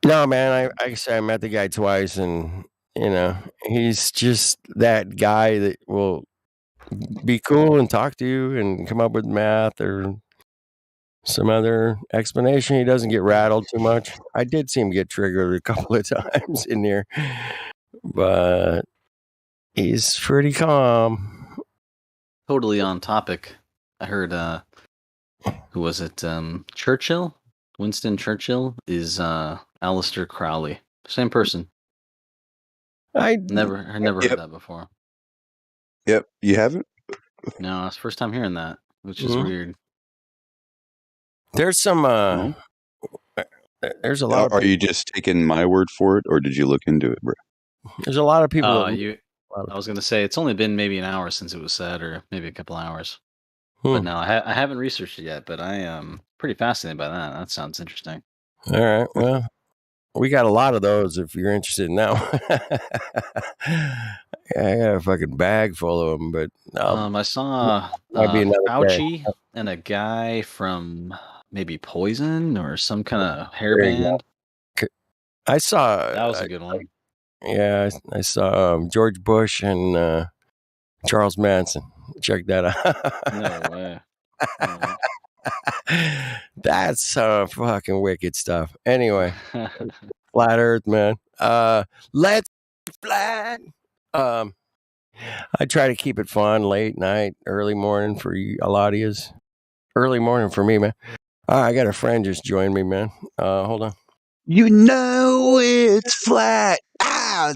No, man. I met the guy twice, and he's just that guy that will be cool and talk to you and come up with math or some other explanation. He doesn't get rattled too much. I did see him get triggered a couple of times in there, but he's pretty calm. Totally on topic. I heard, who was it? Churchill? Winston Churchill is Aleister Crowley. Same person. I never heard that before. Yep, you haven't? No, it's the first time hearing that, which is weird. There's some. There's a lot. Are you just taking my word for it, or did you look into it, bro? There's a lot of people. I was going to say it's only been maybe an hour since it was said, or maybe a couple hours. But no, I haven't researched it yet. But I am pretty fascinated by that. That sounds interesting. All right. Well, we got a lot of those. If you're interested in that I got a fucking bag full of them. But I saw Fauci and a guy from maybe Poison or some kind of hair band. I saw that was a good one. Yeah, I saw George Bush and Charles Manson. Check that out. No way. That's fucking wicked stuff. Anyway, flat Earth, man. Let's flat. I try to keep it fun, late night, early morning for a lot of yous. Early morning for me, man. I got a friend just joined me, man. Hold on. You know it's flat.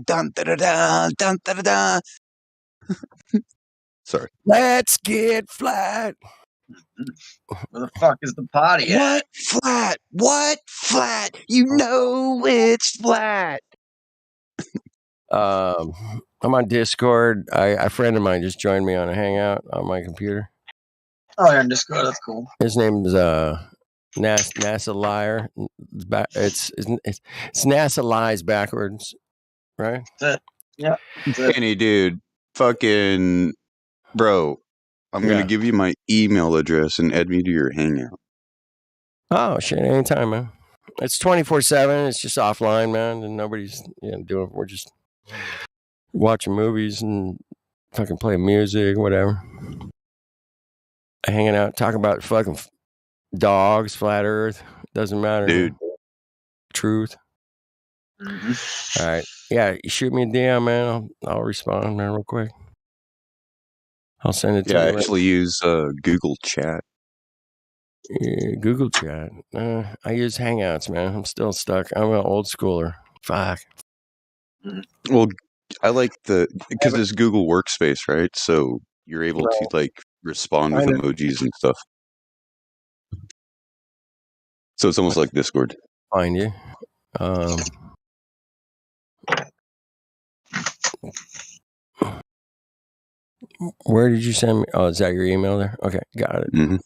Dun da da da, dun da da da. Sorry. Let's get flat. Where the fuck is the party at? Flat? What flat? You know it's flat. I'm on Discord. A friend of mine just joined me on a hangout on my computer. Oh, yeah, on Discord. That's cool. His name's NASA Liar. It's NASA Lies backwards, right? Yeah. Kenny, dude, fucking bro, I'm gonna give you my email address and add me to your hangout. Oh shit! Anytime, man. It's 24/7. It's just offline, man, and nobody's doing. We're just watching movies and fucking playing music, whatever. Hanging out, talking about fucking dogs, flat Earth. Doesn't matter, dude. Truth. All right. Yeah, you shoot me a DM, man. I'll respond, man, real quick. I'll send it to you. I actually use Google Chat. Yeah, Google Chat. I use Hangouts, man. I'm still stuck. I'm an old schooler. Fuck. Well, I like because it's Google Workspace, right? So you're able to like respond with emojis and stuff. So it's almost like Discord. Find you. Where did you send me? Oh, is that your email there? Okay, got it. Mm-hmm.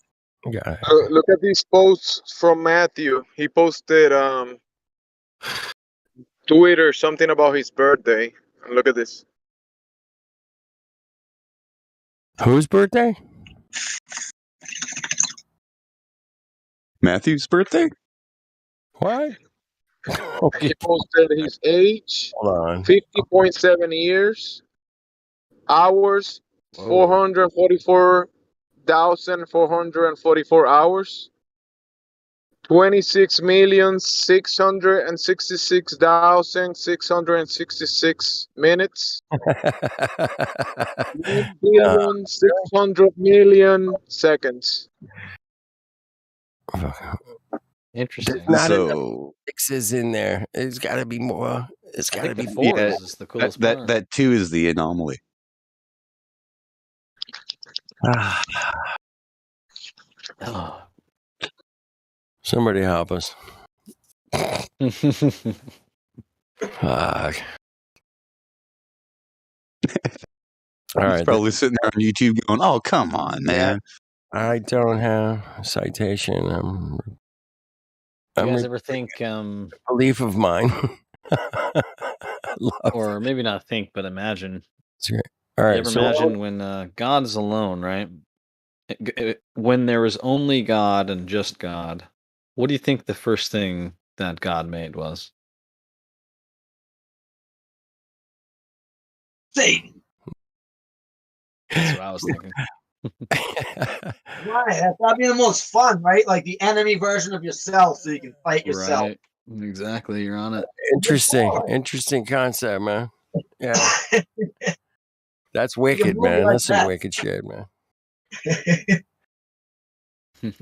Got it. Look at these posts from Matthew. He posted Twitter something about his birthday. And look at this. Whose birthday? Matthew's birthday? What? He posted his age. Hold on. 50.7 years. Hours. 444,444 hours. 26,666,666 minutes. 1,600,000,000 seconds. Interesting. Not enough sixes in there. It's got to be more. It's got to be four. Yeah, the coolest part. That too is the anomaly. Somebody help us. Fuck. All right. He's probably sitting there on YouTube going, "Oh, come on, man." I don't have a citation. Do you guys ever think belief of mine? Or maybe not think, but imagine. That's great. All right. You ever imagine when God is alone, right? When there was only God and just God, what do you think the first thing that God made was? Satan. That's what I was thinking. Right, that's gotta be the most fun, right? Like the enemy version of yourself, so you can fight yourself. Right. Exactly. You're on it. Interesting concept, man. Yeah. That's wicked, movie man. like That's some that. wicked shit, man.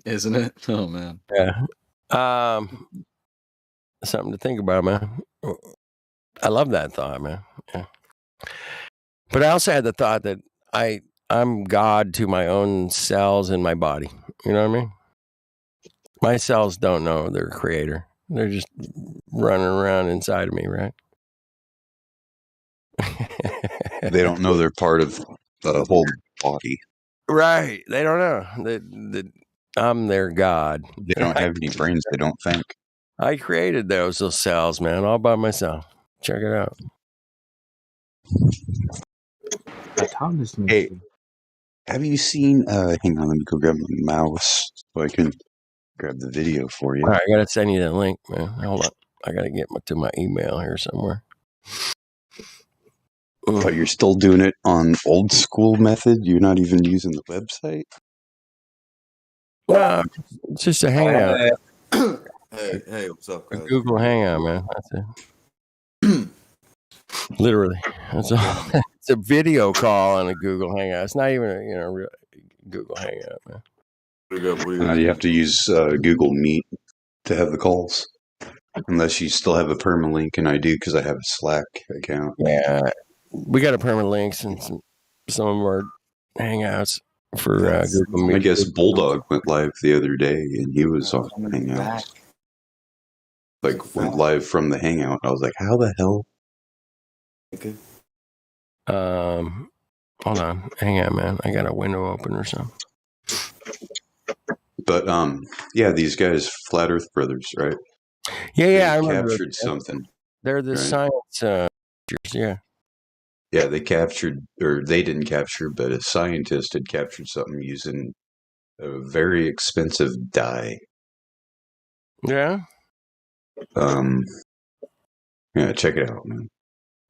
Isn't it? Oh man. Yeah. Something to think about, man. I love that thought, man. Yeah. But I also had the thought that I'm God to my own cells in my body. You know what I mean? My cells don't know their creator. They're just running around inside of me, right? They don't know they're part of the whole body. Right. They don't know that I'm their God. They don't have any brains. They don't think. I created those cells, man, all by myself. Check it out. Hey, have you seen? Hang on, let me go grab my mouse so I can grab the video for you. All right, I gotta send you the link, man. Hold on, I gotta get to my email here somewhere. But you're still doing it on old school method. You're not even using the website. No, it's just a hangout. Hey, what's up, A guys? Google Hangout, man. That's it. Literally, that's all. It's a video call on a Google Hangout. It's not even a real Google Hangout, man. You have to use Google Meet to have the calls, unless you still have a permalink, and I do because I have a Slack account. Yeah, we got a permanent links and some of our Hangouts for Google Meet. I guess Bulldog went live the other day, and he was on Hangouts. Like went live from the Hangout. I was like, how the hell? Okay. Hold on, hang on, man. I got a window open or something. But yeah, these guys, Flat Earth Brothers, right? Yeah, I They remember. captured something. They're the right? science. Yeah. Yeah, they captured, or they didn't capture, but a scientist had captured something using a very expensive dye. Yeah. Yeah, check it out, man.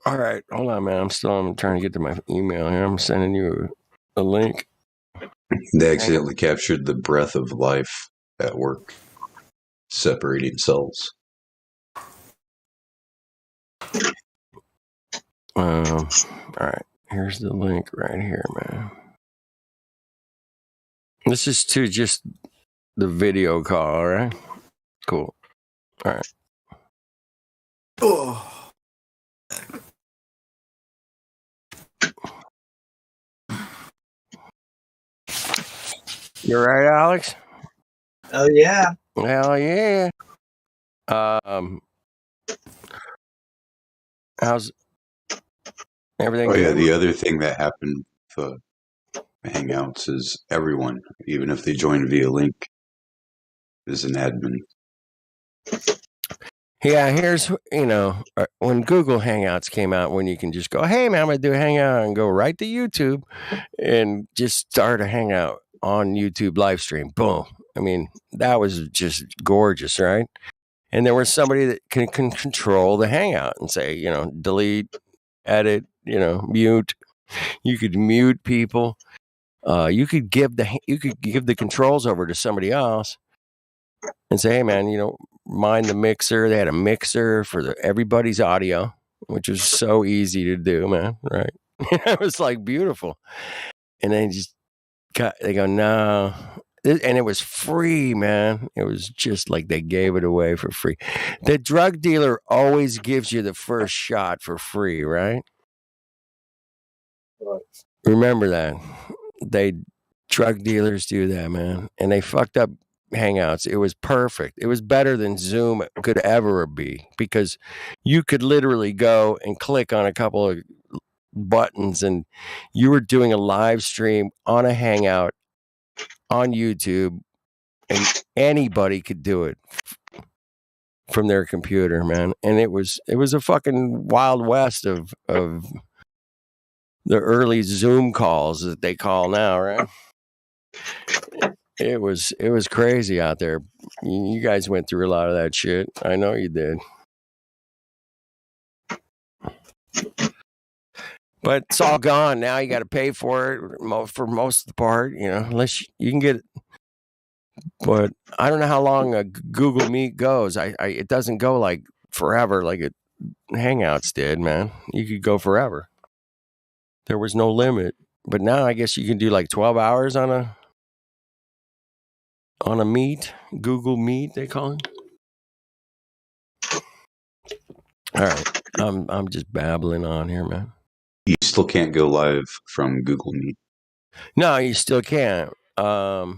All right, hold on, man. I'm trying to get to my email here. I'm sending you a link. They accidentally captured the breath of life at work, separating cells. All right, here's the link right here, man. This is to just the video call, all right? Cool. All right. Oh. You right, Alex? Oh yeah. Hell yeah. How's everything? Oh yeah, good? the other thing that happened with Hangouts is everyone, even if they join via link, is an admin. Yeah, here's, when Google Hangouts came out, when you can just go, hey, man, I'm going to do a Hangout and go right to YouTube and just start a Hangout on YouTube live stream. Boom. I mean, that was just gorgeous, right? And there was somebody that can control the Hangout and say, delete, edit, mute. You could mute people. You could give the controls over to somebody else and say, hey, man, mind the mixer. They had a mixer for everybody's audio, which was so easy to do, man. Right? It was like beautiful. And they go, no. And it was free, man. It was just like they gave it away for free. The drug dealer always gives you the first shot for free, right? Remember that. Drug dealers do that, man. And they fucked up Hangouts. It was perfect. It was better than Zoom could ever be, because you could literally go and click on a couple of buttons and you were doing a live stream on a Hangout on YouTube, and anybody could do it from their computer, man. And it was a fucking wild west of the early Zoom calls that they call now, right? It was crazy out there. You guys went through a lot of that shit. I know you did. But it's all gone now. You got to pay for it for most of the part, unless you can get it. But I don't know how long a Google Meet goes. It doesn't go like forever like Hangouts did, man. You could go forever. There was no limit. But now I guess you can do like 12 hours on a Meet, Google Meet, they call it. All right, I'm just babbling on here, man. You still can't go live from Google Meet. No, you still can't. Nope,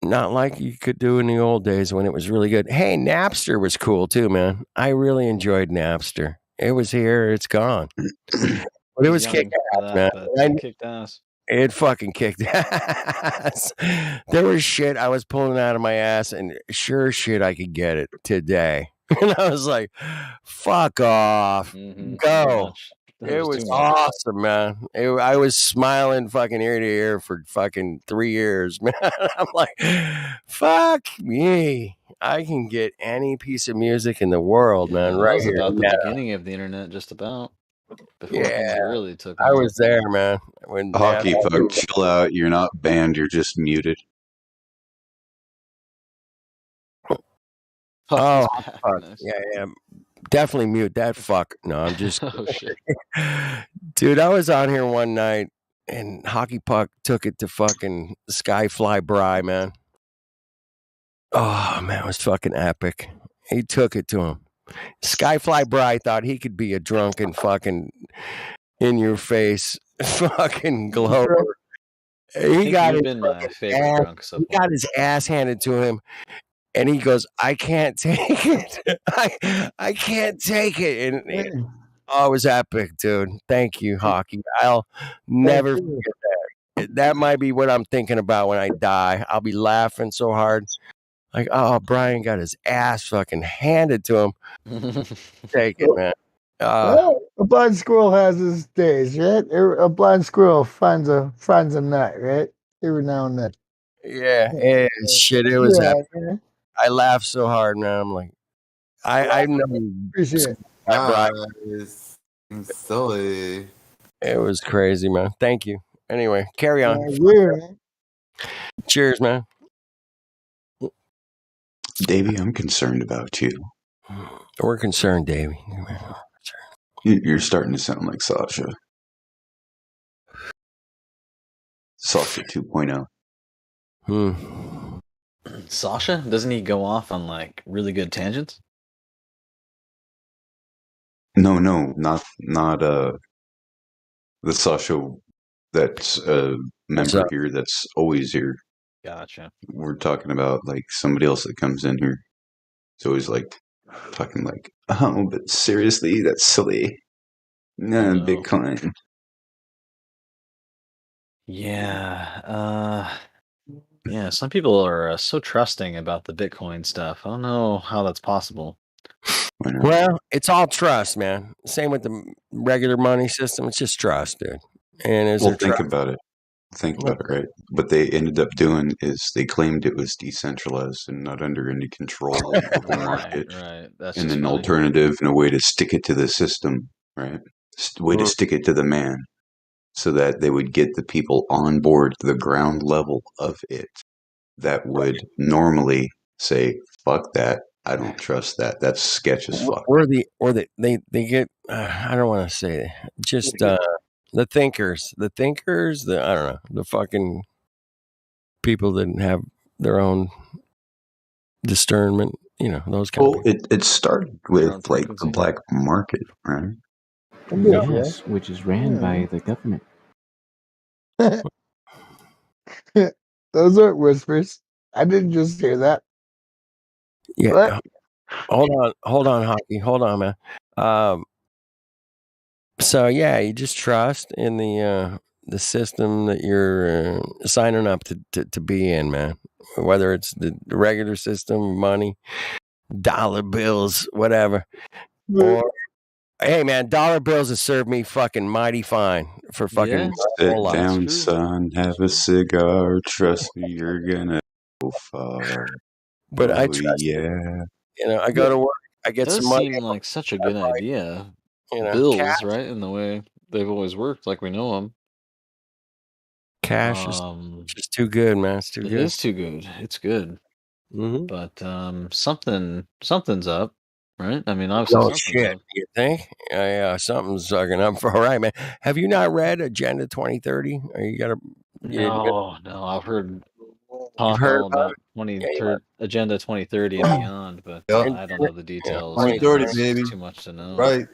not like you could do in the old days when it was really good. Hey, Napster was cool too, man. I really enjoyed Napster. It was here, it's gone, but it was kick ass, man. It kicked ass. It fucking kicked ass. There was shit I was pulling out of my ass, and sure shit I could get it today. And I was like, fuck off. Go. It was awesome, man. I was smiling fucking ear to ear for fucking 3 years, man. I'm like, fuck me. I can get any piece of music in the world, man, right here. That was about the beginning of the internet, just about. Before things really took off. I was there, man. When Hockey Puck, chill out. You're not banned. You're just muted. Oh, fuck. Yeah. Definitely mute that fuck. No, I'm just. Oh, shit. Dude, I was on here one night and Hockey Puck took it to fucking Skyfly Bry, man. Oh, man, it was fucking epic. He took it to him. Skyfly Bry thought he could be a drunken fucking in your face fucking glober. He got his ass handed to him. And he goes, I can't take it. I can't take it. And it was epic, dude. Thank you, Hockey. I'll never forget that. That might be what I'm thinking about when I die. I'll be laughing so hard. Like, oh, Brian got his ass fucking handed to him. Take it, man. Well, a blind squirrel has his days, right? A blind squirrel finds a nut, right? Every now and then. Yeah, shit, it was epic. Yeah. I laughed so hard, man. I'm like, I know. Appreciate it. It's silly. It was crazy, man. Thank you. Anyway, carry on. Cheers, man. Davey, I'm concerned about you. We're concerned, Davey. You're starting to sound like Sasha. Sasha 2.0. Sasha? Doesn't he go off on like really good tangents? No, not the Sasha that's a member here that's always here. Gotcha. We're talking about like somebody else that comes in here. It's always like talking like, oh, but seriously, that's silly. No, Bitcoin. Yeah. Yeah, some people are so trusting about the Bitcoin stuff. I don't know how that's possible. Well, it's all trust, man. Same with the regular money system. It's just trust, dude. And think about it. Think about it, right? What they ended up doing is they claimed it was decentralized and not under any control of the market. Right. That's and an alternative and a way to stick it to the system, right? Way to stick it to the man so that they would get the people on board the ground level of it that would normally say, fuck that. I don't trust that. That's sketch as fuck. Or they get, I don't want to say, just the thinkers, I don't know, the fucking people that have their own discernment, those kind of people. It started with like the black market, right? Yes, which is ran by the government. Those aren't whispers. I didn't just hear that. Yeah. What? Hold on, Hockey. Hold on, man. So yeah, you just trust in the system that you're signing up to be in, man. Whether it's the regular system, money, dollar bills, whatever. Or hey, man, dollar bills have served me fucking mighty fine for fucking. Sit down, son. Have a cigar. Trust me, you're gonna go far. But I trust. Yeah. I go to work. I get some money. Does seem like such a good idea. You know, bills, right? In the way they've always worked, like we know them. cash is just too good, man. It's too It good. is too good. It's good. Mm-hmm. But something's up, right? I mean, obviously No something's shit. up. You think? Yeah, something's sucking up for all right, man. Have you not read Agenda 2030? Or you gotta. No, I've heard talk heard all about about Yeah, Agenda 2030 and beyond, but Yep. I don't know the details. 2030, It's baby. too much to know. Right.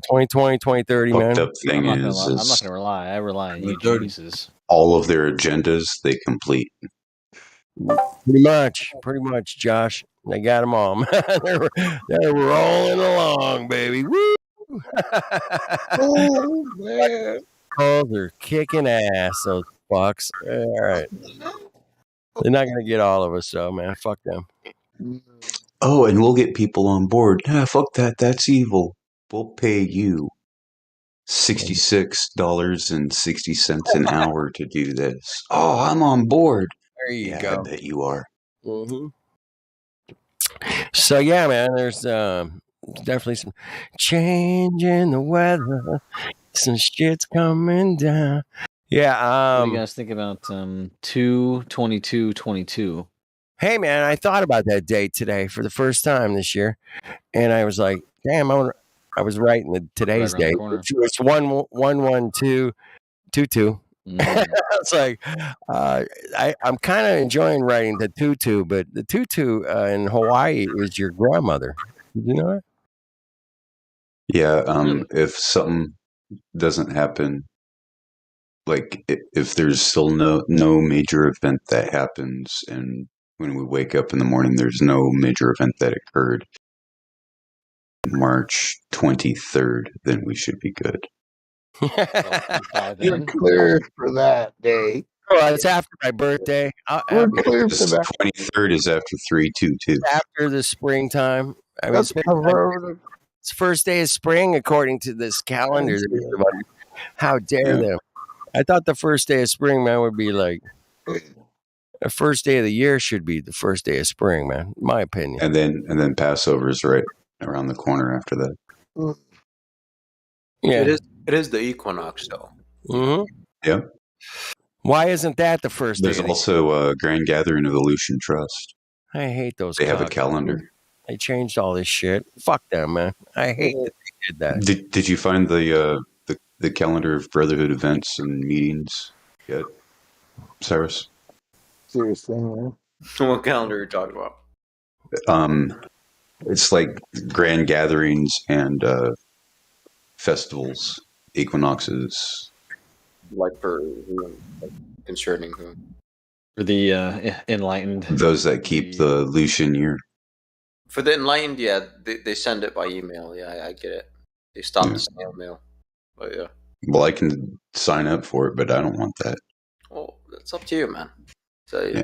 2020, 2030, Fucked man. up thing I'm not is gonna rely. I rely on you 2030. geniuses. all of their agendas they complete. Pretty much, Josh. They got them all, man. They're rolling along, baby. Woo! Oh man. Oh, they're kicking ass, those fucks. All right. They're not gonna get all of us, though, man. Fuck them. Oh, and we'll get people on board. Ah, fuck that. That's evil. We'll pay you $66.60 an hour to do this. Oh, I'm on board. There you Yeah, I go. bet you are. Mm-hmm. So yeah, man. There's definitely some change in the weather. Some shit's coming down. Yeah. What do you guys think about 2/22/22? Hey, man, I thought about that date today for the first time this year, and I was like, "Damn, I was right in today's around the date, corner. which was 1/1/2/22." It's like I'm kind of enjoying writing the tutu, but the tutu in Hawaii is your grandmother. Did you know that? Yeah, if something doesn't happen, like if there's still no major event that happens, and when we wake up in the morning, there's no major event that occurred March 23rd, then we should be good. You're clear for that day. Oh, it's after my birthday. We're clear for The that. 23rd is after 3/22. After the springtime. I mean, That's conservative. it's first day of spring according to this calendar. How dare them? I thought the first day of spring, man, would be like the first day of the year should be the first day of spring, man. In my opinion. And then Passover is right around the corner after that. Yeah, It is the equinox, though. Mm-hmm. Yeah. Why isn't that the first There's day? also a Grand Gathering of Aleutian Trust. I hate those. They have a calendar. They changed all this shit. Fuck them, man. I hate that they did that. Did you find the calendar of Brotherhood events and meetings yet, Cyrus? Seriously, man. What calendar are you talking about? It's like grand gatherings and festivals, equinoxes. Like for who? Like concerning who? For the enlightened. Those that keep the Lucian year. For the enlightened, yeah, they send it by email. Yeah, I get it. They stopped the snail mail. But yeah. Well, I can sign up for it, but I don't want that. Well, it's up to you, man. So Yeah.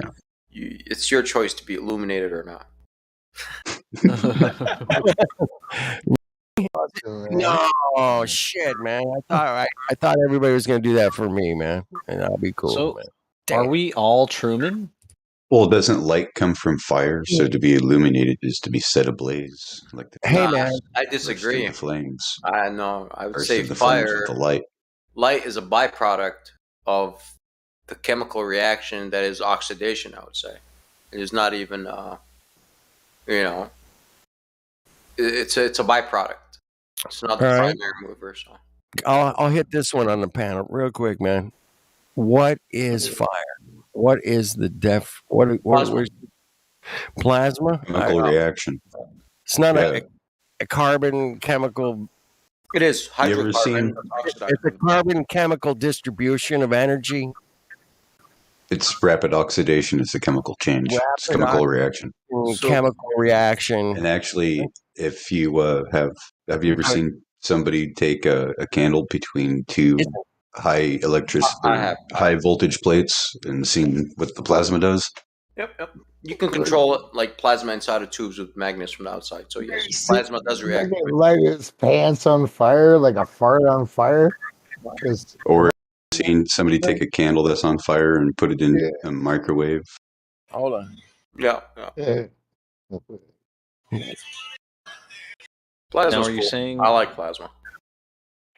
it's your choice to be illuminated or not. No shit, man. I thought everybody was gonna do that for me, man, and I'll be cool. So, man. are we all Truman? Well, doesn't light come from fire? So to be illuminated is to be set ablaze. Like the Hey, man. I disagree. The flames. I know. I would Burst say of the flames fire. with the light. Light is a byproduct of the chemical reaction that is oxidation. I would say it is not even. It's a byproduct. It's not the All right. primary mover. So I'll hit this one on the panel real quick, man. What is fire? What is the plasma? Chemical reaction. It's not a carbon chemical. it is You ever seen? hydrocarbon. It's a carbon chemical distribution of energy. It's rapid oxidation. It's a chemical change. It's a chemical reaction. Chemical reaction. And actually, if you have you ever seen somebody take a candle between two high high voltage plates and seen what the plasma does? Yep. You can control it like plasma inside of tubes with magnets from the outside. So yes, plasma does react. Light his pants on fire, like a fart on fire. Or seen somebody take a candle that's on fire and put it in a microwave? Hold on. Yeah. Now, Plasma's are you cool. saying I like plasma?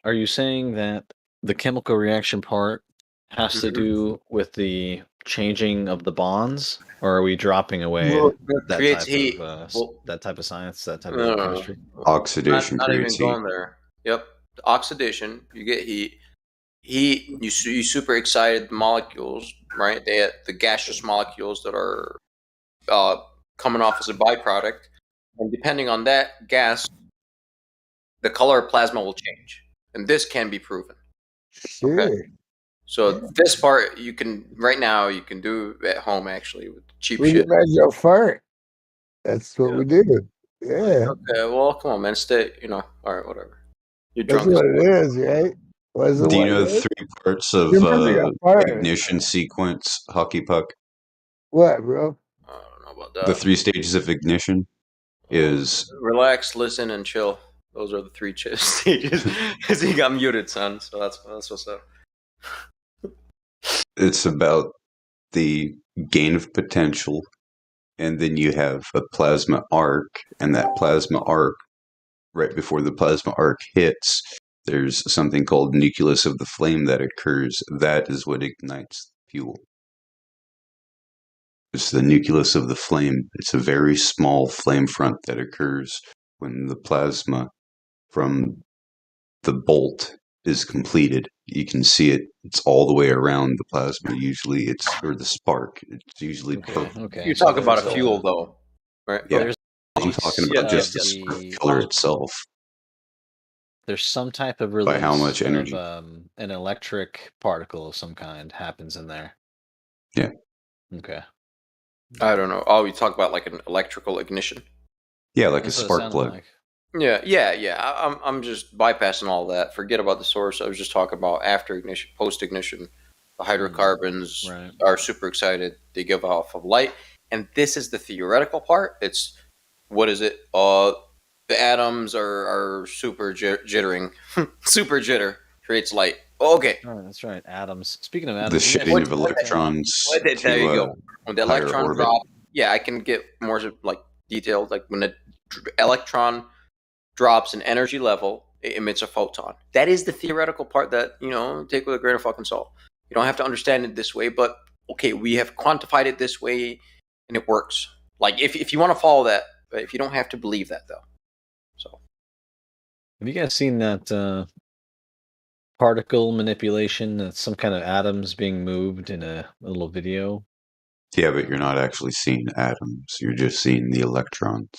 Are you saying that the chemical reaction part has to do with the changing of the bonds, or are we dropping away Well, that creates type heat. of Well, that type of science, that type no, of no, chemistry? Oxidation not even creates heat. going there. Yep, oxidation. You get heat. Heat. You super excited molecules, right? The gaseous molecules that are coming off as a byproduct, and depending on that gas, the color of plasma will change, and this can be proven. sure. Okay. So this part you can right now you can do at home actually with cheap We shit. can measure a fart. That's what Yeah. we do. Yeah. Okay, well, come on, man. Stay, all right, whatever. You're That's drunk. what it is, right? What is it? Do you What know it is? 3 parts of You measuring a fart. ignition sequence, hockey puck? What, bro? I don't know about The that. 3 stages of ignition is Relax, listen, and chill. Those are the 3 stages. Because he got muted, son. So that's what's up. it's about the gain of potential, and then you have a plasma arc, and that plasma arc, right before the plasma arc hits, there's something called nucleus of the flame that occurs. That is what ignites fuel. It's the nucleus of the flame. It's a very small flame front that occurs when the plasma from the bolt is completed. You can see it. It's all the way around the plasma. Usually, or the spark. It's usually purple. Okay. You talk about a fuel, though, right? Yeah, I'm talking about just the spark color itself. There's some type of release By how much energy? of an electric particle of some kind happens in there. Yeah. Okay. I don't know. Oh, you talk about like an electrical ignition. Yeah, like That's a what it spark sounded plug. like. Yeah. I'm just bypassing all that. Forget about the source. I was just talking about after ignition, post ignition. The hydrocarbons Right. are super excited. They give off of light, and this is the theoretical part. It's what is it? The atoms are super jittering. Super jitter creates light. Okay. Oh, that's right. Atoms. Speaking of The atoms, shedding of electrons there you to go. When the higher electron orbit. drop, yeah, I can get more like detailed. Like when the electron drops in energy level, it emits a photon. That is the theoretical part that take with a grain of fucking salt. You don't have to understand it this way, but okay, we have quantified it this way, and it works. Like if you want to follow that, but if you don't have to believe that though. So, have you guys seen that particle manipulation? That's some kind of atoms being moved in a little video. Yeah, but you're not actually seeing atoms. You're just seeing the electrons.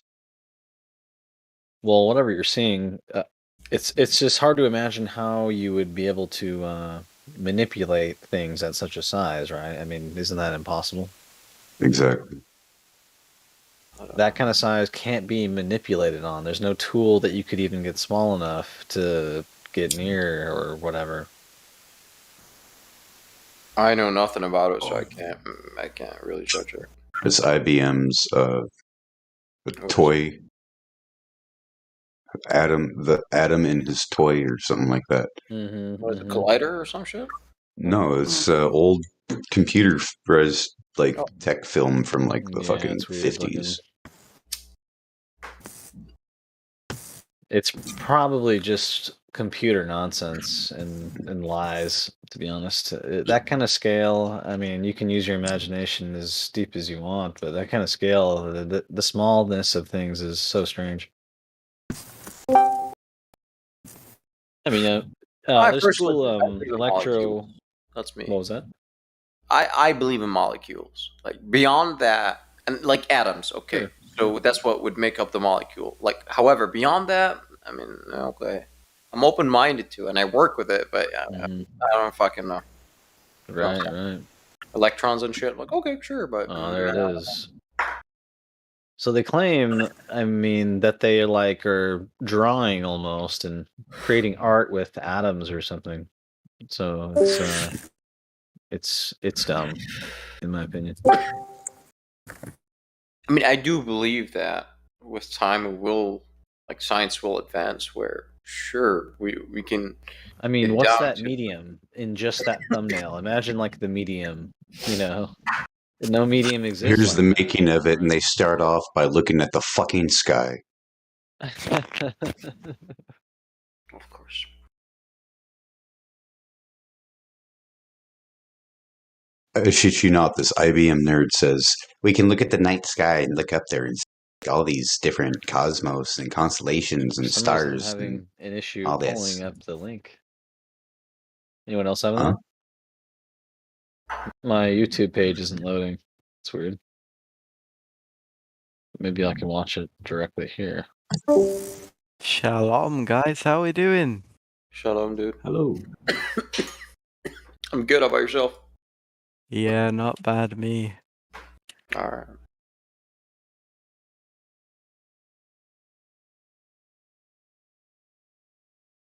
Well, whatever you're seeing, it's just hard to imagine how you would be able to manipulate things at such a size, right? I mean, isn't that impossible? Exactly. That kind of size can't be manipulated on. There's no tool that you could even get small enough to get near or whatever. I know nothing about it, so I can't really judge it. It's IBM's toy the atom in his toy or something like that. Was it Collider or some shit? No, it's old computer tech film from like the fucking 50s. It's probably just computer nonsense and lies, to be honest. That kind of scale, I mean, you can use your imagination as deep as you want, but that kind of scale, the smallness of things is so strange. I mean, there's cool electro. That's me. What was that? I believe in molecules. Like beyond that, and like atoms. Okay, sure. So that's what would make up the molecule. Like, however, beyond that, I mean, okay, I'm open-minded to, and I work with it, but I don't fucking know. Right. Electrons and shit. Like, okay, sure, but there it is. So they claim, I mean, that they are drawing almost and creating art with atoms or something. So it's dumb, in my opinion. I mean, I do believe that with time science will advance where sure we can. I mean, what's that medium in just that thumbnail? Imagine like the medium, no medium exists. Here's the making of it, and they start off by looking at the fucking sky. Of course. shit you not, this IBM nerd says we can look at the night sky and look up there and see all these different cosmos and constellations For and some reason, I'm stars and having an issue all this. pulling up the link. Anyone else having Huh? that? My YouTube page isn't loading. It's weird. Maybe I can watch it directly here. Shalom, guys. How we doing? Shalom, dude. Hello. I'm good. How about yourself? Yeah, not bad, me. All right.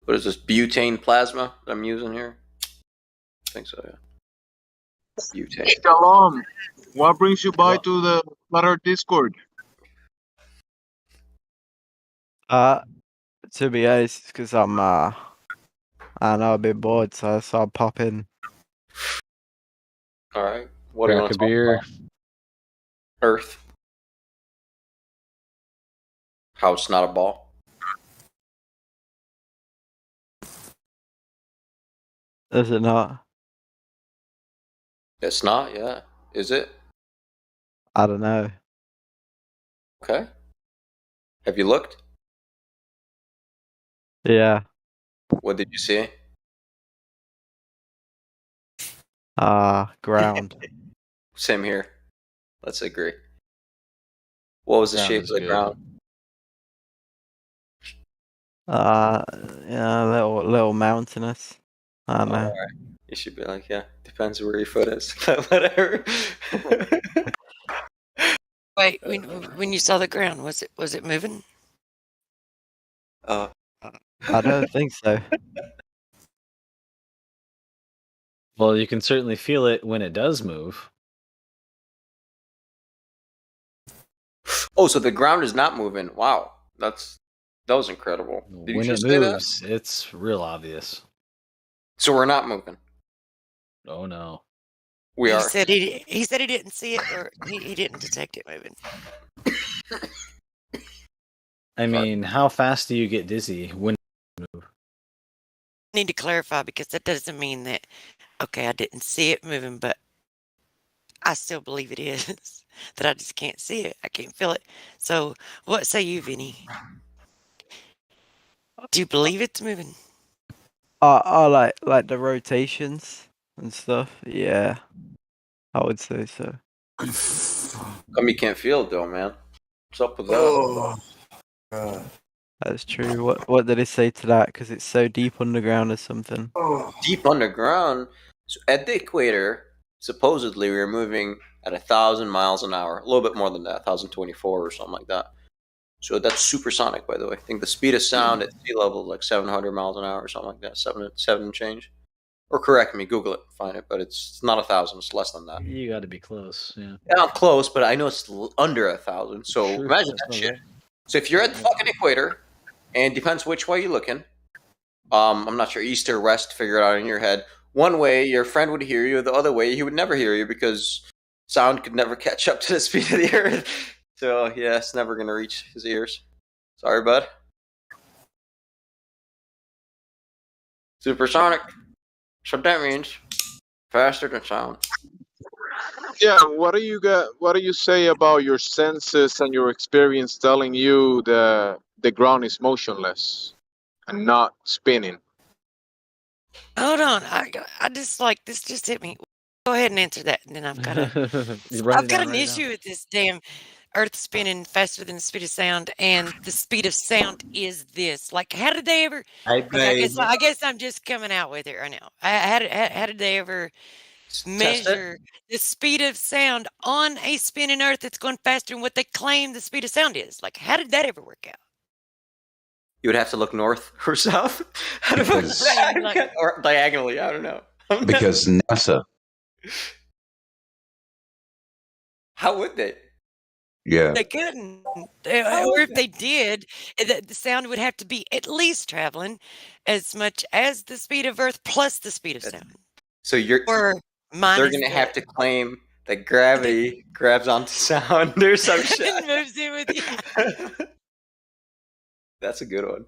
What is this, butane plasma that I'm using here? I think so, yeah. Butane. Shalom. What brings you by to the Flutter Discord? To be honest, it's because I'm I know, a bit bored, so I'll pop in. All right. What do you want Crack to a talk beer. about? Earth. How it's not a ball. Is it not? It's not, yeah. Is it? I don't know. Okay. Have you looked? Yeah. What did you see? Ground. Same here. Let's agree. What was the Ground shape of is the good. ground? Yeah, little mountainous. I don't know. Alright. You should be like, yeah, depends where your foot is. Whatever. Wait, when you saw the ground, was it moving? I don't think so. Well, you can certainly feel it when it does move. Oh, so the ground is not moving. Wow. That was incredible. Did When you it just say that? moves, it's real obvious. So we're not moving. Oh no. We he are. said he said he didn't see it, or he didn't detect it moving. I mean, how fast do you get dizzy when you move? Need to clarify, because that doesn't mean that, okay, I didn't see it moving, but I still believe it is. That I just can't see it. I can't feel it. So what say you, Vinny? Do you believe it's moving? I like the rotations and stuff. Yeah, I would say so. You can't feel it though, man. What's up with that? That's true. What did it say to that? Because it's so deep underground or something. Deep underground. So at the equator, supposedly we were moving at 1,000 miles an hour, a little bit more than that, 1,024 or something like that. So that's supersonic, by the way. I think the speed of sound at sea level is like 700 miles an hour or something like that, seven and change. Or correct me, Google it, find it, but it's not 1,000, it's less than that. You got to be close, yeah. Yeah, I'm close, but I know it's under 1,000. So True, imagine that's that not shit. bad. So if you're at the fucking equator, and depends which way you're looking, I'm not sure, east or west, figure it out in your head. One way, your friend would hear you. The other way, he would never hear you because sound could never catch up to the speed of the earth. So, yeah, it's never going to reach his ears. Sorry, bud. Supersonic. So that means faster than sound. Yeah, what do you say about your senses and your experience telling you the ground is motionless and not spinning? Hold on. I just like this just hit me. Go ahead and answer that, and then I've got an issue with this damn Earth spinning faster than the speed of sound, and the speed of sound is this. Like, how did they ever? Okay, I guess I'm just coming out with it right now. How did they ever measure the speed of sound on a spinning Earth that's going faster than what they claim the speed of sound is? Like, how did that ever work out? You would have to look north or south. Because, or diagonally, I don't know. because NASA. How would they? Yeah. They couldn't. Or if they did, the sound would have to be at least traveling as much as the speed of Earth plus the speed of sound. So they're going to have to claim that gravity grabs onto sound or some shit. and moves in with you. That's a good one.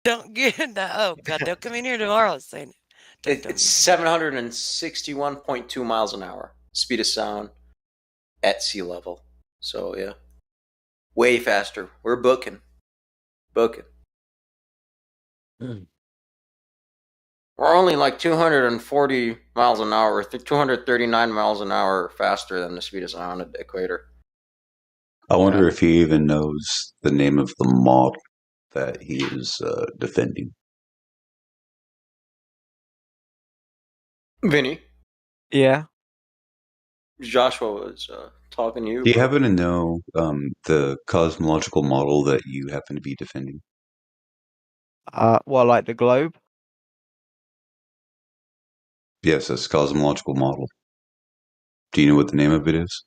Don't get oh god, they'll come in here tomorrow saying, It's 761.2 miles an hour, speed of sound at sea level. So yeah, way faster. We're booking. We're only like 240 miles an hour, 239 miles an hour faster than the speed of sound at the equator. I wonder if he even knows the name of the model that he is defending. Vinny? Yeah. Joshua was talking to you. Do you happen to know the cosmological model that you happen to be defending? Well, like the globe? Yes, that's cosmological model. Do you know what the name of it is?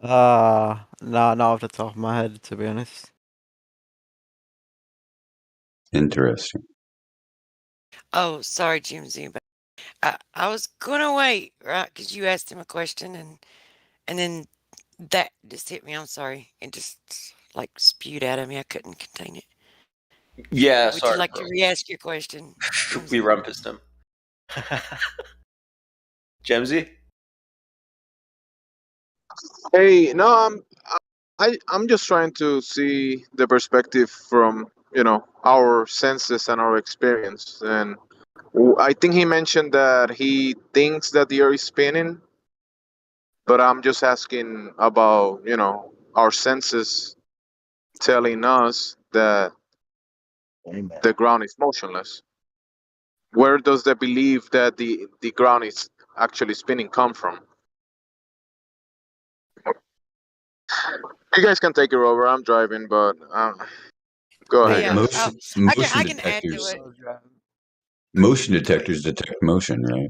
No, not off the top of my head, to be honest. Interesting. Oh, sorry, Jimsy, but I was gonna wait, right? Because you asked him a question, and then that just hit me. I'm sorry. It just like spewed out of me. I couldn't contain it. Yeah, Would sorry. you like to re-ask your question? We rumpused him. Jemsy? Hey, no, I'm just trying to see the perspective from our senses and our experience, and I think he mentioned that he thinks that the Earth is spinning, but I'm just asking about our senses telling us that the ground is motionless. Where does the belief that the ground is actually spinning come from? You guys can take it over. I'm driving, but go ahead. Yeah, Motion I can add to detectors. it. Motion detectors detect motion, right?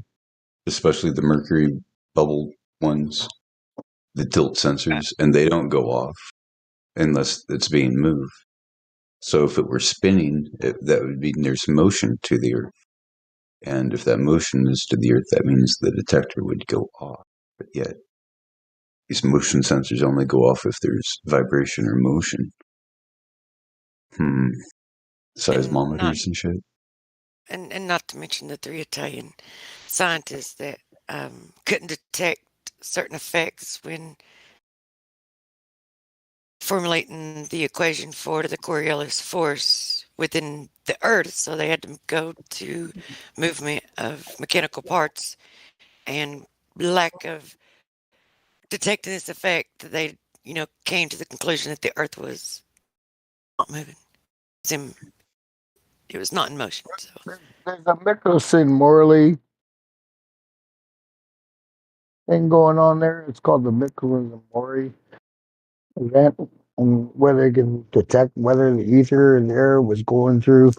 Especially the mercury bubble ones, the tilt sensors, and they don't go off unless it's being moved. So if it were spinning, that would mean there's motion to the Earth. And if that motion is to the Earth, that means the detector would go off. But yet, these motion sensors only go off if there's vibration or motion. Seismometers and shit. And not to mention the 3 Italian scientists that couldn't detect certain effects when formulating the equation for the Coriolis force within the Earth. So they had to go to movement of mechanical parts and lack of detecting this effect. They, came to the conclusion that the Earth was not moving. It was not in motion. So. There's a Michelson-Morley thing going on there. It's called the Michelson-Morley event, and whether they can detect whether the ether and the air was going through.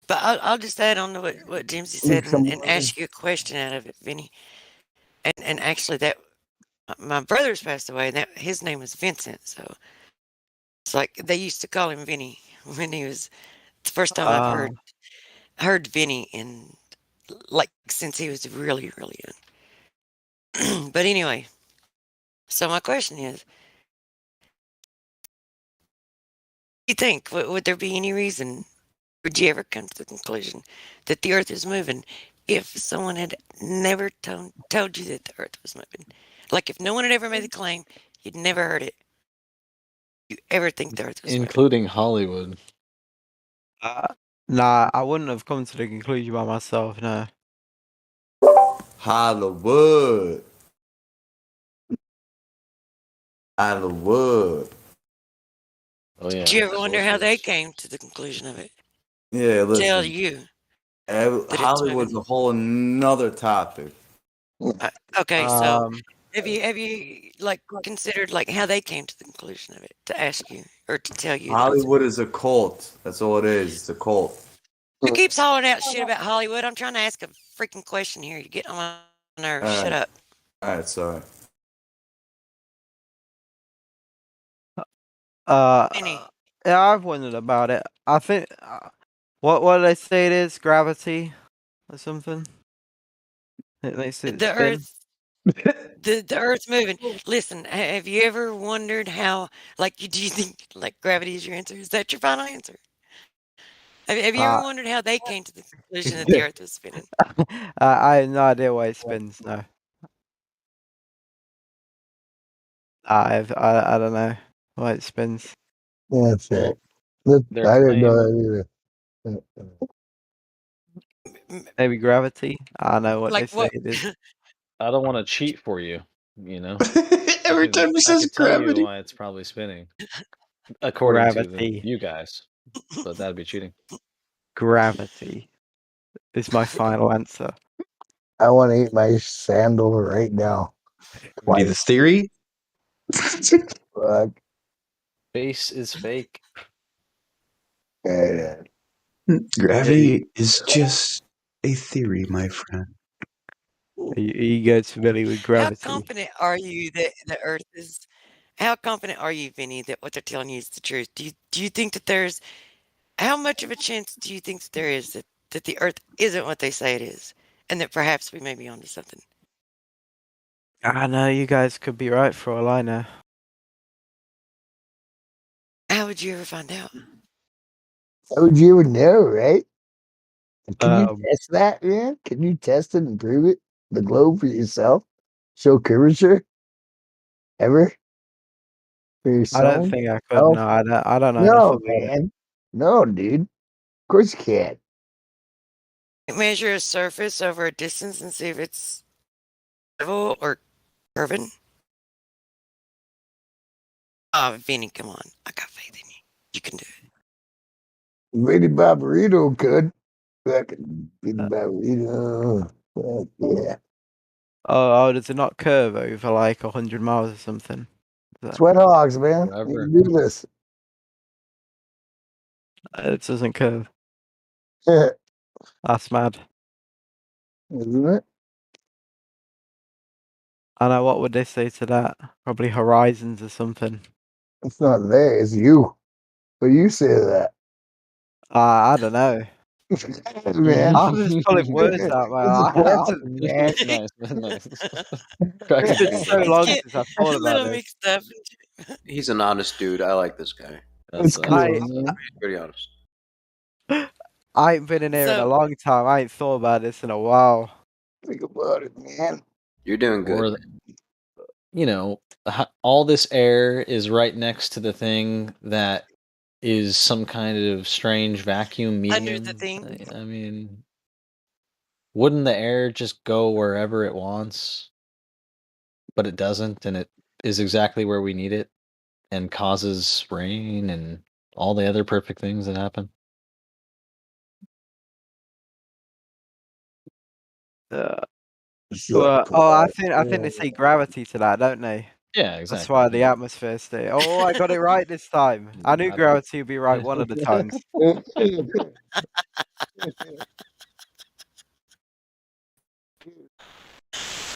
But I'll just add on to what Jimsy said and ask you a question out of it, Vinny. And actually, that my brother's passed away, and his name was Vincent. So it's like they used to call him Vinny when he was. It's the first time I've heard Vinny in since he was really young. But anyway, so my question is, do you think would there be any reason? Would you ever come to the conclusion that the Earth is moving if someone had never told you that the Earth was moving? Like if no one had ever made the claim, you'd never heard it. You ever think the Earth was including Hollywood? Nah, I wouldn't have come to the conclusion by myself. No. Hollywood. Hollywood. Oh yeah. Did you ever wonder how they came to the conclusion of it? Yeah, listen. Tell you. Hollywood's a whole nother topic. Okay, so have you considered how they came to the conclusion of it to ask you or to tell you? Hollywood is a cult. That's all it is. It's a cult. Who keeps hollering out shit about Hollywood? I'm trying to ask a freaking question here. You get on my nerves. Shut up. All right, sorry. Yeah, I've wondered about it. I think what do they say it is? Gravity or something? They say the Earth. The Earth's moving. Listen, have you ever wondered how? Do you think gravity is your answer? Is that your final answer? Have you ever wondered how they came to the conclusion that the Earth was spinning? I have no idea why it spins. No. I don't know why it spins. That's it. Their I didn't know claim, that either. Maybe gravity. I know what they Like say what? it is. I don't want to cheat for you, you know. Every time he I says could tell you gravity. why it's probably spinning, according to Gravity. you guys, but that'd be cheating. Gravity is my final answer. I want to eat my sandal right now. Be the theory? Fuck. Space is fake. Gravity is just a theory, my friend. Are you guys familiar with How gravity? confident are you that the Earth is? How confident are you, Vinny, that what they're telling you is the truth? Do you think that there's how much of a chance do you think that there is that the Earth isn't what they say it is, and that perhaps we may be onto something? I know you guys could be right for all I know. How would you ever find out? How would you ever know, right? Can you Um, test that, man? Can you test it and prove it? The globe for yourself? Show curvature? Ever? For I yourself? don't think I could. No, I don't know enough No, about it. man. No, dude. Of course you can't. Measure a surface over a distance and see if it's level or curving. Oh, Vinny, come on! I got faith in you. You can do it. Vinny Barbarino could. Fucking Vinny Barbarino. Fuck yeah. Oh, does it not curve over like 100 miles or something? Sweat hogs, man. You Forever. can do this. It doesn't curve. Isn't That's mad. it? I know. What would they say to that? Probably horizons or something. It's not there. It's you. But you say that. I don't know. Man. I'm just pulling words out, man. It's a question, man. Nice, nice. It's been so long Get since I a thought about little this. mixed up. He's an honest dude. I like this guy. It's cool, man. He's pretty honest. I ain't been in here in a So- long time. I ain't thought about this in a while. Think about it, man. You're doing good. Or, you know, all this air is right next to the thing that is some kind of strange vacuum medium. Under the thing. I mean, wouldn't the air just go wherever it wants? But it doesn't, and it is exactly where we need it, and causes rain and all the other perfect things that happen. I think they say gravity to that, don't they? Yeah, exactly. That's why the atmosphere's there. Oh, I got it right this time. I knew gravity would be right one of the times.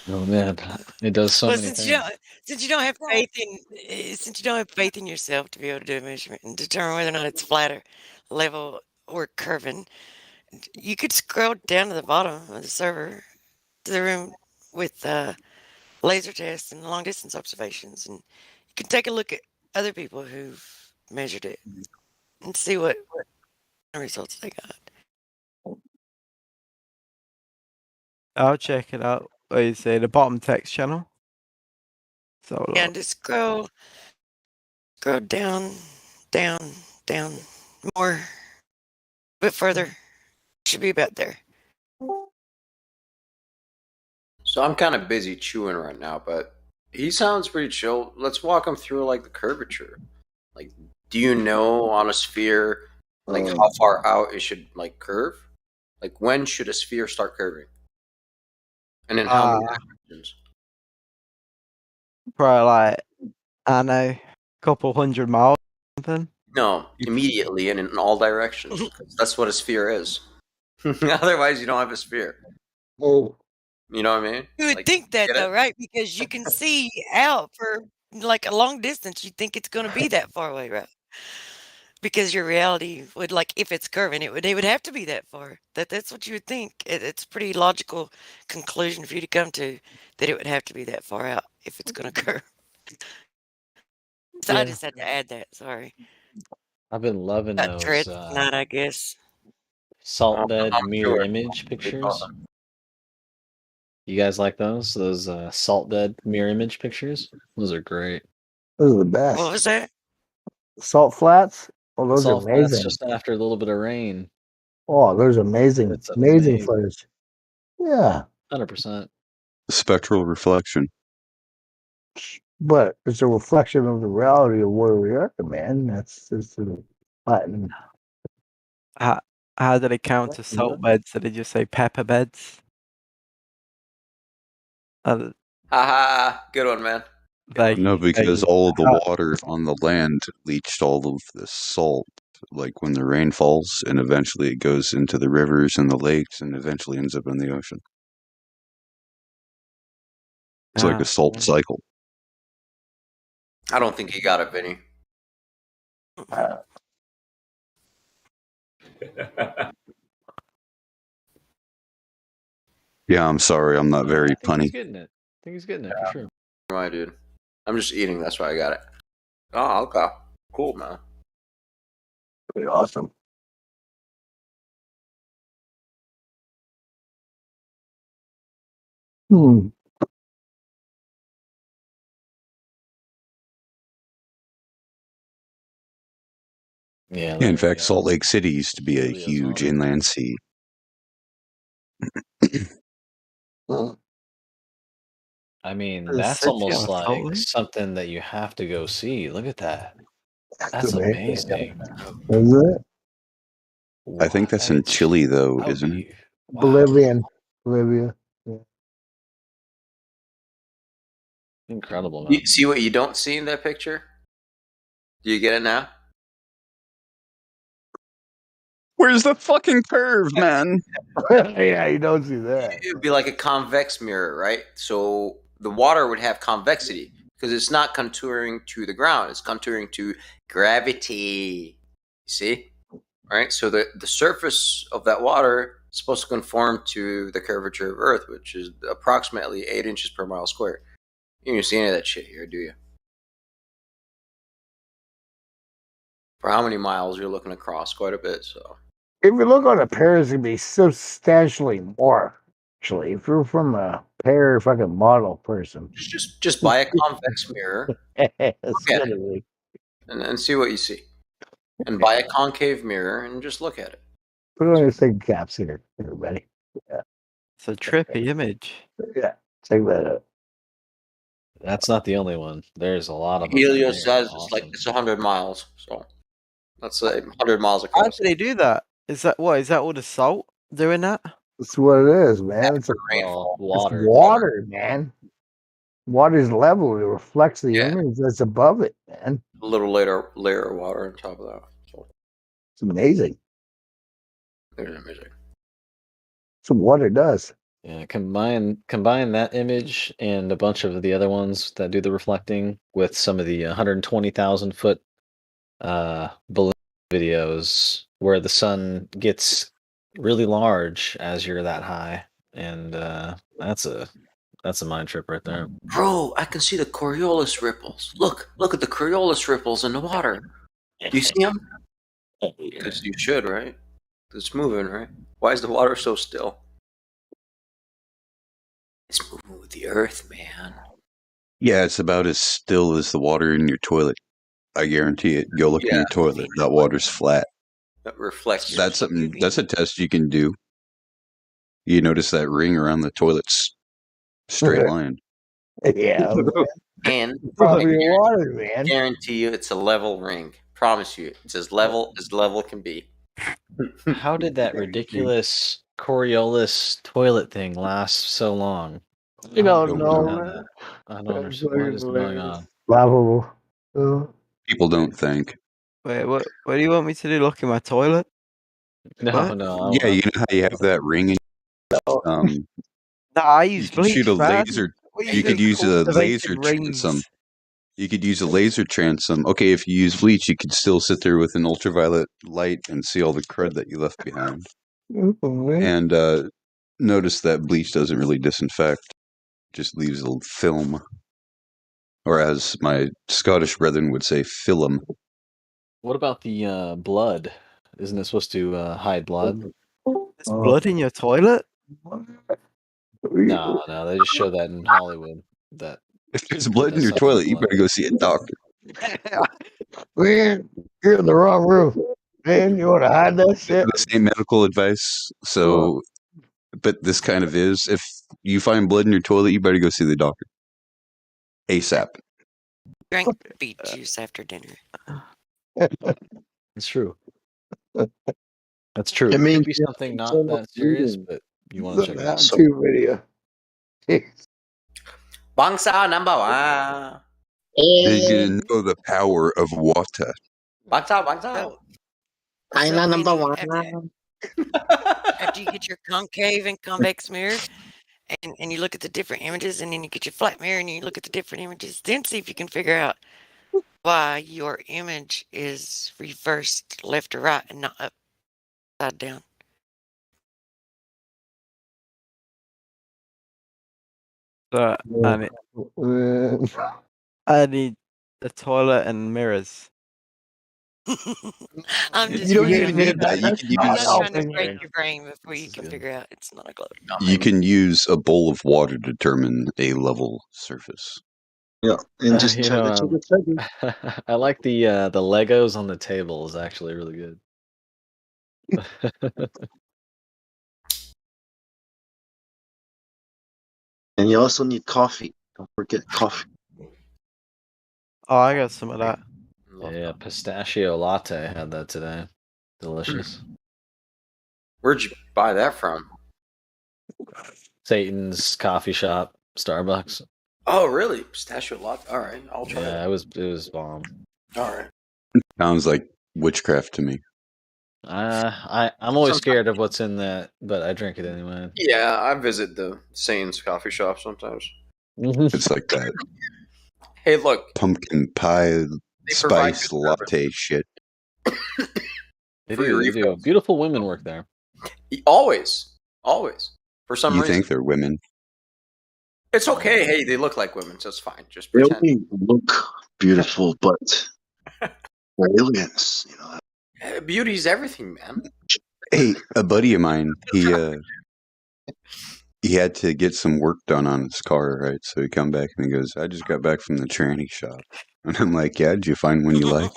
Oh man, it does so Well, many since things. since you don't have faith in yourself to be able to do a measurement and determine whether or not it's flat or level or curving, you could scroll down to the bottom of the server to the room with laser tests and long distance observations, and you can take a look at other people who've measured it and see what results they got. I'll check it out. What do you say? The bottom text channel. So And just scroll down, more, a bit further. Should be about there. So I'm kind of busy chewing right now, but he sounds pretty chill. Let's walk him through like the curvature. Like, do you know on a sphere, like how far out it should like curve? Like, when should a sphere start curving? And in how many directions? probably like I don't know, a couple hundred miles or something. No, immediately and in all directions. That's what a sphere is. Otherwise, you don't have a sphere. Oh. You know what I mean? You would Like, think that get though, it? right? Because you can see out for like a long distance. You think it's going to be that far away, right? Because your reality would, like, if it's curving, it would have to be that far. That's what you would think. It's a pretty logical conclusion for you to come to, that it would have to be that far out if it's going to curve. So I Yeah. just had to add that. Sorry. I've been loving Got those. dread tonight, I guess. salt bed I'm mirror sure. image pictures. You guys like those? Those salt bed mirror image pictures? Those are great. Those are the best. What was that? Salt flats? Oh, those Salt are amazing. flats just after a little bit of rain. Oh, those are amazing. It's Amazing amazing. footage. Yeah. 100%. Spectral reflection. But it's a reflection of the reality of where we are, man. That's just platinum. How did it count as salt beds? Did it just say pepper beds? Haha, good one, man. No, because all of the water on the land leached all of the salt, like when the rain falls, and eventually it goes into the rivers and the lakes, and eventually ends up in the ocean. It's like a salt cycle. I don't think you got it, Vinny. Yeah, I'm sorry, I'm not very I think punny. he's getting it. I think he's getting it for sure. My dude. I'm just eating, that's why I got it. Oh, okay. Cool, man. Pretty awesome. Hmm. Yeah. In fact, Salt Lake City used to be a huge inland sea. I mean, There's a that's city almost on Salt like Lake? something that you have to go see. Look at that. That's amazing. Is it? I think that's in Chile, though, isn't it? Bolivian. Bolivia. Yeah. Incredible, man. You see what you don't see in that picture? Do you get it now? Where's the fucking curve, man? Yeah, you don't see that. It would be like a convex mirror, right? So the water would have convexity because it's not contouring to the ground; it's contouring to gravity. You see, right? So the surface of that water is supposed to conform to the curvature of Earth, which is approximately 8 inches per mile square. You don't see any of that shit here, do you? For how many miles you're looking across? Quite a bit. So If you look on a pair, it's gonna be substantially more. Actually, if you're from a pair fucking model person, just buy a convex mirror, it's look at gonna it, be. and see what you see. And buy a concave mirror and just look at it. Put on your thinking caps here, everybody. Yeah, It's a trippy image. yeah. Check that out. That's not the only one. There's a lot of them. Helios They are says it's like it's 100 miles. So let's say 100 miles How across. do they do that? Is that what? Is that all the salt doing that? That's what it is, man. It's rainfall. Water. It's water, man. Water's level. It reflects the Yeah. image that's above it, man. A little layer of water on top of that. So It's amazing. it's amazing. That's what water does. Yeah, combine that image and a bunch of the other ones that do the reflecting with some of the 120,000 foot balloon videos where the sun gets really large as you're that high, and that's a mind trip right there. Bro, I can see the Coriolis ripples. Look at the Coriolis ripples in the water. Do you see them? Because you should, right? It's moving, right? Why is the water so still? It's moving with the earth, man. Yeah, it's about as still as the water in your toilet. I guarantee it. Go look in your toilet. That water's flat. That reflects. That's something. That's a test you can do. You notice that ring around the toilet's straight line. Yeah. And Probably water, man. guarantee you it's a level ring. Promise you. It's as level can be. How did that ridiculous Coriolis toilet thing last so long? You don't know, man. I don't understand what is going on. Laughable. People don't think. Wait, what do you want me to do? Look in my toilet? What? No. Yeah, you know how you have that ring in No, I use you can bleach, shoot a man. laser. What You could use a laser cultivated transom. rings? You could use a laser transom. Okay, if you use bleach, you could still sit there with an ultraviolet light and see all the crud that you left behind. And notice that bleach doesn't really disinfect; just leaves a film, or as my Scottish brethren would say, film. What about the blood? Isn't it supposed to hide blood? There's blood in your toilet? No, they just show that in Hollywood. That If there's blood in does your something with toilet, you blood. better go see a doctor. Man, you're in the wrong room. Man, you want to hide that shit? This ain't medical advice, so. But this kind of is. If you find blood in your toilet, you better go see the doctor. ASAP. Drink beet juice after dinner. It's true. That's true. It It means could be something not that serious, but you want to check it out. How-to video. Bangsa number one. They're gonna know the power of water. Bangsa. So China number when one. after you get your concave and convex mirror, and you look at the different images, and then you get your flat mirror and you look at the different images, then see if you can figure out why your image is reversed left to right and not upside down. So I need a toilet and mirrors. I'm just You don't kidding. even need that. You can I'm use. not trying to break your brain before you can figure out it's not a globe. You can use a bowl of water to determine a level surface. Yeah, and just You check know, it. I like the Legos on the table is actually really good. And you also need coffee. Don't forget coffee. Oh, I got some of that. Yeah, pistachio latte had that today. Delicious. Where'd you buy that from? Satan's coffee shop, Starbucks. Oh, really? Pistachio latte. All right, I'll try. Yeah, it. it was bomb. All right. Sounds like witchcraft to me. I'm always scared of what's in that, but I drink it anyway. Yeah, I visit the Satan's coffee shop sometimes. It's like that Hey, look. pumpkin pie They provide spice good latte shit. They For your do. Beautiful women work there. Always. For some You reason. think they're women? It's okay. Hey, they look like women, so it's fine. Just They pretend. only look beautiful, but they're aliens. You know. Beauty's everything, man. Hey, a buddy of mine, he had to get some work done on his car, right? So he come back and he goes, "I just got back from the tranny shop," and I'm like, "Yeah, did you find one you like?"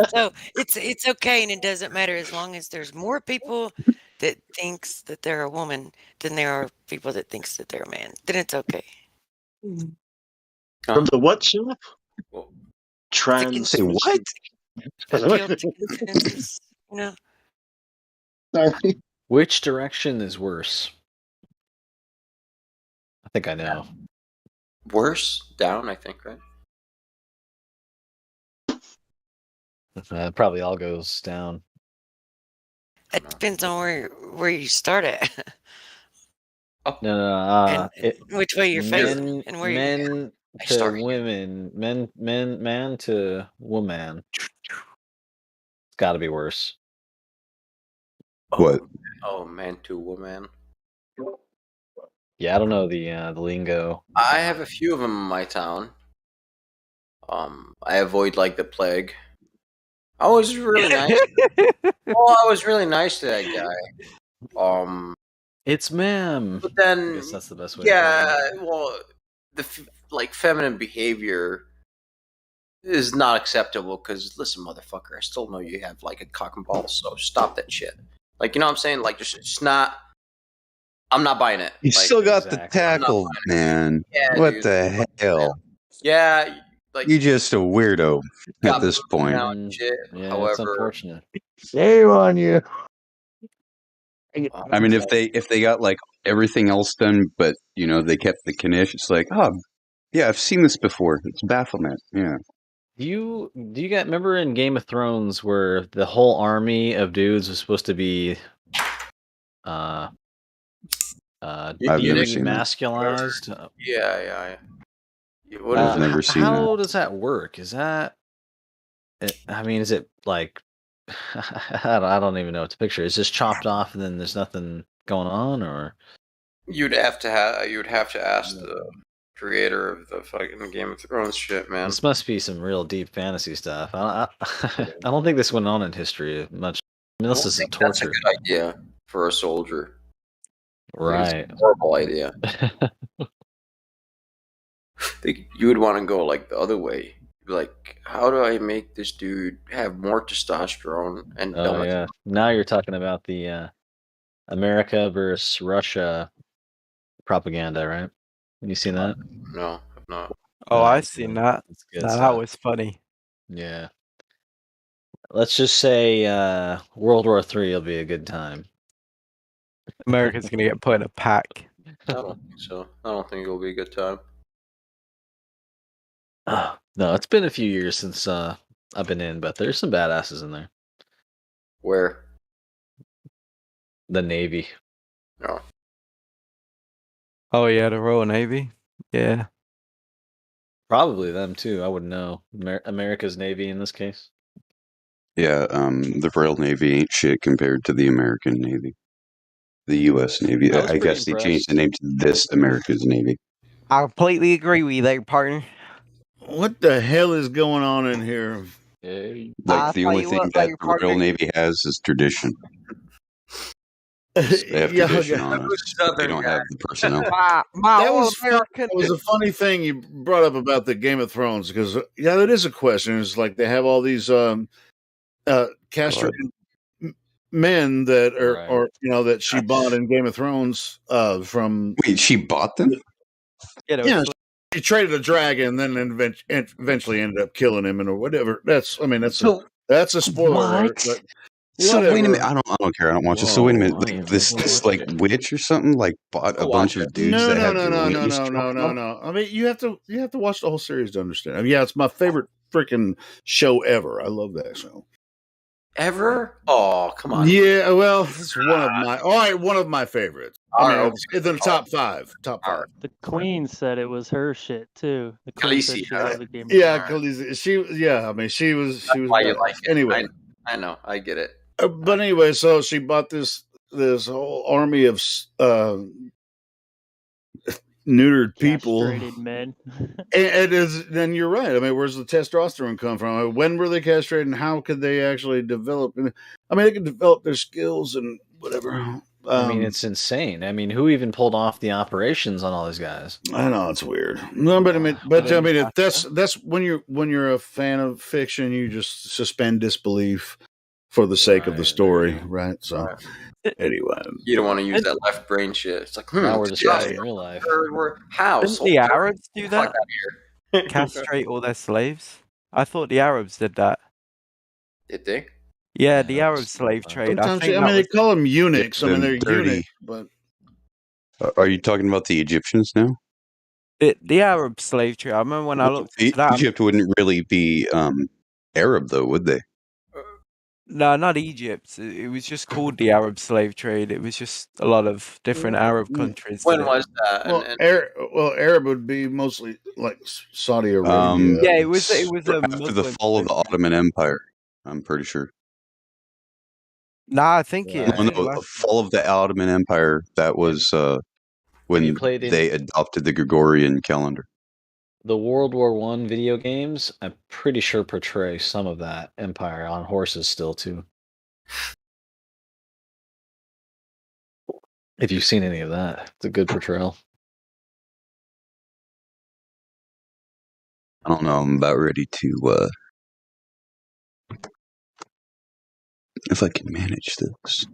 So it's okay, and it doesn't matter as long as there's more people that thinks that they're a woman than there are people that thinks that they're a man. Then it's okay. From the what shop? Well, Trans. Say what? Appeal to consensus, you know. Sorry. Which direction is worse? I think I know. Worse? Down, I think, right? Probably all goes down. It depends on where you start at. No. Which way you're facing and where men you're to starting. women, man to woman. It's got to be worse. What? Oh, man to woman. Yeah, I don't know the lingo. I have a few of them in my town. I avoid like the plague. I was really nice. I was really nice to that guy. It's ma'am. But then, I guess that's the best way. yeah, well, the feminine behavior is not acceptable. Because listen, motherfucker, I still know you have like a cock and ball, so stop that shit. Like, you know what I'm saying? Like, just not. I'm not buying it. You like, still got the exactly. tackle, man. Yeah, What dude. the hell? Yeah, like You're just a weirdo got at this booted point. down and shit. Yeah, it's However, unfortunate. Shame on you. I mean, if they got like everything else done, but you know they kept the knish, it's like, oh, yeah, I've seen this before. It's Baphomet. Yeah. Do you guys remember in Game of Thrones where the whole army of dudes was supposed to be I've never seen that. demasculized? yeah. What I've is it? never seen How that. does that work? Is that? I mean, is it like? I don't even know what to picture. It's just chopped off, and then there's nothing going on, or You'd have to ask the creator of the fucking Game of Thrones shit, man. this must be some real deep fantasy stuff. I don't think this went on in history much. This is That's a torture. good idea for a soldier. Right. It's a horrible idea. You would want to go like the other way. Like, how do I make this dude have more testosterone and Oh yeah. Now you're talking about the America versus Russia propaganda, right? You seen that? No, I've not. Oh, I seen that. It's good Now, that stuff. was funny. Yeah. Let's just say World War III will be a good time. America's gonna get put in a pack. I don't think so. I don't think it'll be a good time. No, it's been a few years since I've been in, but there's some badasses in there. Where? The Navy. No. Oh yeah, the Royal Navy. Yeah. Probably them too. I wouldn't know. America's Navy in this case. Yeah, the Royal Navy ain't shit compared to the American Navy. The U.S. Navy. I was I pretty guess they impressed. changed the name to this America's Navy. I completely agree with you there, partner. What the hell is going on in here? Like, the only tell you thing what, that like, the Royal partner- Navy has is tradition. They have Yeah, tradition okay. on us. They don't have the personnel. That was fun. That was a funny thing you brought up about the Game of Thrones, because yeah, that is a question. It's like they have all these castrated men that are, or that she bought in Game of Thrones from. Wait, she bought them? Yeah, she traded a dragon, then eventually ended up killing him, or whatever. That's a spoiler alert. But So wait a whatever. minute, I don't care. I don't watch it. So wait a minute, like this like witch or something like bought a bunch of dudes that have their wings chopped off? No. I mean, you have to watch the whole series to understand. I mean, yeah, it's my favorite freaking show ever. I love that show. Ever? Oh, come on. Yeah, well, it's one of my favorites. I mean, it's in the top five. The Queen said it was her shit too. The Queen said she loved the game. Yeah, Khaleesi. I mean, she was. Why you badass. like it? Anyway, I know. I get it. But anyway, so she bought this whole army of neutered people. Castrated men. Then you're right. I mean, where's the testosterone come from? When were they castrated, and how could they actually develop? I mean, they could develop their skills and whatever. I mean, it's insane. I mean, who even pulled off the operations on all these guys? I know it's weird. No, but I mean, that's when you're a fan of fiction, you just suspend disbelief for the sake of the story, right? So, anyway, You don't want to use that left brain shit. It's like, Now we're just in real life. How? Didn't the Arabs do Fuck that? out of here. Castrate all their slaves? I thought the Arabs did that. Did they? Yeah, the Arab slave trade. sometimes they call them eunuchs. I mean, they're dirty. eunuchs, but Are you talking about the Egyptians now? The Arab slave trade. I remember when I looked into that. Egypt wouldn't really be Arab, though, would they? No, not Egypt. It was just called the Arab slave trade. It was just a lot of different Arab countries. When was that? Well, Arab would be mostly like Saudi Arabia. Yeah, it was a after the fall of the Ottoman Empire. I'm pretty sure. Nah, I think it. No, the fall of the Ottoman Empire. That was when played in- they adopted the Gregorian calendar. The World War I video games, I'm pretty sure portray some of that empire on horses still too. If you've seen any of that, it's a good portrayal. I don't know. I'm about ready to. If I can manage this,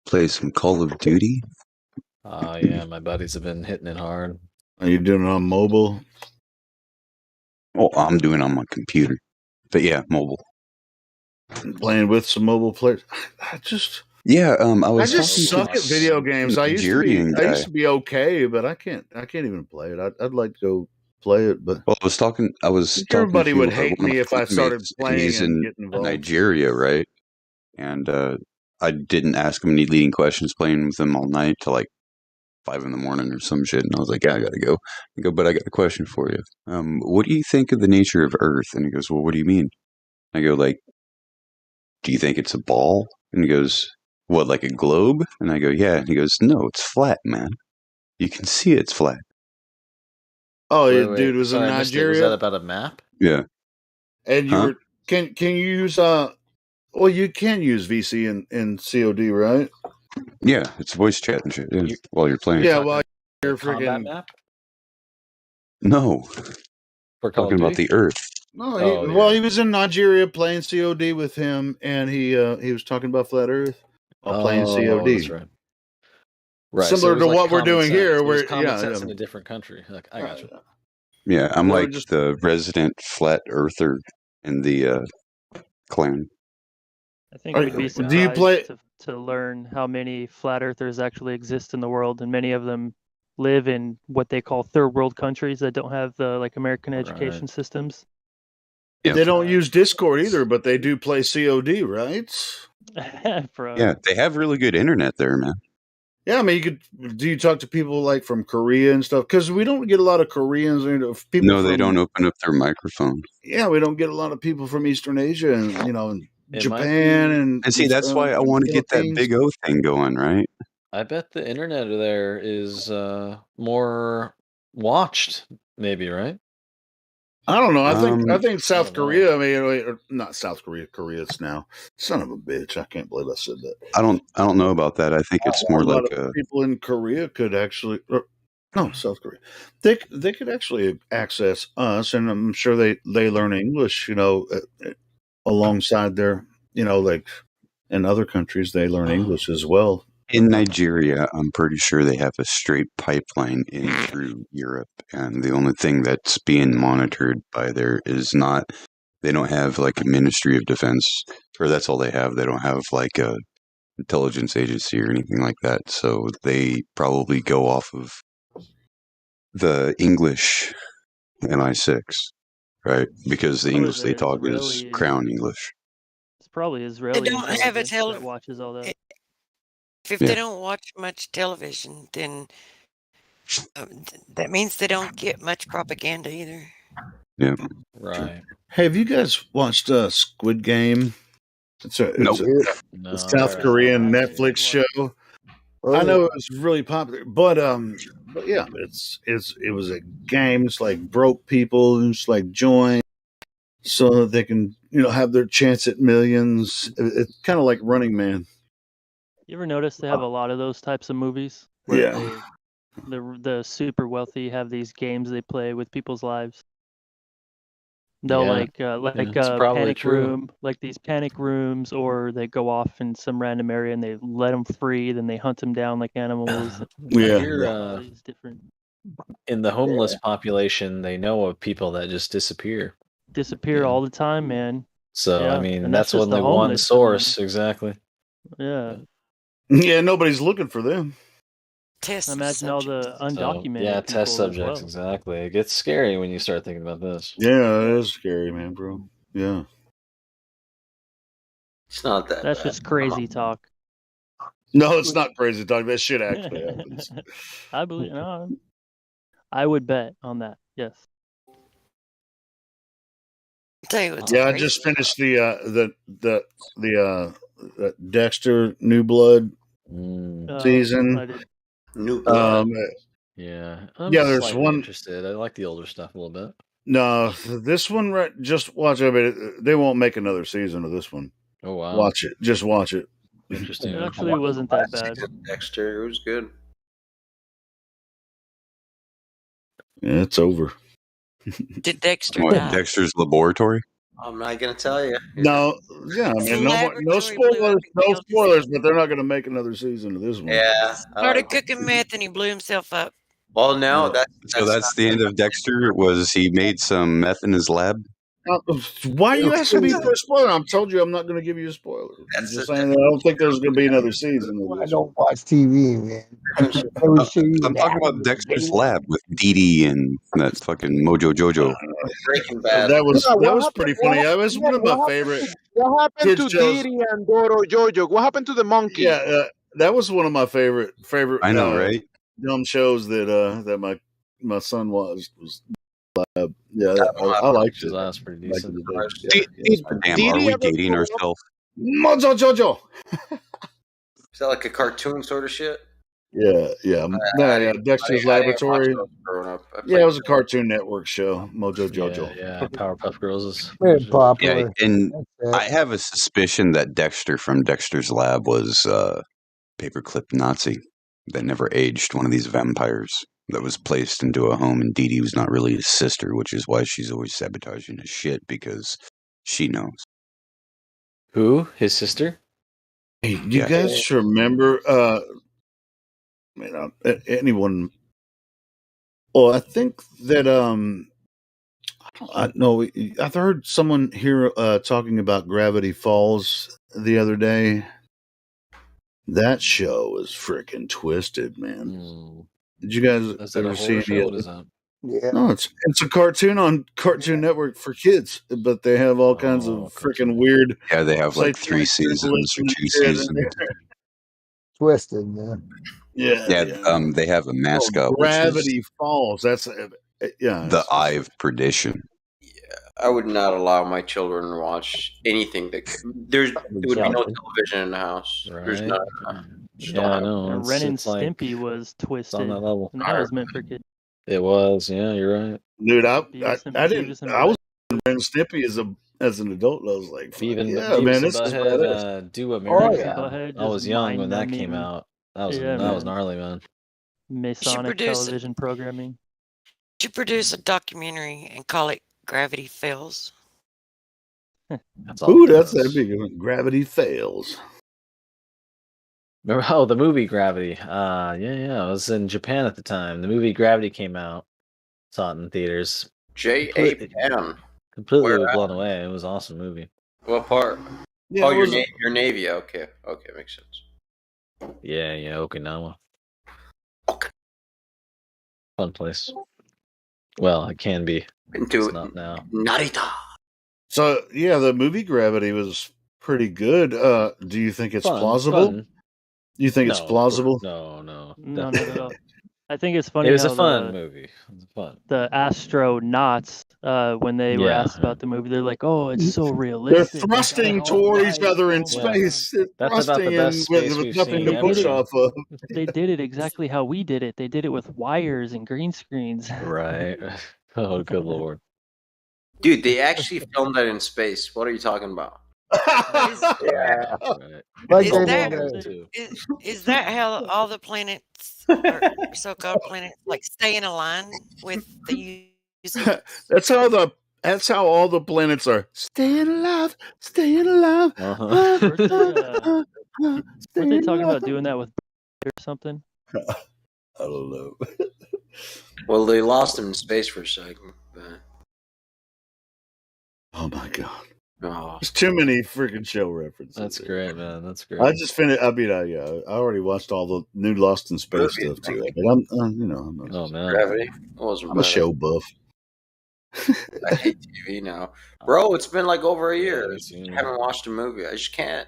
play some Call of Duty. Oh yeah, my buddies have been hitting it hard. Are you doing it on mobile? Oh, I'm doing it on my computer, but yeah, mobile. Playing with some mobile players. I just suck at video games. I used to be okay, but I can't even play it. I'd like to go play it, but I was talking. Everybody would to hate one of me my if I started flatmates, and playing he's and in getting involved. Nigeria, right? And I didn't ask him any leading questions. Playing with him all night till like 5 a.m. or some shit, and I was like, "Yeah, I gotta go." I go, but I got a question for you. What do you think of the nature of Earth? And he goes, "Well, what do you mean?" I go, "Like, do you think it's a ball?" And he goes, "What, like a globe?" And I go, "Yeah." And he goes, "No, it's flat, man. You can see it's flat." Oh, dude was in Sorry, I missed it. Nigeria. Was that about a map? Yeah. And you were can you use Well, you can use VC in COD, right? Yeah, it's voice chat and shit while you're playing. Yeah, while you're combat freaking map No, for Call of talking about Duty. the Earth. No, Oh, he was in Nigeria playing COD with him, and he was talking about flat Earth while playing COD. That's right. Right, Similar so to like what we're doing sense. here, It was where common sense in a different country. Like, I got you. Yeah, I'm They were like the resident flat earther in the clan. I think we'd be Do you play? surprised to learn how many flat earthers actually exist in the world, and many of them live in what they call third world countries that don't have the like American education systems. They don't use Discord either, but they do play COD, right? Bro. Yeah, they have really good internet there, man. Yeah, I mean, do you talk to people like from Korea and stuff? Because we don't get a lot of Koreans or people. No, they don't open up their microphone. Yeah, we don't get a lot of people from Eastern Asia and Japan and see, that's why I want to get that Big O thing going, right? I bet the internet there is more watched, maybe, right? I don't know. I think South Korea. I mean, not South Korea. Korea's now. Son of a bitch! I can't believe I said that. I don't know about that. I think it's more like people in Korea could actually. No, South Korea. They could actually access us, and I'm sure they learn English. Alongside their, like in other countries, they learn English as well. In Nigeria, I'm pretty sure they have a straight pipeline in through Europe, and the only thing that's being monitored by there is not. They don't have like a Ministry of Defense, or that's all they have. They don't have like a intelligence agency or anything like that. So they probably go off of the English MI6, right? Because the English they talk is Crown English. It's probably Israeli. They don't have a that watches all that. If they don't watch much television, then that means they don't get much propaganda either. Yeah. Right. Hey, have you guys watched Squid Game? It's a South Korean Netflix show. I know it was really popular, but yeah, it was a game. It's like broke people just like join so that they can have their chance at millions. It's kind of like Running Man. You ever notice they have a lot of those types of movies? Where the super wealthy have these games they play with people's lives. They'll panic room, like these panic rooms, or they go off in some random area and they let them free, then they hunt them down like animals. These different. In the homeless population, they know of people that just disappear all the time, man. So I mean, that's only one source, exactly. Yeah. Yeah, nobody's looking for them. Imagine all the undocumented. Test subjects, exactly. It gets scary when you start thinking about this. Yeah, it is scary, man, bro. Yeah. It's not that That's bad. just crazy talk. No, it's not crazy talk. That shit actually happens. I believe. No, I would bet on that. Yes. Yeah, I just finished the Dexter New Blood season. New Blood. I'm there's one interested. I like the older stuff a little bit. No, this one just watch it. They won't make another season of this one. Oh wow! Watch it. Just watch it. Interesting. It actually wasn't that bad. Dexter, it was good. Yeah, it's over. Did Dexter die? Dexter's Laboratory? I'm not gonna tell you. No, yeah, I mean, no spoilers, but they're not going to make another season of this one. Yeah, started cooking meth and he blew himself up. Well, no, that's the end of Dexter. Was he made some meth in his lab? Why are you asking me for a spoiler? I told you I'm not going to give you a spoiler. I'm just saying that I don't think there's going to be another season. I don't watch TV, man. I'm talking about Dexter's Lab with Dee Dee and that fucking Mojo Jojo. Breaking Bad. That was pretty funny. That was one of my favorite. What happened to Dee Dee and Doro Jojo? What happened to the monkey? Yeah, that was one of my favorite. I know, right? Dumb shows that my son watched was. Yeah, I liked it. That's pretty decent. Damn, are we dating ourselves? Mojo Jojo. Is that like a cartoon sort of shit? Yeah. Dexter's Laboratory. Growing up. Yeah, it was a Cartoon Network show. Mojo Jojo. Yeah, Powerpuff Girls is Very popular. Yeah, and That's I it. have a suspicion that Dexter from Dexter's Lab was Paperclip Nazi that never aged, one of these vampires that was placed into a home, and Dee Dee was not really his sister, which is why she's always sabotaging his shit, because she knows. Who? His sister? Hey, you guys remember anyone? Well, I think that I've heard someone here talking about Gravity Falls the other day. That show is freaking twisted, man. Did you guys ever see any of it? Yeah. No, it's a cartoon on Cartoon Network for kids, but they have all kinds of freaking weird. Yeah, they have like 3 satanic seasons or 2 symbolism and shit in seasons. there. Twisted, man. Yeah. They have a mascot, which is Gravity Falls. That's the Eye of Perdition. I would not allow my children to watch anything that there would be no television in the house. There's not. I know. And Ren and Stimpy was twisted. on that level. And that was meant for kids. It was. Yeah, you're right. Dude, I Beavis and I was Ren and Stimpy as an adult. And I was like, man, this is badass. Do America. Butthead I was just young when that mind-numbing. came out. That was Yeah, that was man. gnarly, man. Masonic produce it. television programming. Did you produce a documentary and call it Gravity Fails? That's all. Ooh, that's that big one. Gravity Fails. Remember, the movie Gravity. Yeah. I was in Japan at the time. The movie Gravity came out. Saw it in theaters. J.A.P.M. Completely blown away. It was an awesome movie. What part? Yeah, oh, your Navy. Okay, makes sense. Yeah, Okinawa. Fun place. Well, it can be. It's not now. Narita. So yeah, the movie Gravity was pretty good. Do you think it's plausible? Fun. You think it's plausible? No, not at all. I think it's funny. It was how a fun movie. It was fun. The astronauts, when they were asked about the movie, they're like, "Oh, it's so realistic." They're thrusting toward each other in space. That's about the best space we've nothing seen to push ever. off of. They did it exactly how we did it. They did it with wires and green screens. Right. Oh, good lord. Dude, they actually filmed that in space. What are you talking about? Yeah. Is that how all the planets, or so-called planets, like stay in a line with the using? That's how all the planets are staying alive. Weren't they talking about doing that with or something? I don't know. Well, they lost him in space for a second. But... Oh my god. Oh. There's too many freaking show references. That's great, man. That's great. I just finished. I mean, I already watched all the new Lost in Space stuff too. But I'm Oh man, Gravity. I'm a show buff. I hate TV now, bro. It's been like over a year. I haven't watched a movie. I just can't.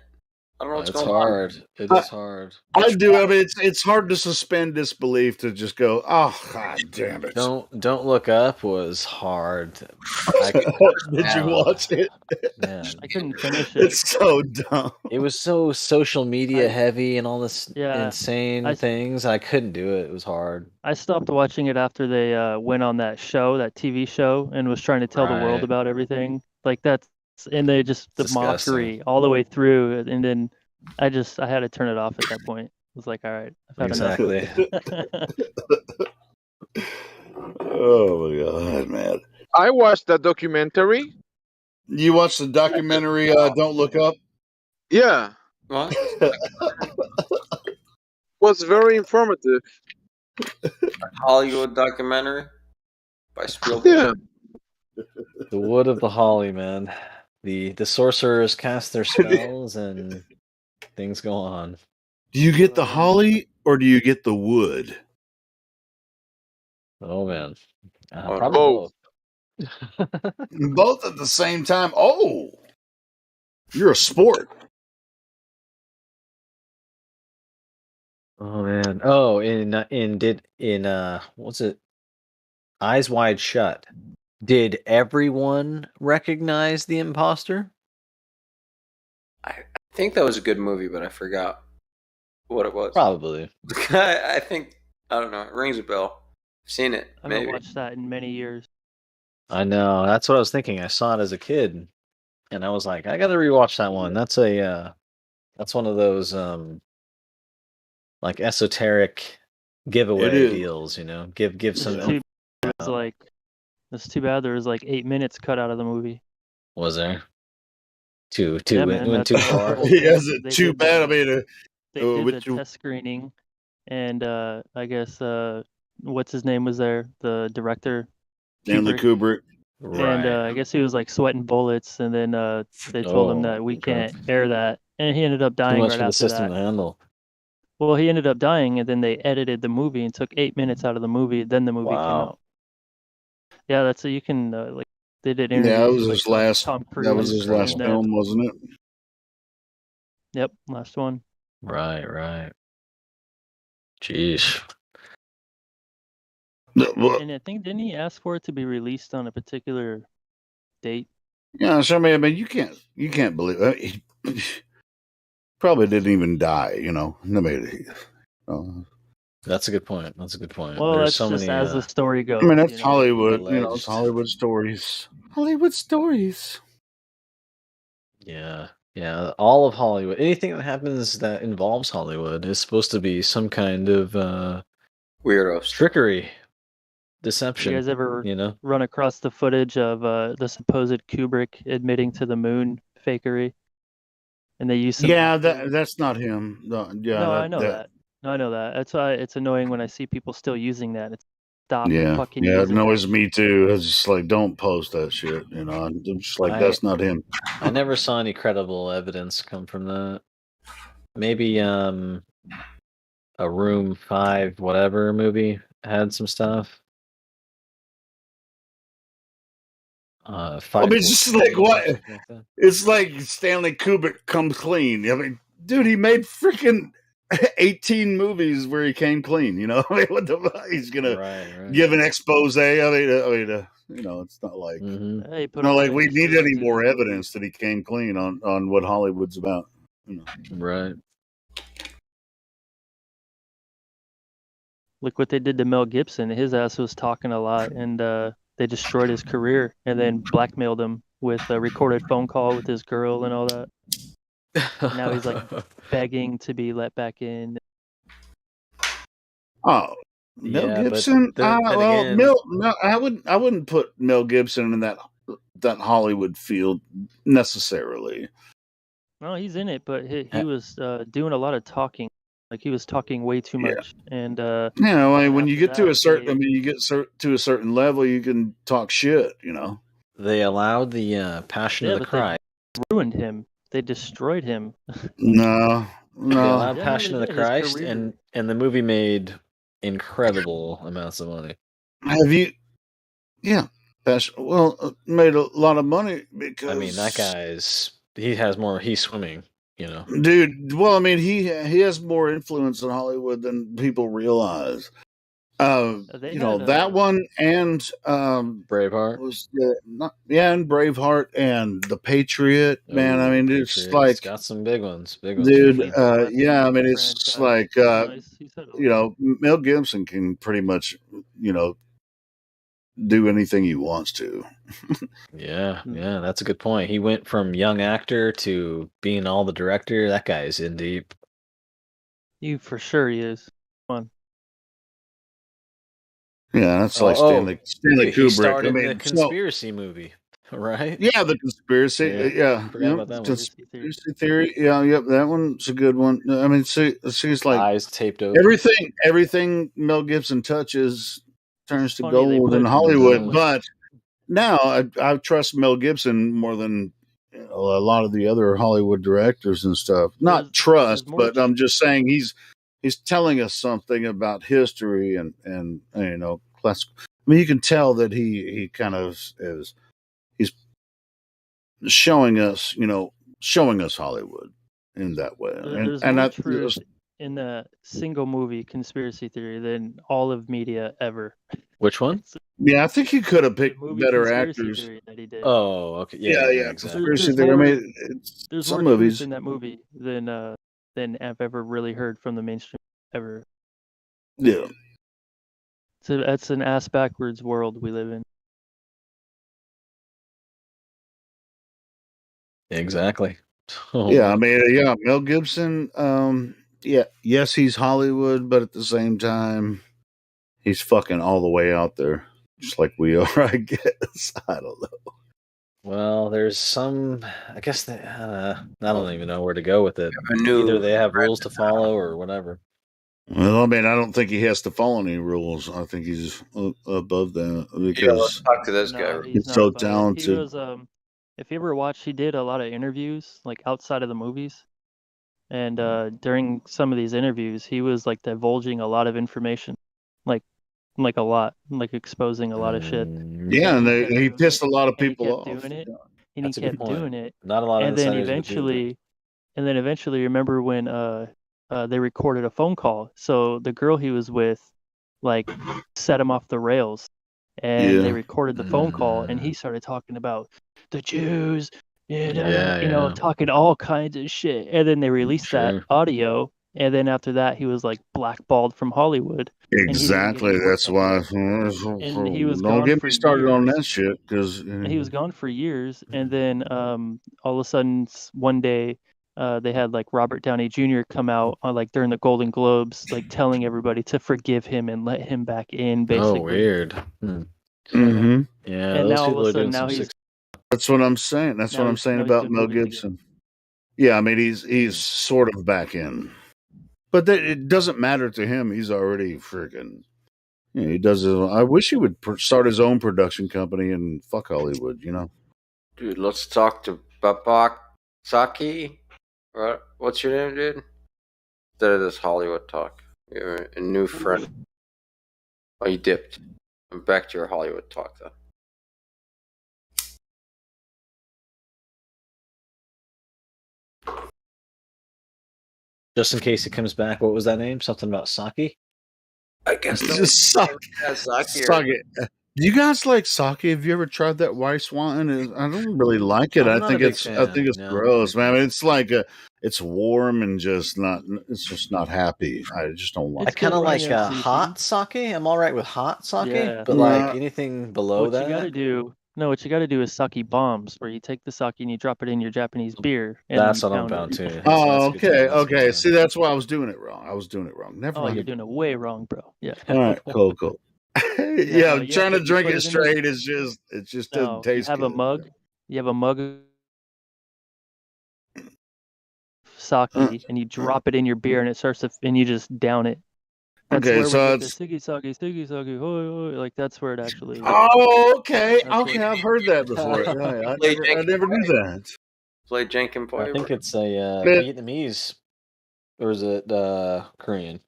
I don't know what's going hard. on. It is hard. I do. I mean, it's hard to suspend disbelief to just go, oh god damn it. Don't Look Up was hard. Did you watch it? Man, I couldn't finish it. It's so dumb. It was so social media heavy and all this insane things. I couldn't do it. It was hard. I stopped watching it after they went on that TV show, and was trying to tell the world about everything. Like that's. And they just the mockery all the way through, and then I had to turn it off at that point. I was like, all right, I've had enough. Oh my god, man! I watched that documentary. You watched the documentary? Don't Look Up. Yeah. What? Was very informative. Hollywood documentary by Spielberg. Yeah. The Wood of the Holly, man. The sorcerers cast their spells and things go on. Do you get the holly or do you get the wood? Oh man, probably both. Both at the same time. Oh, you're a sport. Oh man. Oh, in what's it? Eyes Wide Shut. Did everyone recognize the imposter? I think that was a good movie, but I forgot what it was. Probably. I think I don't know. It rings a bell. I've seen it. I haven't Maybe. watched that in many years. I know. That's what I was thinking. I saw it as a kid, and I was like, I gotta rewatch that one. That's one of those like esoteric giveaway deals. You know, give some. It's too bad there was like 8 minutes cut out of the movie. Was there? Yeah, man, went too far. Is it too bad? I mean, they did the test screening, and I guess what's his name was there? The director, Stanley Kubrick. And I guess he was like sweating bullets, and then they told him that we can't air that, and he ended up dying Too much right for the after system that. to handle. Well, he ended up dying, and then they edited the movie and took 8 minutes out of the movie. Then the movie came out. Yeah, that's you can like they did interviews. Yeah, that was with, his like, last. Tom Cruise That was his last and film, wasn't it? Yep, last one. Right. Jeez. And I think didn't he ask for it to be released on a particular date? Yeah, so I mean, you can't believe it. He probably didn't even die. You know, nobody. That's a good point. Well, There's that's so just many, as the story goes. I mean, that's you know? Hollywood. You know, it's Hollywood stories. Hollywood stories. Yeah. All of Hollywood. Anything that happens that involves Hollywood is supposed to be some kind of weirdo trickery, deception. You guys ever you know? run across the footage of the supposed Kubrick admitting to the moon fakery? And they use some. Yeah, that's not him. No, I know that. No, I know that. That's why it's annoying when I see people still using that. It's stop fucking it using annoys me too. It's just like, don't post that shit. You know, I'm just like, that's not him. I never saw any credible evidence come from that. Maybe a Room 5 whatever movie had some stuff. I mean, it's just like what? It's like Stanley Kubrick come clean. I mean, dude, he made freaking 18 movies where he came clean. You know, I mean, what the fuck? He's gonna give an expose. I mean, you know, it's not like not like we need any more evidence that he came clean on what Hollywood's about. You know. Right. Look what they did to Mel Gibson. His ass was talking a lot, and they destroyed his career, and then blackmailed him with a recorded phone call with his girl and all that. And now he's like begging to be let back in. Oh, Mel Gibson. I wouldn't put Mel Gibson in that Hollywood field necessarily. No, he's in it, but he was doing a lot of talking. Like he was talking way too much, and when you get to a certain, to a certain level, you can talk shit. You know, they allowed the Passion of the Christ. They ruined him. They destroyed him. No. They allowed Passion of the Christ, and the movie made incredible amounts of money. Have you? Yeah, made a lot of money because I mean that he's swimming. You know, dude. Well, I mean, he has more influence in Hollywood than people realize. That one and Braveheart and Braveheart and The Patriot. Man, I mean, it's like got some big ones, dude. I mean, it's like Mel Gibson can pretty much do anything he wants to. Yeah, that's a good point. He went from young actor to being all the director. That guy is in deep. You for sure he is. Come on. Yeah, that's like Stanley Kubrick. He starred in the conspiracy movie, right? Yeah, the conspiracy. Yeah, forgot about that one. Conspiracy theory. Yeah, yep, that one's a good one. I mean, see, it's like eyes taped over. Everything Mel Gibson touches turns to gold in Hollywood. But now I trust Mel Gibson more than a lot of the other Hollywood directors and stuff. Not trust, but I'm just saying he's telling us something about history and class. I mean, you can tell that he kind of he's showing us Hollywood in that way. There's more truth in the single movie conspiracy theory than all of media ever. Which one? Yeah, I think he could have picked better actors. That he did. Oh, okay. Yeah, exactly. There's some more movies truth in that movie than than I've ever really heard from the mainstream ever. Yeah. So that's an ass backwards world we live in. Exactly. Yeah, I mean, yeah, Mel Gibson. Yeah, yes, he's Hollywood, but at the same time, he's fucking all the way out there, just like we are. I guess I don't know. Well, there's some. I guess I don't even know where to go with it. new Either they have rules to follow or whatever. Well, I mean, I don't think he has to follow any rules. I think he's above that Yeah, let's because talk to this guy. No, he's he's not so above it. He talented. was if you ever watched, he did a lot of interviews like outside of the movies. And during some of these interviews, he was like divulging a lot of information, like a lot, like exposing a lot of shit. Yeah, and he kept he doing pissed it, a lot of and he people kept off. doing it, Yeah. and That's a he good kept point. doing it. Not a lot of And then incentives to do that. eventually, remember when they recorded a phone call? So the girl he was with, like, set him off the rails, and they Yeah. recorded the phone call, and he started talking about the Jews, Yeah. talking all kinds of shit. And then they released that Sure. audio, and then after that, he was like blackballed from Hollywood. Exactly. That's why. And he was Don't gone get for me started on years. that shit because And he was gone for years, and then all of a sudden one day they had like Robert Downey Jr. come out like during the Golden Globes, like telling everybody to forgive him and let him back in, basically. Oh, weird. Mm-hmm. Yeah, And those now all people of a are doing sudden some now he's sick. That's what I'm saying. That's what I'm saying about Mel Gibson. Yeah, I mean he's sort of back in, but it doesn't matter to him. He's already freaking. You know, he does. I wish he would start his own production company and fuck Hollywood. You know, Dude, let's talk to Babak Saki. What's your name, dude? Instead of this Hollywood talk. You're a new friend. Oh, you dipped. I'm back to your Hollywood talk, though. Just in case it comes back, what was that name? Something about Saki? I guess just suck. Suck it. Do you guys like sake? Have you ever tried that white swan? I don't really like it. I'm I think not a big it's fan, gross, man. I mean, it's like it's warm and just not. It's just not happy. I just don't like. I kind of like hot sake. I'm all right with hot sake, Yeah. but like anything below what that. you got to do? No, what you got to do is sake bombs, where you take the sake and you drop it in your Japanese beer. And That's then what you I'm pound about it. to. Oh, okay. See, that's why I was doing it wrong. Never Oh, mind. you're doing it way wrong, bro. Yeah. All right, cool. Yeah, no, trying to you drink put it it in the- straight is just doesn't taste you have good. a mug. You have a mug of sake, and you drop it in your beer, and it starts to, and you just down it. That's Okay, where so we get the it's sticky sake, hoi, hoi, like that's where it actually is. oh, okay, That's okay. what- I've heard that before. Yeah, I never knew that. Play Jenkin Boy. I think it's a Vietnamese, or is it Korean?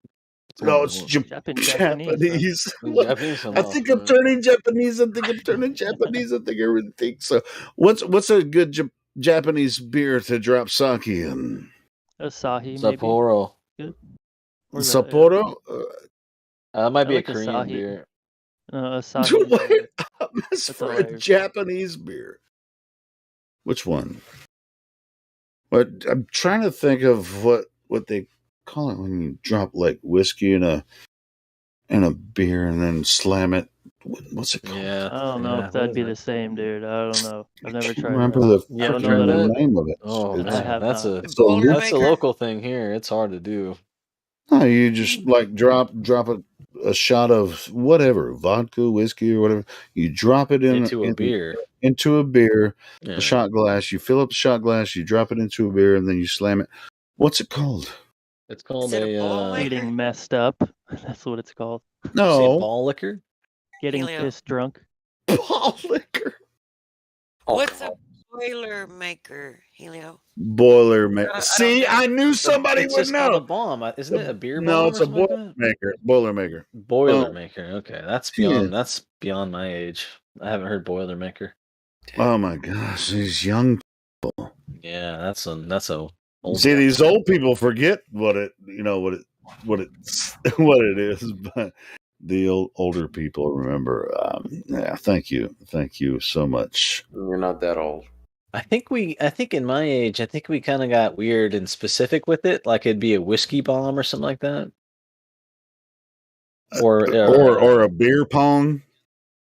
No, it's Japanese. Japanese. Japanese, I think I'm turning Japanese. I think I really think so. What's a good Japanese beer to drop sake in? Asahi, Sapporo. Maybe. Sapporo? Might be like a Korean Asahi. beer. Asahi. Wait, that's for a Japanese beer. Which one? But I'm trying to think of what they call it when you drop like whiskey in a beer and then slam it. What's it called? Yeah, I don't know if that'd be the same, dude. I don't know. I've never tried. Remember that. the I don't know freaking that. name of it? Oh It's- man, that's a Boilermaker. local thing here. It's hard to do. No, you just like drop a shot of whatever, vodka, whiskey, or whatever. You drop it Into a beer. Into a beer, Yeah. a shot glass. You fill up the shot glass. You drop it into a beer, and then you slam it. What's it called? It's called Getting messed up. That's what it's called. No, ball liquor. Getting pissed drunk. Ball liquor. What's a boiler maker, Helio? Boilermaker. See, I knew somebody It's would just called a know. bomb, isn't it? A beer bomb? No, it's or a something like that? Boilermaker. Boilermaker. Boilermaker. Okay, that's beyond. Yeah. That's beyond my age. I haven't heard Boilermaker. Oh my gosh, these young people. Yeah, that's a. Old See, guy. these old people forget what it is, but the older people remember. Yeah, thank you so much. You're not that old. I think in my age, I think we kind of got weird and specific with it. Like it'd be a whiskey bomb or something like that, or a beer pong.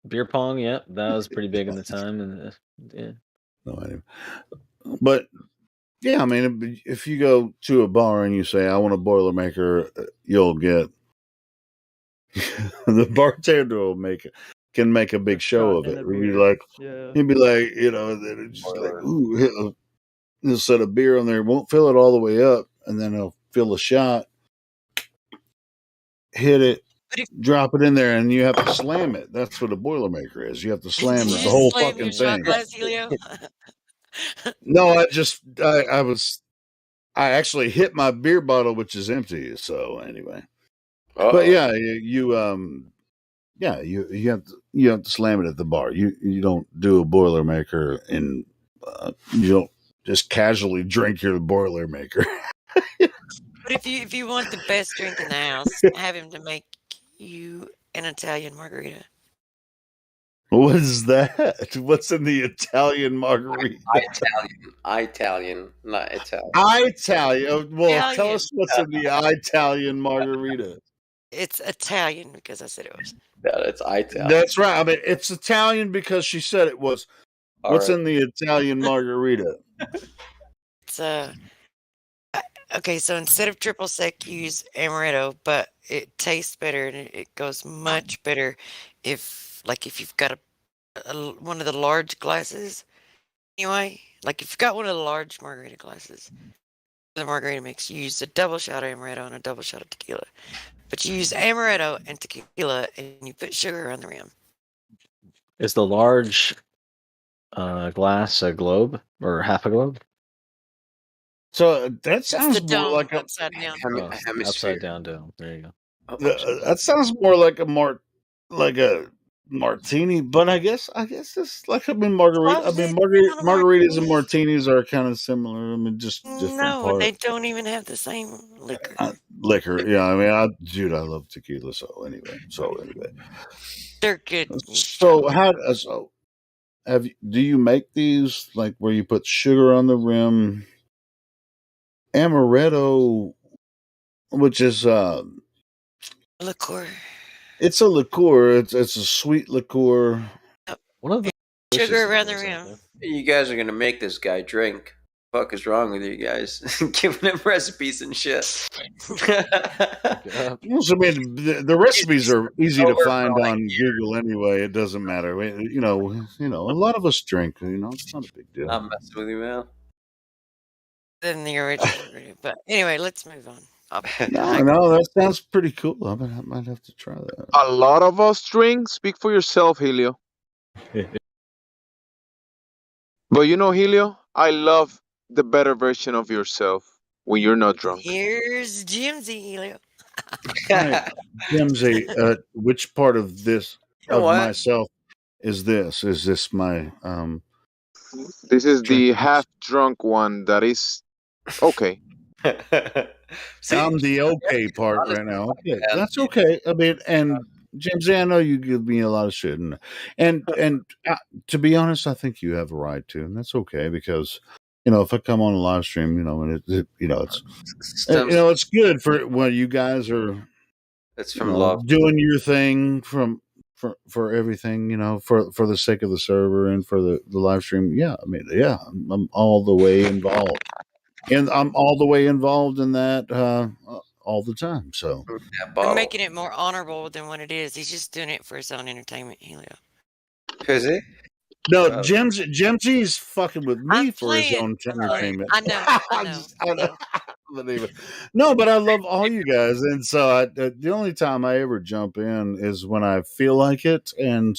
Beer pong, yeah, that was pretty big in the time, and yeah. No idea. But yeah, I mean, if you go to a bar and you say, "I want a Boilermaker," you'll get the bartender can make a big show of it. He'll be like, just like, ooh, he'll set a beer on there, won't fill it all the way up, and then he'll fill a shot, hit it, drop it in there, and you have to slam it. That's what a Boilermaker is. You have to slam the whole fucking thing. No, I actually hit my beer bottle, which is empty. So anyway, but yeah, you have to slam it at the bar. You don't do a Boilermaker and you don't just casually drink your Boilermaker. But if you want the best drink in the house, have him to make you an Italian margarita. What is that? What's in the Italian margarita? Italian, not Italian. Italian. Well, tell us what's in the Italian margarita. It's Italian because I said it was. Yeah, it's Italian. That's right. I mean, it's Italian because she said it was. What's in the Italian margarita? It's okay. So instead of triple sec, you use amaretto, but it tastes better and it goes much better if you've got one of the large glasses. Anyway, like if you've got one of the large margarita glasses, the margarita mix, you use a double shot of amaretto and a double shot of tequila. But you use amaretto and tequila, and you put sugar on the rim. Is the large glass a globe or half a globe? So that sounds more like a upside down. Upside down dome. There you go. That sounds more like a martini, but I guess it's like margarita. I mean, margaritas and martinis are kind of similar. I mean, just different parts. They don't even have the same liquor. Liquor, yeah. I mean, I love tequila. So anyway, they're good. So do you make these like where you put sugar on the rim? Amaretto, which is liqueur. It's a liqueur. It's a sweet liqueur. One of the sugar around the rim. You guys are gonna make this guy drink. What the fuck is wrong with you guys? Giving him recipes and shit. I mean, the recipes are easy to find on Google anyway. It doesn't matter. You know, a lot of us drink. It's not a big deal. I'm messing with you, man. Than the original, but anyway, let's move on. No, that sounds pretty cool. I might have to try that. A lot of us drink. Speak for yourself, Helio. But Helio, I love the better version of yourself when you're not drunk. Here's Jimsy, Helio. Jimsy, which part of this myself is this? Is this my This is the half drunk one that is okay. I'm the okay part right now. Okay, that's okay. I mean, and James, I know you give me a lot of shit, and to be honest, I think you have a right to, and that's okay because if I come on a live stream, and it's good for when you guys are. It's from love, doing your thing for everything, for the sake of the server and for the live stream. Yeah, I mean, yeah, I'm all the way involved. And I'm all the way involved in that all the time. So I'm making it more honorable than what it is. He's just doing it for his own entertainment, Helio. Is he? No, Jimsy's fucking with me for his own entertainment. I know. No, but I love all you guys, and so the only time I ever jump in is when I feel like it, and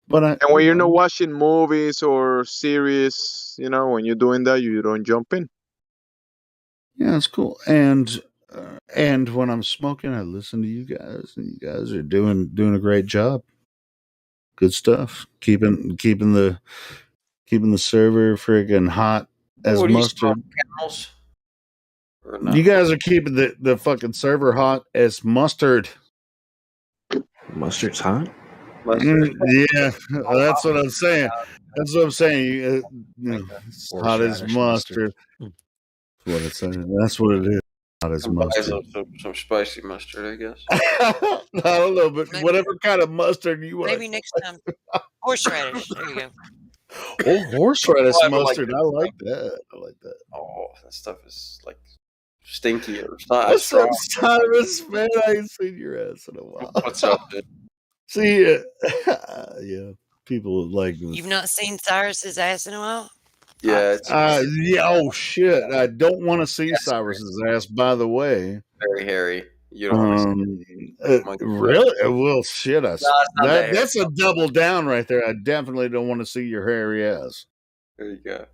when you're not watching movies or series, when you're doing that, you don't jump in. Yeah, it's cool. And when I'm smoking, I listen to you guys, and you guys are doing a great job. Good stuff. Keeping the server friggin' hot as mustard. You guys are keeping the fucking server hot as mustard. Mustard's hot? Yeah, that's what I'm saying. That's what I'm saying. It's hot as Horseradish mustard. That's what it's saying. That's what it is. Hot as mustard. Some spicy mustard, I guess. I don't know, but Maybe- whatever kind of mustard you want. Maybe next time. Horseradish. There you go. Oh, horseradish Well, I like mustard. that I like that. I like that. Oh, that stuff is like stinky or it's not as What's up, strong. Cyrus, man? I ain't seen your ass in a while. What's up, dude? See, yeah, people like. You've not seen Cyrus's ass in a while? Yeah, it's yeah. Oh shit! I don't want to see Cyrus's ass. By the way, very hairy. You don't want to see really? Well, shit. No, it's not that That's a double down right there. I definitely don't want to see your hairy ass. There you go.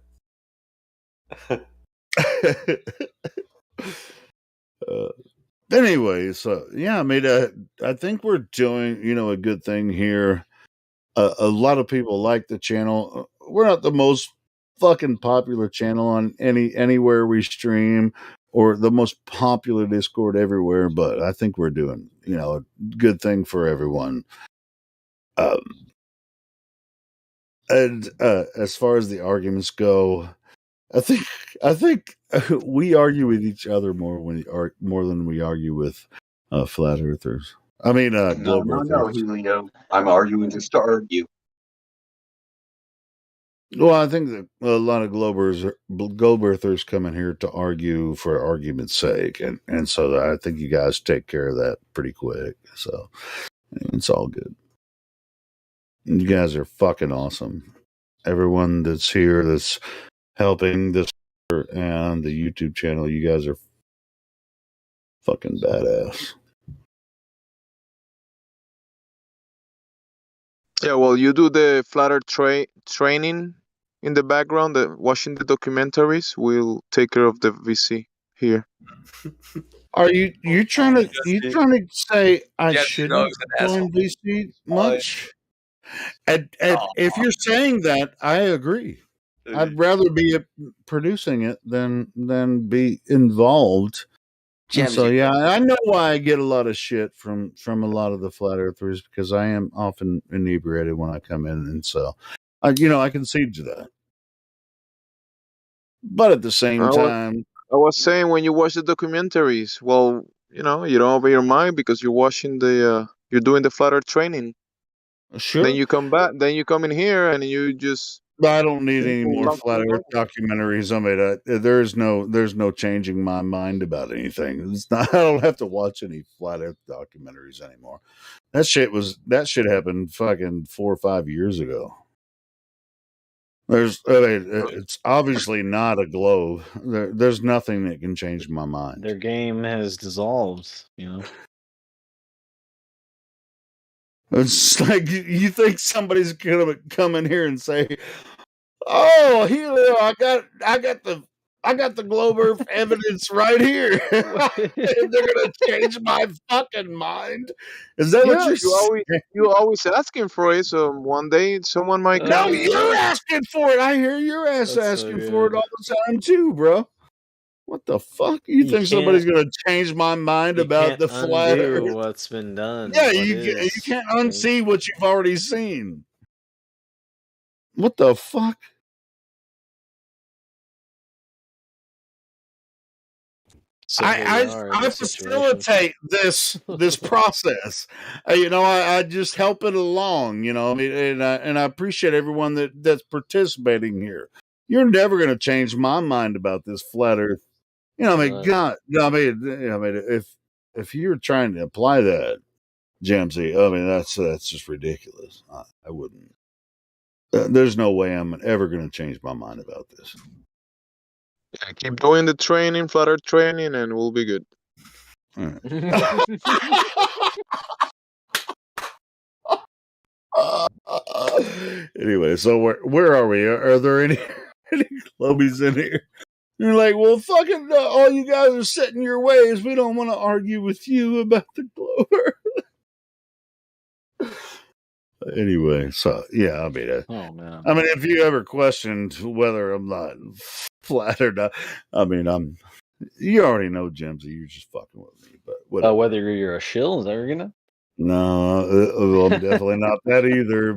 Anyway, so yeah, I mean, I think we're doing, a good thing here. A lot of people like the channel. We're not the most fucking popular channel on anywhere we stream, or the most popular Discord everywhere, but I think we're doing, a good thing for everyone. And as far as the arguments go, I think we argue with each other more than we argue with flat earthers. I mean, globe earthers. No, Helio. I'm arguing just to argue. Well, I think that a lot of globe earthers come in here to argue for argument's sake, and so I think you guys take care of that pretty quick. So it's all good. You guys are fucking awesome. Everyone that's here that's helping this and the YouTube channel, you guys are fucking badass. Yeah, well, you do the flat earth training in the background, watching the documentaries. We'll take care of the VC here. Are you trying to say I shouldn't join VC much? And if you're saying that, I agree. I'd rather be producing it than be involved. And so yeah, I know why I get a lot of shit from a lot of the flat earthers, because I am often inebriated when I come in, and so I concede to that. But at the same time, I was saying, when you watch the documentaries, well, you don't open your mind because you're watching you're doing the flat earth training. Sure. Then you come back. Then you come in here and you just. I don't need any more flat earth documentaries. I mean, there's no changing my mind about anything. I don't have to watch any flat earth documentaries anymore. That shit happened fucking 4 or 5 years ago. It's obviously not a globe. There's nothing that can change my mind. Their game has dissolved, It's like you think somebody's gonna come in here and say, "Oh, Helio, I got the globe earth evidence right here." And they're gonna change my fucking mind. Is that what you're always asking for it? So one day someone might. No, you're asking for it. I hear your ass asking for it all the time too, bro. What the fuck? You think somebody's gonna change my mind about the flat earth? What's been done? Yeah, you can't unsee what you've already seen. What the fuck? So I facilitate this process. I just help it along. I mean, and I appreciate everyone that's participating here. You're never going to change my mind about this flat Earth. I mean, God, I mean, if you're trying to apply that, Jamsey, I mean, that's just ridiculous. I wouldn't. There's no way I'm ever going to change my mind about this. Yeah, keep doing the training, flat earth training, and we'll be good. Anyway, so where are we? Are there any globies in here? You're like, well, fucking all you guys are set in your ways. We don't want to argue with you about the globe. Anyway, so yeah, I mean, oh man, I mean, if you ever questioned whether I'm not flat or not, I mean, you already know, Jimsy, you're just fucking with me. But whatever. Whether you're a shill, is that what you're gonna? No, well, I'm definitely not that either.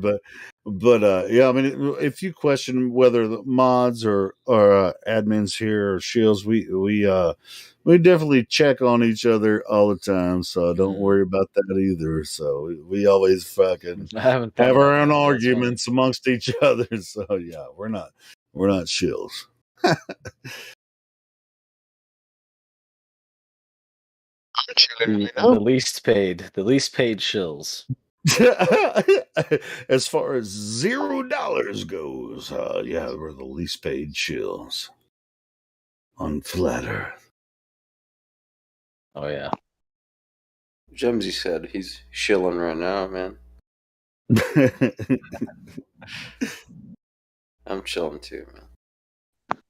But yeah, I mean, if you question whether the mods or admins here or shields, we definitely check on each other all the time. So don't worry about that either. So we always fucking I haven't thought have our about own that, but that's funny. arguments amongst each other. So yeah, we're not shills. The least paid shills. As far as $0 goes, yeah, we're the least paid shills on flat Earth. Oh yeah. Jemsy said he's shilling right now, man. I'm chilling too, man.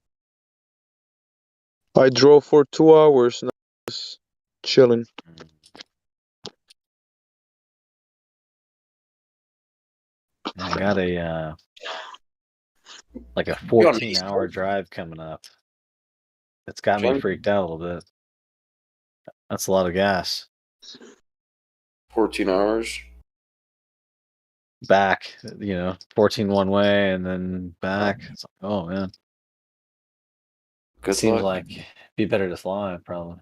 I drove for 2 hours now, just chilling. I got a like a 14-hour drive coming up. It's got me freaked out a little bit. That's a lot of gas. 14 hours? Back, 14 one way and then back. It's like, oh man. Good Seems luck. like it'd be better to fly, probably.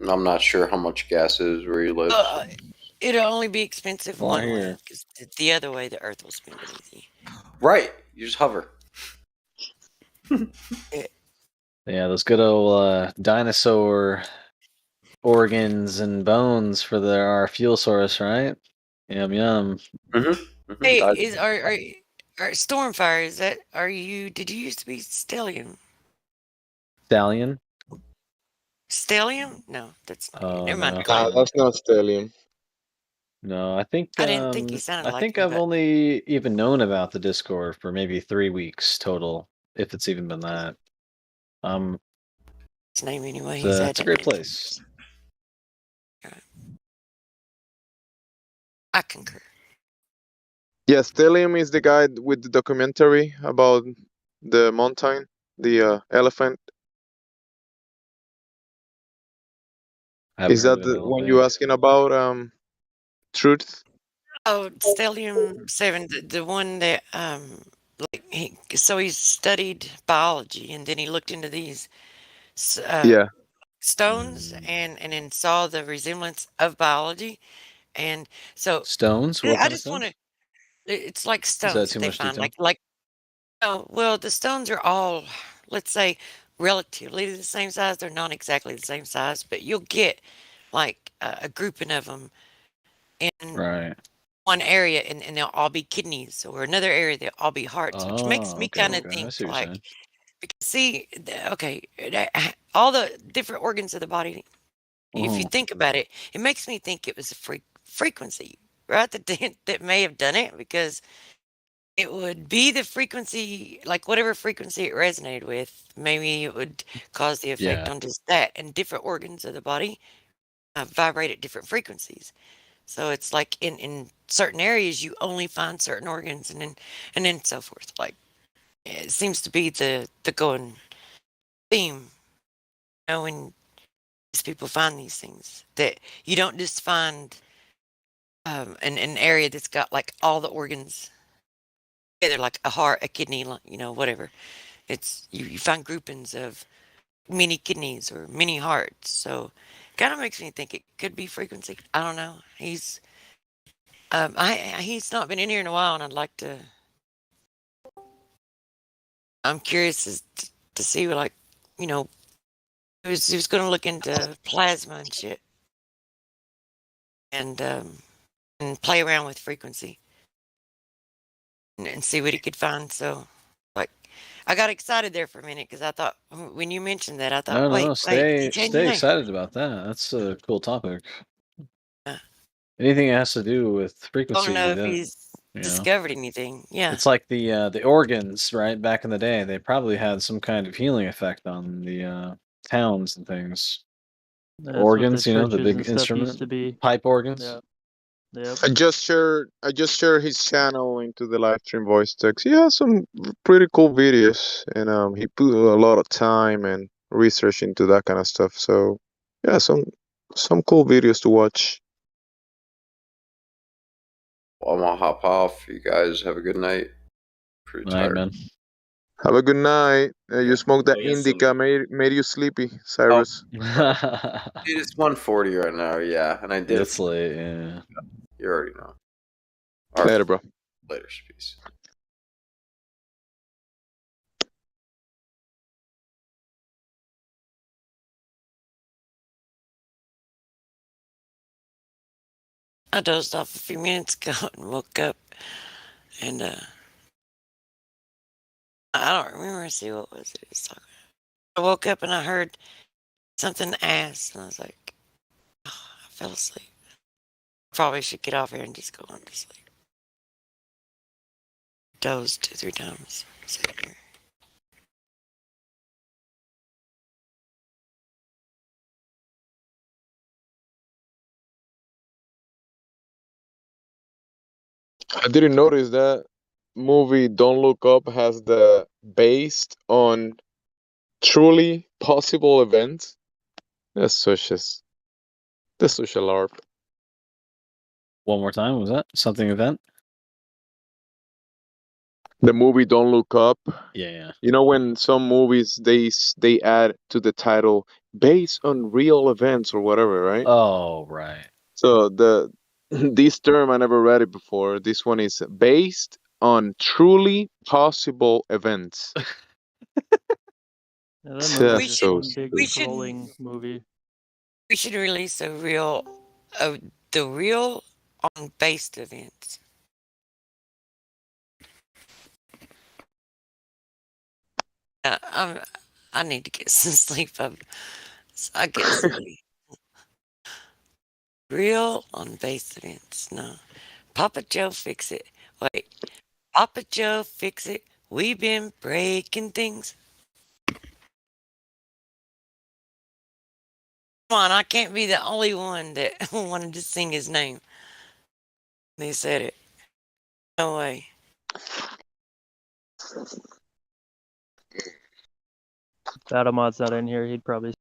I'm not sure how much gas is where you live. It'll only be expensive Well, one way, here. because the other way, the Earth will spin beneath you. Right. You just hover. Yeah, those good old dinosaur organs and bones for our fuel source, right? Yum yum. Hey, are Stormfire? Did you used to be Stellium? Stallion? Stellium? No, that's not you. Never mind. No. Go ahead. That's not Stellium. No, I think I didn't think you sounded like him, I've but- only even known about the Discord for maybe 3 weeks total, if it's even been that. His name anyway. It's a great place. I concur. Yeah, Stellium is the guy with the documentary about the mountain, the elephant. Is that the one you're asking about? Truth? Oh, Stellium 7, the one that he studied biology, and then he looked into these Yeah. stones and then saw the resemblance of biology, and so Stones? What I kind of just stones? want to. It's like Is stones that that too they much find, detail? like. Oh well, the stones are all, let's say, relatively the same size. They're not exactly the same size, but you'll get like a grouping of them in one area, and they'll all be kidneys, or another area they'll all be hearts, which makes me kind of I think see what you're saying. like, because see, all the different organs of the body. If you think about it, it makes me think it was a frequency, right? That may have done it, because it would be the frequency, like whatever frequency it resonated with. Maybe it would cause the effect on just that, and different organs of the body vibrate at different frequencies. So it's like in certain areas you only find certain organs, and then so forth. Like it seems to be the going theme. When these people find these things, that you don't just find an area that's got like all the organs together, like a heart, a kidney, whatever. It's you find groupings of mini kidneys or mini hearts. So kind of makes me think it could be frequency. I don't know. He's he's not been in here in a while, and I'd like to. I'm curious to see, like, he was going to look into plasma and shit, and play around with frequency and see what he could find. So, like, I got excited there for a minute, because I thought, when you mentioned that, I thought, No, stay excited about that. That's a cool topic. Anything that has to do with frequency. I don't know if he's discovered anything. Yeah. It's like the organs, right? Back in the day, they probably had some kind of healing effect on the towns and things. That's Organs, what the the churches big and stuff instrument, used to be. pipe organs. Yeah. Yep. I just shared his channel into the live stream voice text. He has some pretty cool videos, and he put a lot of time and research into that kind of stuff. So yeah, some some cool videos to watch. I'm gonna hop off. You guys have a good night. Pretty Night, tired. man. Have a good night. You smoked that I guess indica, made you sleepy, Cyrus. Dude, it's 1:40 right now. Yeah, and I did. It's late. Yeah. You already know. All right. Later, bro. Later. Peace. I dozed off a few minutes ago and woke up, and I don't remember. See, what was it? He was talking about? I woke up and I heard something ass, and I was like, oh, I fell asleep. Probably should get off here and just go on to sleep. Dozed 2-3 times. Sitting here. I didn't notice that movie Don't Look Up has the based on truly possible events. That's such a LARP. One more time. Was that something event? The movie Don't Look Up. Yeah. You know when some movies they add to the title based on real events or whatever, right? Oh, right. So this term I never read it before. This one is based on truly possible events. Yeah, that movie That's is just so one big we should- trolling movie. We should release the real on based events. I need to get some sleep. I get sleepy. Real on base events. No. Papa Joe fix it. Wait. Papa Joe fix it. We've been breaking things. Come on, I can't be the only one that wanted to sing his name. They said it. No way. If Adamod's not in here, he'd probably.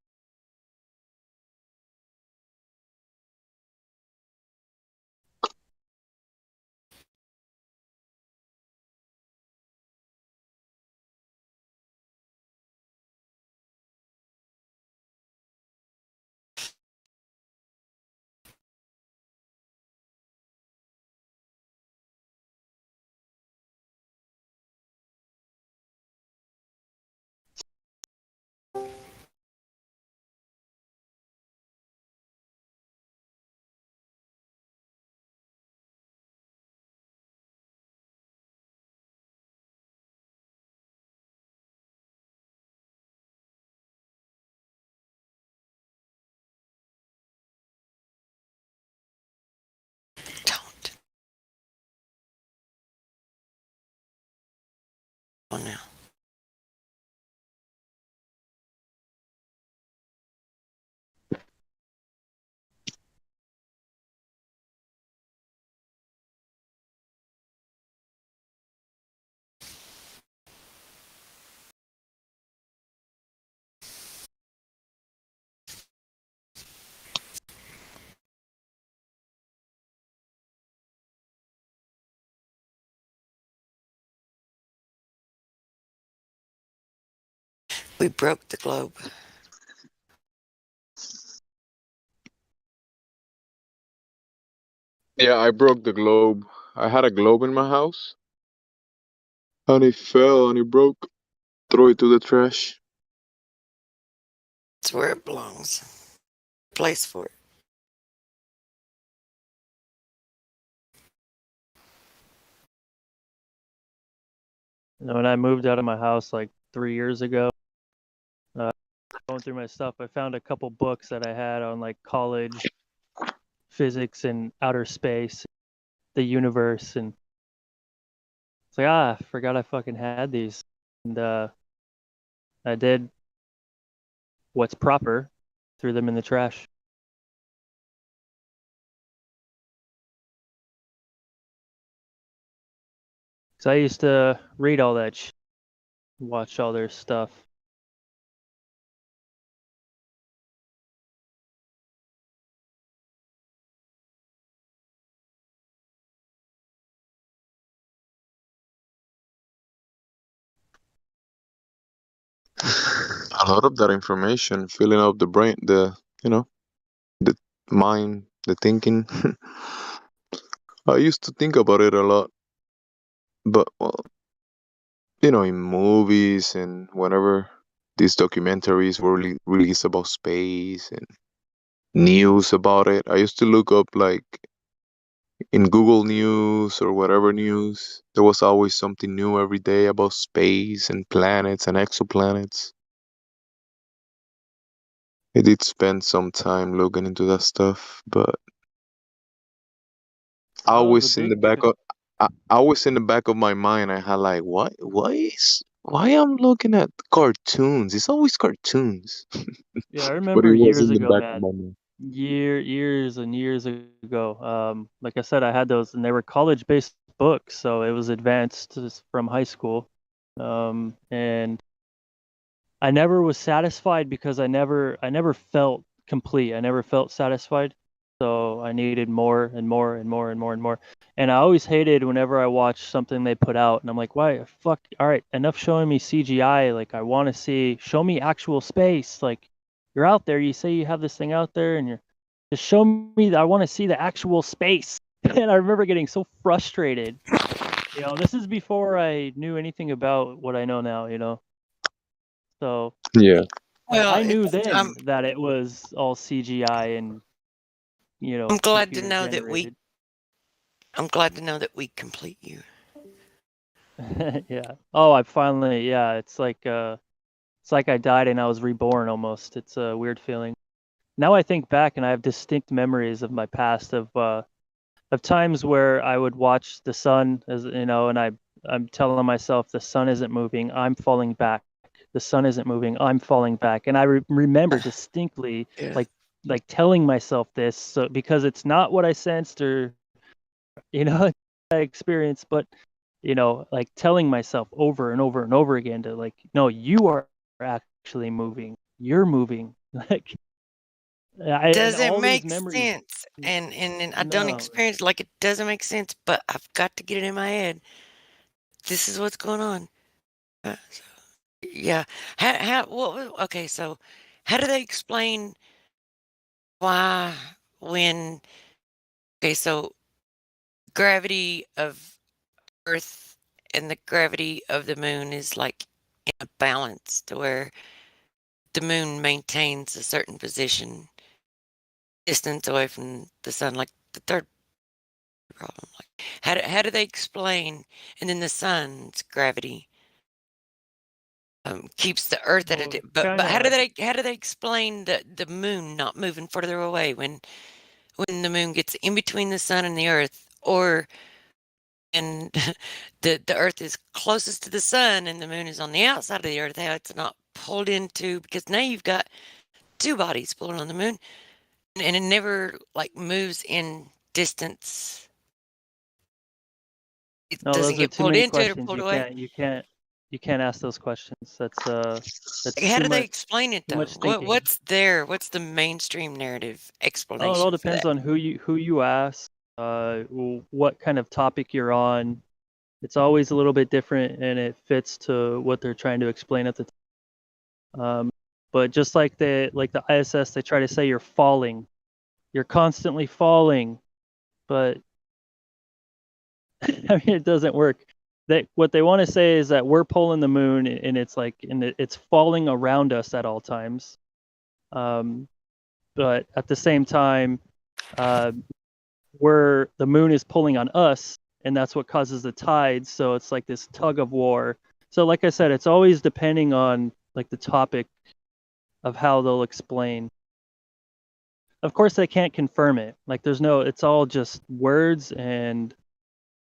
Oh no. We broke the globe. Yeah, I broke the globe. I had a globe in my house. And it fell and it broke. Throw it to the trash. It's where it belongs. Place for it. You know, when I moved out of my house like 3 years ago, going through my stuff, I found a couple books that I had on like college physics and outer space, the universe, and it's like, I forgot I fucking had these. And I did what's proper, threw them in the trash. So I used to read all that watch all their stuff. a lot of that information filling up the brain, the the mind, the thinking. I used to think about it a lot, but well, in movies and whenever these documentaries were released about space and news about it, I used to look up like in Google News or whatever news. There was always something new every day about space and planets and exoplanets. I did spend some time looking into that stuff, but I That was a always in the big. back of I always in the back of my mind I had like why I'm looking at cartoons? It's always cartoons. Yeah, I But it remember was years in the ago, back of man. my mind. Years and years ago. Like I said, I had those, and they were college-based books, so it was advanced from high school. And I never was satisfied because I never felt complete. I never felt satisfied. So I needed more and more and more and more and more. And I always hated whenever I watched something they put out and I'm like, why fuck all right, enough showing me CGI. Like I want to show me actual space. Like you're out there, you say you have this thing out there and you're just show me I want to see the actual space. And I remember getting so frustrated. This is before I knew anything about what I know now. So Yeah. Well, I knew it's then that it was all CGI and I'm glad to computer know that generated. I'm glad to know that we complete you. Yeah. Oh, I finally. Yeah. It's like I died and I was reborn almost. It's a weird feeling. Now I think back and I have distinct memories of my past of times where I would watch the sun and I'm telling myself the sun isn't moving, I'm falling back. The sun isn't moving, I'm falling back. And I remember distinctly Yeah. like telling myself this so because it's not what I sensed or I experienced, but like telling myself over and over and over again to like, no, you are actually moving. You're moving. Like and Doesn't all these make memories. sense. And I don't No. experience like it doesn't make sense, but I've got to get it in my head. This is what's going on. So, yeah. Okay, so how do they explain why when okay, so gravity of Earth and the gravity of the moon is like in a balance to where the moon maintains a certain position distance away from the sun, like the third problem. Like how do they explain and then the sun's gravity keeps the earth at Well, but how do kinda they explain the moon not moving further away when the moon gets in between the sun and the earth, or and the earth is closest to the sun and the moon is on the outside of the earth, how it's not pulled into, because now you've got two bodies pulling on the moon and it never like moves in distance. It No, doesn't those are get too pulled many into it or questions. pulled away. You can't ask those questions. That's How too do they much explain it too though? much thinking. What's the mainstream narrative Oh, it all explanation for depends that? on who you ask, what kind of topic you're on. It's always a little bit different and it fits to what they're trying to explain at the time. But just like the ISS, they try to say you're falling. You're constantly falling, but I mean it doesn't work. What they want to say is that we're pulling the moon and it's like it's falling around us at all times. Um, but at the same time, uh, where the moon is pulling on us, and that's what causes the tides. So it's like this tug of war. So like I said, it's always depending on like the topic of how they'll explain. Of course, they can't confirm it. Like it's all just words and.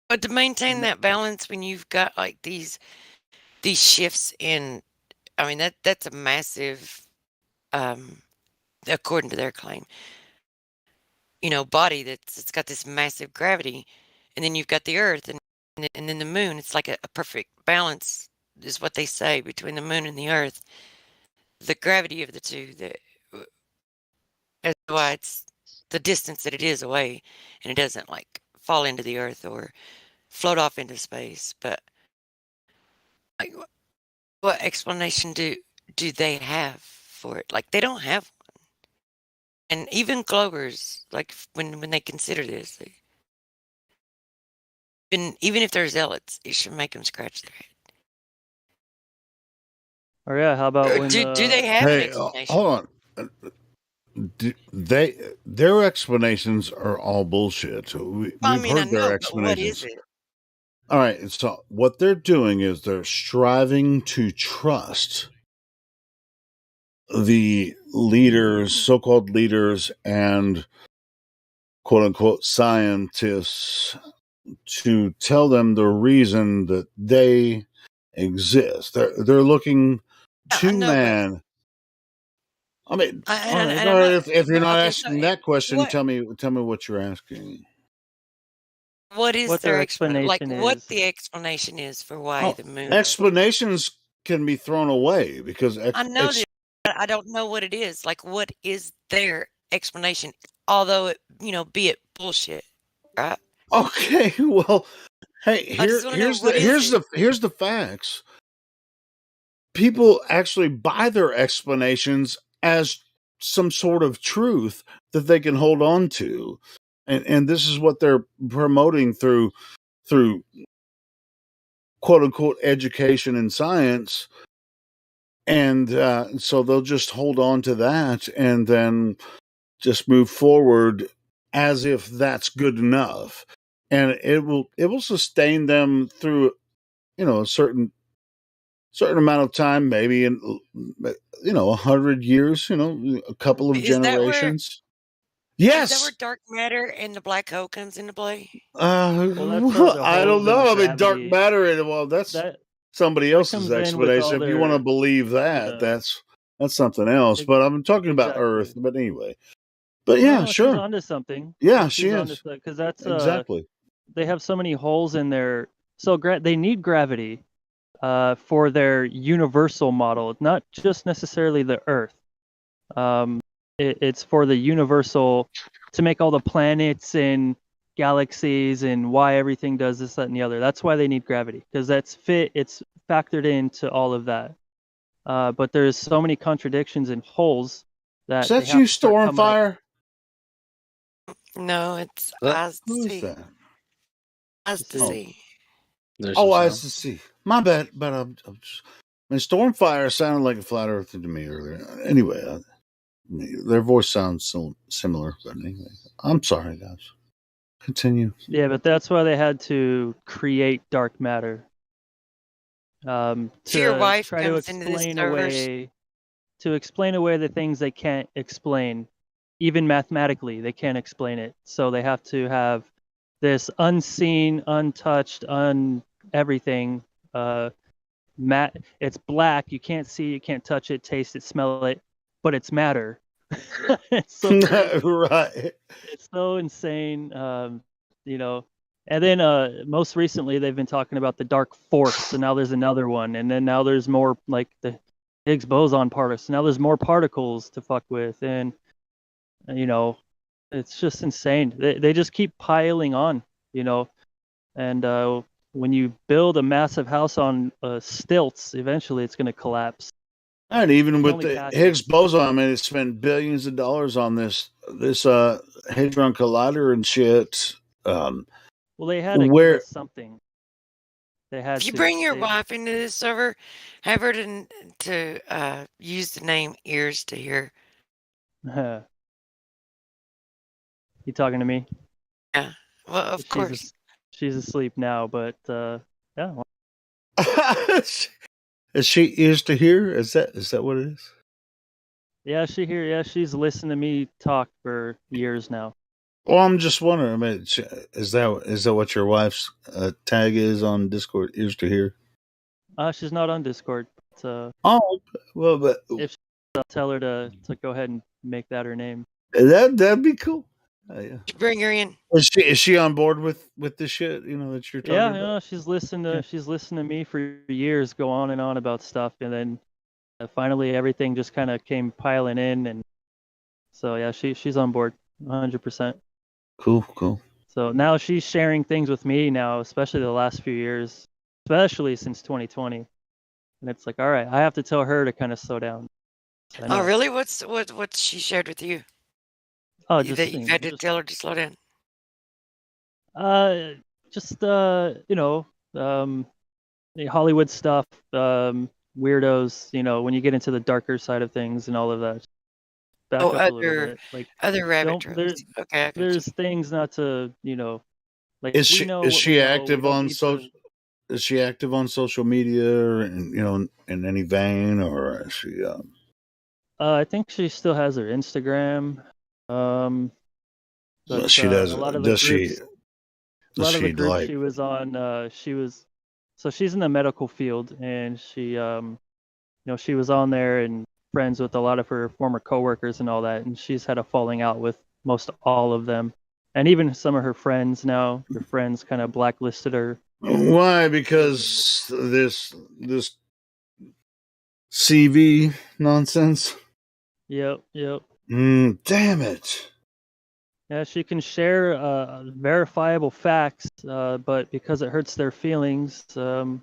But to maintain that balance when you've got like these shifts in, I mean that's a massive, according to their claim, body it's got this massive gravity, and then you've got the Earth and then the moon. It's like a perfect balance is what they say between the moon and the Earth. The gravity of the two, that's why it's the distance that it is away, and it doesn't like fall into the Earth or float off into space. But like, what explanation do do they have for it? Like, they don't have one. And even Globers, like, when they consider this, even if they're zealots, it should make them scratch their head. Or yeah, how about when do they have an Hey, explanation? hold on. Their explanations are all bullshit. We've I heard their know, but explanations. what is it? All right, so what they're doing is they're striving to trust the leaders, so-called leaders, and quote-unquote scientists to tell them the reason that they exist. They're looking to man. I mean, if you're not asking that question, tell me what you're asking. What is What their their explanation? Like, explanation what is. the explanation is for why the moon? Explanations can be thrown away because I know this, but I don't know what it is. Like, what is their explanation? Although it, be it bullshit, right? Okay, well, hey, here's the facts. People actually buy their explanations as some sort of truth that they can hold on to, and this is what they're promoting through quote unquote education and science, and so they'll just hold on to that and then just move forward as if that's good enough, and it will sustain them through a certain amount of time, maybe in 100 years, a couple of generations. Yes. Is that where dark matter and the black hole comes into play? I don't know. I mean, dark matter. Well, that's somebody else's explanation. If you want to believe that, that's something else. But I'm talking about Earth. But anyway. But yeah, sure. She's onto something. Yeah, she is. Because that's exactly. They have so many holes in their. So they need gravity, for their universal model, not just necessarily the Earth. It's for the universal to make all the planets and galaxies and why everything does this, that, and the other. That's why they need gravity, because it's factored into all of that. But there's so many contradictions and holes that. Is that you, Stormfire? No, it's Eyes to See. Eyes to See. Eyes to See. My bad, but I'm just. I mean, Stormfire sounded like a flat earther to me earlier. Anyway, their voice sounds so similar. But anyway, I'm sorry, guys. Continue. Yeah, but that's why they had to create dark matter. To your wife try comes to into this explain away the things they can't explain, even mathematically, they can't explain it. So they have to have this unseen, untouched, everything. It's black. You can't see, you can't touch it, taste it, smell it, but it's matter. It's so right. It's so insane. And then most recently they've been talking about the dark force, so now there's another one, and then now there's more like the Higgs boson particles. Now there's more particles to fuck with, and it's just insane. They just keep piling on, and when you build a massive house on stilts, eventually it's going to collapse. And even with the Higgs boson, I mean, they spent billions of dollars on this Hadron Collider and shit. Well, they had to give us something. They had. If you bring your wife into this server, have her to use the name Ears to Hear. You talking to me? Yeah. Well, of course. She's asleep now, but yeah. Is she Ears to Hear? Is that what it is? Yeah, she's listened to me talk for years now. Well, I'm just wondering. I mean, is that what your wife's tag is on Discord? Ears to Hear. She's not on Discord. But, well, but if I'll tell her to go ahead and make that her name. That'd be cool. Yeah. Bring her in. Is she on board with this shit? That you're talking about? Yeah, she's listened to me for years, go on and on about stuff, and then finally everything just kind of came piling in, and so yeah, she's on board 100%. Cool. So now she's sharing things with me now, especially the last few years, especially since 2020. and it's like, all right, I have to tell her to kind of slow down. So I Oh, know. really? What she shared with you? Oh, That just you've had to tell her to slow down. Just Hollywood stuff, weirdos. When you get into the darker side of things and all of that. Back Oh, up a little bit. Like, other rabbit don't there. trails. Okay, I got There's you. things not to like. Is we know is what we she know. active We don't on need social? Is she active on social media, and in any vein, or is she? I think she still has her Instagram. But She does. a lot of the Does she? groups, Does she like? she was on, so she's in the medical field, and she she was on there and friends with a lot of her former coworkers and all that, and she's had a falling out with most all of them, and even some of her friends now. Her friends kind of blacklisted her. Why? Because this CV nonsense. Yep. Damn it. Yeah, she can share verifiable facts, but because it hurts their feelings, because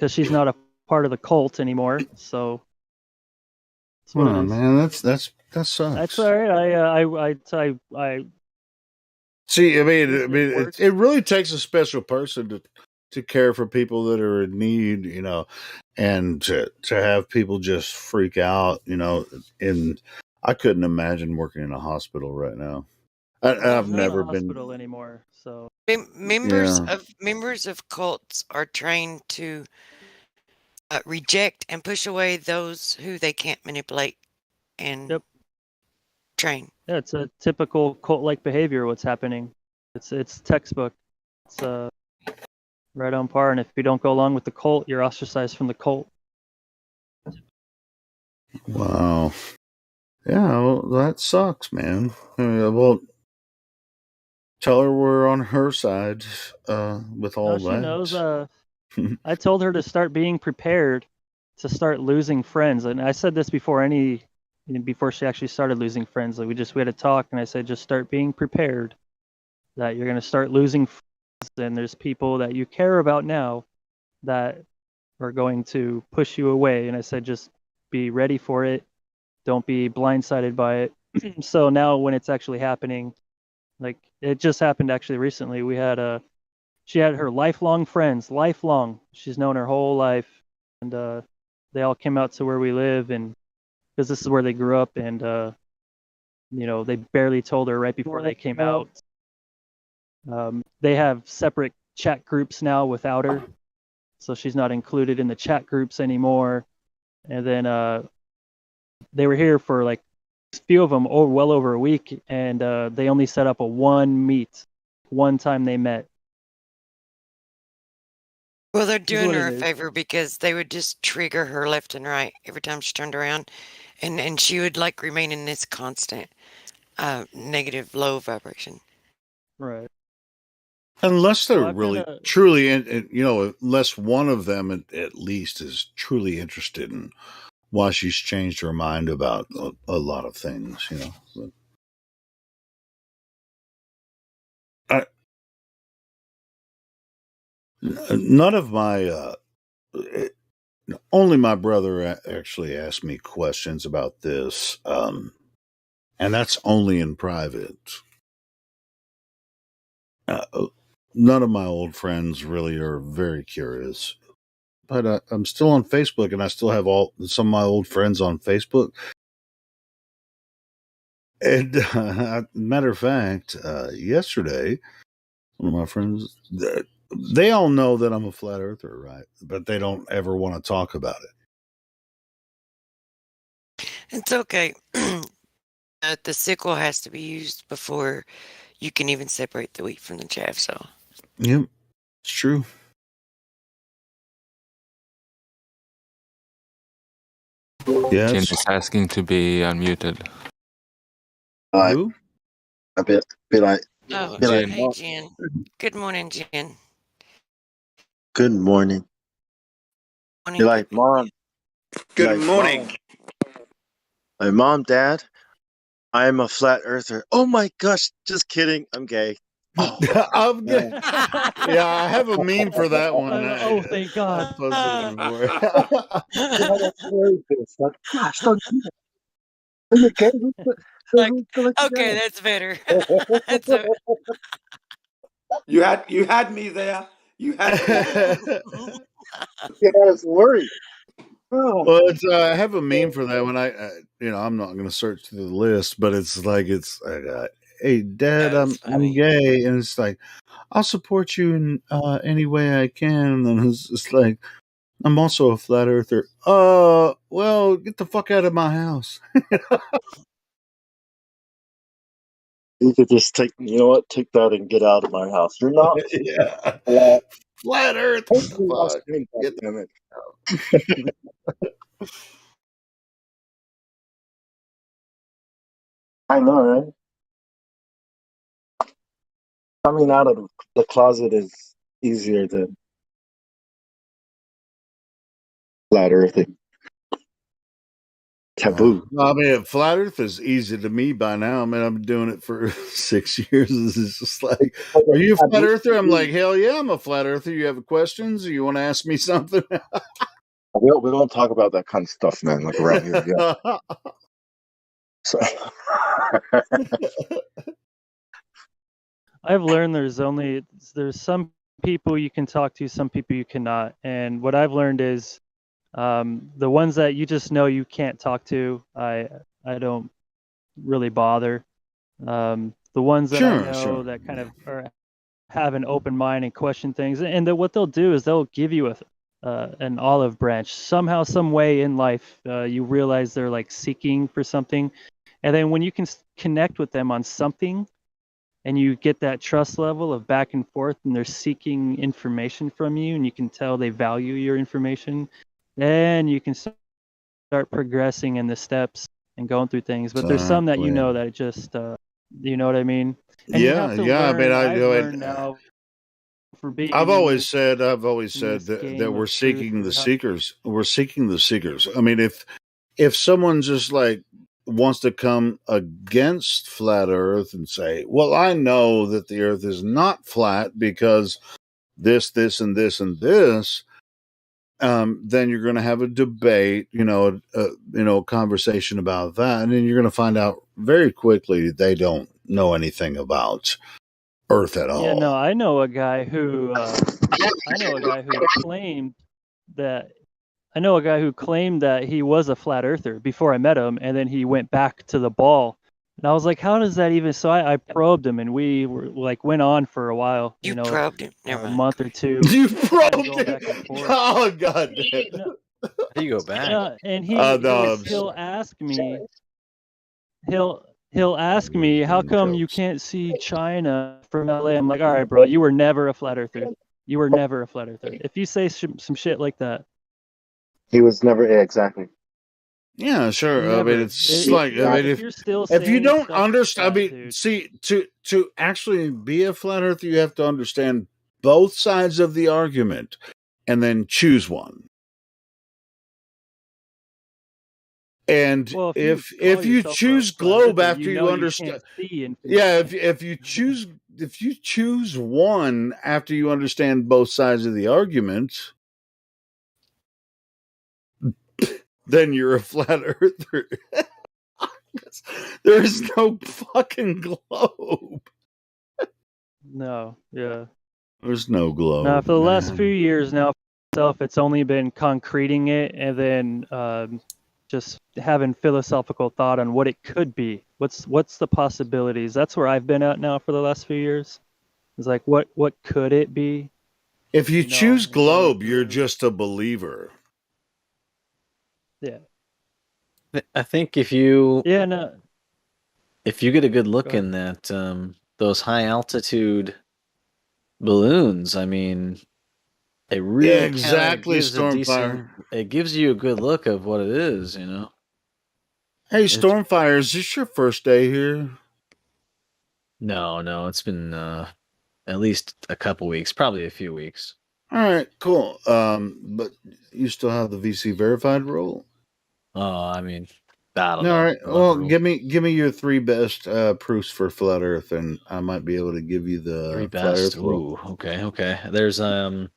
she's not a part of the cult anymore, so that's what it is. Man, that sucks. That's all right. I see. I mean, it really takes a special person to care for people that are in need, and to have people just freak out, and I couldn't imagine working in a hospital right now. I've never been hospital anymore. So members of cults are trained to reject and push away those who they can't manipulate and train. Yeah, it's a typical cult-like behavior. What's happening? It's textbook. It's right on par. And if you don't go along with the cult, you're ostracized from the cult. Wow. Yeah, well, that sucks, man. Well, tell her we're on her side with all She that. knows. I told her to start being prepared to start losing friends, and I said this before she actually started losing friends. Like we had a talk, and I said just start being prepared that you're going to start losing friends, and there's people that you care about now that are going to push you away. And I said just be ready for it. Don't be blindsided by it. So now when it's actually happening, like it just happened actually recently, she had her lifelong friends, she's known her whole life, and they all came out to where we live, and because this is where they grew up, and they barely told her right before they came out. They have separate chat groups now without her, so she's not included in the chat groups anymore. And then they were here for like a few of them well over a week, and they only set up one time they met. Well, they're doing her a favor because they would just trigger her left and right every time she turned around, and she would like remain in this constant negative low vibration. Right. Unless they're really truly, unless one of them at least is truly interested in why she's changed her mind about a lot of things, None of my, only my brother actually asked me questions about this, and that's only in private. None of my old friends really are very curious, but I'm still on Facebook, and I still have some of my old friends on Facebook. And matter of fact, yesterday, one of my friends, they all know that I'm a flat earther, right? But they don't ever want to talk about it. It's okay. The sickle has to be used before you can even separate the wheat from the chaff. So, yep, it's true. Yes. Jen is asking to be unmuted. Who? A bit like. Oh, Jen. Hey, Jen. Good morning, Jen. Good morning. You're like, Mom. Good morning. Mom, Dad, I'm a flat earther. Oh my gosh, just kidding. I'm gay. Yeah, I have a meme for that one. Thank God. Gosh, don't do that. Are you okay? Okay, that's better. You had me there. You had me there. Yeah, I was worried. Oh. Well, I have a meme for that one. I'm not going to search through the list, but it's like hey, Dad, I'm gay, and it's like I'll support you in any way I can. And then it's just like I'm also a flat earther. Well, get the fuck out of my house. You could just take that and get out of my house. You're not yeah. Flat Earth. What the fuck? Get the I know, right? Coming out of the closet is easier than flat earthing. Taboo. I mean, flat Earth is easy to me by now. I mean, I've been doing it for 6 years. It's just like, are you a flat earther? I'm like, hell yeah, I'm a flat earther. You have questions? Or you want to ask me something? We don't talk about that kind of stuff, man. Like around here, yeah. So. I've learned there's some people you can talk to, some people you cannot, and what I've learned is the ones that you just know you can't talk to, I don't really bother. The ones that I know that kind of have an open mind and question things, and what they'll do is they'll give you an olive branch somehow, some way in life. You realize they're like seeking for something, and then when you can connect with them on something, and you get that trust level of back and forth, and they're seeking information from you, and you can tell they value your information, then you can start progressing in the steps and going through things. But there's some that you know that just you know what I mean? And you have to learn, I've learned now for being I've always said that we're seeking the seekers. We're seeking the seekers. I mean, if someone just like wants to come against flat Earth and say, well, I know that the Earth is not flat because this, and this, and this, then you're going to have a debate, conversation about that, and then you're going to find out very quickly they don't know anything about Earth at all. Yeah, no, I know a guy who claimed that he was a flat earther before I met him, and then he went back to the ball. And I was like, how does that even? So I probed him, and we were like went on for a while. You probed him. Never mind. A month or two. You probed him. Oh God! How do you go back? And he'll ask me. He'll ask me, how come you can't see China from LA? I'm like, all right, bro, you were never a flat earther. You were never a flat earther. If you say some shit like that. He was never exactly. Yeah, sure. I mean, it's like, I mean, if you don't understand, I mean, see, to actually be a flat earther, you have to understand both sides of the argument and then choose one. And if you choose globe after you understand, if you choose one after you understand both sides of the argument, then you're a flat earther. There is no fucking globe. No, yeah. There's no globe. Now, for the last few years now, it's only been concreting it, and then just having philosophical thought on what it could be. What's the possibilities? That's where I've been at now for the last few years. It's like, what could it be? If you choose globe, you're just a believer. Yeah. I think if you if you get a good look in that those high altitude balloons, I mean, it really exactly Stormfire. It gives you a good look of what it is, you know. Hey, Stormfire, is this your first day here? No, it's been at least a couple weeks, probably a few weeks. All right, cool. But you still have the VC verified role? Oh, I mean, I don't All know. right. I love Well, rule. give me your 3 best proofs for flat Earth, and I might be able to give you the 3 flat best. Earth rule. Ooh, okay. There's a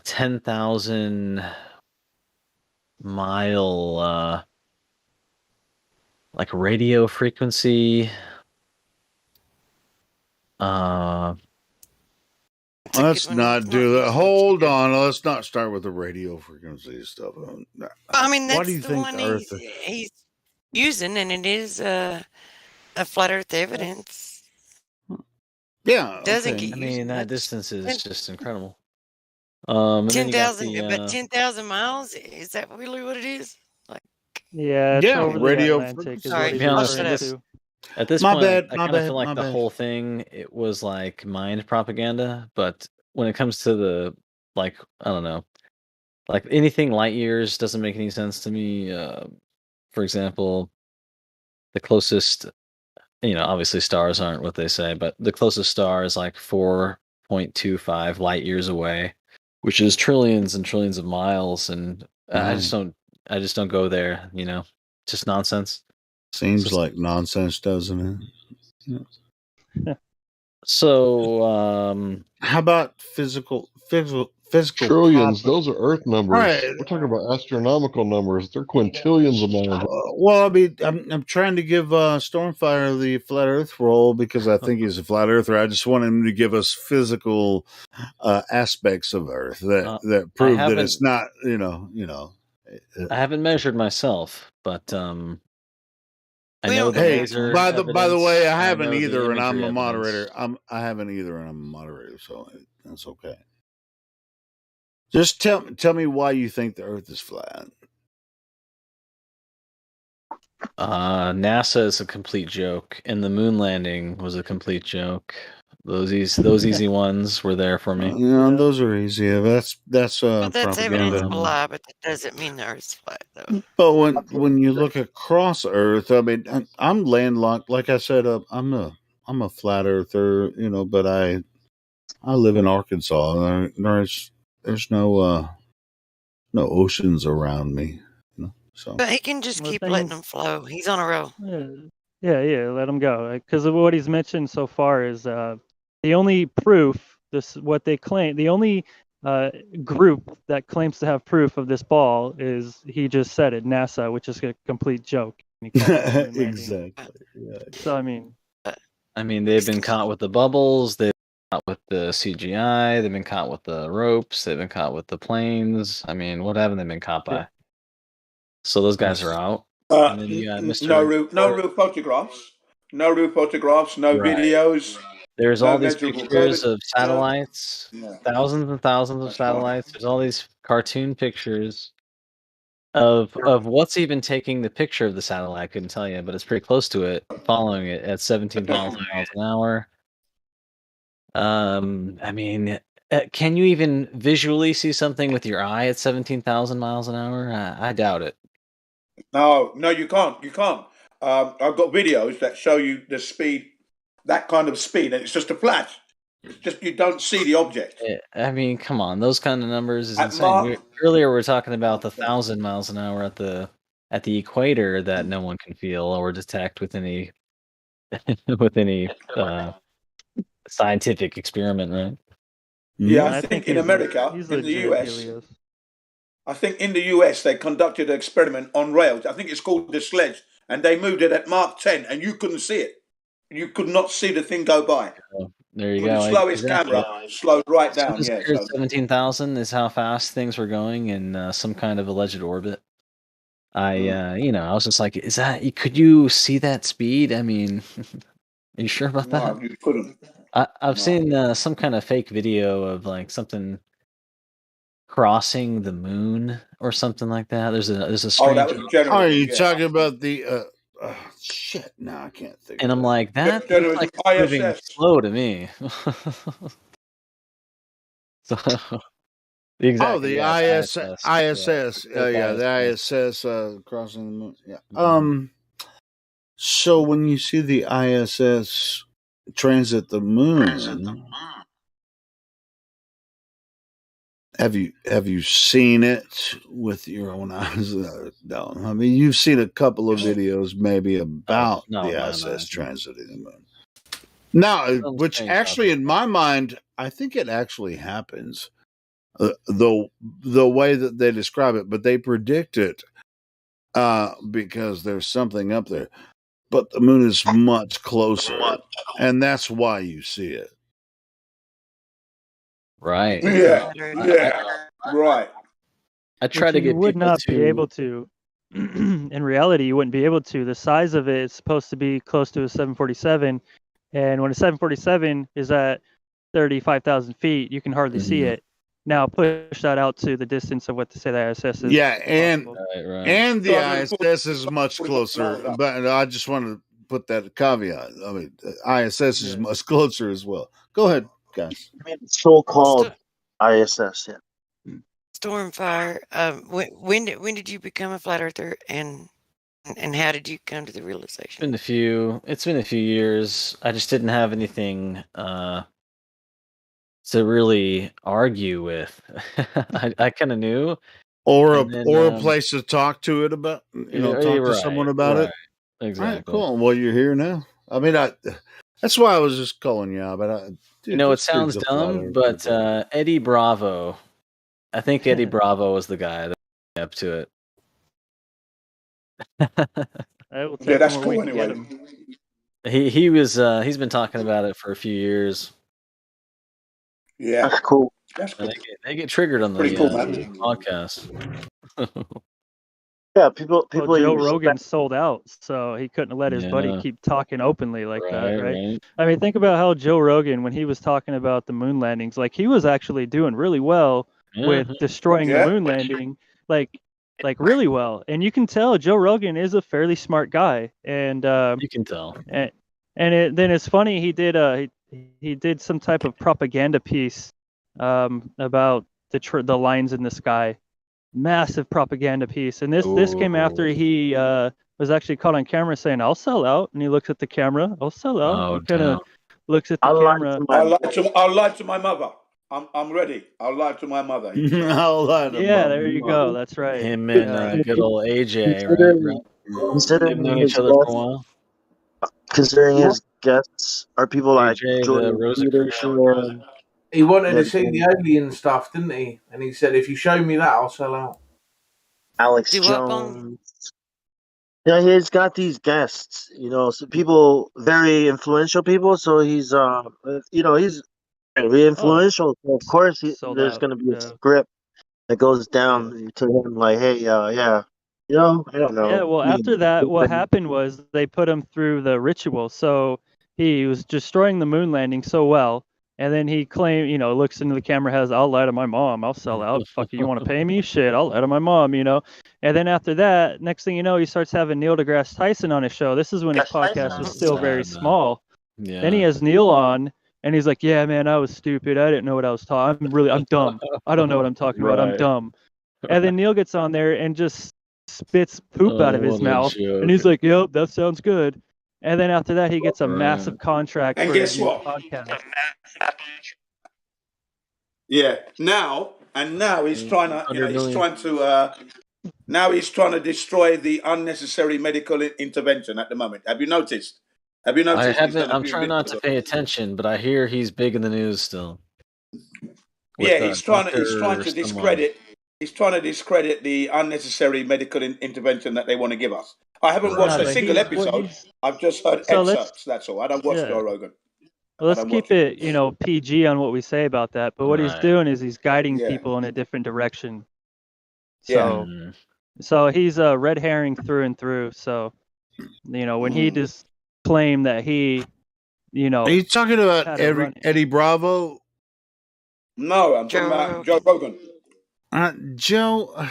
10,000 mile like radio frequency. Let's not do that. Hold on. Let's not start with the radio frequency stuff. I mean, Why do that's you the think one the Earth? he's using, and it is a flat Earth evidence. Yeah, Doesn't okay. get I used mean, that much. distance is just incredible. And then you got 10,000, the but 10,000 miles, is that really what it is? Like, Yeah, it's over the radio Atlantic is sorry, what to he's be honest, referring shut up. to. at this My point, bad, I my kind of bad, feel like my the bad. whole thing it was like mind propaganda. But when it comes to the like, I don't know, like anything light years doesn't make any sense to me. For example, the closest, obviously stars aren't what they say, but the closest star is like 4.25 light years away, which is trillions and trillions of miles, and I just Right. don't go there. Just nonsense. Seems like nonsense, doesn't it? Yeah. So, how about physical? Trillions, those are Earth numbers. Right. We're talking about astronomical numbers. They're quintillions of miles. Well, I mean, I'm trying to give Stormfire the flat Earth role because I think he's a flat Earther. I just want him to give us physical aspects of Earth that prove that it's not, I haven't measured myself, but I know the Hey, laser. by the way, I haven't know the either, and I'm imagery a evidence. moderator. I haven't either, and I'm a moderator, so that's okay. Just tell me why you think the Earth is flat. NASA is a complete joke, and the moon landing was a complete joke. Those easy ones were there for me. Those are easy. That's But that's evidence propaganda. of a lie, but that doesn't mean the Earth's flat, though. But when you look across Earth, I mean, I'm landlocked. Like I said, I'm a flat earther, but I live in Arkansas. There's no oceans around me, so. But he can just keep letting them flow. He's on a roll. Yeah, let him go. Because of what he's mentioned so far is the only proof, what they claim, the only group that claims to have proof of this ball is, he just said it, NASA, which is a complete joke. Exactly. Yeah. So, I mean, they've been caught with the bubbles. They've been caught with the CGI. They've been caught with the ropes. They've been caught with the planes. I mean, what haven't they been caught by? So those guys are out. And then you got Mr. No real photographs. No real photographs. No Right. videos. There's no all these measurable pictures data. of satellites, thousands and thousands of satellites. There's all these cartoon pictures of what's even taking the picture of the satellite. I couldn't tell you, but it's pretty close to it, following it at 17,000 miles an hour. I mean, can you even visually see something with your eye at 17,000 miles an hour? I doubt it. No, you can't. You can't. I've got videos that show you the speed, that kind of speed, and it's just a flash. It's just you don't see the object. I mean, come on, those kind of numbers is At insane. Mach- Earlier, we were talking about the 1,000 miles an hour at the equator that no one can feel or detect with any scientific experiment, right? Yeah, I think in America, in the US, I think in the US they conducted an experiment on rails. I think it's called the sledge, and they moved it at Mach 10, and you couldn't see it. You could not see the thing go by. There you With go. the slowest camera, slowed right down. As soon as it cleared 17,000 is how fast things were going in some kind of alleged orbit. I was just like, is that? Could you see that speed? I mean, are you sure about that? No, you couldn't. I've seen some kind of fake video of like something crossing the moon or something like that. There's a strange. that was generous. Are you talking about the? Shit, no, I can't think. And I'm like, that There looks was like it's moving ISS. slow to me. So exactly. The ISS. ISS. Yeah, the ISS crossing the moon. Yeah. So when you see the ISS transit the moon, Have you seen it with your own eyes? No. I mean, you've seen a couple of videos maybe about no, the my ISS eyes. transiting the moon. Now, Some which strange actually, in my mind, I think it actually happens. The way that they describe it, but they predict it because there's something up there. But the moon is much closer, and that's why you see it. Right. Yeah. Right. I try Which to you get would people not to. be able to. In reality, you wouldn't be able to. The size of it is supposed to be close to a 747, and when a 747 is at 35,000 feet, you can hardly see Mhm. it. Now push that out to the distance of what to say the ISS is. Yeah, and possible. and the 240 ISS is much closer. But I just wanted to put that caveat. I mean, ISS is much closer as well. Go ahead, guys. I mean, so-called ISS. Yeah. Stormfire. When did you become a flat earther, and how did you come to the realization? It's been a few years. I just didn't have anything to really argue with. I kind of knew, Or and then, a place to talk to it about. Talk to someone about it. Exactly. All right, cool. Well, you're here now. I mean, that's why I was just calling you out. But dude, it this sounds dude's a flat dumb, earther, but Eddie Bravo. I think Eddie Bravo was the guy that up to it. I will take Yeah, him that's where cool we can get anyway. him. He's been talking about it for a few years. Yeah. That's cool. That's cool. They get triggered on Pretty the cool, man. podcast. Yeah, people Well, Joe you Rogan respect. sold out, so he couldn't let his buddy Yeah. keep talking openly like that, right? Right. I mean, think about how Joe Rogan, when he was talking about the moon landings, like he was actually doing really well with destroying the moon landing, like really well. And you can tell Joe Rogan is a fairly smart guy, and you can tell. And then it's funny he did some type of propaganda piece about the lines in the sky. Massive propaganda piece, and this came after he was actually caught on camera saying, "I'll sell out," and he looks at the camera, "I'll sell out." Oh, He kind of looks at the I'll camera. I'll lie to my mother. I'm ready. I'll lie to my mother. I'll lie to Yeah, there you go. That's right. Him and good old AJ, right? They've known each other for a while. Considering his guests are people like AJ, the Jordan Rosicrucian. Peterson. He wanted to see the alien stuff, didn't he? And he said, "If you show me that, I'll sell out." Alex Jones. Yeah, he's got these guests, so people, very influential people. So he's, he's very influential. So of course, there's going to be a script that goes down to him, like, hey, yeah, I don't know. Yeah, well, after that, what happened was they put him through the ritual. So he was destroying the moon landing so well, and then he claimed, looks into the camera, "I'll lie to my mom, I'll sell out. Fuck you want to pay me? Shit, I'll lie to my mom," And then after that, next thing you know, he starts having Neil deGrasse Tyson on his show. This is when his podcast was still very small. Yeah. Then he has Neil on, and he's like, "Yeah, man, I was stupid. I didn't know what I was talking. I'm dumb. I don't know what I'm talking about. I'm Right. dumb." And then Neil gets on there and just spits poop out of his what a mouth, joke. and he's like, "Yep, that sounds good." And then after that, he gets a massive contract And for guess his new what? podcast. Yeah. Now he's trying to, now he's trying to destroy the unnecessary medical intervention at the moment. Have you noticed? I he's done haven't. a I'm few trying not to pay attention, but I hear he's big in the news still. Yeah, he's trying to discredit. He's trying to discredit the unnecessary medical intervention that they want to give us. I haven't watched a single episode. I've just heard excerpts. That's all. I don't watch Joe Rogan. Well, let's keep it, PG on what we say about that. But what he's Right. doing is he's guiding Yeah. people in a different direction. Yeah. So he's a red herring through and through. So, when he just claimed that he, Are you talking about Eddie Bravo? No, I'm talking about Joe Rogan. Joe.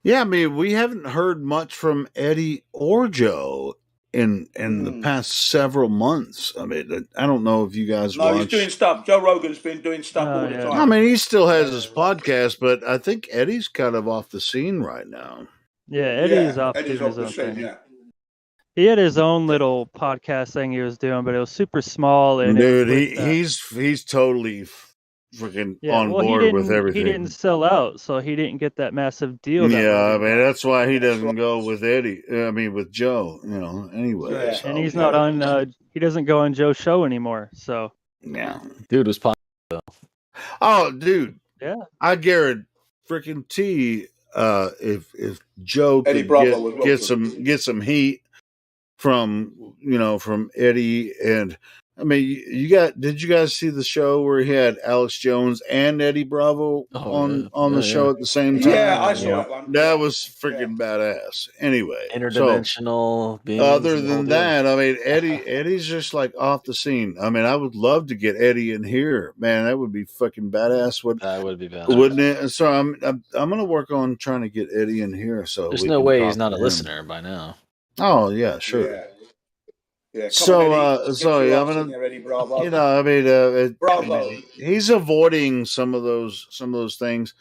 Yeah, I mean, we haven't heard much from Eddie or Joe in the past several months. I mean, I don't know if you guys No, he's doing stuff. Joe Rogan's been doing stuff all the time. I mean, he still has his podcast, but I think Eddie's kind of off the scene right now. Yeah, Eddie's off Eddie's doing off his the own scene, thing. yeah. He had his own little podcast thing he was doing, but it was super small. And Dude, he's totally freaking Yeah, on well, board with he everything. didn't sell out, so he didn't get that massive deal. That Yeah, I Rogan mean got. that's why he doesn't go with Eddie. I mean with Joe. Anyway. Yeah. So And he's not on. He doesn't go on Joe's show anymore. So yeah, Dude was popular. oh, dude, yeah, I guarantee freaking T. If Joe Eddie could Bravo was get some heat from Eddie, and I mean did you guys see the show where he had Alex Jones and Eddie Bravo on the show at the same time? Yeah, I saw that one. That was freaking badass. Anyway, Interdimensional beings. Other than that, I mean Eddie's just like off the scene. I mean, I would love to get Eddie in here, man. That would be fucking badass. That would be badass, wouldn't it? And so I'm gonna work on trying to get Eddie in here. So there's we no can way talk he's not to a him. listener by now. Oh yeah, sure. Yeah. So Yeah, I'm gonna, Eddie Bravo. I mean, Bravo. he's avoiding some of those things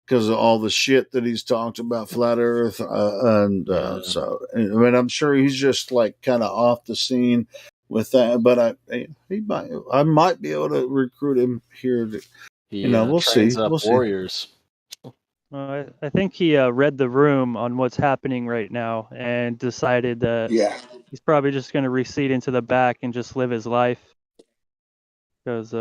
because of all the shit that he's talked about flat Earth, so I mean, I'm sure he's just like kind of off the scene with that. But I might be able to recruit him here. We'll see. Up warriors. I think he read the room on what's happening right now and decided that he's probably just going to recede into the back and just live his life. Because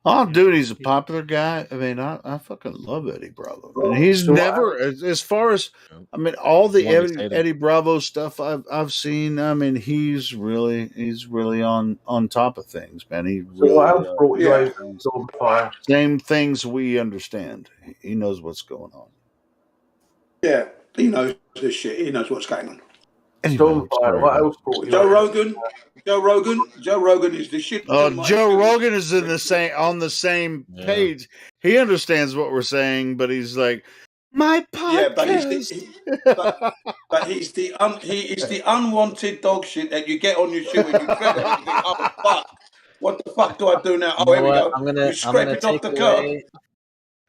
oh, dude, he's a popular guy. I mean, I fucking love Eddie Bravo. And he's never, as far as, I mean, all the Eddie Bravo stuff I've seen. I mean, he's really on top of things, man. He really, what else brought you over to Fire? Same things we understand. He knows what's going on. Yeah, he knows this shit. He knows what's going on. Stormfire. What else brought you Joe over? Rogan. Joe Rogan is the shit. Joe Rogan is on the same page. He understands what we're saying, but he's like, my podcast. Yeah, but he's the unwanted dog shit that you get on your shoe and you fed it. You think, oh fuck, what the fuck do I do now? Oh, here we go. You scrape it off the curb.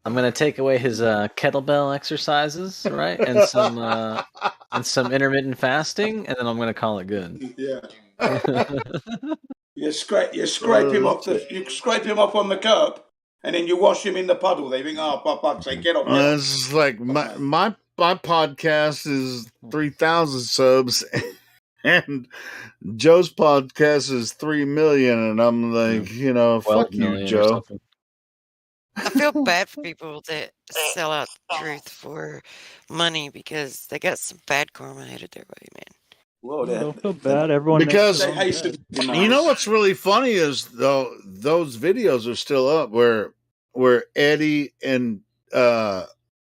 I'm gonna take away his kettlebell exercises, right, and some intermittent fasting, and then I'm gonna call it good. Yeah. You scrape him off on the curb, and then you wash him in the puddle. They think, oh, for fuck's sake, get off. It's just like my podcast is 3,000 subs, and Joe's podcast is 3 million, and I'm like, fuck you, Joe. I feel bad for people that sell out the truth for money because they got some bad karma headed their way, man. Well, don't feel bad. Everyone because you know what's really funny is though those videos are still up where Eddie and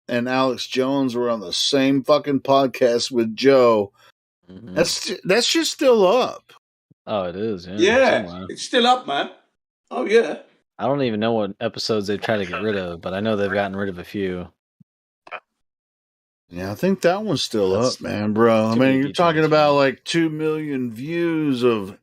Alex Jones were on the same fucking podcast with Joe. Mm-hmm. That's just still up. Oh, it is. Yeah, it's still up, man. Oh yeah. I don't even know what episodes they've tried to get rid of, but I know they've gotten rid of a few. Yeah, I think that one's still up, man, bro. I mean, you're talking about like 2 million views of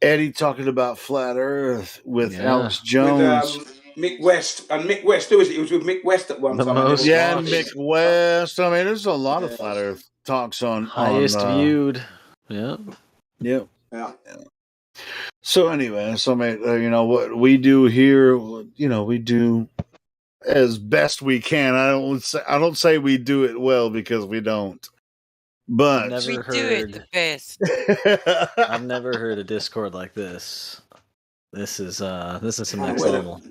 Eddie talking about flat Earth with Alex Jones. With, Mick West. And Mick West, who is it? It was with Mick West at one time. Mick West. I mean, there's a lot of flat Earth talks on. Highest viewed. Yeah. Yep. Yeah. So anyway, what we do here, we do as best we can. I don't say we do it well because we don't. But we do it the best. I've never heard a Discord like this. This is some next level.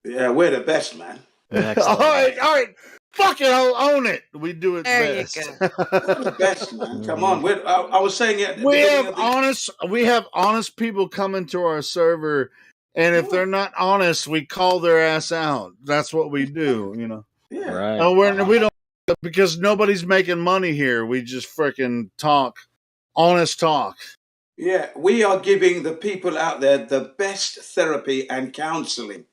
Yeah, we're the best, man. All right. Fuck it, I'll own it. We do it there best. You go. The best, man. Come on. I was saying it. We have honest people coming to our server, and if they're not honest, we call their ass out. That's what we do, Yeah. Right. And we don't, because nobody's making money here. We just freaking talk, honest talk. Yeah, we are giving the people out there the best therapy and counseling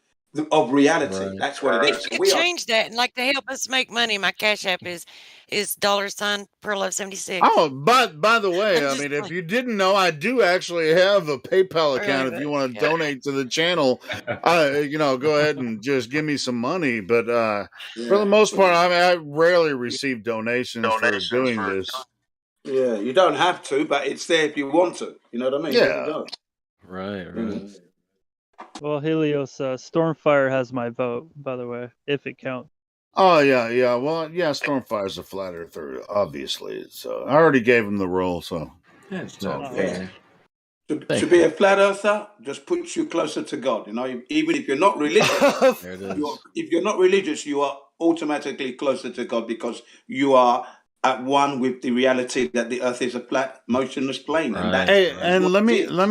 of reality. Right. That's what it is. We change that, and like to help us make money, my Cash App is $$Pearl76. Oh, by the way, I mean, if you didn't know, I do actually have a PayPal account. If you want to donate to the channel, go ahead and just give me some money. But for the most part, I rarely receive donations for doing this. Yeah, you don't have to, but it's there if you want to. You know what I mean? Yeah. Right. Well, Helios, Stormfire has my vote, by the way, if it counts. Oh yeah. Well, yeah. Stormfire's a flat earther, obviously. So I already gave him the role, so That's all not good. fair. To be a flat earther just puts you closer to God. You know, even if you're not religious, There it is. if you're not religious, you are automatically closer to God because you are at one with the reality that the earth is a flat, motionless plane, and that Hey, is and what let it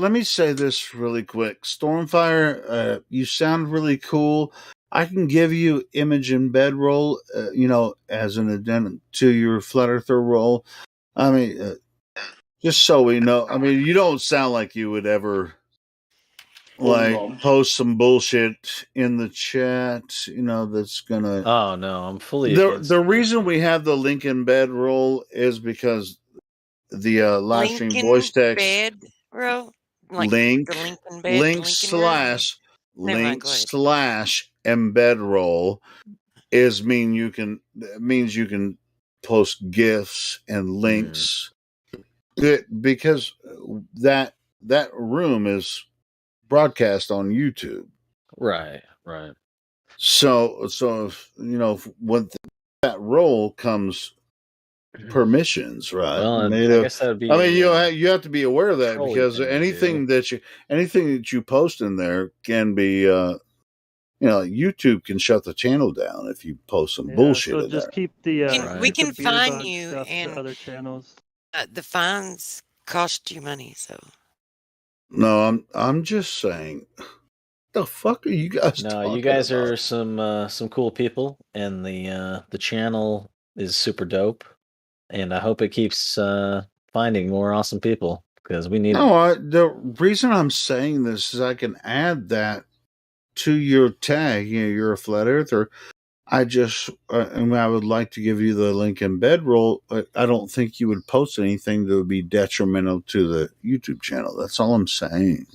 me is. say this really quick. Stormfire, you sound really cool. I can give you image and bedroll, as an addendum to your flat earther role. I mean, just so we know. I mean, you don't sound like you would ever post some bullshit in the chat. That's gonna. Oh no, I'm fully The against that. reason we have the link in bedroll is because the live stream voice Lincoln text bed row, like link the Lincoln bed, link Lincoln room. Never mind. link Go ahead. slash embed roll means you can post gifs and links because that room is broadcast on YouTube. Right. So if, when that role comes permissions, right? Well, I guess that would be. I mean, you have to be aware of that trolley because thing to anything do. that you post in there can be, YouTube can shut the channel down if you post some bullshit So in just there. keep the We keep the can beer fine bug you, stuff to and other channels. the fines cost you money. So No, I'm just saying. The fuck are you guys No, talking you guys about? are some cool people, and the channel is super dope, and I hope it keeps finding more awesome people because we need them. No, the reason I'm saying this is I can add that to your tag. You're a flat earther. I would like to give you the link in bedroll. I don't think you would post anything that would be detrimental to the YouTube channel. That's all I'm saying.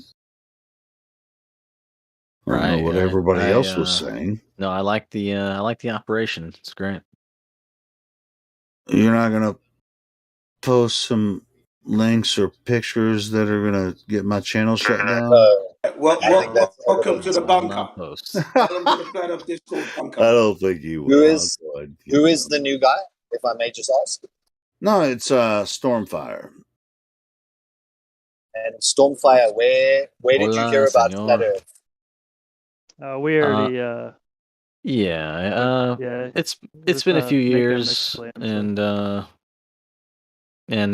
I don't know what everybody else was saying. No, I like the operation. It's great. You're not gonna post some links or pictures that are gonna get my channel shut down. Welcome to the bunker. Posts. Welcome to the Flat Earth Discord bunker. I don't think you will. Who is the new guy, if I may just ask? No, it's Stormfire. And Stormfire, where did you hear about Flat Earth? We already it's been a few years, and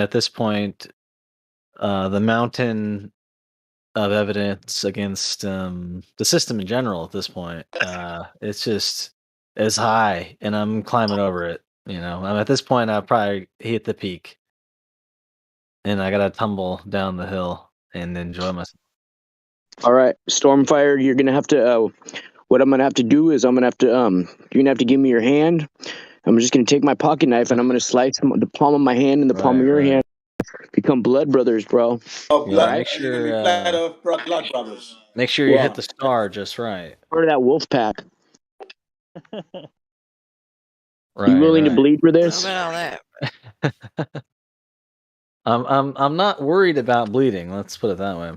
at this point, the mountain of evidence against the system in general at this point, it's just as high, and I'm climbing over it. I'm at this point, I probably hit the peak, and I gotta tumble down the hill and enjoy myself. All right, Stormfire, you're gonna have to. What I'm gonna have to do is you're gonna have to give me your hand. I'm just gonna take my pocket knife and I'm gonna slice the palm of my hand and the palm of your hand. Become blood brothers, bro. Oh, blood. Make sure, Flat Earth blood brothers. Make sure you hit the star just right. Part of that wolf pack. Right, you willing to bleed for this? How about all that? I'm not worried about bleeding. Let's put it that way.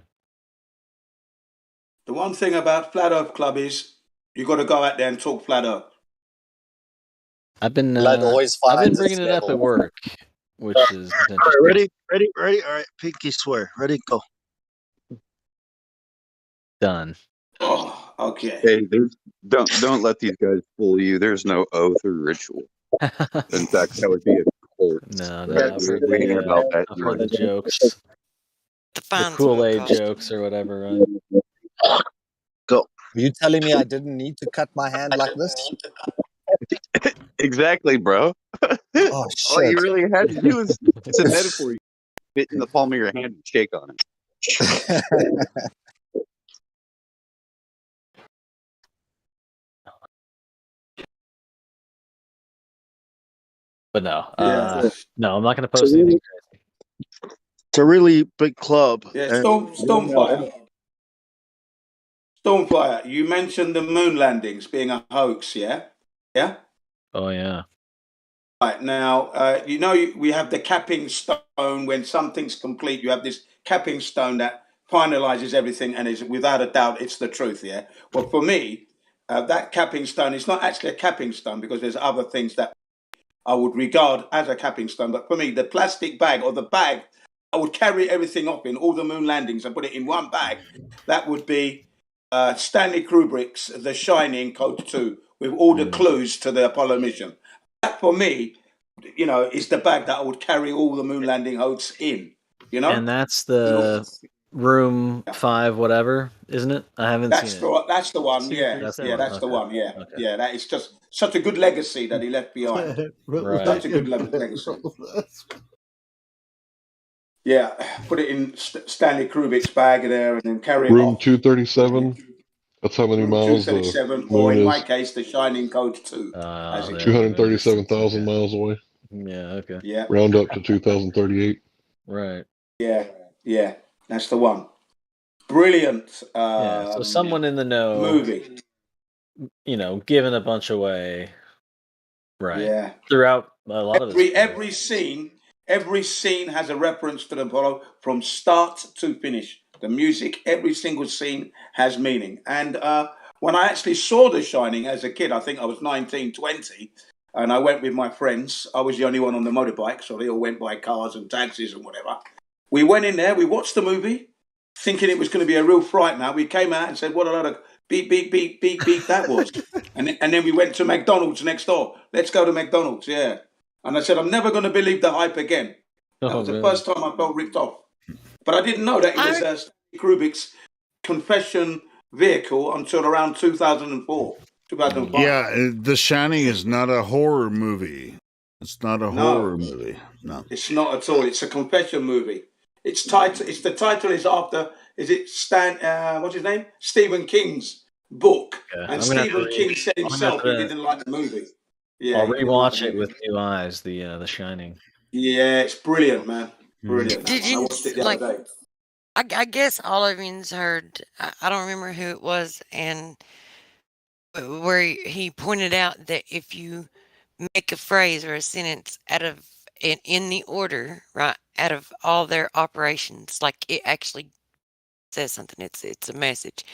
The one thing about Flat Earth Club is you got to go out there and talk Flat Earth. I've been always I've been finds bringing its it up level. at work, which is All right, ready. All right, pinky swear. Ready, go. done. Oh, okay. Hey, don't let these guys fool you. There's no oath or ritual. In fact, that would be a cult. No, I've been reading about that. I've heard the jokes, the fines Kool-Aid jokes or whatever. Right? Go. Are you telling me I didn't need to cut my hand like this? Exactly, bro. Oh, All shit. you really had to do is it's a metaphor. You fit in the palm of your hand and shake on it. But no, Yeah. no, I'm not going to post anything crazy. It's a really big club. Yeah, Stormfire. Stormfire, you mentioned the moon landings being a hoax, yeah? Yeah? Oh, yeah. Right, now, we have the capping stone. When something's complete, you have this capping stone that finalizes everything and is without a doubt it's the truth. Yeah. Well, for me, that capping stone is not actually a capping stone because there's other things that I would regard as a capping stone. But for me, the plastic bag or the bag I would carry everything up in, all the moon landings, and put it in one bag, that would be Stanley Kubrick's The Shining Code 2 with all the clues to the Apollo mission. That for me, you know, is the bag that I would carry all the moon landing hosts in, you know? And that's the room 5 whatever, isn't it? I haven't seen it. That's the one, yeah. That's the one, yeah. Okay. Yeah, that is just such a good legacy that he left behind. Right. Such a good legacy. Yeah, put it in Stanley Kubrick's bag there and then carry it Room off. 237. That's how many Room miles the 237, or moon in is. my case, the Shining Code 2. 237,000 miles away. Yeah, okay. Yeah. Round up to 2038. Right. Yeah, that's the one. Brilliant. So someone in the know movie. You know, giving a bunch away. Right. Yeah. Throughout a lot of it. Every scene has a reference to the Apollo from start to finish. The music, every single scene has meaning. And when I actually saw The Shining as a kid, I think I was 19, 20, and I went with my friends. I was the only one on the motorbike, so they all went by cars and taxis and whatever. We went in there, we watched the movie, thinking it was going to be a real fright now. We came out and said, what a lot of beep, beep, beep, beep, beep that was. and then we went to McDonald's next door. Let's go to McDonald's, yeah. And I said, I'm never going to believe the hype again. That was the first time I felt ripped off. But I didn't know that it was Stanley Kubrick's confession vehicle until around 2004, 2005. Yeah, The Shining is not a horror movie. It's not a horror movie. No. It's not at all. It's a confession movie. The title is after, is it what's his name? Stephen King's book. Yeah, and Stephen King said himself he didn't like the movie. Yeah, I'll rewatch it with new eyes, The Shining. Yeah, it's brilliant, man. Brilliant. Did I you watched it the like? other day. I guess all of yous heard. I don't remember who it was, and where he pointed out that if you make a phrase or a sentence out of in the order, right, out of all their operations, like it actually says something. It's a message.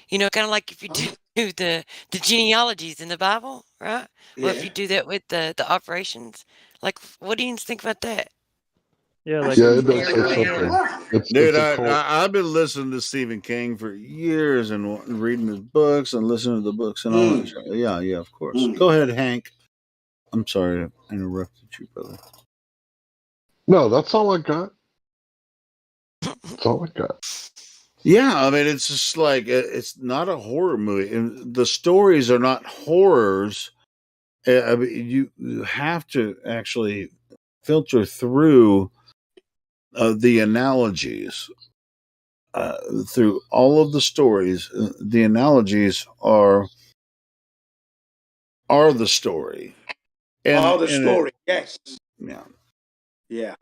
You know, kind of like if you do the genealogies in the Bible, right? Well, if you do that with the operations, like, what do you think about that? Yeah, like it does say something. Dude, I've been listening to Stephen King for years and reading his books and listening to the books and all that. Yeah, of course. Go ahead, Hank. I'm sorry I interrupted you, brother. No, that's all I got. That's all I got. Yeah, I mean, it's just like, it's not a horror movie. And the stories are not horrors. I mean, you have to actually filter through the analogies. Through all of the stories, the analogies are the story. Story, yes. Yeah,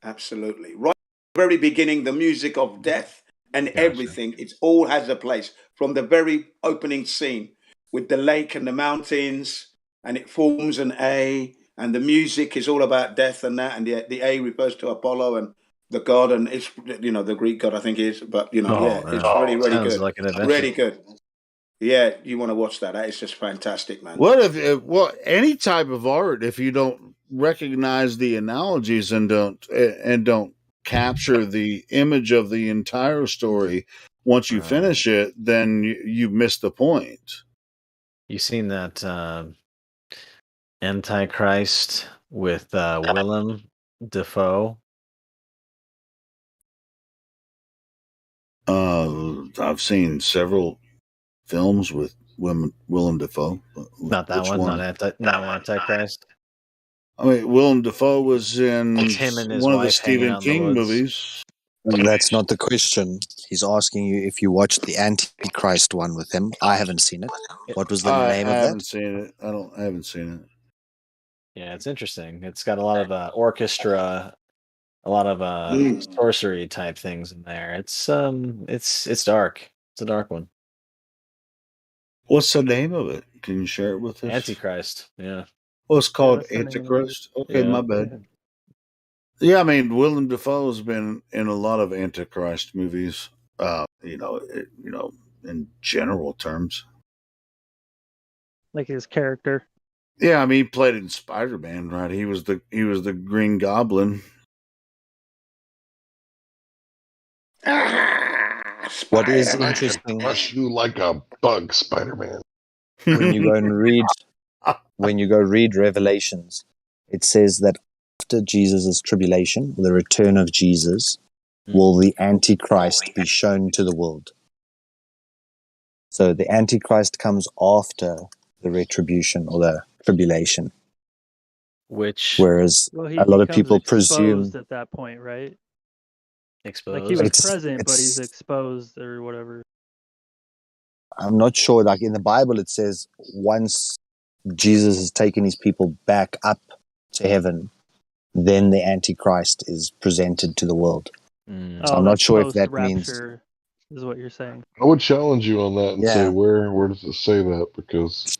absolutely. Right at the very beginning, the music of death and everything, it all has a place. From the very opening scene with the lake and the mountains, and it forms an A, and the music is all about death and that, and the A refers to Apollo and the god, and it's, you know, the Greek god, I think it is, but, you know, it's really, really sounds good. like an adventure. Really good. Yeah, you want to watch that. That is just fantastic, man. What if any type of art, if you don't recognize the analogies and don't capture the image of the entire story once you finish it, then you miss the point. You seen that Antichrist with Willem Dafoe? I've seen several films with Willem Dafoe. Not that one. One? Not Antichrist. I mean, Willem Dafoe was in It's him and his one of the wife hanging Stephen out in the King woods. movies. That's not the question. He's asking you if you watched the Antichrist one with him. I haven't seen it. What was the name of I that? haven't seen it. I haven't seen it. Yeah, it's interesting. It's got a lot of orchestra, a lot of sorcery type things in there. It's dark. It's a dark one. What's the name of it? Can you share it with us? Antichrist. Yeah. Oh, it's called that's the name of it. Antichrist. Okay, Yeah. my bad. Yeah, I mean, Willem Dafoe's been in a lot of Antichrist movies. In general terms. Like his character. Yeah, I mean, he played in Spider-Man, right? He was the Green Goblin. What is And I can interesting crush you like a bug, Spider-Man. when you go and read Revelations, it says that after Jesus' tribulation, the return of Jesus, will the Antichrist be shown to the world. So the Antichrist comes after the retribution or the tribulation. Whereas he a lot of becomes people presume exposed at that point, right? Exposed. Like he was present, but he's exposed or whatever. I'm not sure. Like in the Bible, it says once Jesus has taken his people back up to heaven, then the Antichrist is presented to the world. So I'm not sure if that means. Is what you're saying. I would challenge you on that and say, Yeah. where does it say that? Because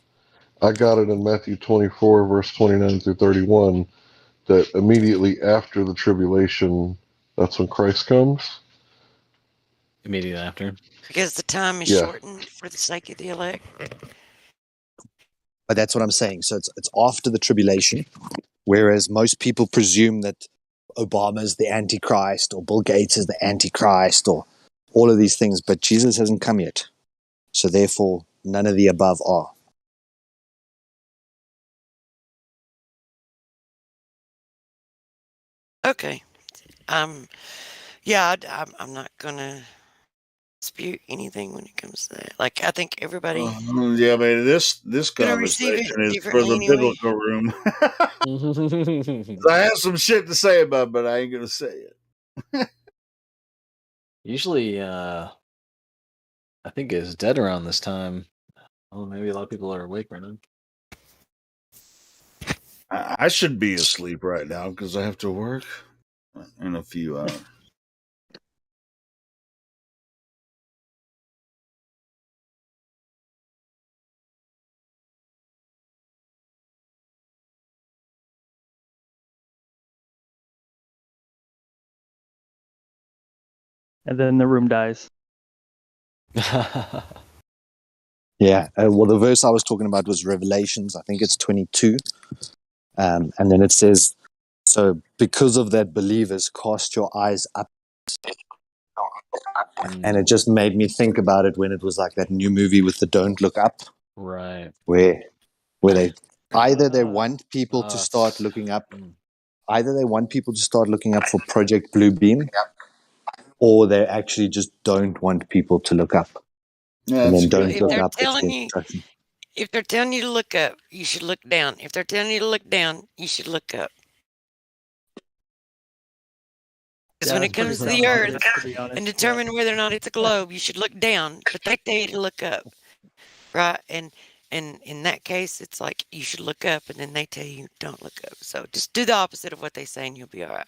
I got it in Matthew 24, verse 29 through 31, that immediately after the tribulation, that's when Christ comes. Immediately after. Because the time is Yeah. shortened for the sake of the elect. But that's what I'm saying. So it's after the tribulation, whereas most people presume that Obama's the Antichrist or Bill Gates is the Antichrist or all of these things, but Jesus hasn't come yet. So therefore, none of the above are. Okay. Yeah, I'm not gonna dispute anything when it comes to that. Like, I think everybody. Yeah, I mean, this gonna receive it conversation is for differently the anyway. biblical room. I have some shit to say about it, but I ain't gonna say it. Usually, I think it's dead around this time. Oh, maybe a lot of people are awake right now. I should be asleep right now because I have to work in a few hours. And then the room dies. Yeah. Well, the verse I was talking about was Revelations. I think it's 22. And then it says, so because of that, believers, cast your eyes up. And it just made me think about it when it was like that new movie with the Don't Look Up. Right. Where they either they want people to start looking up, either they want people to start looking up for Project Bluebeam, or they actually just don't want people to look up. Yeah, and then If don't look they're up. telling you, if they're telling you to look up, you should look down. If they're telling you to look down, you should look up. Because when it comes to the Earth and determine whether or not it's a globe, you should look down. But they tell you to look up, right? And in that case, it's like you should look up, and then they tell you don't look up. So just do the opposite of what they say, and you'll be all right.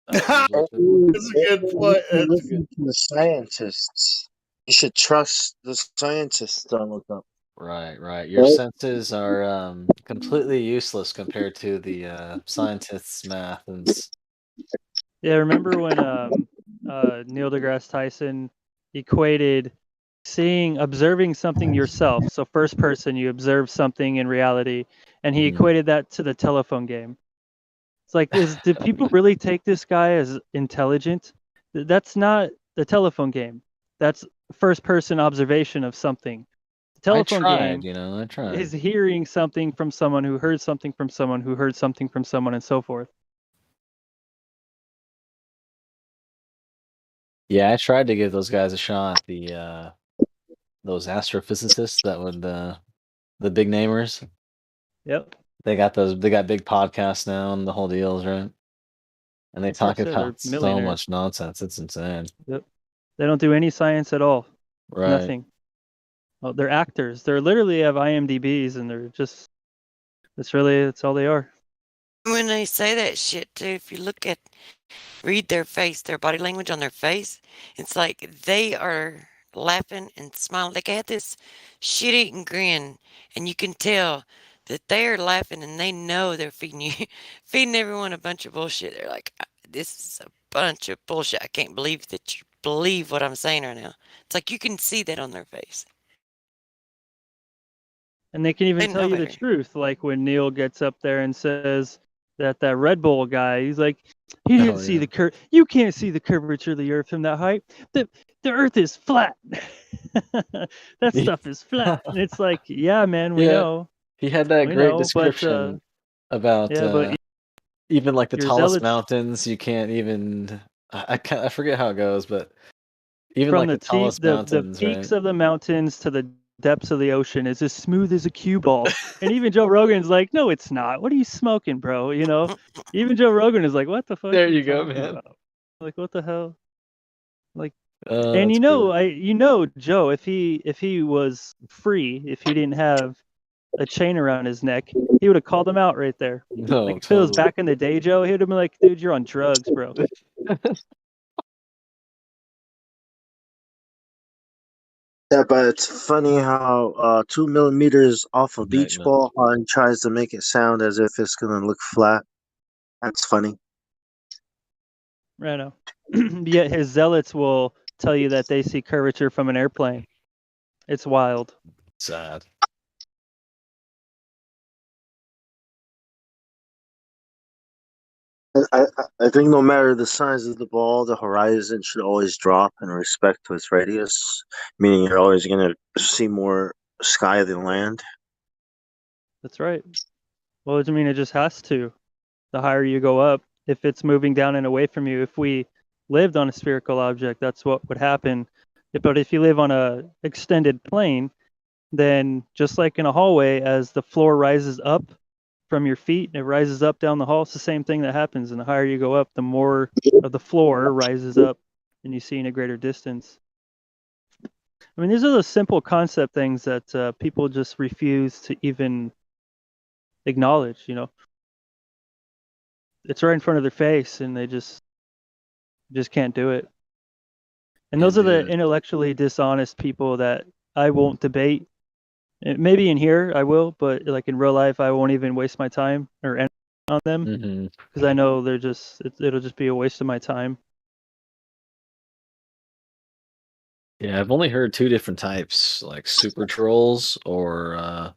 That's a good point. Listen to the scientists. You should trust the scientists. Don't look up. Right. Your senses are completely useless compared to the scientists' math and. Yeah, remember when Neil deGrasse Tyson equated observing something yourself. So first person, you observe something in reality, and he equated that to the telephone game. It's like, did people really take this guy as intelligent? That's not the telephone game. That's first person observation of something. The telephone game I tried. is hearing something from someone who heard something from someone who heard something from someone and so forth. Yeah, I tried to give those guys a shot. Those astrophysicists that would the big namers. Yep. They got big podcasts now and the whole deal is right. And they talk about so much nonsense. It's insane. Yep. They don't do any science at all. Right. Nothing. Oh, they're actors. They're literally have IMDb's, and they're just. That's all they are. When they say that shit too, if you read their face, their body language on their face, it's like they are laughing and smiling. They got this shit-eating grin, and you can tell that they are laughing and they know they're feeding everyone a bunch of bullshit. They're like, this is a bunch of bullshit. I can't believe that you're believe what I'm saying right now. It's like you can see that on their face. And they can even They tell know you the better. truth, like when Neil gets up there and says that Red Bull guy, he's like, he didn't see the you can't see the curvature of the Earth from that height. The Earth is flat. That stuff is flat. And it's like, yeah, man, we know. He had that We great know, description about yeah, but even like the your tallest zealots mountains. You can't even. I forget how it goes, but even from like the tallest the mountains, peaks right? of the mountains to the depths of the ocean is as smooth as a cue ball. And even Joe Rogan's like, no, it's not. What are you smoking, bro? You know, even Joe Rogan is like, what the fuck There are you you go, talking man. about? Like, what the hell? Like, Oh, and that's great. Joe, if he was free, if he didn't have a chain around his neck, he would have called him out right there. No, Like if it was totally. back in the day, Joe, he would have been like, dude, you're on drugs, bro. Yeah, but it's funny how 2 millimeters off a beach Right, ball and tries to make it sound as if it's gonna look flat. That's funny. Right now. Yet his zealots will tell you that they see curvature from an airplane. It's wild. Sad. I think no matter the size of the ball, the horizon should always drop in respect to its radius, meaning you're always going to see more sky than land. That's right. Well, I mean, it just has to. The higher you go up, if it's moving down and away from you, if we lived on a spherical object, that's what would happen. But if you live on a extended plane, then just like in a hallway, as the floor rises up from your feet, it rises up down the hall. It's the same thing that happens. And the higher you go up, the more of the floor rises up and you see in a greater distance. I mean, these are the simple concept things that people just refuse to even acknowledge, you know. It's right in front of their face and they just can't do it. And those are the intellectually dishonest people that I won't debate. Maybe in here I will, but like in real life I won't even waste my time or energy on them because I know they're just it'll just be a waste of my time. Yeah, I've only heard two different types, like super trolls or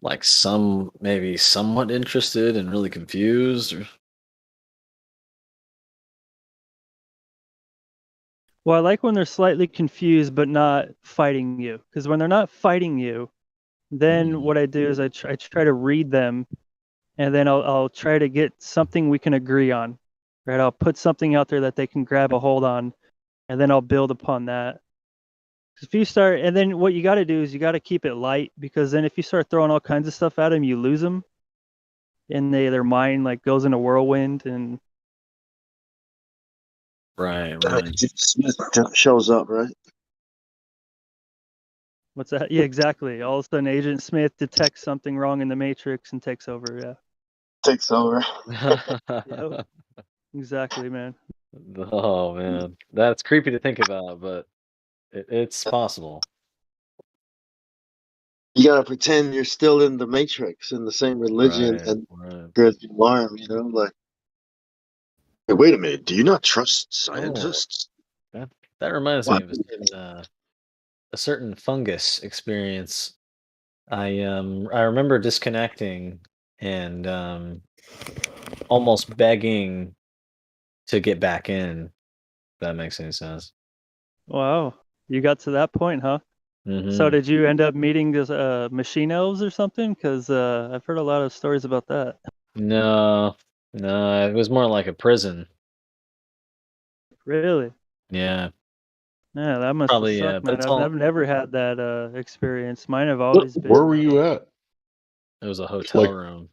like some maybe somewhat interested and really confused. Or... Well, I like when they're slightly confused but not fighting you, because when they're not fighting you, then what I do is I try to read them, and then I'll try to get something we can agree on, right? I'll put something out there that they can grab a hold on, and then I'll build upon that. If you start, and then what you got to do is you got to keep it light, because then if you start throwing all kinds of stuff at them, you lose them, and their mind like goes in a whirlwind. And Right. Smith shows up, right? what's that? Yeah, exactly. All of a sudden, Agent Smith detects something wrong in the Matrix and takes over. Yeah. Takes over. Yep. Exactly, man. Oh man, that's creepy to think about, but it's possible. You gotta pretend you're still in the Matrix, in the same religion, Right. and Right. get the alarm. You know, like, hey, wait a minute. Do you not trust Oh, scientists? that reminds me What? of a certain fungus experience. I remember disconnecting and almost begging to get back in. If that makes any sense. Wow, you got to that point, huh? So did you end up meeting this machine elves or something? Because I've heard a lot of stories about that. No, no, it was more like a prison. Really? Yeah. Yeah, that must have Probably, yeah, sucked, but man. it's I've all. never had that experience. Mine have always Where been. were you at? It was a hotel Like, room.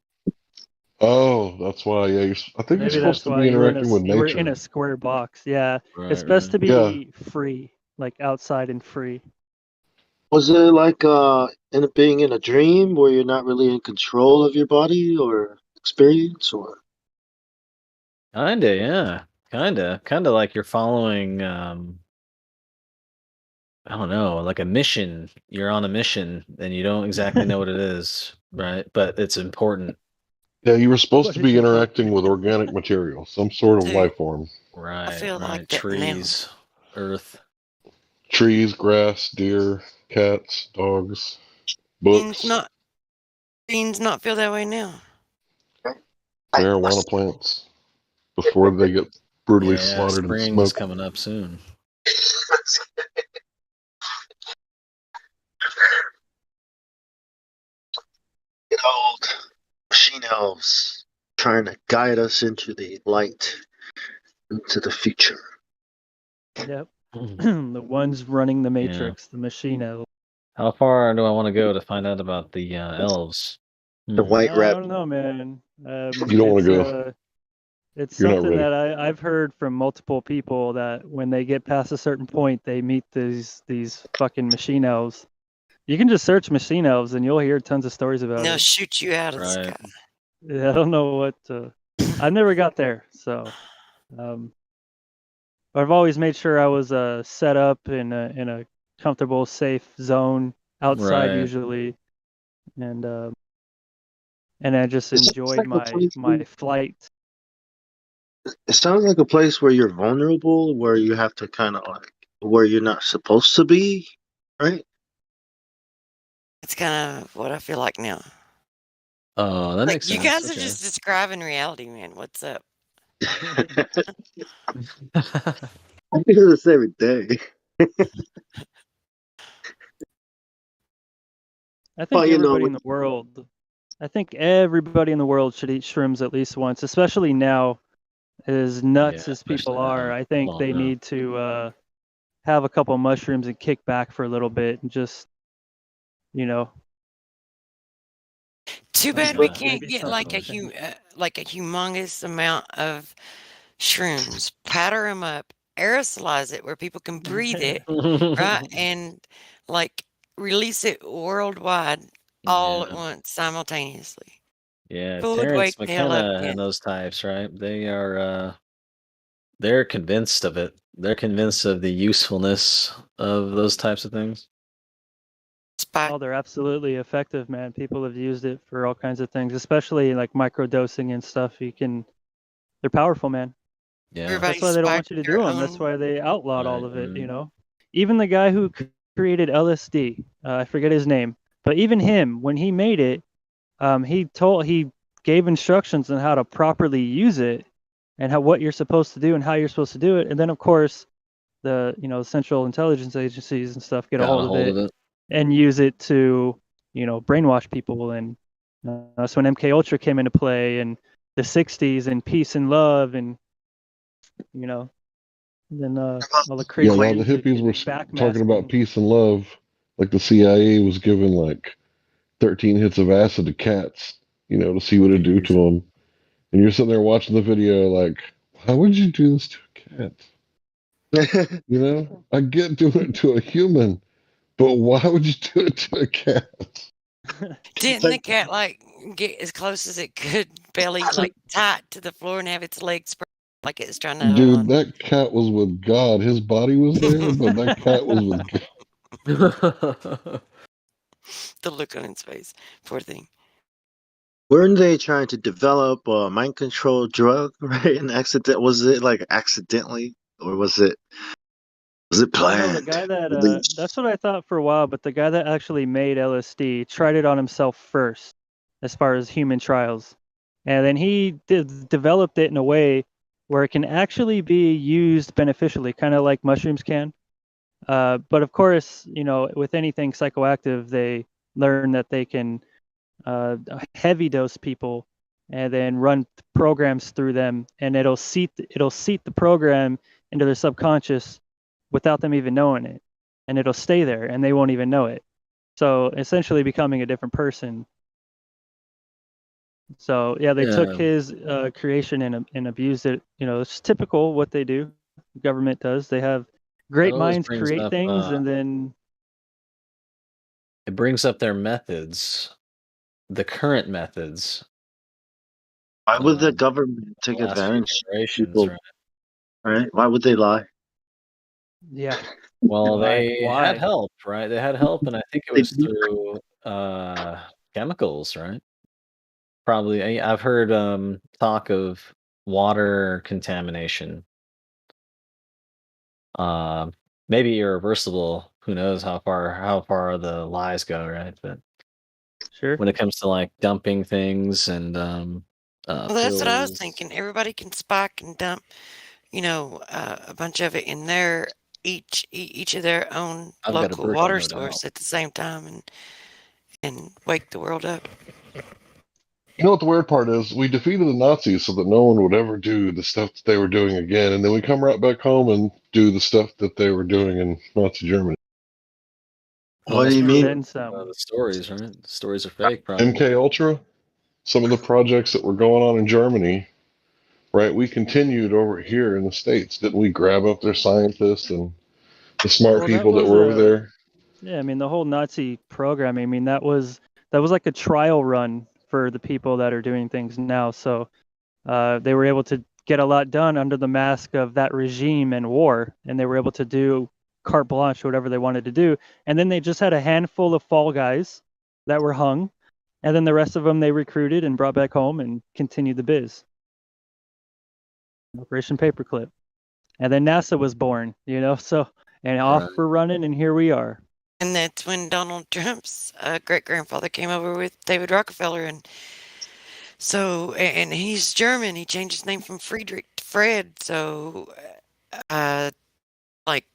oh, that's why. Yeah, I think you're Maybe supposed that's to why be you were in interacting with a nature. square box. Yeah, it's Right, best right. to Yeah. be free, like outside and free. Was it like in being in a dream where you're not really in control of your body or experience, or? Kinda, yeah. Kinda like you're following, I don't know, like a mission. You're on a mission and you don't exactly know what it is, right? But it's important. Yeah, you were supposed What to is be it called? interacting with organic material, some sort of Dude, life form. Right, feel right. like that now. Trees, earth. Trees, grass, deer, cats, dogs, books, Beans not feel that way now. marijuana plants before they get brutally Yeah, slaughtered and spring's smoked. coming up soon. Good old machine elves trying to guide us into the light, into the future. Yep. The ones running the Yeah. Matrix, the machine elves. How far do I want to go to find out about the elves? The white I rat. don't know, man. You don't want to go. It's You're not something ready. that I've heard from multiple people that when they get past a certain point, they meet these fucking machine elves. You can just search machine elves and you'll hear tons of stories about They'll it. shoot you out of the sky. Yeah, I don't know what. I never got there, so. I've always made sure I was set up in a comfortable, safe zone outside Right. usually, and I just It sounds enjoyed like a place my flight. It sounds like a place where you're vulnerable, where you have to kind of like where you're not supposed to be, right? It's kind of what I feel like now. Oh, that makes You sense. guys are just describing reality, man. What's up? I do this every day. I think Well, you know, everybody in the world, I think everybody in the world should eat shrooms at least once, especially now, as nuts Yeah, as people especially are. now. I think Come on they now. need to have a couple mushrooms and kick back for a little bit and just, you know. Too bad we Yeah. can't get like a humongous amount of shrooms, powder them up, aerosolize it where people can breathe it, right, and like release it worldwide all at once simultaneously. Yeah, People would Terrence wake the hell up McKenna then. and those types, right? They are they're convinced of it. They're convinced of the usefulness of those types of things. Oh, they're absolutely effective, man. People have used it for all kinds of things, especially like microdosing and stuff. They're powerful, man. Yeah. That's why they don't want you to do them. That's why they outlawed all of it, you know. Even the guy who created LSD, I forget his name, but even him, when he made it, he gave instructions on how to properly use it and what you're supposed to do and how you're supposed to do it. And then of course the central intelligence agencies and stuff get a hold of it and use it to brainwash people. And that's when MK Ultra came into play, and the 60s and peace and love, and then all the crazy While the music hippies were and talking about backmasking. peace and love, like the CIA was giving like 13 hits of acid to cats, to see what it'd do to them. And you're sitting there watching the video like, why would you do this to a cat? I get doing it to a human, but why would you do it to a cat? Didn't the cat like get as close as it could, belly like tight to the floor, and have its legs spread like it was trying to hold Dude, on? that cat was with God. His body was there, but that cat was with God. The look on its face, poor thing. Weren't they trying to develop a mind control drug, right? And was it like accidentally, or was it planned? The guy that that's what I thought for a while, but the guy that actually made LSD tried it on himself first, as far as human trials, and then he developed it in a way where it can actually be used beneficially, kind of like mushrooms can. But of course, with anything psychoactive, they learn that they can heavy dose people and then run programs through them, and it'll seat the program into their subconscious without them even knowing it, and it'll stay there and they won't even know it, so essentially becoming a different person. So yeah, they took his creation and abused it. It's typical what they do. The government does. They have great minds create things, and then it brings up their methods, the current methods. Why would the government take advantage of people? Right? Why would they lie? Yeah. Well, Why? they had help, right? They had help, and I think it was through chemicals, right? Probably. I've heard talk of water contamination maybe irreversible. Who knows how far the lies go, right? But sure, when it comes to like dumping things and Well, that's what I was pills, thinking. Everybody can spike and dump, a bunch of it in their each of their own I've got a local Berkey, water no doubt. source at the same time and wake the world up. You know what the weird part is? We defeated the Nazis so that no one would ever do the stuff that they were doing again, and then we come right back home and do the stuff that they were doing in Nazi Germany. What do you mean? then some. The stories, right? The stories are fake, probably. MK Ultra, some of the projects that were going on in Germany, right? We continued over here in the States. Didn't we grab up their scientists and the smart Well, people that were over there? Yeah, I mean the whole Nazi program. I mean that was like a trial run for the people that are doing things now. So they were able to get a lot done under the mask of that regime and war, and they were able to do carte blanche whatever they wanted to do. And then they just had a handful of fall guys that were hung, and then the rest of them they recruited and brought back home and continued the biz. Operation Paperclip, and then NASA was born. So and off we're running, and here we are. And that's when Donald Trump's great grandfather came over with David Rockefeller, and he's German. He changed his name from Friedrich to Fred. So, like,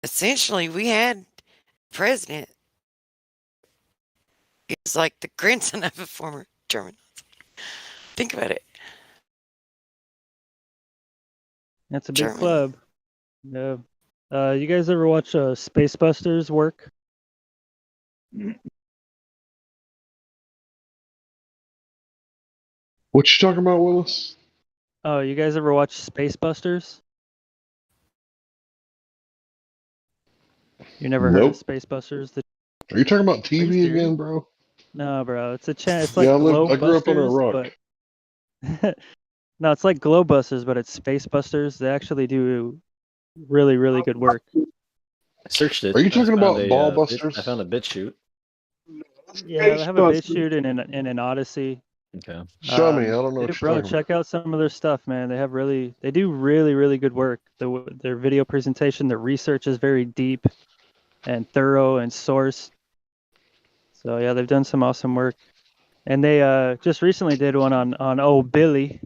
essentially, we had president. It's like the grandson of a former German. Think about it. That's a big club. Yeah. You guys ever watch Space Busters work? What you talking about, Willis? Oh, you guys ever watch Space Busters? You never heard of Space Busters? Are you talking about TV again, bro? No, bro. It's a channel. It's like I Globe grew up under a Busters, rock. but no, it's like Globe Busters, but it's Space Busters. They actually do really, really good work. I searched it. Are you talking about Ball Busters? I found a BitChute. Yeah, they have a BitChute and an Odyssey. Okay. Show me. I don't know what you're bro, talking check out some of their stuff, man. They do really, really good work. Their video presentation, their research is very deep and thorough and sourced. So yeah, they've done some awesome work. And they just recently did one on old Billy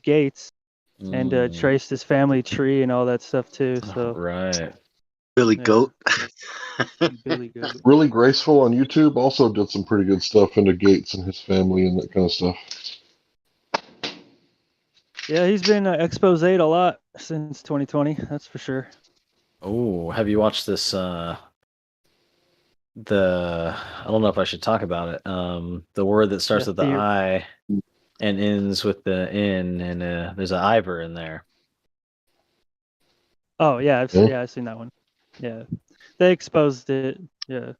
Gates, and traced his family tree and all that stuff too. So right. Billy Goat. Billy Goat. Really Graceful on YouTube also did some pretty good stuff into Gates and his family and that kind of stuff. Yeah, he's been exposed a lot since 2020. That's for sure. Oh, have you watched this? I don't know if I should talk about it. The word that starts with the I and ends with the N, and there's an Ivor in there. Oh yeah, I've seen that one. Yeah, they exposed it. Yeah,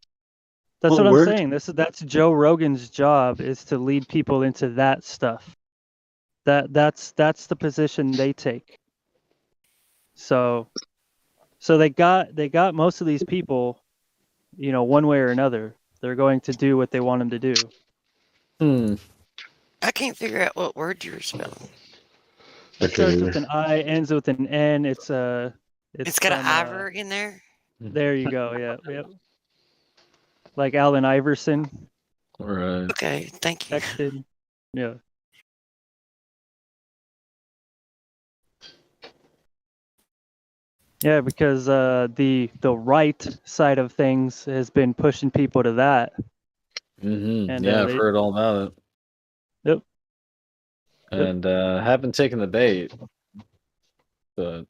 that's what I'm saying. That's Joe Rogan's job, is to lead people into that stuff. That's the position they take. So they got most of these people, one way or another. They're going to do what they want them to do. I can't figure out what word you were spelling. It starts with an I, ends with an N. It's got an Ivor in there. There you go. Yeah. Yep. Like Allen Iverson. All right. Okay. Thank you. Texted. Yeah. Yeah, because the right side of things has been pushing people to that. And, I've heard all about it. Yep. And haven't taken the bait, but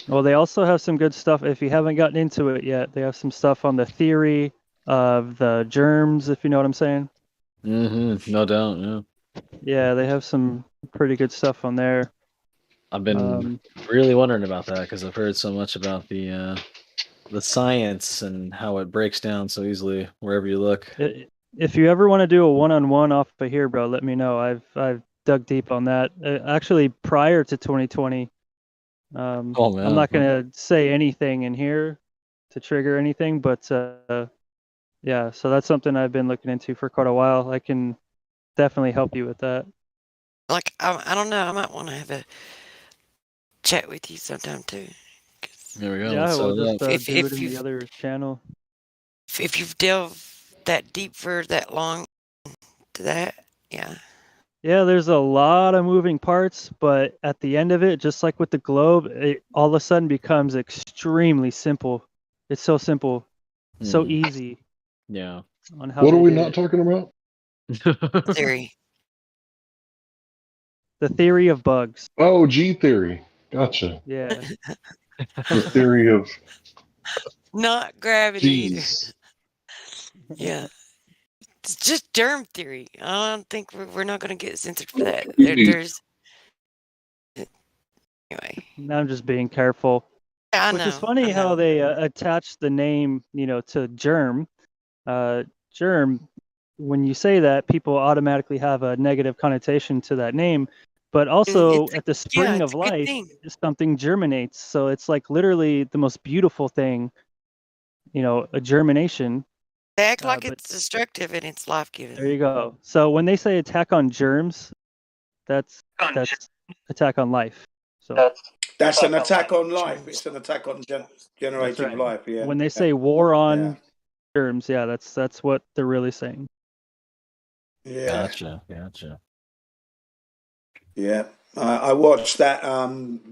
well, they also have some good stuff. If you haven't gotten into it yet, they have some stuff on the theory of the germs, if you know what I'm saying. No doubt, yeah. Yeah, they have some pretty good stuff on there. I've been really wondering about that because I've heard so much about the science and how it breaks down so easily wherever you look. If you ever want to do a one-on-one off of here, bro, let me know. I've dug deep on that. Actually, prior to 2020, I'm not going to say anything in here to trigger anything, but yeah, so that's something I've been looking into for quite a while. I can definitely help you with that. Like, I don't know. I might want to have a chat with you sometime too. There we go. Yeah, we'll just If do it in the you've other channel. if you've delved that deep for that long to that, yeah. Yeah, there's a lot of moving parts, but at the end of it, just like with the globe, it all of a sudden becomes extremely simple. It's so simple, so easy. Yeah. On how What are they we did not it. talking about? Theory. The theory of bugs. Oh, G theory. Gotcha. Yeah. The theory of Not gravity either. G's. Yeah. It's just germ theory. I don't think we're not going to get censored for that. Indeed. There's anyway. Now I'm just being careful. I Which is know, funny I how know. they attach the name, to germ. Germ, when you say that, people automatically have a negative connotation to that name. But also, at the spring it's of a good life, thing. something germinates. So it's like literally the most beautiful thing, a germination. They act like but it's destructive and it's life giving. there you go. So when they say attack on germs, that's attack on life. So That's an attack on life. It's an attack on that's generative right. life. Yeah. When they say war on germs, yeah, that's what they're really saying. Yeah. Gotcha. Yeah. I watched that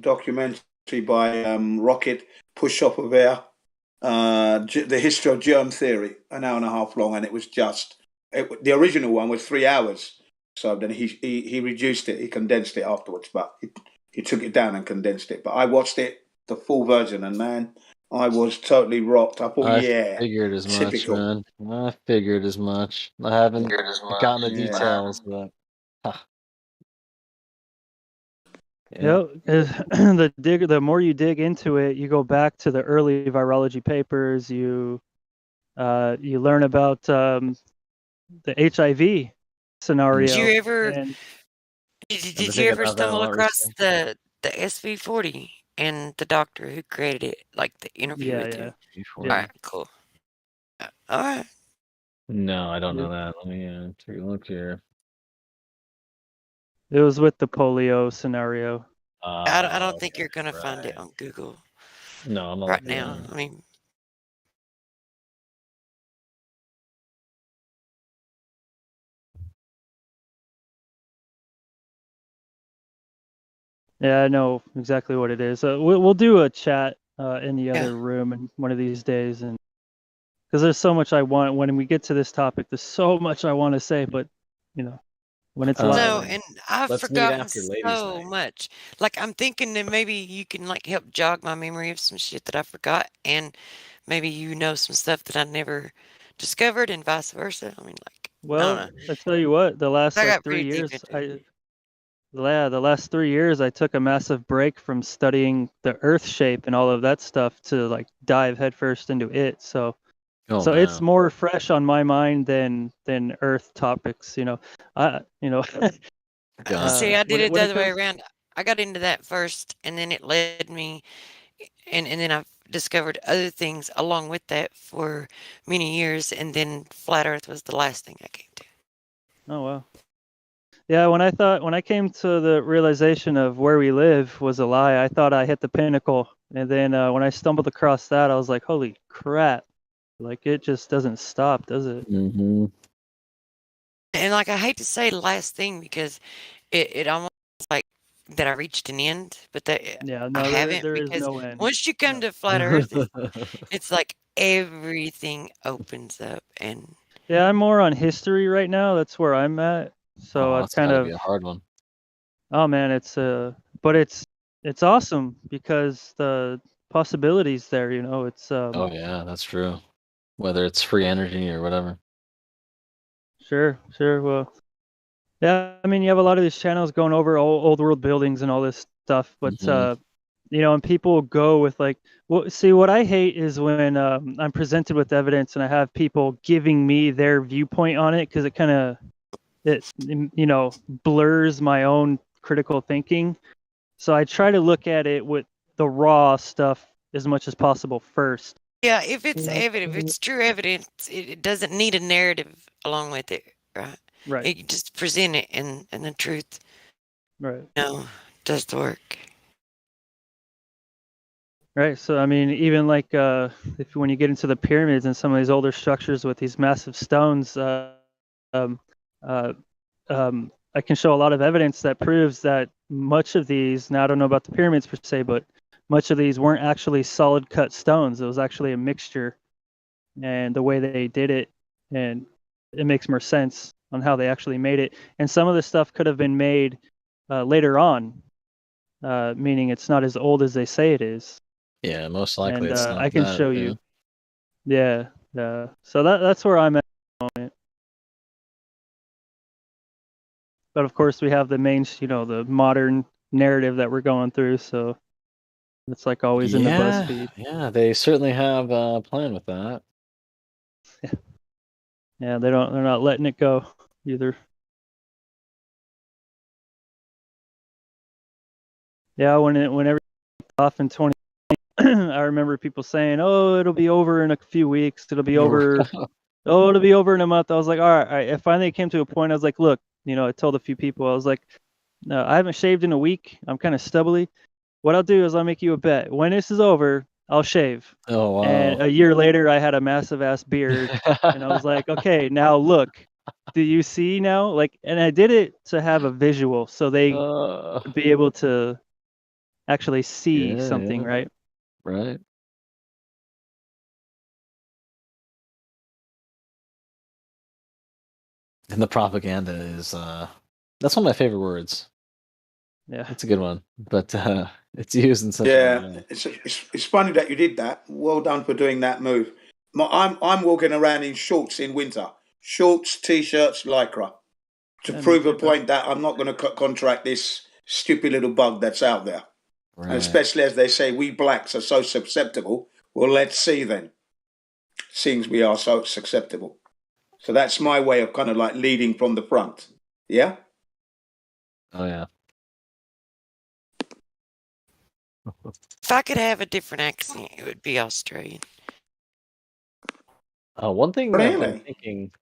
documentary by Rocket Push Up of Air, the history of germ theory, an hour and a half long, and it was the original one was 3 hours. So then he reduced it, he condensed it afterwards, but he took it down and condensed it. But I watched it, the full version, and man, I was totally rocked. I thought, I figured as typical. much, man. I figured as much. I haven't gotten the details, but Yeah. The more you dig into it, you go back to the early virology papers. You learn about the HIV scenario. Did you ever and did you ever stumble across the SV40 and the doctor who created it, like the interview with him? All right, cool. All right. No, I don't know that. Let me take a look here. It was with the polio scenario. I don't think you're gonna find it on Google. No, I'm not right now. I mean, Yeah, I know exactly what it is. We'll do a chat in the other room in one of these days, and because there's so much I want when we get to this topic. There's so much I want to say, but when it's live. No, and I've forgotten so much. Like I'm thinking that maybe you can like help jog my memory of some shit that I forgot, and maybe you know some stuff that I never discovered, and vice versa. I mean, like, well, I tell you what, the last I like got 3 pretty deep years, into it. the last 3 years, I took a massive break from studying the Earth shape and all of that stuff to like dive headfirst into it. So it's more fresh on my mind than Earth topics. See, I did it the other way around. I got into that first, and then it led me, and then I discovered other things along with that for many years, and then flat Earth was the last thing I came to. Oh wow. Yeah, when I came to the realization of where we live was a lie, I thought I hit the pinnacle, and then when I stumbled across that, I was like, "Holy crap!" Like it just doesn't stop, does it? Mm-hmm. And like I hate to say last thing because it almost like that I reached an end, but that I haven't there is because no end. once you come to flat Earth, it's like everything opens up and. Yeah, I'm more on history right now. That's where I'm at. So I've that's kind gotta of be a hard one. Oh man, but it's awesome because the possibilities there, it's Oh yeah, that's true. Whether it's free energy or whatever. Sure. Well, yeah, I mean, you have a lot of these channels going over old world buildings and all this stuff, but and people go with like, see, what I hate is when I'm presented with evidence and I have people giving me their viewpoint on it because it kind of blurs my own critical thinking. So I try to look at it with the raw stuff as much as possible first. Yeah, if it's evidence, if it's true evidence, it doesn't need a narrative along with it, right? You can just present it and the truth, Right. does the work. Right. So I mean, even like if when you get into the pyramids and some of these older structures with these massive stones, um, uh, I can show a lot of evidence that proves that much of these. Now I don't know about the pyramids per se, but much of these weren't actually solid cut stones. It was actually a mixture, and the way they did it, and it makes more sense on how they actually made it. And some of the stuff could have been made later on, meaning it's not as old as they say it is. Yeah, most likely And it's not I can that. show you. Yeah, yeah. So that's where I'm at the moment. But of course, we have the main, the modern narrative that we're going through. So it's like always in the Yeah, BuzzFeed. yeah, they certainly have a plan with that. Yeah, they're not letting it go either. Yeah, whenever off in 20, I remember people saying, "Oh, it'll be over in a few weeks. It'll be over. Oh, it'll be over in a month." I was like, "All right, all right." It finally came to a point. I was like, "Look, I told a few people, I was like, no, I haven't shaved in a week. I'm kind of stubbly. What I'll do is I'll make you a bet. When this is over, I'll shave." Oh, And wow. a year later, I had a massive ass beard, and I was like, "Okay, now look, do you see now?" Like, and I did it to have a visual, so they would be able to actually see Yeah, something, yeah. right? Right. And the propaganda is that's one of my favorite words. Yeah. It's a good one. But it's used in such a Yeah, bad way. it's funny that you did that. Well done for doing that move. I'm walking around in shorts in winter, shorts, t-shirts, lycra, to Yeah, me prove a too, bro. point that I'm not going to contract this stupid little bug that's out there. And Right. especially as they say, we blacks are so susceptible. Well, let's see then. Seems we are so susceptible. So that's my way of kind of like leading from the front. Yeah. Oh yeah. If I could have a different accent, it would be Australian. One thing that I'm Really? thinking,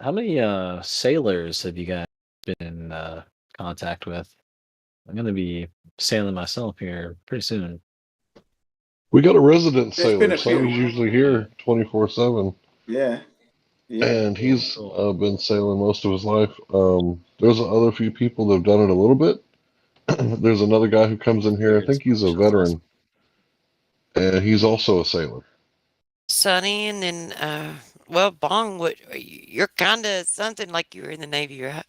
how many sailors have you guys been in contact with? I'm gonna be sailing myself here pretty soon. We got a resident There's been sailor. a few. Sonny's usually here 24/7. Yeah. Yeah. And he's been sailing most of his life. There's other few people that have done it a little bit. There's another guy who comes in here. I think he's a veteran, and he's also a sailor. Sonny, and then, well, Bong, you're kind of something like you were in the Navy, right?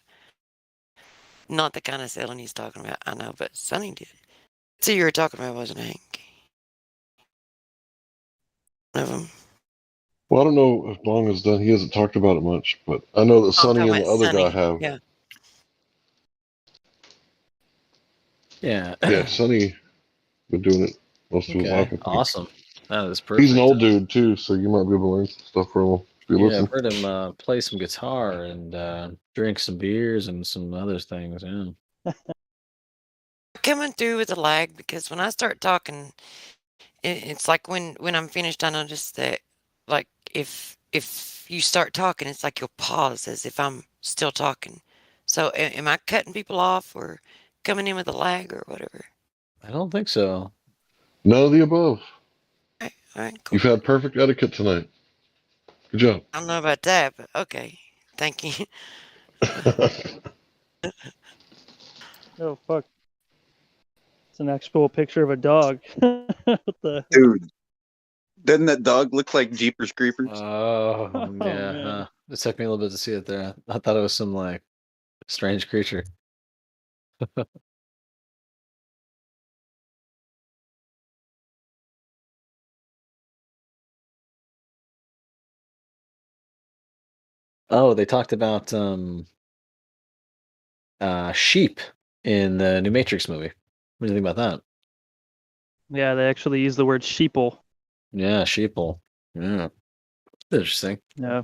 Not the kind of sailing he's talking about, I know, but Sonny did. So you were talking about, wasn't Hank? One of them. Well, I don't know if Bong has done. He hasn't talked about it much, but I know that I'm Sonny talking and the about other guy Sonny. have. Yeah. Yeah. Yeah, Sonny been doing it most of his life, I think. Awesome. That is perfect. He's an old dude too, so you might be able to learn some stuff from him if you Yeah, listen. I've heard him play some guitar and drink some beers and some other things. Yeah. Coming through with a lag because when I start talking, it's like when I'm finished, I notice that, like, if you start talking, it's like you'll pause as if I'm still talking. So am I cutting people off or coming in with a lag or whatever? I don't think so. None of the above. All right, cool. You've had perfect etiquette tonight. Good job. I don't know about that, but okay. Thank you. Oh fuck! It's an actual picture of a dog. What the? Dude, doesn't that dog look like Jeepers Creepers? Oh, yeah. man. It took me a little bit to see it there. I thought it was some like strange creature. Oh, they talked about sheep in the new Matrix movie. What do you think about that? Yeah, they actually use the word sheeple. Yeah, sheeple. Yeah. Interesting. Yeah.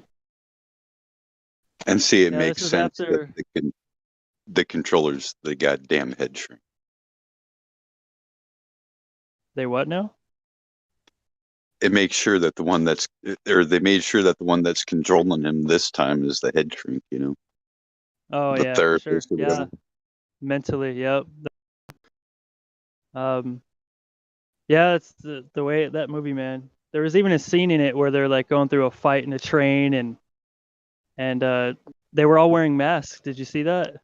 And see, it Yeah, makes this is sense after. that the controller's the goddamn head shrink. They what now? It makes sure that they made sure that the one that's controlling him this time is the head shrink, you know? Oh the yeah, for sure. therapist or Yeah, whatever. mentally. Yep. Um. Yeah, it's the way that movie, man. There was even a scene in it where they're like going through a fight in a train, and they were all wearing masks. Did you see that?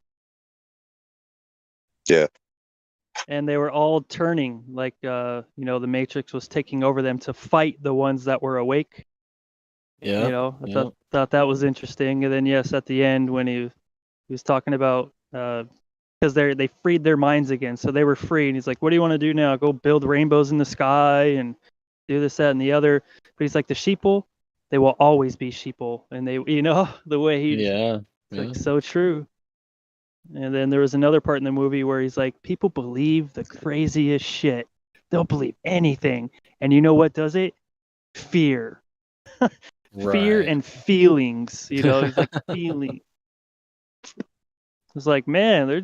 Yeah. And they were all turning like the Matrix was taking over them to fight the ones that were awake. Yeah. I Yeah. thought that was interesting. And then yes, at the end when he was talking about because they freed their minds again, so they were free, and he's like, "What do you want to do now? Go build rainbows in the sky and do this, that, and the other." But he's like, "The sheeple, they will always be sheeple," and they, the way he, Yeah. it's like so true. And then there was another part in the movie where he's like, "People believe the craziest shit. They'll believe anything, and you know what does it? Fear, fear, Right. and feelings. He's like feeling." It's like, man, they're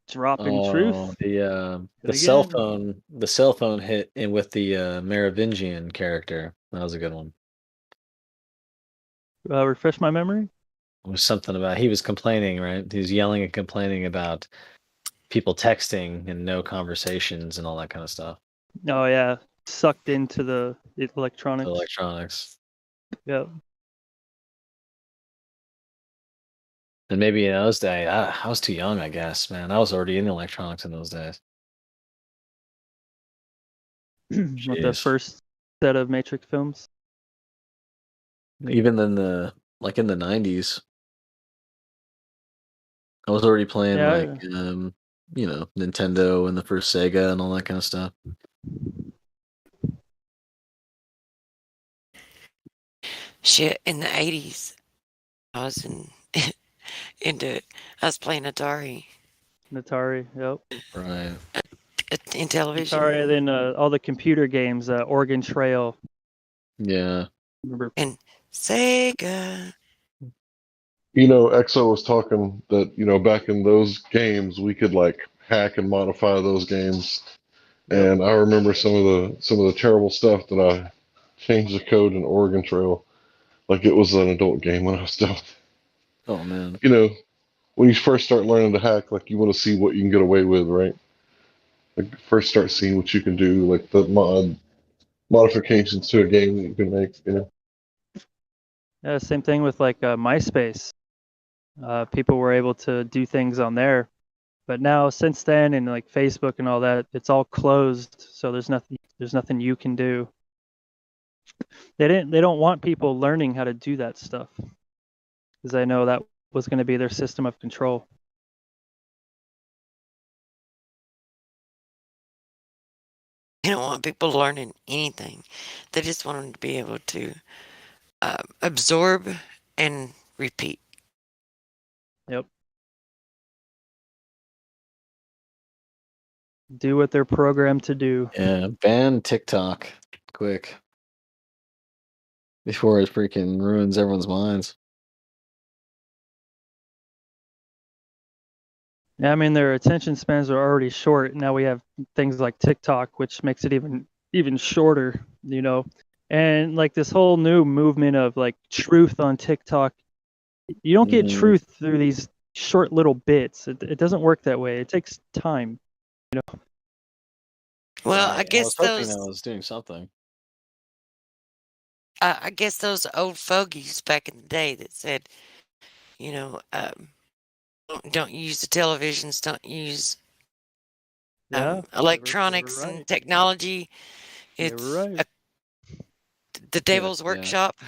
dropping Oh, truth. the And cell again, phone, the cell phone hit in with the Merovingian character. That was a good one. refresh my memory. It was something about he was complaining, right? He was yelling and complaining about people texting and no conversations and all that kind of stuff. Oh yeah, sucked into the electronics. Electronics. Yeah. And maybe in those days, I was too young, I guess, man. I was already in electronics in those days. With the Jeez. first set of Matrix films. Even in the in the 90s, I was already playing Yeah. Nintendo and the first Sega and all that kind of stuff. Shit, in the 80s, I was into, I was playing Atari. Atari, yep. Right. In television. Atari, and then all the computer games, Oregon Trail. Yeah. Remember? And Sega. EXO was talking that, back in those games, we could like hack and modify those games. Yep. And I remember some of the terrible stuff that I changed the code in Oregon Trail. Like it was an adult game when I was done. Oh man. When you first start learning to hack, like you want to see what you can get away with, right? Like first start seeing what you can do, like the modifications to a game that you can make. Yeah, same thing with like MySpace. People were able to do things on there, but now since then, and like Facebook and all that, it's all closed. So there's nothing you can do. They don't want people learning how to do that stuff, because I know that was going to be their system of control. They don't want people learning anything. They just want them to be able to absorb and repeat. Yep. Do what they're programmed to do. Yeah, ban TikTok quick before it freaking ruins everyone's minds. Yeah, I mean their attention spans are already short. Now we have things like TikTok, which makes it even shorter. And like this whole new movement of like truth on TikTok. You don't get truth through these short little bits. It doesn't work that way. It takes time. Well, Right. I guess I was hoping those. that was doing something. I guess those old fogies back in the day that said, don't use the televisions, don't use electronics they were right. and technology. It's right. The devil's workshop.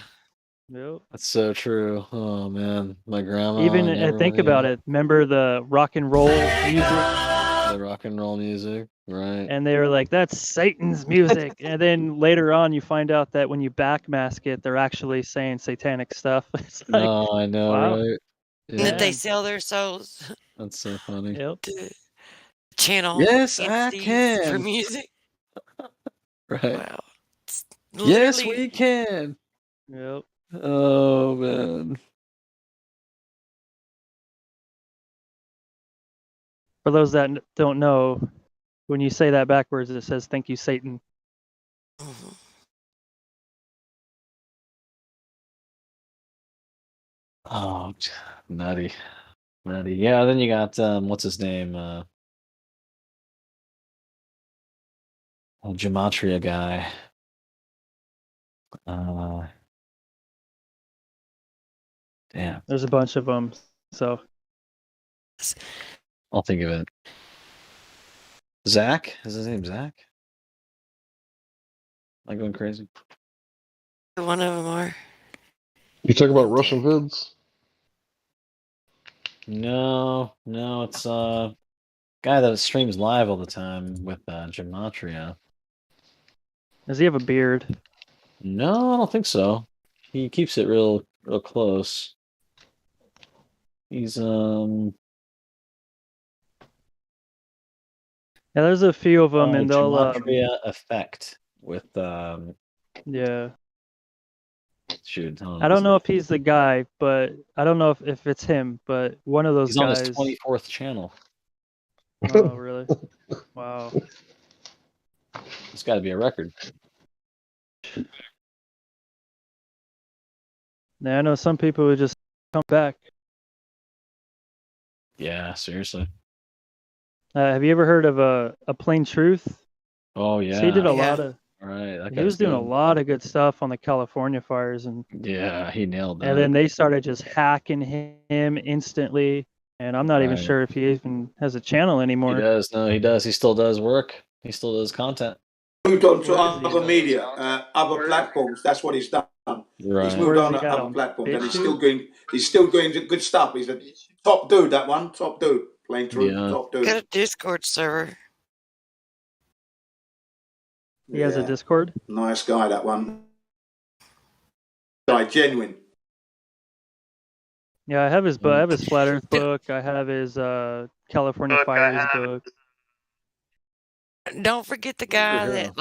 Yep. That's so true. Oh man, my grandma. Even and everyone, think about it. Remember the rock and roll music? The rock and roll music, right? And they were like, "That's Satan's music." And then later on, you find out that when you backmask it, they're actually saying satanic stuff. It's like, No, I know, wow. right? And that they Yeah. sell their souls That's so funny. Yep. to channel Yes, I entities for can. music. Right. Wow. Yes, we can. Yep. Oh man. For those that don't know, when you say that backwards, it says "Thank you, Satan." Oh, nutty. Yeah, then you got what's his name? Gematria guy. Damn. There's a bunch of them. So I'll think of it. Zach? Is his name Zach? Am I going crazy? One of them are. You talk about Russian vids? No, it's guy that streams live all the time with Gematria. does he have a beard? No, I don't think so. He keeps it real close. He's Yeah, there's a few of them, and they'll Gematria effect with yeah. Shoot, I don't know if he's the guy, but I don't know if it's him, but one of those he's guys. on his 24th channel. Oh, really? Wow. It's got to be a record. Yeah, I know some people who just come back. Yeah, seriously. Have you ever heard of a Plain Truth? Oh yeah. So he did a lot of. Right. He was doing a lot of good stuff on the California fires, and yeah, he nailed that. And then they started just hacking him instantly, and I'm not even Right. sure if he even has a channel anymore. He does. No, he does. He still does work. He still does content. Moved on to other media, other platforms. That's what he's done. Right. He's moved on to other platforms, and he's still doing good stuff. He's a top dude. That one, top dude. Plain Truth, top dude. Got a Discord server. He has a Discord? Nice guy, that one. Guy, genuine. Yeah, I have his Flat Earth book. I have his California Fires book. Don't forget the guy that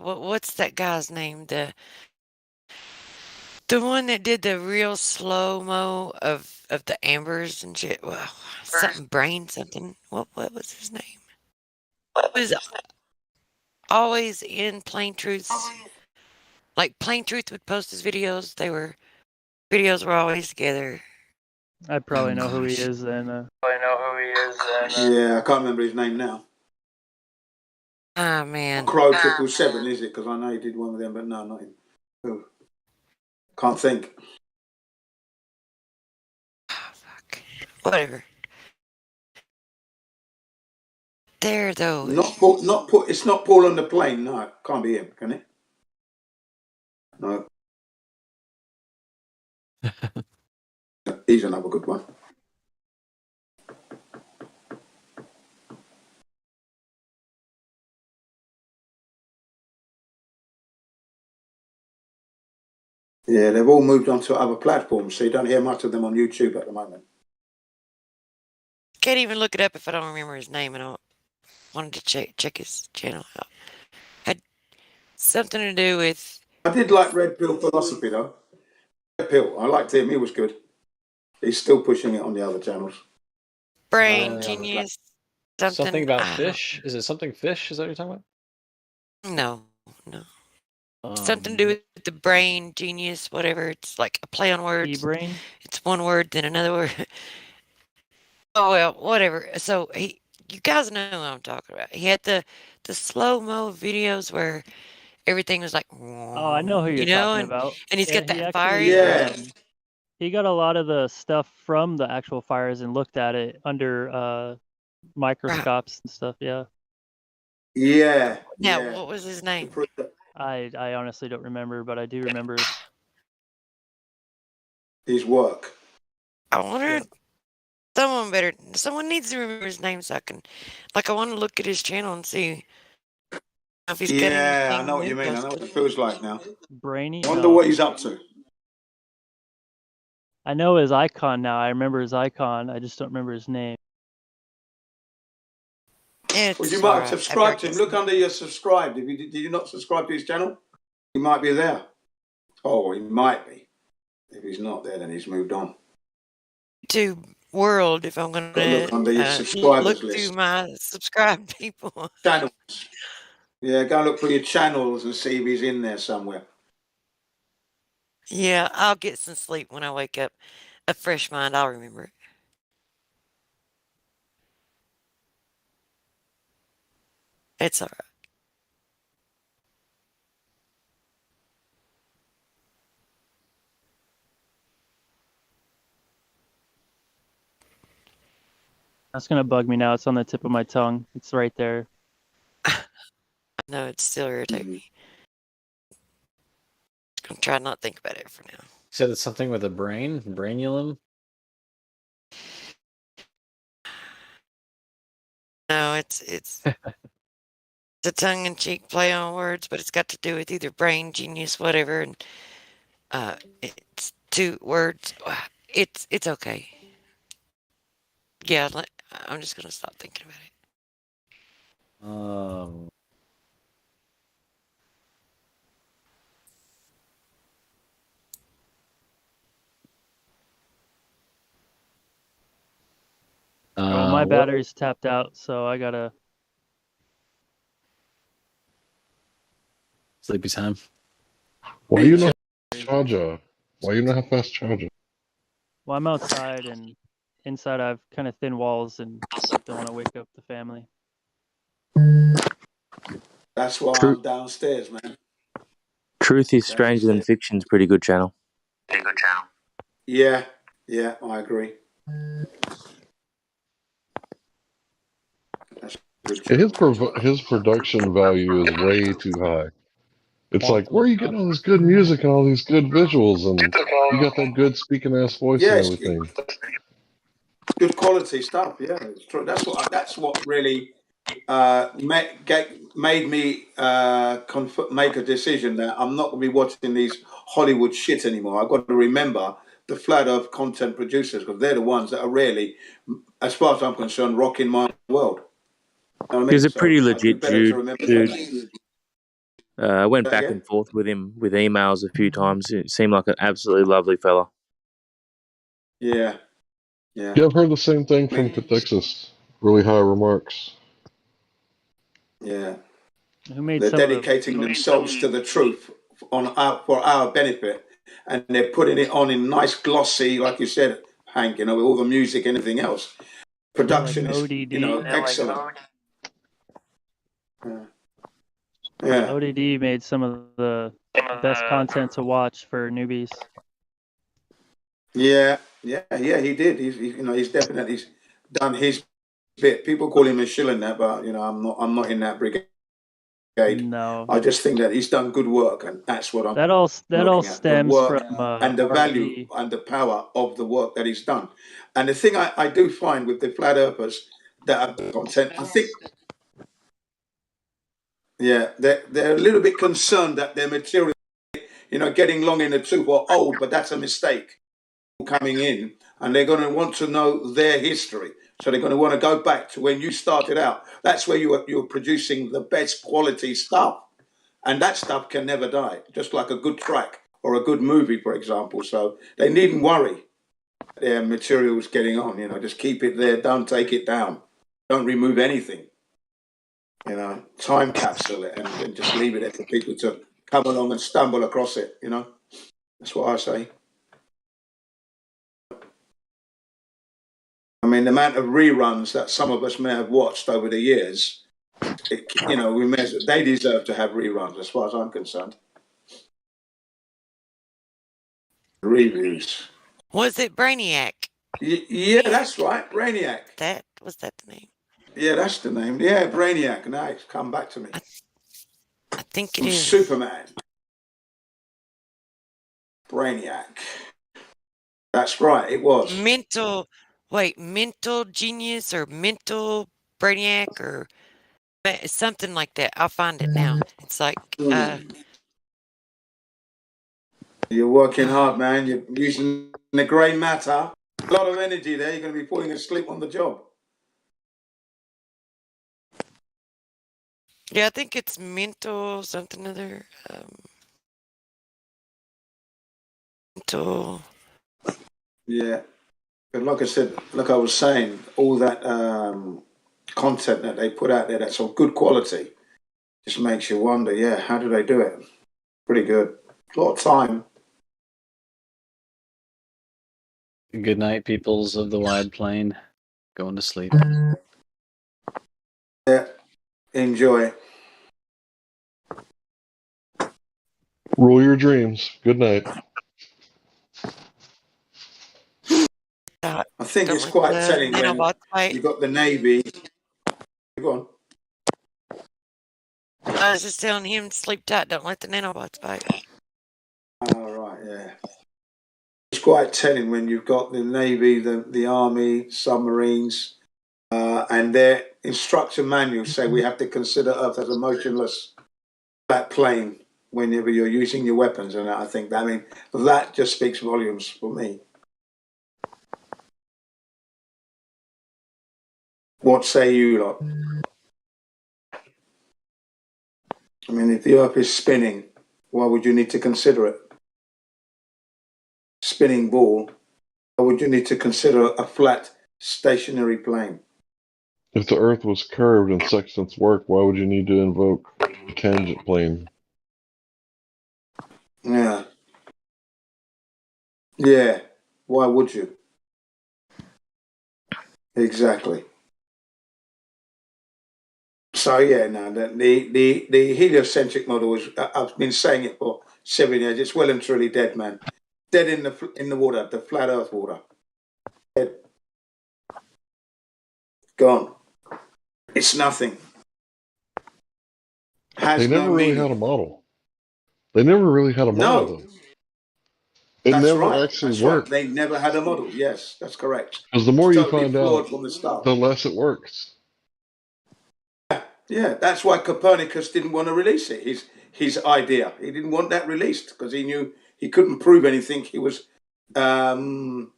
what's that guy's name? The one that did the real slow-mo of the ambers and shit. Well, something. What was his name? What was always in Plain Truth? Like Plain Truth would post his videos. Videos were always together. I probably know who he is then. Yeah, I can't remember his name now. Ah, man. Crow 777, is it? Because I know he did one of them, but no, not him. Oh. Can't think. Oh, fuck. Whatever. There, though. It's not Paul on the plane. No, it can't be him, can it? No. He's another good one. Yeah, they've all moved on to other platforms, so you don't hear much of them on YouTube at the moment. Can't even look it up if I don't remember his name, and I wanted to check his channel out. Had something to do with. I did like Red Pill Philosophy though. Red Pill, I liked him. He was good. He's still pushing it on the other channels. Brain Genius. Something about fish? Is it something fish? Is that what you're talking about? No. Um, Something to do with the brain genius, whatever. It's like a play on words. E-brain? It's one word, then another word. Oh well, whatever. So you guys know what I'm talking about. He had the slow-mo videos where everything was like. Oh, I know who you're talking about. And he's got that actually, fiery. He got a lot of the stuff from the actual fires and looked at it under microscopes and stuff. Yeah. Yeah. Now, what was his name? I honestly don't remember, but I do remember his work. I wonder. Someone needs to remember his name so I can. I want to look at his channel and see if he's got anything. I know what you mean. I know what it feels like now. Brainy. I wonder what he's up to. I know his icon now. I remember his icon. I just don't remember his name. Well, you might have subscribed to him. Look under your subscribed. Did you not subscribe to his channel? He might be there. Oh, he might be. If he's not there, then he's moved on. To world, if I'm going to look under your subscribers look list. through my subscribed people. Channels. Yeah, go look for your channels and see if he's in there somewhere. Yeah, I'll get some sleep when I wake up. A fresh mind, I'll remember it. It's all right. That's gonna bug me now. It's on the tip of my tongue. It's right there. No, it's still irritating me. I'm gonna try not to think about it for now. You said it's something with a brain? Brainulum? No, it's a tongue-in-cheek play on words, but it's got to do with either brain, genius, whatever, and it's 2 words. It's okay. Yeah, I'm just gonna stop thinking about it. Well, my What? battery's tapped out, so I gotta. Sleepy time. Why you not charger? Why you not have fast charger? Well, I'm outside, and inside I have kind of thin walls, and don't want to wake up the family. That's why I'm downstairs, man. Truth is Stranger Than Fiction's pretty good channel. Yeah, I agree. His production value is way too high. It's like, where are you getting all this good music and all these good visuals, and you got that good speaking ass voice and everything. Good quality stuff. Yeah, it's true. That's what really made me make a decision that I'm not going to be watching these Hollywood shit anymore. I've got to remember the flat earth content producers, because they're the ones that are really, as far as I'm concerned, rocking my world. You know what I mean? He's a pretty legit dude. I went back and forth with him with emails a few times. It seemed like an absolutely lovely fella. Yeah. Yeah, I've heard the same thing from Catexis. Really high remarks. Yeah. Who made they're some dedicating themselves to the truth for our benefit, and they're putting it on in nice glossy, like you said, Hank, with all the music and everything else. Production is, excellent. Yeah. ODD made some of the best content to watch for newbies. Yeah, he did. He's definitely done his bit. People call him a shill in that, but I'm not in that brigade. No, I just think that he's done good work, and that's what I'm. That all stems the work from and the value RVD. and the power of the work that he's done. And the thing I do find with the flat earthers that have content, I think, they're a little bit concerned that their material, getting long in the tooth or old, but that's a mistake. Coming in, and they're going to want to know their history. So they're going to want to go back to when you started out. That's where you were producing the best quality stuff. And that stuff can never die, just like a good track or a good movie, for example. So they needn't worry their material's getting on, just keep it there. Don't take it down. Don't remove anything. Time capsule it and just leave it there for people to come along and stumble across it, That's what I say. I mean, the amount of reruns that some of us may have watched over the years, they deserve to have reruns, as far as I'm concerned. Reviews. Was it Brainiac? Yeah, that's right, Brainiac. Was that the name? Yeah, that's the name. Yeah, Brainiac. Now it's come back to me. I think it is. Superman. Brainiac. That's right, it was. Mental genius or mental Brainiac or something like that. I'll find it now. It's like You're working hard, man. You're using the grey matter. A lot of energy there. You're going to be falling asleep on the job. Yeah, I think it's mental something other. Mental. Yeah. But like I said, like I was saying, all that content that they put out there that's of good quality just makes you wonder, how do they do it? Pretty good. A lot of time. Good night, peoples of the wide plain. Going to sleep. Enjoy. Rule your dreams. Good night. I think Don't it's let quite the telling when nanobots fight. you got the Navy. Go on. I was just telling him to sleep tight. Don't let the nanobots fight. All right, yeah. It's quite telling when you've got the Navy, the Army, submarines, and their instruction manuals say we have to consider Earth as a motionless flat plane whenever you're using your weapons. And I think that, I mean, that just speaks volumes for me. What say you lot? I mean, if the Earth is spinning, why would you need to consider it? Spinning ball, why would you need to consider a flat, stationary plane? If the Earth was curved and sextants work, why would you need to invoke a tangent plane? Yeah. Yeah. Why would you? Exactly. So yeah, no, the heliocentric model is. I've been saying it for 7 years. It's well and truly dead, man. Dead in the water, the flat Earth water. Dead. Gone. It's nothing. They never really had a model. They never really had a model, though. It That's never right. actually That's worked. right. They never had a model. Yes, that's correct. Because the more It's you totally find flawed out, from the start. the less it works. Yeah, that's why Copernicus didn't want to release it. His idea. He didn't want that released because he knew he couldn't prove anything. He was theoreticizing.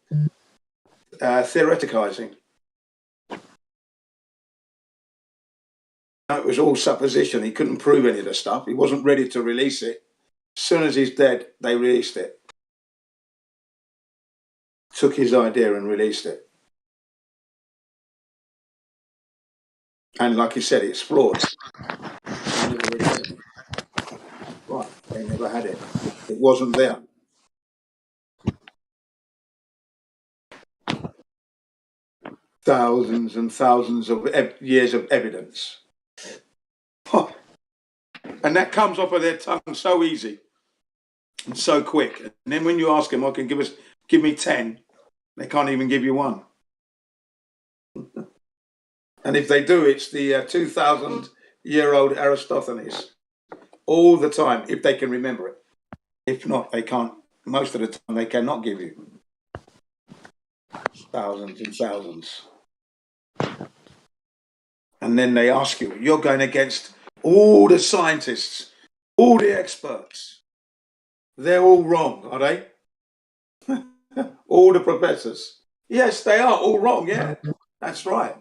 It was all supposition. He couldn't prove any of the stuff. He wasn't ready to release it. As soon as he's dead, they released it. Took his idea and released it. And like he said, it's flawed. They never released it. Right, they never had it. It wasn't there. Thousands and thousands of years of evidence. And that comes off of their tongue so easy and so quick. And then when you ask them, "I can give me 10," they can't even give you one. And if they do, it's the 2,000-year-old Aristophanes all the time, if they can remember it. If not, they can't. Most of the time, they cannot give you. Thousands and thousands. And then they ask you, you're going against all the scientists, all the experts. They're all wrong, are they? All the professors. Yes, they are all wrong, yeah. That's right.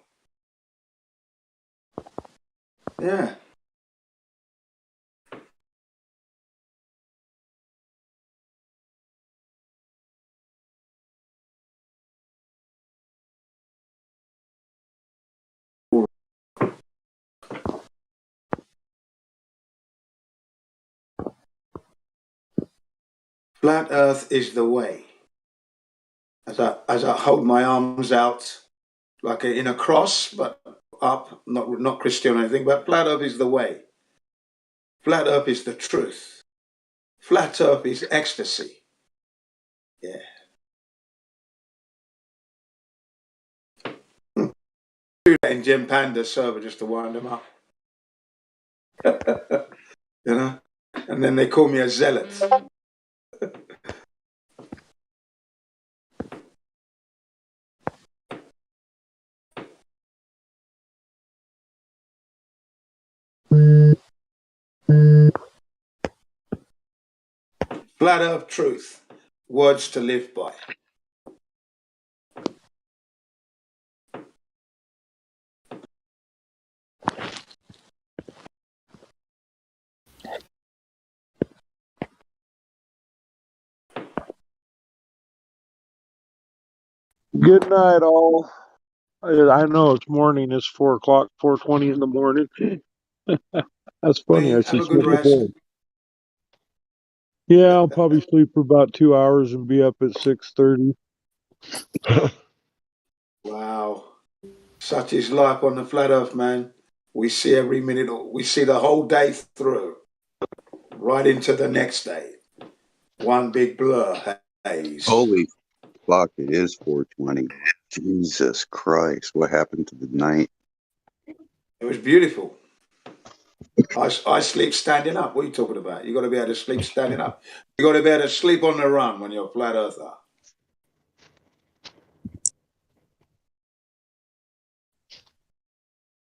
Yeah. Flat Earth is the way. As I hold my arms out, like in a cross, but up, not Christian or anything, but flat Earth is the way. Flat Earth is the truth. Flat Earth is ecstasy. Yeah. Do that in Jim Panda's server just to wind them up. You know? And then they call me a zealot. Flat Earth truth. Words to live by. Good night, all. I know it's morning. It's 4:00, 4:20 in the morning. That's funny. I see Have a good smoke. rest. Yeah, I'll probably sleep for about 2 hours and be up at 6:30. Wow. Such is life on the flat Earth, man. We see every minute. We see the whole day through, right into the next day. One big blur haze. Holy fuck! It is 4:20. Jesus Christ! What happened to the night? It was beautiful. I sleep standing up. What are you talking about? You got to be able to sleep standing up. You got to be able to sleep on the run when you're a flat earther.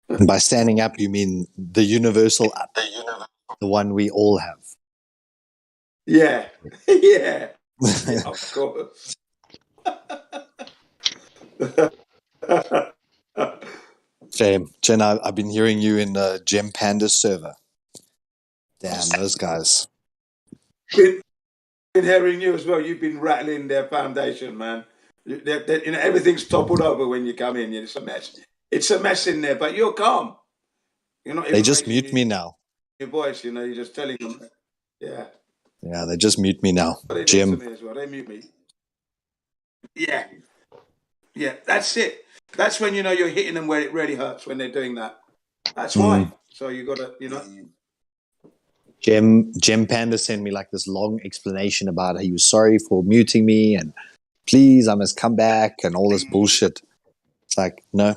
And by standing up, you mean the universal up, the one we all have. Yeah, yeah, yeah, of course. Jen, I've been hearing you in the Gem Panda server. Damn, those guys. Been hearing you as well. You've been rattling their foundation, man. Everything's toppled over when you come in. It's a mess. It's a mess in there, but you're calm. You're not. They just mute me now. Your voice, you're just telling them. Yeah. Yeah, they just mute me now. They Jim. do to me as well. They mute me. Yeah. Yeah, that's it. That's when you're hitting them where it really hurts when they're doing that. That's why. So you got to, Gem Panda sent me like this long explanation about he was sorry for muting me and please, I must come back and all this bullshit. It's like, no.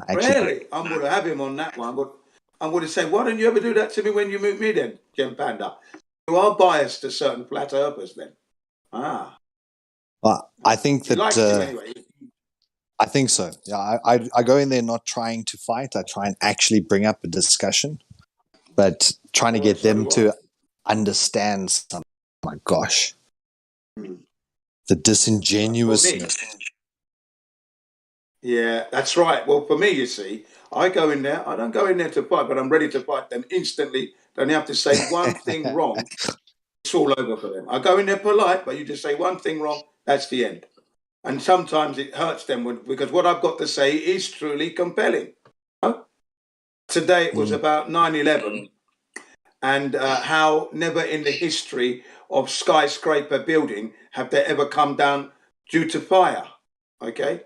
Really? I'm going to have him on that one. I'm going to say, why don't you ever do that to me when you mute me then, Gem Panda? You are biased to certain flat earthers then. Well, I think that... likes you anyway. I think so. Yeah, I go in there not trying to fight. I try and actually bring up a discussion, but trying to get them to understand something. Oh my gosh. The disingenuousness. Yeah, that's right. Well, for me, you see, I go in there. I don't go in there to fight, but I'm ready to fight them instantly. Don't have to say one thing wrong. It's all over for them. I go in there polite, but you just say one thing wrong, that's the end. And sometimes it hurts them because what I've got to say is truly compelling. Today it was about 9/11 and how never in the history of skyscraper building have they ever come down due to fire. Okay?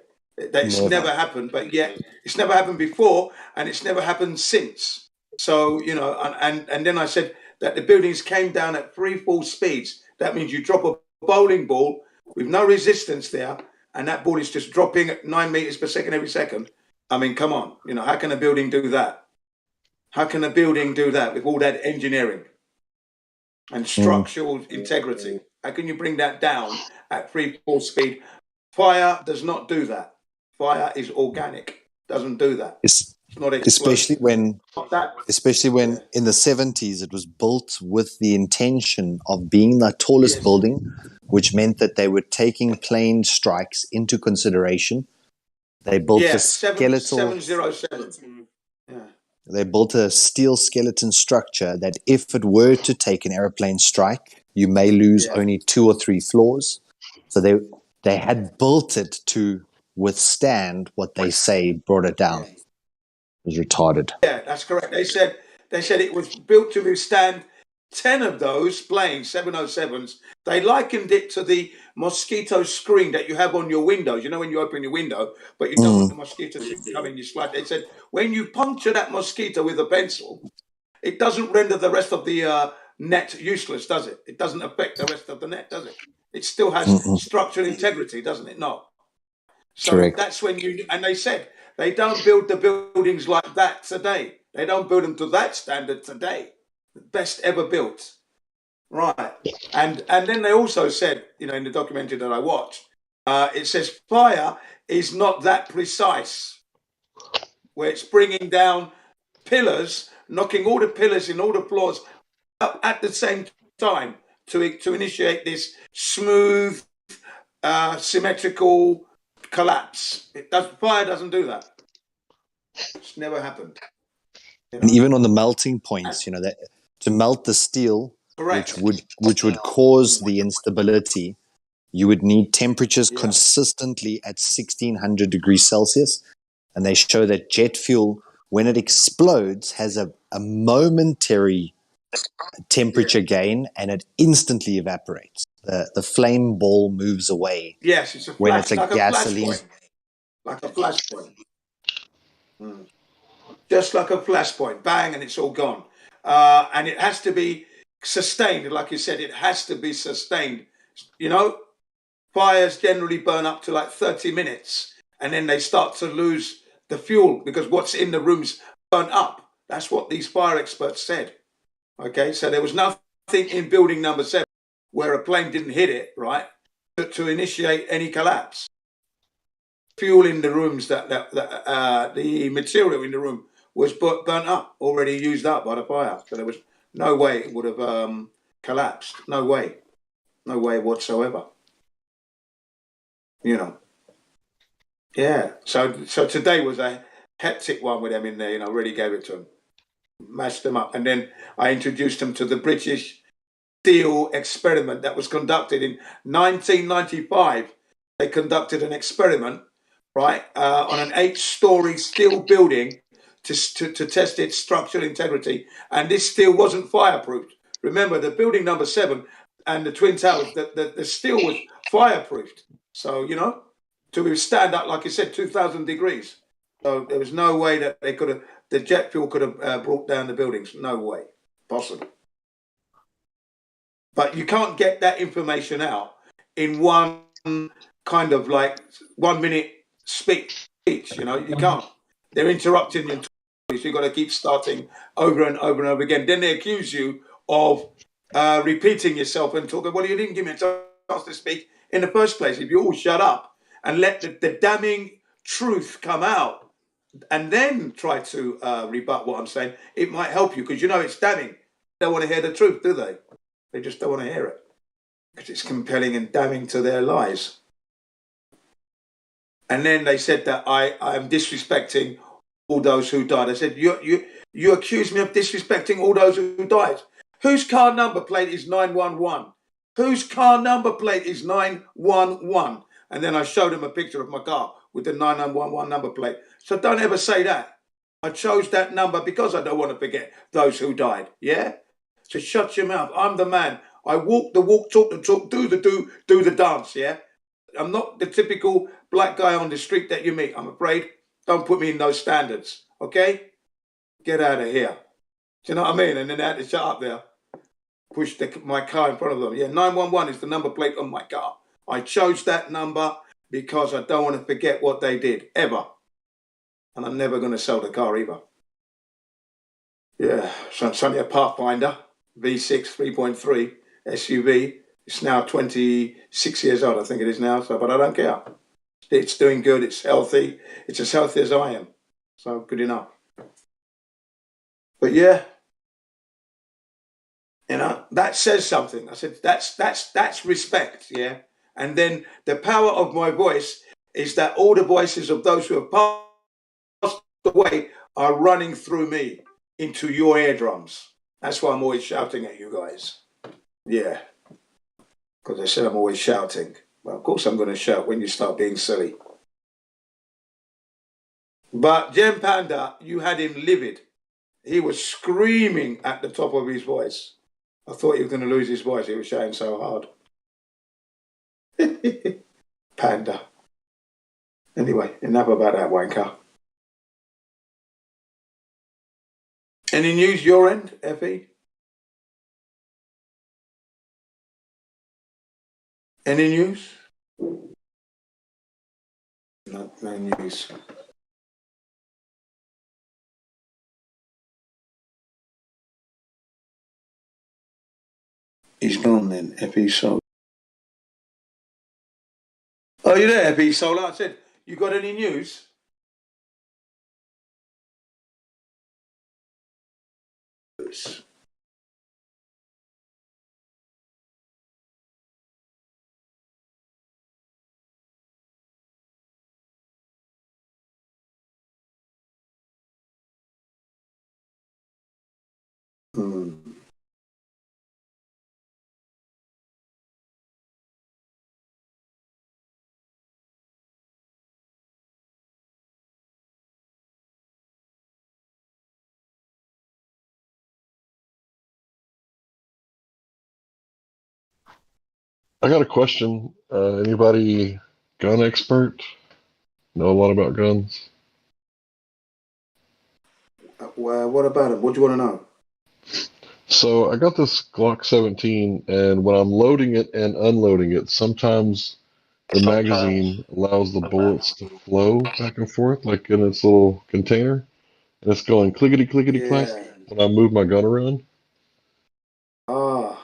That's never happened, but yet it's never happened before and it's never happened since. So, and then I said that the buildings came down at 3 full speeds. That means you drop a bowling ball with no resistance there, and that ball is just dropping at 9 meters per second every second. I mean, come on. How can a building do that? How can a building do that with all that engineering and structural integrity? How can you bring that down at 3 full speed? Fire does not do that. Fire is organic. Doesn't do that. It's not explosive. Especially when in the 70s it was built with the intention of being the tallest building, which meant that they were taking plane strikes into consideration. They built a skeletal 707. Yeah. They built a steel skeleton structure that if it were to take an airplane strike, you may lose only 2 or 3 floors. So they had built it to withstand what they say brought it down. It was retarded. Yeah, that's correct. They said it was built to withstand 10 of those planes, 707s. They likened it to the mosquito screen that you have on your windows. When you open your window, but you don't want the mosquito to come in, you slide. They said when you puncture that mosquito with a pencil, it doesn't render the rest of the net useless, does it? It doesn't affect the rest of the net, does it? It still has structural integrity, doesn't it? No. So correct. That's when and they said they don't build the buildings like that today. They don't build them to that standard today. Best ever built. Right. And then they also said, in the documentary that I watched, it says fire is not that precise, where it's bringing down pillars, knocking all the pillars in all the floors up at the same time to initiate this smooth, symmetrical collapse. Fire doesn't do that. It's never happened. And even on the melting points, that to melt the steel, which would cause the instability, you would need temperatures consistently at 1600 degrees Celsius. And they show that jet fuel, when it explodes, has a momentary temperature gain and it instantly evaporates. The flame ball moves away. Yes, it's when it's a gasoline. Like a flashpoint. just like a flashpoint, bang, and it's all gone. And it has to be sustained. Like you said, it has to be sustained. You know, fires generally burn up to like 30 minutes, and then they start to lose the fuel because what's in the room's burnt up. That's what these fire experts said. Okay, so there was nothing in building number 7 where a plane didn't hit it, right, to initiate any collapse. Fuel in the rooms, the material in the room was burnt up, already used up by the fire. So there was no way it would have collapsed. No way whatsoever. You know. Yeah. So today was a hectic one with them in there. You know, really gave it to them, mashed them up, and then I introduced them to the British steel experiment that was conducted in 1995. They conducted an experiment, right, on an 8-story steel building to test its structural integrity, and this steel wasn't fireproofed. Remember, the building number 7 and the Twin Towers, the steel was fireproofed. So, you know, to stand up, like I said, 2,000 degrees. So there was no way that they could have, the jet fuel could have brought down the buildings. No way possible. But you can't get that information out in one kind of like 1 minute speech, you know, you can't. They're interrupting you, so you've got to keep starting over and over and over again. Then they accuse you of repeating yourself and talking, well, you didn't give me a chance to speak in the first place. If you all shut up and let the damning truth come out and then try to rebut what I'm saying, it might help you because you know it's damning. They don't want to hear the truth, do they? They just don't want to hear it because it's compelling and damning to their lies. And then they said that I am disrespecting all those who died. I said, you accuse me of disrespecting all those who died. Whose car number plate is 911? Whose car number plate is 911? And then I showed them a picture of my car with the 911 number plate. So don't ever say that. I chose that number because I don't want to forget those who died. Yeah? So shut your mouth. I'm the man. I walk the walk, talk the talk, do the dance, yeah? I'm not the typical black guy on the street that you meet, I'm afraid. Don't put me in those standards, okay? Get out of here. Do you know what I mean? And then they had to shut up there. Push my car in front of them. Yeah, 911 is the number plate on my car. I chose that number because I don't want to forget what they did, ever. And I'm never going to sell the car either. Yeah, so it's only a Pathfinder, V6 3.3 SUV. It's now 26 years old, I think it is now. So, but I don't care. It's doing good. It's healthy. It's as healthy as I am. So good enough. But yeah, you know, that says something. I said that's respect. Yeah, and then the power of my voice is that all the voices of those who have passed away are running through me into your eardrums. That's why I'm always shouting at you guys. Yeah. Because they said I'm always shouting. Well, of course I'm going to shout when you start being silly. But Jem Panda, you had him livid. He was screaming at the top of his voice. I thought he was going to lose his voice. He was shouting so hard. Panda. Anyway, enough about that wanker. Any news your end, Effie? Any news? No news. He's gone then, Effie Solar. Oh, you there, Effie Solar? I said, you got any news? I got a question. Anybody gun expert? Know a lot about guns? What about it? What do you want to know? So I got this Glock 17, and when I'm loading it and unloading it, sometimes the magazine allows the bullets to flow back and forth, like in its little container, and it's going clickety clickety clack when I move my gun around. Ah.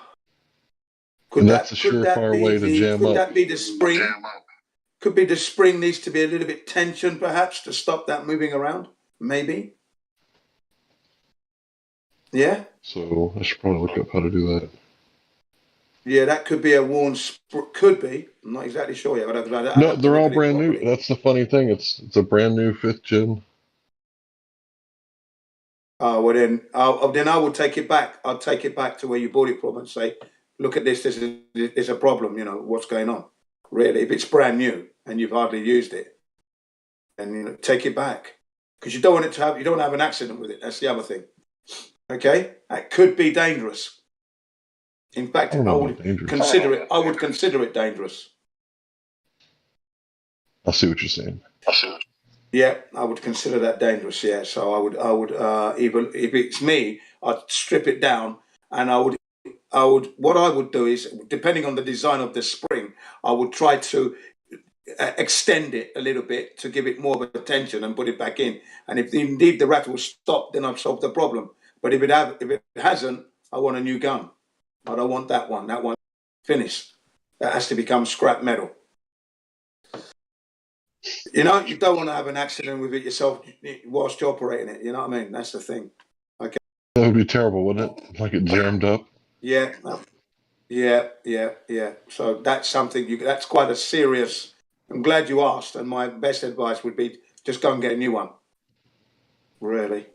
And that's a surefire way to jam could up. that be the spring? Could be the spring needs to be a little bit tension, perhaps, to stop that moving around. Maybe. Yeah. So I should probably look up how to do that. Yeah, that could be a worn. Could be. I'm not exactly sure yet. No, they're all brand new. That's the funny thing. It's a brand new 5th gen. Oh, well then I would take it back. I'll take it back to where you bought it from and say, look at this. This is a problem. You know what's going on. Really, if it's brand new and you've hardly used it, and take it back because you don't want it to have. You don't want to have an accident with it. That's the other thing. Okay, that could be dangerous. In fact, I would consider it. I would consider it dangerous. I see what you're saying. Yeah, I would consider that dangerous. Yeah, so I would even if it's me, I'd strip it down, and what I would do is, depending on the design of the spring, I would try to extend it a little bit to give it more of a tension and put it back in. And if indeed the rattle stopped, then I've solved the problem. But if it hasn't, I want a new gun. I don't want that one. That one finished. That has to become scrap metal. You know, you don't want to have an accident with it yourself whilst you're operating it. You know what I mean? That's the thing. Okay. That would be terrible, wouldn't it? Like it jammed up. Yeah. So that's something that's quite a serious. I'm glad you asked, and my best advice would be just go and get a new one. Really.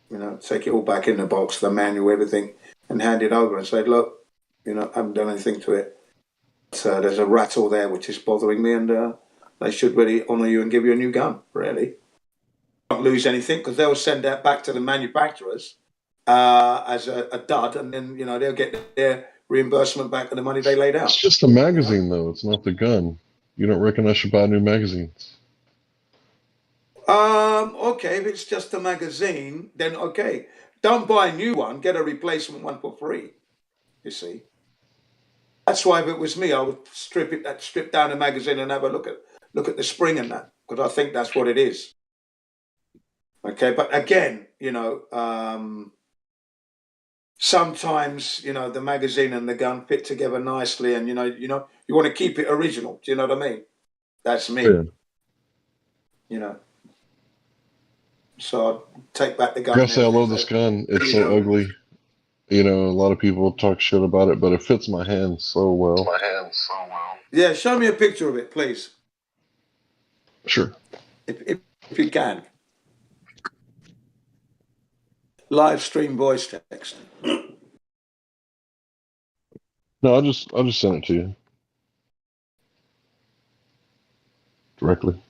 You know, take it all back in the box, the manual, everything, and hand it over and say, look, I haven't done anything to it. So there's a rattle there which is bothering me, and they should really honour you and give you a new gun, really. Don't lose anything because they'll send that back to the manufacturers as a dud, and then, they'll get their reimbursement back for the money they laid out. It's just the magazine, though. It's not the gun. You don't reckon I should buy new magazines? Okay, if it's just a magazine, then okay. Don't buy a new one. Get a replacement one for free. You see. That's why if it was me, I would strip down the magazine and have a look at the spring and that, because I think that's what it is. Okay, but again, sometimes the magazine and the gun fit together nicely, and you want to keep it original. Do you know what I mean? That's me. Yeah. So I'd take back the gun. I gotta say, I love this gun. It's so ugly. A lot of people talk shit about it, but it fits my hand so well. Yeah, show me a picture of it, please. Sure. If you can. Live stream voice text. No, I'll just send it to you directly.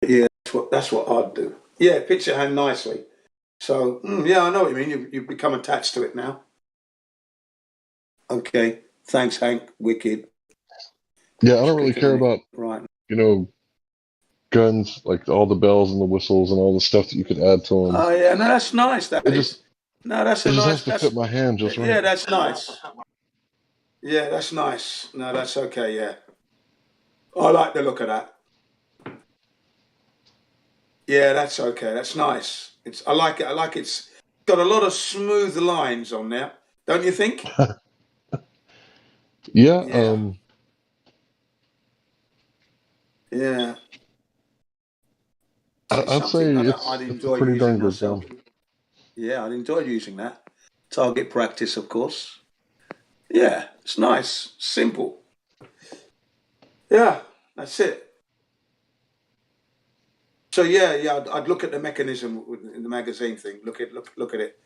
Yeah, that's what I'd do. Yeah, it fits your hand nicely. So, yeah, I know what you mean. You've become attached to it now. Okay. Thanks, Hank. Wicked. Yeah, I don't really care about, guns, like all the bells and the whistles and all the stuff that you could add to them. Oh, yeah. No, that's nice. That is. No, that's a nice. It nice. just has to fit my hand just right. Yeah, that's nice. Yeah, that's nice. No, that's okay. Yeah. I like the look of that. Yeah, that's okay. That's nice. I like it. It's got a lot of smooth lines on there, don't you think? Yeah. Yeah. I'd say it's a pretty darn good gun. Yeah, I'd enjoy using that. Target practice, of course. Yeah, it's nice, simple. Yeah, that's it. So yeah, I'd look at the mechanism in the magazine thing. Look at it.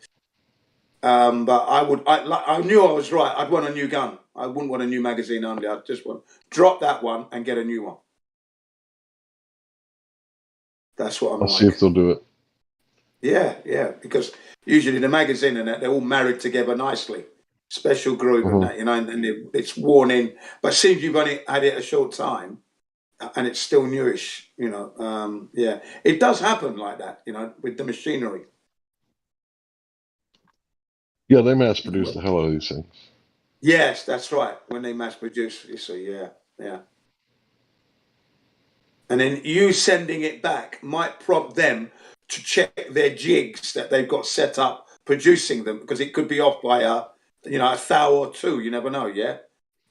But I knew I was right. I'd want a new gun. I wouldn't want a new magazine only. I'd just want drop that one and get a new one. That's what I'm I'll like. see if they'll do it. Yeah, because usually the magazine and that, they're all married together nicely. Special groove and that, and it's worn in. But seems you've only had it a short time, and it's still newish, yeah. It does happen like that, with the machinery. Yeah, they mass produce the hell out of these things. Yes, that's right. When they mass produce, you see, yeah. And then you sending it back might prompt them to check their jigs that they've got set up producing them, because it could be off by a thou or two. You never know, yeah.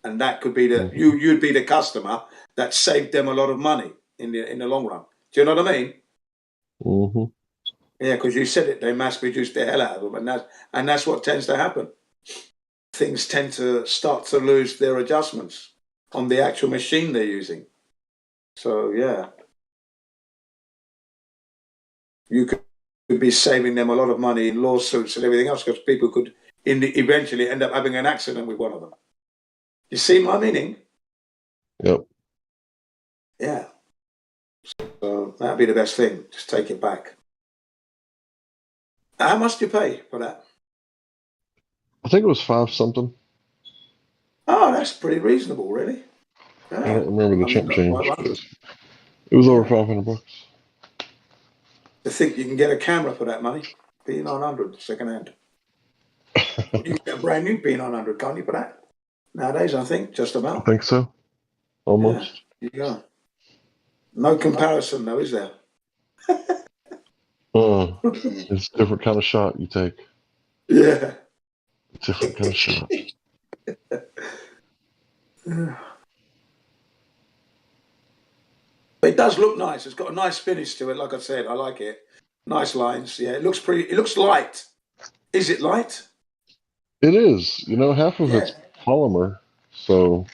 And that could be you'd be the customer that saved them a lot of money in the long run. Do you know what I mean? Mm-hmm. Yeah, because you said it, they mass produce the hell out of them, and that's what tends to happen. Things tend to start to lose their adjustments on the actual machine they're using. So yeah, you could be saving them a lot of money in lawsuits and everything else, because people could eventually end up having an accident with one of them. You see my meaning? Yep. Yeah. So that'd be the best thing. Just take it back. How much do you pay for that? I think it was 5 something. Oh, that's pretty reasonable, really. Yeah. I don't remember the chump change. $500. It was over $500. To think you can get a camera for that money, P900 second hand. You can get a brand new P900, can't you, for that? Nowadays, I think just about. I think so. Almost. Yeah, you go. No comparison, though, is there? It's a different kind of shot you take. Yeah. Different kind of shot. It does look nice. It's got a nice finish to it. Like I said, I like it. Nice lines. Yeah, it looks pretty. It looks light. Is it light? It is. Half of it's polymer, so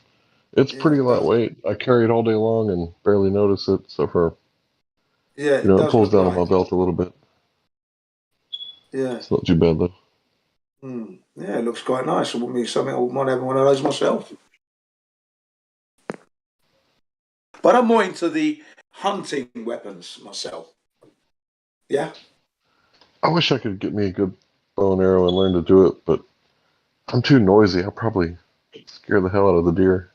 it's pretty lightweight. I carry it all day long and barely notice it, so far. Yeah, It pulls down on my belt a little bit. Yeah. It's not too bad though. Yeah, it looks quite nice. It wouldn't be something I might have one of those myself. But I'm more into the hunting weapons myself. Yeah. I wish I could get me a good bow and arrow and learn to do it, but I'm too noisy. I'll probably scare the hell out of the deer.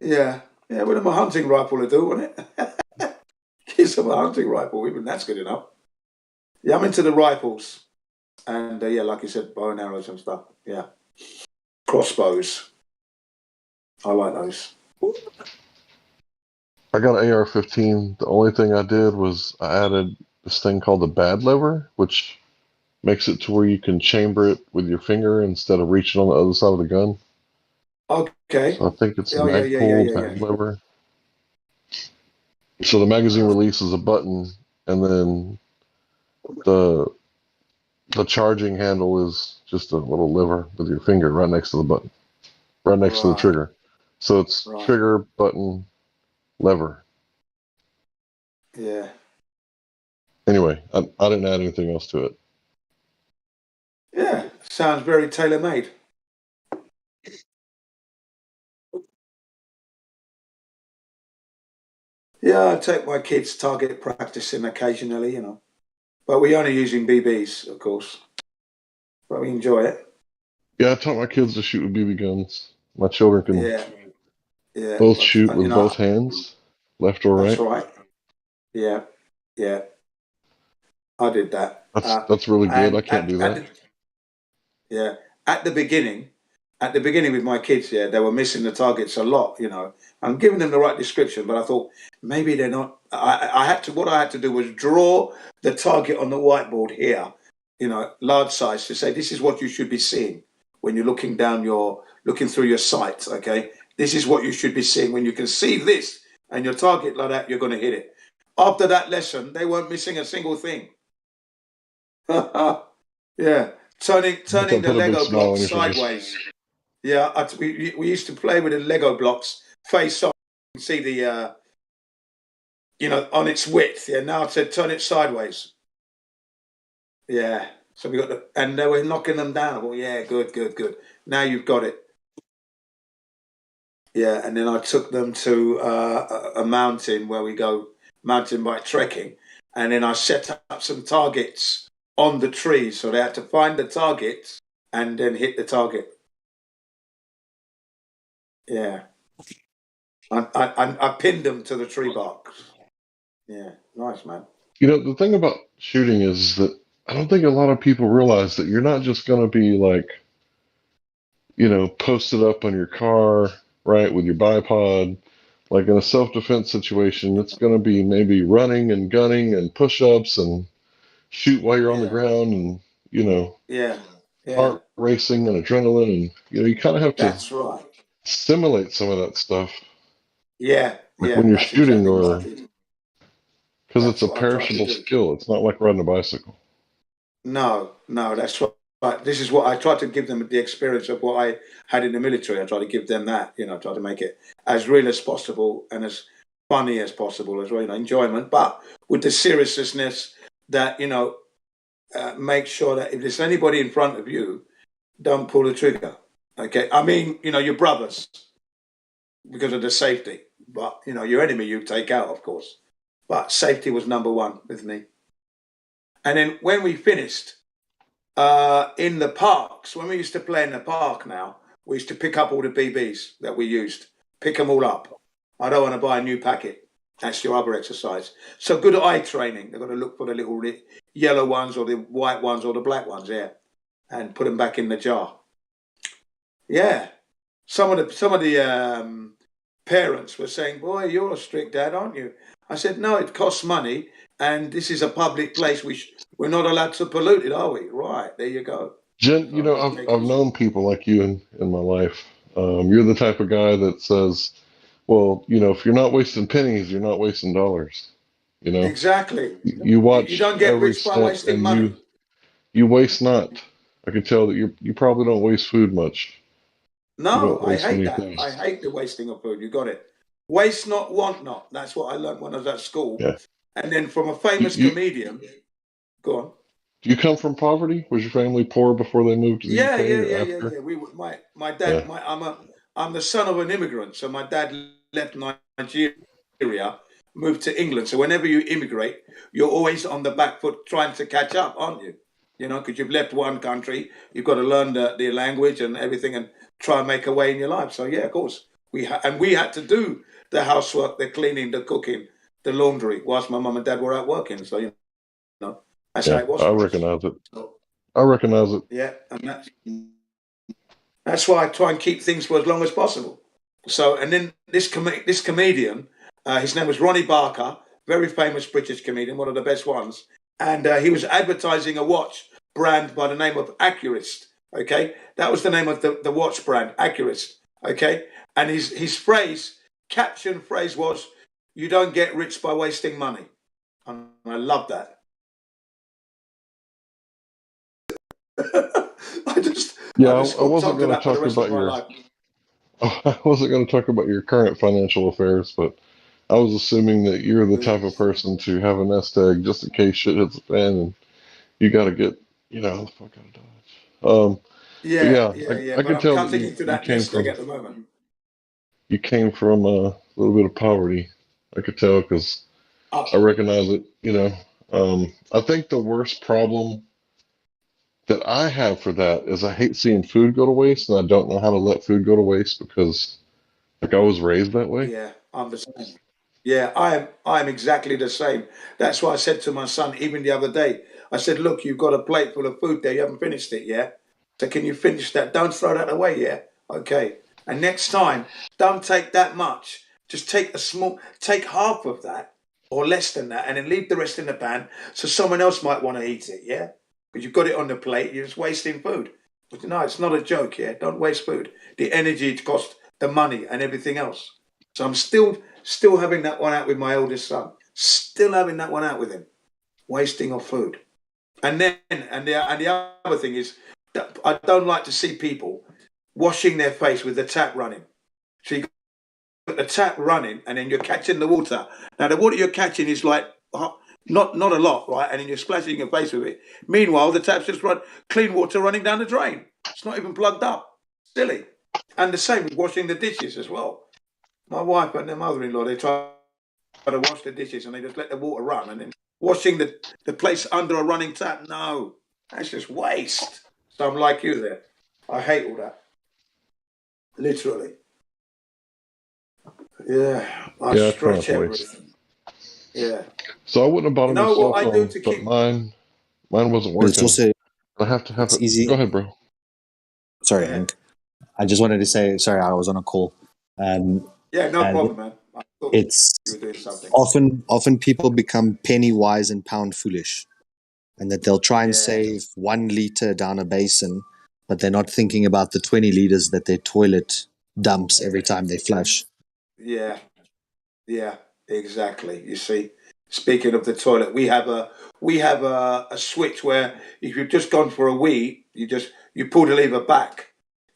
Yeah. Yeah, with a hunting rifle to do, wouldn't it? Give them a hunting rifle, even that's good enough. Yeah, I'm into the rifles. And yeah, like you said, bow and arrows and stuff. Yeah. Crossbows. I like those. I got an AR-15. The only thing I did was I added this thing called the bad lever, which makes it to where you can chamber it with your finger instead of reaching on the other side of the gun. Okay. So I think it's the Magpul bad lever. So the magazine releases a button, and then the charging handle is just a little lever with your finger right next to the button, right next to the trigger. So it's trigger, button, lever. Yeah. Anyway, I didn't add anything else to it. Yeah, sounds very tailor-made. Yeah, I take my kids target practicing occasionally, but we're only using BBs, of course. But we enjoy it. Yeah, I taught my kids to shoot with BB guns. My children can both shoot with both hands, left or right. That's right. Yeah. I did that. That's really good. I can't do that. Yeah. At the beginning with my kids, they were missing the targets a lot, I'm giving them the right description, but I thought maybe they're not. What I had to do was draw the target on the whiteboard here, large size, to say this is what you should be seeing when you're looking through your sights. Okay, this is what you should be seeing. When you can see this and your target like that, you're going to hit it. After that lesson, they weren't missing a single thing. Yeah, turning the Lego blocks sideways. Yeah, we used to play with the Lego blocks face on and see the, on its width. Yeah, now I said turn it sideways. Yeah, So we got and they were knocking them down. Well, yeah, good. Now you've got it. Yeah, and then I took them to a mountain where we go mountain bike trekking, and then I set up some targets on the trees, so they had to find the targets and then hit the target. Yeah, I pinned them to the tree bark. Yeah, nice, man. You know, the thing about shooting is that I don't think a lot of people realize that you're not just going to be like, you know, posted up on your car, right, with your bipod. Like in a self-defense situation, it's going to be maybe running and gunning and push-ups and shoot while you're on the ground and, you know, Yeah. heart racing and adrenaline. And, you know, you kind of have to That's right. simulate some of that stuff. Yeah, like when you're that's shooting, exactly or what I did. because That's it's a what I tried to perishable do. skill. It's not like riding a bicycle. No, that's right. But this is what I tried to give them, the experience of what I had in the military. I tried to give them that, you know, try to make it as real as possible and as funny as possible as well, you know, enjoyment, but with the seriousness that, you know, make sure that if there's anybody in front of you, don't pull the trigger. Okay. I mean, you know, your brothers, because of the safety, but, you know, your enemy you take out, of course. But safety was number one with me. And then when we finished, in the parks, when we used to play in the park now, we used to pick up all the BBs that we used, pick them all up. I don't want to buy a new packet. That's your other exercise. So good eye training. They've got to look for the little yellow ones or the white ones or the black ones, yeah, and put them back in the jar. Yeah. Some of the parents were saying, boy, you're a strict dad, aren't you? I said, no, it costs money, and this is a public place. We're not allowed to pollute it, are we? Right, there you go. Jen, you know, I've known people like you in my life. You're the type of guy that says, well, you know, if you're not wasting pennies, you're not wasting dollars. You know, Exactly. you You watch don't get every rich by cent, wasting and money. you waste not. I can tell that you probably don't waste food much. You No, don't I waste hate many that. things. I hate the wasting of food. You got it. Waste not, want not. That's what I learned when I was at school. Yeah. And then from a famous You, comedian. Go on. do you come from poverty? Was your family poor before they moved to the Yeah. UK or after? We my dad. Yeah. I'm the son of an immigrant, so my dad left Nigeria, moved to England. So whenever you immigrate, you're always on the back foot trying to catch up, aren't you? You know, because you've left one country, you've got to learn the language and everything, and try and make a way in your life. So yeah, of course, we had to do the housework, the cleaning, the cooking, the laundry, whilst my mum and dad were out working. So you know, that's how it was. I recognize it. I recognize it. Yeah, and that's why I try and keep things for as long as possible. So, and then this comedian, his name was Ronnie Barker, very famous British comedian, one of the best ones, and he was advertising a watch brand by the name of Accurist. Okay, that was the name of the watch brand, Accurist. Okay, and his caption phrase was, "You don't get rich by wasting money," and I love that. I wasn't going to talk about your. I wasn't going to talk about your current financial affairs, but I was assuming that you're the type of person to have a nest egg just in case shit hits the fan and you got to get, you know, the fuck out of Dodge. I But can I'm tell that cutting into that nest egg at the moment. you came from a little bit of poverty. I could tell because I recognize it. You know, I think the worst problem that I have for that is I hate seeing food go to waste, and I don't know how to let food go to waste because, like, I was raised that way. Yeah, I'm the same. Yeah, I am exactly the same. That's why I said to my son, even the other day, I said, look, you've got a plate full of food there. You haven't finished it yet. So can you finish that? Don't throw that away, yeah? Okay. And next time, don't take that much. Just take half of that or less than that and then leave the rest in the pan so someone else might want to eat it, yeah? Because you've got it on the plate, you're just wasting food. But no, it's not a joke, yeah? Don't waste food. The energy it costs, the money and everything else. So I'm still having that one out with my oldest son. Still having that one out with him. Wasting of food. And then the other thing is that I don't like to see people washing their face with the tap running. So you got the tap running and then you're catching the water. Now the water you're catching is like Not a lot, right? And then you're splashing your face with it. Meanwhile, the tap's just clean water running down the drain. It's not even plugged up. Silly. And the same with washing the dishes as well. My wife and their mother-in-law, they try to wash the dishes and they just let the water run. And then washing the place under a running tap, no. That's just waste. So I'm like you there. I hate all that. Literally. Yeah. I Yeah, I try not stretch to waste. everything. Yeah. So I wouldn't have bought You a new know cell what I do phone, to but keep... mine wasn't But it's working. also I have to have it's it. easy. Go ahead, bro. Sorry, Hank. I just wanted to say sorry. I was on a call. Yeah, no problem, man. I thought It's you were doing something. often people become penny wise and pound foolish, and that they'll try and save 1 liter down a basin, but they're not thinking about the 20 liters that their toilet dumps every time they flush. Yeah. Yeah, exactly. You see, speaking of the toilet, we have a switch where if you've just gone for a wee, you pull the lever back.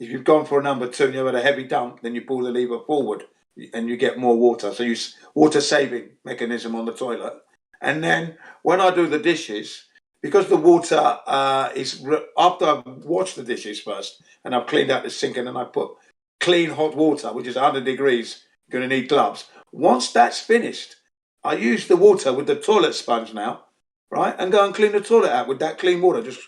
If you've gone for a number two and you've had a heavy dump, then you pull the lever forward and you get more water. So water saving mechanism on the toilet. And then when I do the dishes, because the water after I've washed the dishes first and I've cleaned out the sink and then I put clean hot water, which is 100 degrees, you're going to need gloves. Once that's finished, I use the water with the toilet sponge now, right? And go and clean the toilet out with that clean water. Just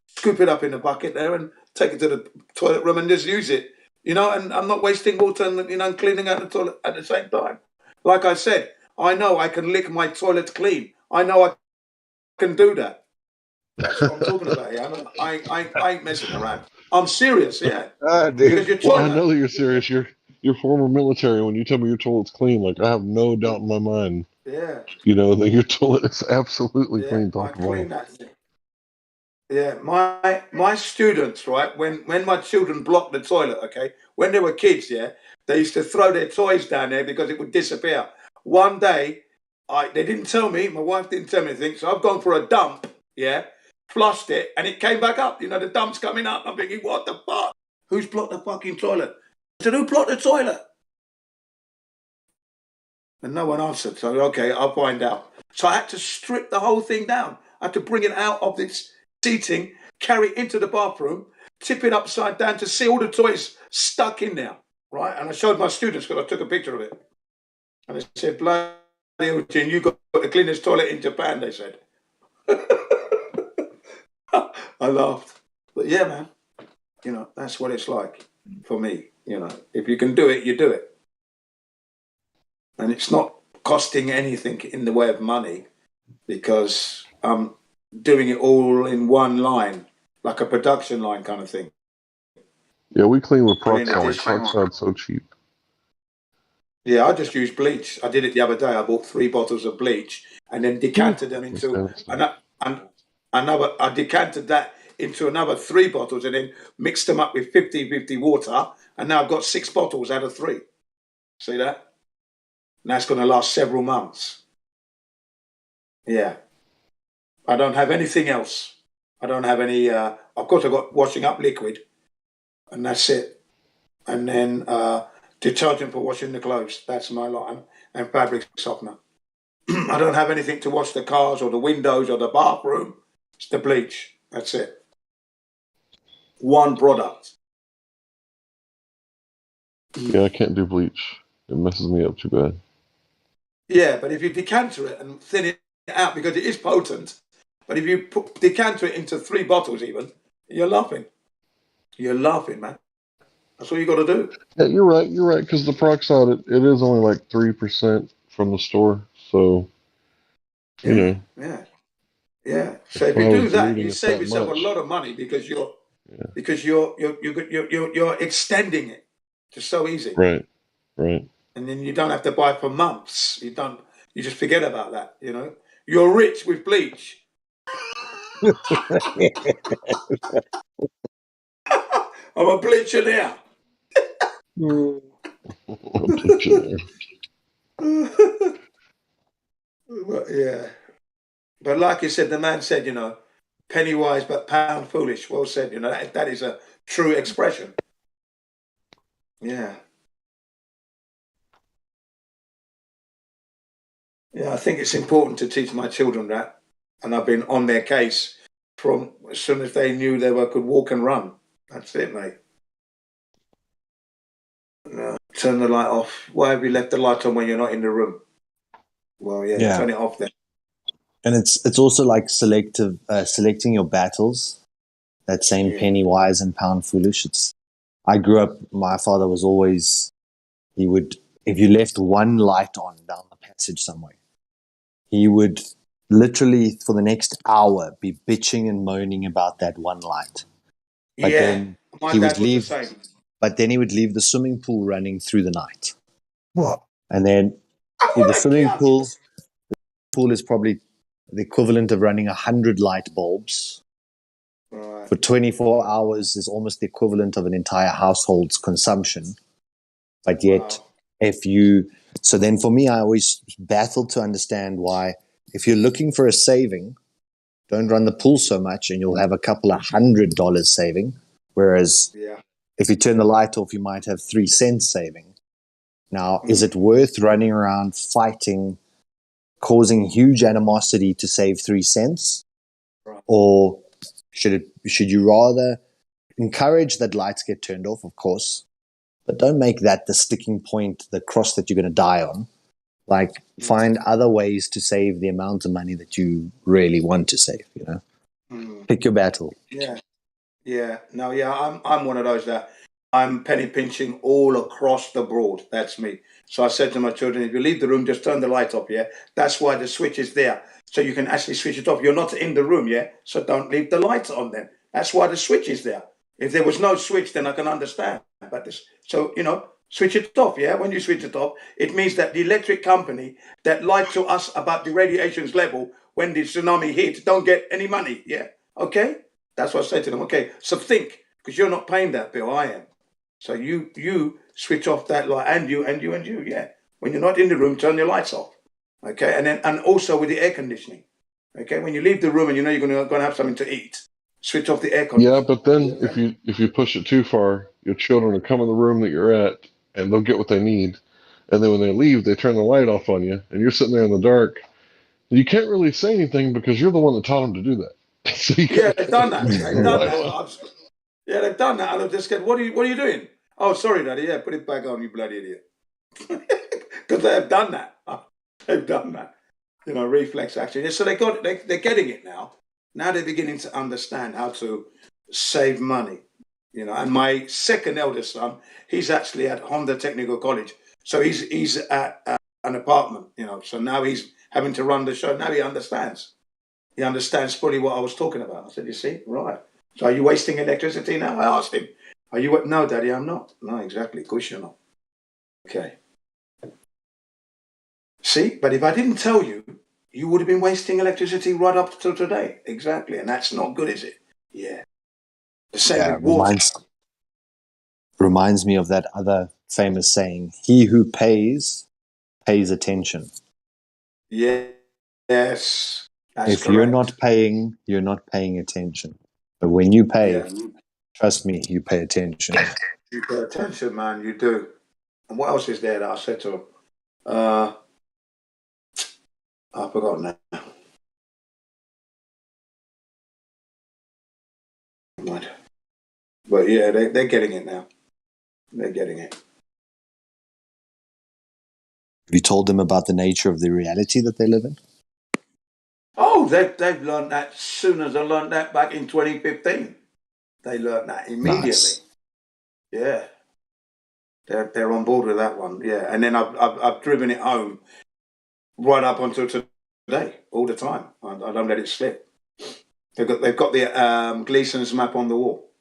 scoop it up in the bucket there and take it to the toilet room and just use it. You know, and I'm not wasting water and, cleaning out the toilet at the same time. Like I said, I know I can lick my toilet clean. I know I can do that. That's what I'm talking about here. I ain't messing around. I'm serious, yeah. Because your Well, I toilet... know that you're serious. You're former military. When you tell me your toilet's clean, like I have no doubt in my mind. Yeah. You know that your toilet is absolutely Yeah, clean, I top to bottom. clean that thing. Yeah, my students, right, when my children blocked the toilet, okay, when they were kids, yeah, they used to throw their toys down there because it would disappear. One day, they didn't tell me, my wife didn't tell me anything, so I've gone for a dump, yeah, flushed it, and it came back up. You know, the dump's coming up. I'm thinking, what the fuck? Who's blocked the fucking toilet? I said, who blocked the toilet? And no one answered. So, okay, I'll find out. So I had to strip the whole thing down. I had to bring it out of this seating, carry it into the bathroom, tip it upside down to see all the toys stuck in there, right? And I showed my students because I took a picture of it. And they said, bloody hell, Jim, you got the cleanest toilet in Japan, they said. I laughed. But yeah, man, that's what it's like for me. If you can do it, you do it. And it's not costing anything in the way of money because I'm doing it all in one line, like a production line kind of thing. Yeah, we clean with Clean the peroxide. dish. Peroxide's so cheap. Yeah, I just use bleach. I did it the other day. I bought 3 bottles of bleach and then decanted them into I decanted that into another 3 bottles and then mixed them up with 50-50 water. And now I've got 6 bottles out of 3. See that? And that's going to last several months. Yeah. I don't have anything else. I don't have any, of course I've got washing up liquid and that's it. And then detergent for washing the clothes. That's my lot. And fabric softener. I don't have anything to wash the cars or the windows or the bathroom. It's the bleach. That's it. One product. Yeah, I can't do bleach. It messes me up too bad. Yeah, but if you decanter it and thin it out, because it is potent, but if you decanter it into 3 bottles even, you're laughing. You're laughing, man. That's all you got to do. Yeah, you're right. You're right. Because the peroxide, it is only like 3% from the store. So, Yeah. So if I you do was that, reading you it's save that yourself a much. lot of money because you're extending it. Just so easy. Right. And then you don't have to buy for months. You just forget about that. You're rich with bleach. I'm a bleacher But yeah. But like you said, the man said, penny wise but pound foolish. Well said, that is a true expression. Yeah. Yeah, I think it's important to teach my children that, and I've been on their case from as soon as they knew they could walk and run. That's it, mate. Turn the light off. Why have you left the light on when you're not in the room? Well, yeah. Turn it off then. And it's also like selecting your battles. That same penny wise and pound foolish. I grew up. My father was always. He would, if you left one light on down the passage somewhere, he would literally for the next hour be bitching and moaning about that one light. But then he would leave. But then he would leave the swimming pool running through the night. What? And then the swimming pool is probably the equivalent of running 100 light bulbs. Right. For 24 hours is almost the equivalent of an entire household's consumption. But yet, so then for me, I always battled to understand why, if you're looking for a saving, don't run the pool so much and you'll have a couple of $100 saving. Whereas if you turn the light off, you might have 3 cents saving. Now, is it worth running around fighting, causing huge animosity to save 3 cents? Or should you rather encourage that lights get turned off, of course, but don't make that the sticking point, the cross that you're going to die on. Like, find other ways to save the amount of money that you really want to save, Pick your battle. Yeah. No, I'm one of those that I'm penny pinching all across the board. That's me. So I said to my children, if you leave the room, just turn the light off, yeah? That's why the switch is there. So you can actually switch it off. You're not in the room, yeah? So don't leave the lights on then. That's why the switch is there. If there was no switch, then I can understand. But switch it off, yeah? When you switch it off, it means that the electric company that lied to us about the radiation's level when the tsunami hit don't get any money, yeah? Okay? That's what I said to them. Okay, so think, because you're not paying that bill, I am. So you switch off that light, and you, yeah. When you're not in the room, turn your lights off. Okay, and also with the air conditioning. Okay, when you leave the room and you know you're going to have something to eat, switch off the air conditioning. Yeah, but then if you push it too far, your children will come in the room that you're at, and they'll get what they need. And then when they leave, they turn the light off on you, and you're sitting there in the dark. You can't really say anything because you're the one that taught them to do that. So they've done that. They've done that. And I've just said, what are you doing? Oh, sorry, Daddy. Yeah, put it back on, you bloody idiot. Because they have done that. They've done that. Reflex action. So they're getting it now. Now they're beginning to understand how to save money. And my second eldest son, he's actually at Honda Technical College. So he's at an apartment, So now he's having to run the show. Now he understands. He understands fully what I was talking about. I said, you see, right. So are you wasting electricity now? I asked him. Are you? No, Daddy, I'm not. No, exactly. Of course you're not. Okay. See, but if I didn't tell you, you would have been wasting electricity right up till today. Exactly. And that's not good, is it? Yeah. The same with water. Reminds me of that other famous saying, he who pays attention. Yeah. Yes. That's if correct. you're not paying attention. But when you pay, trust me, you pay attention. You pay attention, man. You do. And what else is there that I said to him? I forgot now. But yeah, they're getting it now. They're getting it. Have you told them about the nature of the reality that they live in? Oh, they've learned that as soon as I learned that back in 2015. They learned that immediately. Nice. Yeah. They're on board with that one. Yeah. And then I've driven it home right up until today, all the time. I don't let it slip. They've got the Gleason's map on the wall.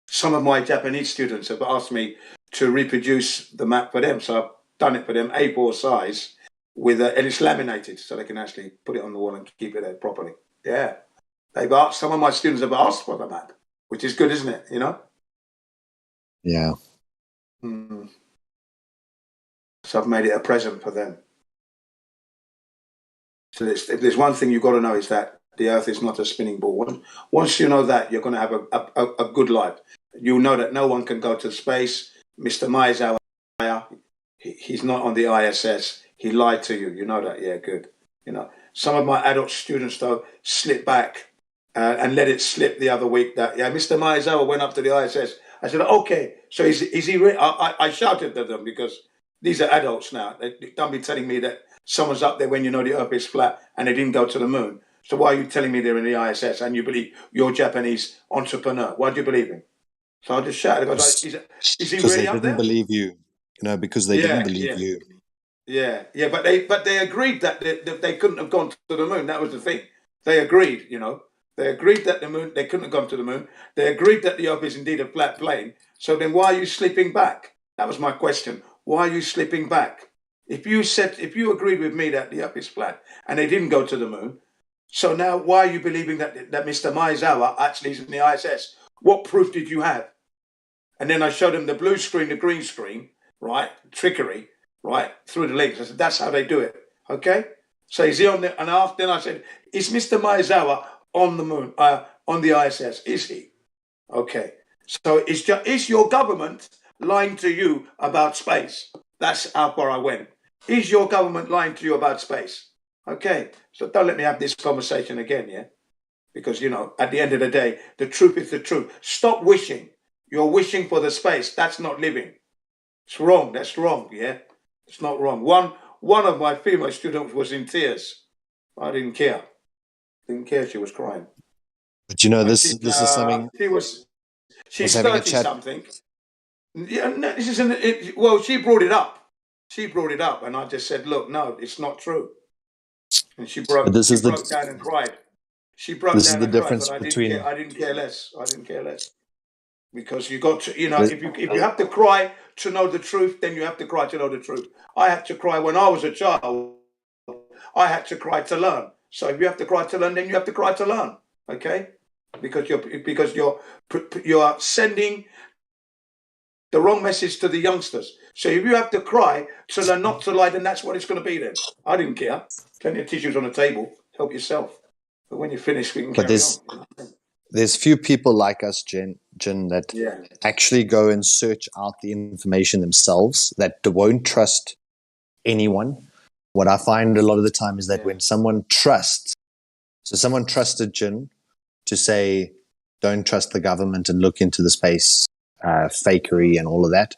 Some of my Japanese students have asked me to reproduce the map for them, so I've done it for them, A4 size, and it's laminated, so they can actually put it on the wall and keep it there properly. Yeah, some of my students have asked for the map, which is good, isn't it? Yeah. So I've made it a present for them. So if there's one thing you've got to know is that the Earth is not a spinning ball. Once you know that, you're going to have a good life. You know that no one can go to space. Mr. Maizawa, he's not on the ISS. he lied to you. You know that, yeah, good. You know, some of my adult students though slip back and let it slip the other week that Mr. Maezawa went up to the ISS. I said, okay, so is he? I shouted at them because these are adults now. They don't be telling me that someone's up there when you know the Earth is flat and they didn't go to the moon. So why are you telling me they're in the ISS and you believe you're a Japanese entrepreneur? Why do you believe him? So I just shouted. I was like, is he Because really they up didn't there? believe you. No, because they didn't believe you. Yeah, but they agreed that they couldn't have gone to the moon. That was the thing. They agreed, you know. They agreed that the moon, they couldn't have gone to the moon. They agreed that the Earth is indeed a flat plane. So then why are you slipping back? That was my question. Why are you slipping back? If you agreed with me that the Earth is flat and they didn't go to the moon, so now why are you believing that Mr. Maezawa actually is in the ISS? What proof did you have? And then I showed him the blue screen, the green screen, right? Trickery, right? Through the links. I said, that's how they do it. Okay? So is he on the, and then I said, is Mr. Maezawa on the moon, on the ISS? Is he? Okay. So is your government lying to you about space? That's how far I went. Is your government lying to you about space? Okay. So don't let me have this conversation again, yeah? Because, you know, at the end of the day, the truth is the truth. Stop wishing. You're wishing for the space. That's not living. It's wrong. That's wrong, yeah? It's not wrong. One of my female students was in tears. I didn't care. Didn't care she was crying. But you know, this is something. She's 30-something. Yeah, no, this isn't. Well, she brought it up. She brought it up, and I just said, "Look, no, it's not true." And she broke down and cried. She broke down and cried, but I didn't care. I didn't care less. I didn't care less. Because you got to, you know, if you have to cry to know the truth, then you have to cry to know the truth. I had to cry when I was a child. I had to cry to learn. So if you have to cry to learn, then you have to cry to learn. Okay? Because you're sending the wrong message to the youngsters. So if you have to cry to learn not to lie, then that's what it's going to be then. I didn't care. Plenty of tissues on the table. Help yourself. But when you're finished, we can carry on. There's few people like us, Jin, that actually go and search out the information themselves, that won't trust anyone. What I find a lot of the time is that when someone trusts, so someone trusted Jin to say, don't trust the government and look into the space fakery and all of that.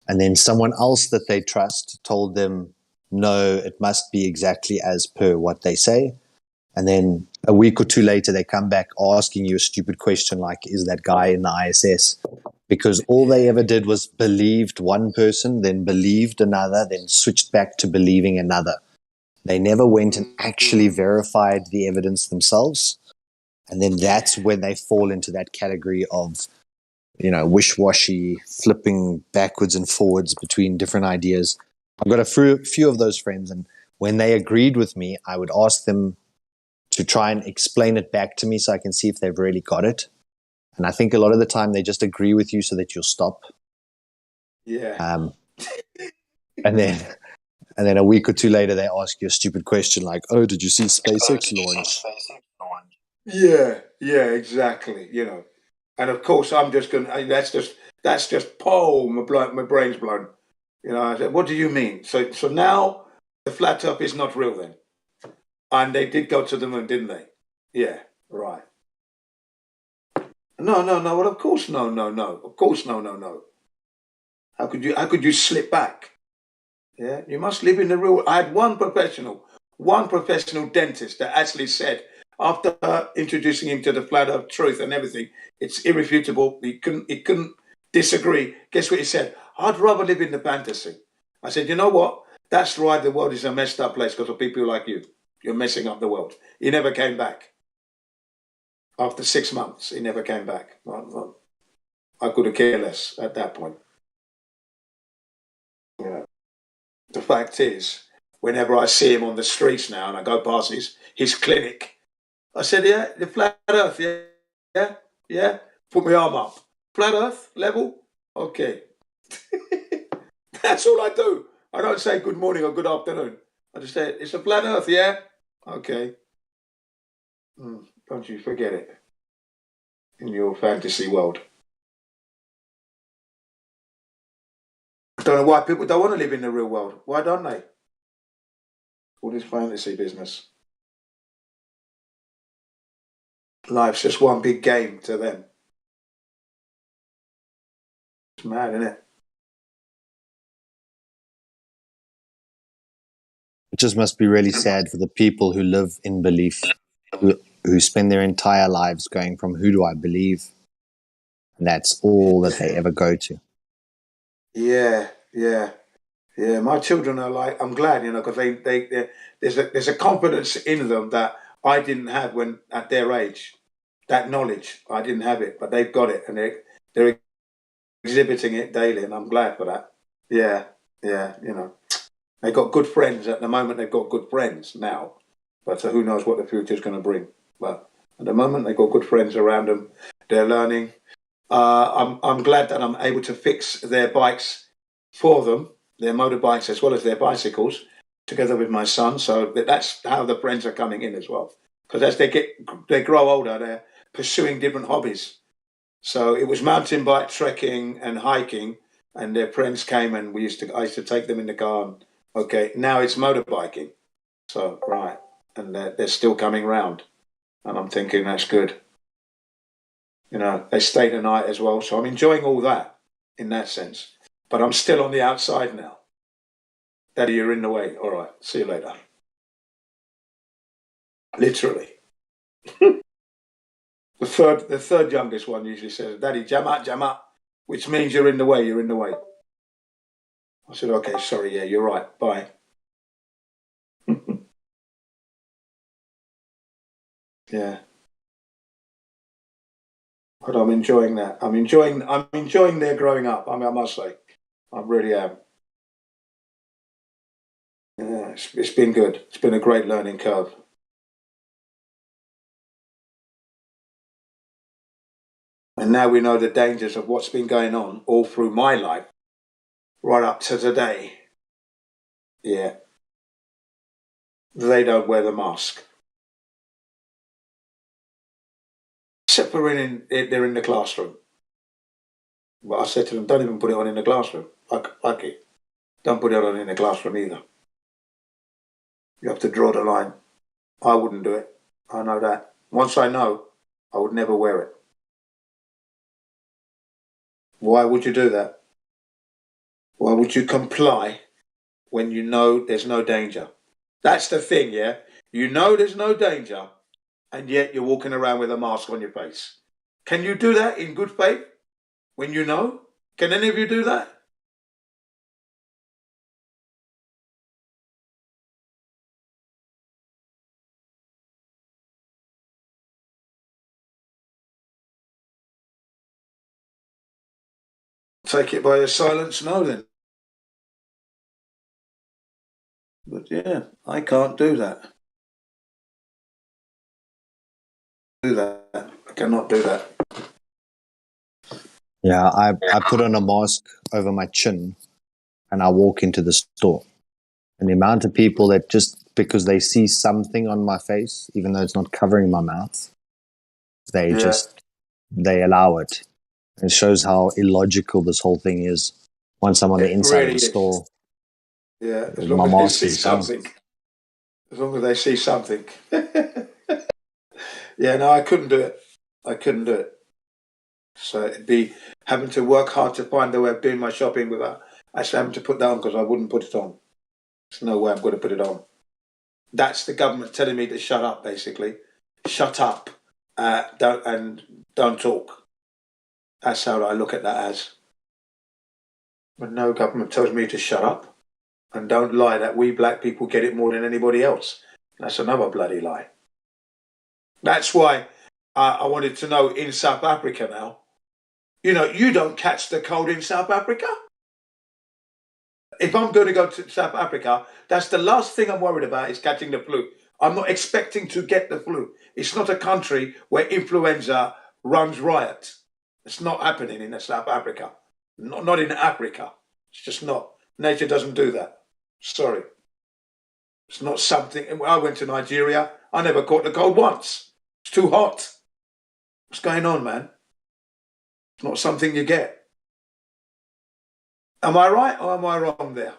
And then someone else that they trust told them, no, it must be exactly as per what they say. And then a week or two later, they come back asking you a stupid question like, is that guy in the ISS? Because all they ever did was believed one person, then believed another, then switched back to believing another. They never went and actually verified the evidence themselves. And then that's when they fall into that category of, you know, wish-washy, flipping backwards and forwards between different ideas. I've got a few of those friends, and when they agreed with me, I would ask them to try and explain it back to me so I can see if they've really got it. And I think a lot of the time they just agree with you so that you'll stop. Yeah. And then a week or two later, they ask you a stupid question like, oh, did you see SpaceX launch? Yeah, exactly. You know, and of course, I'm just going. That's just my brain's blown. You know, I said, what do you mean? So now the flat Earth is not real then, and they did go to the moon, didn't they? Yeah, right. No. Well, of course, no. Of course, no. How could you slip back? Yeah, you must live in the real. I had one professional dentist that actually said, after introducing him to the flat earth truth and everything, it's irrefutable. He couldn't disagree. Guess what he said? I'd rather live in the fantasy. I said, you know what? That's why the world is a messed up place, because of people like you. You're messing up the world. He never came back. After 6 months, he never came back. I could have cared less at that point. Yeah. The fact is, whenever I see him on the streets now and I go past his clinic, I said, yeah, the flat earth, yeah. Put my arm up. Flat earth, level, okay. That's all I do. I don't say good morning or good afternoon. I just say, it's a flat earth, yeah? Okay. Don't you forget it in your fantasy world. I don't know why people don't want to live in the real world. Why don't they? this fantasy business. Life's just one big game to them. It's mad, isn't it? It just must be really sad for the people who live in belief, who spend their entire lives going from who do I believe? And that's all that they ever go to. Yeah. My children are like, I'm glad, because there's a confidence in them that I didn't have when at their age. That knowledge, I didn't have it, but they've got it, and they're exhibiting it daily, and I'm glad for that. Yeah, they got good friends at the moment. They've got good friends now, but who knows what the future is going to bring? But at the moment, they've got good friends around them. They're learning. I'm glad that I'm able to fix their bikes for them, their motorbikes as well as their bicycles, together with my son. So that's how the friends are coming in as well. Because as they grow older, they're pursuing different hobbies. So it was mountain bike, trekking, and hiking, and their friends came, and I used to take them in the car. And, okay, now it's motorbiking. So right, and they're still coming round, and I'm thinking that's good. They stay the night as well, so I'm enjoying all that in that sense. But I'm still on the outside now. Daddy, you're in the way. All right, see you later. Literally. The third youngest one usually says, Daddy, jam up, which means you're in the way, I said, okay, sorry, yeah, you're right, bye. Yeah. But I'm enjoying that. I'm enjoying their growing up. I must say, I really am. Yeah, it's been good. It's been a great learning curve. And now we know the dangers of what's been going on all through my life, right up to today. Yeah. They don't wear the mask. Except for they're in the classroom. But I said to them, don't even put it on in the classroom. Fuck it. Don't put it on in the classroom either. You have to draw the line. I wouldn't do it. I know that. Once I know, I would never wear it. Why would you do that? Why would you comply when you know there's no danger? That's the thing, yeah? You know there's no danger, and yet you're walking around with a mask on your face. Can you do that in good faith when you know? Can any of you do that? Take it by a silence no then. But yeah, I can't do that. I cannot do that. Yeah, I put on a mask over my chin and I walk into the store. And the amount of people that just because they see something on my face, even though it's not covering my mouth, they allow it. It shows how illogical this whole thing is. Once I'm on the inside really of the store, yeah, as my long as they mask see is down. something. As long as they see something. Yeah, no, I couldn't do it. So it'd be having to work hard to find the way of doing my shopping without actually having to put that on because I wouldn't put it on. There's no way I'm going to put it on. That's the government telling me to shut up, basically. Shut up. Don't talk. That's how I look at that as. But no government tells me to shut up and don't lie that we black people get it more than anybody else. That's another bloody lie. That's why I wanted to know in South Africa now. You don't catch the cold in South Africa. If I'm going to go to South Africa, that's the last thing I'm worried about is catching the flu. I'm not expecting to get the flu. It's not a country where influenza runs riot. It's not happening in South Africa. Not in Africa. It's just not. Nature doesn't do that. Sorry. It's not something. When I went to Nigeria, I never caught the cold once. It's too hot. What's going on, man? It's not something you get. Am I right or am I wrong there?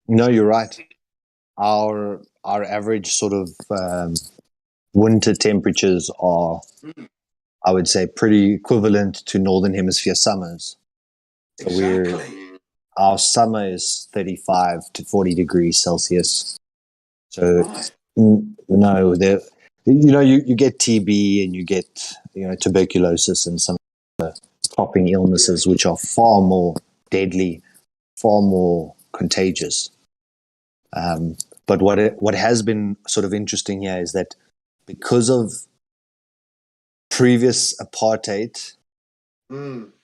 No, you're right. our average sort of winter temperatures are, I would say, pretty equivalent to Northern Hemisphere summers. So our summer is 35 to 40 degrees Celsius. So no, you get TB and you get tuberculosis and some cropping illnesses which are far more deadly, far more contagious. But what has been sort of interesting here is that because of previous apartheid,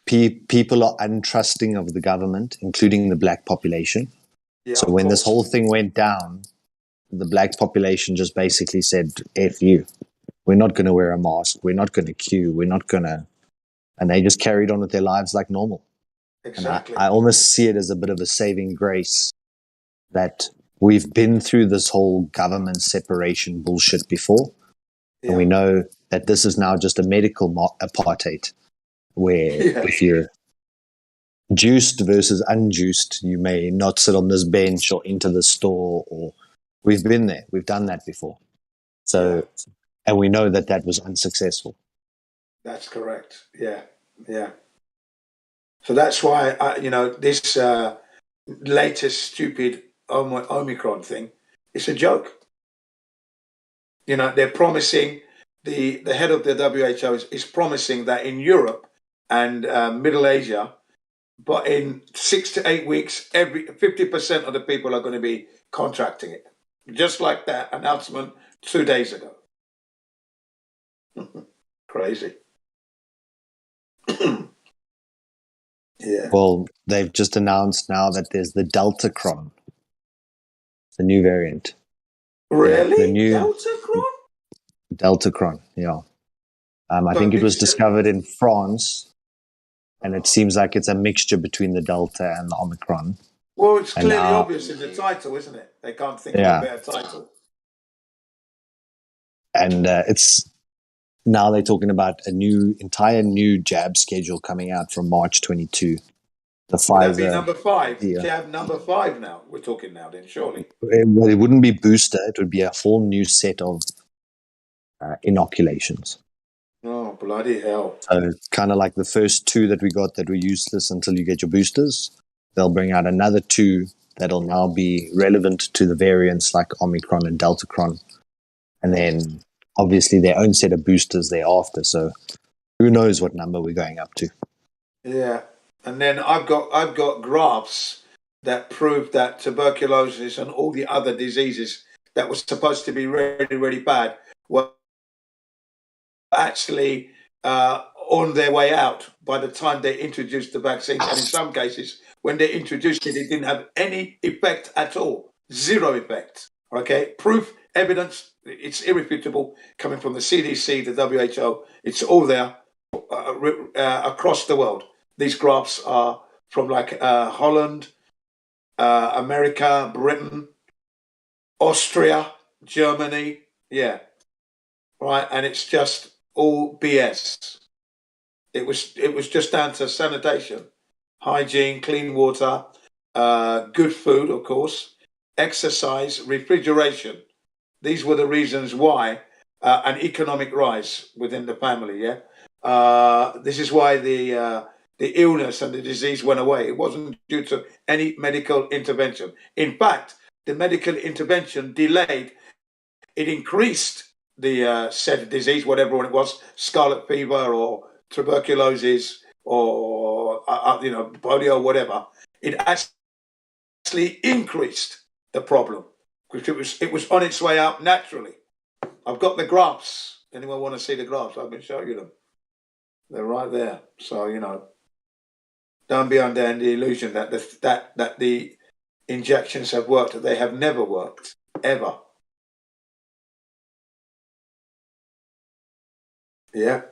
people are untrusting of the government, including the black population. So when this whole thing went down, the black population just basically said, F you. We're not going to wear a mask. We're not going to queue. We're not going to... And they just carried on with their lives like normal. Exactly. And I almost see it as a bit of a saving grace that we've been through this whole government separation bullshit before. Yeah. And we know that this is now just a medical apartheid where if you're juiced versus unjuiced, you may not sit on this bench or enter the store, or we've been there. We've done that before. So, and we know that was unsuccessful. That's correct. Yeah. Yeah. So that's why, this latest stupid Omicron thing, it's a joke. They're promising, the head of the WHO is promising that in Europe and Middle Asia, but in 6 to 8 weeks, 50% of the people are going to be contracting it. Just like that announcement 2 days ago. Crazy. Yeah. Well, they've just announced now that there's the Deltacron, the new variant. Really? The new Deltacron? Deltacron, yeah. I think it was discovered in France, and it seems like it's a mixture between the Delta and the Omicron. Well, it's clearly obvious in the title, isn't it? They can't think of a better title. And it's now they're talking about entire new jab schedule coming out from March 22. The Pfizer. Would that be number 5? Yeah. Jab number 5 now. We're talking now then, surely. Well, it wouldn't be booster. It would be a whole new set of inoculations. Oh, bloody hell. So kind of like the first 2 that we got that were useless until you get your boosters. They'll bring out another 2 that'll now be relevant to the variants like Omicron and Deltacron. And then obviously their own set of boosters thereafter. So who knows what number we're going up to. Yeah. And then I've got graphs that prove that tuberculosis and all the other diseases that were supposed to be really, really bad were actually on their way out by the time they introduced the vaccine. And in some cases, when they introduced it, it didn't have any effect at all. 0 effect. Okay? Proof, evidence, it's irrefutable, coming from the CDC, the WHO. It's all there across the world. These graphs are from Holland, America, Britain, Austria, Germany. Yeah. Right. And it's just all BS. It was just down to sanitation, hygiene, clean water, good food, of course, exercise, refrigeration. These were the reasons why, an economic rise within the family. Yeah. This is why the illness and the disease went away. It wasn't due to any medical intervention. In fact, the medical intervention delayed. It increased the said disease, whatever it was, scarlet fever or tuberculosis or polio, whatever. It actually increased the problem because it was on its way out naturally. I've got the graphs. Anyone want to see the graphs? I can show you them. They're right there. So don't be under the illusion that the injections have worked. They have never worked, ever. Yeah.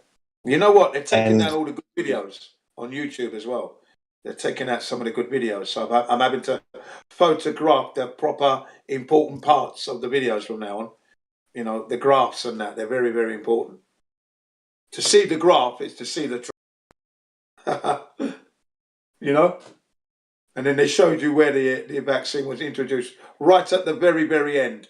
You know what? They're taking out all the good videos on YouTube as well. They're taking out some of the good videos. So I'm having to photograph the proper important parts of the videos from now on. The graphs and that. They're very, very important. To see the graph is to see the truth. And then they showed you where the vaccine was introduced, right at the very, very end,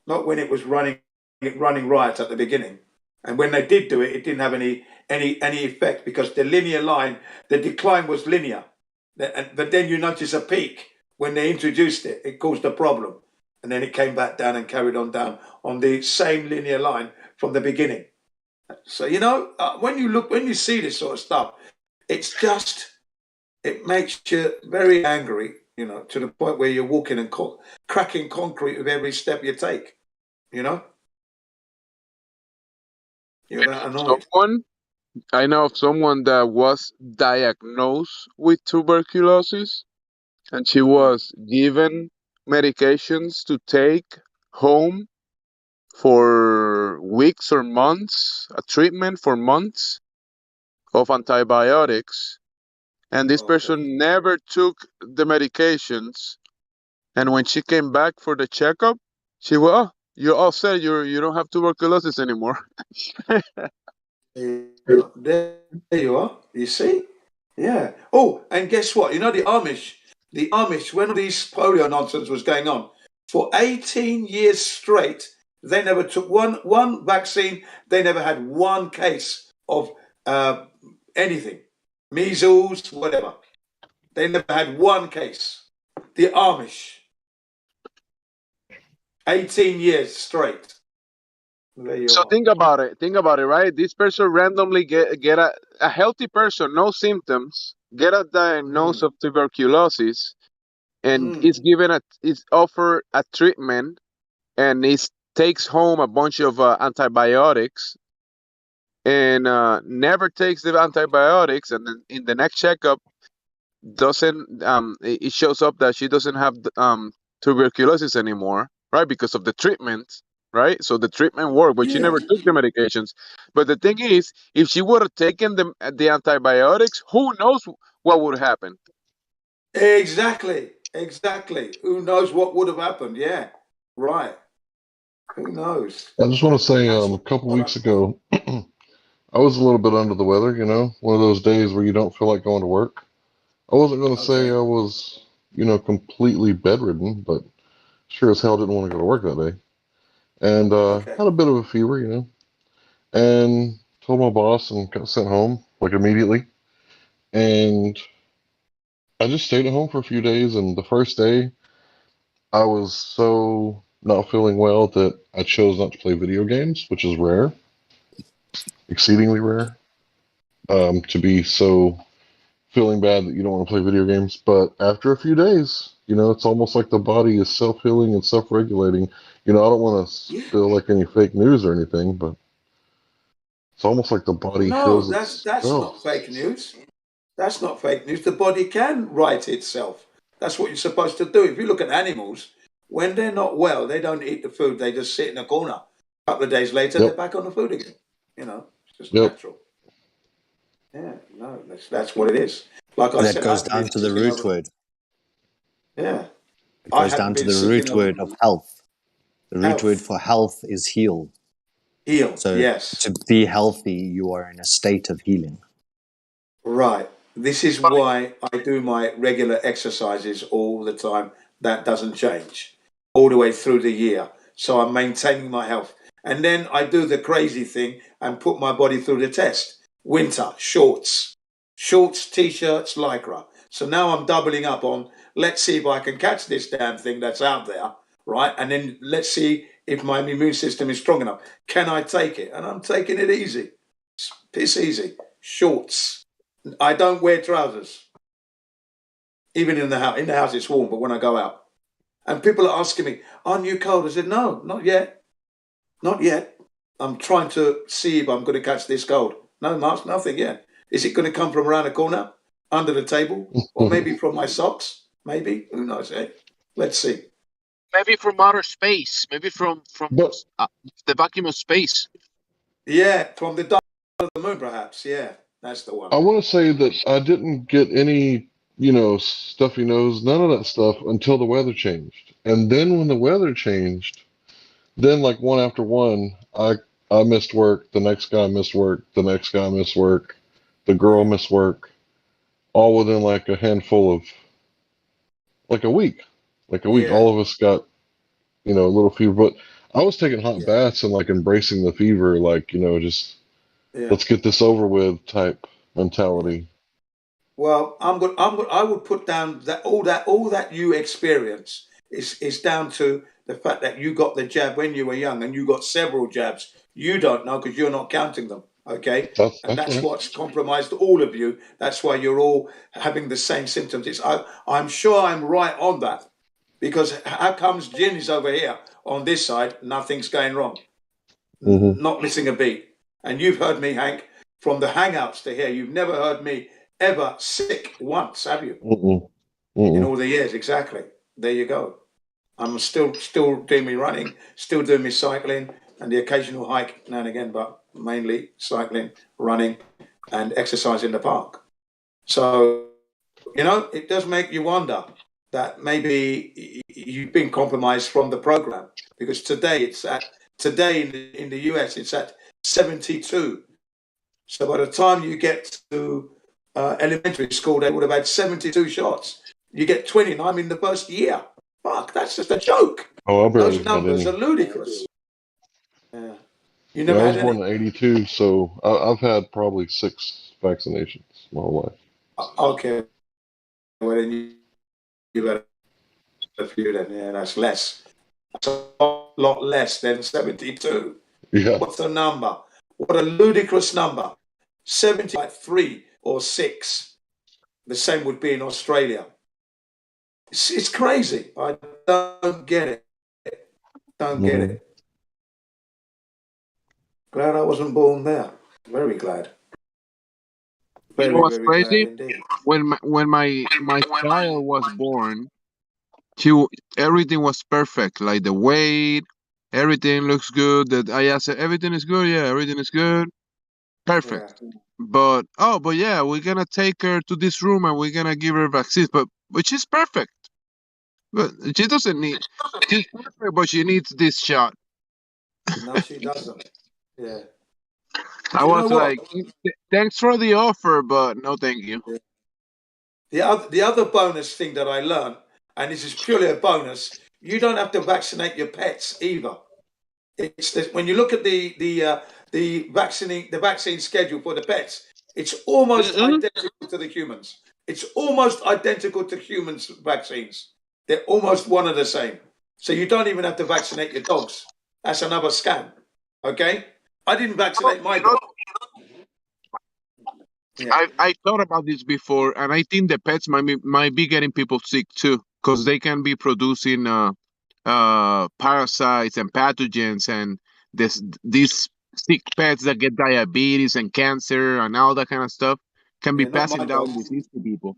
not when it was running riot at the beginning. And when they did do it, it didn't have any effect because the linear line, the decline was linear. But then you notice a peak when they introduced it. It caused a problem. And then it came back down and carried on down on the same linear line from the beginning. So, when you see this sort of stuff, it makes you very angry, to the point where you're walking and cracking concrete with every step you take, You're that annoyed. I know of someone that was diagnosed with tuberculosis, and she was given medications to take home for weeks or months, a treatment for months of antibiotics. And this person never took the medications. And when she came back for the checkup, she was, oh, you're all set. You don't have tuberculosis anymore. There you are. You see? Yeah. Oh, and guess what? The Amish, when all these polio nonsense was going on, for 18 years straight, they never took one vaccine. They never had one case of anything, measles, whatever. They never had one case. The Amish, 18 years straight. So think about it, right? This person randomly get a healthy person, no symptoms, get a diagnosis of tuberculosis, and is offered a treatment, and it takes home a bunch of antibiotics, and never takes the antibiotics, and then in the next checkup doesn't it shows up that she doesn't have tuberculosis anymore, right? Because of the treatment, right? So the treatment worked, but she never took the medications. But the thing is, if she would have taken the antibiotics, who knows what would happen? Exactly. Who knows what would have happened? Yeah, right. Who knows? I just want to say, a couple weeks ago, I was a little bit under the weather, one of those days where you don't feel like going to work. I wasn't going to say I was, completely bedridden, but sure as hell didn't want to go to work that day. And had a bit of a fever, and told my boss and got sent home, like, immediately. And I just stayed at home for a few days, and the first day, I was so not feeling well that I chose not to play video games, which is rare, exceedingly rare, to be so feeling bad that you don't want to play video games. But after a few days, it's almost like the body is self-healing and self-regulating. I don't want to feel like any fake news or anything, but it's almost like the body heals that's itself. not fake news. That's not fake news. The body can right itself. That's what you're supposed to do. If you look at animals, when they're not well, they don't eat the food. They just sit in a corner. A couple of days later, they're back on the food again. It's just natural. Yeah, no, that's what it is. Like I said, that goes down to the root word. Yeah. It goes down to the root word of health. The root word for health is heal. Heal, so yes. To be healthy, you are in a state of healing. Right. This is why I do my regular exercises all the time. That doesn't change all the way through the year. So I'm maintaining my health. And then I do the crazy thing and put my body through the test. Winter, shorts, T-shirts, Lycra. So now I'm doubling up on, let's see if I can catch this damn thing that's out there, right? And then let's see if my immune system is strong enough. Can I take it? And I'm taking it easy. It's piss easy. Shorts. I don't wear trousers. Even in the house. In the house it's warm, but when I go out. And people are asking me, aren't you cold? I said, no, not yet. Not yet. I'm trying to see if I'm going to catch this cold. No mask, nothing yet. Is it going to come from around the corner, under the table, or maybe from my socks? Maybe. Who knows, eh? Let's see. Maybe from outer space. Maybe from the vacuum of space. Yeah, from the dark of the moon, perhaps. Yeah, that's the one. I want to say that I didn't get any, stuffy nose, none of that stuff until the weather changed. And then when the weather changed, then like one after one, I missed work. The next guy missed work. The next guy missed work. The girl missed work. All within like a handful of like a week. Yeah. All of us got, a little fever. But I was taking hot baths and like embracing the fever, just Yeah. let's get this over with type mentality. Well, I would put down that all that you experience is down to the fact that you got the jab when you were young, and you got several jabs. You don't know because you're not counting them. Okay, and that's right. what's compromised all of you. That's why you're all having the same symptoms. I'm sure I'm right on that, because how comes Jin is over here on this side, nothing's going wrong, not missing a beat, and you've heard me, Hank, from the hangouts to here. You've never heard me ever sick once, have you? In all the years, exactly. There you go. I'm still doing me running, still doing me cycling, and the occasional hike now and again, but mainly cycling, running, and exercise in the park. So, it does make you wonder that maybe you've been compromised from the program, because today in the US it's at 72. So by the time you get to elementary school, they would have had 72 shots. You get 20, and I'm in the first year. Fuck, that's just a joke. Oh, I barely Those numbers are ludicrous. Yeah. You never I was had born any? in '82, so I've had probably 6 vaccinations my whole life. Okay. Well, then you've had a few then. Yeah, that's less. That's a lot less than 72. Yeah. What's the number? What a ludicrous number. 70, like 3 or 6. The same would be in Australia. It's crazy. I don't get it. Don't get it. Glad I wasn't born there. Very glad. You know Very, what's very glad crazy? indeed. When my child was born, everything was perfect. Like the weight, everything looks good. That I said everything is good. Yeah, everything is good. Perfect. Yeah. But yeah, we're gonna take her to this room and we're gonna give her vaccines. But she's perfect. But she doesn't need. She's perfect, but she needs this shot. No, she doesn't. Yeah. I Do you know was what? like, thanks for the offer, but no, thank you. The other bonus thing that I learned, and this is purely a bonus, you don't have to vaccinate your pets either. It's when you look at the vaccine schedule for the pets, it's almost identical to the humans. It's almost identical to humans' vaccines. They're almost one and the same. So you don't even have to vaccinate your dogs. That's another scam. Okay? I didn't vaccinate my dog. Yeah. I thought about this before, and I think the pets might be getting people sick too, because they can be producing parasites and pathogens, and these sick pets that get diabetes and cancer and all that kind of stuff can be Yeah, not my passing dog. down disease to people.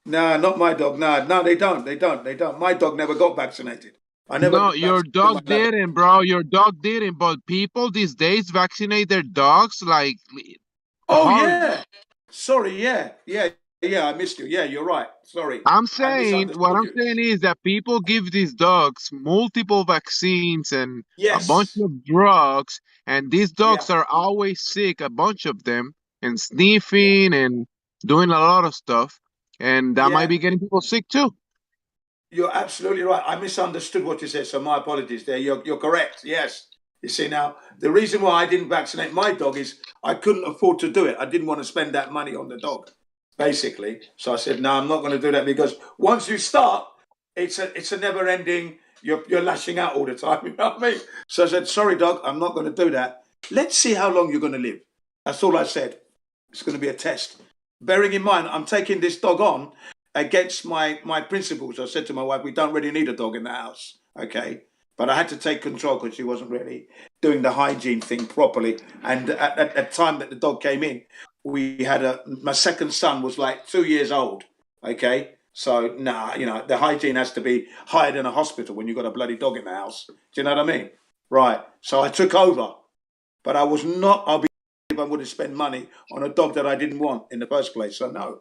No, not my dog. No, they don't. They don't. My dog never got vaccinated. I never No, got your vaccinated dog my lab. didn't, bro. Your dog didn't. But people these days vaccinate their dogs like Oh hard. yeah. Sorry. Yeah. I missed you. Yeah, you're right. Sorry. What I I'm misunderstood you. saying is that people give these dogs multiple vaccines and a bunch Yes. of drugs, and these dogs Yeah. are always sick, a bunch of them, and sniffing and doing a lot of stuff, and that might Yeah. be getting people sick too. You're absolutely right. I misunderstood what you said, so my apologies there. You're correct. Yes. You see, now, the reason why I didn't vaccinate my dog is I couldn't afford to do it. I didn't want to spend that money on the dog, basically. So I said, no, I'm not going to do that, because once you start, it's a never ending, you're lashing out all the time. You know what I mean? So I said, sorry, dog, I'm not going to do that. Let's see how long you're going to live. That's all I said. It's going to be a test. Bearing in mind, I'm taking this dog on against my principles. I said to my wife, we don't really need a dog in the house, okay? But I had to take control because she wasn't really doing the hygiene thing properly. And at the time that the dog came in, we had my second son was like 2 years old, okay? So, the hygiene has to be higher than a hospital when you've got a bloody dog in the house. Do you know what I mean? Right. So I took over. But I was not, I'll be if I would have spent money on a dog that I didn't want in the first place. So no.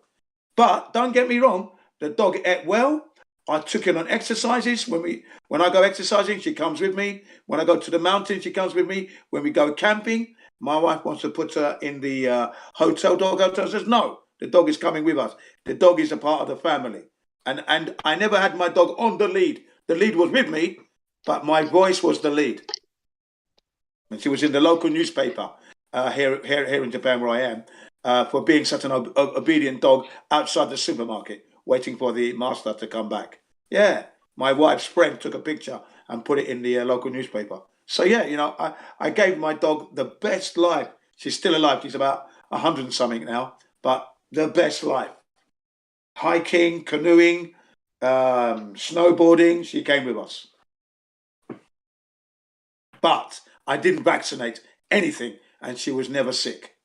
But don't get me wrong, the dog ate well. I took it on exercises. When I go exercising, she comes with me. When I go to the mountains, she comes with me. When we go camping, my wife wants to put her in the hotel. I says, no, the dog is coming with us. The dog is a part of the family. And I never had my dog on the lead. The lead was with me, but my voice was the lead. And she was in the local newspaper here in Japan, where I am, for being such an obedient dog outside the supermarket, waiting for the master to come back. Yeah, my wife's friend took a picture and put it in the local newspaper. So yeah, I gave my dog the best life. She's still alive. She's about 100 and something now, but the best life. Hiking, canoeing, snowboarding. She came with us. But I didn't vaccinate anything, and she was never sick.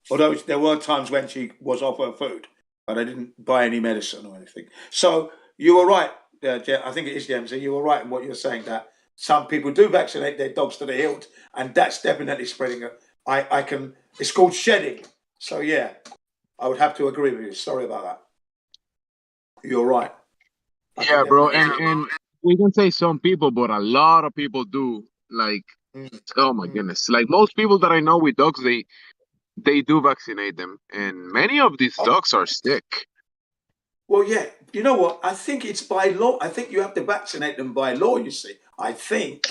Although there were times when she was off her food, but I didn't buy any medicine or anything. So you were right, I think it is James. You were right in what you're saying, that some people do vaccinate their dogs to the hilt, and that's definitely spreading it. It's called shedding. So yeah, I would have to agree with you. Sorry about that. You're right. Yeah, bro, and we can say some people, but a lot of people do. Like, oh my goodness, like most people that I know with dogs, they do vaccinate them, and many of these dogs are sick. Well, yeah, you know what? I think it's by law. I think you have to vaccinate them by law. You see, I think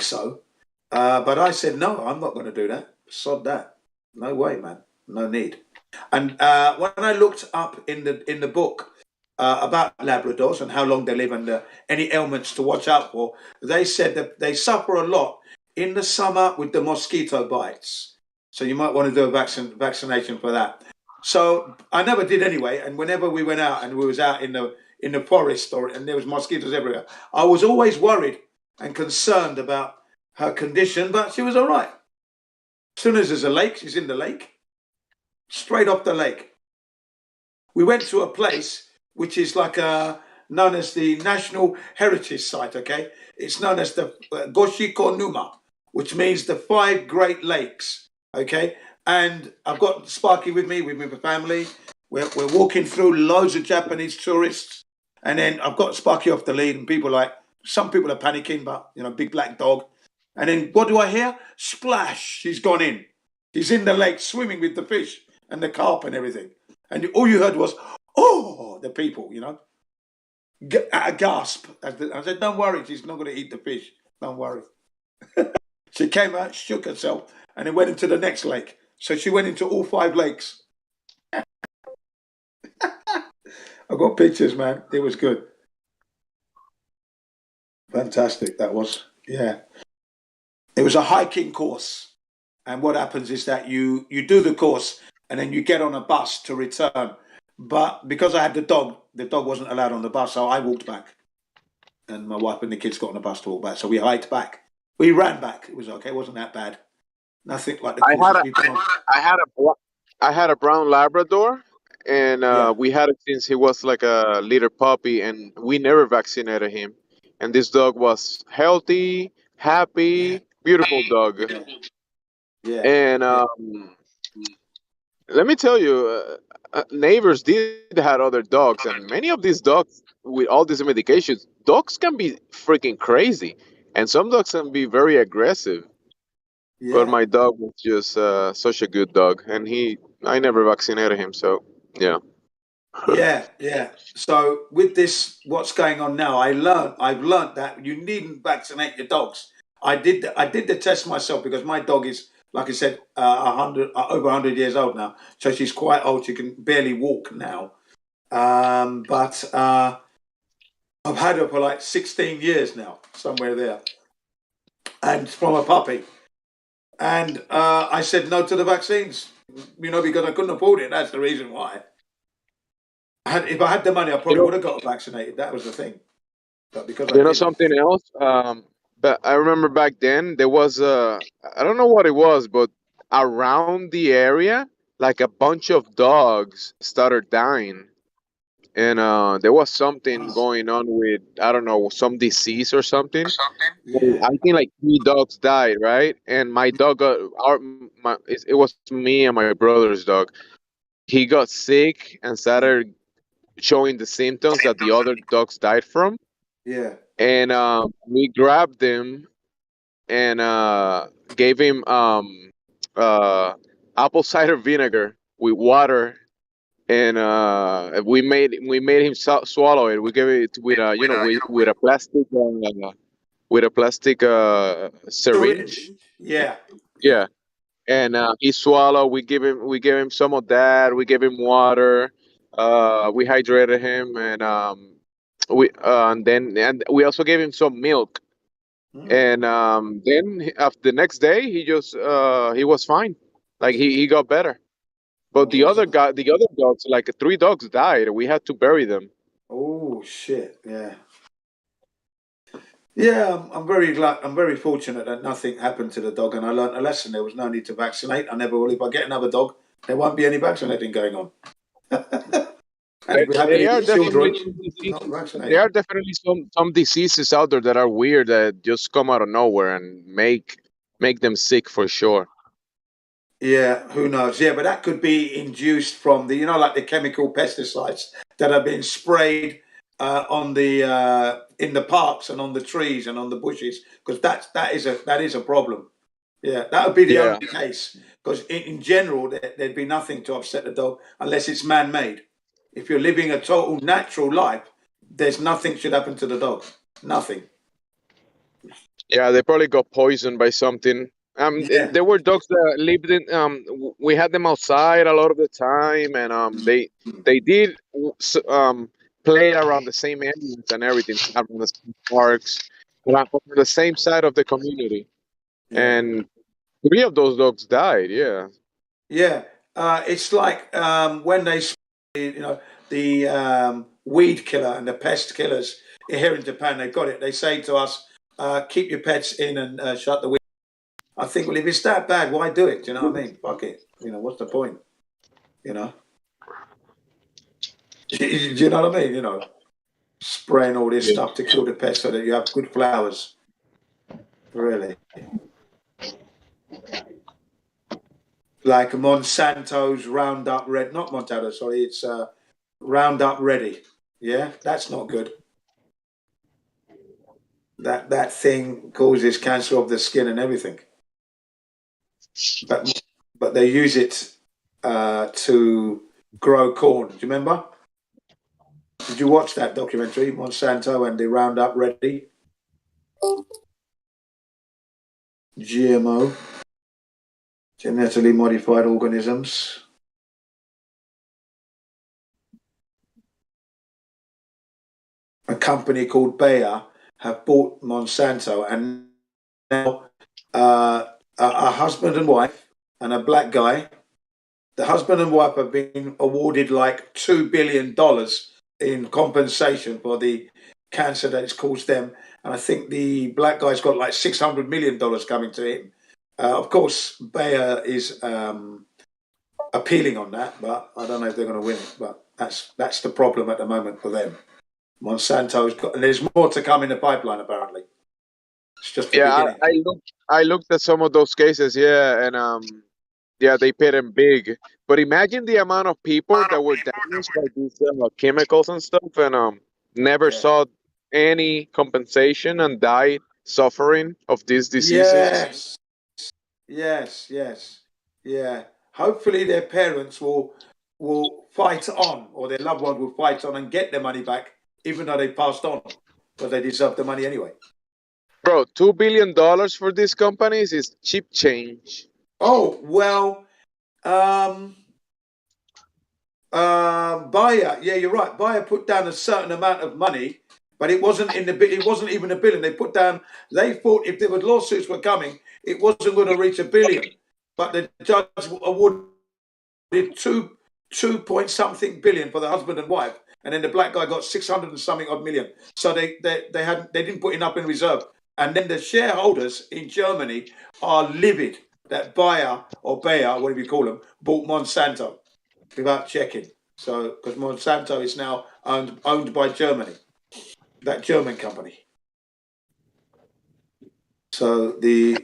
so. But I said no. I'm not going to do that. Sod that. No way, man. No need. And when I looked up in the book about Labradors and how long they live and any ailments to watch out for, they said that they suffer a lot in the summer with the mosquito bites. So you might want to do a vaccination for that. So I never did anyway. And whenever we went out and we was out in the forest and there was mosquitoes everywhere, I was always worried and concerned about her condition, but she was all right. As soon as there's a lake, she's in the lake, straight off the lake. We went to a place which is like known as the National Heritage Site, okay? It's known as the Goshiko Numa, which means the 5 Great Lakes, okay? And I've got Sparky with me the family. We're walking through loads of Japanese tourists. And then I've got Sparky off the lead, and some people are panicking, but, big black dog. And then what do I hear? Splash, she's gone in. She's in the lake swimming with the fish and the carp and everything. And all you heard was, oh, the people, a gasp. I said, don't worry, she's not going to eat the fish. Don't worry. She came out, shook herself, and then went into the next lake. So she went into all 5 lakes. I've got pictures, man. It was good. Fantastic, that was. Yeah. It was a hiking course. And what happens is that you do the course and then you get on a bus to return. But because I had the dog wasn't allowed on the bus, so I walked back. And my wife and the kids got on the bus to walk back. So we hiked back. We ran back. It was okay. It wasn't that bad. Nothing like the courses we've done. I had a brown Labrador, and we had it since he was like a little puppy, and we never vaccinated him. And this dog was healthy, happy, beautiful dog. Yeah. And let me tell you, neighbors did had other dogs, and many of these dogs with all these medications, dogs can be freaking crazy, and some dogs can be very aggressive. Yeah. But my dog was just such a good dog, and I never vaccinated him, so yeah. Yeah. So with this, what's going on now? I've learned that you needn't vaccinate your dogs. I did the test myself because my dog is, like I said, over 100 years old now. So she's quite old. She can barely walk now. But I've had her for like 16 years now, somewhere there, and from a puppy. And I said no to the vaccines, because I couldn't afford it. That's the reason why. If I had the money, I probably would have got vaccinated. That was the thing. But because I didn't. Something else. But I remember back then there was I don't know what it was, but around the area, like a bunch of dogs started dying, and there was something going on with, I don't know, some disease or something. And I think like 3 dogs died, right? And my dog it was me and my brother's dog. He got sick and started showing the symptoms that the other dogs died from. Yeah. And we grabbed him and gave him apple cider vinegar with water and we made him swallow it. We gave it with with a plastic syringe. Yeah. Yeah, and he swallowed. We gave him some of that. We gave him water. We hydrated him, and we also gave him some milk. And then after the next day, he was fine. Like he got better. But the other dogs, like 3 dogs, died. We had to bury them. Oh shit! Yeah. Yeah, I'm very glad. I'm very fortunate that nothing happened to the dog, and I learned a lesson. There was no need to vaccinate. I never will. If I get another dog, there won't be any vaccinating going on. And if we have any children, not vaccinated. There are definitely some diseases out there that are weird that just come out of nowhere and make them sick for sure. Yeah, who knows? Yeah, but that could be induced from the, like the chemical pesticides that are being sprayed on the in the parks and on the trees and on the bushes, because that is a problem. Yeah, that would be the only case, because in general there'd be nothing to upset the dog unless it's man-made. If you're living a total natural life, there's nothing should happen to the dog. Nothing. Yeah, they probably got poisoned by something. There were dogs that lived in. We had them outside a lot of the time, and they did play around the same areas and everything, around the same parks, on the same side of the community. And 3 of those dogs died. Yeah. Yeah, it's like when they, the weed killer and the pest killers here in Japan. They got it. They say to us, "Keep your pets in and shut the window." I think, well, if it's that bad, why do it? Do you know what I mean? Fuck it. What's the point? Do you know what I mean? Spraying all this stuff to kill the pests so that you have good flowers. Really. Like Monsanto's Roundup Red, not Monsanto, sorry, it's Roundup Ready. Yeah, that's not good. That thing causes cancer of the skin and everything. But they use it to grow corn. Do you remember? Did you watch that documentary, Monsanto and the Roundup Ready? GMO, genetically modified organisms. A company called Bayer have bought Monsanto, and now a husband and wife and a black guy. The husband and wife have been awarded like $2 billion in compensation for the cancer that it's caused them. And I think the black guy's got like $600 million coming to him. Of course, Bayer is appealing on that, but I don't know if they're going to win it. But that's the problem at the moment for them. Monsanto's got, and there's more to come in the pipeline apparently. It's just the beginning. I looked at some of those cases, and they paid them big. But imagine the amount of people that were damaged by these chemicals and stuff, and never saw any compensation and died suffering of these diseases. Yes. Yeah. Hopefully their parents will fight on, or their loved one will fight on and get their money back, even though they passed on, because they deserve the money anyway. Bro, $2 billion for these companies is cheap change. Oh, well, Bayer, yeah, you're right. Bayer put down a certain amount of money, but it wasn't in the bill. It wasn't even $1 billion. They thought if there were lawsuits were coming, it wasn't going to reach $1 billion. But the judge awarded 2.something billion for the husband and wife, and then the black guy got 600 and something odd million. So they didn't put enough in reserve. And then the shareholders in Germany are livid that Bayer, whatever you call them, bought Monsanto without checking. So, because Monsanto is now owned by Germany, that German company. So the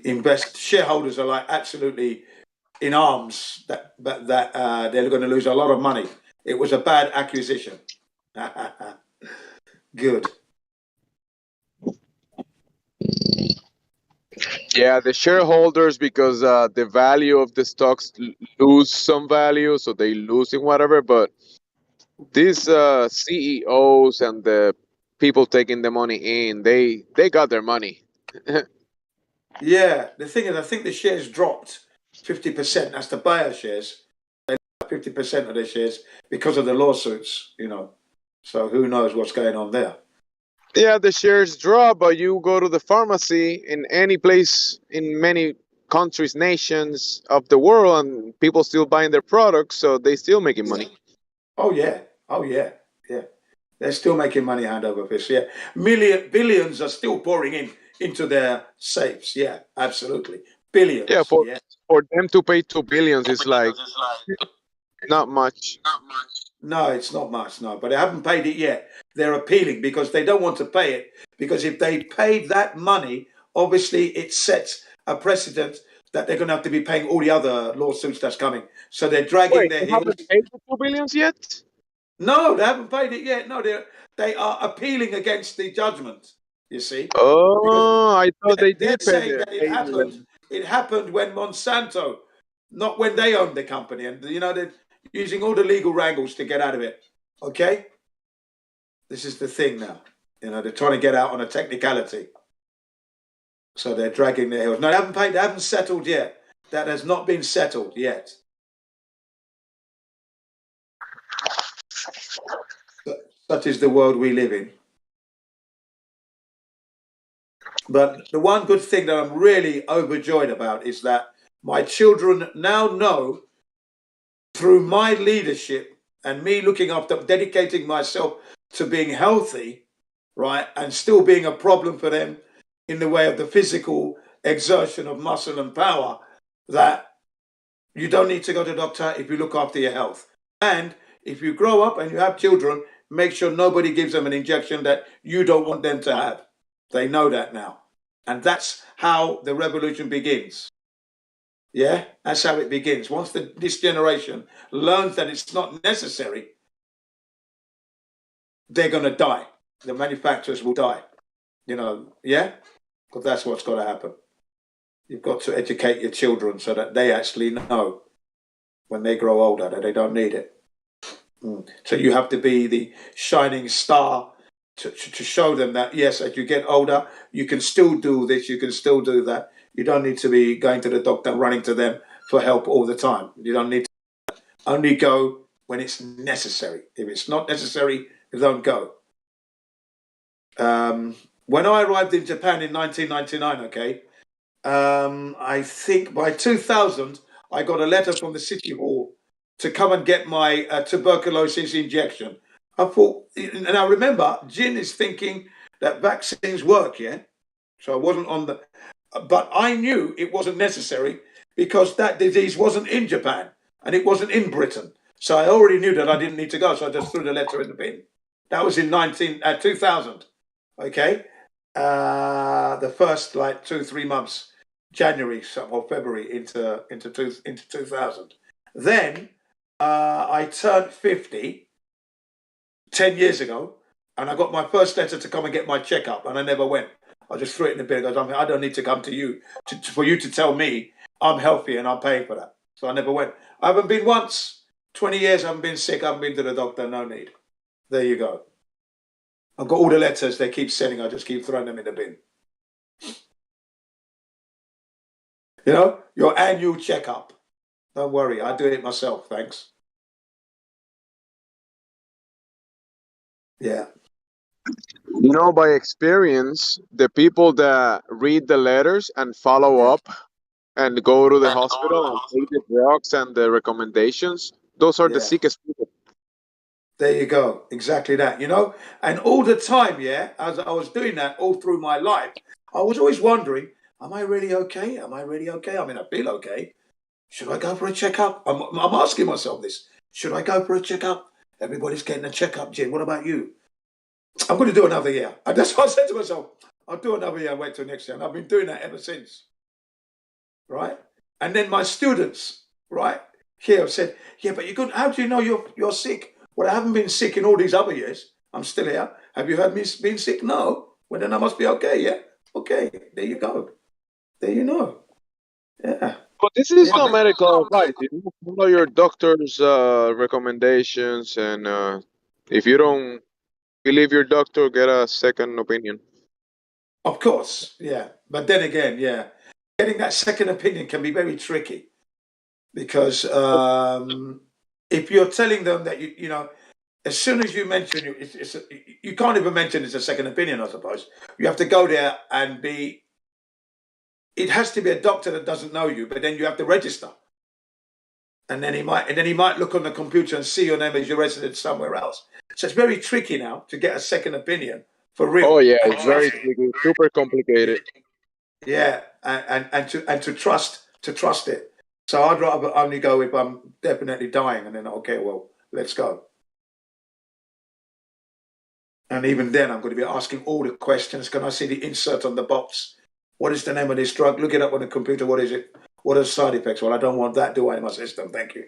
shareholders are like absolutely in arms that they're going to lose a lot of money. It was a bad acquisition. Good. Yeah, the shareholders, because the value of the stocks lose some value, so they lose in whatever. But These CEOs and the people taking the money in, they got their money. Yeah, the thing is, I think the shares dropped 50%. That's the buyer shares. They lost 50% of their shares because of the lawsuits, you know. So who knows what's going on there? Yeah, the shares drop, but you go to the pharmacy in any place in many countries, nations of the world, and people still buying their products, so they still making money. Oh yeah, yeah. They're still making money hand over fist. Yeah, billions are still pouring into their safes. Yeah, absolutely, billions. Yeah, for them to pay 2 billions is like not much. No, it's not much. No, but they haven't paid it yet. They're appealing because they don't want to pay it. Because if they paid that money, obviously it sets a precedent that they're going to have to be paying all the other lawsuits that's coming. So they're dragging Wait, their they heels. haven't paid the 2 billions yet? No, they haven't paid it yet. No, they are appealing against the judgment. You see? Oh, I thought they They're did pay saying the that it 8 million. happened. It happened when Monsanto, not when they owned the company, and you know they're using all the legal wrangles to get out of it. Okay, this is the thing now. You know they're trying to get out on a technicality, so they're dragging their heels. No, they haven't paid. They haven't settled yet. That has not been settled yet. Such is the world we live in. But the one good thing that I'm really overjoyed about is that my children now know through my leadership and me looking after, dedicating myself to being healthy, right, and still being a problem for them in the way of the physical exertion of muscle and power, that you don't need to go to the doctor if you look after your health. And if you grow up and you have children, make sure nobody gives them an injection that you don't want them to have. They know that now. And that's how the revolution begins. Yeah, that's how it begins. Once this generation learns that it's not necessary, they're going to die. The manufacturers will die. You know, yeah? Because that's what's got to happen. You've got to educate your children so that they actually know when they grow older that they don't need it. So you have to be the shining star to show them that, yes, as you get older, you can still do this, you can still do that. You don't need to be going to the doctor and running to them for help all the time. You don't need to. Only go when it's necessary. If it's not necessary, don't go. When I arrived in Japan in 1999, okay, I think by 2000, I got a letter from the city hall to come and get my tuberculosis injection. I thought, and I remember, Jin is thinking that vaccines work, yeah? So I wasn't on the, but I knew it wasn't necessary because that disease wasn't in Japan and it wasn't in Britain. So I already knew that I didn't need to go, so I just threw the letter in the bin. That was in 2000, okay? The first like 2-3 months, January or February into 2000. Then I turned 50 10 years ago, and I got my first letter to come and get my checkup, and I never went. I just threw it in the bin. I don't need to come to you for you to tell me I'm healthy and I'm paying for that. So I never went. I haven't been once. 20 years, I haven't been sick. I haven't been to the doctor. No need. There you go. I've got all the letters they keep sending. I just keep throwing them in the bin. You know, your annual checkup. Don't worry, I do it myself, thanks. Yeah. You know, by experience, the people that read the letters and follow up and go to the hospital and take the drugs and the recommendations, those are the sickest people. There you go. Exactly that, you know? And all the time, yeah, as I was doing that all through my life, I was always wondering, am I really okay? Am I really okay? I mean, I feel okay. Should I go for a checkup? I'm asking myself this. Should I go for a checkup? Everybody's getting a checkup, Jim. What about you? I'm going to do another year. And that's what I said to myself. I'll do another year and wait till next year. And I've been doing that ever since. Right? And then my students, right, here have said, yeah, but you couldn't, how do you know you're sick? Well, I haven't been sick in all these other years. I'm still here. Have you heard me being sick? No. Well, then I must be okay, yeah? Okay, there you go. There you know. Yeah. But this is not medical advice. You follow your doctor's recommendations, and if you don't believe your doctor, get a second opinion. Of course, yeah. But then again, yeah, getting that second opinion can be very tricky because if you're telling them that you know, as soon as you mention you can't even mention it's a second opinion. I suppose you have to go there and be. It has to be a doctor that doesn't know you, but then you have to register, and then he might look on the computer and see your name as your resident somewhere else. So it's very tricky now to get a second opinion for real. Oh yeah, it's very tricky, super complicated. Yeah, and to trust it. So I'd rather only go if I'm definitely dying, and then okay, well, let's go. And even then, I'm going to be asking all the questions. Can I see the insert on the box? What is the name of this drug? Look it up on the computer. What is it? What are the side effects? Well, I don't want that, do I, in my system? Thank you.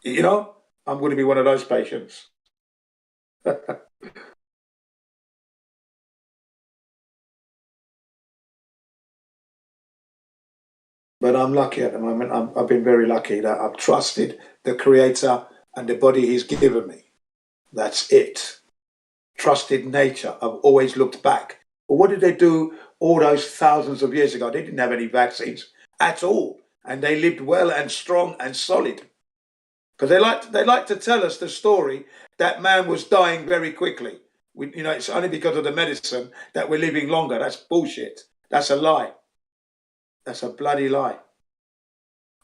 You know, I'm going to be one of those patients. But I'm lucky at the moment. I've been very lucky that I've trusted the Creator and the body He's given me. That's it. Trusted nature. I've always looked back. But what did they do all those thousands of years ago? They didn't have any vaccines at all. And they lived well and strong and solid. Because they like to tell us the story that man was dying very quickly. It's only because of the medicine that we're living longer. That's bullshit. That's a lie. That's a bloody lie.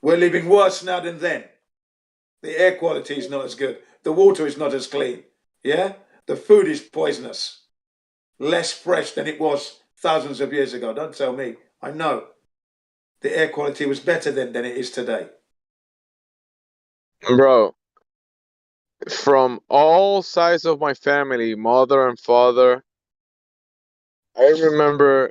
We're living worse now than then. The air quality is not as good. The water is not as clean. Yeah? The food is poisonous. Less fresh than it was thousands of years ago. Don't tell me. I know. The air quality was better then than it is today. Bro, from all sides of my family, mother and father, I remember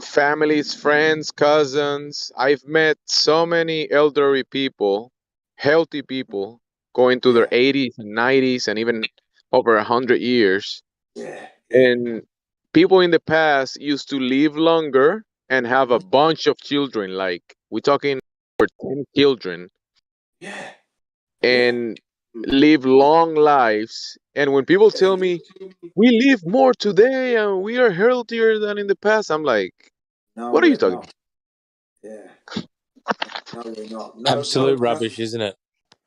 families, friends, cousins. I've met so many elderly people, healthy people, going to their 80s and 90s and even over 100 years. Yeah. And people in the past used to live longer and have a bunch of children. Like, we're talking over 10 children. Yeah. And live long lives. And when people tell me we live more today and we are healthier than in the past, I'm like, No, what are you we're talking not. Yeah. No, we're not. Absolute rubbish, isn't it?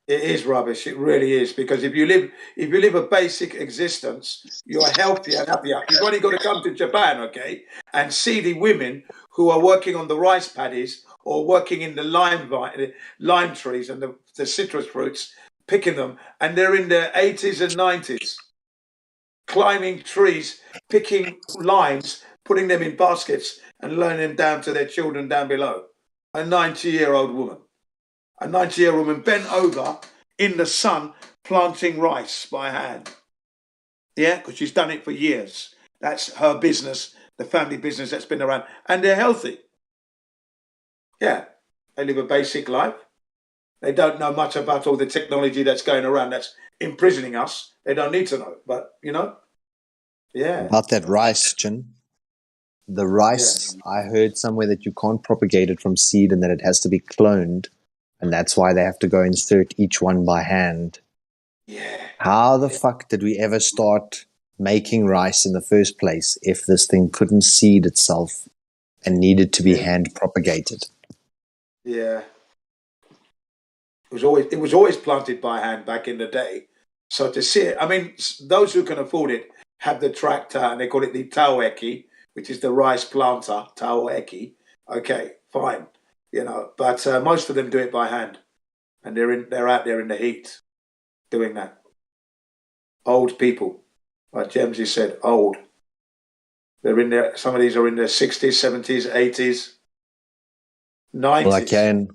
It is rubbish. It really is. Because if you live a basic existence, you're healthier and happier. You've only got to come to Japan, okay, and see the women who are working on the rice paddies or working in the lime trees and the citrus fruits, picking them, and they're in their 80s and 90s, climbing trees, picking limes, putting them in baskets, and laying them down to their children down below. A 90-year-old woman. A 90-year-old woman bent over in the sun planting rice by hand. Yeah, because she's done it for years. That's her business, the family business that's been around. And they're healthy. Yeah, they live a basic life. They don't know much about all the technology that's going around that's imprisoning us. They don't need to know. But, yeah. About that rice, Jin. The rice, I heard somewhere that you can't propagate it from seed and that it has to be cloned. And that's why they have to go insert each one by hand. Yeah. How the fuck did we ever start making rice in the first place if this thing couldn't seed itself and needed to be hand propagated? Yeah. It was always planted by hand back in the day. So to see it, I mean, those who can afford it have the tractor, and they call it the taoeki, which is the rice planter, taoeki. Okay, fine, but most of them do it by hand, and they're out there in the heat doing that. Old people, like Jamesy said, old. They're in there. Some of these are in their 60s, 70s, 80s, 90s. Well,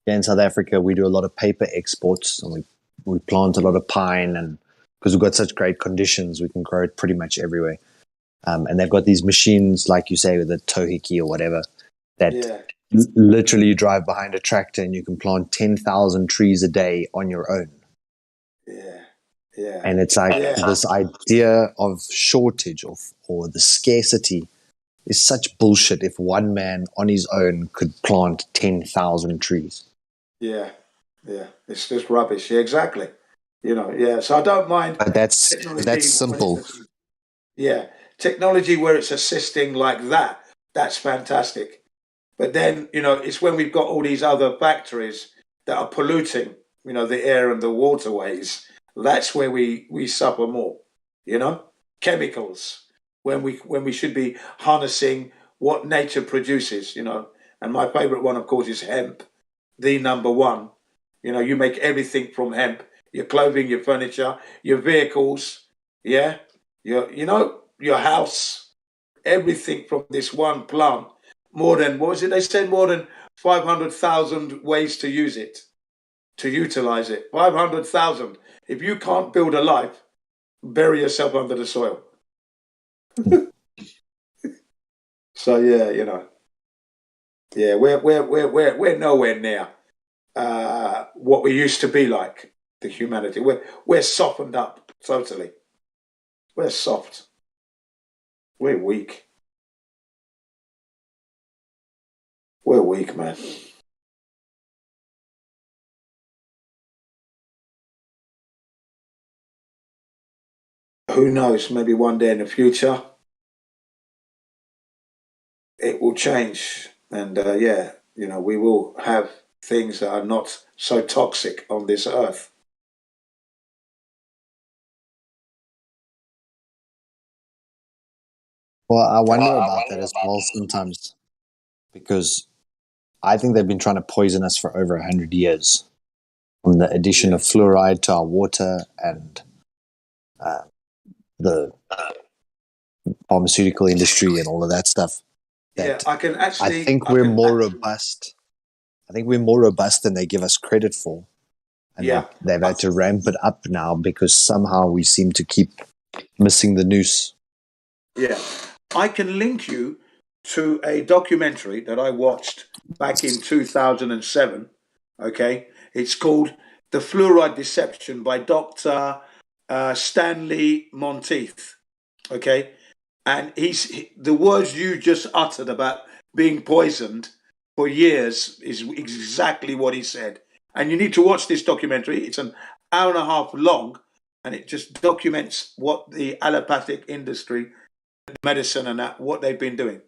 here in South Africa, we do a lot of paper exports, and we plant a lot of pine, and because we've got such great conditions, we can grow it pretty much everywhere. And they've got these machines, like you say, with a tohiki or whatever, that literally you drive behind a tractor and you can plant 10,000 trees a day on your own. Yeah. And it's like this idea of shortage or the scarcity is such bullshit if one man on his own could plant 10,000 trees. Yeah, it's just rubbish. Yeah, exactly. You know, yeah. So I don't mind. But that's simple. Yeah, technology where it's assisting like that, that's fantastic. But then, you know, it's when we've got all these other factories that are polluting, you know, the air and the waterways. That's where we suffer more. You know, chemicals when we should be harnessing what nature produces. You know, and my favorite one, of course, is hemp, the number one. You know, you make everything from hemp: your clothing, your furniture, your vehicles. Yeah, your house, everything from this one plant. More than, what was it? They said more than 500,000 ways to use it, to utilize it. 500,000. If you can't build a life, bury yourself under the soil. So yeah, you know, yeah, we're nowhere near what we used to be like. The humanity, we're softened up totally. We're soft. We're weak. We're weak, man. Who knows? Maybe one day in the future, it will change. And yeah, you know, we will have things that are not so toxic on this earth. Well, I wonder about that as well sometimes, because I think they've been trying to poison us for over 100 years. From the addition of fluoride to our water and the pharmaceutical industry and all of that stuff. Yeah, I can actually. I think we're more robust. I think we're more robust than they give us credit for. And Yeah. they've had to ramp it up now because somehow we seem to keep missing the noose. Yeah. I can link you to a documentary that I watched back in 2007. Okay. It's called The Fluoride Deception by Dr. Stanley Monteith. Okay. And the words you just uttered about being poisoned for years is exactly what he said. And you need to watch this documentary. It's an hour and a half long, and it just documents what the allopathic industry, medicine, and that, what they've been doing.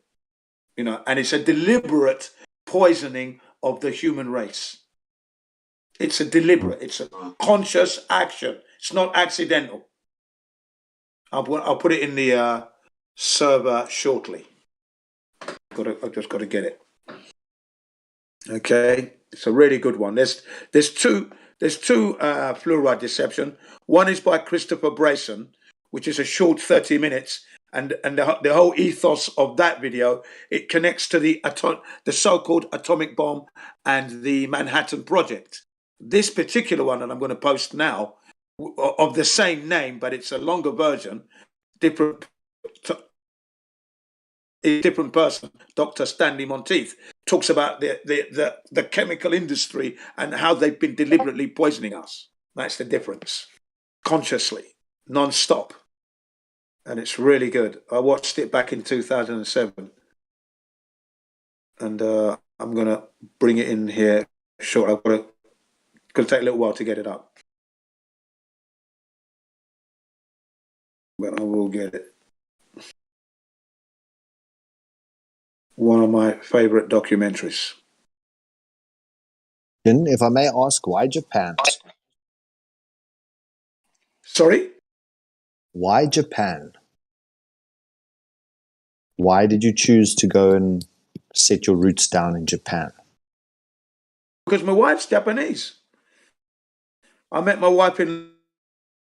You know, and it's a deliberate poisoning of the human race. It's a deliberate, it's a conscious action. It's not accidental. I'll put it in the server shortly. I've just got to get it. Okay, it's a really good one. There's two fluoride deception. One is by Christopher Brayson, which is a short 30 minutes, and the whole ethos of that video, it connects to the so-called atomic bomb and the Manhattan Project. This particular one that I'm going to post now, of the same name, but it's a longer version, different person, Dr. Stanley Monteith, talks about the chemical industry and how they've been deliberately poisoning us. That's the difference. Consciously, non-stop. And it's really good. I watched it back in 2007. And I'm going to bring it in here short. It's going to take a little while to get it up. But I will get it. One of my favorite documentaries. If I may ask, why Japan? Sorry? Why Japan? Why did you choose to go and set your roots down in Japan? Because my wife's Japanese. I met my wife in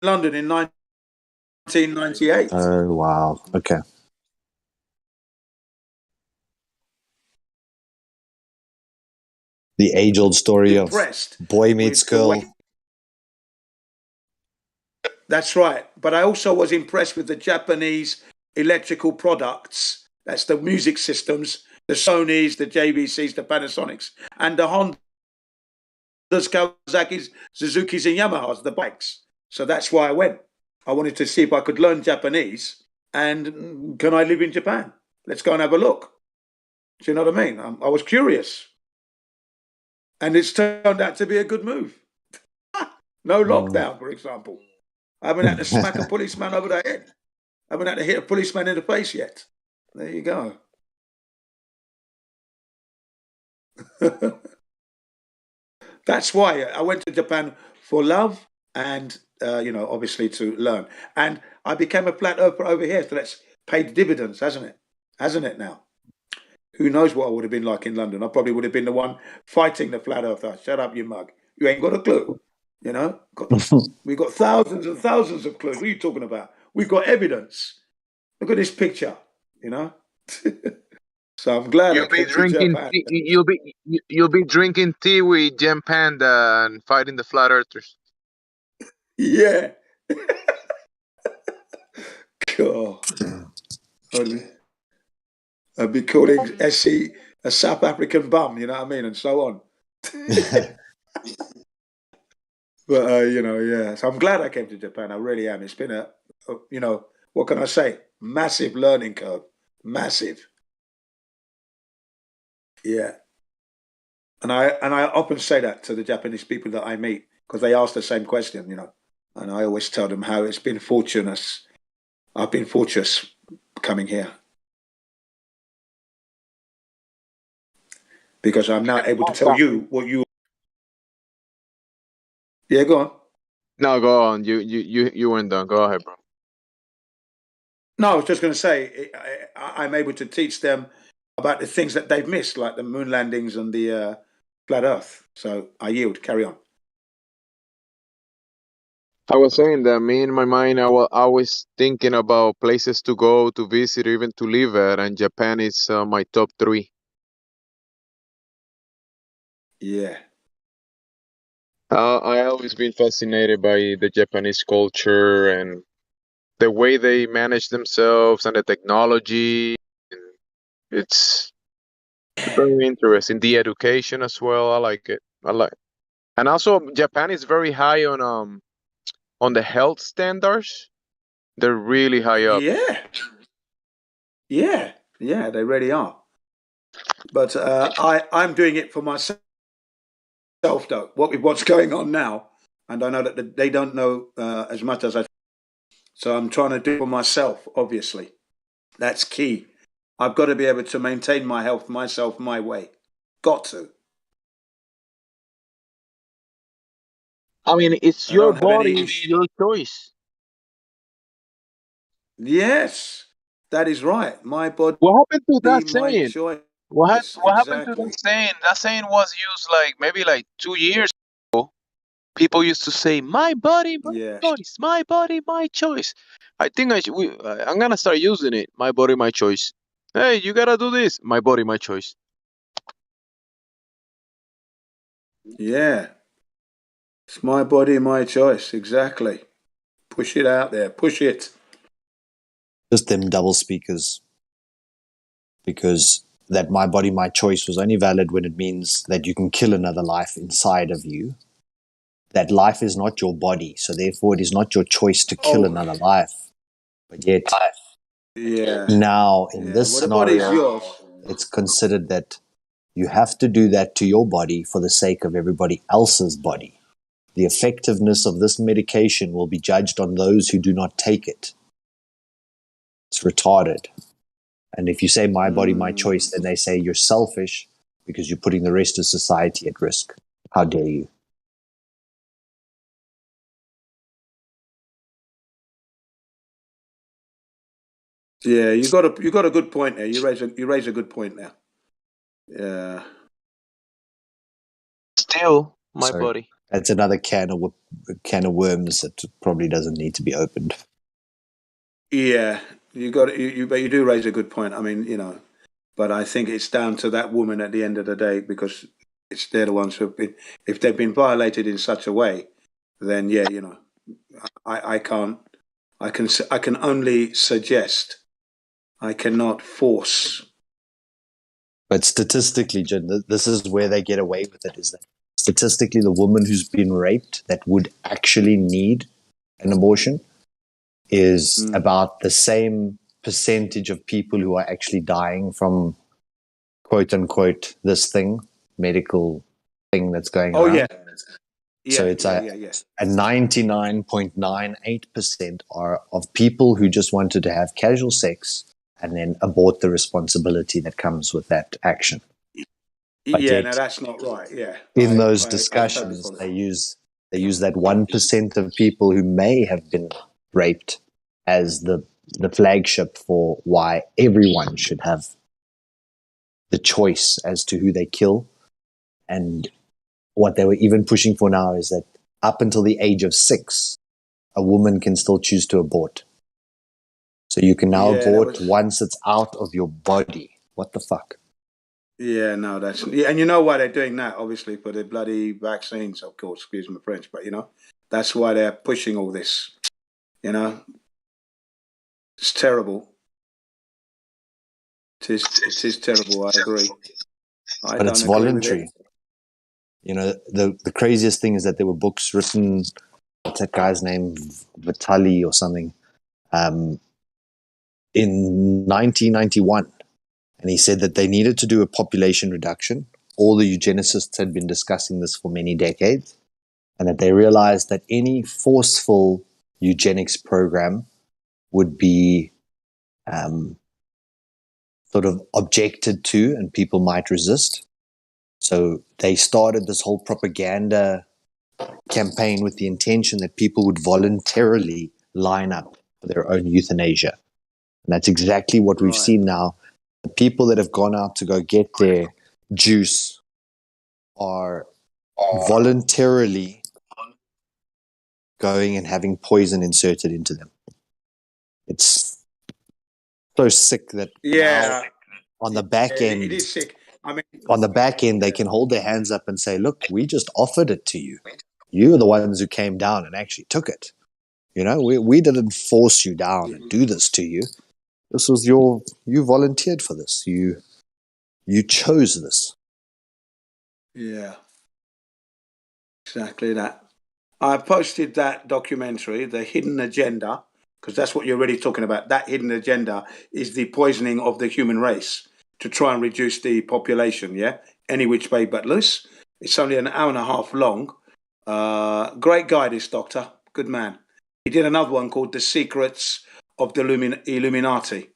London in 1998. Oh, wow. Okay. The age-old story of boy meets girl. That's right. But I also was impressed with the Japanese electrical products. That's the music systems, the Sonys, the JVCs, the Panasonics, and the Hondas, Kawasaki's, Suzuki's, and Yamahas, the bikes. So that's why I went. I wanted to see if I could learn Japanese and can I live in Japan? Let's go and have a look. Do you know what I mean? I was curious. And it's turned out to be a good move. No lockdown, for example. I haven't had to smack a policeman over the head. I haven't had to hit a policeman in the face yet. There you go. That's why I went to Japan for love and, obviously to learn. And I became a flat earther over here, so that's paid dividends, hasn't it? Hasn't it now? Who knows what I would have been like in London? I probably would have been the one fighting the flat earther. Shut up, you mug. You ain't got a clue. We got thousands and thousands of clues. What are you talking about? We've got evidence. Look at this picture, So I'm glad You'll be drinking tea, you'll be drinking tea with Jem Panda and fighting the flat earthers. Yeah. God. I'd be calling SC a South African bum, you know what I mean, and so on. But yeah. So I'm glad I came to Japan. I really am. It's been what can I say? Massive learning curve. Massive. Yeah. And I often say that to the Japanese people that I meet because they ask the same question, And I always tell them how it's been fortunate. I've been fortunate coming here. Because I'm now able to tell you what you. Yeah, go on. No, go on. You weren't done. Go ahead, bro. No, I was just going to say I'm able to teach them about the things that they've missed, like the moon landings and the flat Earth. So I yield. Carry on. I was saying that me in my mind, I was always thinking about places to go, to visit, or even to live at, and Japan is my top 3. Yeah. I always been fascinated by the Japanese culture and the way they manage themselves and the technology. It's very interesting. The education as well. I like it. And also Japan is very high on the health standards. They're really high up. Yeah, they really are. But I'm doing it for myself, though. What's going on now, and I know that they don't know as much as I. So I'm trying to do it for myself. Obviously, that's key. I've got to be able to maintain my health myself, my way. Got to. I mean, it's your body, it's your choice. Yes, that is right. My body. What happened to that saying? Choice. What happened to that saying? That saying was used maybe 2 years ago. People used to say, "My body, my choice. My body, my choice." I think I'm gonna start using it. My body, my choice. Hey, you gotta do this. My body, my choice. Yeah. It's my body, my choice. Exactly. Push it out there. Push it. Just them double speakers. Because that my body, my choice was only valid when it means that you can kill another life inside of you. That life is not your body, so therefore it is not your choice to kill another life. But yet, now in this scenario, it's considered that you have to do that to your body for the sake of everybody else's body. The effectiveness of this medication will be judged on those who do not take it. It's retarded. And if you say my body, my choice, then they say you're selfish because you're putting the rest of society at risk. How dare you? Yeah, you got a good point there. You raise a good point there. Yeah. Still, my body. That's another can of worms that probably doesn't need to be opened. Yeah, but you do raise a good point. I mean, but I think it's down to that woman at the end of the day because they're the ones who've been. If they've been violated in such a way, then yeah, I can't. I can only suggest. I cannot force. But statistically, Jen, this is where they get away with it, is that statistically the woman who's been raped that would actually need an abortion is about the same percentage of people who are actually dying from quote unquote this thing, medical thing that's going Oh around. yeah, So it's a 99.98% are of people who just wanted to have casual sex and then abort the responsibility that comes with that action. But yeah. yet, No, that's not right. Yeah, in those I totally discussions, follow. they use that 1% of people who may have been raped as the flagship for why everyone should have the choice as to who they kill. And what they were even pushing for now is that up until the age of 6, a woman can still choose to abort. So you can now abort once it's out of your body. What the fuck? Yeah, no, that's and you know why they're doing that? Obviously for the bloody vaccines, of course. Excuse my French, but that's why they're pushing all this. It's terrible. It is terrible. I agree. But it's voluntary. The craziest thing is that there were books written. What's that guy's name? Vitali or something. In 1991. And he said that they needed to do a population reduction. All the eugenicists had been discussing this for many decades. And that they realized that any forceful eugenics program would be sort of objected to and people might resist. So they started this whole propaganda campaign with the intention that people would voluntarily line up for their own euthanasia. And that's exactly what we've seen now. The people that have gone out to go get their juice are voluntarily going and having poison inserted into them. It's so sick that now on the back end, it is sick. I mean, on the back end, they can hold their hands up and say, look, we just offered it to you. You are the ones who came down and actually took it. We didn't force you down and do this to you. This was you volunteered for this. You chose this. Yeah, exactly that. I posted that documentary, The Hidden Agenda, because that's what you're really talking about. That hidden agenda is the poisoning of the human race to try and reduce the population, yeah? Any which way but loose. It's only an hour and a half long. Great guy, this doctor. Good man. He did another one called The Secrets of the Illuminati,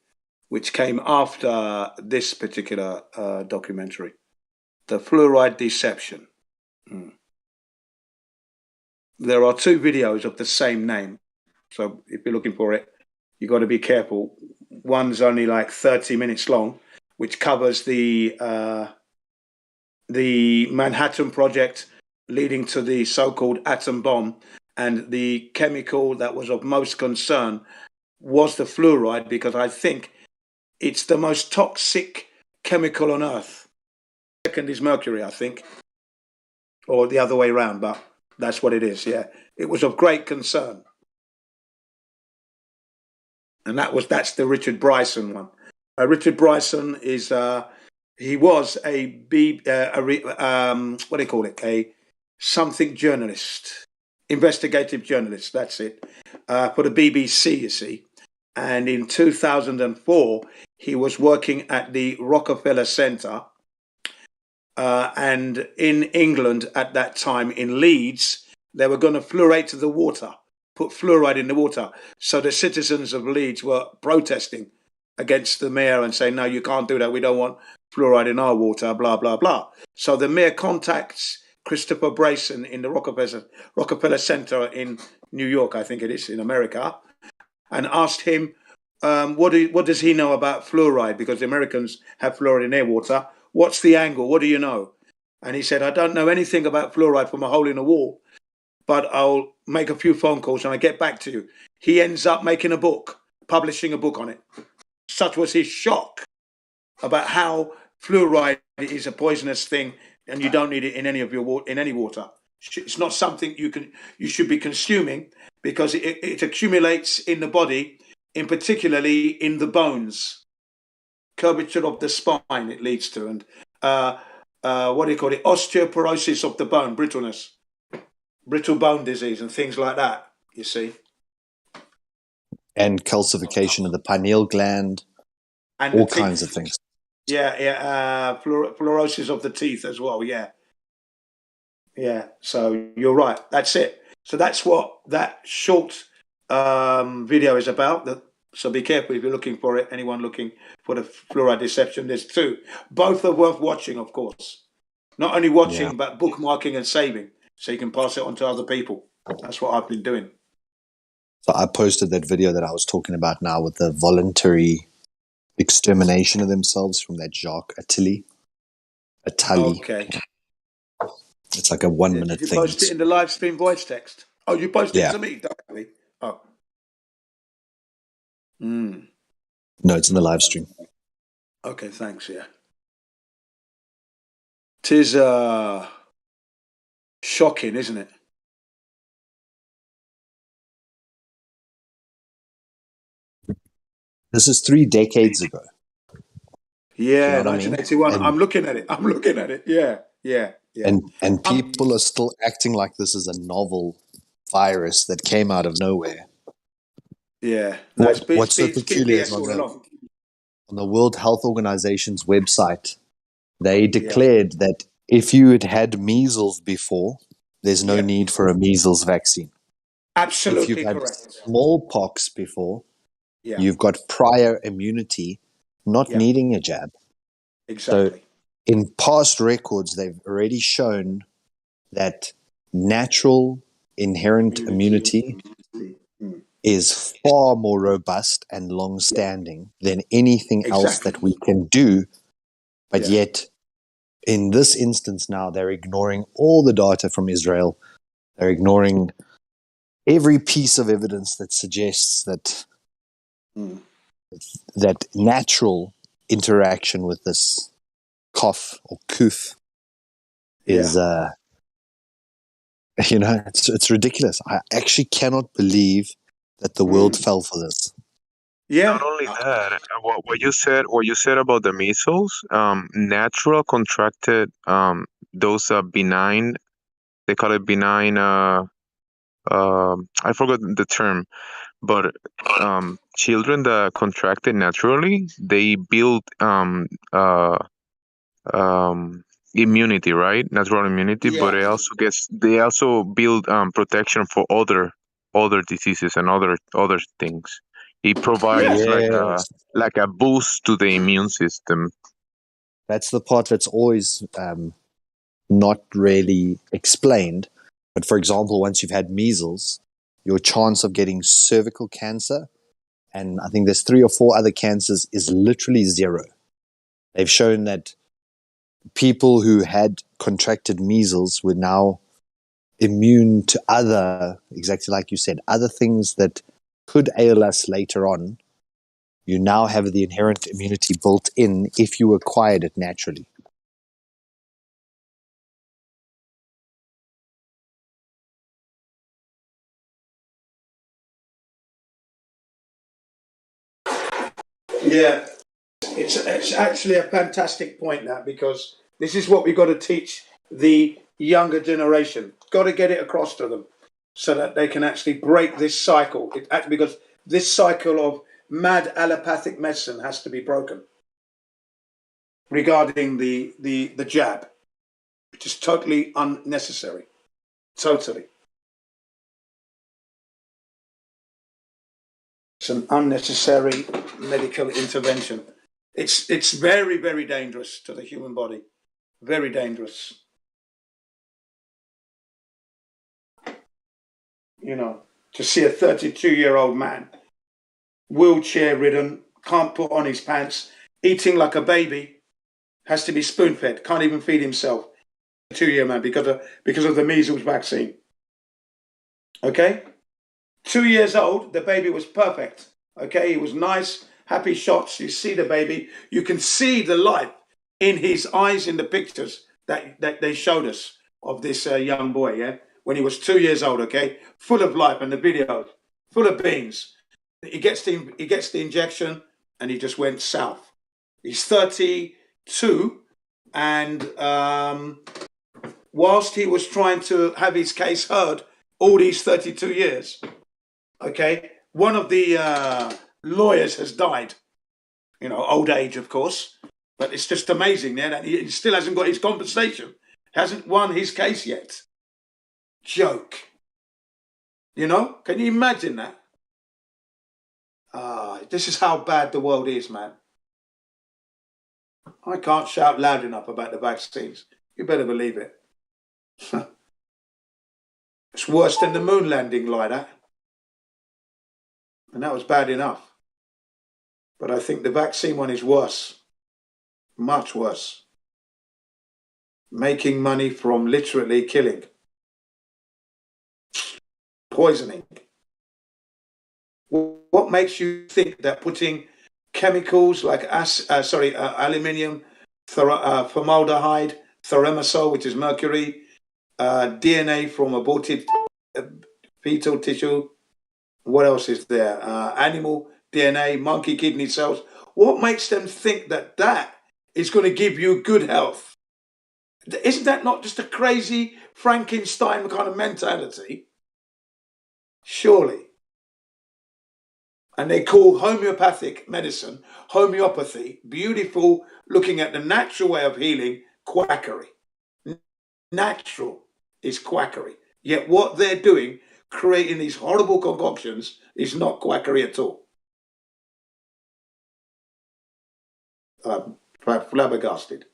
which came after this particular documentary. The Fluoride Deception. There are 2 videos of the same name. So if you're looking for it, you've got to be careful. One's only like 30 minutes long, which covers the Manhattan Project leading to the so-called atom bomb. And the chemical that was of most concern was the fluoride, because I think it's the most toxic chemical on Earth. Second is mercury, I think, or the other way around, but that's what it is, yeah. It was of great concern. And that's the Richard Bryson one. Richard Bryson is he was a something journalist, investigative journalist. That's it, for the BBC. You see, and in 2004 he was working at the Rockefeller Center, and in England at that time in Leeds they were going to fluorate the water. Put fluoride in the water. So the citizens of Leeds were protesting against the mayor and saying, no, you can't do that. We don't want fluoride in our water, blah, blah, blah. So the mayor contacts Christopher Brayson in the Rockefeller Center in New York, I think it is, in America, and asked him, what does he know about fluoride? Because the Americans have fluoride in their water. What's the angle? What do you know? And he said, I don't know anything about fluoride from a hole in a wall, but I'll make a few phone calls and I'll get back to you. He ends up making a book, publishing a book on it. Such was his shock about how fluoride is a poisonous thing and you don't need it in any water. It's not something you should be consuming, because it accumulates in the body, in particularly in the bones. Curvature of the spine it leads to, and osteoporosis of the bone, brittle bone disease and things like that, you see. and calcification of the pineal gland, and all the kinds teeth. of things. Yeah, fluorosis of the teeth as well. Yeah. So you're right. That's it. So that's what that short video is about. So be careful if you're looking for it. Anyone looking for the fluoride deception, there's two. Both are worth watching, of course. Not only watching, but bookmarking and saving, so you can pass it on to other people. That's what I've been doing. So I posted that video that I was talking about now with the voluntary extermination of themselves from that Jacques Attali. Okay. It's like a 1 minute Did you thing. post it in the live stream voice text? Oh, you posted it to me directly? Oh. No, it's in the live stream. Okay, thanks, yeah. 'Tis shocking, isn't it? This is 3 decades ago. Yeah, you know what I mean? 1981. And- I'm looking at it. Yeah. And people are still acting like this is a novel virus that came out of nowhere. Yeah. No, What's so it's peculiar is BS all along. on the World Health Organization's website, they declared that if you had had measles before, there's no need for a measles vaccine. Absolutely if you've had correct. smallpox before, Yeah. you've got prior immunity, not needing a jab. Exactly. So in past records, they've already shown that natural inherent immunity is far more robust and long-standing than anything else that we can do. But yet, in this instance now, they're ignoring all the data from Israel. They're ignoring every piece of evidence that suggests that that natural interaction with this cough or coof is, it's ridiculous. I actually cannot believe that the world fell for this. Yeah. Not only that, what you said about the measles, natural contracted those benign, they call it benign. I forgot the term, but children that contracted naturally, they build immunity, right? Natural immunity, but they also build protection for other diseases and other things. It provides like a boost to the immune system. That's the part that's always not really explained. But for example, once you've had measles, your chance of getting cervical cancer, and I think there's 3 or 4 other cancers, is literally 0. They've shown that people who had contracted measles were now immune to other, exactly like you said, other things that could ail us later on. You now have the inherent immunity built in if you acquired it naturally. Yeah, it's actually a fantastic point, that, because this is what we've got to teach the younger generation. Got to get it across to them so that they can actually break this cycle. Because this cycle of mad allopathic medicine has to be broken regarding the jab, which is totally unnecessary. Totally. It's an unnecessary medical intervention. It's very, very dangerous to the human body. Very dangerous. You know, to see a 32-year-old man, wheelchair-ridden, can't put on his pants, eating like a baby, has to be spoon-fed, can't even feed himself. A 2-year man because of the measles vaccine. Okay? 2 years old, the baby was perfect. Okay, he was nice, happy shots. You see the baby, you can see the life in his eyes in the pictures that they showed us of this young boy, yeah, when he was 2 years old, okay, full of life, and the video, full of beans. He gets the injection, and he just went south. He's 32, and whilst he was trying to have his case heard all these 32 years, okay, one of the lawyers has died. You know, old age, of course. But it's just amazing there that he still hasn't got his compensation. Hasn't won his case yet. Joke. You know? Can you imagine that? This is how bad the world is, man. I can't shout loud enough about the vaccines. You better believe it. It's worse than the moon landing like that. And that was bad enough. But I think the vaccine one is worse. Much worse. Making money from literally killing. Poisoning. What makes you think that putting chemicals like aluminium, formaldehyde, thimerosal, which is mercury, DNA from aborted fetal tissue, what else is there? Animal DNA, monkey kidney cells. What makes them think that that is going to give you good health? Isn't that not just a crazy Frankenstein kind of mentality? Surely. And they call homeopathic medicine, homeopathy, beautiful, looking at the natural way of healing, quackery. Natural is quackery. Yet what they're doing, creating these horrible concoctions, is not quackery at all. Flabbergasted.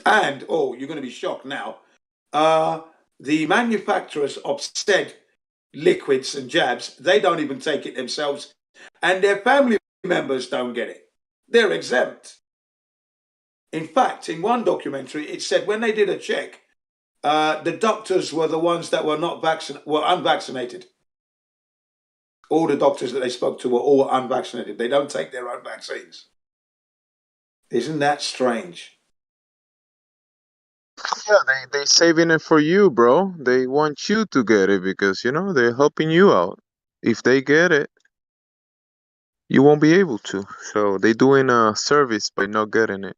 And, you're going to be shocked now, the manufacturers of said liquids and jabs, they don't even take it themselves, and their family members don't get it. They're exempt. In fact, in one documentary, it said when they did a check, the doctors were the ones that were were unvaccinated. All the doctors that they spoke to were all unvaccinated. They don't take their own vaccines. Isn't that strange? Yeah, they saving it for you, bro. They want you to get it because they're helping you out. If they get it, you won't be able to. So they're doing a service by not getting it.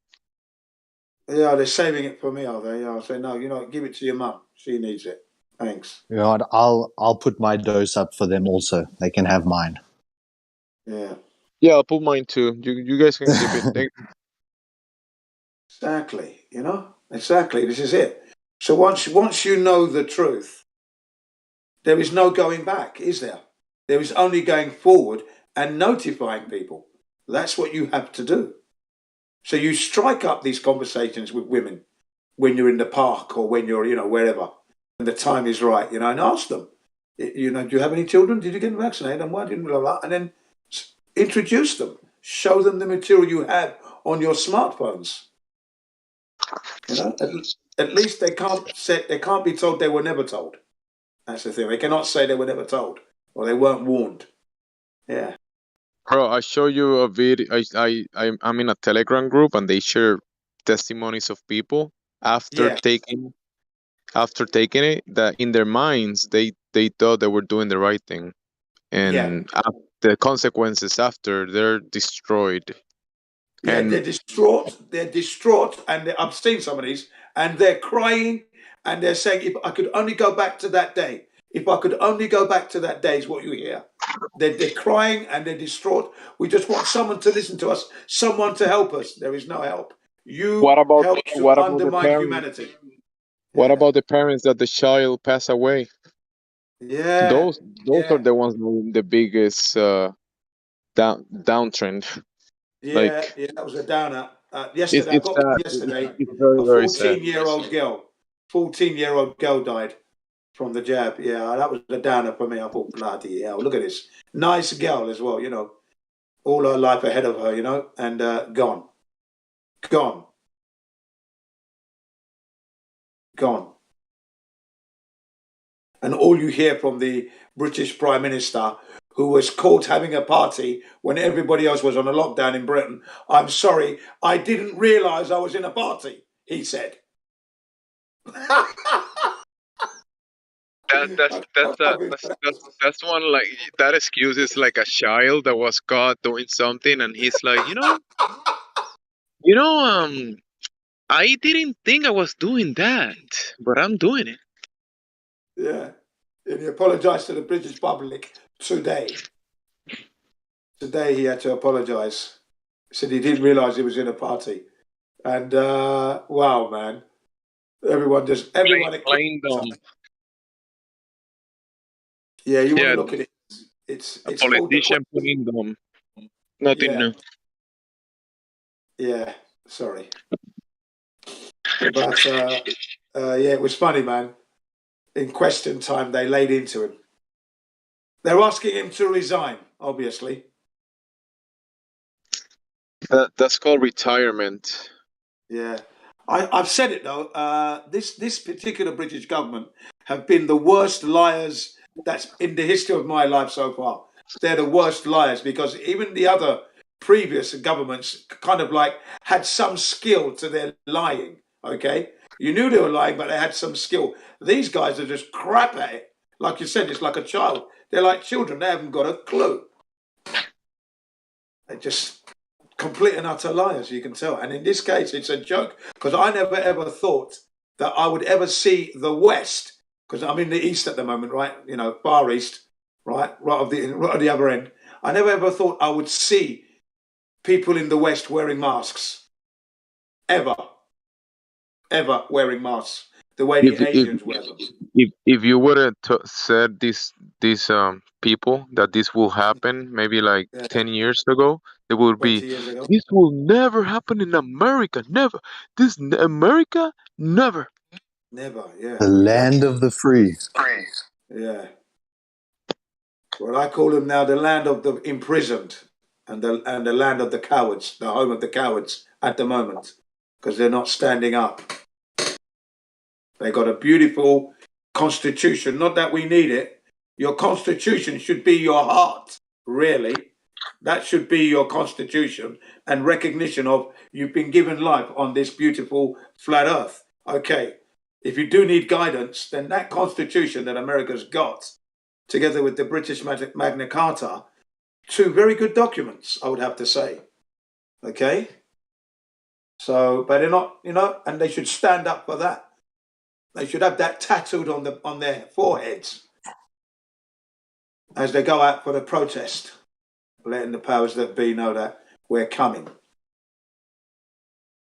Yeah, they're saving it for me, are they? I'll say no. Give it to your mum. She needs it. Thanks. God, I'll put my dose up for them also. They can have mine. Yeah. Yeah, I'll put mine too. You guys can keep it. Exactly. Exactly. This is it. So once you know the truth, there is no going back, is there? There is only going forward and notifying people. That's what you have to do. So you strike up these conversations with women when you're in the park or when you're, wherever, and the time is right, and ask them, do you have any children? Did you get vaccinated? And why didn't blah, blah, and then introduce them, show them the material you have on your smartphones. At least they can't be told they were never told. That's the thing. They cannot say they were never told or they weren't warned. Yeah. Bro, I show you a video. I'm in a Telegram group and they share testimonies of people after taking it, that in their minds they thought they were doing the right thing, and the consequences after, they're destroyed. Yeah, And they're distraught, and I've seen some of these, and they're crying, and they're saying, if I could only go back to that day, if I could only go back to that day, is what you hear. They're crying and they're distraught. We just want someone to listen to us, someone to help us. There is no help. what about To undermine the humanity. What about the parents that the child passed away? Yeah. Those are the ones in the biggest downtrend. Yeah, that was a downer. Yesterday, It's sad. yesterday, It's very, a very sad. 14-year-old girl died from the jab. Yeah, that was a downer for me. I thought, bloody hell, look at this. Nice girl as well, all her life ahead of her, and gone. And all you hear from the British Prime Minister, who was caught having a party when everybody else was on a lockdown in Britain. I'm sorry, I didn't realise I was in a party, he said. That's one, like, that excuse is like a child that was caught doing something and he's like, I didn't think I was doing that, but I'm doing it. Yeah. And he apologised to the British public today. Today he had to apologise. He said he didn't realise he was in a party. And wow, man. Everyone Plain dumb. Yeah, you want Yeah, to look at it. It's a called the politician plain dumb. Nothing new. Yeah, sorry. But yeah, it was funny, man. In question time, they laid into him. They're asking him to resign, obviously. That's called retirement. Yeah. I've said it, though. This particular British government have been the worst liars that's in the history of my life so far. They're the worst liars because even the other previous governments kind of like had some skill to their lying, okay? You knew they were lying, but they had some skill. These guys are just crap at it. Like you said, it's like a child. They're like children. They haven't got a clue. They're just complete and utter liars, you can tell. And in this case, it's a joke because I never ever thought that I would ever see the West, because I'm in the East at the moment, right? You know, Far East, right at the other end. I never ever thought I would see people in the West wearing masks, ever wearing masks the way the Asians wear them. If you would have said these people that this will happen maybe like 10 years ago, they would 20 be, years ago. this will never happen in America, never. America, never. Never, yeah. The land of the free. Yeah. Well, I call them now the land of the imprisoned and the land of the cowards, the home of the cowards at the moment, because they're not standing up. They got a beautiful constitution. Not that we need it. Your constitution should be your heart, really. That should be your constitution and recognition of you've been given life on this beautiful flat earth. Okay. If you do need guidance, then that constitution that America's got, together with the British Magna Carta, two very good documents, I would have to say. Okay? So, but they're not, you know, and they should stand up for that. They should have that tattooed on their foreheads as they go out for the protest, letting the powers that be know that we're coming.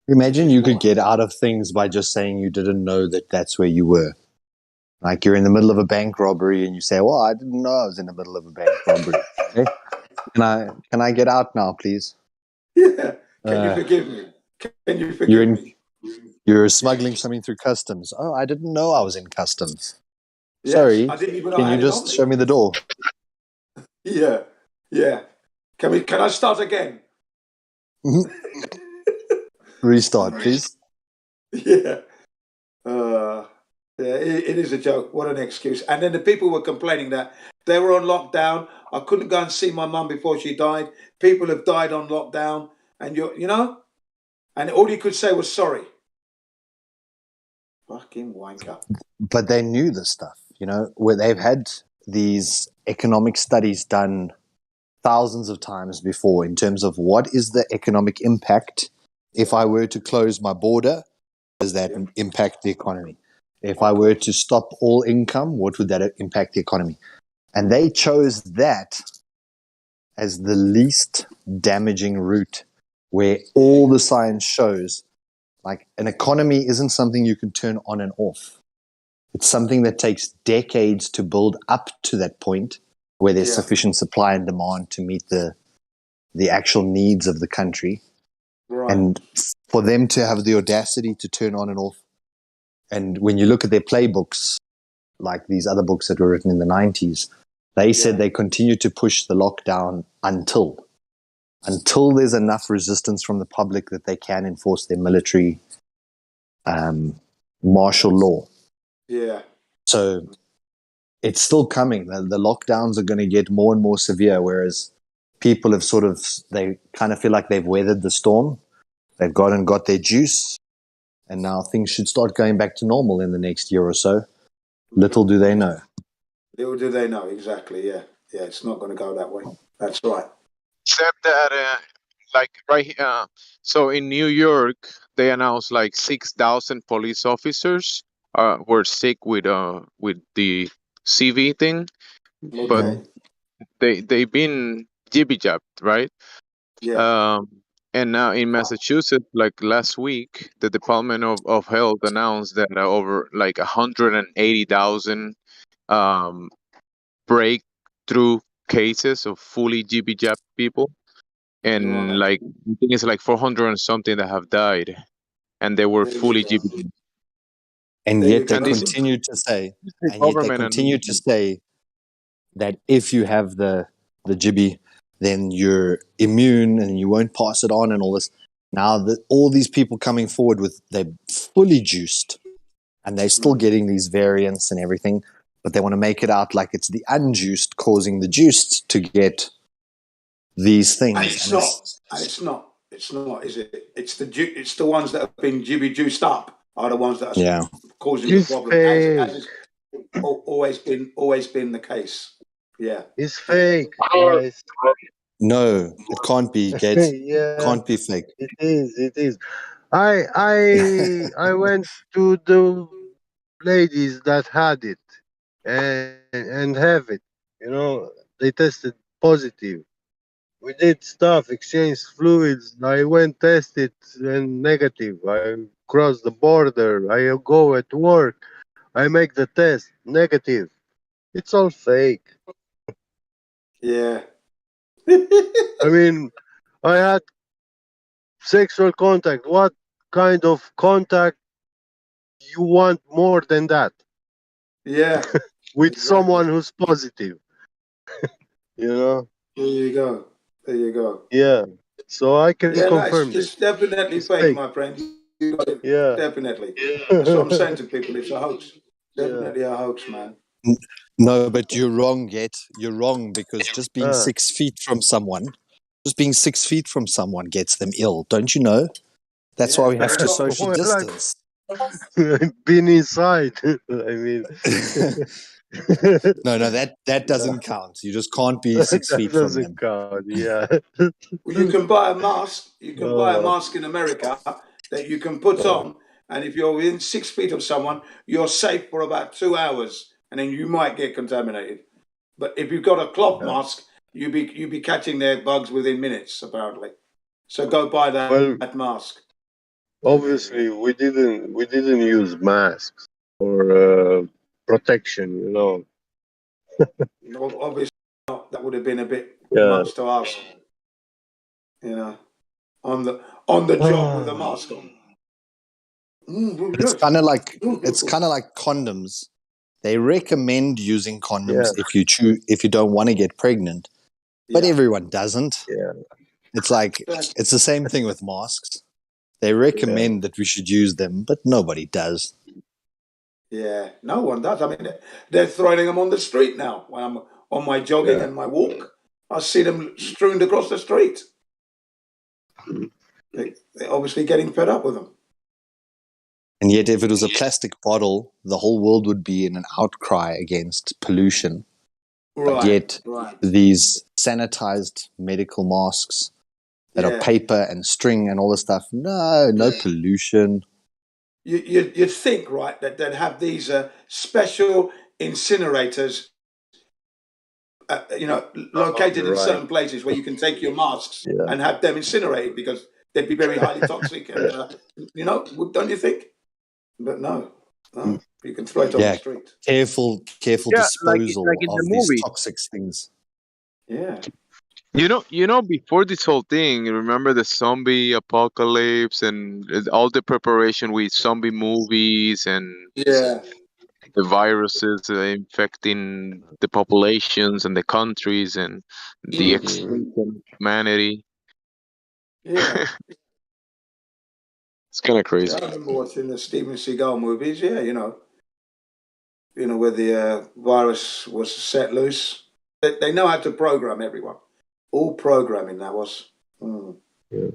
Imagine you could get out of things by just saying you didn't know that that's where you were. Like you're in the middle of a bank robbery and you say, well, I didn't know I was in the middle of a bank robbery. Okay? Can I get out now, please? Yeah. Can you forgive me? Can you forgive me? You're smuggling something through customs. Oh, I didn't know I was in customs. Yes, Sorry. I didn't even know Can I you had it on just me. show me the door? Yeah. Yeah. Can I start again? Restart, please. Yeah. Yeah, it is a joke. What an excuse. And then the people were complaining that they were on lockdown. I couldn't go and see my mum before she died. People have died on lockdown. And you know? And all you could say was sorry. Fucking wanker. But they knew this stuff, you know, where they've had these economic studies done thousands of times before in terms of what is the economic impact if I were to close my border, does that impact the economy? If I were to stop all income, what would that impact the economy? And they chose that as the least damaging route, where all the science shows like an economy isn't something you can turn on and off. It's something that takes decades to build up to that point where there's sufficient supply and demand to meet the actual needs of the country. Right. And for them to have the audacity to turn on and off. And when you look at their playbooks, like these other books that were written in the 90s, they said they continue to push the lockdown until there's enough resistance from the public that they can enforce their military martial law. Yeah. So it's still coming. The lockdowns are going to get more and more severe, whereas people have they kind of feel like they've weathered the storm. They've got their juice, and now things should start going back to normal in the next year or so. Little do they know. Little do they know, exactly, yeah. Yeah, it's not going to go that way. That's right. Except that, like right here, so in New York, they announced like 6,000 police officers were sick with the CV thing, but they've been jibby jabbed, right? And now in Massachusetts, like last week, the Department of Health announced that over like 180,000 um, breakthrough cases of fully jibby jabbed people, and like I think it's like 400 and something that have died, and they were fully jibby jabbed. And yet they continue to say, that if you have the jibby, then you're immune and you won't pass it on and all this. Now, all these people coming forward they're fully juiced and they're still getting these variants and everything, but they want to make it out like it's the unjuiced causing the juiced to get these things. And it's not, is it? It's the ones that have been jibby juiced up are the ones that are causing the problem. As it's always been the case. Yeah. It's fake, guys. No, it can't be, Gates. Can't be fake. It is. I went to the ladies that had it and have it. You know, they tested positive. We did stuff, exchanged fluids. I went tested and negative. I cross the border. I go at work. I make the test negative. It's all fake. Yeah. I mean, I had sexual contact. What kind of contact you want more than that? Yeah. With someone who's positive. You know? There you go. Yeah. So I can confirm it's definitely fake, my friend. You got it. Yeah. Definitely. That's what I'm saying to people. It's a hoax. Definitely a hoax, man. No, but you're wrong, Yet. You're wrong because just being 6 feet from someone, gets them ill. Don't you know? That's why we have to social distance. Been inside. I mean. No, that doesn't count. You just can't be 6 feet from them. Doesn't count. Yeah. Well, you can buy a mask. You can buy a mask in America that you can put on, and if you're within 6 feet of someone, you're safe for about 2 hours, and then you might get contaminated. But if you've got a cloth mask, you'd be catching their bugs within minutes, apparently. So go buy that mask. Obviously, we didn't use masks for protection. You know. Obviously not. That would have been a bit much to ask. You know, on the job with a mask on. It's kind of like condoms. They recommend using condoms if you don't want to get pregnant, but everyone doesn't. Yeah. It's like it's the same thing with masks. They recommend that we should use them, but nobody does. Yeah, no one does. I mean, they're throwing them on the street now. When I'm on my jogging and my walk, I see them strewn across the street. They're obviously getting fed up with them. And yet, if it was a plastic bottle, the whole world would be in an outcry against pollution. But yet, these sanitized medical masks that are paper and string and all this stuff, no pollution. You'd think, right, that they'd have these special incinerators, located in certain places where you can take your masks and have them incinerated because they'd be very highly toxic. And, don't you think? But no, you can throw it on the street. Careful disposal like in of the these movie. toxic things. Yeah. You know, before this whole thing, remember the zombie apocalypse and all the preparation with zombie movies and the viruses infecting the populations and the countries and the extinction of humanity. Yeah. It's kind of crazy. I remember watching the Steven Seagal movies. Yeah, where the virus was set loose. They know how to program everyone. All programming that was. Yeah.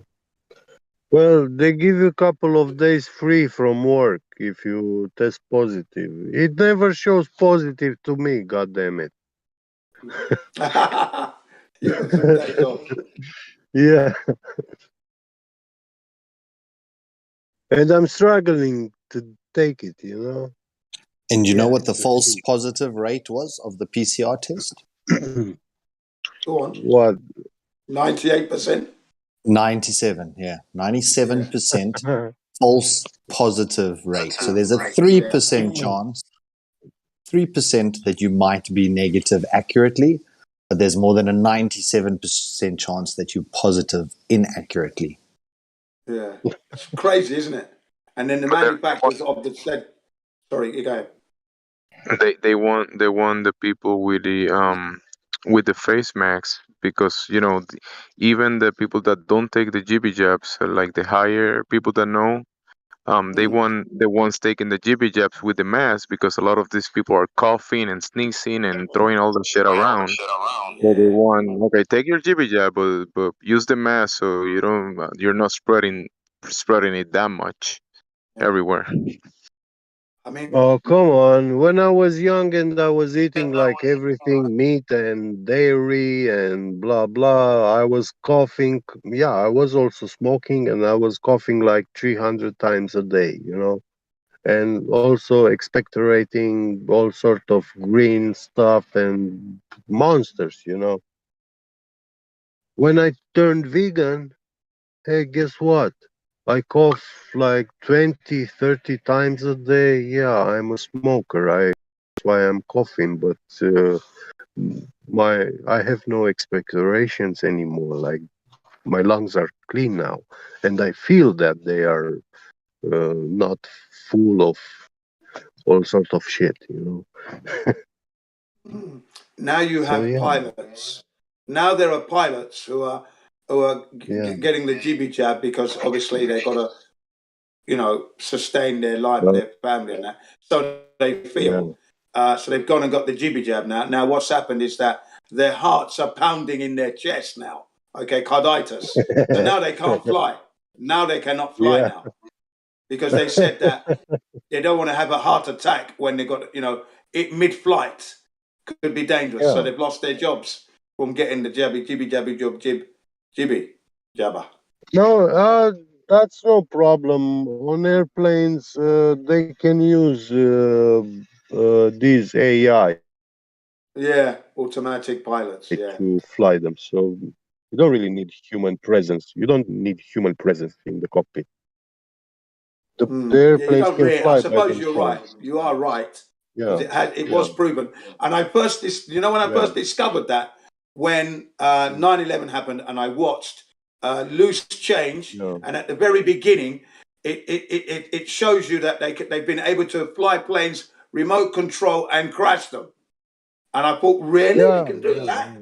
Well, they give you a couple of days free from work if you test positive. It never shows positive to me, God damn it. You got some days off. Yeah. And I'm struggling to take it, And you know what the false positive rate was of the PCR test? Go on. What? 98%? 97, yeah. 97% false positive rate. So there's a 3% chance, 3% that you might be negative accurately, but there's more than a 97% chance that you're positive inaccurately. Yeah. It's crazy, isn't it? And then the manufacturers of the said, sorry, you go ahead. They want the people with the face masks because even the people that don't take the GB jabs, like the higher people that know, they want the ones taking the GB jabs with the mask because a lot of these people are coughing and sneezing and throwing all the shit around. So they want, okay, take your GB jab, but use the mask so you're not spreading it that much everywhere. I mean, oh, come on. When I was young and I was eating like everything, meat and dairy and blah, blah, I was coughing. Yeah, I was also smoking and I was coughing like 300 times a day, and also expectorating all sort of green stuff and monsters. When I turned vegan, hey, guess what? I cough like 20, 30 times a day. Yeah, I'm a smoker. That's why I'm coughing, but I have no expectorations anymore. Like my lungs are clean now, and I feel that they are not full of all sorts of shit. now you So, have yeah. pilots. Now there are pilots who are getting the GB jab because obviously they've got to, sustain their life and their family and that. So they feel. So they've gone and got the GB jab now. Now what's happened is that their hearts are pounding in their chest now. Okay, carditis. So now they can't fly. Now they cannot fly now because they said that they don't want to have a heart attack when they got, it mid-flight could be dangerous. So they've lost their jobs from getting the jibby jabba. No, that's no problem. On airplanes, they can use these AI Yeah, automatic pilots. Yeah. to fly them. So you don't really need human presence. You don't need human presence in the cockpit. The Yeah, you airplanes don't can really. I fly by suppose you're right. themselves. You are right because Yeah, it was proven. And I first, when I first discovered that when 9/11 happened, and I watched Loose Change, and at the very beginning, it shows you that they've been able to fly planes remote control and crash them. And I thought, really, you can do that?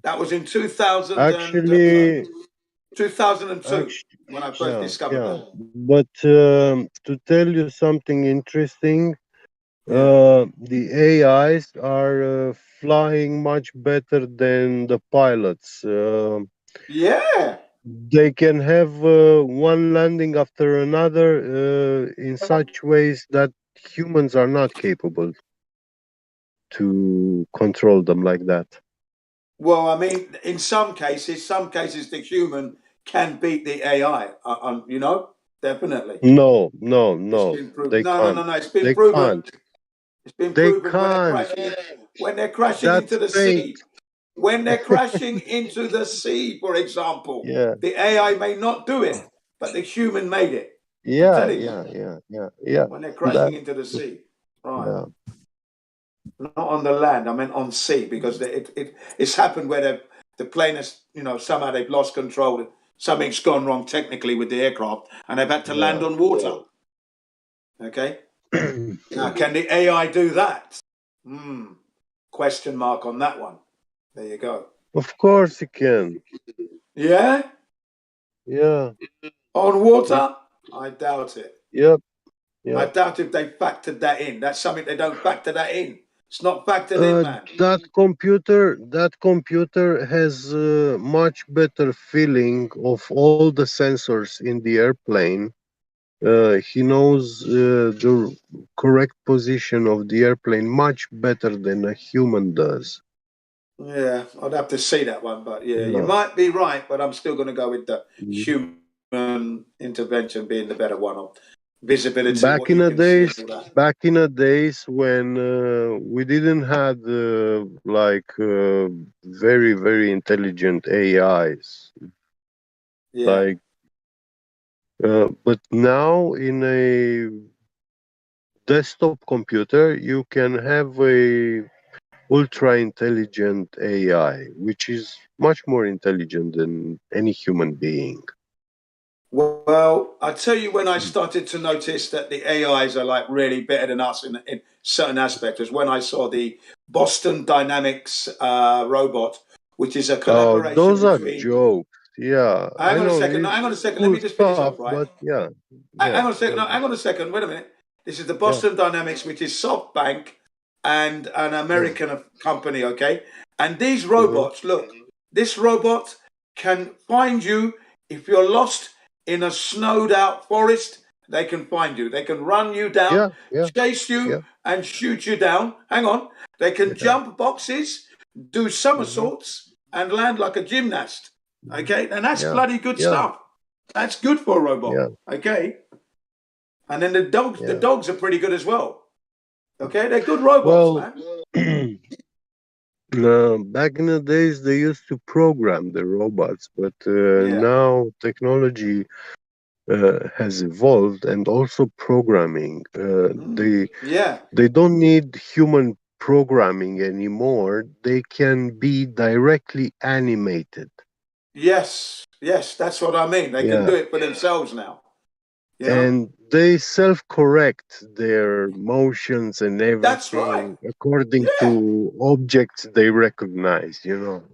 That was in 2002 when I first discovered that. But to tell you something interesting, the AIs are flying much better than the pilots. Yeah. They can have one landing after another in such ways that humans are not capable to control them like that. Well, I mean, in some cases, the human can beat the AI. Definitely. No, It's been proven. they No. can't. It's been They proven. can't. It's been They proven can't. when they're crashing That's into the fake. sea. When they're crashing into the sea, for example, Yeah. the AI may not do it, but the human made it. I'm Yeah, telling you. yeah. When they're crashing into the sea, right? Yeah. Not on the land. I meant on sea because it's happened where the plane has, somehow they've lost control. Something's gone wrong technically with the aircraft, and they've had to land on water. Okay. Now, can the AI do that? Question mark on that one. There you go. Of course you can. Yeah. Yeah. On water? I doubt it. Yep. I doubt if they factored that in. That's something they don't factor that in. It's not factored in, man. That computer has much better feeling of all the sensors in the airplane. He knows the correct position of the airplane much better than a human does. Yeah, I'd have to see that one, but you might be right, but I'm still going to go with the human intervention being the better one visibility, back what in you the can see, days, and all that. back in the days when we didn't have very very intelligent AIs, Yeah. like but now in a desktop computer you can have a ultra intelligent AI, which is much more intelligent than any human being. Well, I tell you, when I started to notice that the AIs are like really better than us in certain aspects, was when I saw the Boston Dynamics robot, which is a Oh, collaboration those are between. jokes. Yeah, Hang I on a know second. No, it's hang on a second. Let cool me just finish stuff, off, right? but yeah, Hang yeah, on a second. No, hang on a second. Wait a minute. This is the Boston Dynamics, which is SoftBank and an American company, okay? And these robots, look, this robot can find you if you're lost in a snowed out forest. They can find you. They can run you down, chase you, and shoot you down. Hang on. They can jump boxes, do somersaults, and land like a gymnast. Okay? And that's bloody good stuff. That's good for a robot. Okay? And then the dogs are pretty good as well. Okay? They're good robots, Well, man. back in the days they used to program the robots, but now technology has evolved, and also programming. They don't need human programming anymore. They can be directly animated. Yes, that's what I mean. They can do it for themselves now. You know? And they self-correct their motions and That's right. everything according to objects they recognize. Look,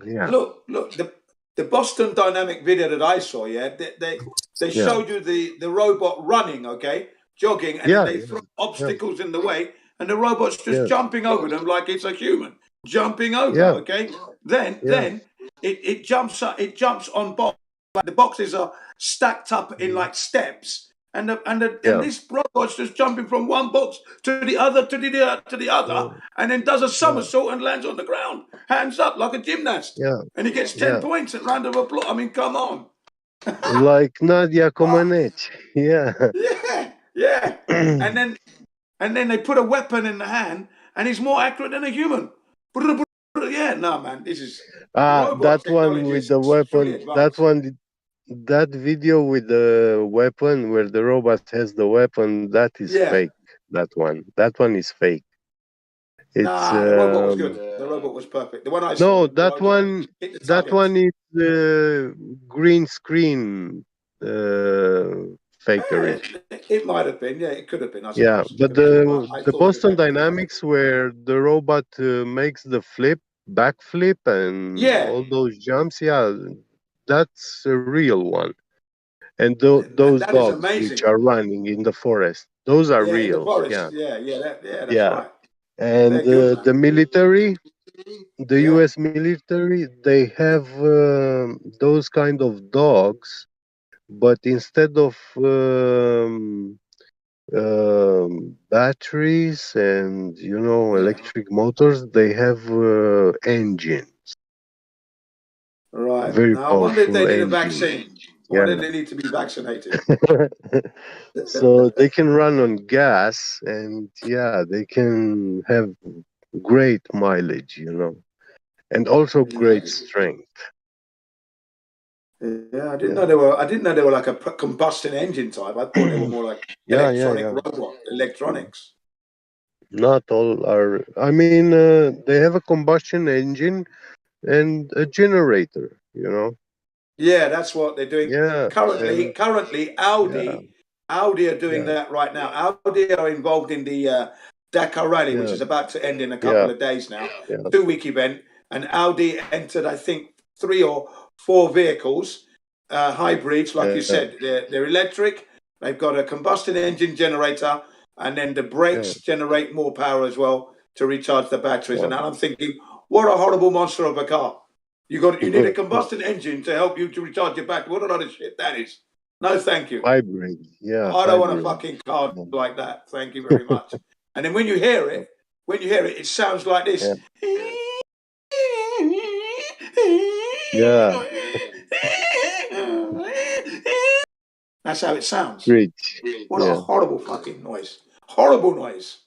the Boston Dynamic video that I saw, they showed you the robot running, okay, jogging, and then they throw obstacles in the way, and the robot's just jumping over them like it's a human jumping over, okay. Then it jumps up, it jumps on box. Like the boxes are stacked up in like steps, and this robot's just jumping from one box to the other to the other, and then does a somersault and lands on the ground, hands up like a gymnast, and he gets 10 points at round of applause. I mean, come on. Like Nadia Comaneci. Yeah. and then they put a weapon in the hand, and he's more accurate than a human. Yeah, no, man, this is that one with the weapon. That video with the weapon where the robot has the weapon. That is fake. That one is fake. It's the robot was good. The robot was perfect. The one I saw. no, that one is green screen fakery. It might have been. Yeah, it could have been. I Yeah, suppose. but the Boston Dynamics where the robot makes the backflip and all those jumps, that's a real one. And those that is dogs amazing. which are running in the forest, those are in the real. forest. That's right. And good, the military, the U.S. military, they have those kind of dogs, but instead of batteries and electric motors, they have engines. Right. Very Now, I wonder if they powerful need a engines. vaccine. I wonder if they need to be vaccinated. So they can run on gas, and they can have great mileage, and also great strength. Yeah, I didn't know they were. I didn't know they were like a combustion engine type. I thought they were more like electronics. Not all are. I mean, they have a combustion engine and a generator. Yeah, that's what they're doing. Yeah. Currently, Audi are doing that right now. Audi are involved in the Dakar Rally, which is about to end in a couple of days now. 2-week event, and Audi entered, I think, 3 or 4 vehicles, hybrids, like you said. They're electric. They've got a combustion engine generator, and then the brakes generate more power as well to recharge the batteries. And I'm thinking, what a horrible monster of a car. You need a combustion engine to help you to recharge your battery. What a lot of shit that is. No, thank you. Hybrid, I don't want a fucking car like that. Thank you very much. And then when you hear it, it sounds like this. Yeah. That's how it sounds. Bridge. What a horrible fucking noise! Horrible noise.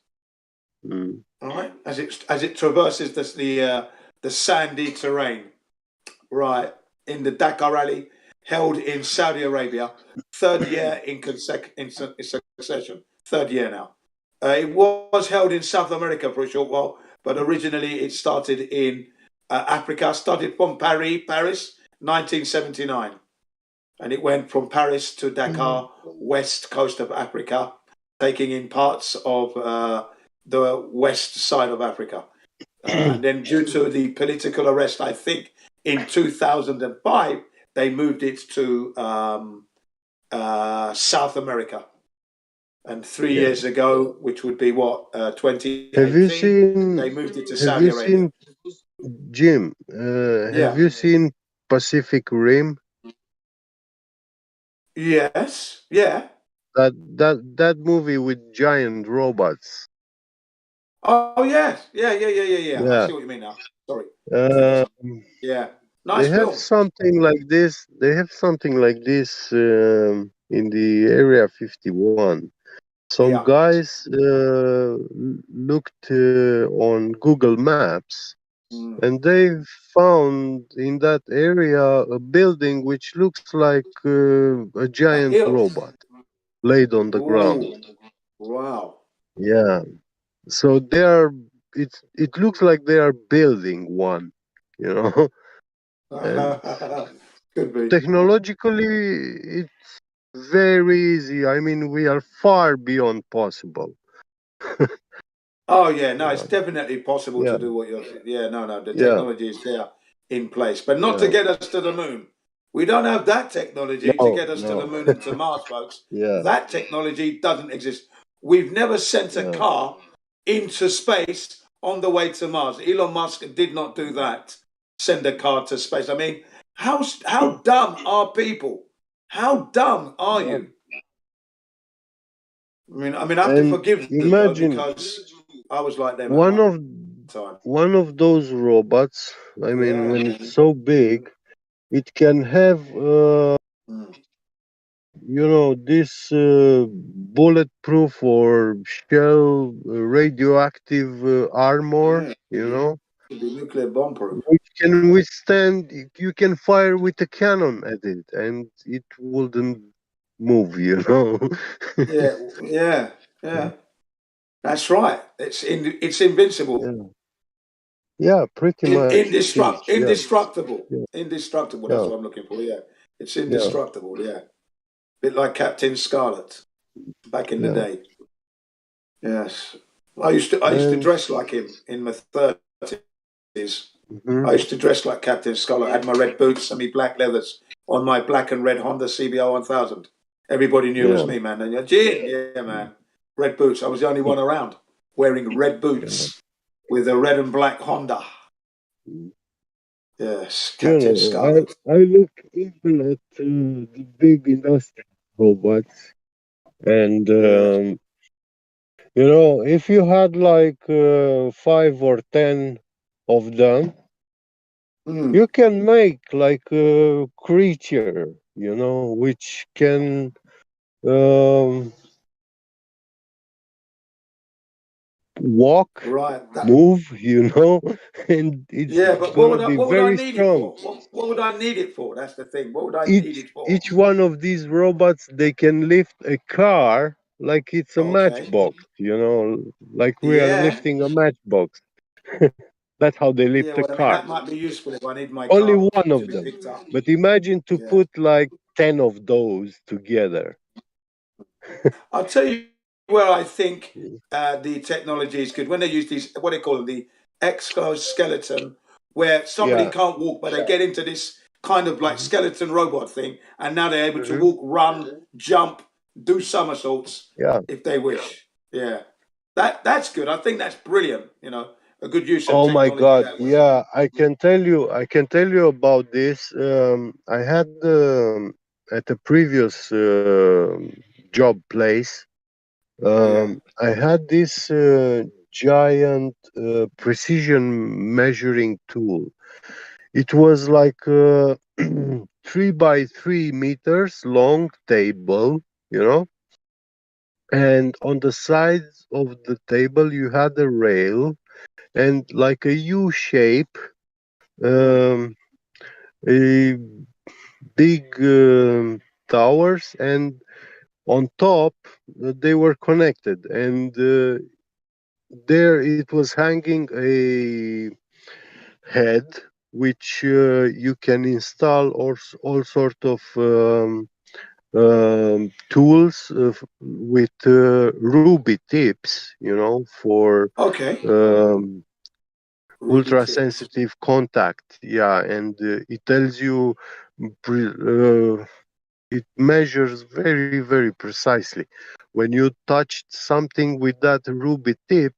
Mm. All right, as it traverses the sandy terrain. Right, in the Dakar Rally, held in Saudi Arabia, third year in succession. Third year now. It was held in South America for a short while, but originally it started in Africa. Started from Paris, 1979, and it went from Paris to Dakar, west coast of Africa, taking in parts of the west side of Africa. And then due to the political arrest, I think in 2005, they moved it to South America. And 3 years ago, which would be what, 2018, they moved it to Saudi Arabia. Jim, have you seen Pacific Rim? Yes, yeah. That movie with giant robots. Oh, yes. Yeah. I see what you mean now. Sorry. Yeah. Nice They have film. something like this. They have something like this in the Area 51. Some guys looked on Google Maps, and they found in that area a building which looks like a giant robot laid on the ground. Wow. Yeah. So they are. It looks like they are building one. You know. And Could be. technologically, it's very easy. I mean, we are far beyond possible. Oh yeah, no, it's definitely possible to do what you're. Yeah, no, the technology is there in place, but not to get us to the moon. We don't have that technology to get us to the moon and to Mars, folks. That technology doesn't exist. We've never sent a car into space on the way to Mars. Elon Musk did not do that. Send a car to space. I mean, how dumb are people? How dumb are you? I mean, I have to forgive them though, because I was like them. One of those robots. I mean, when it's so big, it can have, this bulletproof or shell radioactive armor. Could be nuclear bomb proof. Which can withstand. You can fire with a cannon at it, and it wouldn't move. Yeah. That's right. It's invincible. Yeah, pretty much. Indestructible. Indestructible. That's what I'm looking for. Yeah, it's indestructible. Yeah, bit like Captain Scarlet back in the day. Yes, I used to dress like him in my 30s. I used to dress like Captain Scarlet. I had my red boots and my black leathers on my black and red Honda CBR 1000. Everybody knew it was me, man. And yeah, man, red boots. I was the only one around wearing red boots with a red and black Honda. Yes, Captain Scarlet. I look even at the big industrial robots, and if you had like 5 or 10 of them, you can make like a creature, which can walk, move, and it's gonna be very strong. What would I need it for? That's the thing. What would I need it for? Each one of these robots, they can lift a car like it's a matchbox, like we are lifting a matchbox. That's how they lift a car. That might be useful if I need my Only car one of to be them. picked up. But imagine to put like 10 of those together. I'll tell you where I think the technology is good. When they use these, what do they call them, the exoskeleton, where somebody can't walk, but they get into this kind of like skeleton robot thing, and now they're able to walk, run, jump, do somersaults if they wish. Yeah, that's good. I think that's brilliant. A good use of Oh my technology. God! That way. Yeah, I can tell you about this. I had at a previous job place. I had this giant precision measuring tool. It was like 3 by 3 meters long table, you know, and on the sides of the table you had a rail and like a U shape, a big towers, and on top they were connected, and there it was hanging a head which you can install all sort of tools with ruby tips, you know, for Okay. ultra sensitive contact. Yeah, and it tells you it measures very precisely. When you touched something with that ruby tip,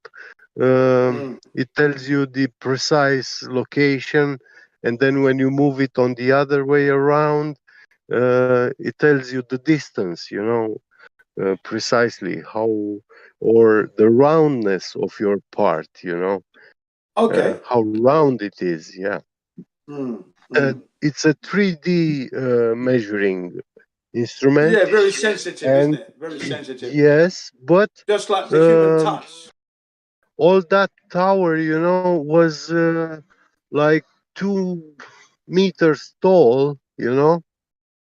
it tells you the precise location, and then when you move it on the other way around, it tells you the distance, you know, precisely how, or the roundness of your part, you know, how round it is. Yeah. It's a 3D measuring instrument. Yeah, very sensitive, isn't And it? Very sensitive. yes, but Just like the human touch. all that tower, you know, was like 2 meters tall, you know,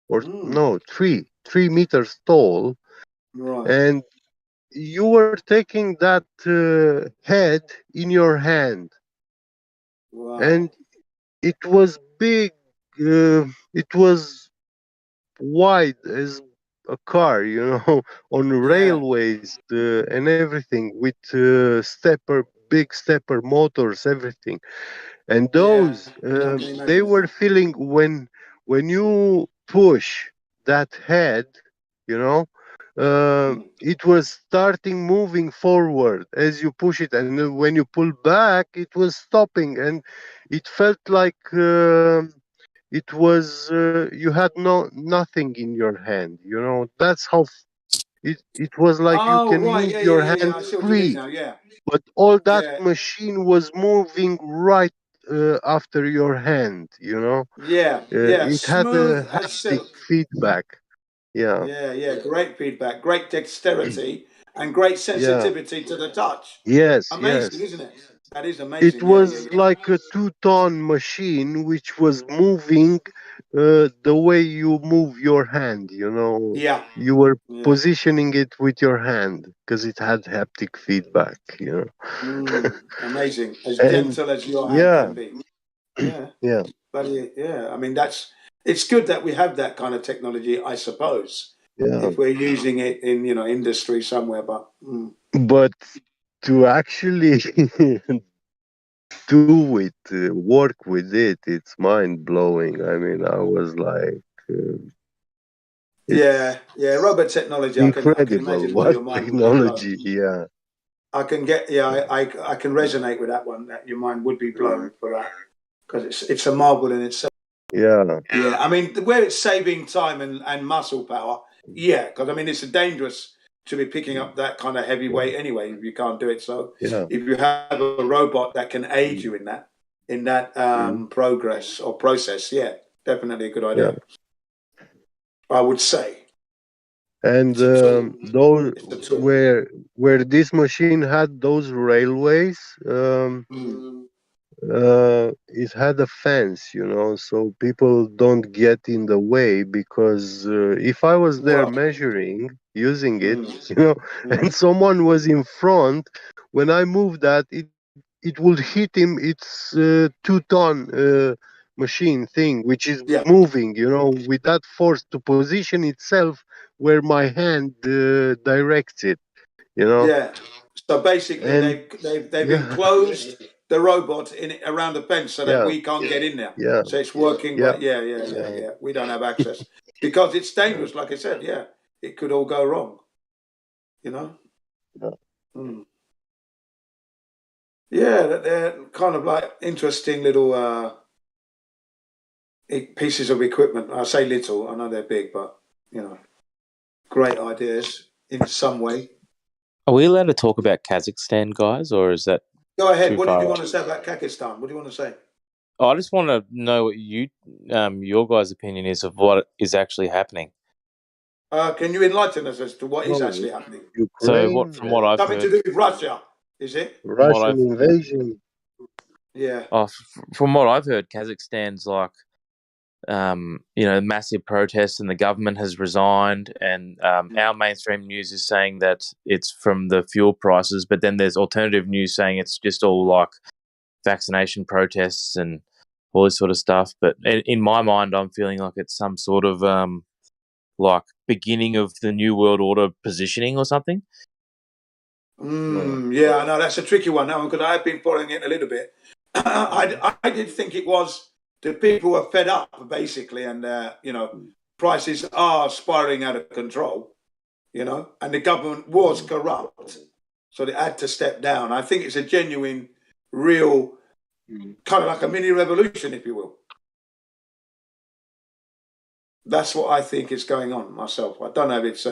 or no, 3 meters tall, Right. and you were taking that head in your hand, Wow. and it was big. It was wide as a car, you know, on railways and everything, with big stepper motors, everything. And those they were feeling when you push that head, you know, it was starting moving forward as you push it, and then when you pull back it was stopping, and it felt like it was you had nothing in your hand, you know. That's how it was like you Oh, can right. move Yeah, your yeah, yeah, yeah. hand I see what you mean free, now. Yeah. but all that Yeah. machine was moving right after your hand, you know. Yeah. Yeah. It had a Smooth as haptic silk. feedback. Yeah. Yeah, yeah. Great feedback. Great dexterity and great Yeah. sensitivity to the touch. Yes, Amazing, yes. isn't it? That is It amazing. Yeah, yeah, was yeah. like a 2-ton machine which was moving the way you move your hand, you know. Yeah. You were Yeah. positioning it with your hand because it had haptic feedback, you know. Amazing. As And gentle as your hand yeah, can be. Yeah. yeah, But yeah, I mean, it's good that we have that kind of technology, I suppose, yeah. if we're using it in, industry somewhere. But But to actually do it, work with it, it's mind blowing. I mean, I was like, it's yeah, robot technology, I can incredible imagine why what your mind would be blown. technology. Yeah, I can get, I can resonate with that one. That your mind would be blown for that because it's a marvel in itself. yeah, Yeah, I mean, where it's saving time and muscle power, yeah, because I mean, it's dangerous to be picking up that kind of heavy weight anyway if you can't do it. So yeah. if you have a robot that can aid you in that progress or process, yeah, definitely a good Yeah. idea. I would say. And It's a tool. those It's a tool. where this machine had those railways, it had a fence, you know, so people don't get in the way, because if I was there Well, measuring using it, you know, and someone was in front, when I moved that, it would hit him. It's 2-ton machine thing which is yeah, moving, you know, with that force to position itself where my hand directs it, you know. yeah. So basically, And they've yeah, enclosed the robot in around the fence so that yeah, we can't get in there. yeah, So it's working, yeah, but yeah, yeah. We don't have access because it's yeah, dangerous. Like I said, yeah, it could all go wrong. You know. yeah. Mm. Yeah, they're kind of like interesting little pieces of equipment. I say little, I know they're big, but great ideas in some way. Are we allowed to talk about Kazakhstan, guys, or is that Go ahead. too What did far you off? want to say about Kakistan? What do you want to say? I just want to know what your guys' opinion is of what is actually happening. Can you enlighten us as to what is actually happening? So, from what I've Something heard, to do with Russia, is it? Russian invasion. Yeah. From what I've heard, Kazakhstan's like, massive protests, and the government has resigned. And our mainstream news is saying that it's from the fuel prices, but then there's alternative news saying it's just all like vaccination protests and all this sort of stuff. But in my mind, I'm feeling like it's some sort of like beginning of the New World Order positioning or something. Yeah, I know that's a tricky one now because I've been following it a little bit. I did think it was the people were fed up basically, and prices are spiraling out of control. And the government was corrupt, so they had to step down. I think it's a genuine, real, kind of like a mini revolution, if you will. That's what I think is going on myself. I don't know if it's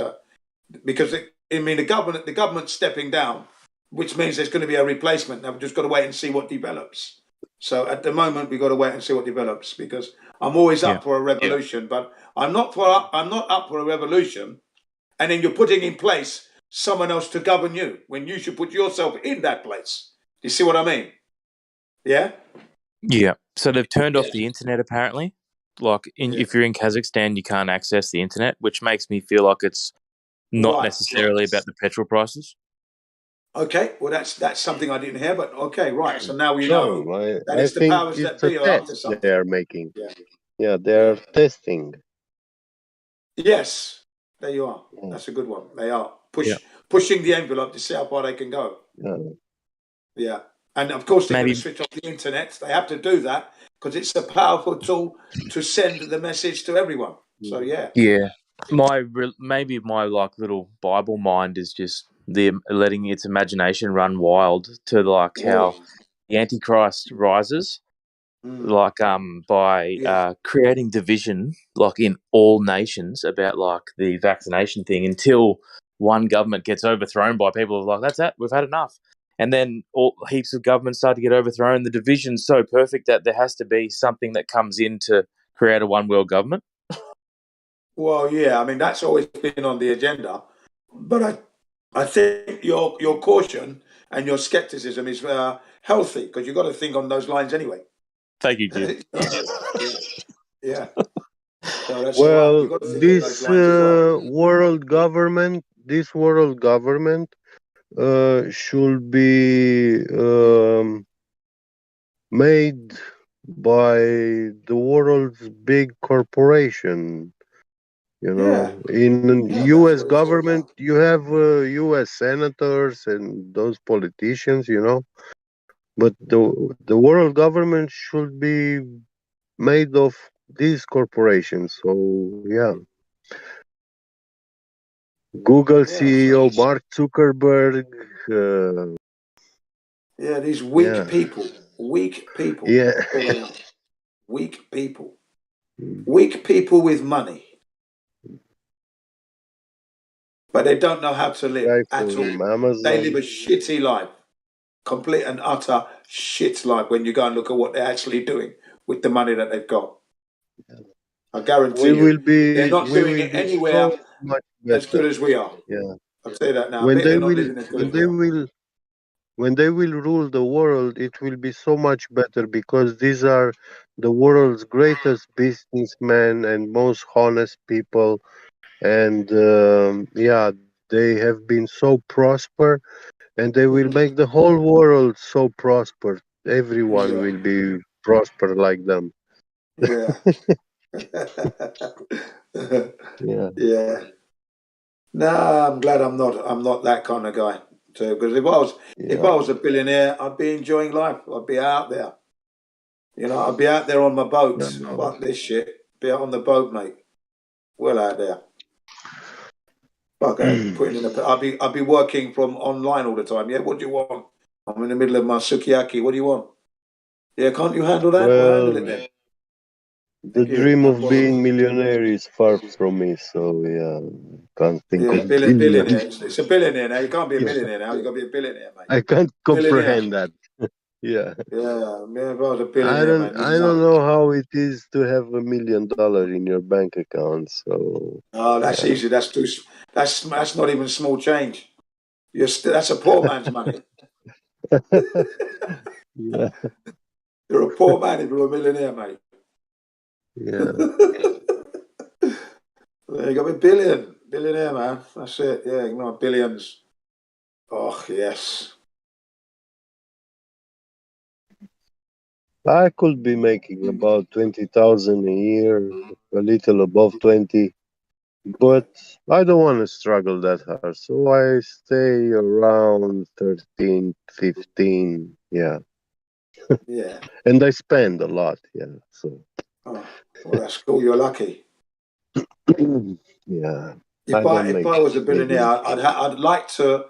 because the government's stepping down, which means there's going to be a replacement. Now we've just got to wait and see what develops. So at the moment we've got to wait and see what develops, because I'm always up for a revolution, but I'm not up for a revolution, and then you're putting in place someone else to govern you when you should put yourself in that place. You see what I mean? Yeah. Yeah. So they've turned off the internet apparently. Like if you're in Kazakhstan, you can't access the internet, which makes me feel like it's not necessarily about the petrol prices. Okay, well that's something I didn't hear, but okay, right. So now we know that it's the think powers that it's be a are up to test something. they are making. Yeah, they are testing. Yes, there you are. That's a good one. They are pushing the envelope to see how far they can go. Yeah, and of course they're going to switch off the internet. They have to do that because it's a powerful tool to send the message to everyone. So yeah. Maybe my like little Bible mind is just letting its imagination run wild to like how the Antichrist rises, like by creating division like in all nations about like the vaccination thing until one government gets overthrown by people who are like, that's it, we've had enough. And then all heaps of governments start to get overthrown. The division's so perfect that there has to be something that comes in to create a one world government. Well, yeah, I mean that's always been on the agenda, but I think your caution and your skepticism is healthy, because you've got to think on those lines anyway. Thank you, Jim. Yeah. So that's Well, You've got to think on this those lines as well. world government should be made by the world's big corporation. In U.S. government, you have U.S. senators and those politicians, but the world government should be made of these corporations. So yeah, Google CEO Mark Zuckerberg. These weak people. Yeah. Weak people. Weak people with money. But they don't know how to live at all. They live a shitty life. Complete and utter shit life when you go and look at what they're actually doing with the money that they've got. I guarantee they're not doing it anywhere so as good as we are. Yeah. I'll tell you that now. When They're not living as good as we are. When they will rule the world, it will be so much better, because these are the world's greatest businessmen and most honest people. And they have been so prosper, and they will make the whole world so prosper. Everyone will be prosper like them. Yeah. Yeah. No, I'm glad I'm not that kind of guy. So, because if I was a billionaire, I'd be enjoying life. I'd be out there. I'd be out there on my boat. Fuck this shit. Be out on the boat, mate. Well out there. Fuck I'd be working from online all the time. Yeah, what do you want? I'm in the middle of my sukiyaki. What do you want? Yeah, can't you handle that? We'll handle it then. The dream of being millionaire is far from me, so can't think of billionaire. It's a billionaire now. You can't be a millionaire now. You got to be a billionaire, mate. I can't comprehend that. Yeah. Yeah, if I was a billionaire, man, I you'd don't know. know how it is to have $1 million in your bank account. So Oh, that's yeah. easy. That's not even small change. That's a poor man's money. Yeah. You're a poor man if you're a millionaire, mate. Yeah. You got a billionaire, man. That's it. Yeah, billions. Oh yes. I could be making about 20,000 a year, a little above 20, but I don't want to struggle that hard. So I stay around 13, 15. Yeah. Yeah. And I spend a lot. Yeah. So Oh, well, that's cool. You're lucky. yeah. I If don't I make was a big billionaire, I'd like to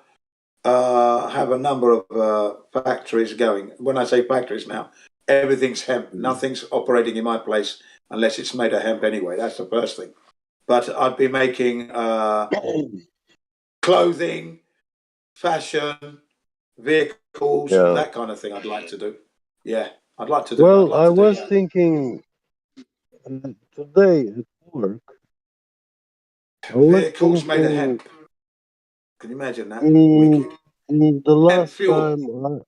have a number of factories going. When I say factories now, everything's hemp. Nothing's operating in my place unless it's made of hemp anyway. That's the first thing. But I'd be making clothing, fashion, vehicles, Yeah. that kind of thing. I'd like to do. Yeah, I'd like to do. I'd Well, like I to do was that. thinking today at work, I was Vehicles made of thinking hemp. Can you imagine that? in, Wicked. in the Hemp last fuel. time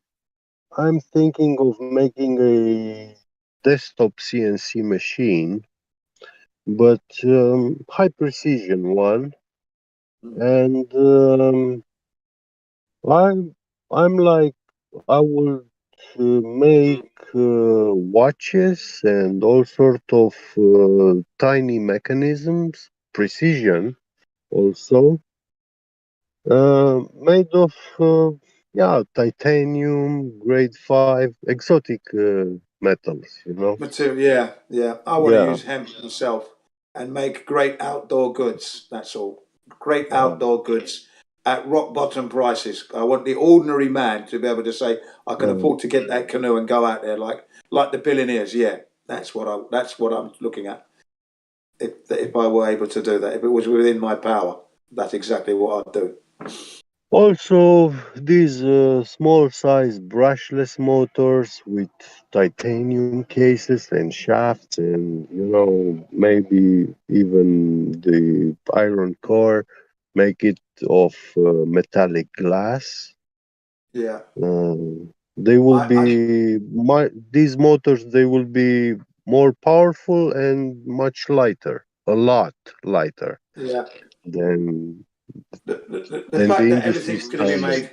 I'm thinking of making a desktop CNC machine, but high precision one, and I'm I'm like I would make watches and all sort of tiny mechanisms, precision also, made of titanium, grade 5, exotic metals. Material, yeah, yeah. I want to Yeah, use hemp myself and make great outdoor goods. That's all. Great yeah, outdoor goods at rock bottom prices. I want the ordinary man to be able to say, I can yeah. afford to get that canoe and go out there like the billionaires. Yeah, that's what I'm looking at. If I were able to do that, if it was within my power, that's exactly what I'd do. Also, these small size brushless motors with titanium cases and shafts, and maybe even the iron core, make it of metallic glass. Yeah. They will be these motors. They will be more powerful and much lighter, a lot lighter Yeah. than The than fact the that industry everything's going to be standard. made,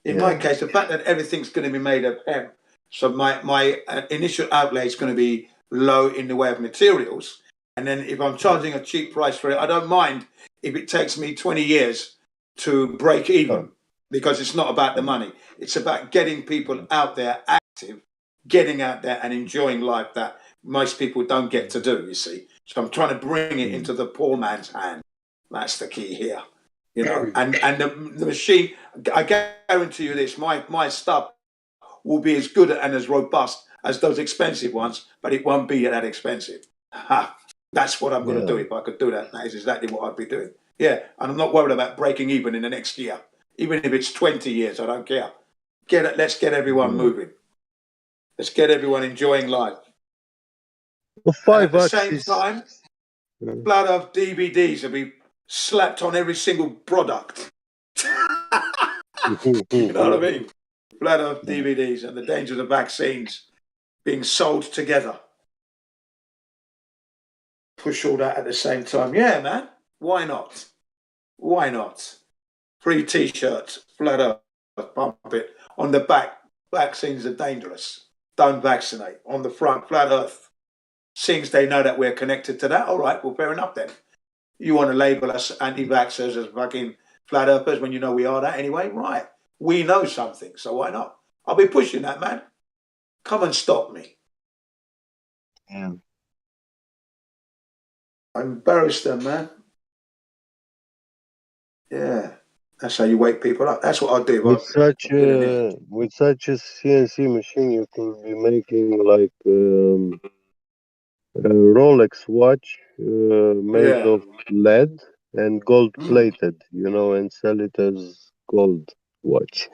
in my Yeah. case, the fact that everything's going to be made of hemp, so my initial outlay is going to be low in the way of materials, and then if I'm charging a cheap price for it, I don't mind if it takes me 20 years to break even, because it's not about the money. It's about getting people out there active, getting out there and enjoying life that most people don't get to do, you see. So I'm trying to bring it into the poor man's hand. That's the key here. And the machine, I guarantee you this, my stuff will be as good and as robust as those expensive ones, but it won't be that expensive. Ha, that's what I'm going to do. Yeah. If I could do that, that is exactly what I'd be doing. Yeah, and I'm not worried about breaking even in the next year. Even if it's 20 years, I don't care. Let's get everyone moving. Let's get everyone enjoying life. Well, And at five the same axis. time, blood of DVDs will be slapped on every single product. You know what I mean? Blood of DVDs and the dangers of vaccines being sold together. Push all that at the same time. Yeah, man. Why not? Why not? Free T-shirts, flat earth, pump it. On the back, vaccines are dangerous. Don't vaccinate. On the front, flat earth. Seems they know that we're connected to that. All right, well, fair enough then. You want to label us anti-vaxxers as fucking flat earthers when you know we are that anyway? Right. We know something, so why not? I'll be pushing that, man. Come and stop me. Yeah. I'm embarrassed them, man. Yeah. That's how you wake people up. That's what I'll do. With such a CNC machine, you can be making like a Rolex watch made Yeah. of lead and gold plated, and sell it as gold. watch.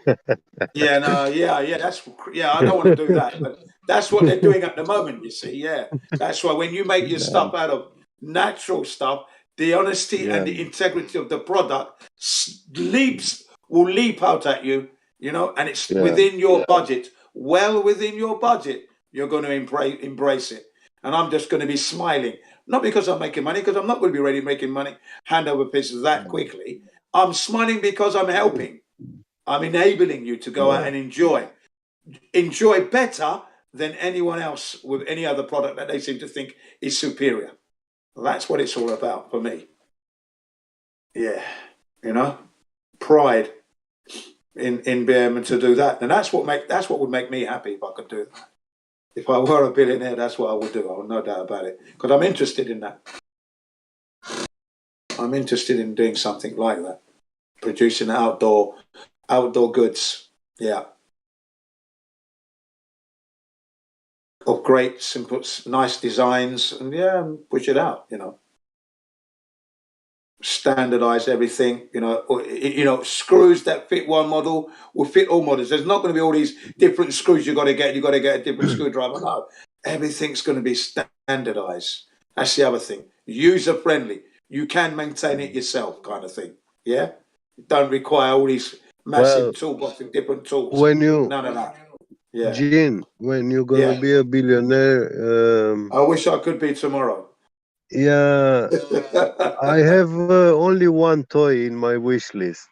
Yeah, no, yeah. I don't want to do that, but that's what they're doing at the moment. You see, yeah. That's why when you make your stuff out of natural stuff, the honesty and the integrity of the product will leap out at you. You know, and it's within your budget, well within your budget. You're going to embrace it, and I'm just going to be smiling, not because I'm making money, because I'm not going to be ready making money hand over fist that quickly. I'm smiling because I'm helping. I'm enabling you to go out and enjoy better than anyone else with any other product that they seem to think is superior. That's what it's all about for me. Yeah, you know, pride in being able to do that, and that's what would make me happy if I could do that. If I were a billionaire, that's what I would do. I have no doubt about it, because I'm interested in that. I'm interested in doing something like that, producing outdoor goods. Yeah. Of great, simple, nice designs, and push it out. You know, standardize everything. You know, screws that fit one model will fit all models. There's not going to be all these different screws you got to get. You got to get a different screwdriver. No, everything's going to be standardized. That's the other thing. User friendly. You can maintain it yourself, kind of thing. Yeah, don't require all these massive toolbox with different tools. None of that. Yeah. Gene, when you're gonna be a billionaire, I wish I could be tomorrow. Yeah, I have only one toy in my wish list,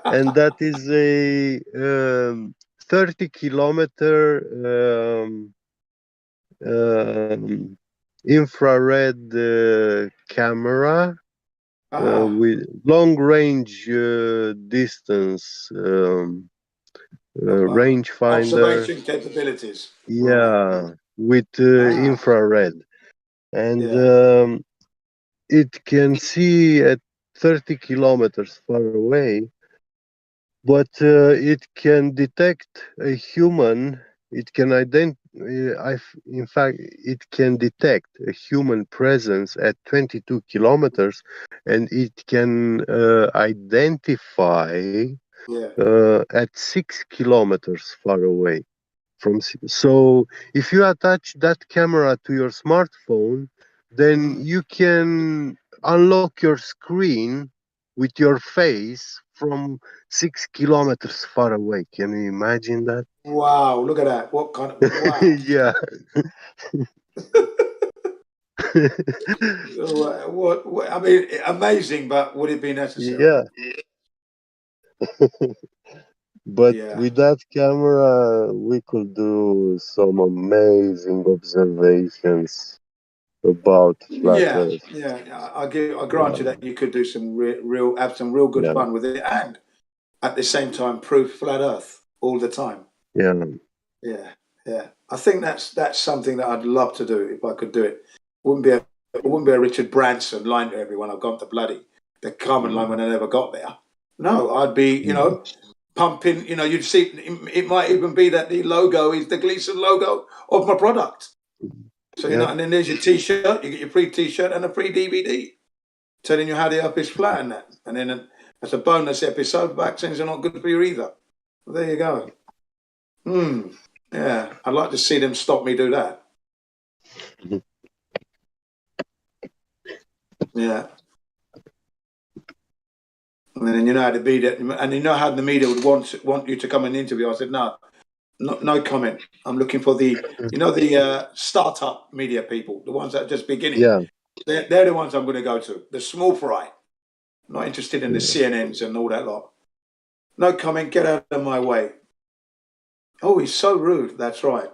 and that is a 30-kilometer infrared camera with long range distance rangefinder. Observation capabilities. Yeah, with infrared, and it can see at 30 kilometers far away, but it can detect a human. It can in fact, it can detect a human presence at 22 kilometers, and it can identify at 6 kilometers far away. So if you attach that camera to your smartphone, then you can unlock your screen with your face from 6 kilometers far away. Can you imagine that? Wow, look at that. What kind of wow. Yeah. what I mean, amazing, but would it be necessary? Yeah. But with that camera, we could do some amazing observations about flat Earth. I grant you that you could do some have some real good fun with it, and at the same time prove flat Earth all the time. Yeah. I think that's something that I'd love to do if I could do it. It wouldn't be a Richard Branson line to everyone. I've gone to the Carmen line when I never got there. No, I'd be, pumping. You'd see it might even be that the logo is the Gleason logo of my product. So and then there's your T-shirt. You get your free T-shirt and a free DVD telling you how the Earth is flat and that. And then as a bonus episode, vaccines are not good for you either. Well, there you go. Yeah, I'd like to see them stop me do that. Yeah. And then how the media, and how the media would want you to come and interview. I said no comment. I'm looking for the startup media people, the ones that are just beginning. Yeah. They're the ones I'm going to go to. The small fry. Not interested in the CNNs and all that lot. No comment. Get out of my way. Oh, he's so rude. That's right.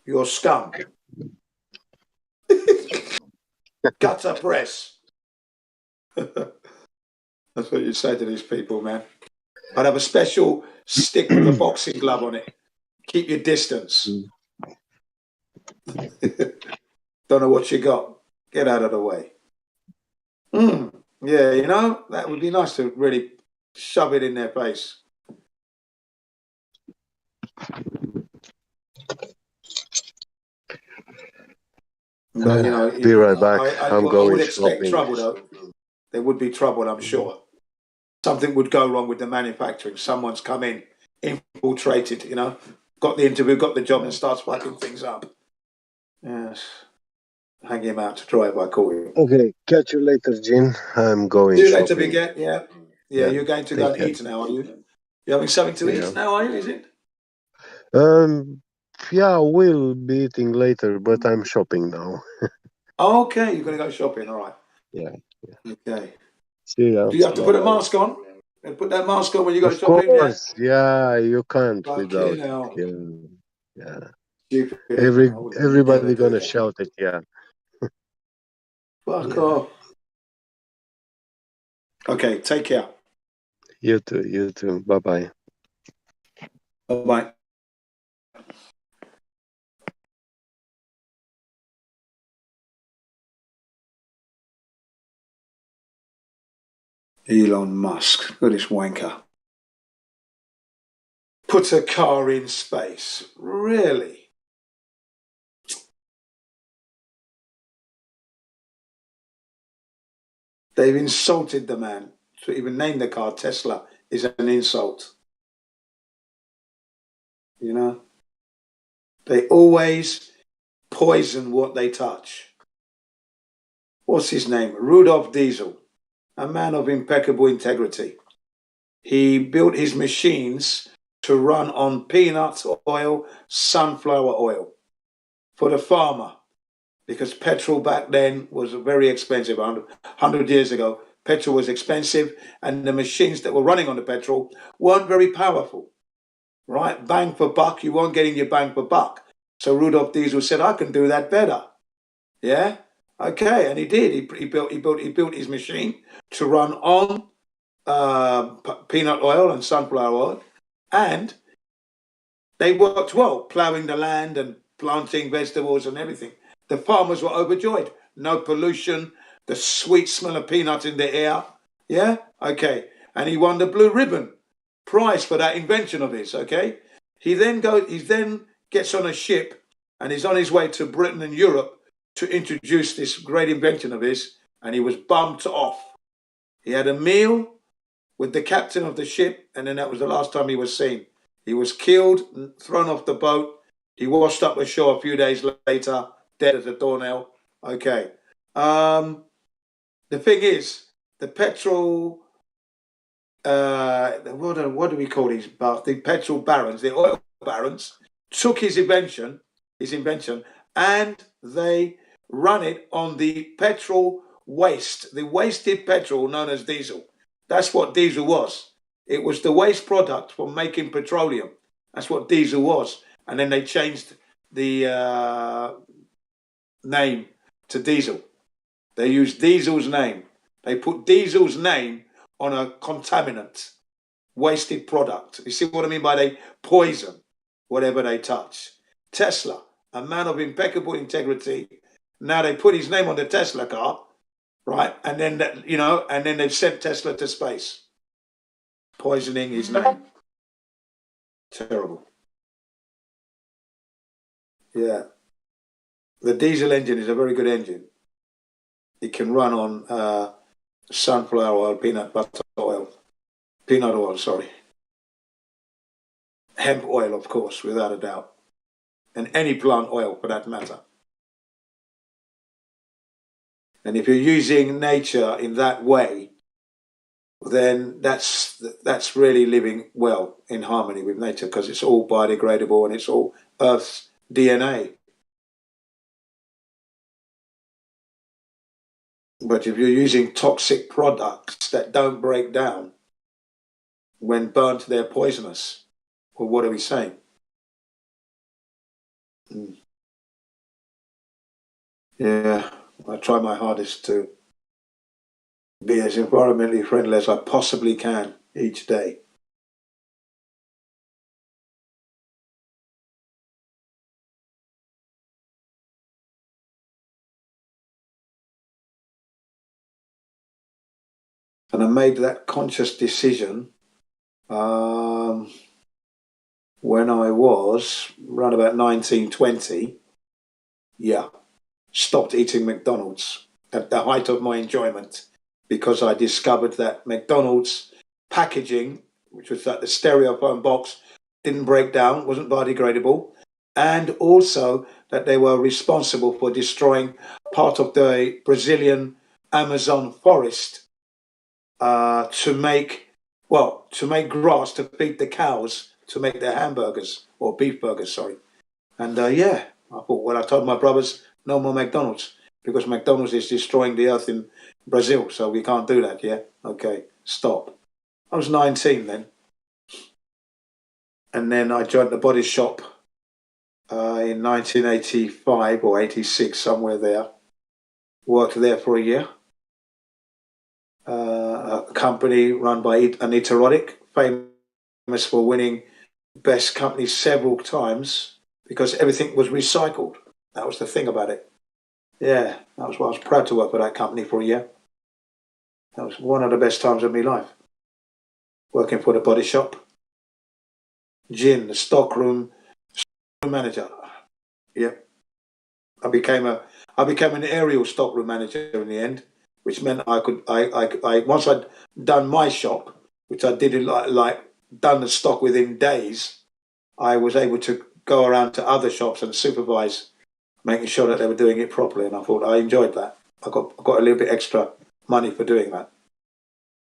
You're scum. Gutter press. That's what you say to these people, man. I'd have a special stick with a boxing glove on it. Keep your distance. Don't know what you got. Get out of the way. Yeah, that would be nice to really shove it in their face. But, be right back. I'm going I would expect shopping. trouble, though. There would be trouble, I'm sure. something would go wrong with the manufacturing. Someone's come in, infiltrated, got the interview, got the job, and starts fucking things up. Yes. Hang him out to dry if I call you. Okay, catch you later, Gene. I'm going See you later, shopping. Biget. Yeah, you're going to go and eat now, are you? You're having something to eat now, are you? Is it? Yeah, we'll be eating later, but I'm shopping now. Okay, you're going to go shopping. All right. Yeah. Okay. See ya. Do you have to put a Bye-bye. mask on? And put that mask on when you go Of shopping? course, yeah, you can't without Fucking hell. it. Yeah. Stupid. Everybody never do gonna that. shout it, yeah. Fuck off. Okay, take care. You too. Bye-bye. Bye-bye. Elon Musk, look at this wanker. Put a car in space. Really? They've insulted the man. To even name the car Tesla is an insult. They always poison what they touch. What's his name? Rudolph Diesel, a man of impeccable integrity. He built his machines to run on peanut oil, sunflower oil for the farmer, because petrol back then was very expensive. 100 years ago, petrol was expensive, and the machines that were running on the petrol weren't very powerful. Right? Bang for buck, you weren't getting your bang for buck. So Rudolph Diesel said, I can do that better. Yeah? Okay, and he did. He built his machine to run on peanut oil and sunflower oil, and they worked well, ploughing the land and planting vegetables and everything. The farmers were overjoyed. No pollution, the sweet smell of peanut in the air. Yeah? Okay. And he won the Blue Ribbon prize for that invention of his, okay? He then gets on a ship and is on his way to Britain and Europe to introduce this great invention of his, and he was bumped off. He had a meal with the captain of the ship, and then that was the last time he was seen. He was killed, thrown off the boat. He washed up ashore a few days later, dead as a doornail. Okay. The thing is, the petrol, what do we call these? The petrol barons, the oil barons, took his invention, and they run it on the petrol waste, the wasted petrol known as diesel. That's what diesel was. It was the waste product from making petroleum. That's what diesel was. And then they changed the name to diesel. They used diesel's name. They put diesel's name on a contaminant, wasted product. You see what I mean by they poison whatever they touch. Tesla, a man of impeccable integrity. Now they put his name on the Tesla car, right? And then and then they've sent Tesla to space, poisoning his name. Terrible. Yeah. The diesel engine is a very good engine. It can run on sunflower oil, peanut oil, sorry. Hemp oil, of course, without a doubt. And any plant oil for that matter. And if you're using nature in that way, then that's really living well in harmony with nature, because it's all biodegradable and it's all Earth's DNA. But if you're using toxic products that don't break down, when burnt, they're poisonous. Well, what are we saying? Yeah, I try my hardest to be as environmentally friendly as I possibly can each day. And I made that conscious decision when I was around about 1920. Yeah, stopped eating McDonald's at the height of my enjoyment, because I discovered that McDonald's packaging, which was like the styrofoam box, didn't break down, wasn't biodegradable, and also that they were responsible for destroying part of the Brazilian Amazon forest to make grass to feed the cows to make their hamburgers or beef burgers, sorry. And I thought, well, I told my brothers, no more McDonald's, because McDonald's is destroying the earth in Brazil, so we can't do that, yeah? Okay, stop. I was 19 then. And then I joined the Body Shop in 1985 or 86, somewhere there. Worked there for a year. A company run by Anita Roddick, famous for winning Best Company several times because everything was recycled. That was the thing about it. Yeah, that was why I was proud to work for that company for a year. That was one of the best times of my life. Working for the Body Shop. Gin, the stockroom manager. Yep. I became an aerial stockroom manager in the end, which meant I once I'd done my shop, which I did like done the stock within days, I was able to go around to other shops and supervise, making sure that they were doing it properly. And I thought I enjoyed that. I got a little bit extra money for doing that.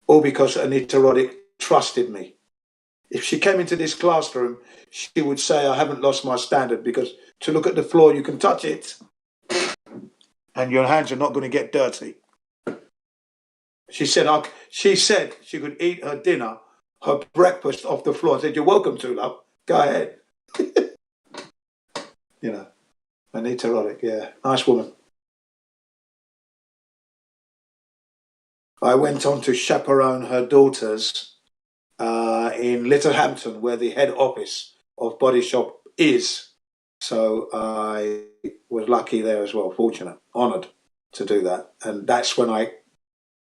All because Anita Roddick trusted me. If she came into this classroom, she would say, I haven't lost my standard, because to look at the floor, you can touch it and your hands are not going to get dirty. She said she could eat her dinner, her breakfast off the floor. I said, you're welcome to, love. Go ahead. You know, Anita Roddick, yeah. Nice woman. I went on to chaperone her daughters in Littlehampton, where the head office of Body Shop is. So I was lucky there as well, fortunate, honoured to do that. And that's when I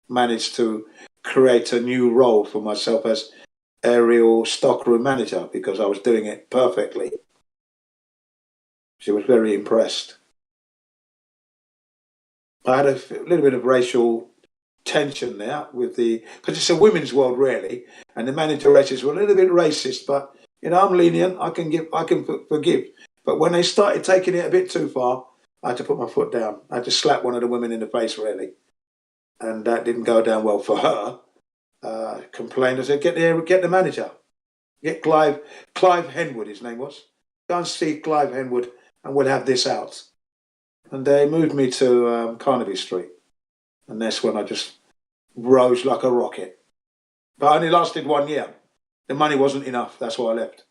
managed to create a new role for myself as aerial stockroom manager, because I was doing it perfectly. She was very impressed. I had a little bit of racial tension there because it's a women's world really, and the manageresses were a little bit racist, but you know, I'm lenient. I can forgive. But when they started taking it a bit too far, I had to put my foot down. I had to slap one of the women in the face really, and that didn't go down well for her. Complained. I said, get the manager, get Clive Henwood, his name was. Go and see Clive Henwood, and we'll have this out. And they moved me to Carnaby Street. And that's when I just rose like a rocket. But I only lasted 1 year. The money wasn't enough. That's why I left.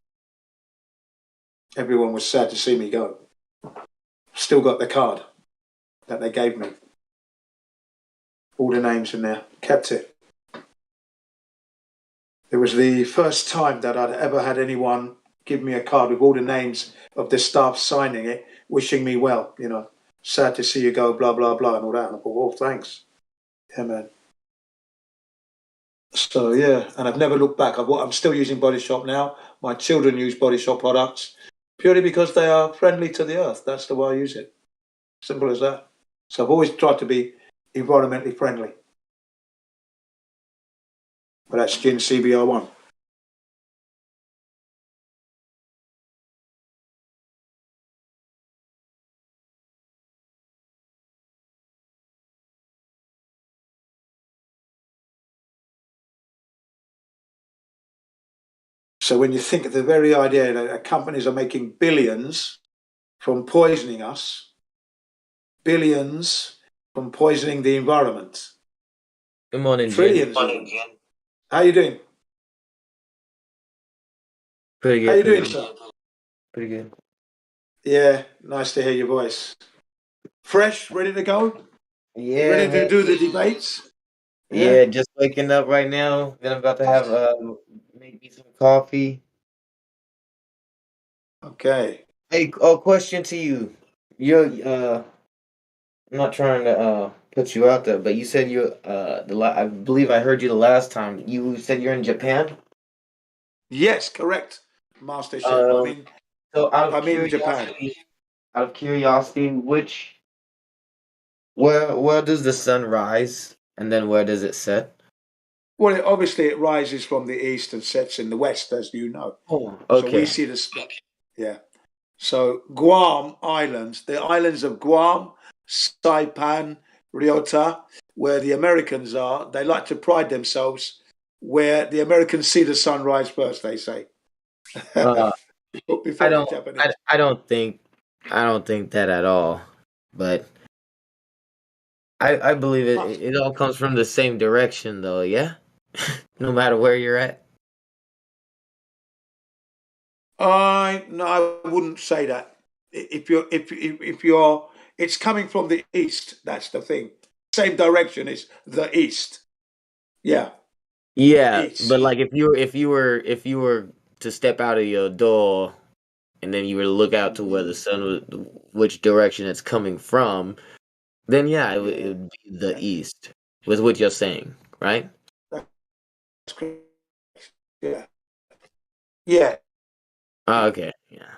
Everyone was sad to see me go. Still got the card that they gave me. All the names in there. Kept it. It was the first time that I'd ever had anyone give me a card with all the names of the staff signing it, wishing me well, you know. Sad to see you go, blah, blah, blah, and all that. And I thought, well, thanks. Yeah, man. So, yeah, and I've never looked back. I'm still using Body Shop now. My children use Body Shop products purely because they are friendly to the earth. That's the way I use it. Simple as that. So I've always tried to be environmentally friendly. But that's Gin CBR1. So when you think of the very idea that companies are making billions from poisoning us, billions from poisoning the environment. Good morning, Trillions. Jen. How you doing? Pretty good. How you doing, sir? Pretty good. Yeah, nice to hear your voice. Fresh, ready to go? Yeah, ready man. to do the debates? Yeah, just waking up right now. Then I'm about to have make me some coffee. Okay. Hey, question to you. I'm not trying to put you out there, but you said I believe I heard you the last time. You said you're in Japan? Yes, correct. Master Chef. So I'm in Japan. Out of curiosity, where does the sun rise and then where does it set? Well, obviously it rises from the east and sets in the west, as you know. Oh, So we okay. see the yeah. So Guam Islands, the islands of Guam, Saipan, Ryota, where the Americans are, they like to pride themselves where the Americans see the sunrise first. They say. I don't. I don't think. I don't think that at all. But I believe it all comes from the same direction, though. Yeah. No matter where you're at. No, I wouldn't say that. If you're, it's coming from the east. That's the thing. Same direction is the east. Yeah. Yeah, East. but like if you were to step out of your door, and then you were to look out to where the sun was, which direction it's coming from, then yeah, it would be the east. Was what you're saying, right? That's correct. Yeah. Yeah. Oh, okay. Yeah.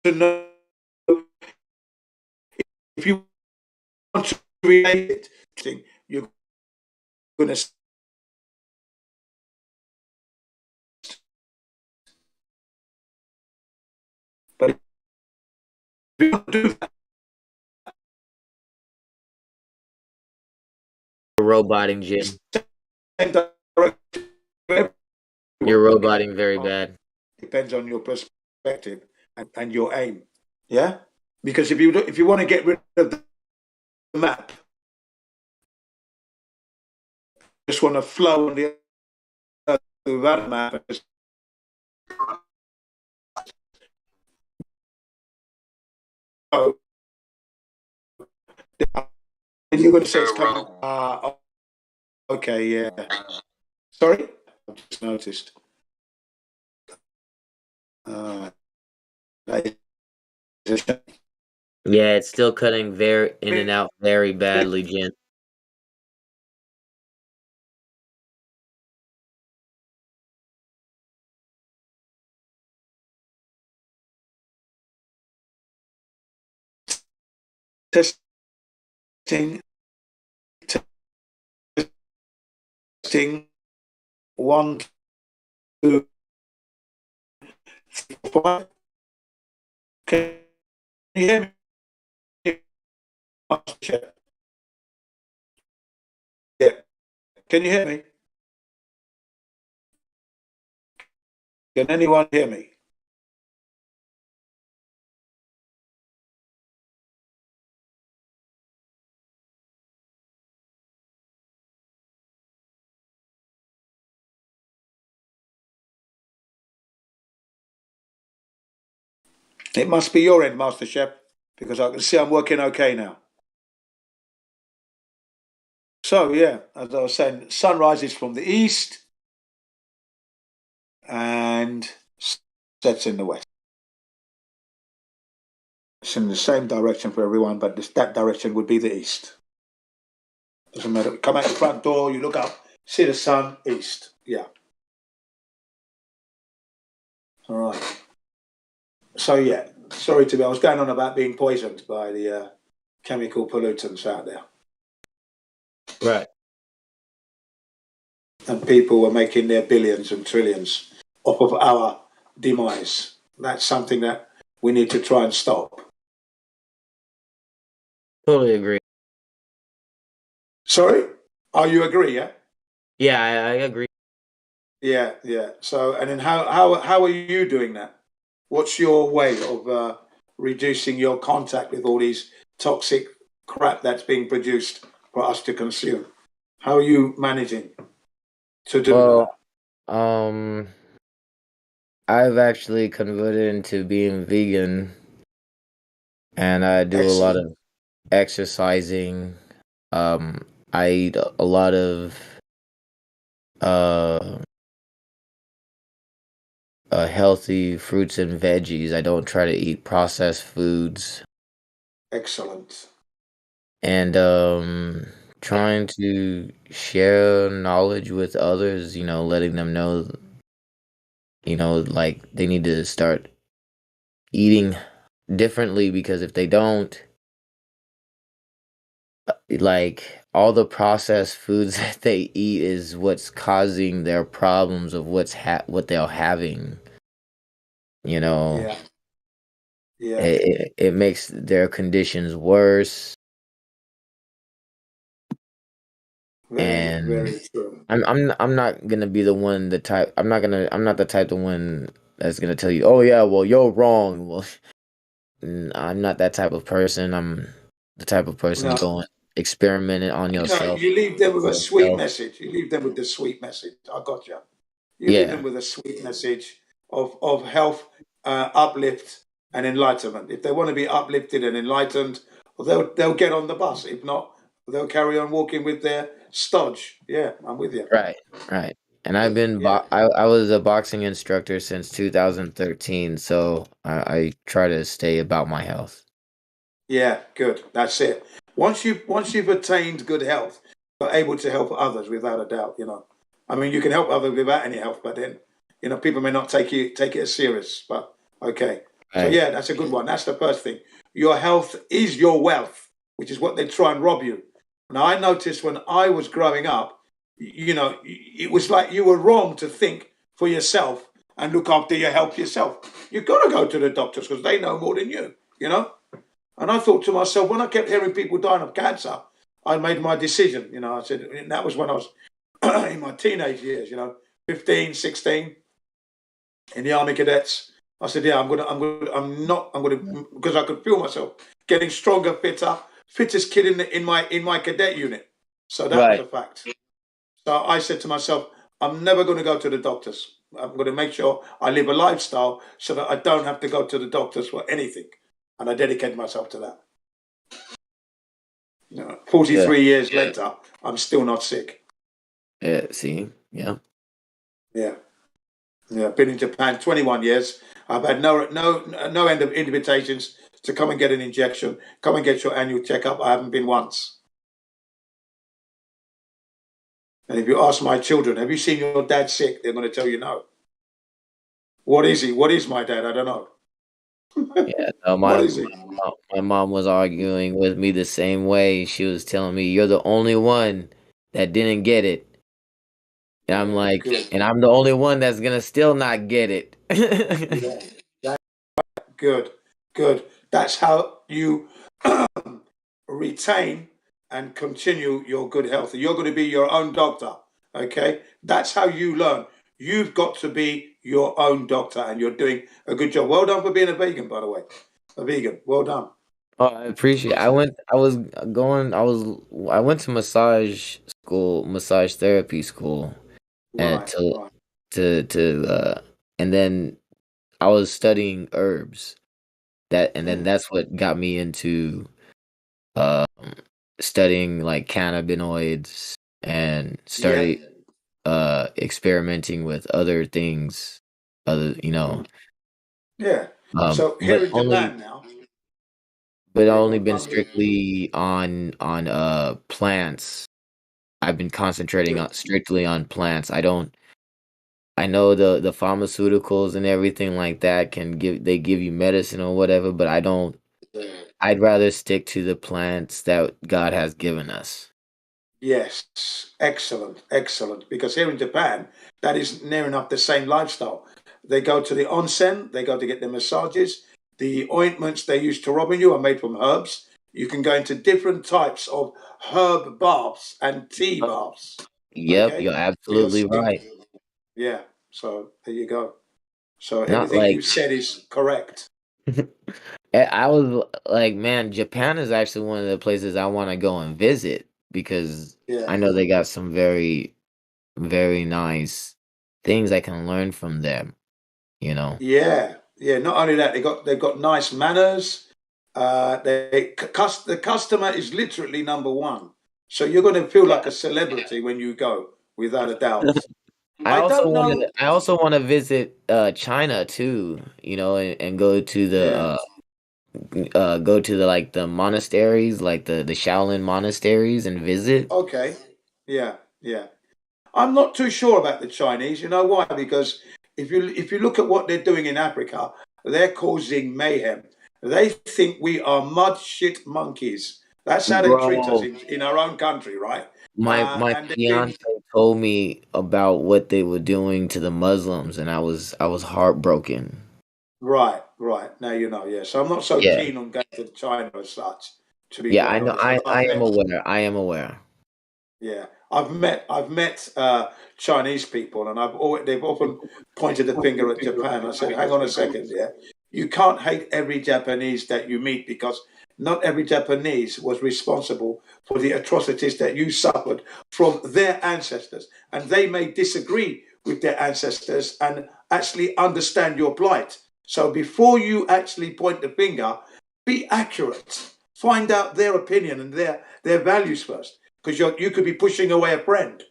To know if you want to create it, you're going to. But if you don't do that, Roboting, Jim. You're roboting very bad. Depends on your perspective and your aim. Yeah, because if you want to get rid of the map, just want to flow on the earth without a map. Oh, you're going to say it's coming. Okay, yeah. Sorry, I've just noticed. Yeah, it's still cutting very in and out very badly, Jen. Testing. Testing. 1, 2, 3, 4, 5. Can you hear me? Yeah. Can you hear me? Can anyone hear me? It must be your end, Master Chef, because I can see I'm working okay now. So yeah, as I was saying, sun rises from the east and sets in the west. It's in the same direction for everyone, but that direction would be the east. Doesn't matter. Come out the front door, you look up, see the sun, east. Yeah. All right. So yeah, sorry I was going on about being poisoned by the chemical pollutants out there. Right. And people were making their billions and trillions off of our demise. That's something that we need to try and stop. Totally agree. Sorry? Oh, you agree, yeah? Yeah, I agree. Yeah, yeah. So, and then how are you doing that? What's your way of reducing your contact with all these toxic crap that's being produced for us to consume? How are you managing to do that? I've actually converted into being vegan, and I do a lot of exercising. I eat a lot of healthy fruits and veggies. I don't try to eat processed foods. Excellent. And trying to share knowledge with others, letting them know, like they need to start eating differently, because if they don't, like all the processed foods that they eat is what's causing their problems of what they're having. You know, Yeah. Yeah. it makes their conditions worse. And Very true. I'm not gonna be the one the type I'm not the type of one that's gonna tell you, oh yeah, well you're wrong. Well, I'm not that type of person. I'm the type of person No. going experimenting on yourself. You leave them with a sweet yourself. message. You leave them with the sweet message. I got you. You leave Yeah, them with a sweet message of health, uplift, and enlightenment. If they want to be uplifted and enlightened, well, they'll get on the bus. If not, they'll carry on walking with their stodge. Yeah, I'm with you. right, right. And I've been I was a boxing instructor since 2013, so I try to stay about my health. Yeah, good. That's it. Once you've attained good health, you're able to help others without a doubt. I mean, you can help others without any health, but then people may not take it as serious. But okay, so Right. yeah, that's a good one. That's the first thing. Your health is your wealth, which is what they try and rob you. Now, I noticed when I was growing up, it was like you were wrong to think for yourself and look after your health yourself. You've got to go to the doctors because they know more than you. And I thought to myself, when I kept hearing people dying of cancer, I made my decision. I said, and that was when I was in my teenage years, 15, 16, in the Army Cadets. I said, yeah, I'm going to, because I could feel myself getting stronger, fittest kid in my cadet unit. So that was a fact. So I said to myself, I'm never going to go to the doctors. I'm going to make sure I live a lifestyle so that I don't have to go to the doctors for anything. And I dedicated myself to that. 43 years later, I'm still not sick. Yeah, see? Yeah. Yeah. Yeah, I've been in Japan 21 years. I've had no end of invitations to come and get an injection, come and get your annual checkup. I haven't been once. And if you ask my children, have you seen your dad sick? They're going to tell you no. What is he? What is my dad? I don't know. Yeah, no, my mom was arguing with me the same way. She was telling me, "You're the only one that didn't get it." And I'm like, and I'm the only one that's gonna still not get it. Good. That's how you retain and continue your good health. You're going to be your own doctor. Okay, that's how you learn. You've got to be your own doctor, and you're doing a good job. Well done for being a vegan, by the way. A vegan. Well done. Oh, I appreciate it. I went to massage therapy school, and and then I was studying herbs. That's what got me into studying like cannabinoids and started experimenting with other things, Yeah. So but here in only Japan now. but only been strictly on plants. I've been concentrating strictly on plants. I know the pharmaceuticals and everything like that they give you medicine or whatever, but I'd rather stick to the plants that God has given us. Yes, excellent. Because here in Japan, that is near enough the same lifestyle. They go to the onsen, they go to get their massages. The ointments they use to rub you are made from herbs. You can go into different types of herb baths and tea baths. Yep, Okay? you're absolutely right. Yeah, so there you go. So Not everything you like said is correct. I was like, man, Japan is actually one of the places I want to go and visit because Yeah. I know they got some very, very nice things I can learn from them. Yeah. Not only that, they've got nice manners. The customer is literally number one. So you're going to feel like a celebrity when you go, without a doubt. I also want to visit China too, and go to the like the monasteries, like the Shaolin monasteries and visit. Okay. Yeah. I'm not too sure about the Chinese. You know why? Because if you look at what they're doing in Africa, they're causing mayhem. They think we are mud shit monkeys. That's how they treat us Bro, in our own country, right? my And fiance told me about what they were doing to the Muslims, and I was heartbroken. right. Now you know, yeah. So I'm not so Yeah, keen on going to China as such, to be yeah, I quite know. honest. Because I I've am met, aware. I am aware. yeah, I've met Chinese people, and they've often pointed the finger at Japan. I said, hang on a second, yeah, you can't hate every Japanese that you meet because not every Japanese was responsible for the atrocities that you suffered from their ancestors, and they may disagree with their ancestors and actually understand your plight. So before you actually point the finger, be accurate. Find out their opinion and their values first, because you could be pushing away a friend.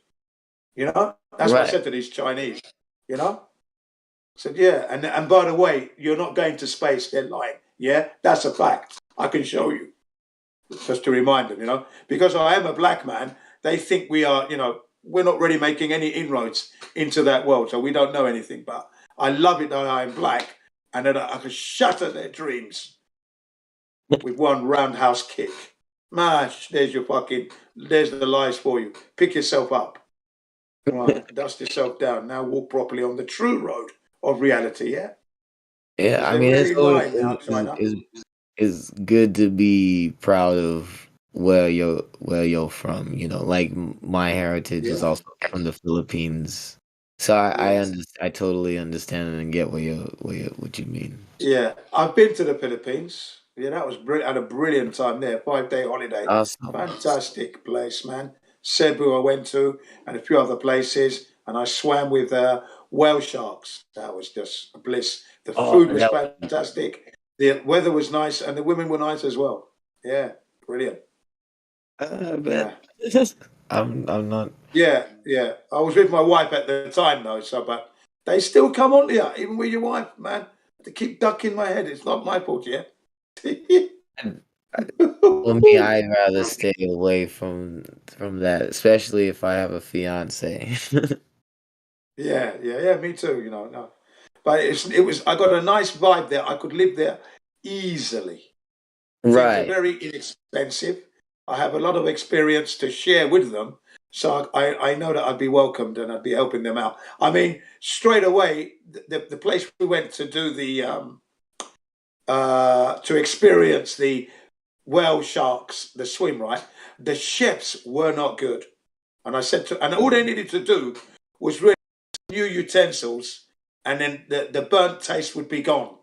You know, that's what I Right. said to these Chinese. You know, I said, yeah, and by the way, you're not going to space. They're lying. Yeah, that's a fact. I can show you. Just to remind them, you know, because I am a black man, they think we are, you know, we're not really making any inroads into that world, so we don't know anything. But I love it that I'm black, and that I can shatter their dreams with one roundhouse kick. Mash, there's the lies for you. Pick yourself up. Right, dust yourself down. Now walk properly on the true road of reality, yeah? Yeah, Because I they're mean, really lying now, China. it's good to be proud of where you're from. You know, like my heritage is Yeah. also from the Philippines, so Yeah. I totally understand and get what you mean. Yeah, I've been to the Philippines. Yeah, that was had a brilliant time there. 5-day holiday, Awesome. fantastic place, man. Cebu I went to, and a few other places, and I swam with whale sharks. That was just a bliss. The Oh, food was fantastic. The weather was nice, and the women were nice as well. Yeah, brilliant. bet. I'm not. Yeah. I was with my wife at the time though, so but they still come on to you, even with your wife, man. They keep ducking my head. It's not my fault, yeah. For me, I'd rather stay away from that, especially if I have a fiance. Yeah. Me too. You know, no, but it was. I got a nice vibe there. I could live there easily. Things are Right. very inexpensive. I have a lot of experience to share with them, so I know that I'd be welcomed and I'd be helping them out. I mean, straight away, the place we went to do the to experience the whale sharks, the swim, right? The chefs were not good. And I said and all they needed to do was really new utensils, and then the burnt taste would be gone.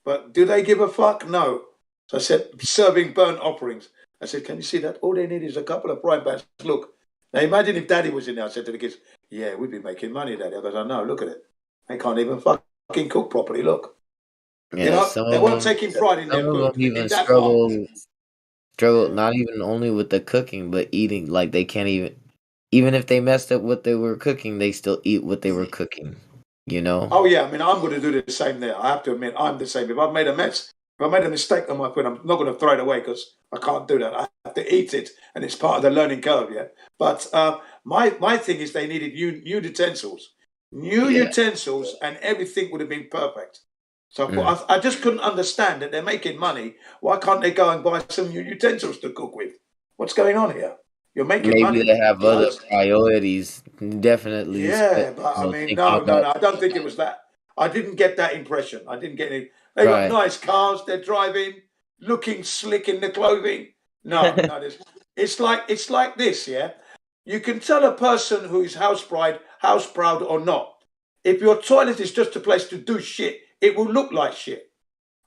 But do they give a fuck? No. So I said, serving burnt offerings. I said, can you see that? All they need is a couple of frying pans. Look. Now imagine if Daddy was in there. I said to the kids, yeah, we'd be making money, Daddy. I goes, I know, look at it. They can't even fucking cook properly. Look. Yeah, You know, they weren't taking pride in some their of them food even in that part. struggle not even only with the cooking, but eating. Like they can't even if they messed up what they were cooking, they still eat what they were cooking. You know? Oh yeah, I mean, I'm going to do the same there. I have to admit, I'm the same. If I've made a mess, if I made a mistake on my food, I'm not going to throw it away because I can't do that. I have to eat it, and it's part of the learning curve. Yeah, but my thing is they needed new utensils, and everything would have been perfect. So I just couldn't understand that they're making money. Why can't they go and buy some new utensils to cook with? What's going on here? You're making Maybe money. they have You know? other priorities. Definitely, Yeah, but I mean, thinking no. about I don't think it was that. I didn't get that impression. I didn't get any. They got right. nice cars. They're driving, looking slick in the clothing. No. It's like this. Yeah, you can tell a person who's house proud or not. If your toilet is just a place to do shit, it will look like shit.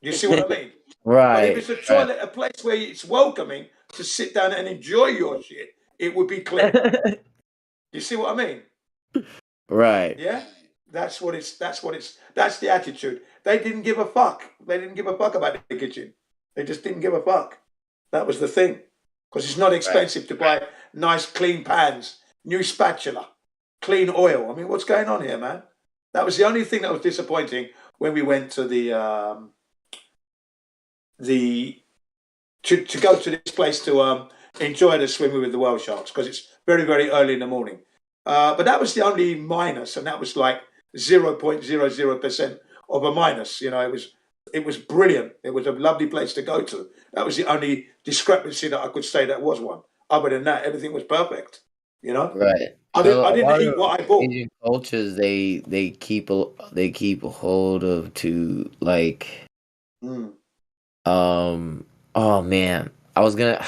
You see what I mean? But if it's a toilet, a place where it's welcoming to sit down and enjoy your shit, it would be clean. You see what I mean? Right. Yeah, that's the attitude. They didn't give a fuck. They didn't give a fuck about the kitchen. They just didn't give a fuck. That was the thing. Because it's not expensive to buy nice clean pans, new spatula, clean oil. I mean, what's going on here, man? That was the only thing that was disappointing when we went to to go to this place to enjoy the swimming with the whale sharks, because it's very, very early in the morning. But that was the only minus, and that was like 0.00% of a minus. You know, it was brilliant. It was a lovely place to go to. That was the only discrepancy that I could say that was one. Other than that, everything was perfect. You know, Right. I So a didn't lot eat of what I bought. Asian cultures, they keep a hold of to like oh man, I was gonna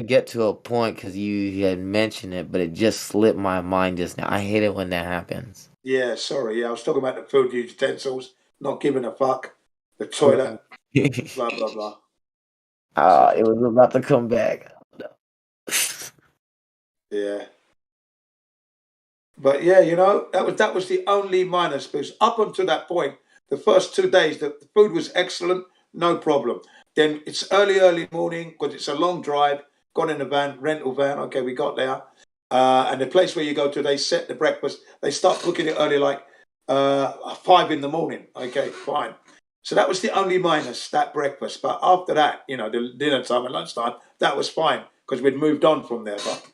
get to a point because you had mentioned it, but it just slipped my mind just now. I hate it when that happens. Yeah, sorry. Yeah, I was talking about the food utensils, not giving a fuck, the toilet, blah blah blah. It was about to come back. Yeah. But yeah, you know, that was the only minus because up until that point, the first 2 days, the food was excellent, no problem. Then it's early morning because it's a long drive. Got in a van, rental van. Okay, we got there, and the place where you go to, they set the breakfast. They start cooking it early, like 5 in the morning. Okay, fine. So that was the only minus, that breakfast. But after that, you know, the dinner time and lunchtime, that was fine because we'd moved on from there. But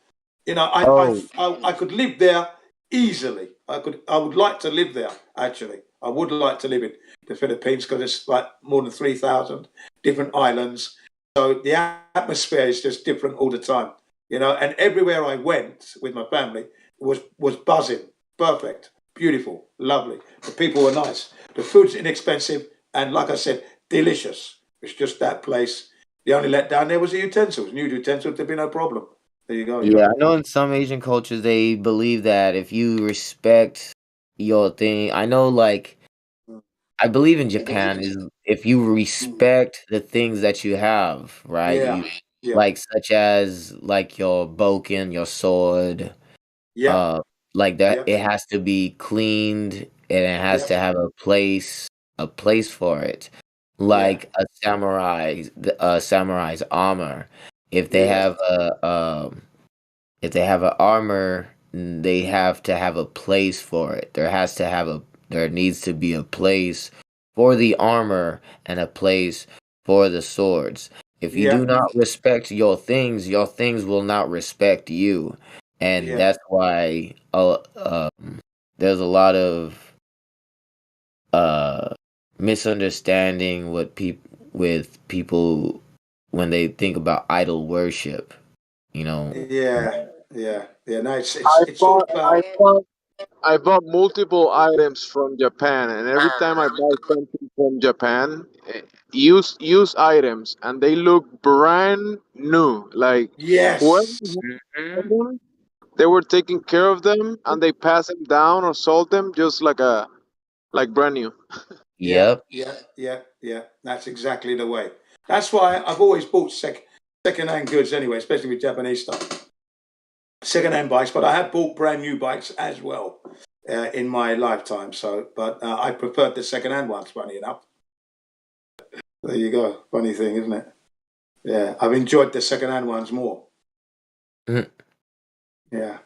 you know, I could live there easily. I would like to live there. Actually, I would like to live in the Philippines because it's like more than 3,000 different islands. So the atmosphere is just different all the time. You know, and everywhere I went with my family was buzzing, perfect, beautiful, lovely. The people were nice. The food's inexpensive, and like I said, delicious. It's just that place. The only letdown there was the utensils. New utensils, there'd be no problem. There you go. Yeah, I know in some Asian cultures they believe that if you respect your thing, I know like I believe in Japan is if you respect the things that you have, right? Yeah. You Yeah. like such as like your bokken, your sword, Yeah. like that Yeah. it has to be cleaned and it has to have a place for it. Like a samurai's armor. If they Yeah. have if they have an armor, they have to have a place for it. There needs to be a place for the armor and a place for the swords. If you Yeah. do not respect your things will not respect you. And Yeah. that's why there's a lot of uh misunderstanding with people when they think about idol worship, you know. Yeah. Yeah. Yeah. No, I it's all bought about. I bought multiple items from Japan, and every time I buy something from Japan, use items, and they look brand new. Like whoever Yes. had them, they were taking care of them, and they pass them down or sold them just like brand new. Yeah. Yep. Yeah. Yeah. Yeah. That's exactly the way. That's why I've always bought second-hand goods anyway, especially with Japanese stuff. Second-hand bikes, but I have bought brand new bikes as well in my lifetime. So, but I preferred the second-hand ones. Funny enough. There you go. Funny thing, isn't it? Yeah, I've enjoyed the second-hand ones more. Mhm. Yeah,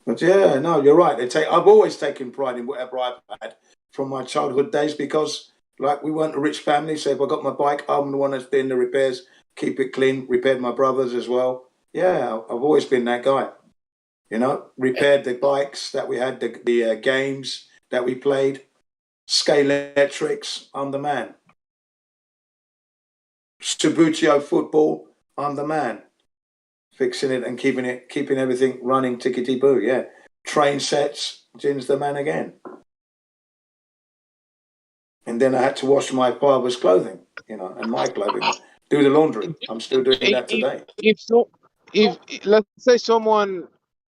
but yeah, no, you're right. I've always taken pride in whatever I've had from my childhood days because, like, we weren't a rich family. So if I got my bike, I'm the one that's doing the repairs, keep it clean, repaired my brothers as well. Yeah, I've always been that guy. You know, repaired the bikes that we had, the games that we played, scale electrics. I'm the man. Subutio football. I'm the man. Fixing it and keeping everything running tickety boo. Yeah, train sets. Jin's the man again. And then I had to wash my father's clothing, you know, and my clothing, do the laundry. I'm still doing that today. If let's say someone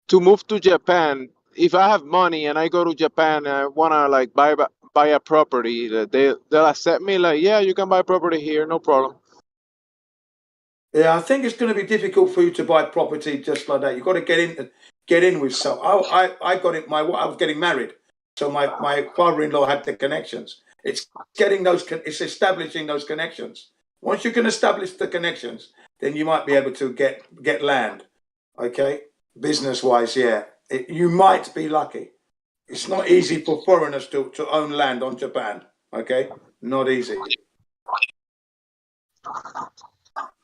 to move to Japan, if I have money and I go to Japan and I wanna like buy a property, they'll accept me. Like, yeah, you can buy property here, no problem. Yeah, I think it's going to be difficult for you to buy property just like that. You've got to get in with some. I got it. I was getting married, so my father-in-law had the connections. It's it's establishing those connections. Once you can establish the connections, then you might be able to get land. Okay, business-wise, yeah, you might be lucky. It's not easy for foreigners to own land on Japan. Okay, not easy.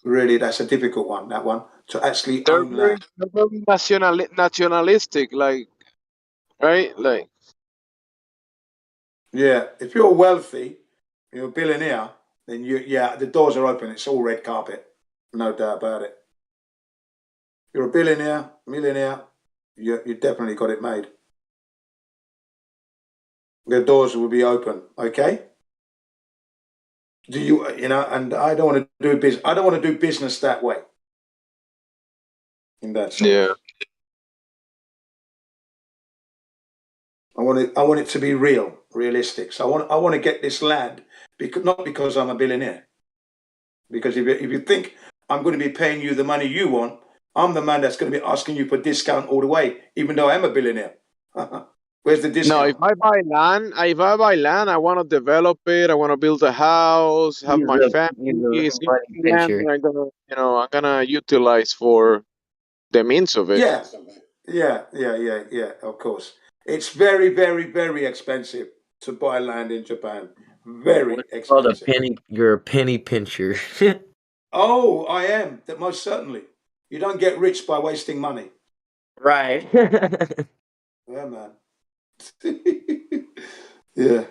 Really, that's a difficult one. That one to actually They're own land. very nationalistic, like right, like Yeah, if you're wealthy, you're a billionaire, then the doors are open. It's all red carpet, no doubt about it. You're a billionaire, millionaire, you definitely got it made. The doors will be open. Okay. Do you and I don't want to do business. I don't want to do business that way. In that sense. Yeah. I want it to be realistic. So I want to get this land not because I'm a billionaire. Because if you think I'm going to be paying you the money you want, I'm the man that's going to be asking you for discount all the way, even though I'm a billionaire. Where's the discount? No, if I buy land, I want to develop it. I want to build a house, have my family. It's land that I'm gonna utilize for the means of it. Yeah. Of course, it's very, very, very expensive to buy land in Japan. Very expensive. You're a penny pincher. Oh, I am. That most certainly. You don't get rich by wasting money. Right. Yeah, man. Yeah.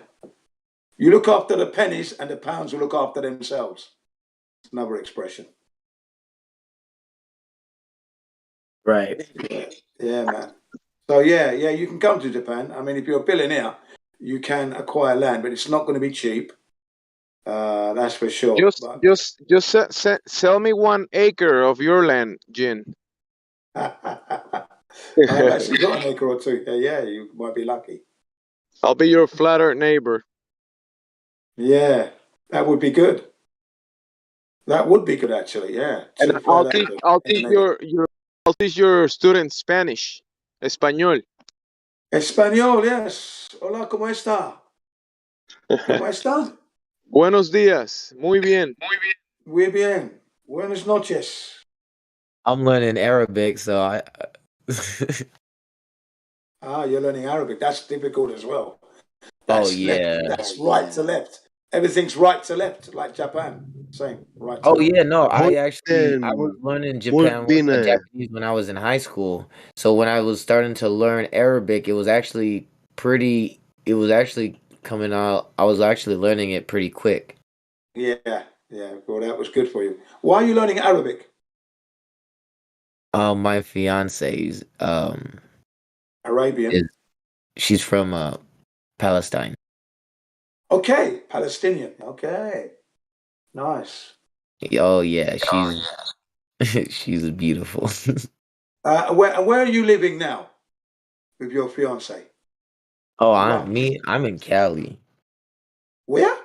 You look after the pennies and the pounds will look after themselves. Another expression. Right. Yeah, man. So yeah, you can come to Japan. I mean, if you're a billionaire, you can acquire land, but it's not going to be cheap. That's for sure. Just sell me 1 acre of your land, Jin. I've actually got an acre or two. Yeah, you might be lucky. I'll be your flat earth neighbor. Yeah, that would be good. That would be good, actually. Yeah. And I'll teach your students Spanish, español. Español, yes. Hola, ¿cómo está? ¿Cómo está? Buenos días. Muy bien. Muy bien. Buenas noches. I'm learning Arabic, so I. You're learning Arabic. That's difficult as well. That's right to left. Everything's right to left, like Japan. Same, right to Oh left. yeah, no, I was learning Japanese when I was in high school. So when I was starting to learn Arabic, it was actually coming out. I was actually learning it pretty quick. Yeah. Well, that was good for you. Why are you learning Arabic? My fiance's Arabian. She's from Palestine. Okay, Palestinian. Okay, nice. Oh yeah, she's beautiful. Where are you living now with your fiance? Oh, I'm in Cali. Where?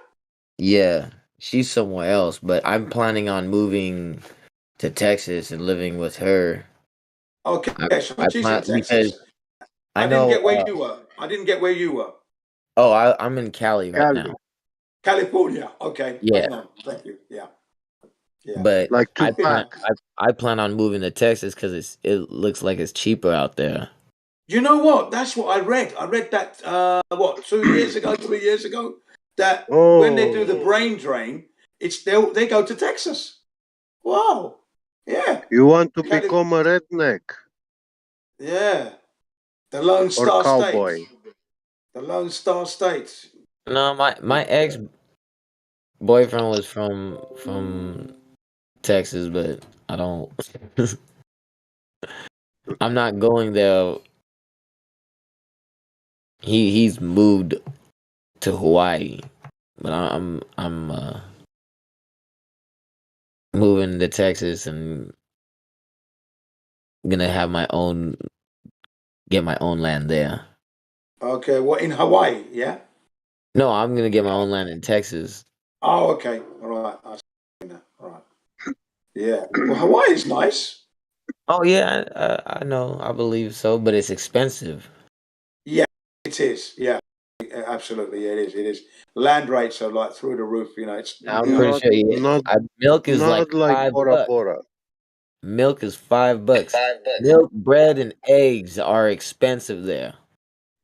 Yeah, she's somewhere else, but I'm planning on moving to Texas and living with her. Okay, so she's in Texas. I didn't get where you were. I didn't get where you were. Oh, I'm in Cali right now. California. Okay. Yeah. Thank you. Yeah. But like I plan on moving to Texas because it looks like it's cheaper out there. You know what? That's what I read. I read that 3 years ago, that when they do the brain drain, they go to Texas. Wow. Yeah. You want to become a redneck? Yeah. The Lone Star cowboy. State. The Lone Star State. No, my ex boyfriend was from Texas, but I don't. I'm not going there. He's moved to Hawaii, but I'm moving to Texas and gonna get my own land there. Okay, well, in Hawaii, yeah? No, I'm gonna get my own land in Texas. Oh, okay. All right. I see that. All right. Yeah. Well, Hawaii's nice. Oh yeah, I know. I believe so, but it's expensive. Yeah, it is. Yeah, absolutely. It is. Land rates are like through the roof. I'm pretty sure. Milk is like $5. Bora. Milk is $5. Milk, bread, and eggs are expensive there.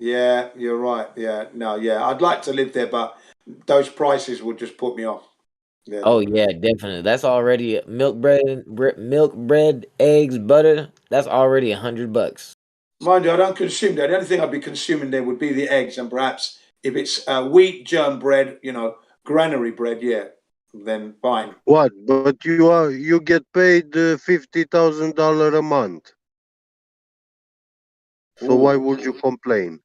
Yeah, you're right. Yeah, no, yeah. I'd like to live there, but those prices would just put me off. Yeah, oh yeah, definitely. That's already milk, bread, eggs, butter. That's already $100. Mind you, I don't consume that. The only thing I'd be consuming there would be the eggs and perhaps If it's wheat germ bread, granary bread, yeah, then fine. What? But you get paid $50,000 a month. So why would you complain?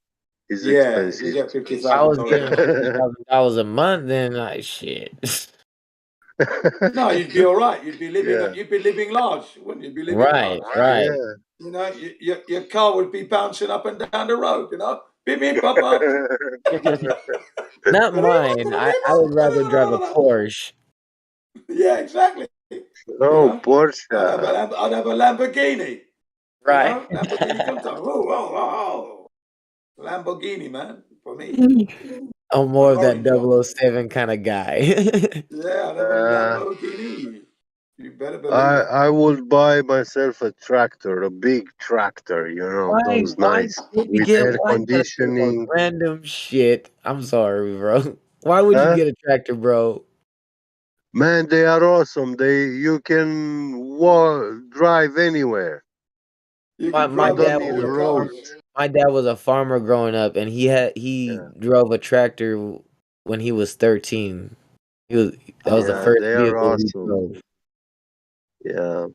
It's expensive. You get If I was getting $50,000. $50,000 a month, then shit. No, you'd be all right. You'd be living. Yeah. You'd be living large, wouldn't you? You'd be living Right, large. right. Your car would be bouncing up and down the road. Beep beep pop up. Not mine. I would rather drive a Porsche. Yeah, exactly. No, Porsche. I'd have a Lamborghini. Right. Lamborghini Countach. Whoa. Lamborghini, man, for me. I'm more of that 007 kind of guy. Yeah, I'd have a Lamborghini. You better believe it. I would buy myself a tractor, a big tractor, those nice with air conditioning. Random shit. I'm sorry, bro. Why would you get a tractor, bro? Man, they are awesome. You can drive anywhere. My dad was a farmer. My dad was a farmer growing up, and he drove a tractor when he was 13. That was the first they are vehicle he awesome. drove. Yeah.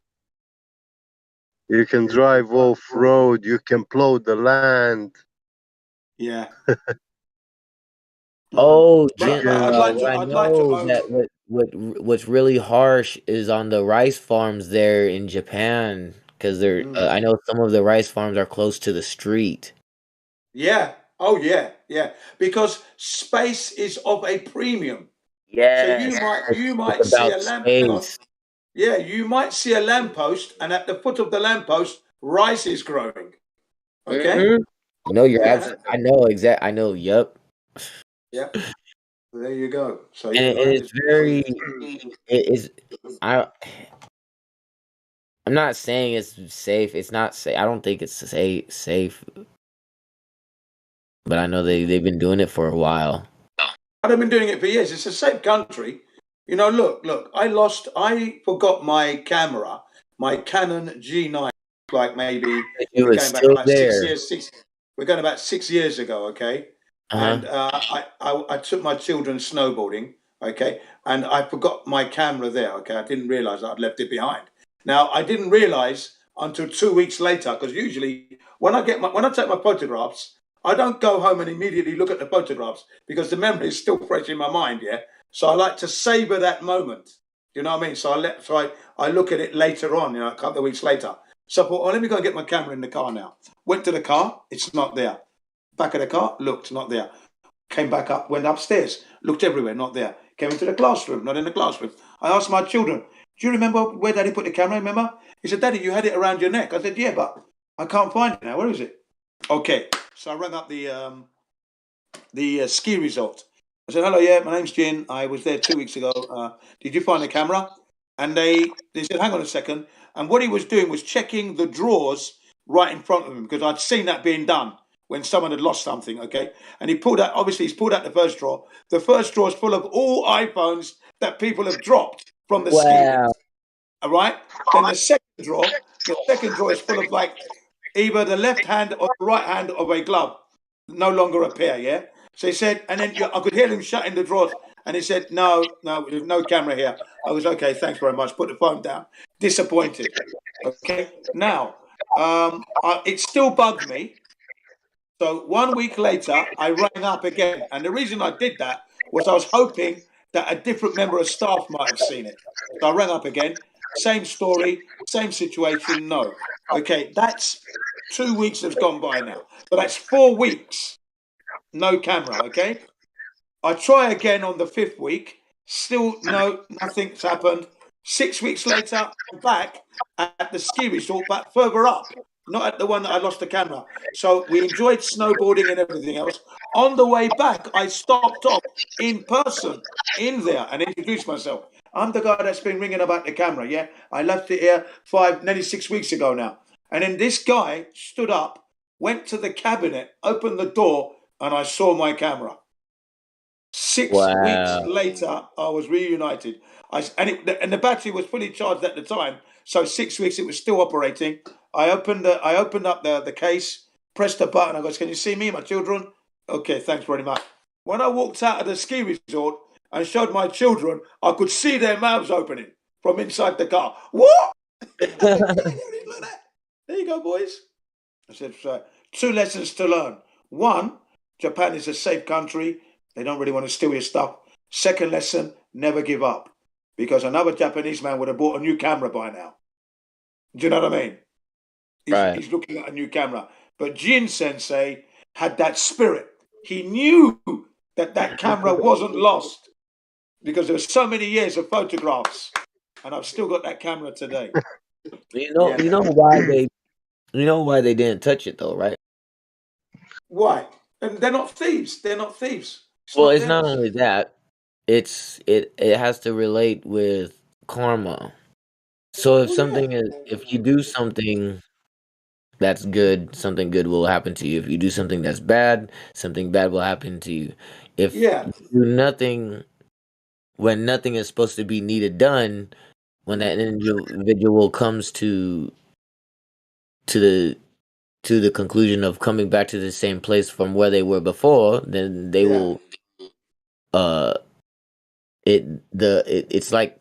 You can drive off road. You can plow the land. Yeah. Oh, But Jim, I'd like to own. that what's really harsh is on the rice farms there in Japan, because I know some of the rice farms are close to the street. Yeah. Oh, yeah. Because space is of a premium. Yes. So you might It's see about a lamp. space. Yeah, you might see a lamppost, and at the foot of the lamppost, rice is growing. Okay. Mhm. No, you're absolutely. I know exact. I know. Yep. Yeah. There you go. So And it's very. It is. I'm not saying it's safe. It's not safe. I don't think it's safe. But I know they've been doing it for a while. I've been doing it for years. It's a safe country. Look. I forgot my camera, my Canon G9, like maybe It we're was going back still about there. 6 years. We're going about 6 years ago, okay? And I took my children snowboarding, okay? And I forgot my camera there, okay? I didn't realize I'd left it behind. Now I didn't realize until 2 weeks later, because usually when I take my photographs, I don't go home and immediately look at the photographs because the memory is still fresh in my mind, yeah? So I like to savor that moment. You know what I mean? So I look at it later on, a couple of weeks later. So I thought, let me go and get my camera in the car now. Went to the car, it's not there. Back of the car, looked, not there. Came back up, went upstairs, looked everywhere, not there. Came into the classroom, not in the classroom. I asked my children, do you remember where Daddy put the camera, remember? He said, Daddy, you had it around your neck. I said, yeah, but I can't find it now. Where is it? Okay, so I rang up the ski resort. I said, hello, yeah, my name's Jin. I was there 2 weeks ago. Did you find the camera? And they said, hang on a second. And what he was doing was checking the drawers right in front of him because I'd seen that being done when someone had lost something, okay? And he's pulled out the first drawer. The first drawer is full of all iPhones that people have dropped from the ski lift. All right? Then the second drawer is full of like either the left hand or the right hand of a glove, no longer a pair, yeah? So he said, and then I could hear him shutting the drawers, and he said, no, there's no camera here. I was, okay, thanks very much, put the phone down. Disappointed, okay? Now, it still bugged me. So 1 week later, I rang up again, and the reason I did that was I was hoping that a different member of staff might have seen it. So I rang up again, same story, same situation, no. Okay, that's 2 weeks has gone by now. So that's 4 weeks, no camera, okay? I try again on the 5th week, still nothing's happened. 6 weeks later, I'm back at the ski resort, but further up, not at the one that I lost the camera. So we enjoyed snowboarding and everything else. On the way back, I stopped off in person in there and introduced myself. I'm the guy that's been ringing about the camera, yeah? I left it here nearly 6 weeks ago now. And then this guy stood up, went to the cabinet, opened the door, and I saw my camera. 6 weeks later, I was reunited. And the battery was fully charged at the time. So 6 weeks, it was still operating. I opened up the case, pressed the button. I goes, can you see me, my children? Okay, thanks very much. when I walked out of the ski resort and showed my children, I could see their mouths opening from inside the car. What? Look at that. There you go, boys. I said, 2 lessons to learn. 1, Japan is a safe country. They don't really want to steal your stuff. Second lesson, never give up. Because another Japanese man would have bought a new camera by now. Do you know what I mean? He's looking at a new camera. But Jin Sensei had that spirit. He knew that camera wasn't lost because there were so many years of photographs. And I've still got that camera today. You know why they didn't touch it though, right? Why? And they're not thieves. They're not thieves. It's not only that. It has to relate with karma. So if you do something that's good, something good will happen to you. If you do something that's bad, something bad will happen to you. If you do nothing when nothing is supposed to be needed done, when that individual comes to the conclusion of coming back to the same place from where they were before, then they will it's like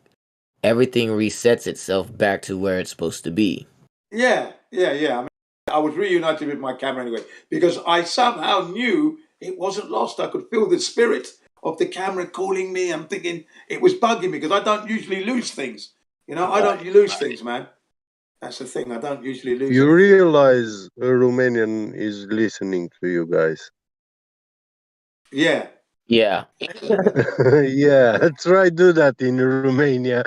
everything resets itself back to where it's supposed to be. Yeah. I mean, I was reunited with my camera anyway because I somehow knew it wasn't lost. I could feel the spirit of the camera calling me. I'm thinking it was bugging me because I don't usually lose things. I don't lose things, man. That's the thing. I don't usually lose. You realize a Romanian is listening to you guys. Yeah. Yeah. Yeah. Try do that in Romania.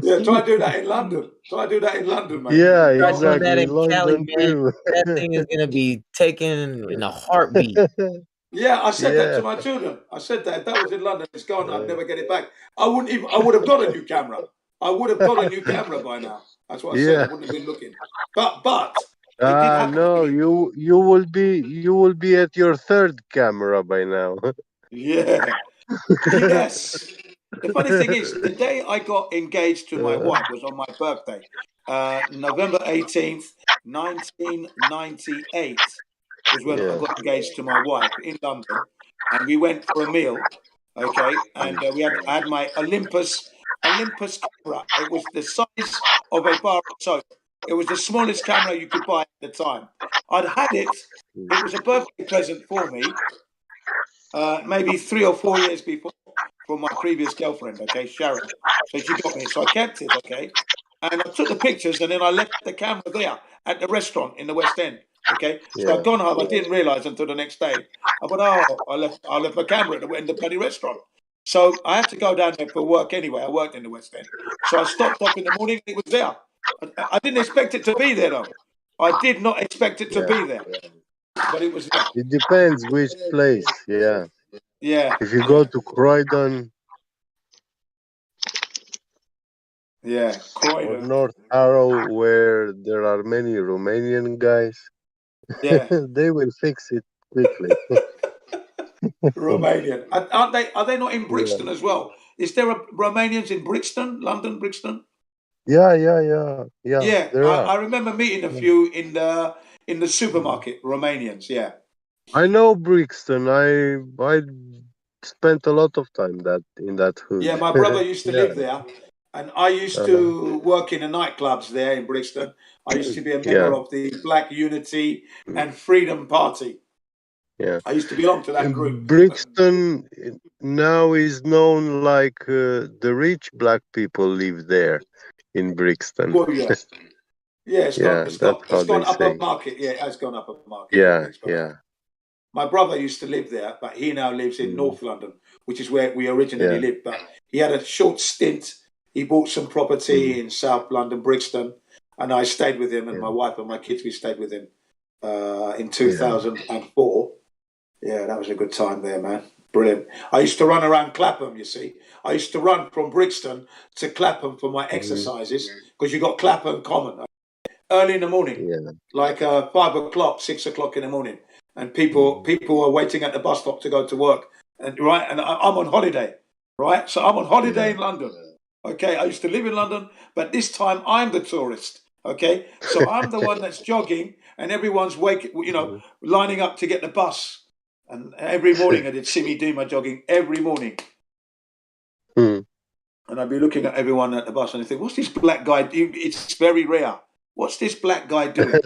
Yeah, try to do that in London. Try to do that in London, mate. Yeah, Try doing exactly. that in Cali, London man. too. That thing is gonna be taken in a heartbeat. Yeah, I said that to my children. I said that if that was in London, it's gone. I'd never get it back. I would have got a new camera. I would have got a new camera by now. That's what I said. I wouldn't have been looking. But it did happen. No, you will be at your third camera by now. Yeah. Yes. The funny thing is, the day I got engaged to my wife was on my birthday, November 18th, 1998 was when I got engaged to my wife in London, and we went for a meal, okay, and I had my Olympus camera. It was the size of a bar of soap. It was the smallest camera you could buy at the time. I'd had it. It was a birthday present for me, maybe 3 or 4 years before, from my previous girlfriend, okay, Sharon. So she got me. So I kept it, okay, and I took the pictures, and then I left the camera there at the restaurant in the West End. Okay, so I'd gone home. I didn't realise until the next day. I thought, I left my camera in the bloody restaurant. So I had to go down there for work anyway. I worked in the West End. So I stopped off in the morning. It was there. I didn't expect it to be there, though. I did not expect it to be there. But it was there. It depends which place, yeah. Yeah. If you go to Croydon, Croydon, or North Harrow, where there are many Romanian guys, they will fix it quickly. Romanian, aren't they? Are they not in Brixton as well? Is there Romanians in Brixton, London, Brixton? Yeah. Yeah, There are. I remember meeting a few in the supermarket. Romanians, yeah. I know Brixton. I spent a lot of time in that hood. Yeah, my brother used to live there, and I used to work in the nightclubs there in Brixton. I used to be a member of the Black Unity and Freedom Party. Yeah, I used to belong to that group. Brixton now is known like the rich black people live there in Brixton. Well, yes. Yeah, it's gone up a market. Yeah, it has gone up a market. Yeah. My brother used to live there, but he now lives in North London, which is where we originally lived. But he had a short stint. He bought some property in South London, Brixton, and I stayed with him, and my wife and my kids, we stayed with him in 2004. Yeah, that was a good time there, man. Brilliant. I used to run around Clapham, you see. I used to run from Brixton to Clapham for my exercises because you got Clapham Common early in the morning, like 5 o'clock, 6 o'clock in the morning. And people are waiting at the bus stop to go to work. And I'm on holiday, right? So I'm on holiday in London. Okay, I used to live in London, but this time I'm the tourist. Okay, so I'm the one that's jogging and everyone's lining up to get the bus. And every morning they'd see me do my jogging every morning. And I'd be looking at everyone at the bus and I think, what's this black guy doing? It's very rare. What's this black guy doing?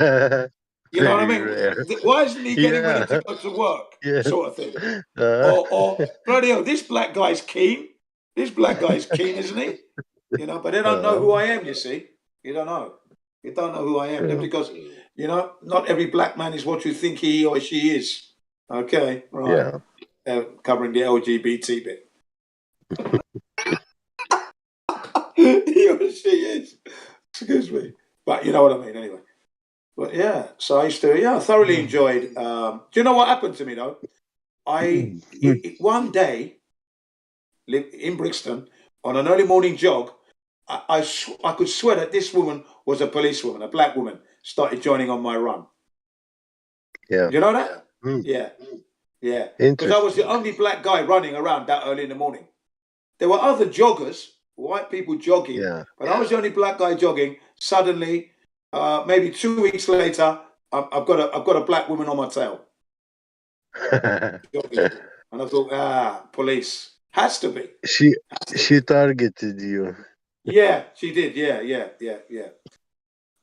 You know what I mean? Rare. Why isn't he getting ready to go to work? Sort of thing. Or bloody hell, this black guy's keen. This black guy's keen, isn't he? But they don't know who I am, you see. You don't know. You don't know who I am. Just because, not every black man is what you think he or she is. Okay, right. Yeah. Covering the LGBT bit. He or she is. Excuse me. But you know what I mean, anyway. But yeah, so I used to, I thoroughly enjoyed. Do you know what happened to me, though? One day, in Brixton, on an early morning jog, I could swear that this woman was a policewoman, a black woman, started joining on my run. Yeah. You know that? Yeah. Yeah. Because I was the only black guy running around that early in the morning. There were other joggers, white people jogging, but I was the only black guy jogging. Suddenly, maybe 2 weeks later, I've got a black woman on my tail. Jogging. And I thought, police. Has to be. She targeted you. Yeah, she did. Yeah.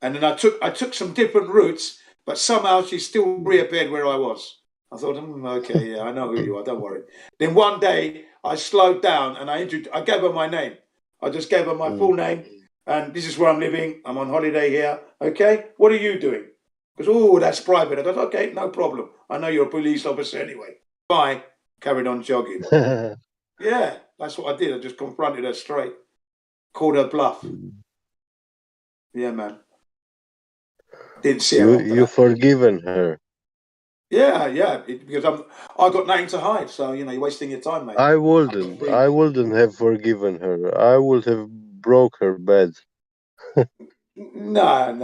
And then I took some different routes, but somehow she still reappeared where I was. I thought, okay, yeah, I know who you are. Don't worry. Then one day I slowed down and I gave her my name. I just gave her my full name, and this is where I'm living. I'm on holiday here. Okay, what are you doing? Because that's private. I goes, okay, no problem. I know you're a police officer anyway. Bye. Carried on jogging. Yeah, that's what I did. I just confronted her straight. Called her bluff. Yeah, man. Didn't see her. You forgiven her. Yeah, because I got nothing to hide. So you're wasting your time, mate. I wouldn't have forgiven her. I would have broke her bed. No.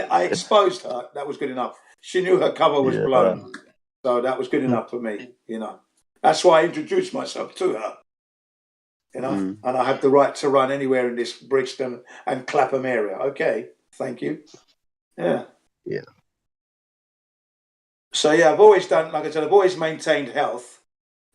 I exposed her. That was good enough. She knew her cover was blown, so that was good enough for me. That's why I introduced myself to her. And I have the right to run anywhere in this Brixton and Clapham area. Okay, thank you. Yeah. So I've always done, like I said, I've always maintained health,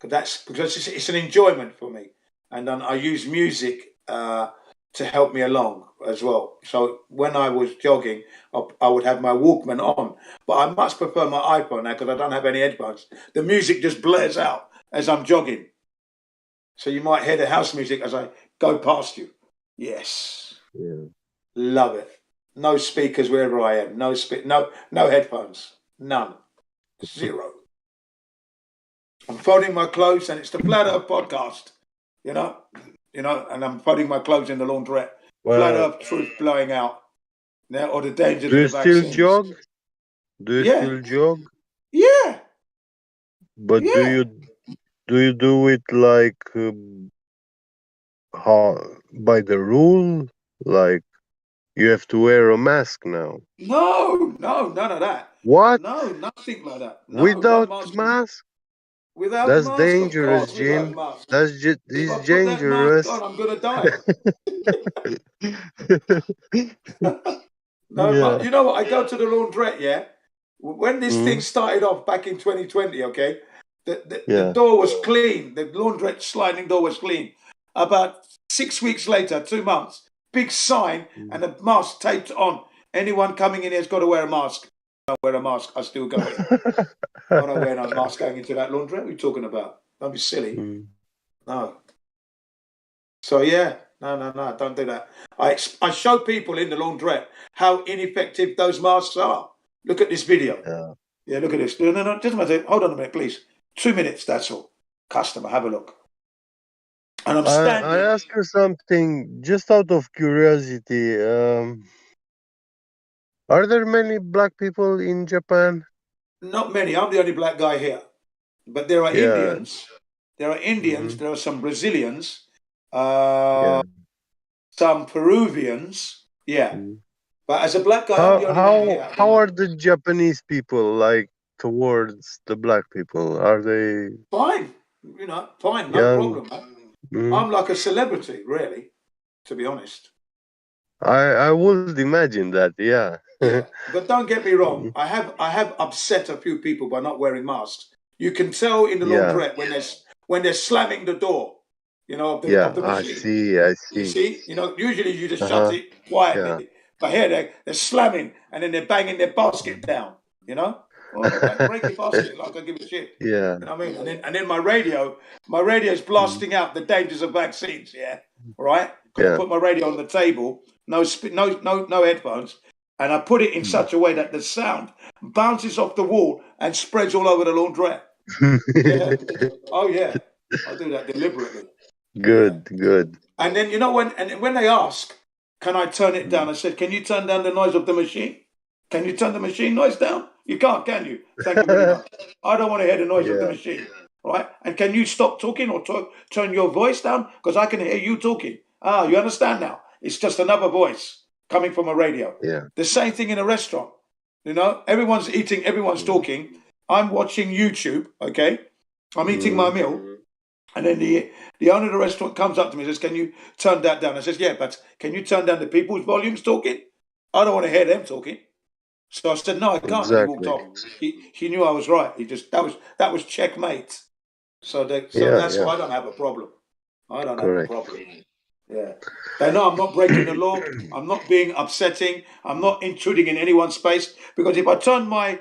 because it's an enjoyment for me, and I use music to help me along as well. So when I was jogging, I would have my Walkman on, but I much prefer my iPhone now because I don't have any headphones. The music just blares out as I'm jogging, so you might hear the house music as I go past you. Yes, love it. No speakers wherever I am. No headphones. None. Zero. I'm folding my clothes, and it's the Flat Earth podcast, and I'm folding my clothes in the laundrette. Flat Earth truth blowing out. Now, or the dangers of the vaccines. Do you still jog? Do you still jog? Yeah. But do you do it like by the rule? Like you have to wear a mask now? No, none of that. What? No, nothing like that. No, without no mask? Without That's mask, dangerous, of course, without Jim. mask. That's If it's I put that dangerous. mask on, I'm gonna die. Yeah. You know what? I go to the laundrette, when this thing started off back in 2020, okay, the door was clean. The laundrette sliding door was clean. About 6 weeks later, 2 months, big sign and a mask taped on. Anyone coming in here has got to wear a mask. I don't wear a mask. I still go in. I don't wear no mask going into that laundrette. What are you talking about? Don't be silly. No. So no, don't do that. I show people in the laundrette how ineffective those masks are. Look at this video. Yeah, look at this. No, just a minute. Hold on a minute, please. 2 minutes, that's all. Customer, have a look. And I'm standing. I ask you something just out of curiosity. Are there many black people in Japan? Not many. I'm the only black guy here. But there are Indians. There are Indians. There are some Brazilians. Some Peruvians. Yeah. But as a black guy, I'm the only man here. How are the Japanese people like towards the black people? Are they fine? Fine, no problem. I'm like a celebrity, really, to be honest. I would imagine that, yeah. Yeah, but don't get me wrong. I have upset a few people by not wearing masks. You can tell in the Yeah. laundrette when they're slamming the door, of the I machine. see, I You see. see, usually you just shut it quietly, Yeah. but here they're slamming and then they're banging their basket down. Well, break your basket, like I give a shit. Yeah. You know what I mean? And then my radio's blasting out the dangers of vaccines. Yeah, right. Because I put my radio on the table, no headphones, and I put it in such a way that the sound bounces off the wall and spreads all over the laundrette. Yeah. Oh yeah, I do that deliberately. Good. And then when they ask, can I turn it down? I said, can you turn down the noise of the machine? Can you turn the machine noise down? You can't, can you? Thank you very much. I don't want to hear the noise of the machine. Right? And can you stop talking or turn your voice down? Because I can hear you talking. You understand now? It's just another voice coming from a radio. Yeah. The same thing in a restaurant. Everyone's eating, everyone's talking. I'm watching YouTube, okay? I'm eating my meal. And then the owner of the restaurant comes up to me and says, can you turn that down? I says, yeah, but can you turn down the people's volumes talking? I don't want to hear them talking. So I said, no, I can't. Exactly. And he walked off. He knew I was right. That was checkmate. So that's why I don't have a problem. I don't have a problem. Yeah. They know I'm not breaking the law. I'm not being upsetting. I'm not intruding in anyone's space. Because if I turn my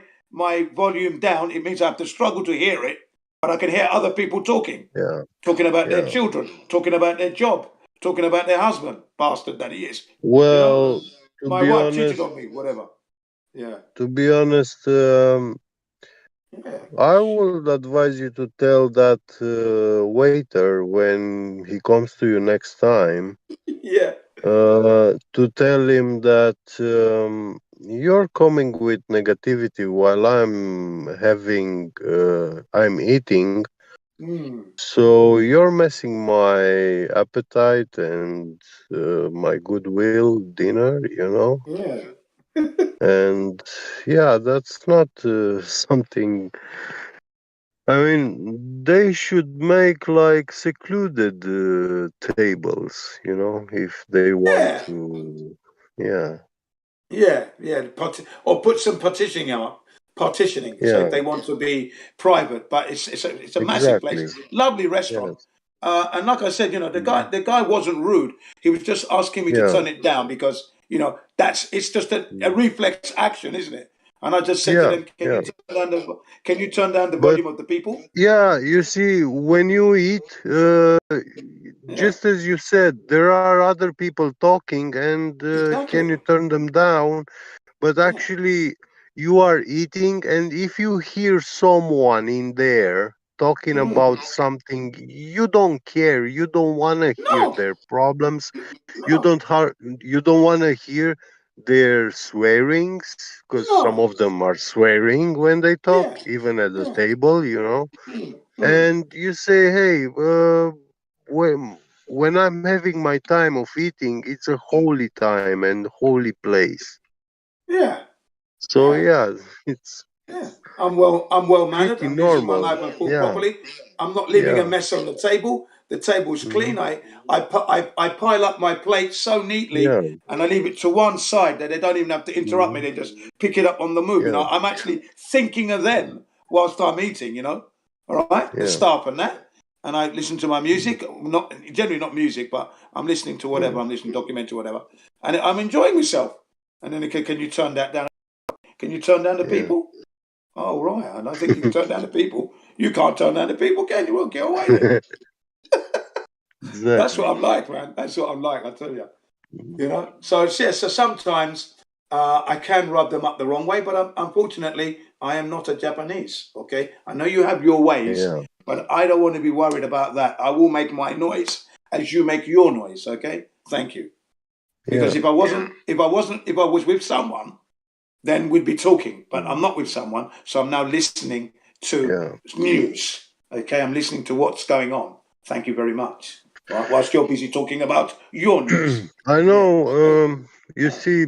volume down, it means I have to struggle to hear it. But I can hear other people talking. Yeah. Talking about their children, talking about their job, talking about their husband, bastard that he is. Well, to my be wife honest, cheated on me, whatever. Yeah. To be honest, I would advise you to tell that waiter when he comes to you next time. Yeah. To tell him that you're coming with negativity while I'm eating. So you're messing my appetite and my goodwill dinner, Yeah. And yeah, that's not something. I mean, they should make like secluded tables, if they want to. Yeah. Yeah. Or put some partitioning. So if Yeah. they want to be private, but it's a massive Exactly. place, lovely restaurant. Yes. And like I said, the guy wasn't rude. He was just asking me to Yeah. turn it down because it's just a reflex action, isn't it? And I just said to Yeah. them, Yeah. can you turn down the But volume of the people? yeah, you see, when you eat, just as you said, there are other people talking, and can you turn them down? But actually, you are eating, and if you hear someone in there talking about something, you don't care. You don't want to hear their problems. You No. don't you don't want to hear their swearings, because some of them are swearing when they talk, even at the table. And you say, hey, when I'm having my time of eating, it's a holy time and holy place. Yeah. So yeah, it's I'm well mannered. pretty I'm using my normal. knife and fork Yeah, properly. I'm not leaving a yeah, mess on the table. The table's clean. mhm, I pile up my plate so neatly yeah, and I leave it to one side that they don't even have to interrupt me. mhm, They just pick it up on the move. yeah, I'm actually thinking of them whilst I'm eating. All right, the yeah, staff and that. And I listen to my music, not generally not music, but I'm listening to whatever. yeah, I'm listening to documentary, whatever, and I'm enjoying myself. And then can you turn that down? Can you turn down the yeah. people? Oh, right. And I think you can turn down the people. You can't turn down the people, can you? Well, get away then. That's what Exactly. I'm like, man. That's what I'm like, I tell you. So sometimes I can rub them up the wrong way, but unfortunately, I am not a Japanese, okay? I know you have your ways, Yeah, but I don't want to be worried about that. I will make my noise as you make your noise, okay? Thank you. Because yeah, if I was with someone, then we'd be talking. But I'm not with someone, so I'm now listening to yeah. news. Okay, I'm listening to what's going on. Thank you very much. Right, whilst you're busy talking about your news. I know. You see,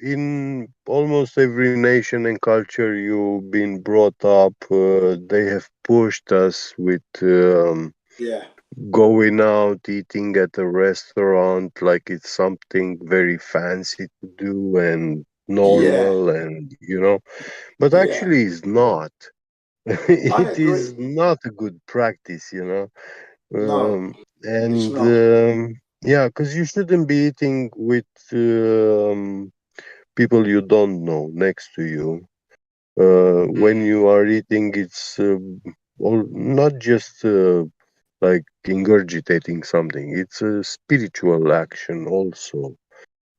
in almost every nation and culture you've been brought up, they have pushed us with Yeah. going out eating at a restaurant like it's something very fancy to do and normal, and but Yeah. actually it's not. I It agree. is not a good practice, No, it's and not. yeah, because you shouldn't be eating with people you don't know next to you. When you are eating, it's not just like ingurgitating something. It's a spiritual action also.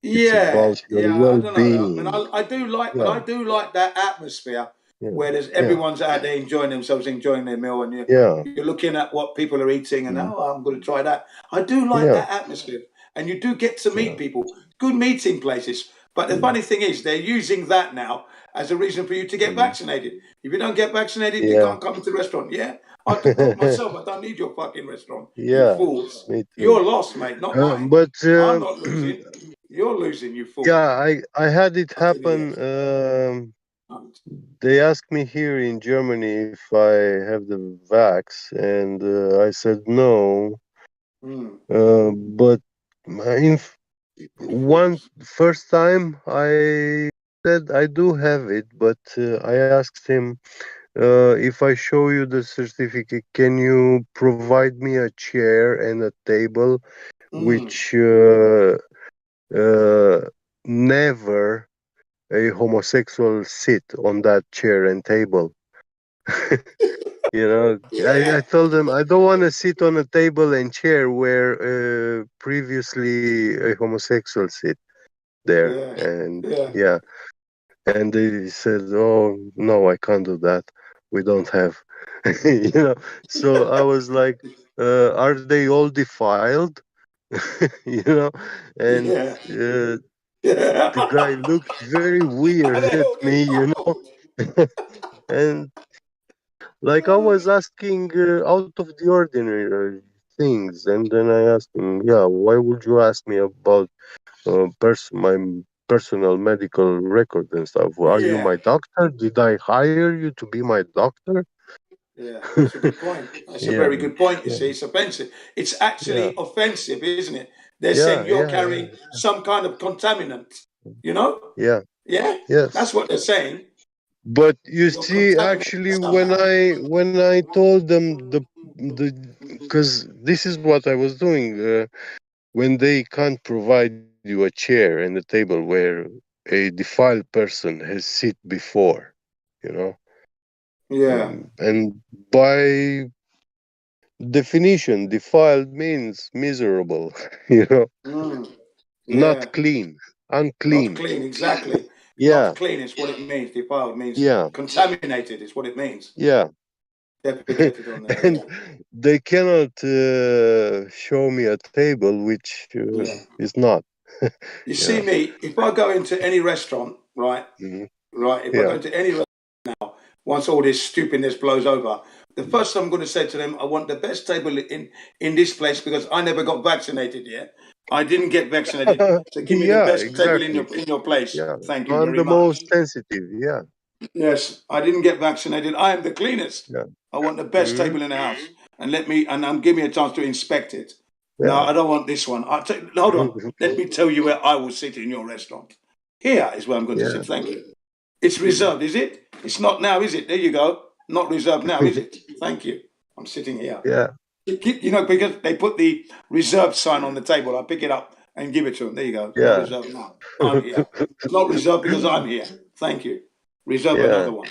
It's Yeah, about your yeah, I don't know. I mean, well-being. I do like, but Yeah, I do like that atmosphere yeah, where there's yeah, everyone's out there enjoying themselves, enjoying their meal, and yeah, you're looking at what people are eating, and mm, oh, I'm going to try that. I do like yeah, that atmosphere, and you do get to yeah, meet people, good meeting places. But the mm, funny thing is, they're using that now as a reason for you to get mm, vaccinated. If you don't get vaccinated, you yeah, can't come into the restaurant. Yeah, I can cook myself. I don't need your fucking restaurant. You yeah. fools. Me You're too. lost, mate, not mine. But I'm not losing. You're losing, you fool. yeah, I had it Fucking idiot. happen. They asked me here in Germany if I have the vax, and I said no. Mm. But in one first time, I said I do have it, but I asked him if I show you the certificate, can you provide me a chair and a table, Mm. which never a homosexual sit on that chair and table. I Yeah, told them I don't want to sit on a table and chair where previously a homosexual sit there. yeah, And yeah. yeah, and they said, "Oh no, I can't do that. We don't have." you know. So I was like, "Are they all defiled?" you know, and Yeah. the guy looked very Are weird they at all me, defiled? and like I was asking out of the ordinary things, and then I asked him, "Yeah, why would you ask me about my personal medical record and stuff? Are you Yeah, my doctor? Did I hire you to be my doctor?" yeah. That's a good point. That's a Yeah, very good point. You yeah, see, it's offensive. It's yeah, actually offensive, isn't it? They're yeah, saying you're yeah, carrying some kind of contaminant. You know? yeah, Yeah, yes. that's what they're saying. But you You're see, contaminated actually, when somehow. I told them the because this is what I was doing. When they can't provide you a chair and a table where a defiled person has sit before, you know, Yeah. and by definition, defiled means miserable, Mm. not Yeah. clean, Not unclean. clean, exactly. Not Yeah, clean is what it means. Defiled means yeah, contaminated is what it means. yeah. Defecated on there, And yeah. they cannot show me a table which Yeah. is not. You Yeah. see me, if I go into any restaurant, right, Mhm. right, if I go Yeah. into any restaurant, once all this stupidness blows over, the first thing I'm going to say to them, I want the best table in this place because I never got vaccinated yet. I didn't get vaccinated. So give me the Yeah, best table in exactly. your place. Yeah. Thank you I'm very the much. most sensitive. Yeah. Yes, I didn't get vaccinated. I am the cleanest. Yeah. I want the best Hmm. table in the house, and give me a chance to inspect it. No, Yeah. I don't want this one. Hold on. Let me tell you where I will sit in your restaurant. Here is where I'm going to Yeah. sit. Thank you. It's reserved, is it? It's not now, is it? There you go. Not reserved now, is it? Thank you. I'm sitting here. Yeah. Because they put the reserved sign on the table. I pick it up and give it to them. There you go. Not Yeah. reserved now. I'm here. It's not reserved because I'm here. Thank you. Reserve Yeah. another one.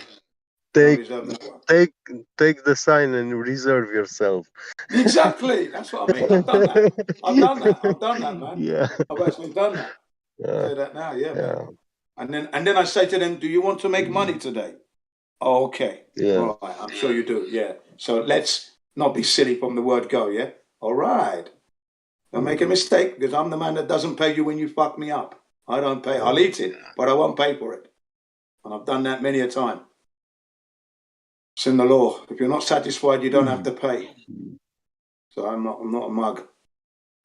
No Take reserve that one. take take the sign and reserve yourself. Exactly. That's what I mean. I've done that. I've done that, man. Yeah. I've actually done that. I'll tell Yeah. you that now. Yeah, man. Yeah. And then I say to them, "Do you want to make money today?" Oh, okay. Yeah. Right. I'm sure you do. Yeah. So let's not be silly from the word go. Yeah. All right. Don't make a mistake because I'm the man that doesn't pay you when you fuck me up. I don't pay. I'll eat it, but I won't pay for it. And I've done that many a time. It's in the law. If you're not satisfied, you don't have to pay. So I'm not a mug.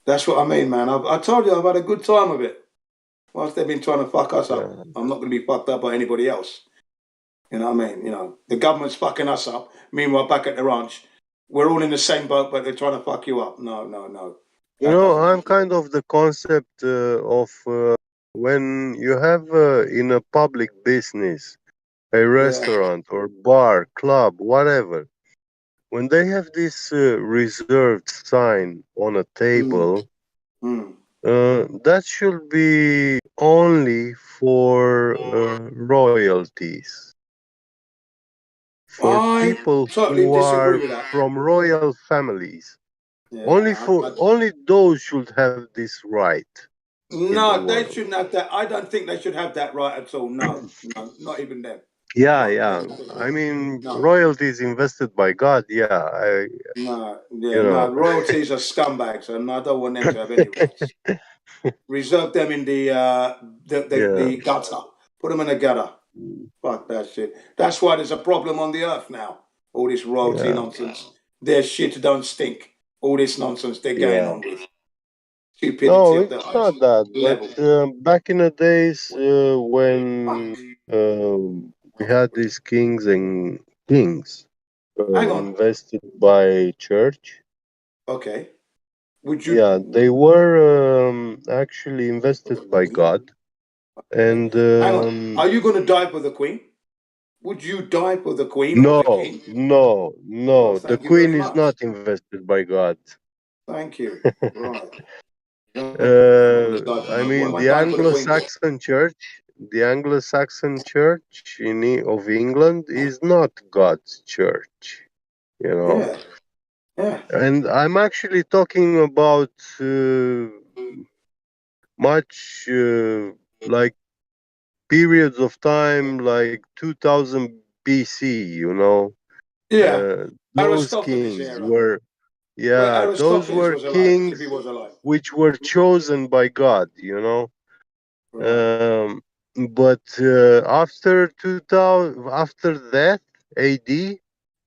That's what I mean, man. I told you I've had a good time of it. Whilst they've been trying to fuck us up, Yeah. I'm not going to be fucked up by anybody else. You know what I mean? The government's fucking us up. Meanwhile, back at the ranch, we're all in the same boat, but they're trying to fuck you up. No, no, no. You know, I'm kind of the concept of when you have in a public business, a restaurant or bar, club, whatever, when they have this reserved sign on a table, that should be only for royalties. For I people totally who disagree are with that. from royal families. Yeah, Only those should have this right in the no, they world. shouldn't have that. I don't think they should have that right at all. No, no, not even them. Yeah, No, yeah. I mean, royalties invested by God. Yeah, no, you know. royalties are scumbags, and I don't want them to have any rights. Reserve them in the gutter. Put them in the gutter. Fuck that shit. That's why there's a problem on the earth now. All this royalty nonsense. Their shit don't stink. All this nonsense they're going on with. Stupidity No, of the it's highest not that. level. But back in the days when we had these kings and kings Hang on. invested by church. Okay. Would you? Yeah, they were actually invested by God. And Hang on. Are you going to die for the Queen? Would you die for the Queen or no, the King? no, no. The Thank you very queen is much. not invested by God. Thank you. Right. I mean, the Anglo-Saxon church, of England is not God's church, you know. Yeah. Yeah. And I'm actually talking about much like periods of time like 2000 BC, you know. Yeah. Those Aristophanes' kings era. were, Well, yeah, those Aristophanes were was alive, if he kings was alive. which were chosen by God, you know. But after 2000, after that, AD,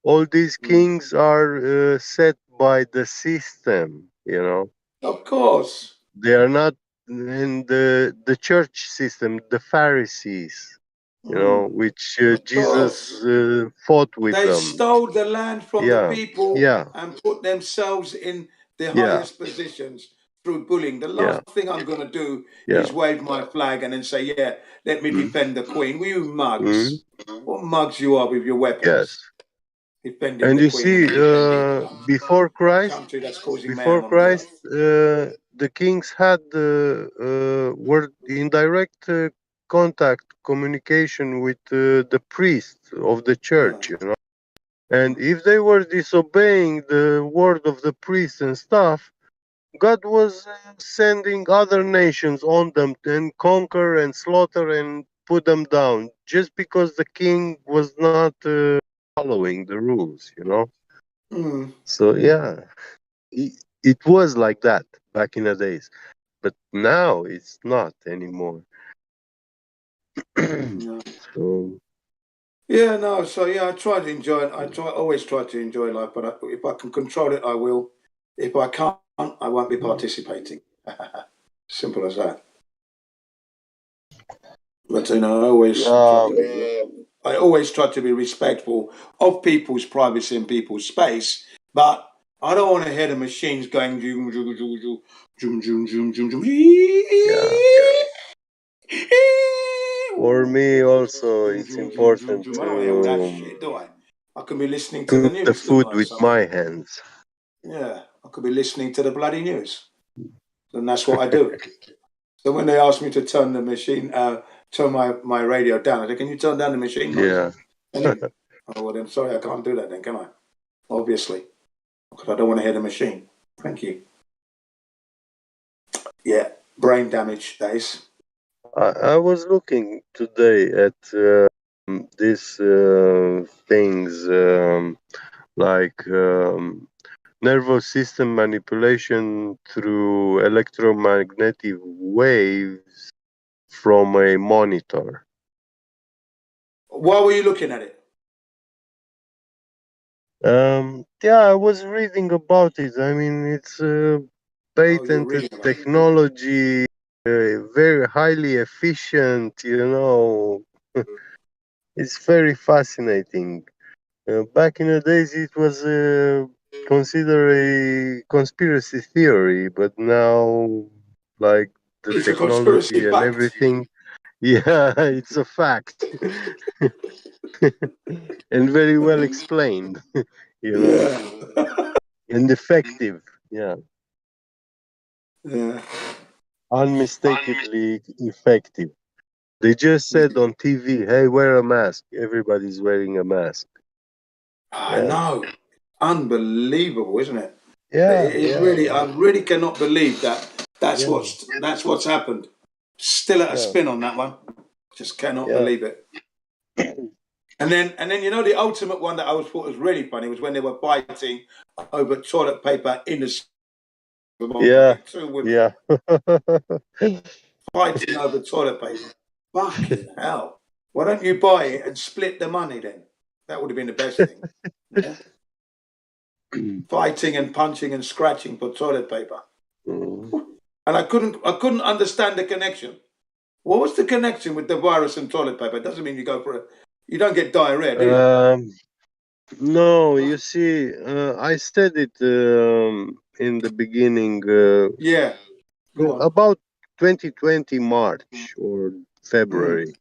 all these kings are set by the system, you know. Of course. They are not in the church system, the Pharisees, you know, which Jesus fought with They them. stole the land from the Yeah, people yeah, and put themselves in the yeah, highest positions through bullying. The yeah, last thing I'm going to do yeah. is wave my flag and then say, yeah, let me defend the Queen. Will you mugs? What mugs you are with your weapons? Yes. Defending And the you Queen see, and defending before Christ, country that's causing mayhem on the earth. the kings had were in direct contact communication with the priests of the church, you know. And if they were disobeying the word of the priest and stuff, God was sending other nations on them and conquer and slaughter and put them down just because the king was not following the rules, you know. So yeah, it was like that back in the days, but now it's not anymore. So Yeah, no. So yeah, I try to enjoy it. Always try to enjoy life, but if I can control it, I will. If I can't, I won't be participating. Simple as that. But you know, I always try to be respectful of people's privacy and people's space. But I don't want to hear the machines going zoom, zoom, zoom, zoom, zoom, zoom, zoom, zoom, zoom. yeah, for me also it's important I don't want to hear all that to shit, do I? I can be listening to the cook the news, couldn't food I? with my hands. Yeah, I could be listening to the bloody news, and that's what I do. So when they ask me to turn the machine, turn my radio down, I say, "Can you turn down the machine noise?" Yeah. Oh well, then sorry, I can't do that then, can I? Obviously, because I don't want to hear the machine. Thank you. Yeah, brain damage, that is. I was looking today at these things like nervous system manipulation through electromagnetic waves from a monitor. Why were you looking at it? Yeah, I was reading about it. I mean, it's patented technology, very highly efficient, you know. It's very fascinating. Back in the days, it was consider a conspiracy theory, but now, like the It's a conspiracy technology and fact. everything, yeah, it's a fact, and very well explained, you know, and effective. Yeah, Yeah. unmistakably effective. They just said on TV, "Hey, wear a mask." Everybody's wearing a mask. I Yeah, know. Unbelievable, isn't it? yeah, It yeah, really, I really cannot believe that. yeah, That's what's happened. Still at a yeah, spin on that one. Just cannot yeah. believe it. And then you know the ultimate one that I thought was really funny was when they were fighting over toilet paper in the Yeah, supermarket. Two women yeah. fighting over toilet paper. Fucking hell! Why don't you buy it and split the money then? That would have been the best thing. Yeah. Fighting and punching and scratching for toilet paper. And I couldn't understand the connection. What was the connection with the virus and toilet paper? It doesn't mean you don't get diarrhea, do you? No, you see, I said it in the beginning, Yeah. Go on. about 2020 March or February.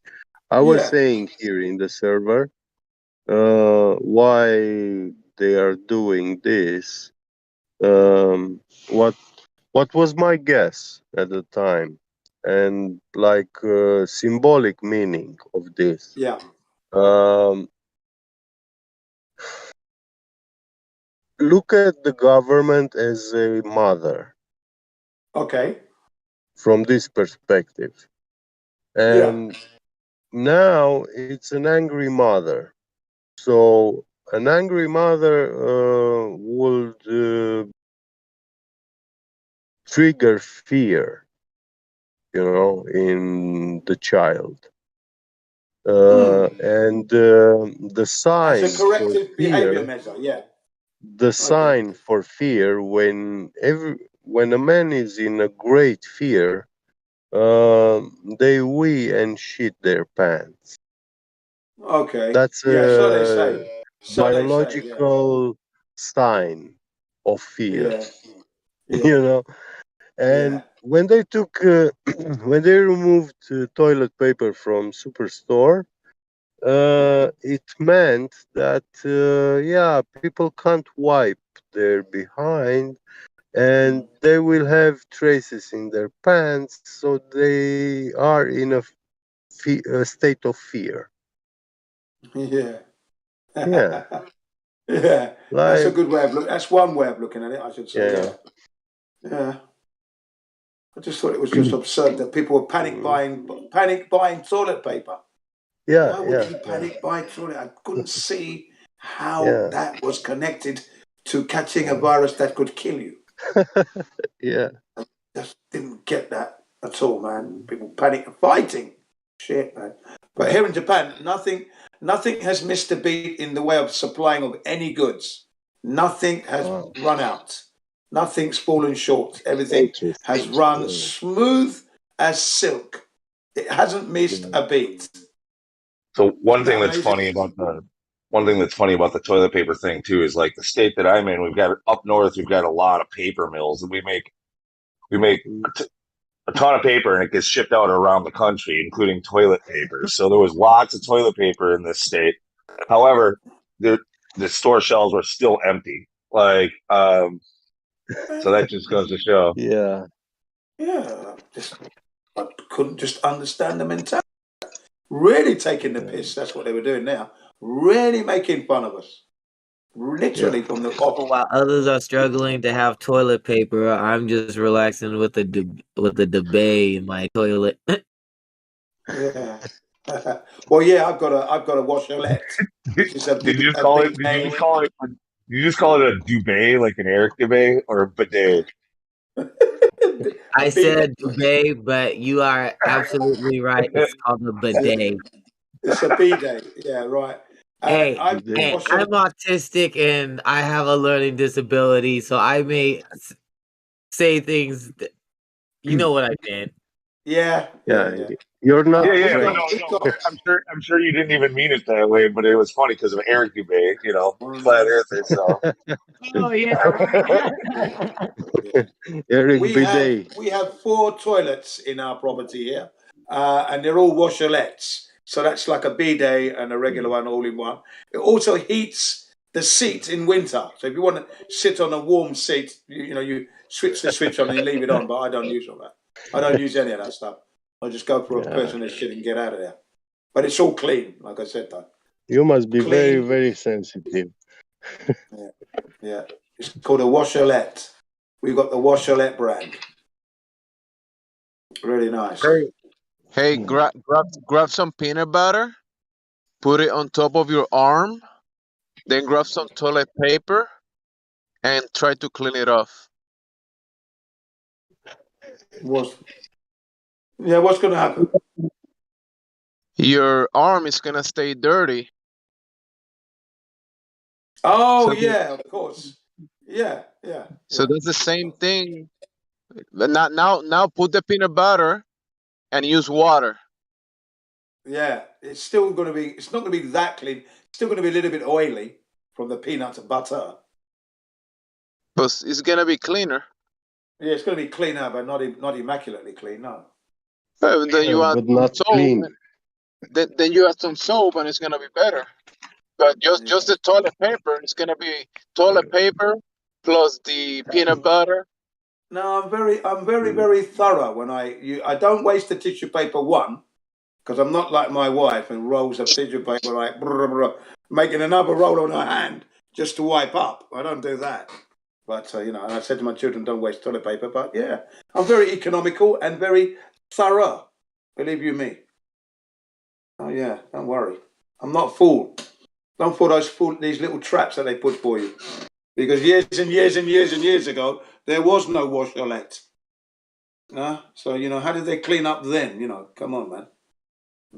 I was Yeah. saying here in the server why they are doing this. Um, what what was my guess at the time, and like symbolic meaning of this. Yeah. Um, Look at the government as a mother Okay. from this perspective. Yeah. And now it's an angry mother. So an angry mother would trigger fear, in the child. And the As a sign for corrective behavior fear, measure, yeah. the Okay. sign for fear when a man is in a great fear, they wee and shit their pants. Okay. That's Yeah, so they a say. So they say, yeah. biological sign of fear, Yeah. you Yeah. know. Yeah. And when they took, when they removed toilet paper from superstore, it meant that, yeah, people can't wipe their behind, and they will have traces in their pants, so they are in a state of fear. Yeah. Yeah, Yeah. That's a like, good way of looking. That's one way of looking at it, I should say. yeah, Yeah. Yeah. I just thought it was just absurd that people were panic buying toilet paper. yeah, Why would yeah, you yeah, panic buy toilet? I couldn't see how yeah, that was connected to catching a virus that could kill you. yeah. Just didn't get that at all, man. People panic fighting. Shit, man. But here in Japan, nothing has missed a beat in the way of supplying of any goods. Nothing has Wow. run out. Nothing's fallen short. Everything has Interesting. run Yeah. smooth as silk. It hasn't missed a beat. So Isn't that amazing? one thing that's funny about the toilet paper thing too is like the state that I'm in, we've got up north, we've got a lot of paper mills, and we make a ton of paper, and it gets shipped out around the country, including toilet paper. So there was lots of toilet paper in this state. However, the store shelves were still empty. So that just goes to show. Yeah. Yeah, I couldn't just understand the mentality. Really taking the piss. That's what they were doing now. Really making fun of us. Literally from the off. While others are struggling to have toilet paper, I'm just relaxing with the debate in my toilet. Yeah. Well, yeah, I've got a washerette, which is a Did you just a call it? big Did you male. just call it? Did you just call it a duvet, like an Eric duvet, or a bidet? I bidet. said debate, but you are absolutely right. It's called a bidet. It's a bidet. Yeah, right. And Hey, I've got a hey, washer. I'm autistic and I have a learning disability, so I may say things. You know what I meant. Yeah, Yeah, yeah, yeah. You're not Yeah, French. no. I'm sure you didn't even mean it that way, but it was funny because of Eric Dubé, flat earther. So Oh yeah. Eric we have 4 toilets in our property here, and they're all washerlettes. So that's like a bidet and a regular one all in one. It also heats the seat in winter. So if you want to sit on a warm seat, you switch the switch on and you leave it on. But I don't use all that. I don't use any of that stuff. I just go for a person that's shit and get out of there. But it's all clean, like I said, though. You must be very, Clean. very sensitive. Yeah. It's called a washerlette. We've got the washerlette brand. Really nice. Hey, grab some peanut butter, put it on top of your arm, then grab some toilet paper, and try to clean it off. What's going to happen? Your arm is gonna stay dirty. Oh, So yeah, of course. Yeah. So that's the same thing. But now put the peanut butter and use water. Yeah, it's not going to be that clean. It's still going to be a little bit oily from the peanut butter. But it's gonna be cleaner. Yeah, it's going to be cleaner, but not immaculately clean, no. Then you add but not soap. clean. Then you add some soap, and it's gonna be better. But just the toilet paper, it's gonna be toilet paper plus the peanut butter. No, I'm very thorough when I don't waste the tissue paper because I'm not like my wife and rolls of tissue paper like making another roll on her hand just to wipe up. I don't do that. But and I said to my children, don't waste toilet paper. But yeah, I'm very economical and very thorough. Believe you me. Oh yeah, don't worry. I'm not fooled. Don't fall these little traps that they put for you. Because years and years and years and years ago, there was no washerette. No? So, how did they clean up then? Come on, man.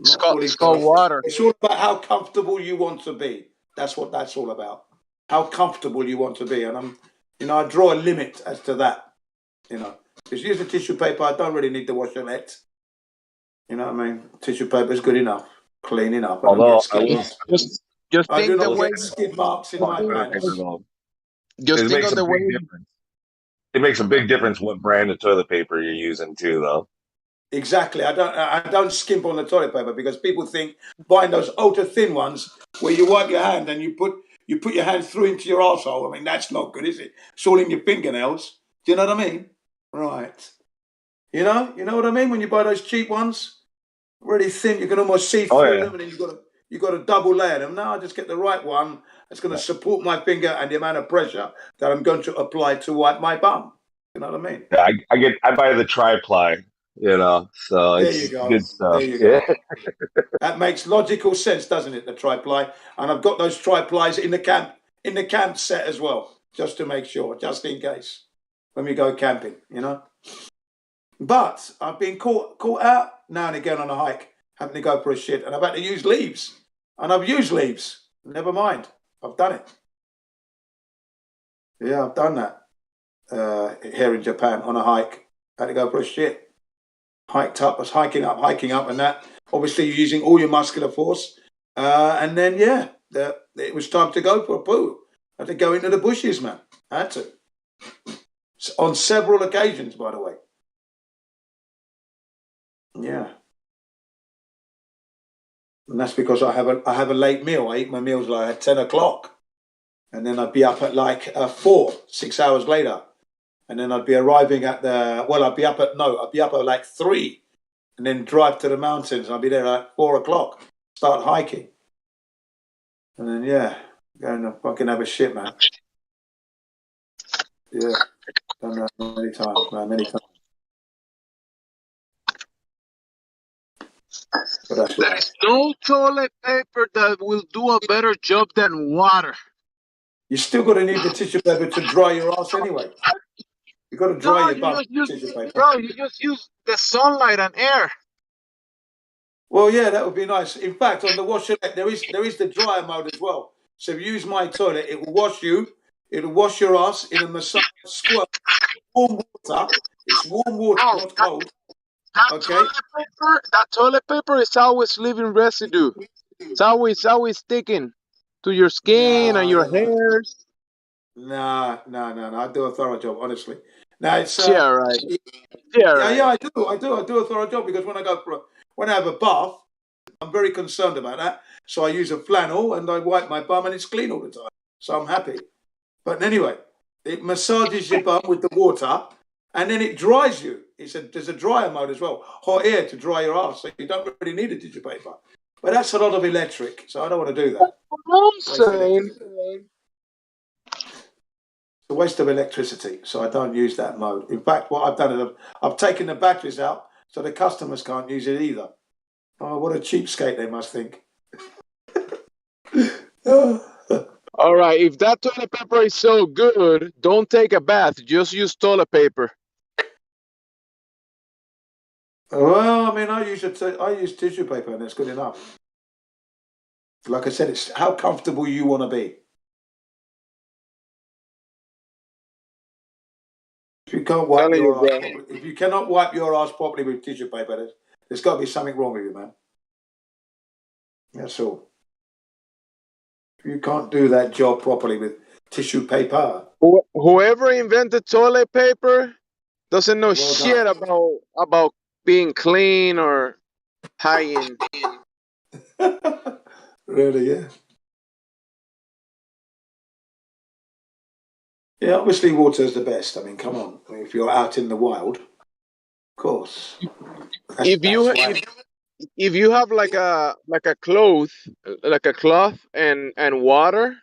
It's called water. It's all about how comfortable you want to be. That's what that's all about. How comfortable you want to be. And I draw a limit as to that. Because use the tissue paper, I don't really need the washerette. You know what I mean? Tissue paper is good enough. Clean enough. although Just I do think the not way. get skid marks in my pants. Just it think makes of a the way. big difference. It makes a big difference what brand of toilet paper you're using too, though. Exactly. I don't skimp on the toilet paper because people think buying those ultra thin ones where you wipe your hand and you put your hand through into your arsehole. I mean, that's not good, is it? It's all in your fingernails. Do you know what I mean? Right. You know what I mean? When you buy those cheap ones, really thin, you can almost see through them, and then you got to double layer them. Now I just get the right one that's going to support my finger and the amount of pressure that I'm going to apply to wipe my bum. You know what I mean? Yeah, I buy the tri-ply, so There it's you go. good stuff. There you go. That makes logical sense, doesn't it? The tri-ply, and I've got those tri-plies in the camp set as well, just to make sure, just in case when we go camping, But I've been caught out now and again on a hike, having to go for a shit, and I've had to use leaves, and I've used leaves. Never mind, I've done it. Yeah, I've done that here in Japan on a hike. Had to go for a shit. Hiked up, was hiking up, and that. Obviously, you're using all your muscular force. And then, it was time to go for a poo. I had to go into the bushes, man. I had to. On several occasions, by the way. Yeah. And that's because I have a late meal. I eat my meals like at 10 o'clock. And then I'd be up at like 6 hours later. And then I'd be arriving I'd be up at like 3. And then drive to the mountains. I'll be there at 4 o'clock. Start hiking. And then, go and fucking have a shit, man. Yeah. Done that many times, man. Many times. There is no toilet paper that will do a better job than water. You still got to need the tissue paper to dry your ass anyway. You got to dry your bum with tissue paper. Bro, you just use the sunlight and air. Well, yeah, that would be nice. In fact, on the washerette, there is the dryer mode as well. So if you use my toilet, it will wash you. It'll wash your ass in a massage squirt. Warm water. It's warm water, not cold. Okay. That toilet paper is always leaving residue. It's always sticking to your skin and your hairs. No. I do a thorough job, honestly. No, it's Yeah, right. Yeah, right. yeah. I do a thorough job because when I have a bath, I'm very concerned about that. So I use a flannel and I wipe my bum and it's clean all the time. So I'm happy. But anyway, it massages your bum with the water and then it dries you. There's a dryer mode as well, hot air to dry your ass, so you don't really need a tissue paper. But that's a lot of electric, so I don't want to do that. It's a waste of electricity, so I don't use that mode. In fact, what I've done is I've taken the batteries out so the customers can't use it either. Oh, what a cheapskate they must think. All right, if that toilet paper is so good, don't take a bath. Just use toilet paper. Well, I mean, I use tissue paper and it's good enough. Like I said, it's how comfortable you want to be. If you can't wipe your ass properly, if you cannot wipe your ass properly with tissue paper, there's got to be something wrong with you, man. That's all. If you can't do that job properly with tissue paper. Whoever invented toilet paper doesn't know shit about being clean or hygiene. Really, yeah. Yeah, obviously water's the best. I mean, come on. I mean, if you're out in the wild, of course. If you have like a cloth and water,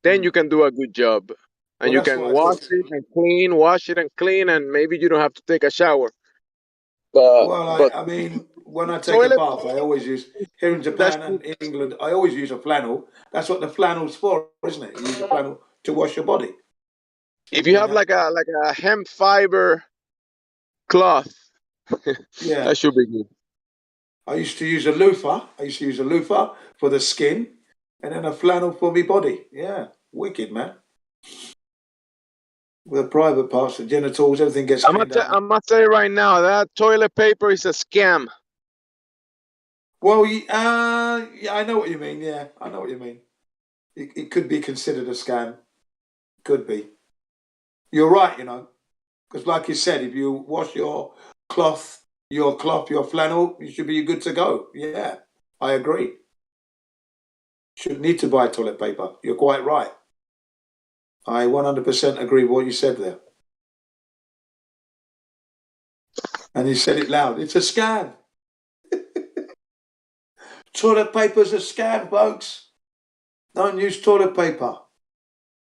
then you can do a good job. And you can wash it and clean, and maybe you don't have to take a shower. But I mean, when I take a bath, I always use, here in Japan and in England, I always use a flannel. That's what the flannel's for, isn't it? You use a flannel to wash your body. If you have like a hemp fiber cloth, yeah, that should be good. I used to use a loofah for the skin, and then a flannel for my body. Yeah, wicked, man. With the private parts, the genitals, everything gets cleaned out. I must say right now that toilet paper is a scam. Well, yeah, I know what you mean. Yeah, I know what you mean. It could be considered a scam. Could be. You're right, because like you said, if you wash your flannel, you should be good to go. Yeah, I agree. Shouldn't need to buy toilet paper. You're quite right. I 100% agree with what you said there. And you said it loud. It's a scam. Toilet paper's a scam, folks. Don't use toilet paper.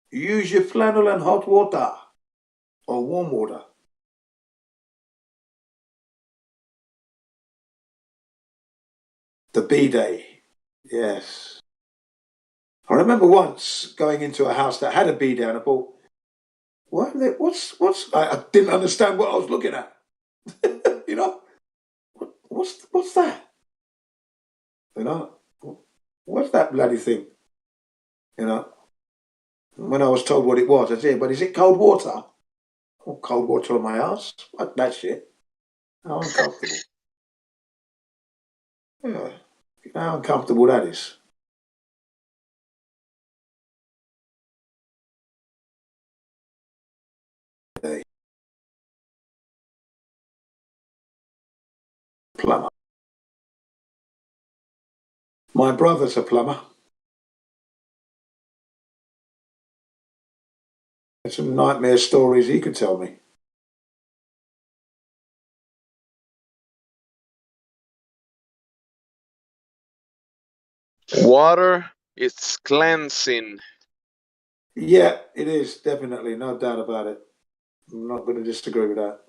Use your flannel and hot water or warm water. The bidet. Yes. I remember once going into a house that had a bidet and I thought, I didn't understand what I was looking at. What's that? What's that bloody thing? When I was told what it was, I said, but is it cold water? Oh, cold water on my ass? What that shit? How uncomfortable. Yeah. How uncomfortable that is. Plumber. My brother's a plumber. There's some nightmare stories he could tell me. Water is cleansing. Yeah, it is, definitely. No doubt about it. I'm not going to disagree with that.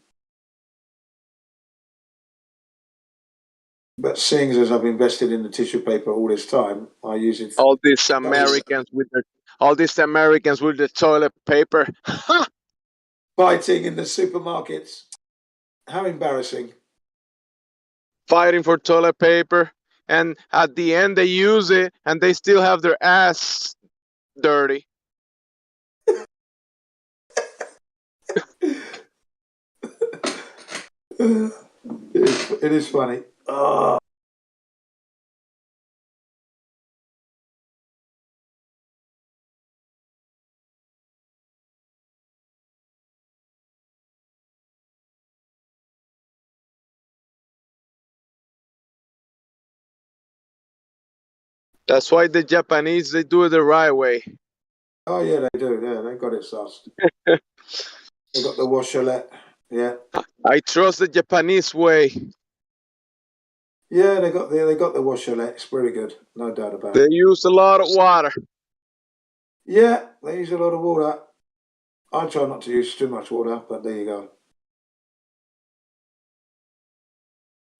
But seeing as I've invested in the tissue paper all this time, I use it. All these Americans with the toilet paper. Fighting in the supermarkets. How embarrassing. Fighting for toilet paper, and at the end they use it and they still have their ass dirty. It is funny. Oh. That's why the Japanese, they do it the right way. Oh yeah, they do. Yeah, they got it sussed. They got the washerette. Yeah. I trust the Japanese way. Yeah, they got the washerette. It's very good, no doubt about They it. use a lot of water. Yeah, they use a lot of water. I try not to use too much water, but there you go.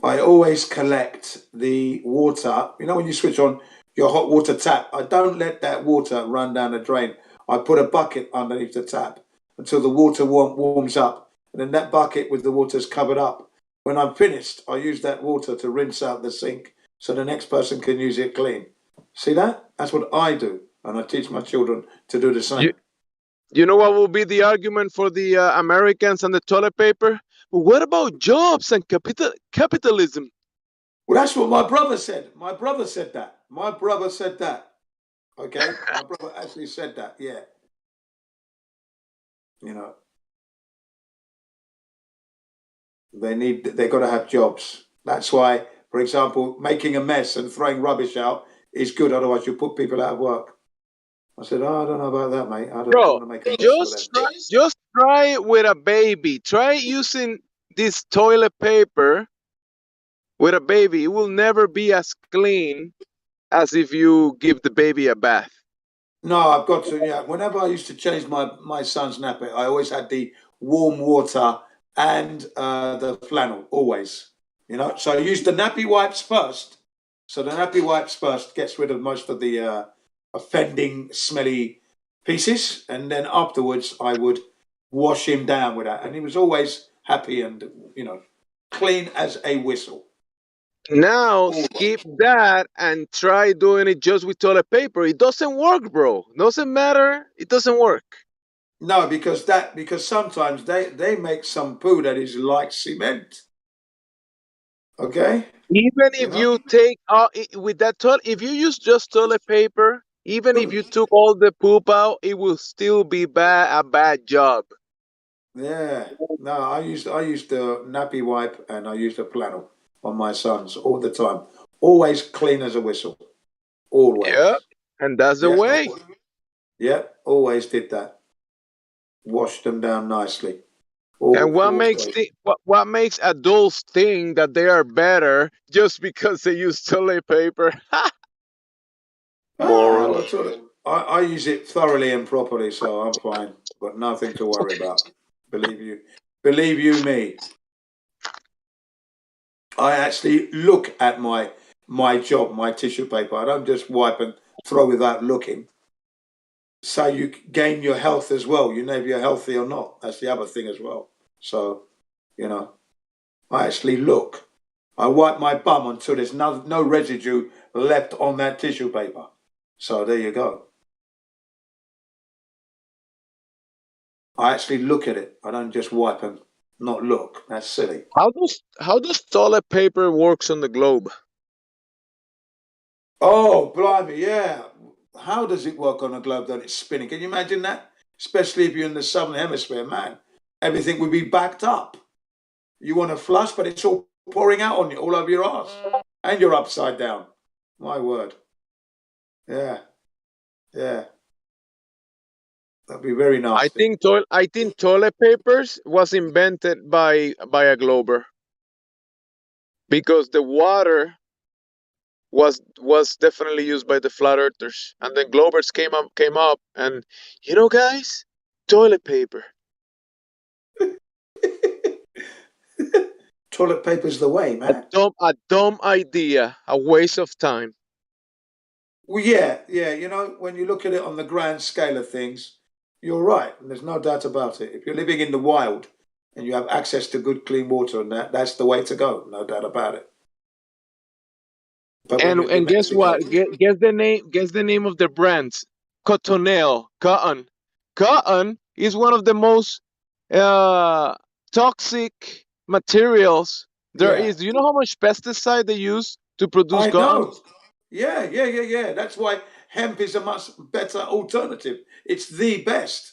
I always collect the water. You know when you switch on your hot water tap, I don't let that water run down the drain. I put a bucket underneath the tap until the water warms up, and then that bucket with the water is covered up. When I'm finished, I use that water to rinse out the sink so the next person can use it clean. See that? That's what I do, and I teach my children to do the same. You know what will be the argument for the Americans and the toilet paper? Well, what about jobs and capitalism? Well, that's what my brother said. My brother said that. My brother said that. Okay? My brother actually said that, yeah. You know. They got to have jobs. That's why, for example, making a mess and throwing rubbish out is good. Otherwise, you put people out of work. I said, I don't know about that, mate. I don't want to make a mess with them. Just try it with a baby. Try using this toilet paper with a baby. It will never be as clean as if you give the baby a bath. No, I've got to. Yeah, whenever I used to change my son's nappy, I always had the warm water and the flannel. Always, you know. So I used the nappy wipes first. So the nappy wipes first gets rid of most of the offending, smelly pieces, and then afterwards I would wash him down with that, and he was always happy and clean as a whistle. Now skip that and try doing it just with toilet paper. It doesn't work, bro. Doesn't matter. It doesn't work. No, because sometimes they make some poo that is like cement. Okay. Even if you take with that toilet, if you use just toilet paper, even if you took all the poop out, it will still be a bad job. Yeah. No, I used the nappy wipe and I used the flannel on my sons all the time. Always clean as a whistle. Always. Yeah. And that's the way. Yeah, always did that. Washed them down nicely. And what makes adults think that they are better just because they use toilet paper? Morons. I use it thoroughly and properly, so I'm fine. Got nothing to worry about. Believe you me. I actually look at my job, my tissue paper. I don't just wipe and throw without looking. So you gain your health as well. You know if you're healthy or not. That's the other thing as well. So, I actually look. I wipe my bum until there's no residue left on that tissue paper. So there you go. I actually look at it. I don't just wipe and not look. That's silly. How does toilet paper works on the globe? Oh, blimey, yeah. How does it work on a globe that it's spinning? Can you imagine that? Especially if you're in the southern hemisphere, man. Everything would be backed up. You want to flush, but it's all pouring out on you, all over your ass. And you're upside down. My word. Yeah. Yeah. That'd be very nasty. I think toilet papers was invented by a glober. Because the water was definitely used by the flat earthers. And then globers came up and guys, toilet paper. Toilet paper's the way, man. A dumb idea, a waste of time. Well, yeah. When you look at it on the grand scale of things, you're right. And there's no doubt about it. If you're living in the wild and you have access to good, clean water, and that's the way to go. No doubt about it. But and guess what? Guess the name of the brands. Cotonelle, cotton. Cotton is one of the most toxic materials There is. Do you know how much pesticide they use to produce I cotton? know. Yeah. That's why hemp is a much better alternative. It's the best.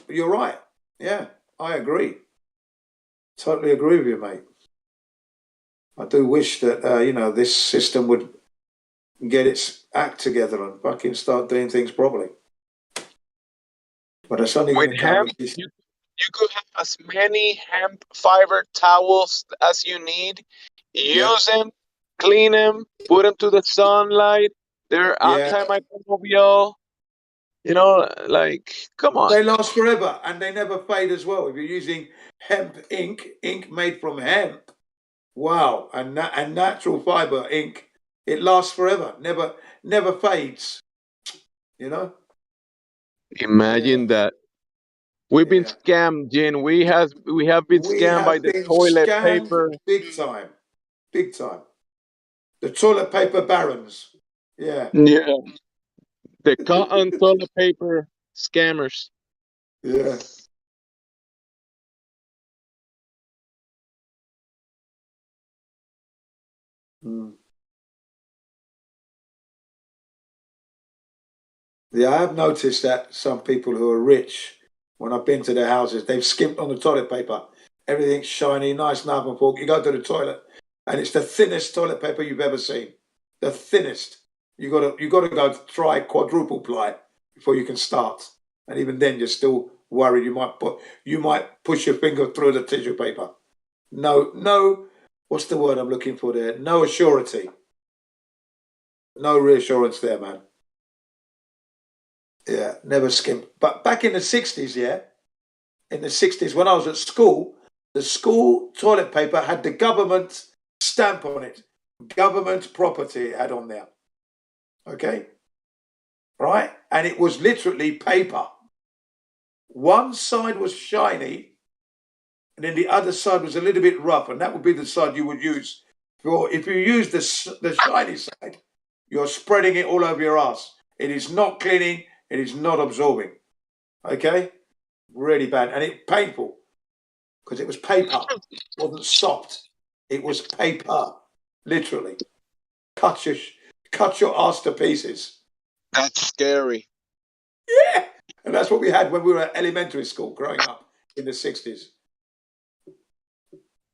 You're right. Yeah, I agree. Totally agree with you, mate. I do wish that this system would get its act together and fucking start doing things properly. But it's only going With to come. hemp, you could have as many hemp fiber towels as you need. Use them, clean them, put them to the sunlight. They're antimicrobial. You know, like, come on. They last forever and they never fade as well. If you're using hemp ink made from hemp, wow, and natural fiber ink, it lasts forever. Never fades. You know? Imagine that. We've been scammed, Jin. We have been scammed by the toilet paper. Big time. Big time. The toilet paper barons. Yeah. Yeah. The cotton toilet paper scammers. Yeah. Yeah, I have noticed that some people who are rich, when I've been to their houses, they've skimped on the toilet paper. Everything's shiny, nice, knife and fork. You go to the toilet, and it's the thinnest toilet paper you've ever seen. The thinnest. You gotta go try quadruple ply before you can start. And even then, you're still worried you might push your finger through the tissue paper. No. What's the word I'm looking for there? No assurity. No reassurance there, man. Yeah, never skimp. But back in the 60s, in the 60s when I was at school, the school toilet paper had the government stamp on it. Government property it had on there. Okay? Right? And it was literally paper. One side was shiny, and then the other side was a little bit rough, and that would be the side you would use. If you use the shiny side, you're spreading it all over your ass. It is not cleaning. It is not absorbing. Okay? Really bad. And it's painful because it was paper. It wasn't soft. It was paper. Literally. Cut your ass to pieces. That's scary. Yeah. And that's what we had when we were at elementary school growing up in the 60s.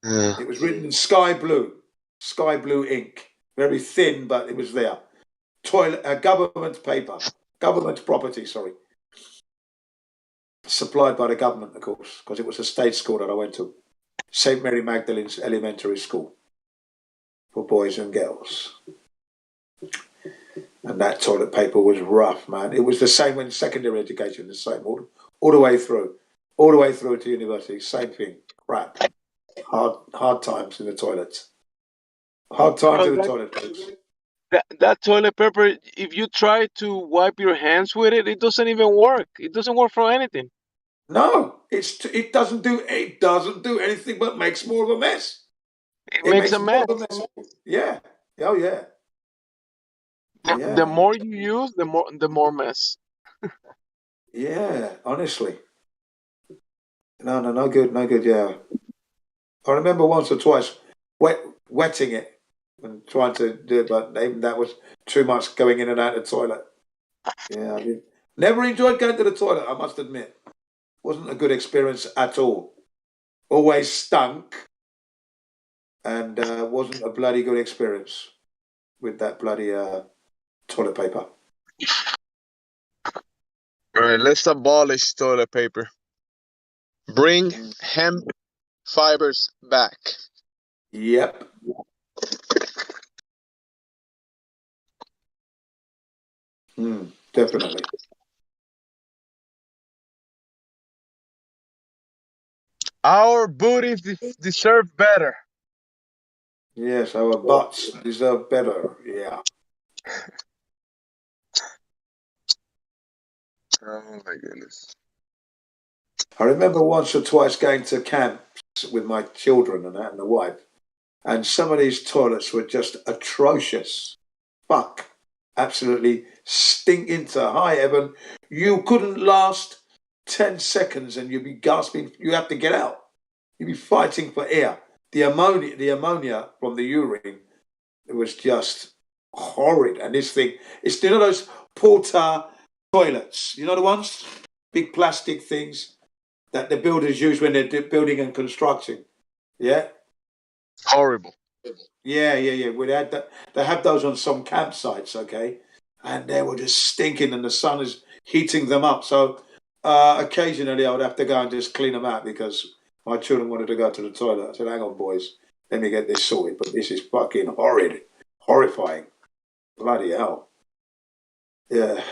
It was written in sky blue ink. Very thin, but it was there. Government paper. Government property, sorry. Supplied by the government, of course, because it was a state school that I went to. St. Mary Magdalene's Elementary School for boys and girls. And that toilet paper was rough, man. It was the same in secondary education, the same, all the way through. All the way through to university, same thing. Crap. Hard times in the toilets. Hard times in the toilet, folks. That toilet paper, if you try to wipe your hands with it, it doesn't even work. It doesn't work for anything. No, it doesn't do anything but makes more of a mess. It makes a mess. Yeah. Oh yeah. The more you use, the more mess. Yeah, honestly. No good. Yeah. I remember once or twice wetting it and trying to do it, but even that was too much going in and out of the toilet. Yeah, I did. Never enjoyed going to the toilet, I must admit. Wasn't a good experience at all. Always stunk, and wasn't a bloody good experience with that bloody toilet paper. All right, let's abolish toilet paper. Bring hemp fibers back. Yep. Definitely. Our booties deserve better. Yes, our butts deserve better. Yeah. Oh my goodness. I remember once or twice going to camps with my children and the wife, and some of these toilets were just atrocious. Fuck. Absolutely stinking to high heaven. You couldn't last 10 seconds and you'd be gasping. You have to get out. You'd be fighting for air. the ammonia from the urine, it was just horrid. And this thing, it's you know those porta toilets, you know the ones, big plastic things that the builders use when they're building and constructing. Yeah, Horrible. yeah. We had that. They have those on some campsites, okay, and they were just stinking, and the sun is heating them up. So occasionally, I would have to go and just clean them out because my children wanted to go to the toilet. I said, "Hang on, boys, let me get this sorted." But this is fucking horrid, horrifying. Bloody hell. Yeah.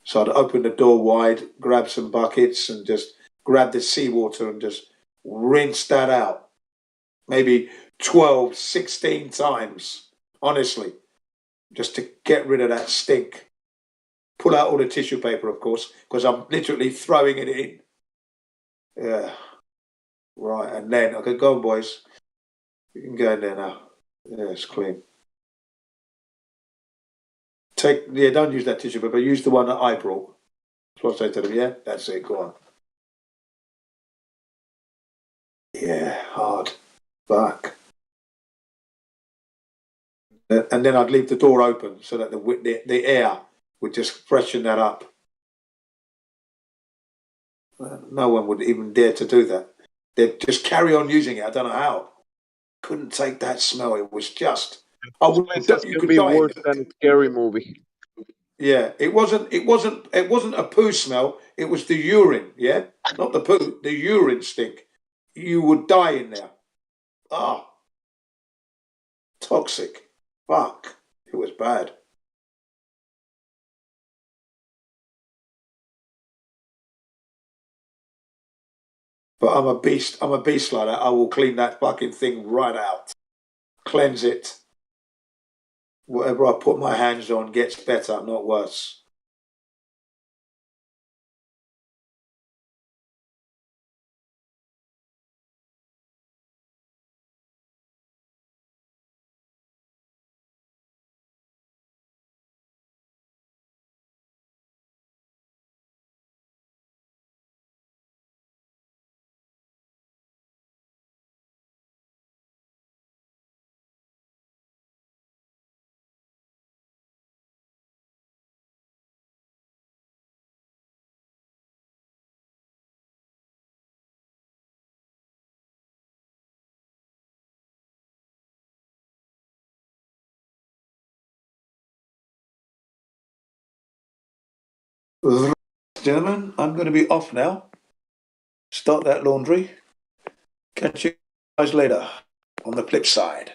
So I'd open the door wide, grab some buckets, and just grab the seawater and just rinse that out. Maybe 12, 16 times, honestly, just to get rid of that stink. Pull out all the tissue paper, of course, because I'm literally throwing it in. Yeah. Right. And then, okay, go on, boys. You can go in there now. Yeah, it's clean. Don't use that tissue paper. Use the one that I brought. That's what I say to them. Yeah, that's it. Go on. Yeah, hard. Fuck. And then I'd leave the door open so that the air would just freshen that up. No one would even dare to do that. They'd just carry on using it. I don't know how. Couldn't take that smell. It was just. That's You gonna could be die. worse than a scary movie. Yeah, it wasn't a poo smell. It was the urine. Yeah, not the poo. The urine stink. You would die in there. Ah, toxic. Fuck. It was bad. But I'm a beast. I'm a beast like that. I will clean that fucking thing right out. Cleanse it. Whatever I put my hands on gets better, not worse. Gentlemen, I'm going to be off now. Start that laundry. Catch you guys later on the flip side.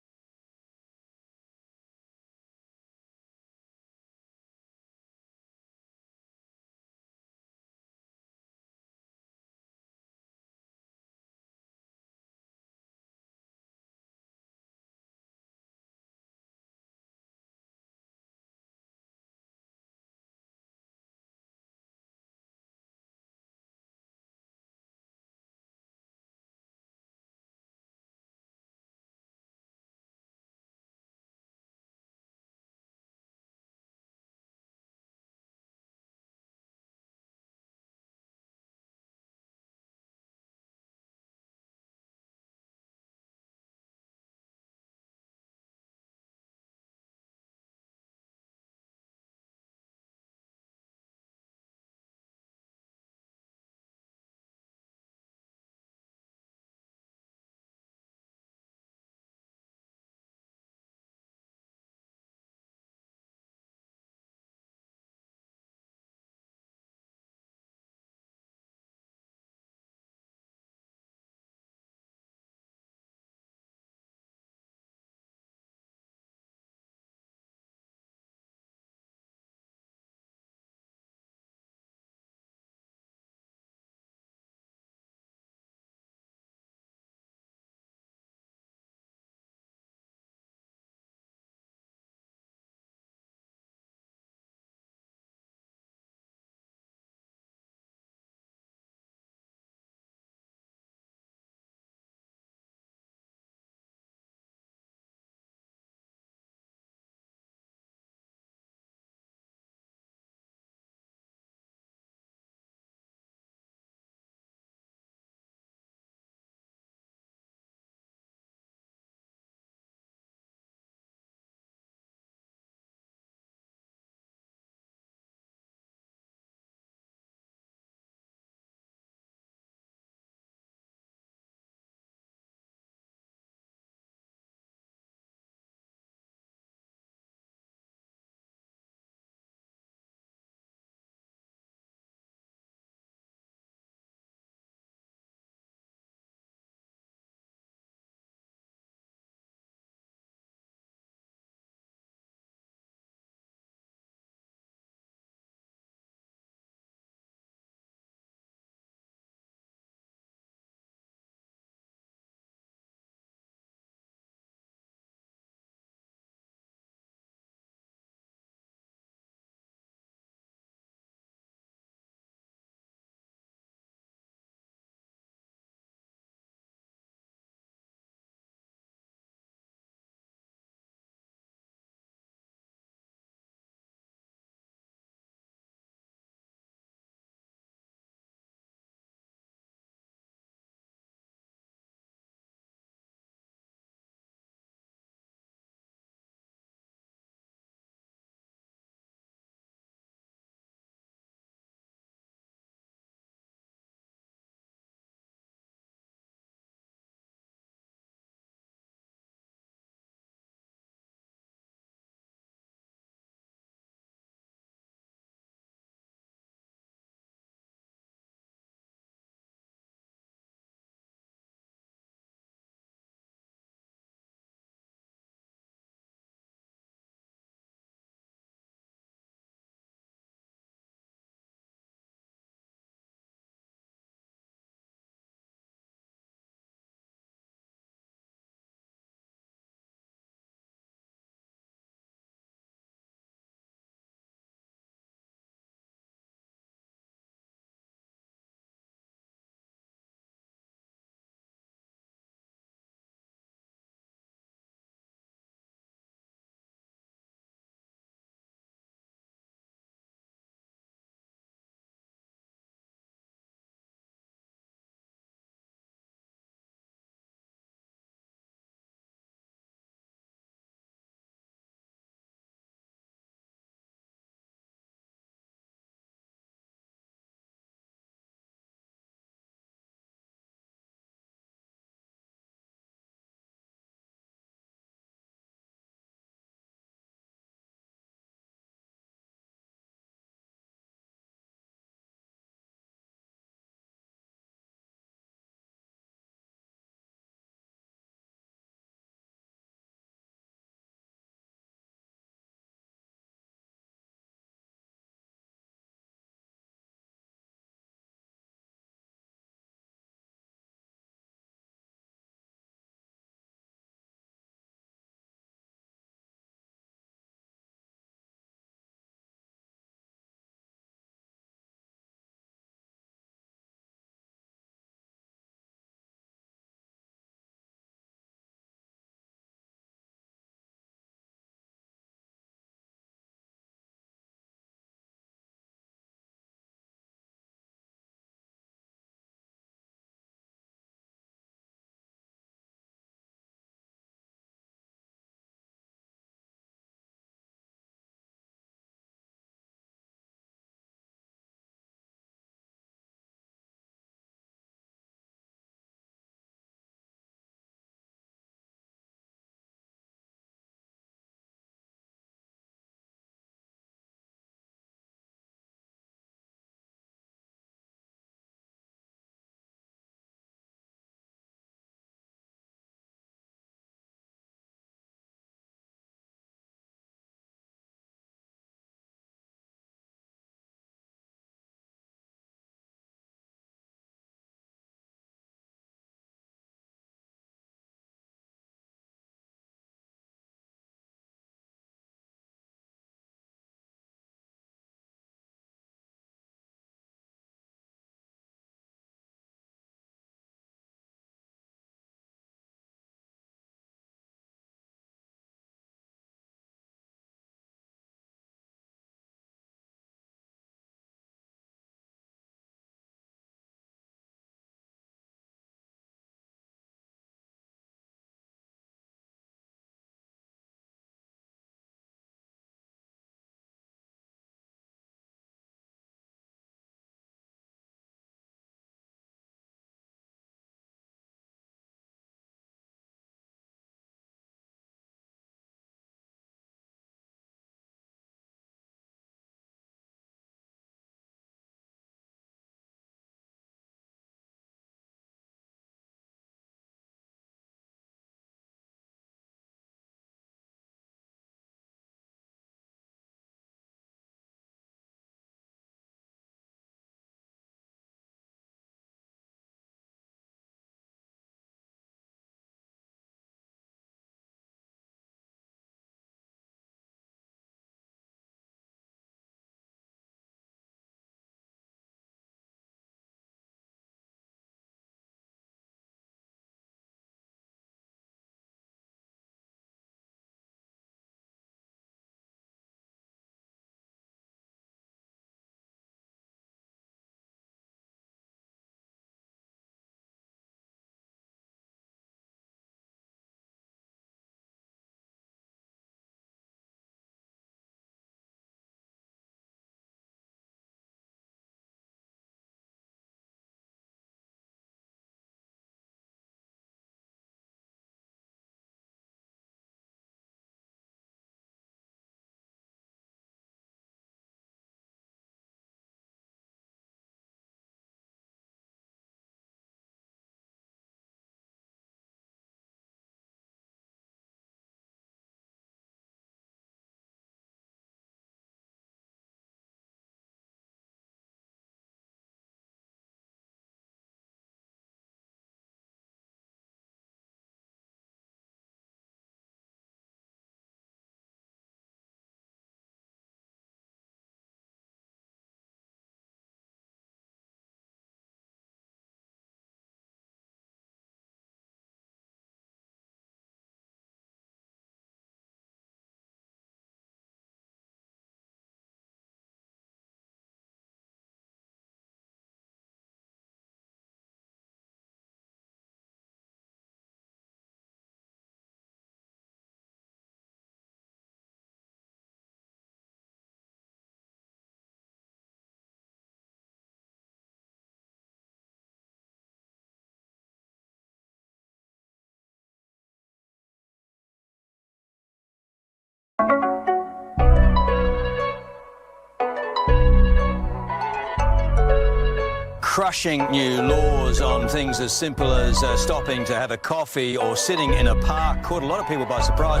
crushing new laws on things as simple as stopping to have a coffee or sitting in a park caught a lot of people by surprise.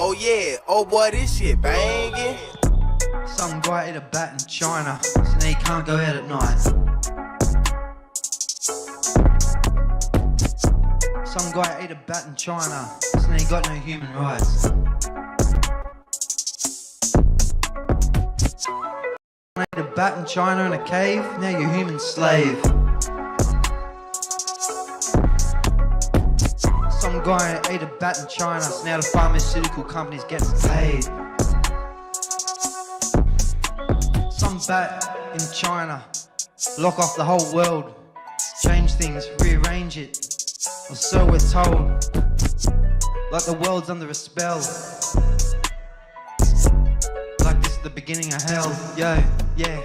Oh yeah, oh boy, this shit banging. Some guy ate a bat in China, so now he can't go out at night. Some guy ate a bat in China, so now he got no human rights. Ate a bat in China in a cave, now you're a human slave. Some guy ate a bat in China, so now the pharmaceutical company's getting paid. Some bat in China, lock off the whole world, change things, rearrange it, or so we're told. Like the world's under a spell, like this is the beginning of hell. Yo, yeah,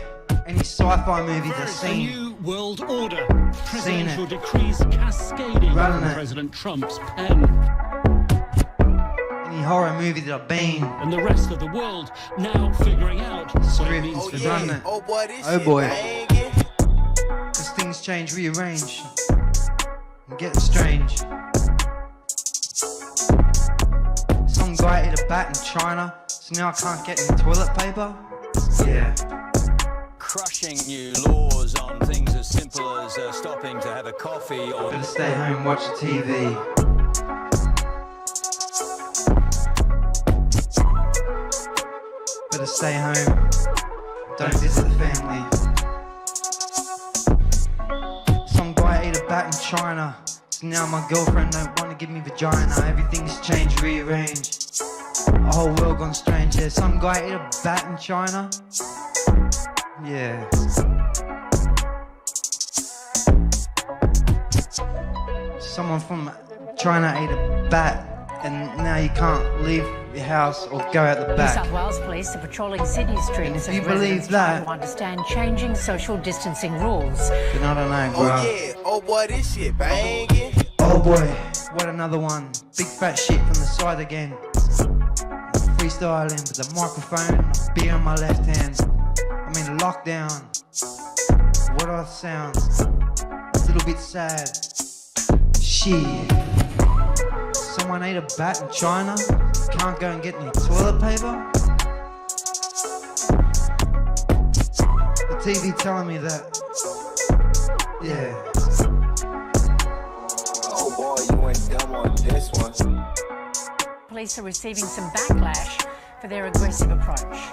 any sci-fi movie that's seen. New world order. Seen Presidential it. decrees cascading Running on it. President Trump's pen. Any horror movie that I've been. And the rest of the world now figuring out what it means for Running them. it. Oh boy, this Oh shit boy. banging. Cause things change, rearrange, and getting strange. Some guy ate a bat in China, so now I can't get any toilet paper? Yeah. Crushing new laws on things as simple as stopping to have a coffee or... Better stay home, watch the TV. Better stay home, don't visit the family. Some guy ate a bat in China, so now my girlfriend don't want to give me vagina. Everything's changed, rearranged, a whole world gone strange. Yeah, some guy ate a bat in China. Yeah. Someone from China ate a bat, and now you can't leave your house or go out the New back. South Wales police are patrolling Sydney streets if you as believe residents try that- to understand changing social distancing rules. Then I don't know, bro. Oh yeah, oh boy, this shit banging. Oh boy, what another one. Big fat shit from the side again. Freestyling with the microphone and a beer in my left hand. I'm in lockdown. What I sound? A little bit sad. Shit. Someone ate a bat in China? Can't go and get any toilet paper? The TV telling me that. Yeah. Oh boy, you went dumb on this one. Police are receiving some backlash for their aggressive approach.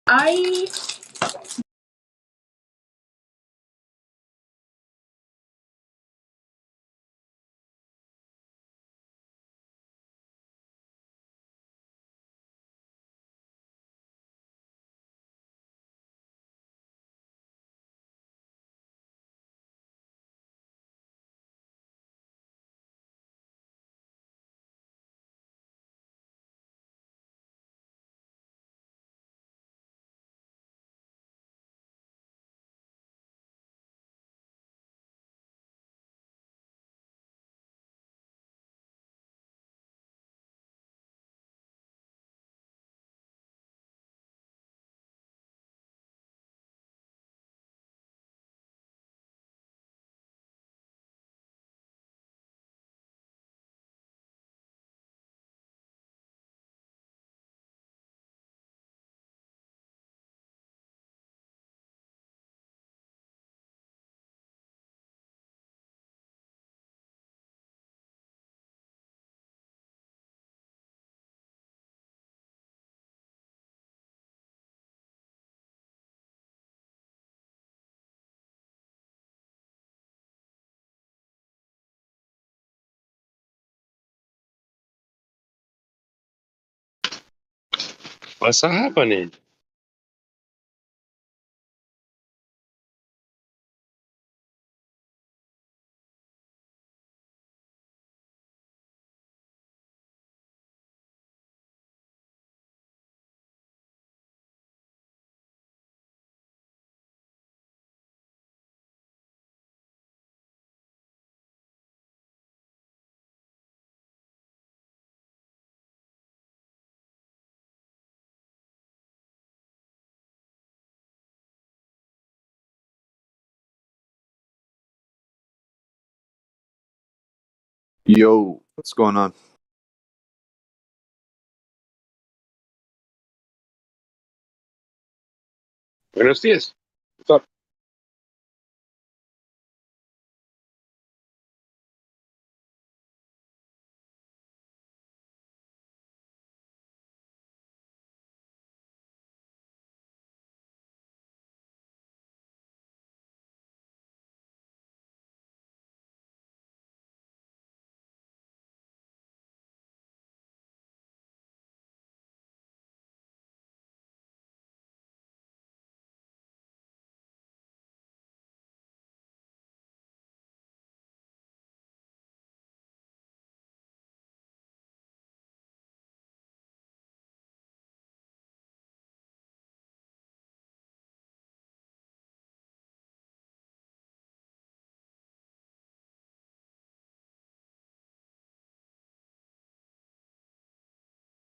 I What's happening? Yo, what's going on? Buenos dias. What's up?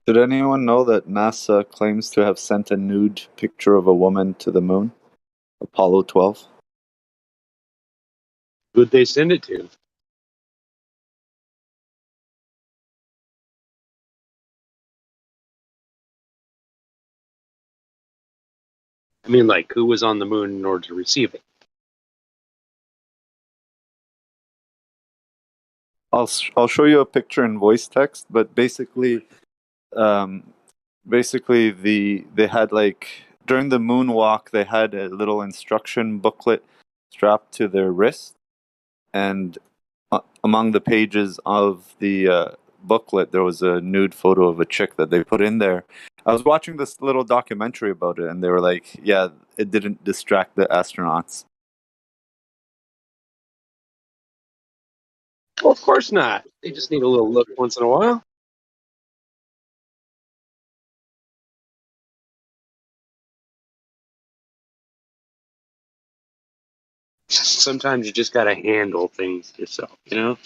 Did anyone know that NASA claims to have sent a nude picture of a woman to the moon? Apollo 12? Who'd they send it to? I mean, like, who was on the moon in order to receive it? I'll show you a picture in voice text, but um, basically they had like during the moonwalk they had a little instruction booklet strapped to their wrist, and among the pages of the booklet there was a nude photo of a chick that they put in there. I was watching this little documentary about it, and they were like, "Yeah, it didn't distract the astronauts." Well, of course not. They just need a little look once in a while. Sometimes you just gotta handle things yourself, you know?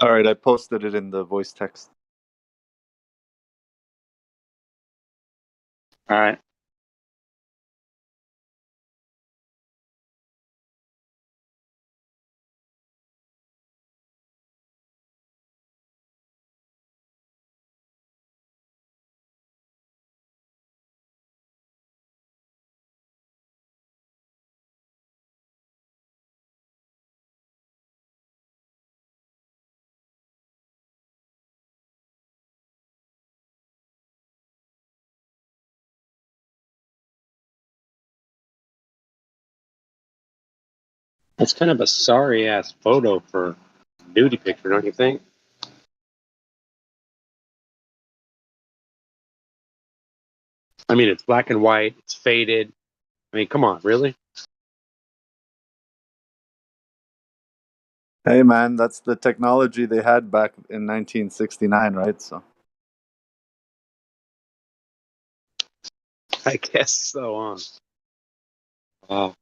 All right, I posted it in the voice text. All right. That's kind of a sorry ass photo for a nudie picture, don't you think? I mean, it's black and white. It's faded. I mean, come on, really? Hey man, that's the technology they had back in 1969, right? So I guess so. Wow.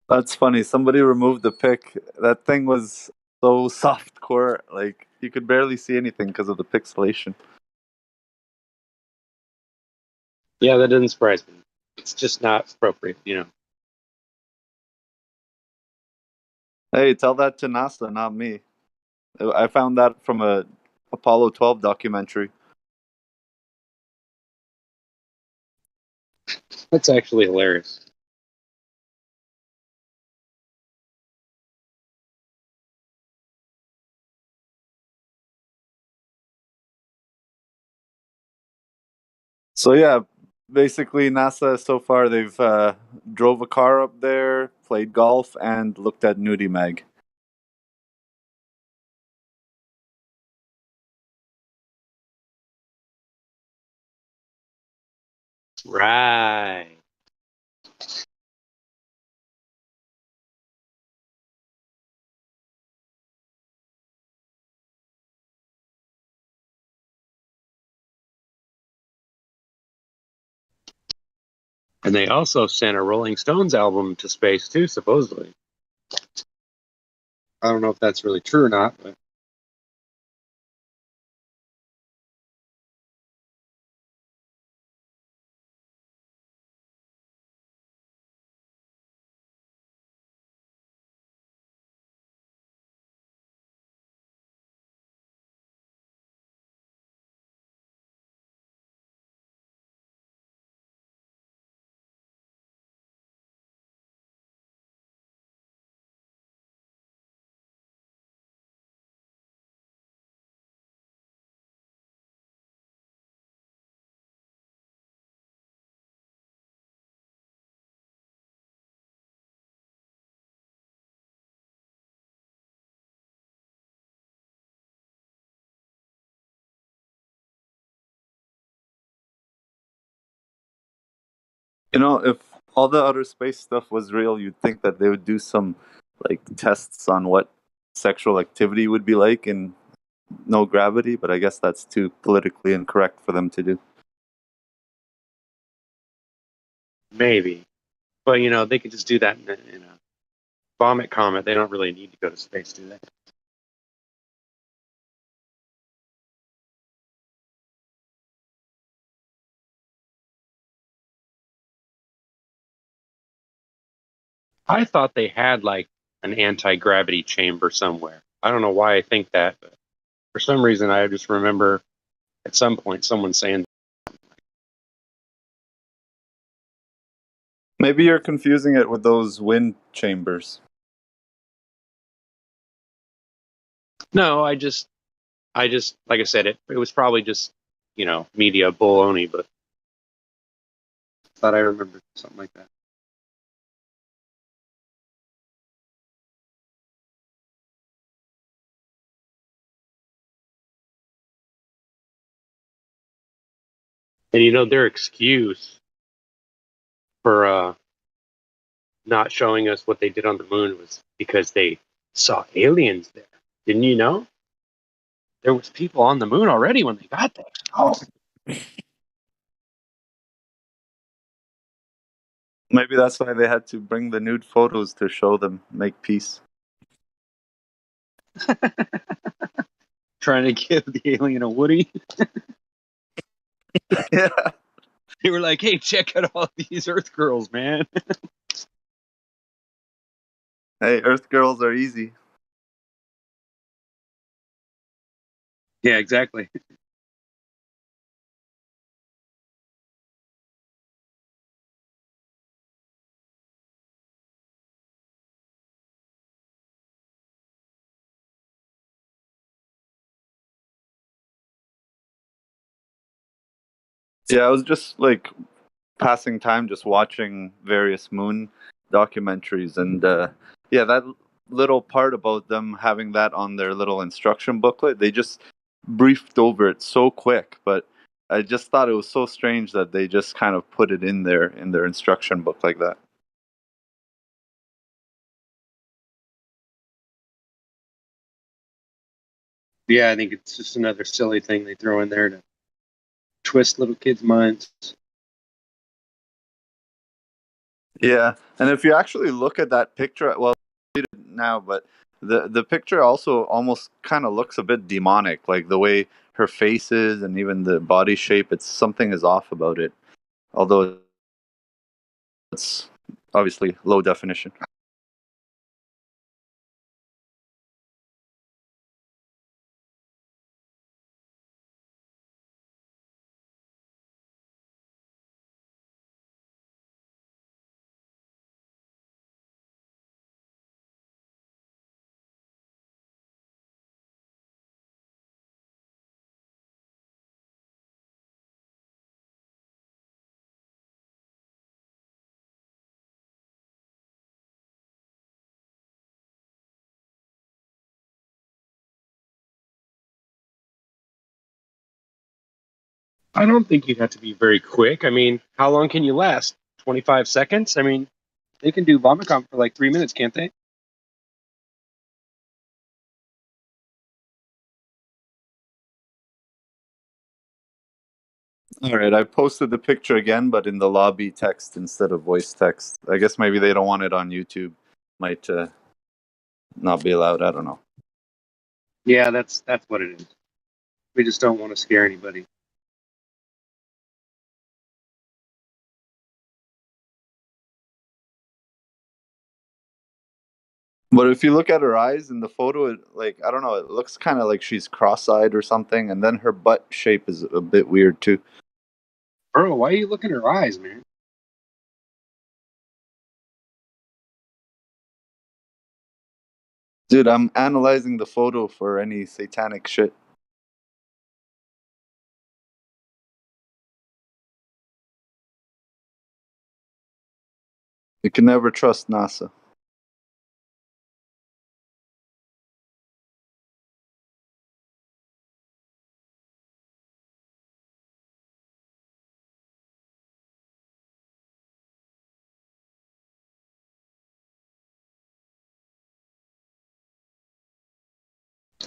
that's funny. Somebody removed the pic. That thing was so soft core, like you could barely see anything because of the pixelation. Yeah, that doesn't surprise me. It's just not appropriate, you know. Hey, tell that to NASA, not me. I found that from a Apollo 12 documentary. That's actually hilarious. So yeah, basically NASA so far they've drove a car up there, played golf, and looked at nudie mag. Right. And they also sent a Rolling Stones album to space too, supposedly. I don't know if that's really true or not, but You know, if all the outer space stuff was real, you'd think that they would do some like tests on what sexual activity would be like in no gravity, but I guess that's too politically incorrect for them to do. maybe. But you know, they could just do that in a vomit comet. They don't really need to go to space, do they? I thought they had like an anti-gravity chamber somewhere. I don't know why I think that, but for some reason I just remember at some point someone saying, Maybe you're confusing it with those wind chambers. no, I just like I said, it was probably just, you know, media baloney, but thought I remembered something like that. And you know, their excuse for not showing us what they did on the moon was because they saw aliens there. Didn't you know? There was people on the moon already when they got there. Oh. Maybe that's why they had to bring the nude photos to show them, make peace. Trying to give the alien a Woody. Yeah. They were like, hey, check out all these Earth girls, man. Hey, Earth girls are easy. Yeah, exactly. Yeah, I was just like passing time, just watching various moon documentaries, and yeah, that little part about them having that on their little instruction booklet, they just briefed over it so quick, but I just thought it was so strange that they just kind of put it in their instruction book like that. Yeah, I think it's just another silly thing they throw in there to twist little kids' minds. Yeah, and if you actually look at that picture, well, now, but the picture also almost kind of looks a bit demonic, like the way her face is and even the body shape. It's something is off about it, although it's obviously low definition. I don't think you'd have to be very quick. I mean, how long can you last? 25 seconds? I mean, they can do Vomicom for like 3 minutes, can't they? All right, I posted the picture again, but in the lobby text instead of voice text. I guess maybe they don't want it on YouTube. Might not be allowed. I don't know. Yeah, that's what it is. We just don't want to scare anybody. But if you look at her eyes in the photo, like I don't know, it looks kind of like she's cross-eyed or something, and then her butt shape is a bit weird too. Bro, why are you looking at her eyes, man? Dude, I'm analyzing the photo for any satanic shit. You can never trust NASA.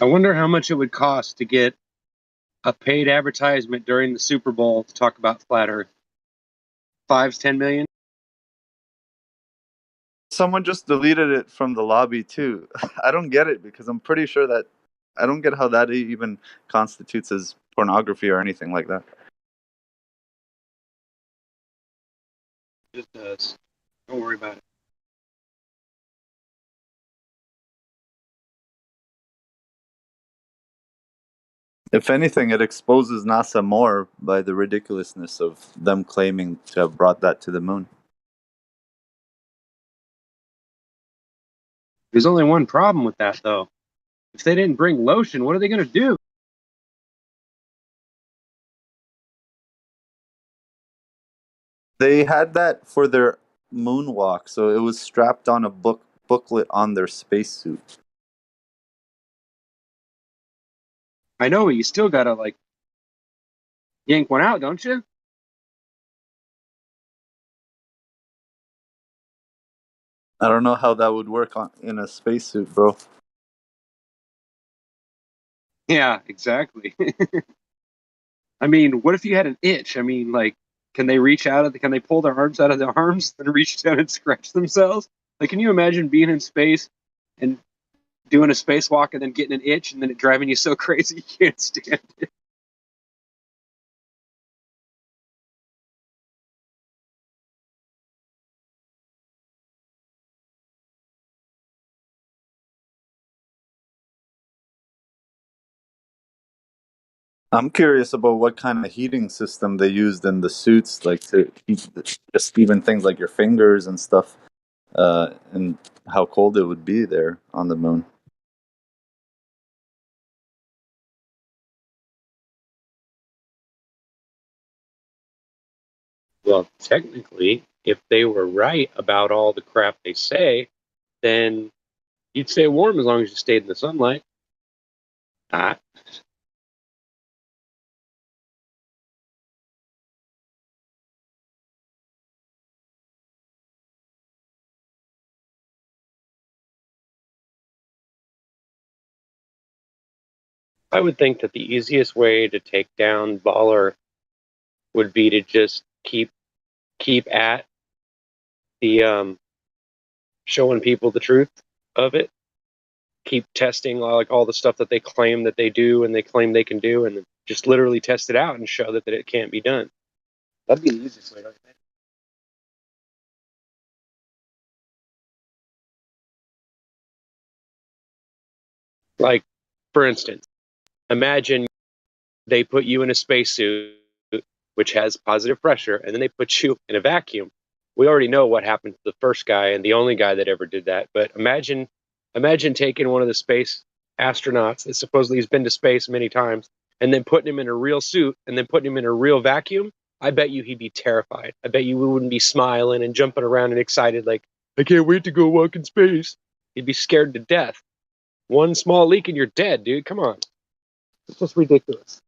I wonder how much it would cost to get a paid advertisement during the Super Bowl to talk about flat Earth. 10 million? Someone just deleted it from the lobby too. I don't get it because I'm pretty sure that I don't get how that even constitutes as pornography or anything like that. It does. Don't worry about it. If anything, it exposes NASA more by the ridiculousness of them claiming to have brought that to the moon. There's only one problem with that, though. If they didn't bring lotion, what are they going to do? They had that for their moonwalk, so it was strapped on a booklet on their spacesuit. I know, but you still got to, like, yank one out, don't you? I don't know how that would work in a spacesuit, bro. Yeah, exactly. I mean, what if you had an itch? I mean, like, can they reach out? Can they pull their arms out of their arms and reach down and scratch themselves? Like, can you imagine being in space and doing a spacewalk and then getting an itch and then it driving you so crazy you can't stand it? I'm curious about what kind of heating system they used in the suits, like to heat just even things like your fingers and stuff, and how cold it would be there on the moon. Well, technically, if they were right about all the crap they say, then you'd stay warm as long as you stayed in the sunlight. Ah. I would think that the easiest way to take down Baller would be to just keep at the showing people the truth of it. Keep testing like all the stuff that they claim that they do and they claim they can do, and just literally test it out and show that it can't be done. That'd be the easiest way, don't you think? Like, for instance, imagine they put you in a spacesuit which has positive pressure, and then they put you in a vacuum. We already know what happened to the first guy and the only guy that ever did that. But imagine taking one of the space astronauts that supposedly has been to space many times and then putting him in a real suit and then putting him in a real vacuum. I bet you he'd be terrified. I bet you we wouldn't be smiling and jumping around and excited like, I can't wait to go walk in space. He'd be scared to death. One small leak and you're dead, dude. Come on. It's just ridiculous.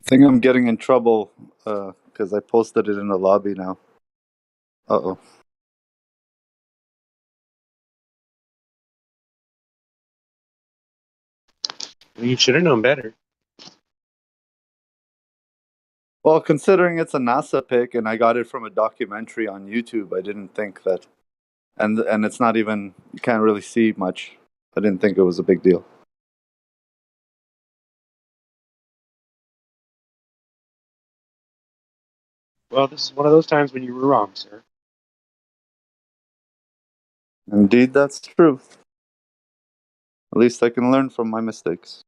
think I'm getting in trouble because I posted it in the lobby now. Uh-oh. You should have known better. Well, considering it's a NASA pic and I got it from a documentary on YouTube, I didn't think that, and it's not even, you can't really see much. I didn't think it was a big deal. Well, this is one of those times when you were wrong, sir. Indeed, that's true. At least I can learn from my mistakes.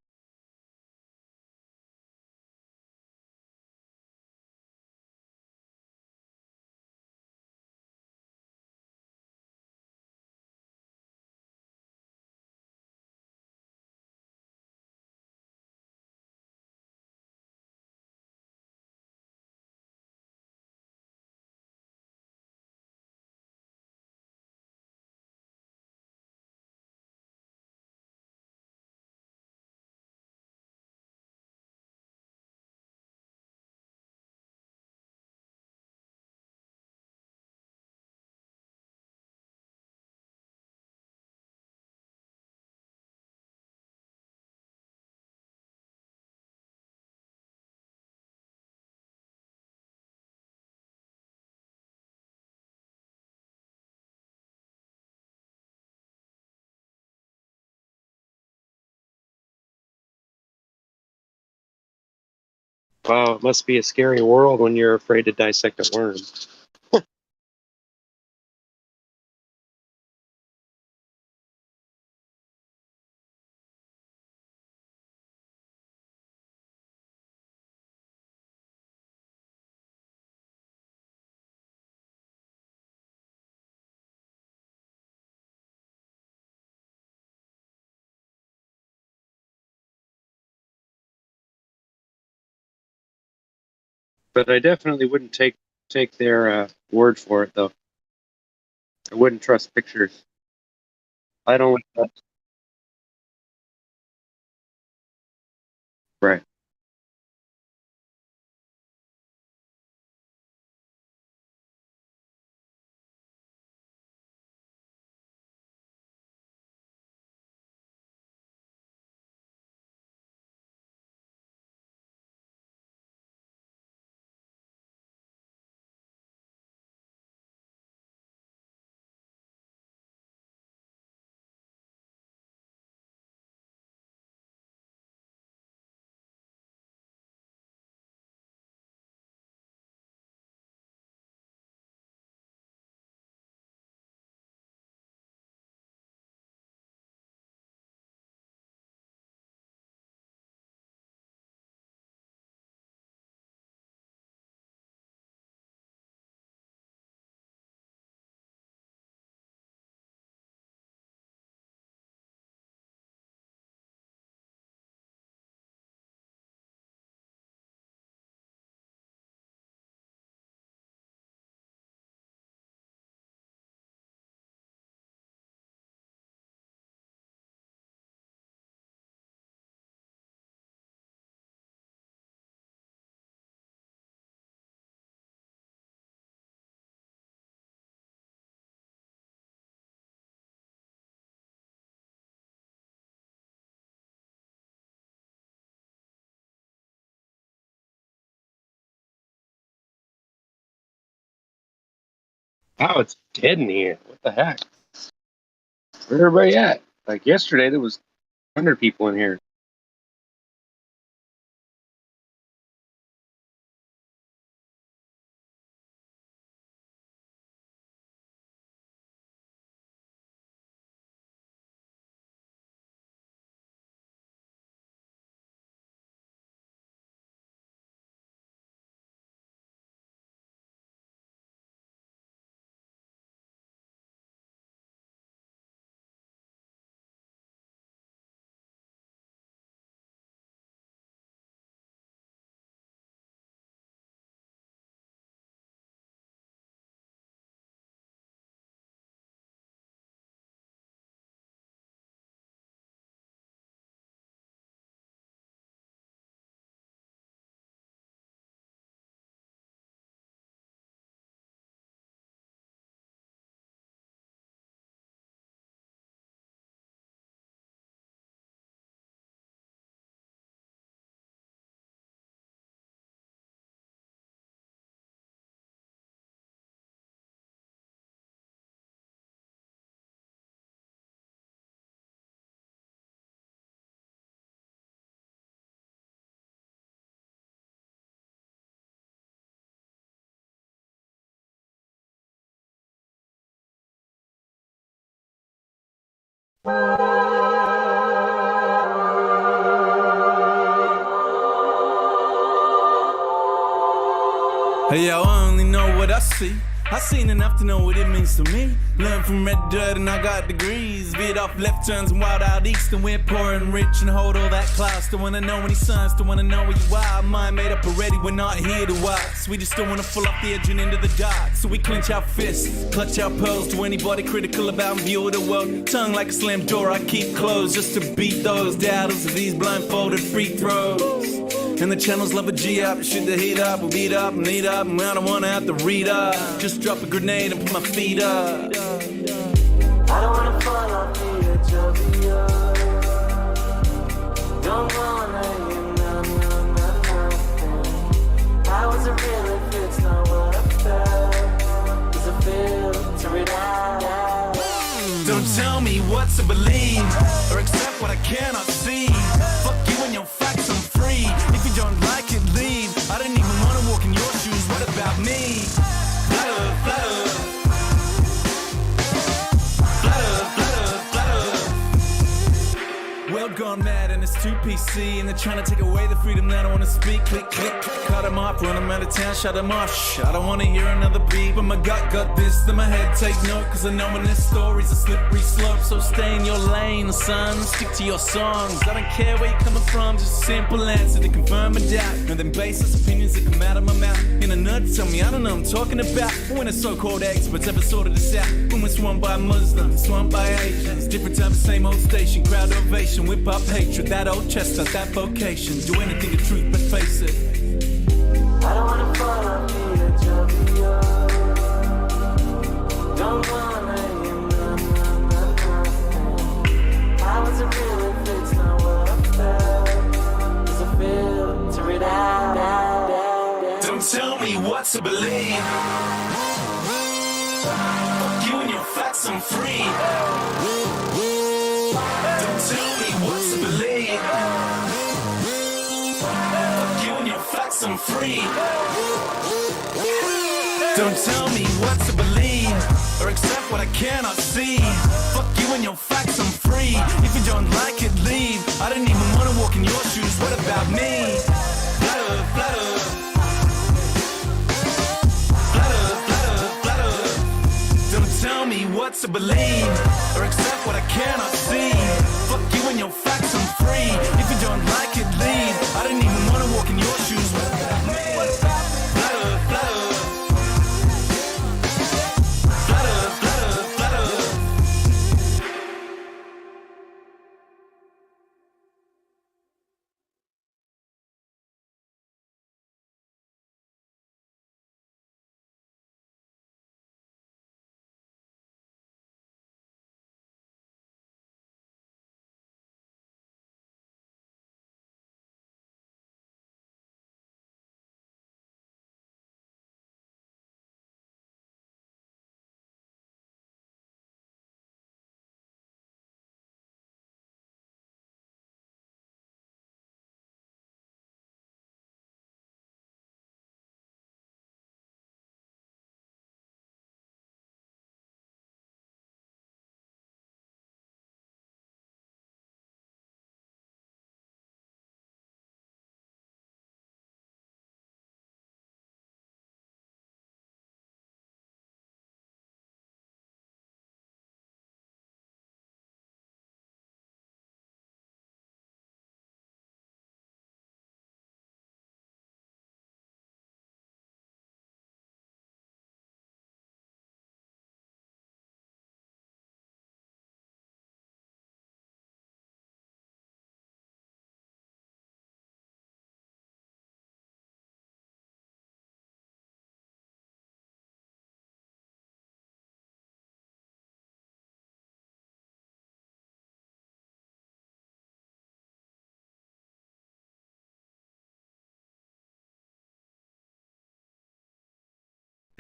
Wow, it must be a scary world when you're afraid to dissect a worm. But I definitely wouldn't take their word for it, though. I wouldn't trust pictures. I don't. Right. Wow, it's dead in here. What the heck? Where's everybody at? Like yesterday, there was 100 people in here. Hey, yo, I only know what I see. I seen enough to know what it means to me. Learned from red dirt and I got degrees. Veered off left turns and wild out east, and we're poor and rich and hold all that class. Don't wanna know any signs, don't wanna know where you are. Mind made up already, we're not here to watch. We just don't wanna fall off the edge and into the dark. So we clench our fists, clutch our pearls to anybody critical about my view of the world. Tongue like a slam door I keep closed just to beat those doubters of these blindfolded free throws. And the channels love a G up, shoot the heat up, we'll beat up and eat up, and I don't wanna have to read up. Just drop a grenade and put my feet up. I don't wanna fall off the edge of the earth. Don't wanna hear nothing. How is it real if it's not what I felt? Is it filter it out? Don't tell me what to believe, or accept what I cannot see. Fuck you and your facts, I'm free. If you don't like it, leave. I don't even wanna walk in your shoes, what about me? Flutter, flutter. World gone mad and it's too PC, and they're trying to take away the freedom that I wanna speak. Click, click, click, cut them off, run them out of town, shut them off. Shh, I don't wanna hear another beat, but my gut got this, then my head take note, cause I know when this story's a slippery slope. So stay in your lane, son, stick to your songs. I don't care where you're coming from, just a simple answer to confirm a doubt. And then baseless opinions that come out of my mouth. In a nerd, tell me I don't know what I'm talking about. When the so-called experts ever sorted this out. When we're swamped by Muslims, swamped by Asians. Different time, same old station, crowd ovation. Whip up hatred, that old chestnut, that vocation. Do anything to truth, but face it. I don't wanna fall off the edge of the earth. Don't wanna hear nothing. How is it real if it's not what I felt? Is it filter it out? Don't tell me what to believe. Fuck you and your facts, I'm free. Don't tell me what to believe. Fuck you and your facts, I'm free. Don't tell me what to believe, or accept what I cannot see. Fuck you and your facts, I'm free. If you don't like it, leave. I don't even wanna walk in your shoes, what about me? Flutter, flutter. Flutter, flutter, flutter. Don't tell me what to believe, or accept what I cannot see. Fuck you and your facts, I'm free. If you don't like it, leave. I don't even wanna walk in your shoes, what about me? Flutter, flutter. Flutter, flutter, flutter.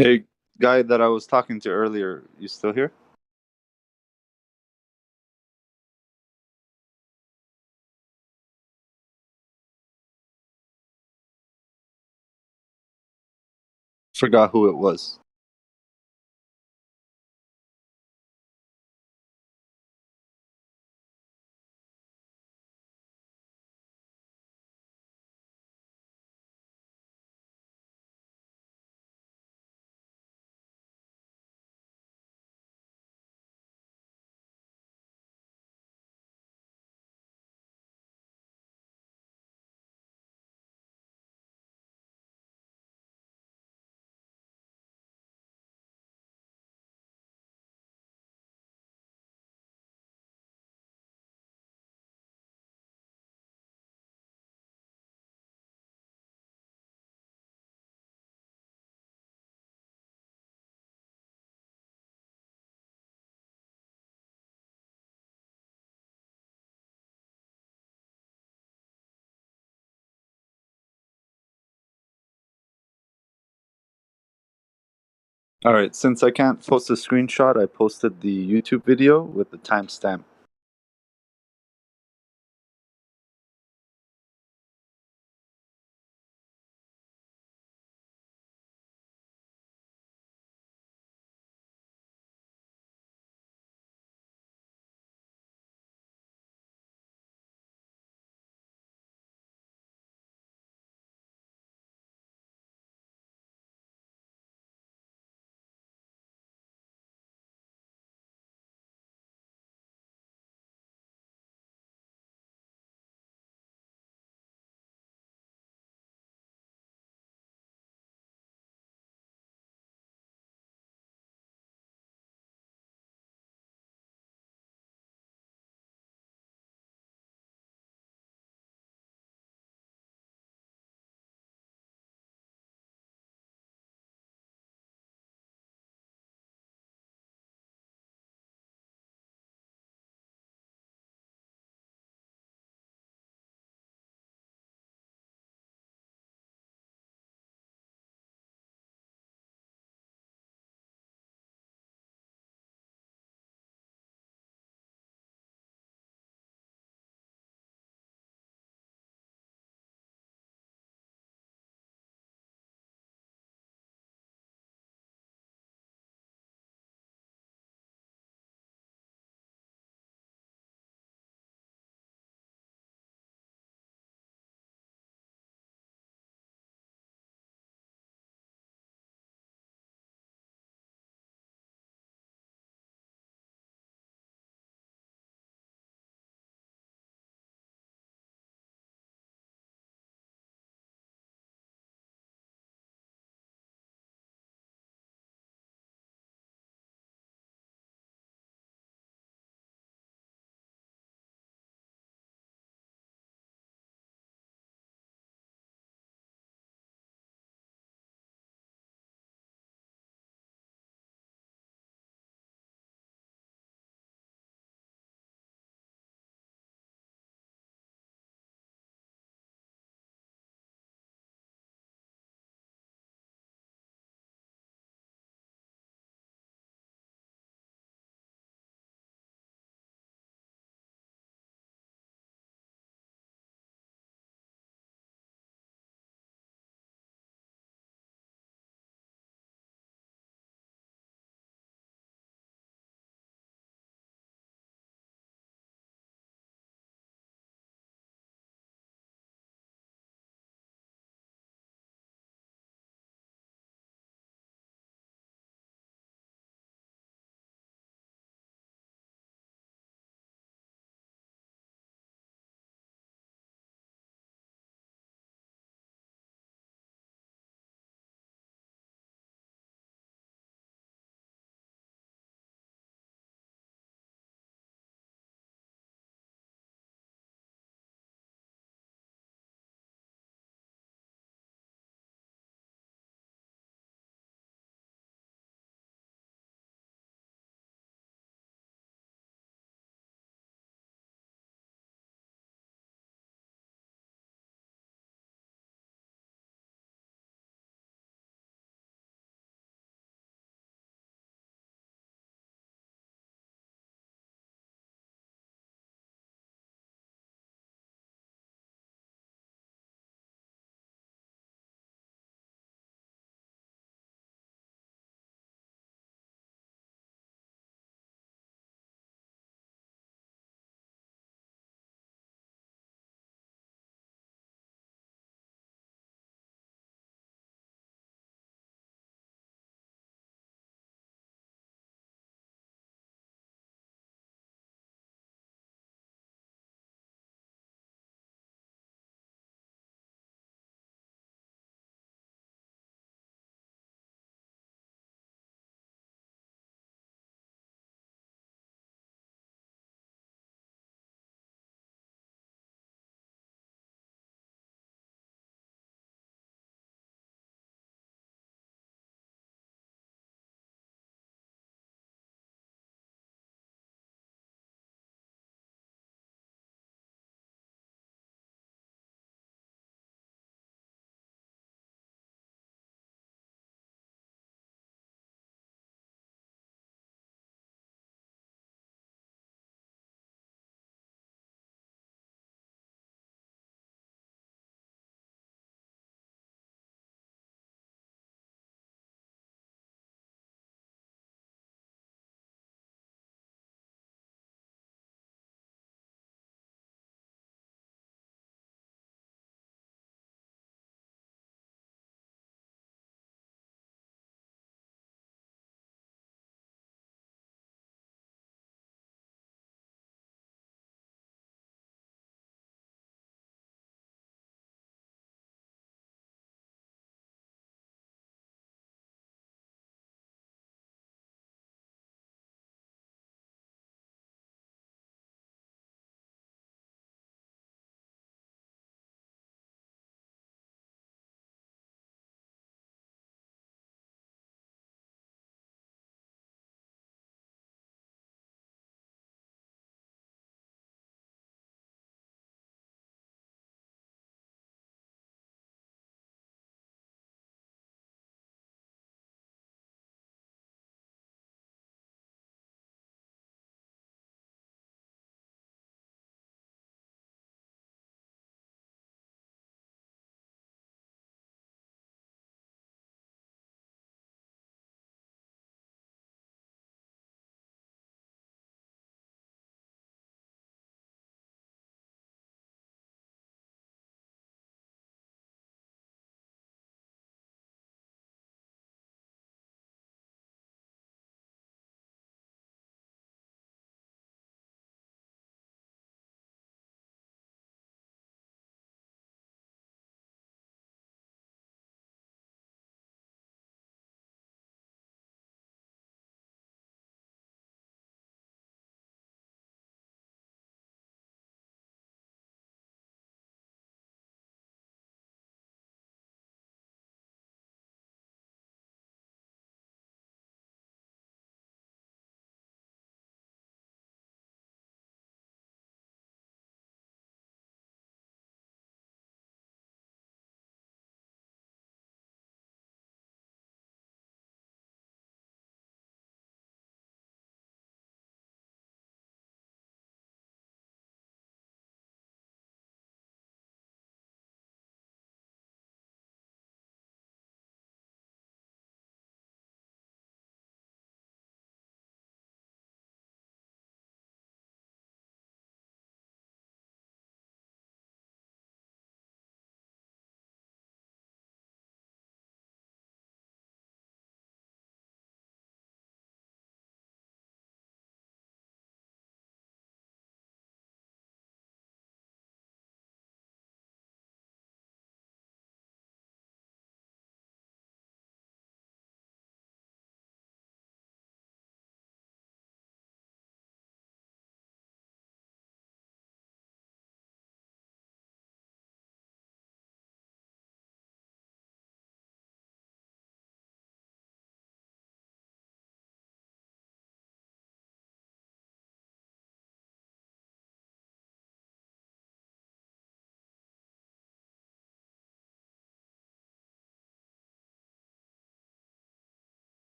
Hey, guy that I was talking to earlier, you still here? Forgot who it was. All right, since I can't post a screenshot, I posted the YouTube video with the timestamp.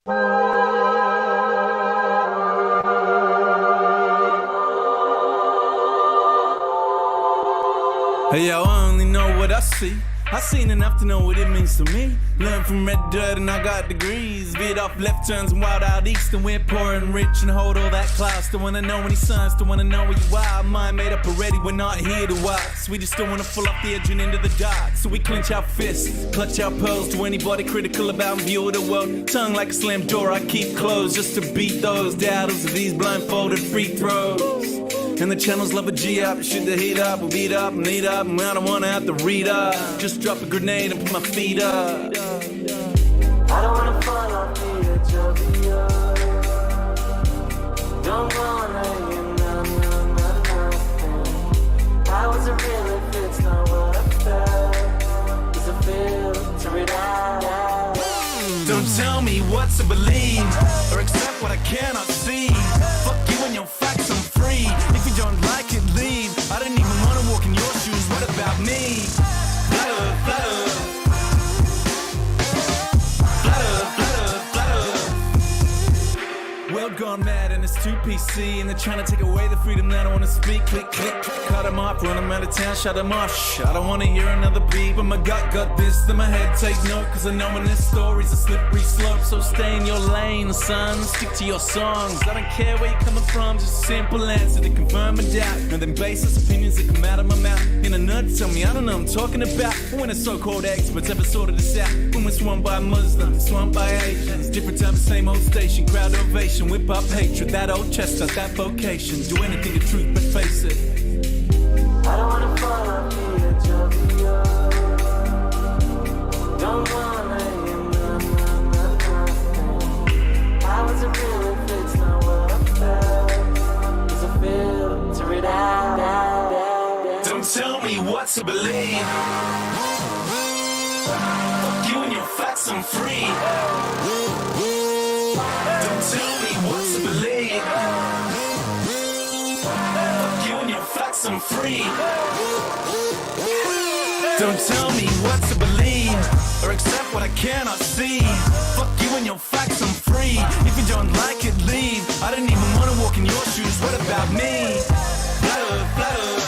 Hey, yo, I only know what I see. I seen enough to know what it means to me. Learned from red dirt and I got degrees. Veered off left turns and wild out east, and we're poor and rich and hold all that clout. Still wanna know any signs, still wanna know where you are. Mind made up already, we're not here to watch. We just still wanna fall off the edge and into the dark. So we clench our fists, clutch our pearls to anybody critical about view of the world. Tongue like a slam door I keep closed just to beat those doubters of these blindfolded free throws. And the channels love a G up, shoot the heat up, we'll beat up, need up, and I don't wanna have to read up. Just drop a grenade and put my feet up. I don't wanna fall off the edge of the earth. Don't wanna hear nothing. How is it real if it's not what I felt? Is it filter it out? Don't tell me what to believe or accept what I cannot see. Fuck you and your facts, I'm free. If you don't like it, leave. I don't even wanna walk in your shoes. What about me? Flutter, flutter. Flutter, flutter, flutter. World gone mad and it's too PC, and they're trying to take away the freedom that I wanna speak. Click, click, click, cut them off, run them out of town, shut them off. Shh, I don't wanna hear another beat, but my gut got this, then my head take note. Cause I know when this story's a slippery slope. So stay in your lane, son, stick to your songs. I don't care where you're coming from, just a simple answer to confirm a doubt. And then baseless opinions that come out of my mouth. In a nut, tell me I don't know what I'm talking about. When the so-called experts ever sorted this out. When we're swamped by Muslims, swamped by Asians. Different time, same old station, crowd ovation. Whip up hatred, that old chestnut, that vocation. Do anything to truth but face it. I don't wanna fall off the edge of the earth. Don't wanna hear nothing. How is it real if it's not what I felt? Is it filter it out? Don't tell me what to believe. Fuck you and your facts, I'm free. Don't tell me what to believe. Fuck you and your facts, I'm free. Don't tell me what to believe or accept what I cannot see. Fuck you and your facts, I'm free. If you don't like it, leave. I don't even wanna walk in your shoes. What about me? Flutter, flutter.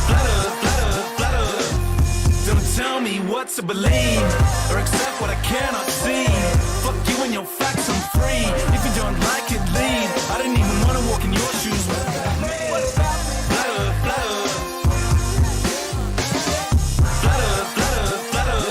Flutter, flutter, flutter. Don't tell me what to believe or accept what I cannot see. Fuck you and your facts, I'm free. If you don't like it, leave. I don't even wanna walk in your shoes. What about me? Flutter, flutter. Flutter, flutter, flutter.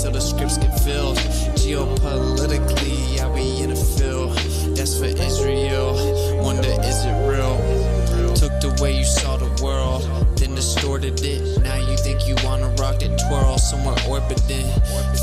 till the scripts get filled. Geopolitically, yeah, we in a field. That's for Israel. Wonder, is it real? Took the way you saw the world, then distorted it. Now you think you wanna rock that twirl somewhere orbiting.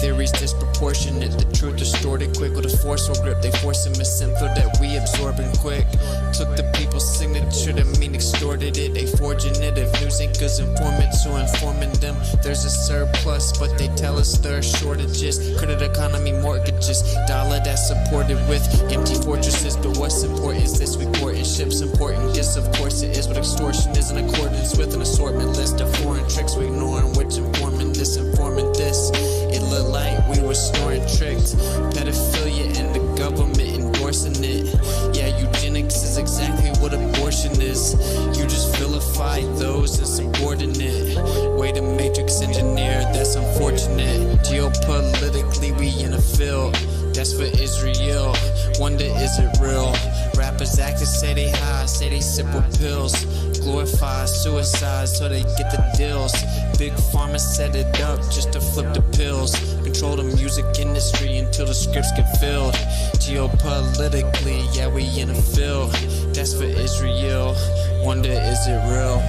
Theories disproportionate, the truth distorted quick with a forceful grip. They force a misinfo that we absorbing quick. Took the people's signature to mean extorted it. They forging it. If news ain't good, informants who informing them. There's a surplus, but they tell us there are shortages. Credit economy mortgages, dollar that's supported with empty fortresses. But what's important is this report and ships important. Yes, of course it is, but extortion is in accordance with an assortment list of foreign tricks we ignoring, which informing this, informant this. It looked like we were snoring tricked. Pedophilia and the government endorsing it. Yeah, eugenics is exactly what abortion is. You just vilify those insubordinate. Way to matrix engineer, that's unfortunate. Geopolitically, we in a field. That's for Israel. Wonder, is it real? Rappers actors say they high, say they sipple pills. Glorify suicide so they get the deals. Big pharma set it up just to flip the pills. Control the music industry until the scripts get filled. Geopolitically, yeah, we in a field. That's for Israel. Wonder, is it real?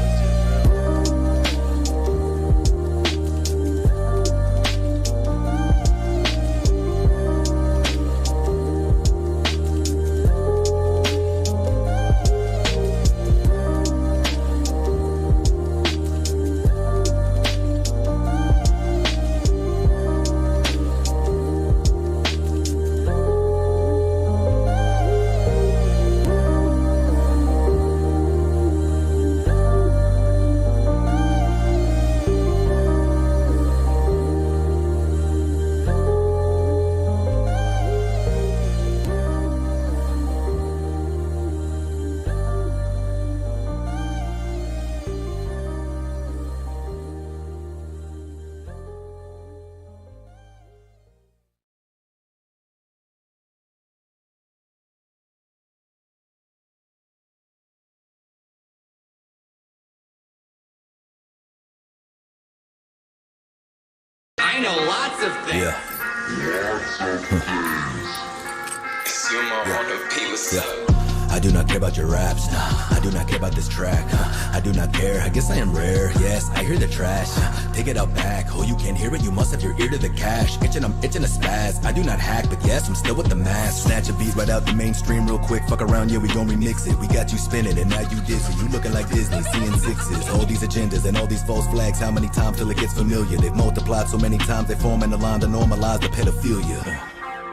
I know lots of things. Yeah. Consumer on the people's I do not care about your raps, nah. I do not care about this track, I do not care, I guess I am rare. Yes, I hear the trash, take it out back. Oh, you can't hear it, you must have your ear to the cash. I'm itching a spaz, I do not hack, but yes, I'm still with the mask. Snatch a beat right out the mainstream real quick. Fuck around, yeah, we gon' remix it. We got you spinning and now you dizzy. You looking like Disney, seeing sixes. All these agendas and all these false flags, how many times till it gets familiar? They've multiplied so many times, they form in a line to normalize the pedophilia.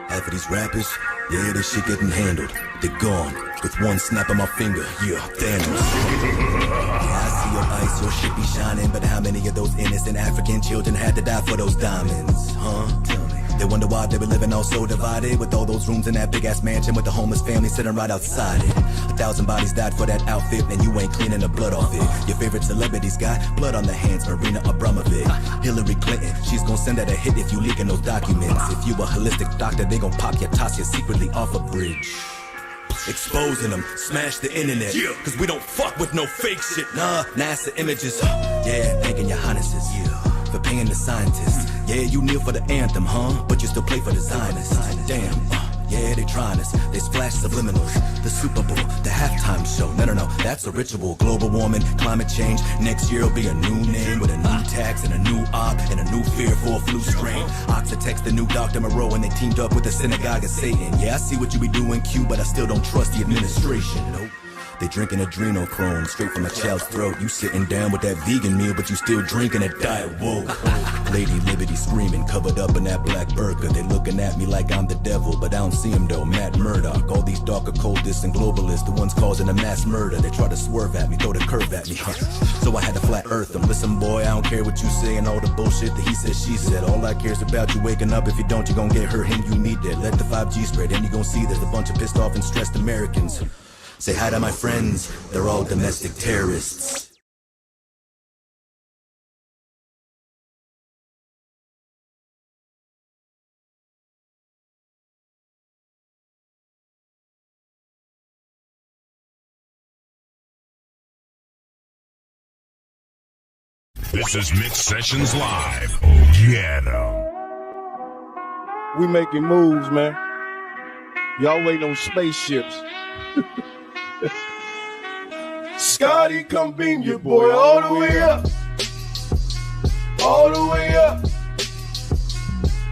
Half of these rappers, yeah, this shit getting handled. They're gone, with one snap of my finger, yeah, Thanos. Yeah, I see your ice, your shit be shining, but how many of those innocent African children had to die for those diamonds, huh? Tell me. They wonder why they be living all so divided, with all those rooms in that big-ass mansion with the homeless family sitting right outside it. 1,000 bodies died for that outfit, and you ain't cleaning the blood off it. Your favorite celebrities got blood on their hands, Marina Abramovic. Hillary Clinton, she's gonna send out a hit if you leaking those documents. If you a holistic doctor, they gon' pop your Tasha secretly off a bridge. Exposing them, smash the internet, cause we don't fuck with no fake shit. Nah, NASA images, yeah, thanking your highnesses, for paying the scientists. Yeah, you kneel for the anthem, huh? But you still play for the Zionists. Damn, yeah, they trying us. They splash subliminals. The Super Bowl, the halftime show. No, that's a ritual. Global warming, climate change. Next year will be a new name with a new tax and a new op and a new fear for a flu strain. Oxitex, the new Dr. Moreau, and they teamed up with the synagogue of Satan. Yeah, I see what you be doing, Q, but I still don't trust the administration. Nope. They drinking adrenochrome straight from a child's throat. You sitting down with that vegan meal, but you still drinking a Diet Woke. Lady Liberty screaming, covered up in that black burqa. They looking at me like I'm the devil, but I don't see him though. Matt Murdock, all these dark occultists and globalists, the ones causing a mass murder. They try to swerve at me, throw the curve at me. So I had to flat earth them. Listen, boy, I don't care what you say and all the bullshit that he said, she said. All I care is about you waking up. If you don't, you gon' get hurt, him, you need that. Let the 5G spread, and you gon' see there's a bunch of pissed off and stressed Americans. Say hi to my friends, they're all domestic terrorists. This is Mix Sessions Live. Oh, yeah, no. We making moves, man. Y'all waiting on spaceships. Scotty, come beam your boy all the way up. All the way up.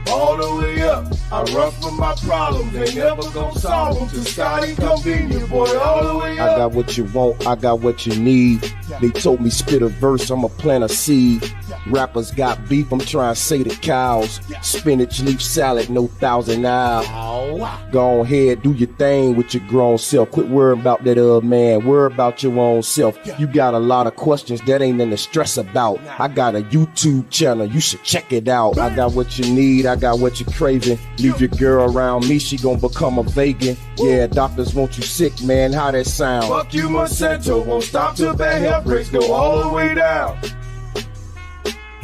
All the way up. I run from my problems, ain't never gonna solve them. Till Scotty come beam your boy all the way up. I got what you want, I got what you need. They told me spit a verse, I'ma plant a seed. Rappers got beef, I'm trying to say the cows. Spinach leaf salad, no Thousand Isle. Go ahead, do your thing with your grown self. Quit worrying about that other man, worry about your own self. You got a lot of questions that ain't nothing to stress about. I got a YouTube channel, you should check it out. I got what you need, I got what you're craving. Leave your girl around me, she gon' become a vegan. Yeah, doctors want you sick, man, how that sound? Fuck you, Monsanto, won't stop till bad health rates go all the way down.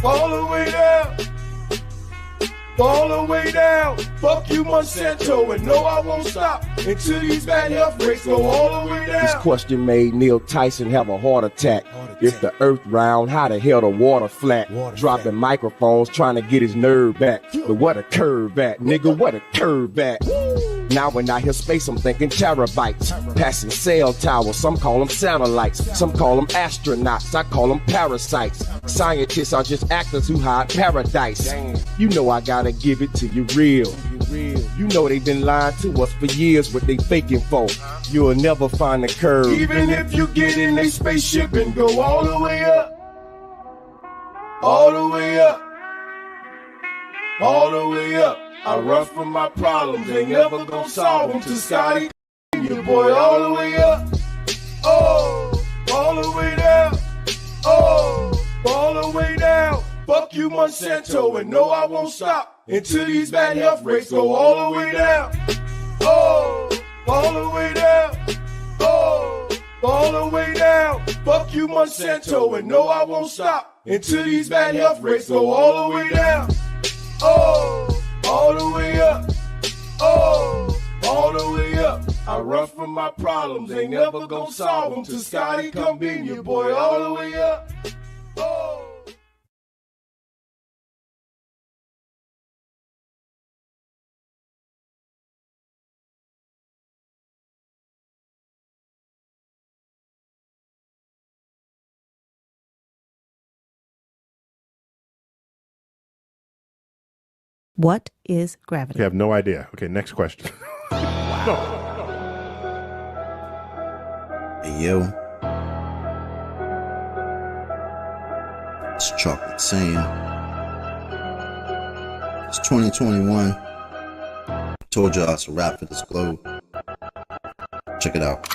All the way down. All the way down. Fuck you, Monsanto, and no, I won't stop until these bad health rates go all the way down. This question made Neil Tyson have a heart attack. If the earth round, how the hell the water flat? Dropping microphones trying to get his nerve back. But what a curve at, nigga, what a curve at. Now when I hear space, I'm thinking terabytes. Passing cell towers, some call them satellites. Some call them astronauts, I call them parasites. Scientists are just actors who hide paradise. You know I gotta give it to you real. You know they've been lying to us for years, what they faking for. You'll never find the curve. Even if you get in a spaceship and go all the way up. All the way up. All the way up. I run from my problems, ain't never gonna solve them. Till Scotty, your boy all the way up. Oh, all the way down. Oh, all the way down. Fuck you, Monsanto, and no, I won't stop until these bad health rates go all the way down. Oh, all the way down. Oh, all the way down. Fuck you, Monsanto, and no, I won't stop until these bad health rates go all the way down. Oh, all the way up. Oh, all the way up. I run from my problems, ain't never gonna solve them. Till Scotty come beam your boy all the way up. Oh. What is gravity? You have no idea. Okay, next question. Wow. Hey, yo. It's Chocolate saying. It's 2021. Told y'all it's a wrap for this globe. Check it out.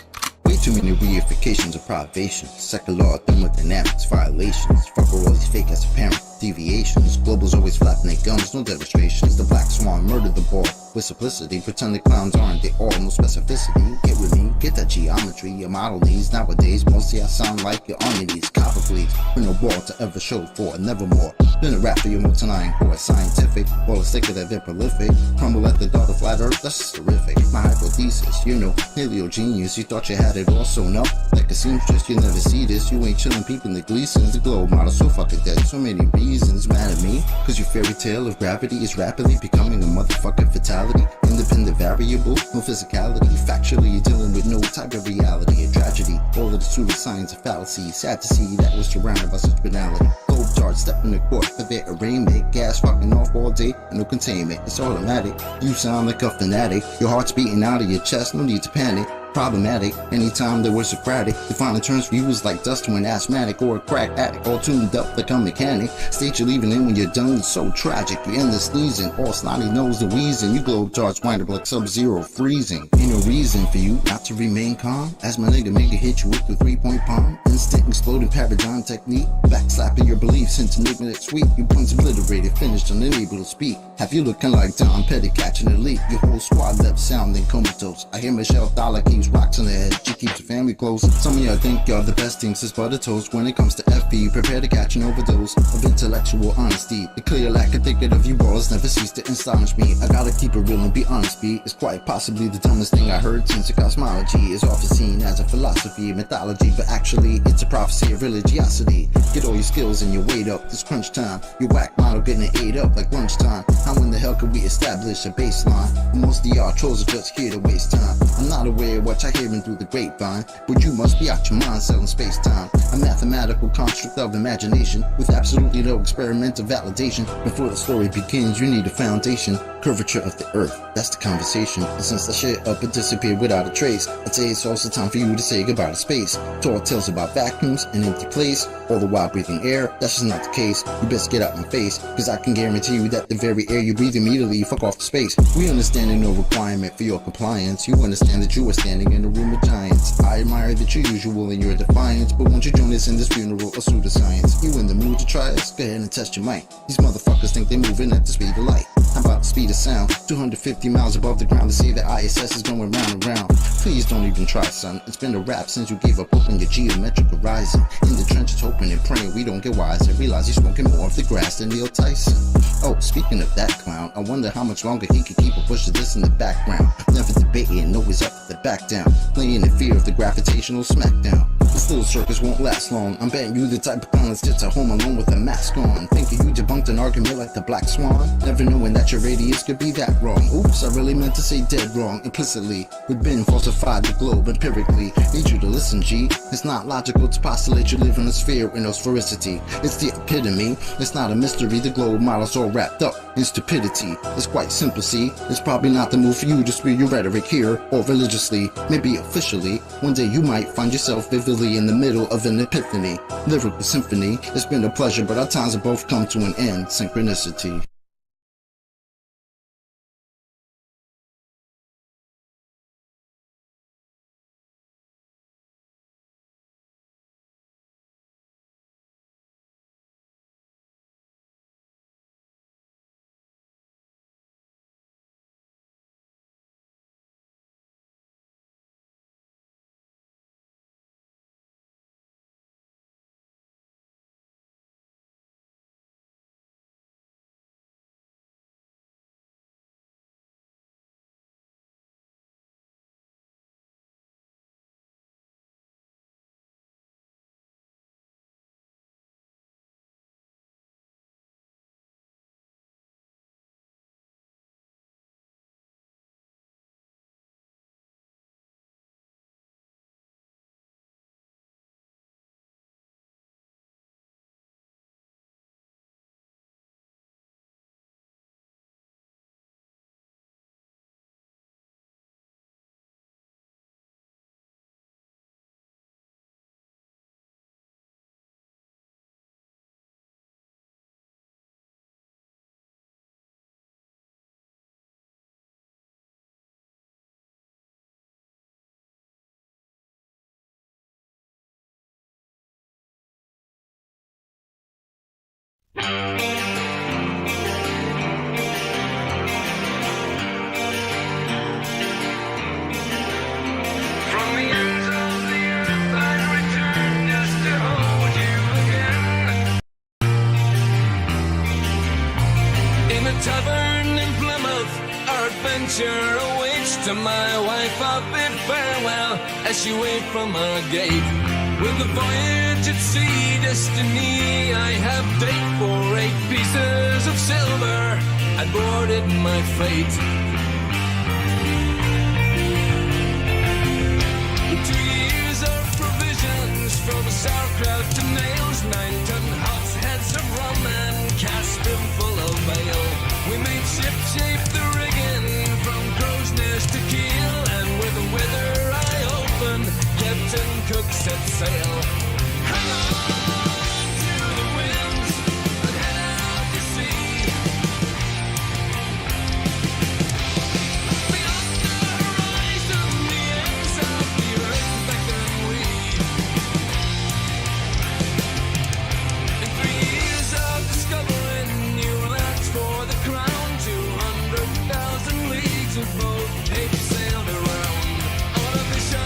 Way too many reifications of privations. Secular thermodynamics violations. Fuck all these fake as apparent deviations. Globals always flapping their gums, no demonstrations. The black swan murdered the ball with simplicity. Pretend the clowns aren't they all, no specificity. Get with me, get that geometry. Your model needs nowadays. Mostly I sound like you're on your knees. Copper please, with no ball to ever show for. Nevermore. Been a rap for your multi-nine or scientific. All a sticker that they're prolific. Crumble at the dark of flat earth, that's just terrific. My hypothesis, you know, paleo genius. You thought you had it all sewn up like a seamstress. You never see this. You ain't chilling peeping the Gleasons. The globe model so fucking dead. So many reasons mad at me. Cause your fairy tale of gravity is rapidly becoming a motherfucking fatality. Independent variable, no physicality. Factually, you're dealing with no type of reality. A tragedy. All of the pseudoscience of fallacy. Sad to see that was surrounded by such banality. Globe charts step in the court for their arraignment. Gas fucking off all day, no containment. It's automatic. You sound like a fanatic. Your heart's beating out of your chest, no need to panic. Problematic, anytime they were Socratic. Defining terms for you was like dust to an asthmatic or a crack addict. All tuned up like a mechanic. State you're leaving in when you're done, it's so tragic. You end the sneezing, all snotty nose the wheezing. You globe charts wind up like sub-zero freezing. Ain't no reason for you not to remain calm. As my nigga make it hit you with the 3-point palm. Instant exploding paradigm technique. Backslapping your beliefs into enigmatic sweet. You once obliterated, finished, unable to speak. Have you looking like Tom Petty catching a leak? Your whole squad left sounding comatose. I hear Michelle Dollar keep leaves rocks on their head. She keeps her family close. Some of y'all think y'all the best things since butter toast. When it comes to FB, prepare to catch an overdose of intellectual honesty. The clear lack of thinking of you balls never cease to astonish me. I gotta keep it real and be honest, B. It's quite possibly the dumbest thing I heard since the cosmology is often seen as a philosophy, mythology, but actually it's a prophecy of religiosity. Get all your skills and your weight up, this crunch time. Your whack model getting it ate up like lunchtime. How in the hell could we establish a baseline? Most of y'all trolls are just here to waste time. I'm not aware of what y'all hearing through the grapevine, but you must be out your mind selling space-time. A mathematical construct of imagination with absolutely no experimental validation. Before the story begins, you need a foundation. Curvature of the earth, that's the conversation. And since the shit up and disappeared without a trace, I'd say it's also time for you to say goodbye to space. Tall tales about vacuums and empty place, all the while breathing air. That's just not the case. You best get out my face, cause I can guarantee you that the very air you breathe immediately fuck off the space. We understand no requirement for your compliance. You understand that you are standing in a room of giants. I admire that you're usual in your defiance, but won't you join us in this funeral of pseudoscience? You in the mood to try us? Go ahead and test your might. These motherfuckers think they're moving at the speed of light. How about the speed of sound? 250 miles above the ground to say that ISS is going round and round. Please don't even try, son. It's been a rap since you gave up hoping your geometric horizon. In the trenches hoping and praying we don't get wiser. Realize you're smoking more of the grass than Neil Tyson. Oh, speaking of that clown, I wonder how much longer he can keep a push of this in the background. Never debating, always up to the back down. Playing in fear of the gravitational smackdown. This little circus won't last long. I'm betting you the type of clown that sits at home alone with a mask on, thinking you debunked an argument like the Black Swan. Never knowing that your radius could be that wrong. Oops, I really meant to say dead wrong implicitly. We've been falsified the globe empirically. Need you to listen, G. It's not logical to postulate you live in a sphere with no sphericity. It's the epitome. It's not a mystery. The globe model's all wrapped up in stupidity. It's quite simple, see. It's probably not the move for you to spew your rhetoric here or religiously, maybe officially. One day you might find yourself vividly in the middle of an epiphany. Lyrical symphony. It's been a pleasure, but our times have both come to an end. Synchronicity. Tavern in Plymouth, our adventure awaits. To my wife I bid farewell as she waits from our gate. With the voyage at sea destiny, I have date for 8 pieces of silver. I boarded my fate. 2 years of provisions, from sauerkraut to nails, 9-ton hogsheads of rum and casting full of ale. We made ship-shape the rigging from crow's nest to keel, and with the weather eye open, Captain Cook set sail. Hang on to the winds and head out to sea. Beyond the horizon, the ends of the earth beckon we. In 3 years of discovering new lands for the crown, 200,000 leagues of boat, 8 sailed around. Artificial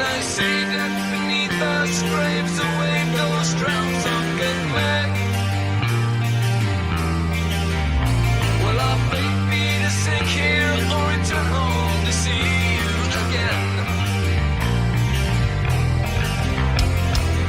I say that beneath us graves await those drowned sunken men. Will our fate be to sink here or return home to see you again?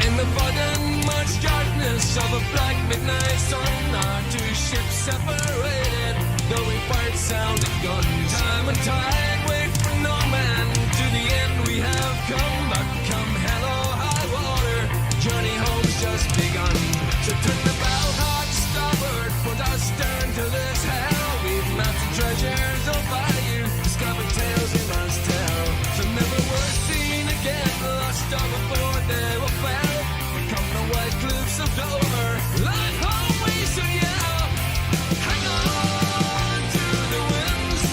In the fog and much darkness of a black midnight sun, our two ships separated, though we fired sounded guns. Time and tide wait for no man. To the end we have come, but come hell or high water, journey home's just begun. So turn the bow hard to starboard, put our stern to this hell. We've mapped the treasures of value, discovered tales we must tell. So never were seen again, lost all before they were found. We come the white cliffs of Dover, like home we should yell. Hang on to the winds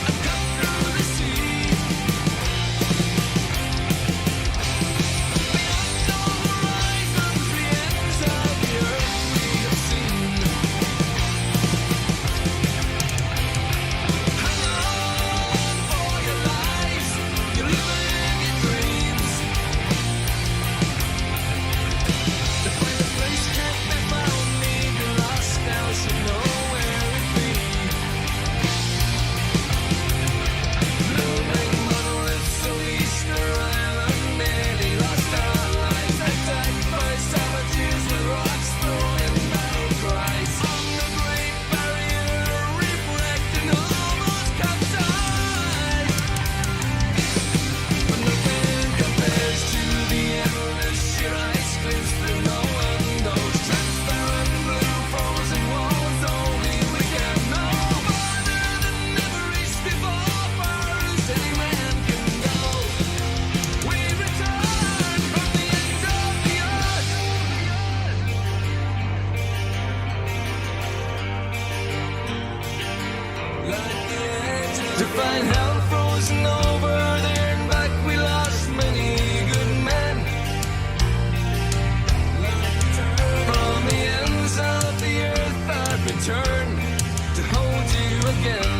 and cut through the sea. Beyond all horizons, the ends of the earth we have seen. Hang on for your lives, you're living your dreams. To find a place can't be found, need be lost now, should know where it be. Blooming monoliths of Easter Island, many lost our lives, attacked by savages with rocks thrown in battle cries. On the Great Barrier Reef wrecked and almost capsized. But nothing compares to the endless sheer ice glints through no windows, transparent blue frozen walls. Only we can know farther than never reached before. Far as any man can go, we return from the end of the earth. Like the edge to find hell frozen over there and back, we lost many good men. From the ends of the earth I'd return to hold you again.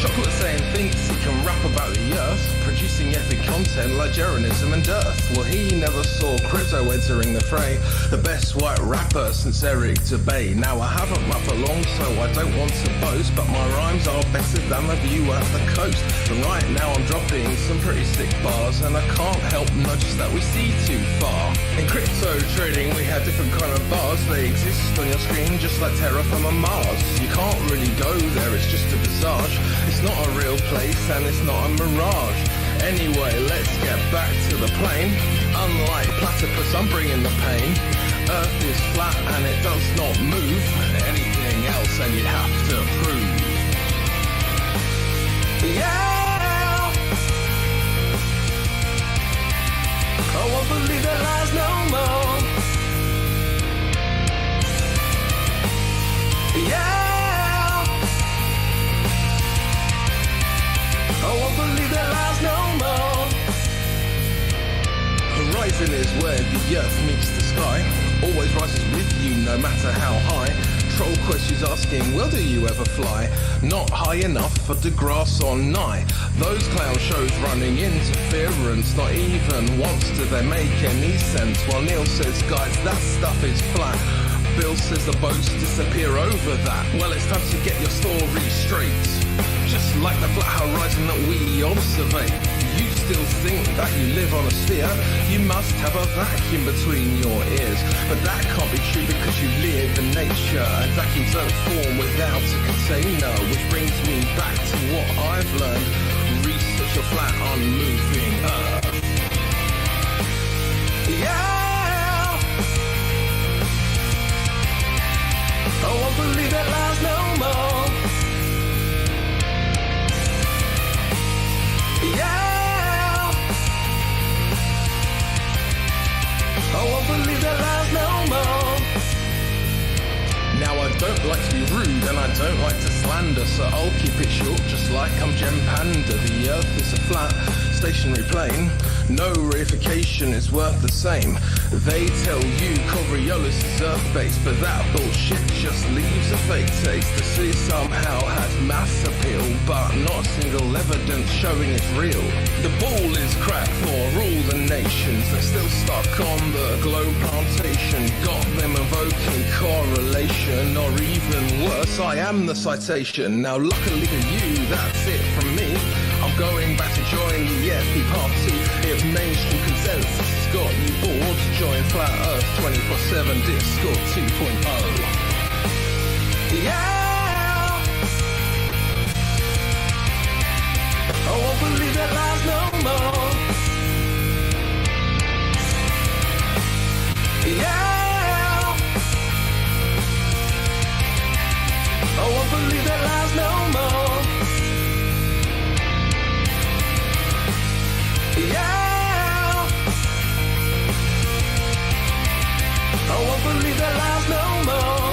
Chocolate saying thinks he can rap about the earth, producing epic content like Jeranism and Dearth. Well, he never saw crypto entering the fray, the best white rapper since Eric Dubay. Now I haven't rapped for long, so I don't want to boast, but my rhymes are better than the view at the coast. And right now I'm dropping some pretty sick bars, and I can't help notice that we see too far. In crypto trading we have different kind of bars, they exist on your screen just like terraforming Mars. You can't really go there, it's just a visage. It's not a real place and it's not a mirage. Anyway, let's get back to the plane. Unlike platypus, I'm bringing the pain. Earth is flat and it does not move. Anything else and you'd have to prove. Yeah, I won't believe that lies no more. Yeah, I won't believe that lies no more. Horizon is where the earth meets the sky. Always rises with you no matter how high. Troll questions asking, well, do you ever fly? Not high enough for the grass or nigh. Those clown shows running interference. Not even once do they make any sense. While Neil says, guys, that stuff is flat. Bill says the boats disappear over that. Well, it's time to get your story straight. Just like the flat horizon planet we observe. You still think that you live on a sphere? You must have a vacuum between your ears. But that can't be true because you live in nature, and vacuums don't form without a container. Which brings me back to what I've learned. Research a flat, unmoving Earth. Yeah, I won't believe that lies no more. Yeah, I won't believe that lies no more. Now I don't like to be rude and I don't like to slander, so I'll keep it short just like I'm Gem Panda. The Earth is a flat, stationary plane. No reification is worth the same. They tell you Coriolis is Earth-based, but that bullshit just leaves a fake taste. The sea somehow has mass appeal, but not a single evidence showing it's real. The ball is cracked for all the nations. They're still stuck on the globe plantation. Got them evoking correlation, or even worse, I am the citation. Now luckily for you, that's it from me. I'm going back to join the FP party. If mainstream consensus has got you bored, join Flat Earth 24/7 Discord 2.0. Yeah, I won't believe that lies no more. Yeah, I won't believe that lies no more. Yeah, I won't believe that lies no more.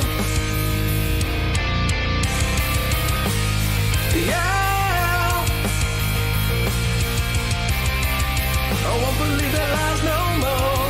Yeah, I won't believe that lies no more.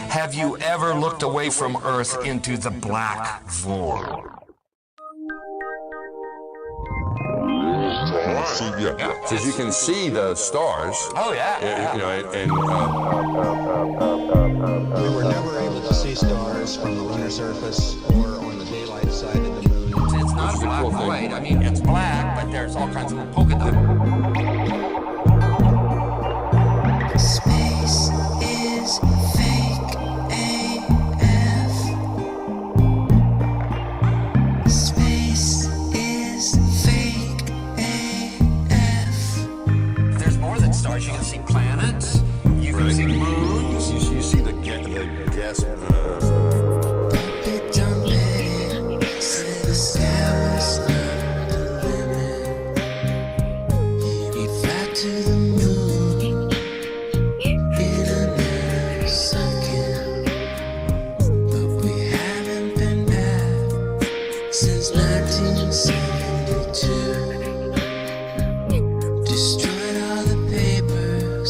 Have you ever looked away from Earth into the black void? Yeah, because you can see the stars. Oh yeah. You know, and we were never able to see stars from the lunar surface or on the daylight side of the moon. It's not a black void. I mean, it's black, but there's all kinds of polka dots. Space is fake AF. Space is fake AF. There's more than stars. You can see planets. You can see moons. you see the gas. Don't let it say the sky was not the limit. We fly to the moon in a second, but we haven't been back since 1972. Destroyed all the papers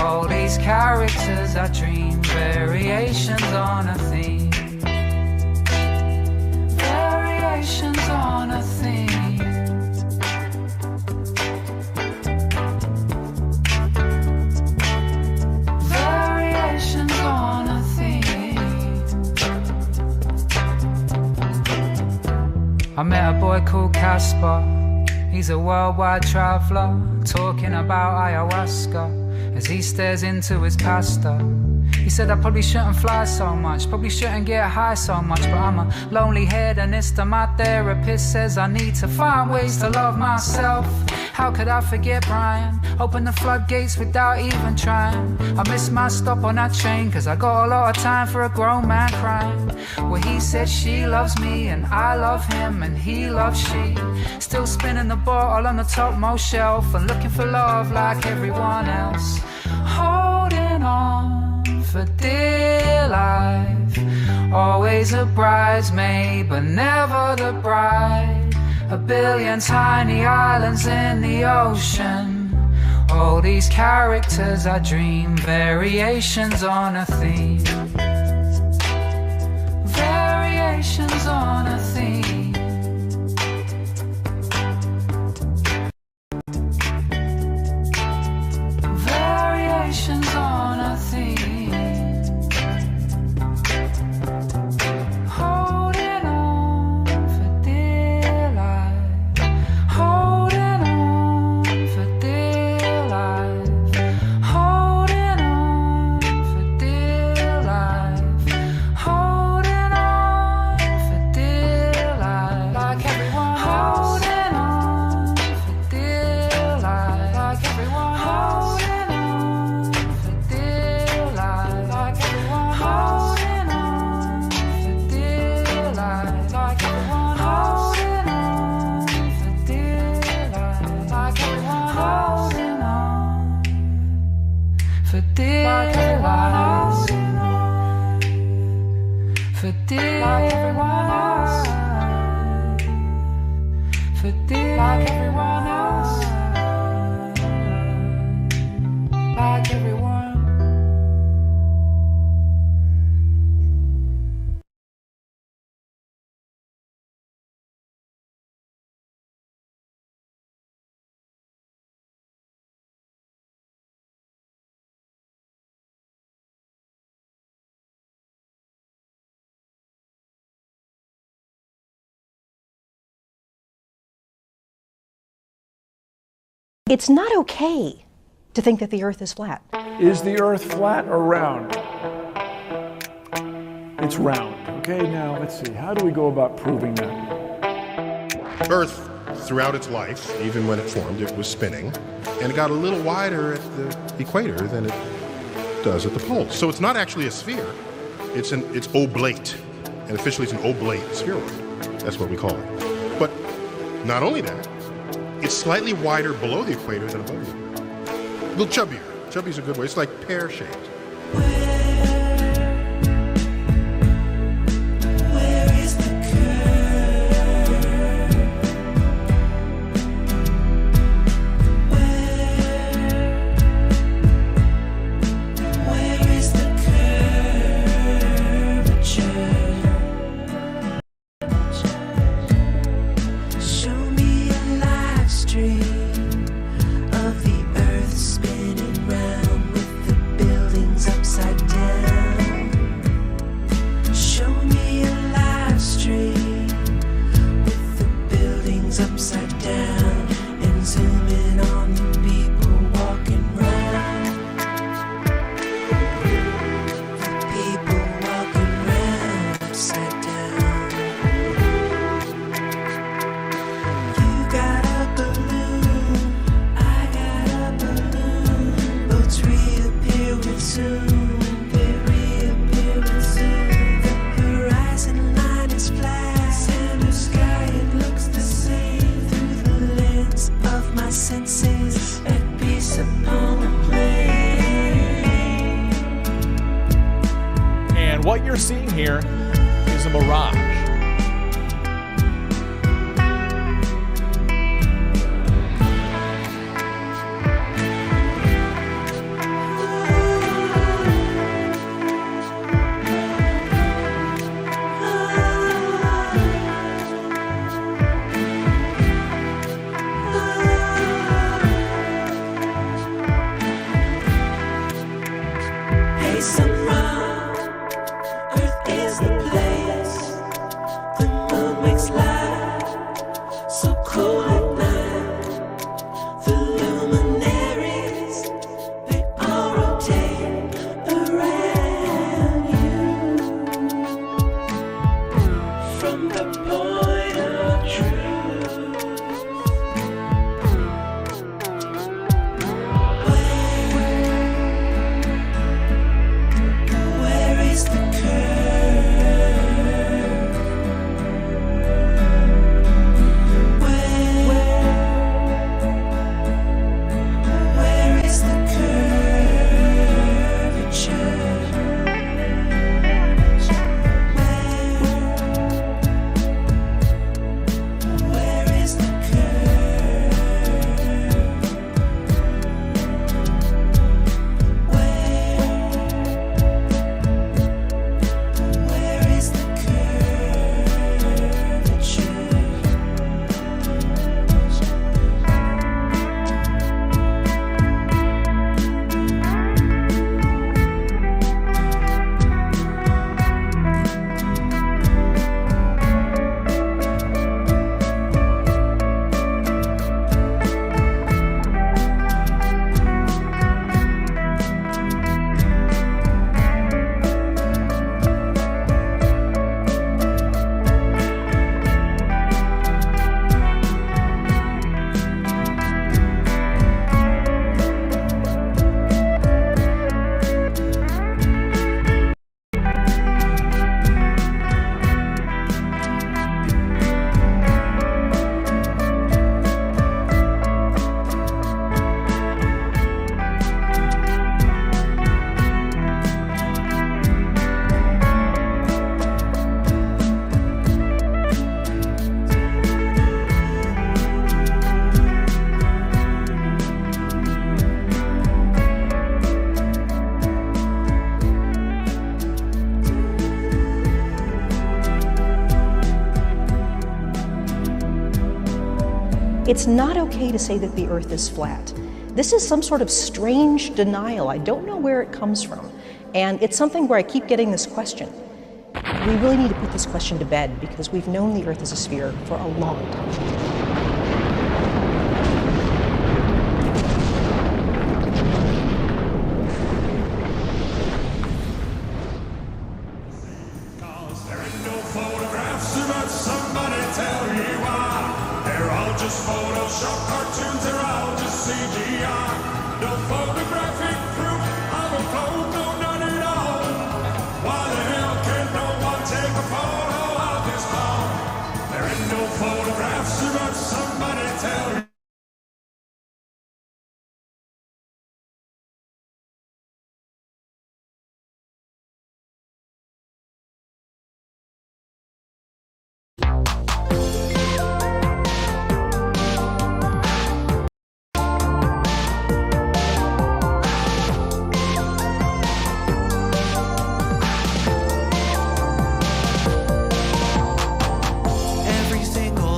All these characters I dream, variations on a theme. Variations on a theme. Variations on a theme. I met a boy called Casper. He's a worldwide traveler, talking about ayahuasca as he stares into his pasta. He said I probably shouldn't fly so much, probably shouldn't get high so much, but I'm a lonely hedonist and my therapist says I need to find ways to love myself. How could I forget Brian? Open the floodgates without even trying. I missed my stop on that train cause I got a lot of time for a grown man crying. Well, he said she loves me and I love him and he loves she. Still spinning the bottle on the topmost shelf and looking for love like everyone else. Holding on for dear life. Always a bridesmaid but never the bride. A billion tiny islands in the ocean. All these characters I dream, variations on a theme. Variations on a theme. Variations on a theme. Holding on for dear life. Holding on for dear life. Holding on for dear life. Holding on for dear life. Like everyone holding on for dear life. Like everyone holding on for dear life. Like everyone holding on for dear life. Like everyone holding on for dear life. Like everyone holding on for dear life. For dear life. For dear like everyone else. Like everyone. It's not okay to think that the earth is flat. Is the earth flat or round? It's round. Okay, now let's see. How do we go about proving that? Earth, throughout its life, even when it formed, it was spinning, and it got a little wider at the equator than it does at the poles. So it's not actually a sphere. It's oblate, and officially it's an oblate spheroid. That's what we call it. But not only that, it's slightly wider below the equator than above it. A little chubbier. Chubby's a good way. It's like pear-shaped. Where is the curve? Where is the curvature? Show me a live stream of the earth spinning round with the buildings upside down. Show me a live stream with the buildings upside down and zoom in on the people walking round. The people walking round upside down. You got a balloon, I got a balloon. Boats reappear with zoom, they reappear with zoom. The horizon line is flat, and the sky it looks the same through the lens of my senses. At peace upon the plain. And what you're seeing here is a mirage. It's not okay to say that the Earth is flat. This is some sort of strange denial. I don't know where it comes from. And it's something where I keep getting this question. We really need to put this question to bed because we've known the Earth is a sphere for a long time. Photoshop cartoons are all just CGI. No photographic proof of a code, no none at all. Why the hell can no one take a photo of this ball? There ain't no photographs about somebody tell you. Every single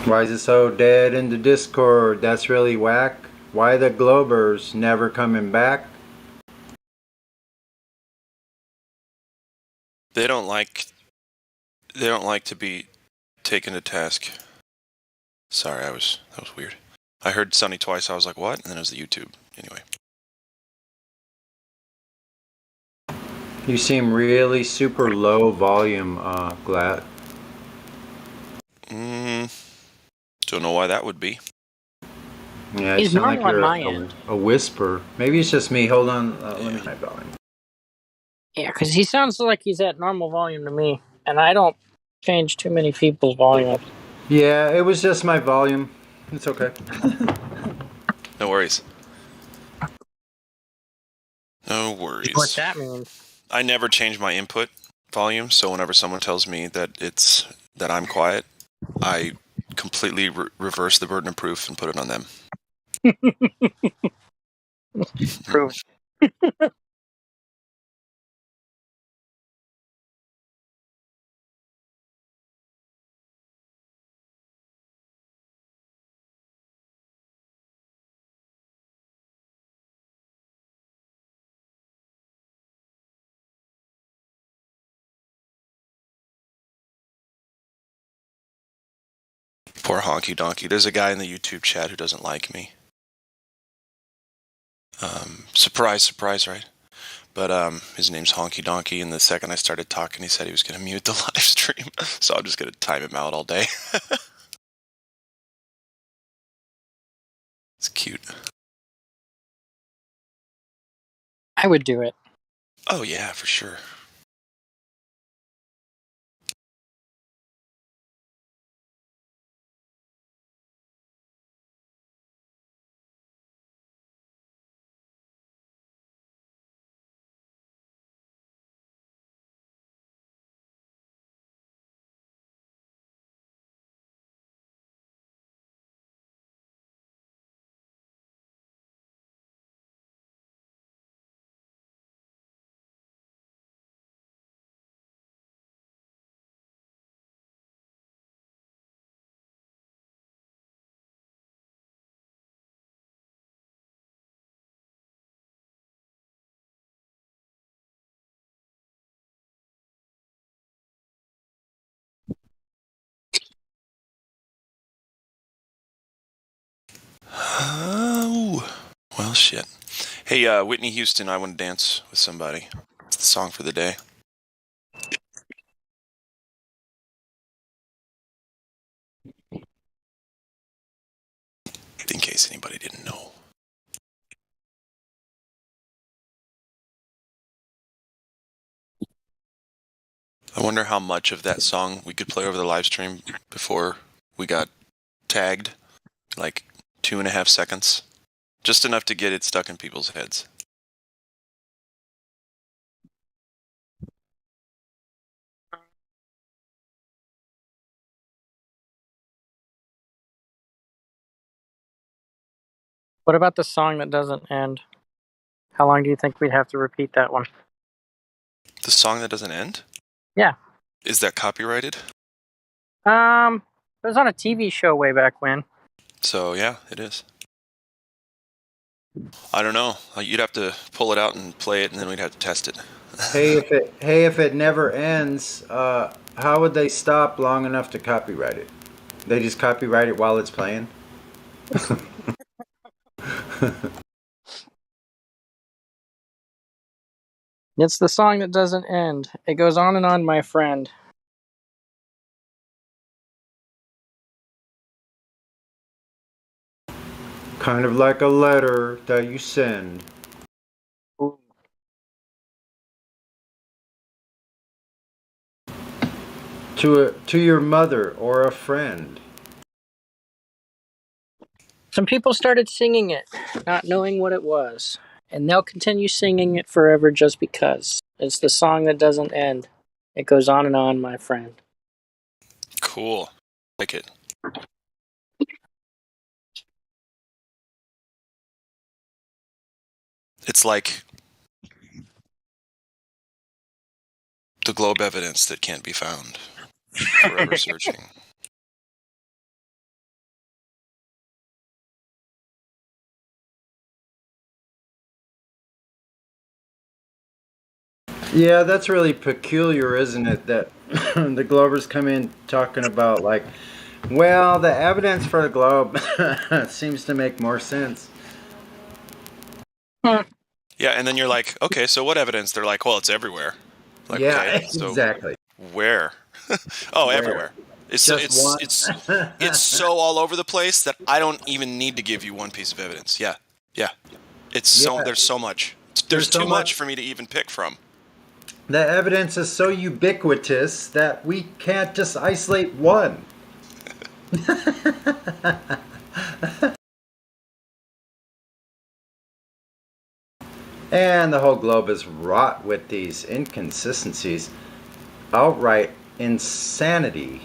Why is it so dead in the Discord? That's really whack. Why the Globers never coming back? They don't like to be taken to task. Sorry, that was weird. I heard Sunny twice. I was like, what? And then it was the YouTube. Anyway. You seem really super low volume, Glad. Don't know why that would be. Yeah, you He's sound like normal on you're my end. a whisper. Maybe it's just me. Hold on. Let me try volume. Yeah, because he sounds like he's at normal volume to me, and I don't change too many people's volume. Yeah, it was just my volume. It's okay. No worries. No worries. What that means? I never change my input volume, so whenever someone tells me that I'm quiet, I completely reverse the burden of proof and put it on them. Proof. Poor Honky Donkey. There's a guy in the YouTube chat who doesn't like me. Surprise, surprise, right? But his name's Honky Donkey, and the second I started talking, he said he was going to mute the live stream. So I'm just going to time him out all day. It's cute. I would do it. Oh, yeah, for sure. Oh, well, shit. Hey, Whitney Houston, I Want to Dance with Somebody. It's the song for the day. In case anybody didn't know. I wonder how much of that song we could play over the live stream before we got tagged. Like 2.5 seconds. Just enough to get it stuck in people's heads. What about the song that doesn't end? How long do you think we'd have to repeat that one? The song that doesn't end? Yeah. Is that copyrighted? It was on a TV show way back when. So, yeah, it is. I don't know. You'd have to pull it out and play it, and then we'd have to test it. Hey, if it never ends, how would they stop long enough to copyright it? They just copyright it while it's playing? It's the song that doesn't end. It goes on and on, my friend. Kind of like a letter that you send. Ooh. To your mother or a friend. Some people started singing it, not knowing what it was. And they'll continue singing it forever just because. It's the song that doesn't end. It goes on and on, my friend. Cool. Like it. It's like the globe evidence that can't be found. Forever searching. Yeah, that's really peculiar, isn't it? That the Globers come in talking about, like, well, the evidence for the globe seems to make more sense. Yeah, and then you're like, okay, so what evidence? They're like, well, it's everywhere. Like, Yeah, okay, so exactly. where? Oh, Where? everywhere. It's Just one. it's so all over the place that I don't even need to give you one piece of evidence. Yeah, yeah. Yeah. There's so much. There's There's so too much much. for me to even pick from. The evidence is so ubiquitous that we can't just isolate one. And the whole globe is wrought with these inconsistencies, outright insanity.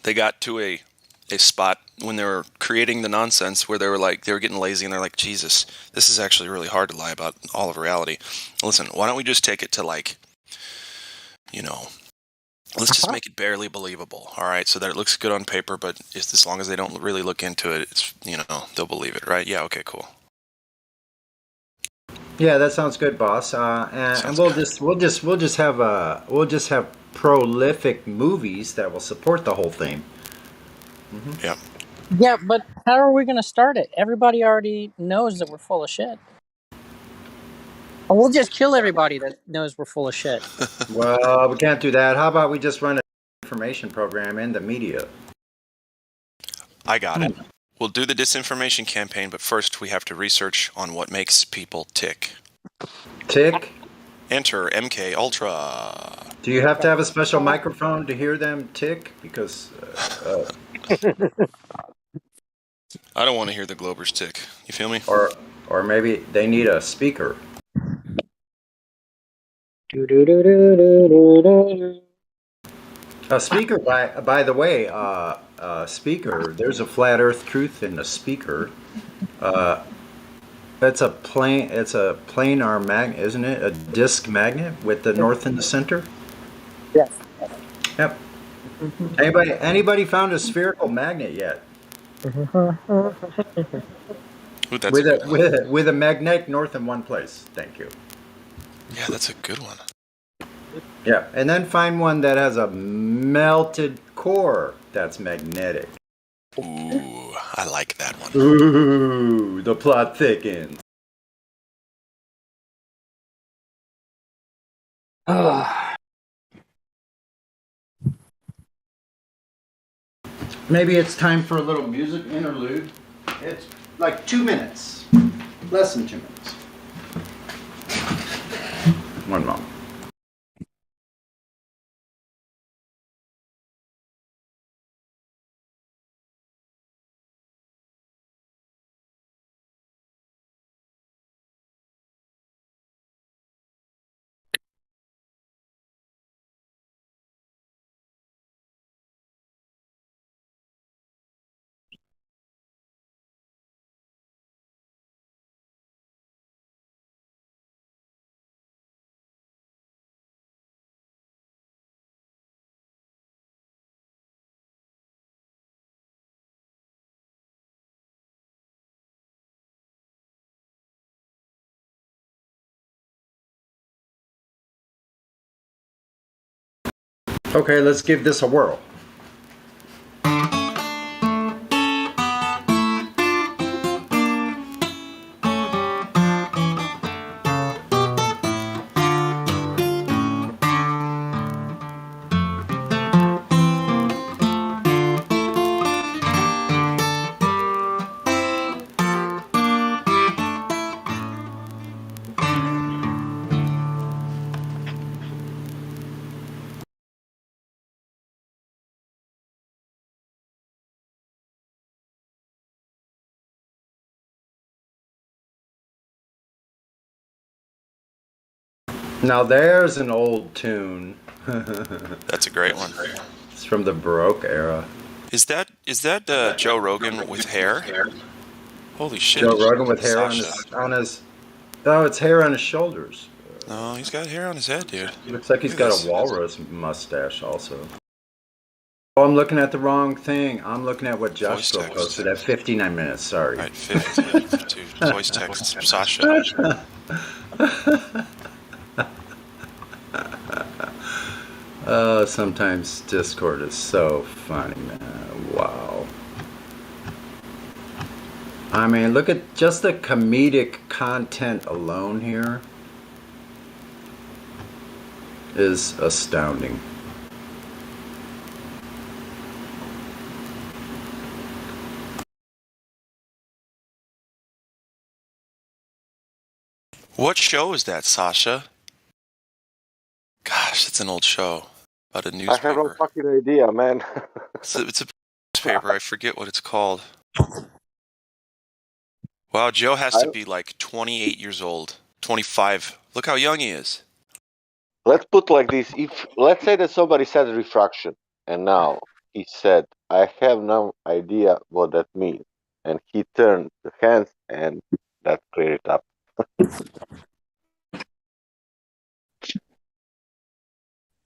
They got to a spot when they were creating the nonsense where they were getting lazy and they're like, Jesus, this is actually really hard to lie about all of reality. Listen, why don't we just take it to let's just make it barely believable, all right? So that it looks good on paper, but as long as they don't really look into it, it's they'll believe it, right? Yeah, okay, cool. Yeah, that sounds good, boss. And we'll just have prolific movies that will support the whole theme. Mm-hmm. Yeah. Yeah, but how are we going to start it? Everybody already knows that we're full of shit. We'll just kill everybody that knows we're full of shit. Well, we can't do that. How about we just run an information program in the media? I got it. We'll do the disinformation campaign, but first we have to research on what makes people tick. Tick? Enter MK Ultra. Do you have to have a special microphone to hear them tick? Because I don't want to hear the Globers tick. You feel me? Or maybe they need a speaker. A speaker, by the way, speaker. There's a flat Earth truth in a speaker. It's a planar magnet, isn't it? A disc magnet with the north in the center. Yes. Yep. Anybody found a spherical magnet yet? Ooh, that's with a magnetic north in one place. Thank you. Yeah, that's a good one. Yeah, and then find one that has a melted core that's magnetic. Ooh, I like that one. Ooh, the plot thickens. Maybe it's time for a little music interlude. It's like 2 minutes. Less than 2 minutes. One moment. Okay, let's give this a whirl. Now there's an old tune. That's a great one. It's from the Baroque era. Is that Joe Rogan with hair? Holy shit! Joe Rogan with hair on his. Oh, it's hair on his shoulders. No, he's got hair on his head, dude. Looks like he's got a walrus mustache also. Oh, I'm looking at the wrong thing. I'm looking at what Voice Joshua text. posted at 59 minutes. Sorry. Right, 50. Dude, voice text Sasha. Sometimes Discord is so funny, man. Wow. I mean, look at just the comedic content alone here is astounding. What show is that, Sasha? Gosh, it's an old show about a I have no newspaper. fucking idea, man. It's a newspaper. I forget what it's called. Wow, Joe has to be like 28 years old. 25. Look how young he is. Let's put like this: if let's say that somebody said refraction, and now he said, "I have no idea what that means," and he turned the hands, and that cleared it up. Do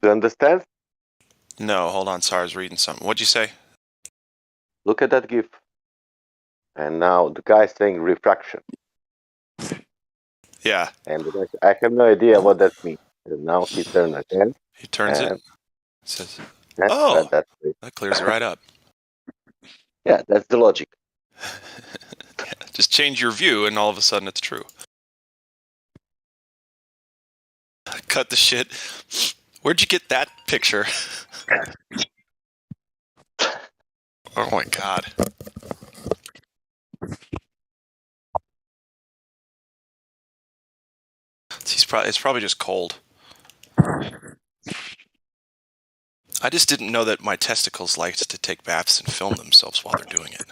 you understand? No, hold on. Sorry, I was reading something. What'd you say? Look at that GIF, and now the guy's saying refraction, Yeah. and the guy said, "I have no idea what that means," and now he turned the hands, He turns it. and Says, that, "Oh, that's that clears it right up." yeah, that's the logic. Yeah, just change your view, and all of a sudden, it's true. Cut the shit. Where'd you get that picture? Oh my god. It's probably just cold. I just didn't know that my testicles liked to take baths and film themselves while they're doing it.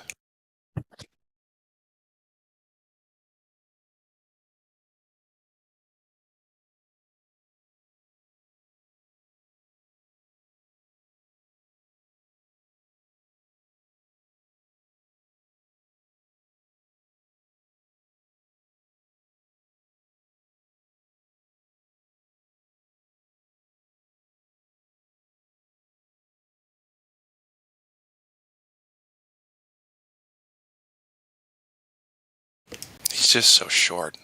He's just so short.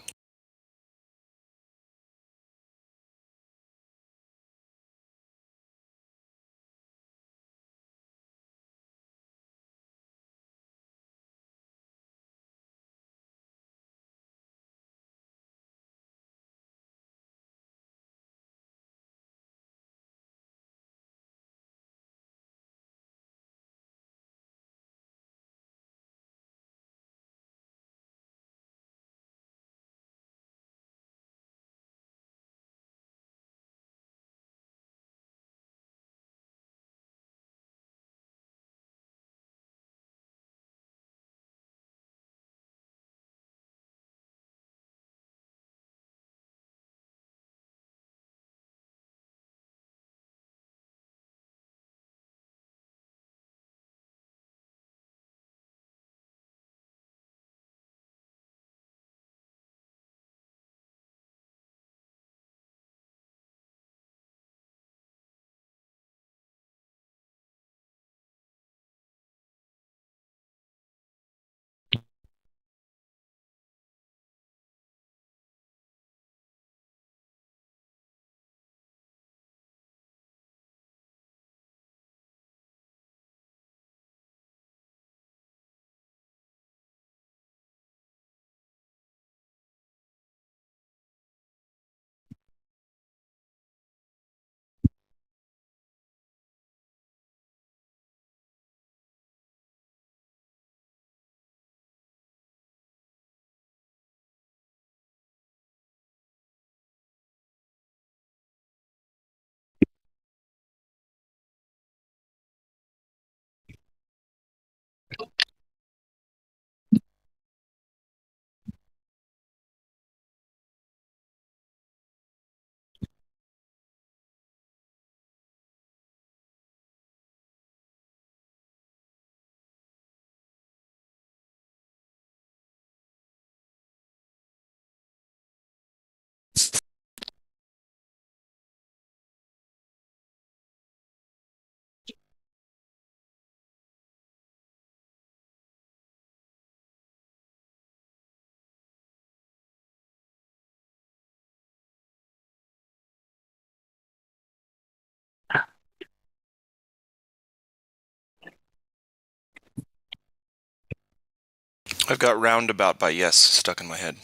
I've got Roundabout by Yes stuck in my head.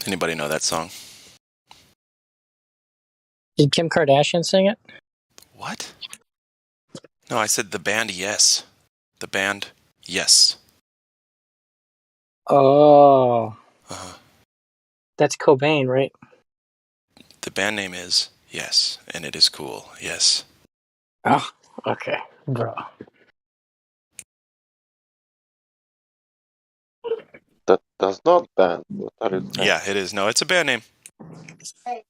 Anybody know that song? Did Kim Kardashian sing it? What? No, I said the band Yes. The band Yes. Oh. Uh-huh. That's Cobain, right? The band name is Yes, and it is cool. Yes. Oh, okay. Bro. That does not band. What are you saying? Yeah, it is. No, it's a band name. Are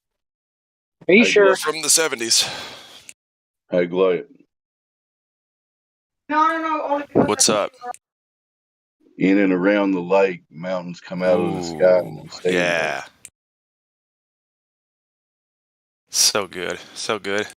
you sure? From the 70s. Hey, Glad. No. What's up? In and around the lake, mountains come out of the sky and we stand there. Yeah. So good. So good.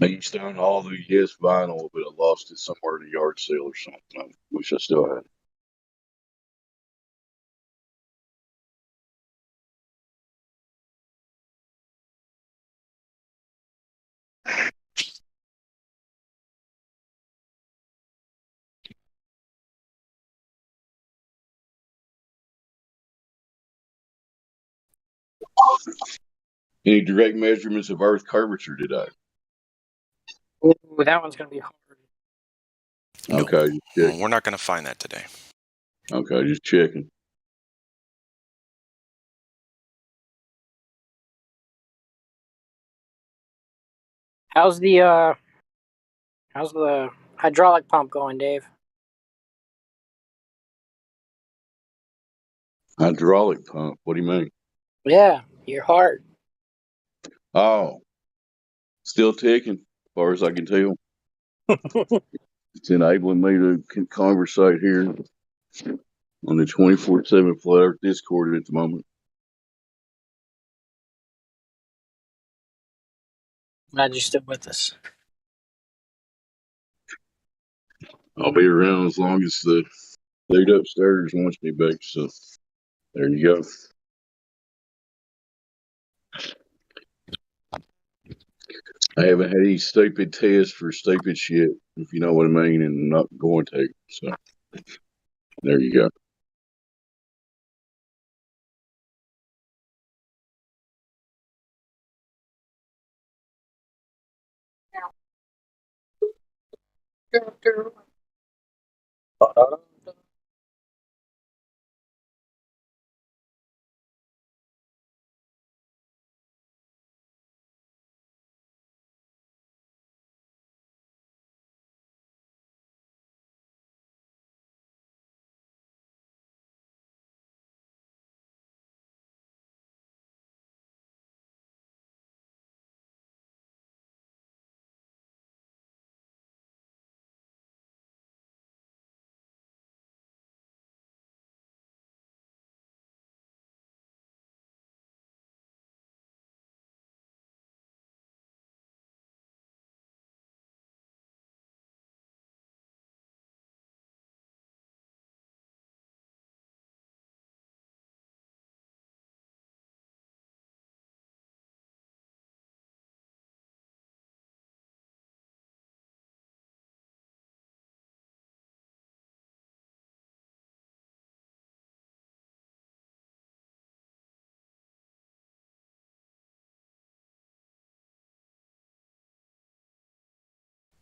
I used to own all the Yes vinyl, but I lost it somewhere at a yard sale or something. I wish I still had it. Any direct measurements of Earth curvature today? Ooh, that one's going to be hard. Nope. Okay, just checking. We're not going to find that today. Okay, just checking. How's the hydraulic pump going, Dave? Hydraulic pump. What do you mean? Yeah, your heart. Oh, still ticking, as far as I can tell. It's enabling me to conversate here on the 24/7 Flat Earth Discord at the moment. Glad you're still with us. I'll be around as long as the dude upstairs wants me back. So there you go. I haven't had any stupid tests for stupid shit, if you know what I mean, and I'm not going to. So there you go.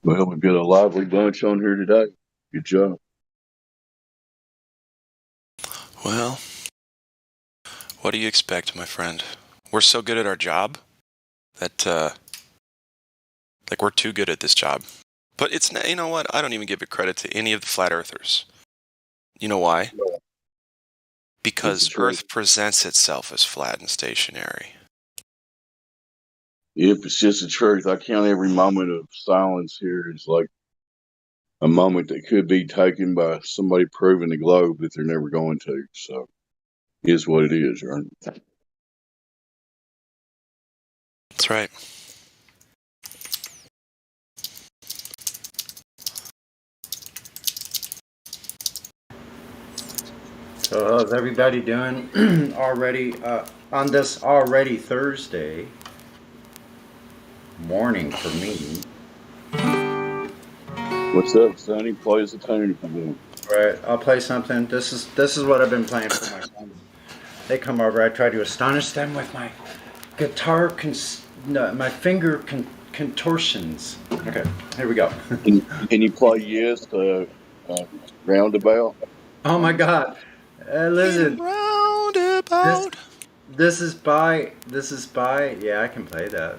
Well, we've got a lively bunch on here today. Good job. Well, what do you expect, my friend? We're so good at our job that, like, we're too good at this job. But it's, you know what? I don't even give it credit to any of the flat earthers. You know why? Because Earth presents itself as flat and stationary. If it's just the truth, I count every moment of silence here as like a moment that could be taken by somebody proving the globe that they're never going to. So, it is what it is, right? That's right. So how's everybody doing already on this already Thursday morning for me? What's up, Sonny? Play us a tune if you want. All right, I'll play something. This is what I've been playing for my friends. They come over. I try to astonish them with my guitar, my finger contortions. Okay, here we go. Can you play Yes, Roundabout? Oh my God! Listen. Roundabout. This is by. Yeah, I can play that.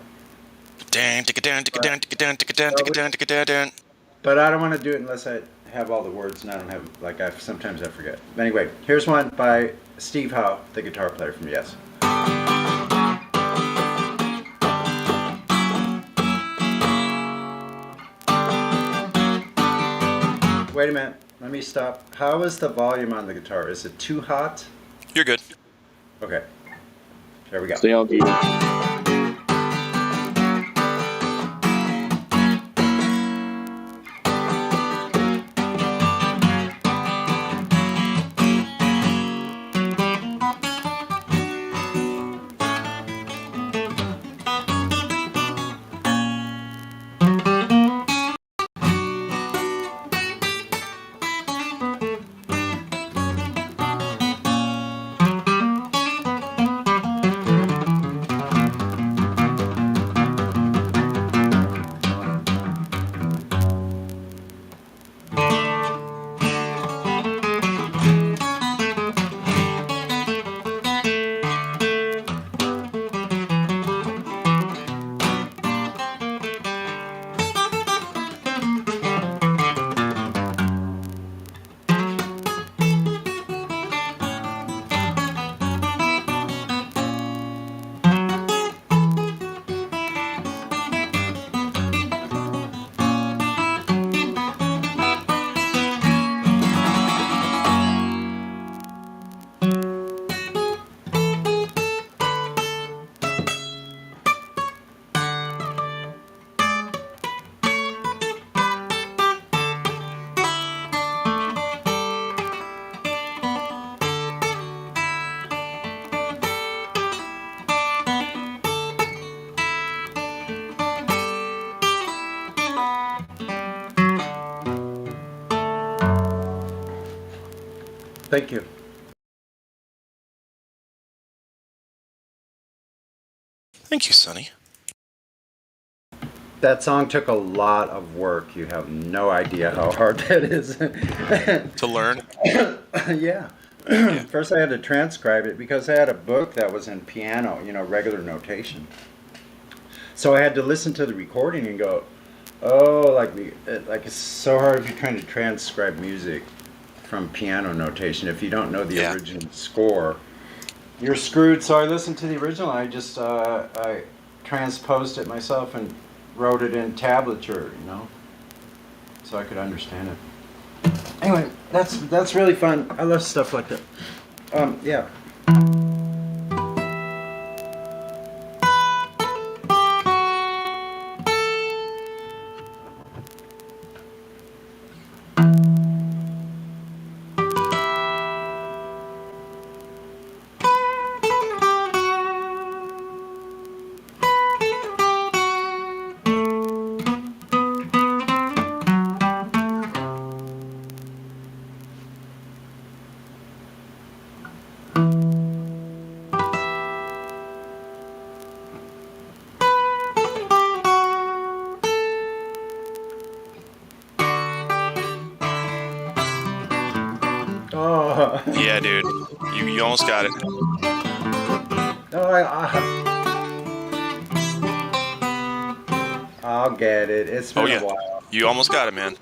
But I don't want to do it unless I have all the words, and I don't have, like, sometimes I forget. Anyway, here's one by Steve Howe, the guitar player from Yes. Wait a minute, let me stop. How is the volume on the guitar? Is it too hot? You're good. Okay, there we go. Stay on key. Thank you. Thank you, Sonny. That song took a lot of work. You have no idea how hard that is. To learn? Yeah. First I had to transcribe it because I had a book that was in piano, regular notation. So I had to listen to the recording and go, oh, like it's so hard if you're trying to transcribe music from piano notation. If you don't know the original score, you're screwed. So I listened to the original. I just I transposed it myself and wrote it in tablature, so I could understand it. Anyway, that's really fun. I love stuff like that. Yeah. Yeah, dude. You almost got it. I'll get it. It's been a while. You almost got it, man.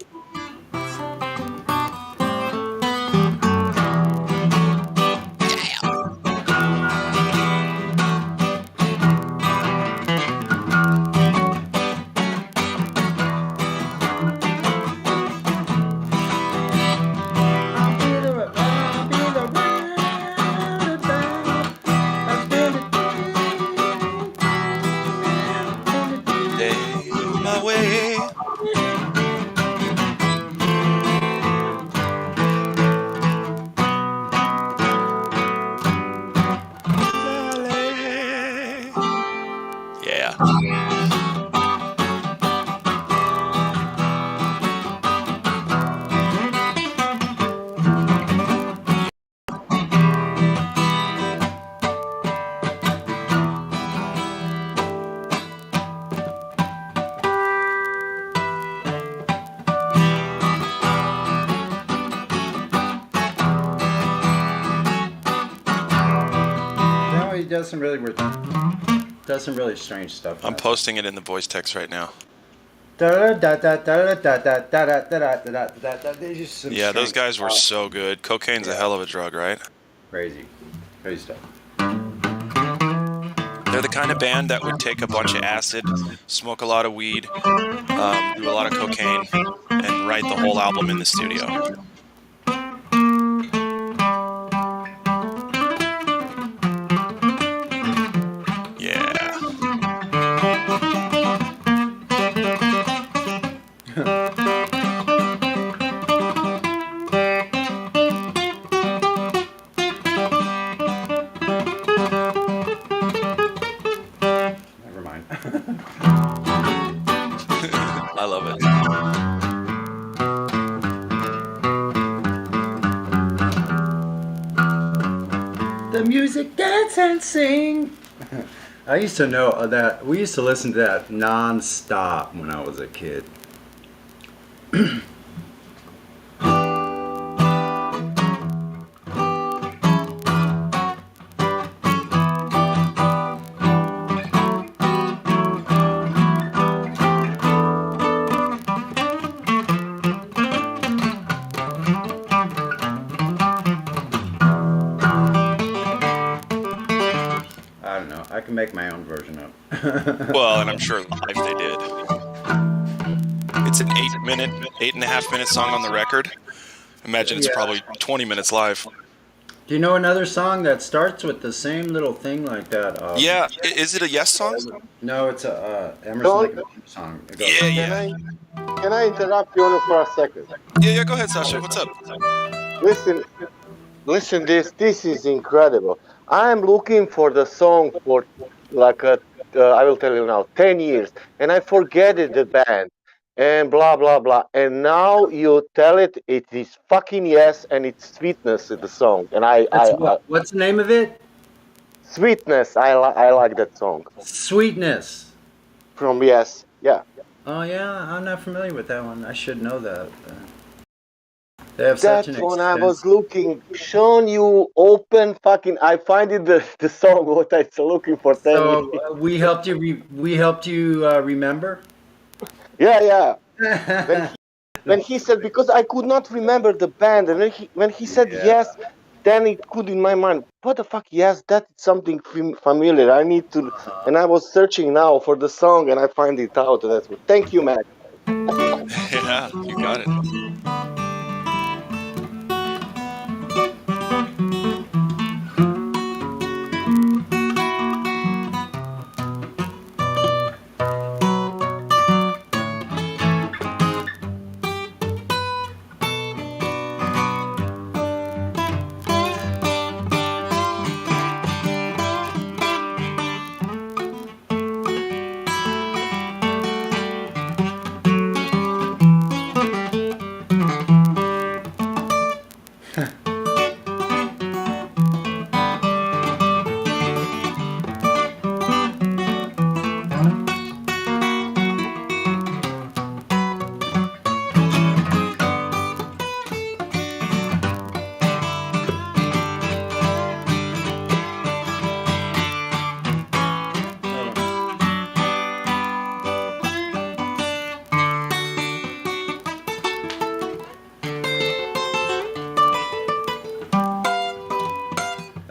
does some really weird, does some really strange stuff. I'm posting it in the voice text right now. Yeah, those guys were so good. Cocaine's a hell of a drug, right? Crazy stuff. They're the kind of band that would take a bunch of acid, smoke a lot of weed, do a lot of cocaine, and write the whole album in the studio. I love it. The music, dance and sing. I used to know that. We used to listen to that non-stop when I was a kid. I don't know. I can make my own version up. Well, and I'm sure live they did. It's an 8.5 minute song on the record. Imagine it's probably 20 minutes live. Do you know another song that starts with the same little thing like that? Yeah, is it a Yes song? No, it's a Emerson Lake and Palmer song. It goes, Can I interrupt you for a second? Yeah, go ahead, Sasha. What's up? Listen, this is incredible. I'm looking for the song for like I will tell you now, 10 years, and I forget it, the band, and blah blah blah. And now you tell it is fucking Yes, and it's Sweetness in the song. And what's the name of it? Sweetness. I like that song. Sweetness. From Yes. Yeah. Oh yeah, I'm not familiar with that one. I should know that. They have such That's an when I was looking. Sean, you open fucking. I find it the song what I was looking for. 10 So years. we helped you. We helped you remember. Yeah. When he said, because I could not remember the band, and when he said Yes, then it could in my mind. What the fuck? Yes, that's something familiar. I need to. And I was searching now for the song, and I find it out. That's what. Thank you, Matt. Yeah, you got it.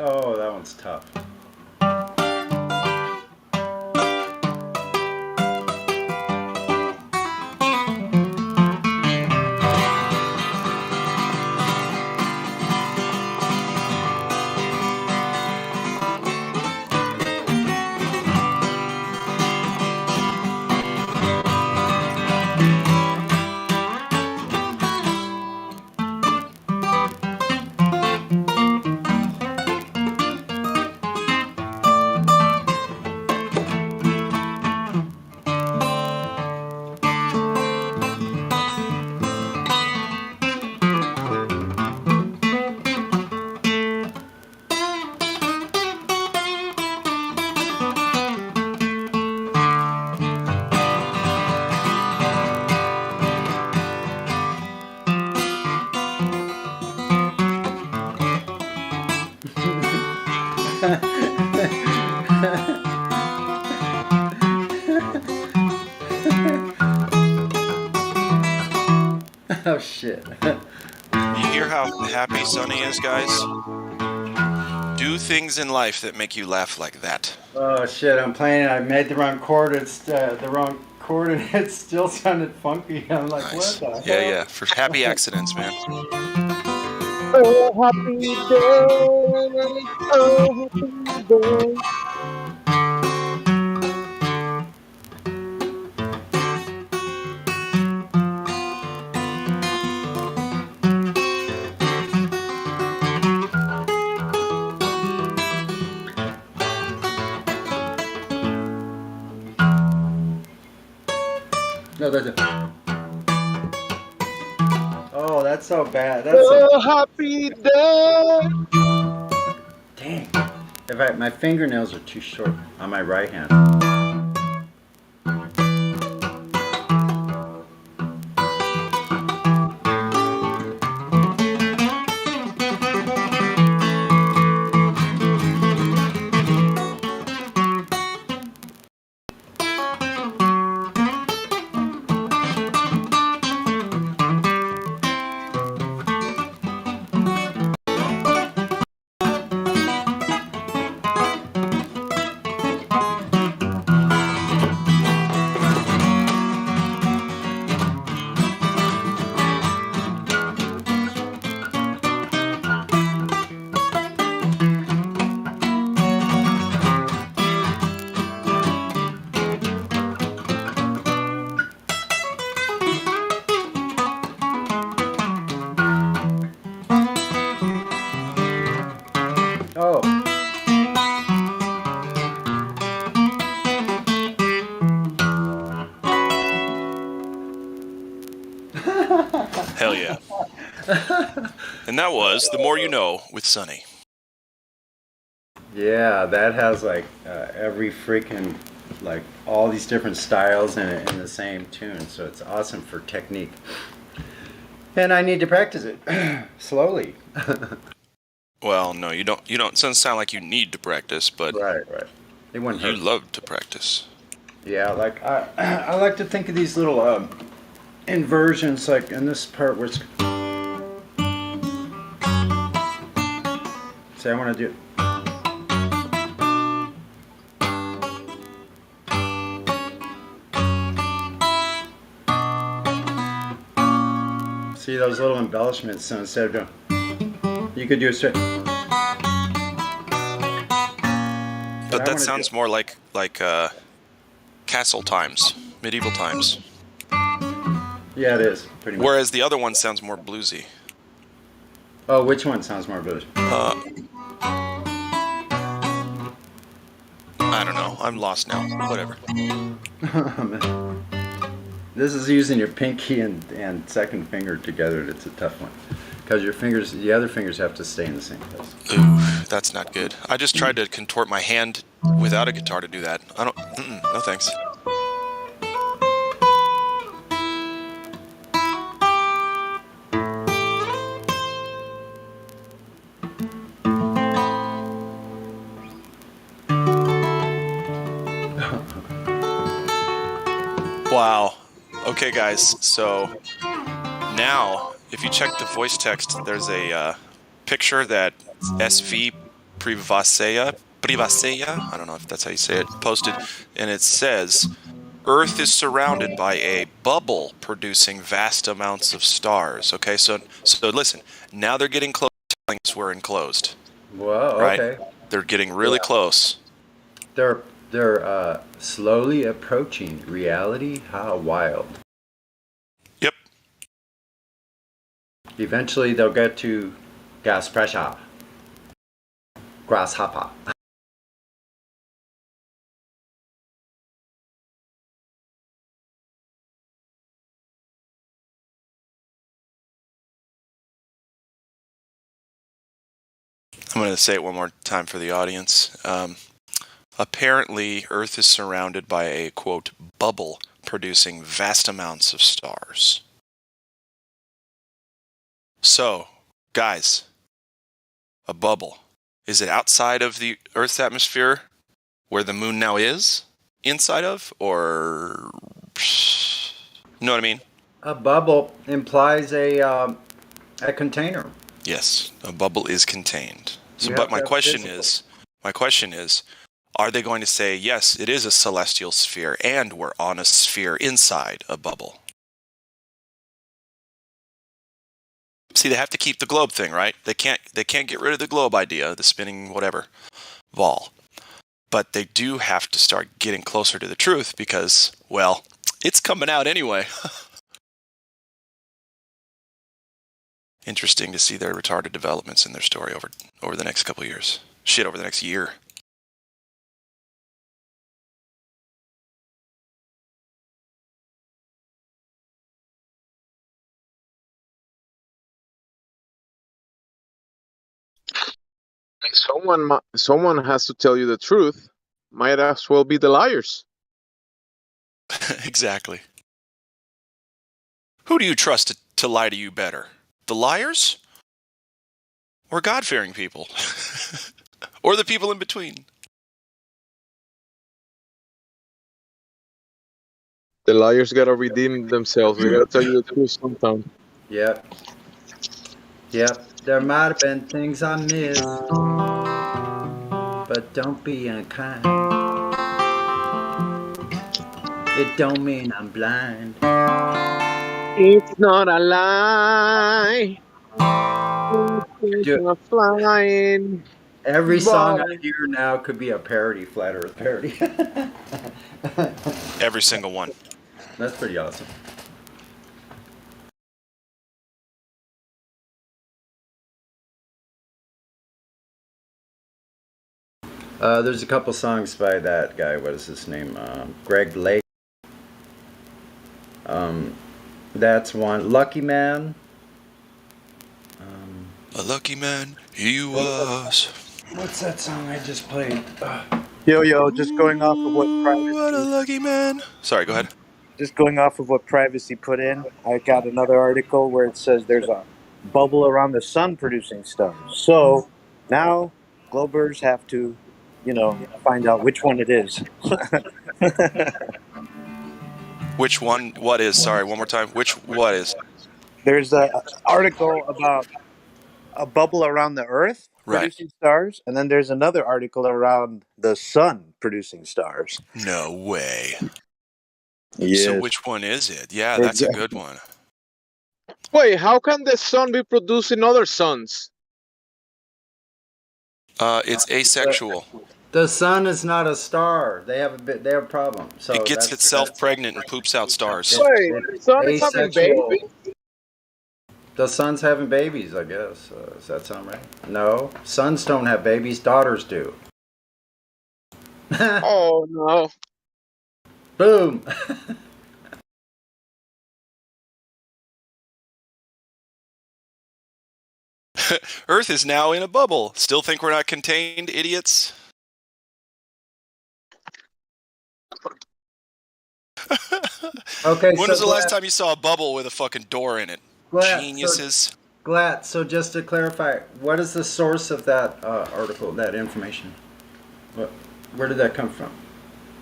Oh, that one's tough. happy Sonny is, guys? Do things in life that make you laugh like that. Oh shit! I'm playing. I made the wrong chord. It's the wrong chord, and it still sounded funky. I'm like, Nice. what the Yeah, hell? yeah. For happy accidents, man. Oh, happy day. Oh, happy day. No, that's it. Oh, that's so bad. That's so... Oh, happy day. Dang. My fingernails are too short on my right hand. Oh. Hell yeah. And that was The More You Know with Sonny. Yeah, that has like every freaking, like all these different styles in the same tune. So it's awesome for technique. And I need to practice it slowly. Well, no, you don't. It doesn't sound like you need to practice, but right. It wouldn't you hurt. love to practice. Yeah, like I like to think of these little inversions, like in this part where it's. See, I want to do. See those little embellishments. So instead of doing, you could do a straight. But that sounds more like castle times, medieval times. Yeah, it is pretty much. Whereas the other one sounds more bluesy. Oh, which one sounds more bluesy? I don't know. I'm lost now. Whatever. This is using your pinky and second finger together. It's a tough one because your fingers, the other fingers, have to stay in the same place. Ooh, that's not good. I just tried to contort my hand without a guitar to do that. I don't. No thanks. Wow. Okay, guys. So now, if you check the voice text, there's a picture that SV Privaseya, I don't know if that's how you say it, posted, and it says, Earth is surrounded by a bubble producing vast amounts of stars. Okay, so listen, now they're getting close to telling us we're enclosed. Whoa, right? okay. They're getting really close. They're slowly approaching reality. How wild. Yep. Eventually they'll get to gas pressure. Grasshopper. I'm going to say it one more time for the audience. Apparently, Earth is surrounded by a, quote, bubble producing vast amounts of stars. So, guys, a bubble. Is it outside of the Earth's atmosphere where the moon now is? Inside of? Or... You know what I mean? A bubble implies a container. Yes, a bubble is contained. So, You but have my to have question physical. is, are they going to say, yes, it is a celestial sphere and we're on a sphere inside a bubble? See, they have to keep the globe thing, right? They can't get rid of the globe idea, the spinning whatever ball. But they do have to start getting closer to the truth because, well, it's coming out anyway. Interesting to see their retarded developments in their story over the next couple of years. Shit, over the next year. Someone has to tell you the truth. Might as well be the liars. Exactly. Who do you trust to lie to you better? The liars? Or God-fearing people? Or the people in between? The liars gotta redeem themselves. They gotta tell you the truth sometimes. Yep. Yep. There might have been things I missed, but don't be unkind. It don't mean I'm blind. It's not a lie. It's not flying. Every song But I hear now could be a parody, Flat Earth parody. Every single one. That's pretty awesome. There's a couple songs by that guy. What is his name? Greg Lake. That's one. Lucky Man. A lucky man he was. What's that song I just played? Yo, just going off of what privacy. What a lucky man. Sorry, go ahead. Just going off of what privacy put in, I got another article where it says there's a bubble around the sun producing stars. So now Globers have to, find out which one it is. Which one? What is? Sorry, one more time. What is? There's an article about a bubble around the Earth producing stars, and then there's another article around the sun producing stars. No way. Yes. So which one is it? Yeah, that's a good one. wait, how can the sun be producing other suns? It's asexual. The sun is not a star. They have a problem. So It gets itself pregnant and poops out stars. Wait, the sun is having asexual. babies? The sun's having babies, I guess. Does that sound right? No, sons don't have babies. Daughters do. Oh no! Boom. Earth is now in a bubble. Still think we're not contained, idiots? Okay. When was the last time you saw a bubble with a fucking door in it? Geniuses. Glad. So just to clarify, what is the source of that article, that information? Where did that come from?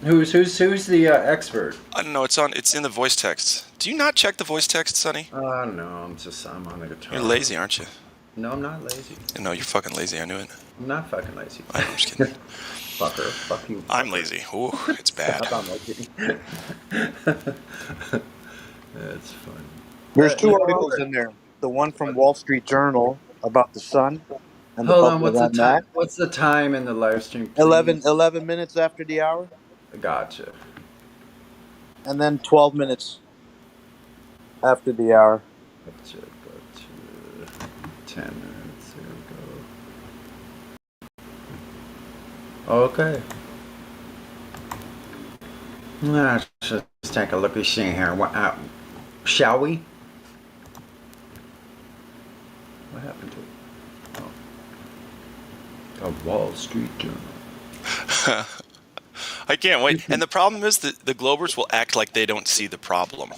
Who's the expert? I don't know. It's in the voice text. Do you not check the voice text, Sonny? I don't know. I'm on the guitar. You're lazy, aren't you? No, I'm not lazy. No, you're fucking lazy. I knew it. I'm not fucking lazy. I'm just kidding. Fucker. Fuck you. I'm lazy. Ooh, it's bad. That's fun. There's two articles in there. The one from Wall Street Journal about the sun. And Hold the on, bubble what's the around time? that. What's the time in the live stream? 11 minutes after the hour. Gotcha. And then 12 minutes after the hour. Gotcha. 10 minutes. There we go. Okay. Let's just take a look at see here. Shall we? What happened to it? Oh. A Wall Street Journal. I can't wait. And the problem is that the Globers will act like they don't see the problem.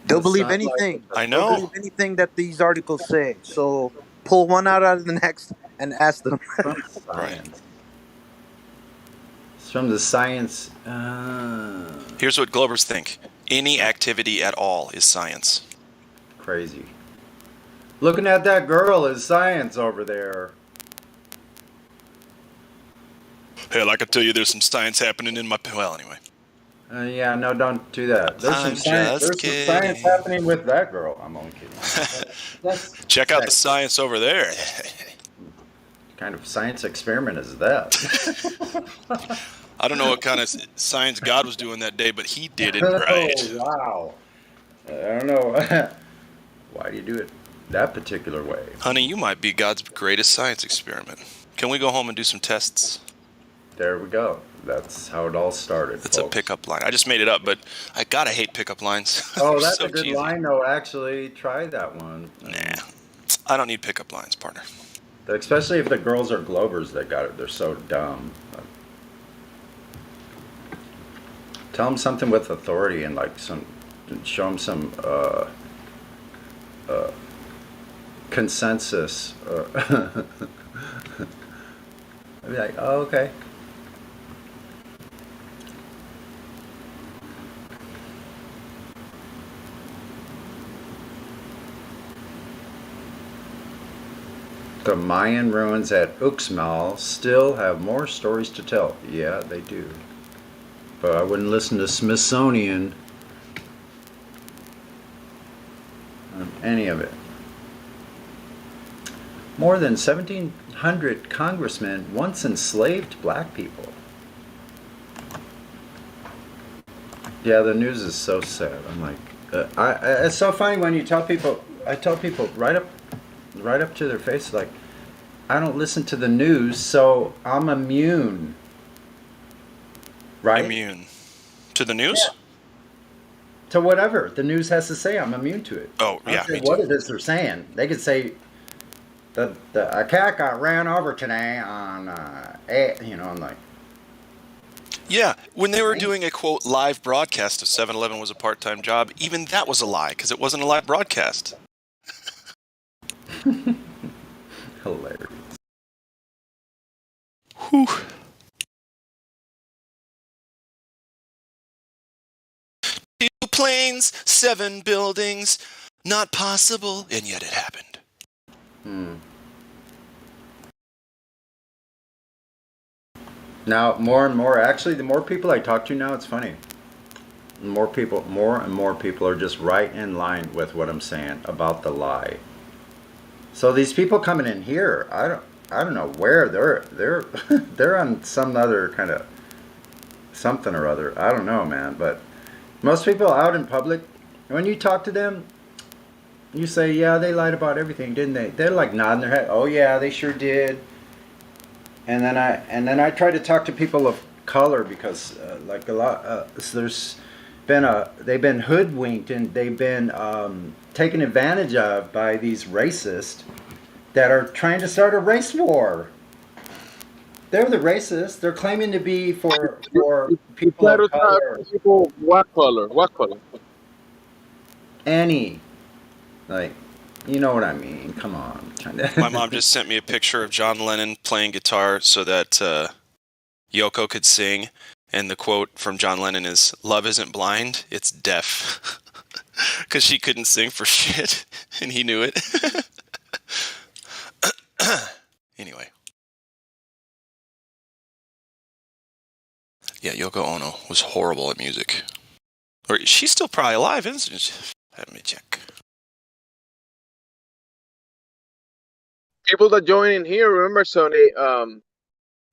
They'll believe anything. I know. They'll believe anything that these articles say. So pull one out of the next and ask them. Right. It's from the science. Here's what Globers think. Any activity at all is science. Crazy. Looking at that girl is science over there. Hell, I could tell you there's some science happening in my... Well, anyway. Yeah, no, don't do that. There's some I'm science. just There's some science kidding. happening with that girl. I'm only kidding. That's Check out the science over there. kind of science experiment is that? I don't know what kind of science God was doing that day, but he did it right. Oh, wow. I don't know. Why do you do it that particular way? Honey, you might be God's greatest science experiment. Can we go home and do some tests? There we go. That's how it all started. It's a pickup line. I just made it up, but I gotta hate pickup lines. Oh, They're that's so a good cheesy. line, though. Actually, try that one. Nah, I don't need pickup lines, partner. Especially if the girls are Glovers that got it. They're so dumb. Tell them something with authority and like show them some consensus. I'd be like, oh, okay. The Mayan ruins at Uxmal still have more stories to tell. Yeah, they do. But I wouldn't listen to Smithsonian on any of it. More than 1,700 congressmen once enslaved black people. Yeah, the news is so sad. I'm like, it's so funny when you tell people. I tell people right up to their face, like, I don't listen to the news, so I'm immune. Right? Immune to the news? Yeah. To whatever the news has to say, I'm immune to it. Oh, yeah, me what too. it is they're saying. They could say a cat got ran over today on, I'm like. Yeah, when they were doing a, quote, live broadcast of 7-Eleven was a part-time job, even that was a lie, because it wasn't a live broadcast. Hilarious. Whew. Two planes, 7 buildings, not possible, and yet it happened. Now, more and more, actually, the more people I talk to now, it's funny. More and more people are just right in line with what I'm saying about the lie. So these people coming in here, I don't know where they're on some other kind of something or other. I don't know, man. But most people out in public, when you talk to them, you say, yeah, they lied about everything, didn't they? They're like nodding their head. Oh yeah, they sure did. And then I try to talk to people of color because like a lot, they've been hoodwinked and they've been taken advantage of by these racists that are trying to start a race war. They're the racists. They're claiming to be for people of color. People, what color? What color? Any, like, you know what I mean? Come on. My mom just sent me a picture of John Lennon playing guitar so that Yoko could sing. And the quote from John Lennon is, "Love isn't blind, it's deaf." Because she couldn't sing for shit, and he knew it. Anyway. Yeah, Yoko Ono was horrible at music. Or she's still probably alive, isn't she? Let me check. People that join in here, remember, Sonny,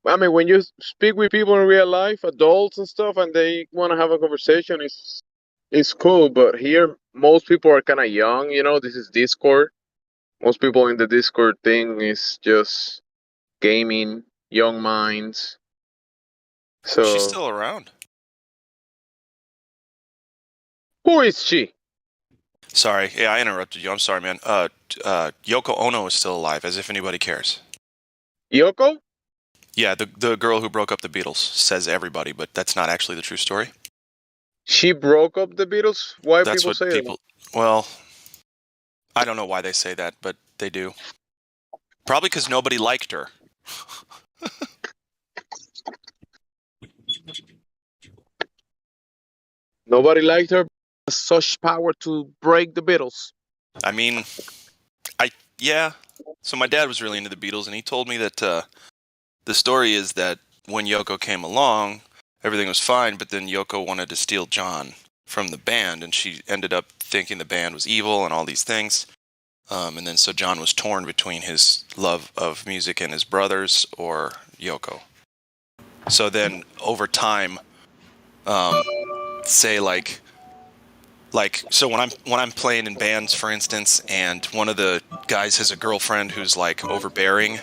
I mean, when you speak with people in real life, adults and stuff, and they want to have a conversation, it's cool. But here, most people are kind of young. You know, this is Discord. Most people in the Discord thing is just gaming, young minds. So She's still around. Who is she? Sorry, yeah, I interrupted you. I'm sorry, man. Yoko Ono is still alive, as if anybody cares. Yoko? Yeah, the girl who broke up the Beatles, says everybody, but that's not actually the true story. She broke up the Beatles? Why That's people what say people. Well, I don't know why they say that, but they do. Probably because nobody liked her. Nobody liked her. Such power to break the Beatles. I mean, I Yeah. So my dad was really into the Beatles, and he told me that the story is that when Yoko came along, everything was fine, but then Yoko wanted to steal John from the band, and she ended up thinking the band was evil and all these things. And then so John was torn between his love of music and his brothers or Yoko. So then over time, say so when I'm playing in bands, for instance, and one of the guys has a girlfriend who's like overbearing,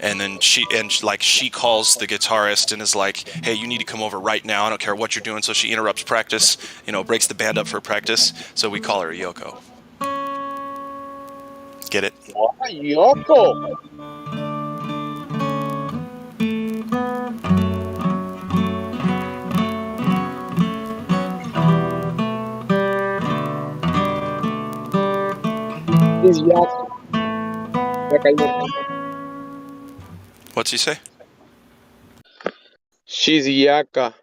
and then she calls the guitarist and is like, "Hey, you need to come over right now. I don't care what you're doing." So she interrupts practice, breaks the band up for practice. So we call her Yoko. Get it? Why, Yoko? She's Yaka. What's he say? She's Yaka.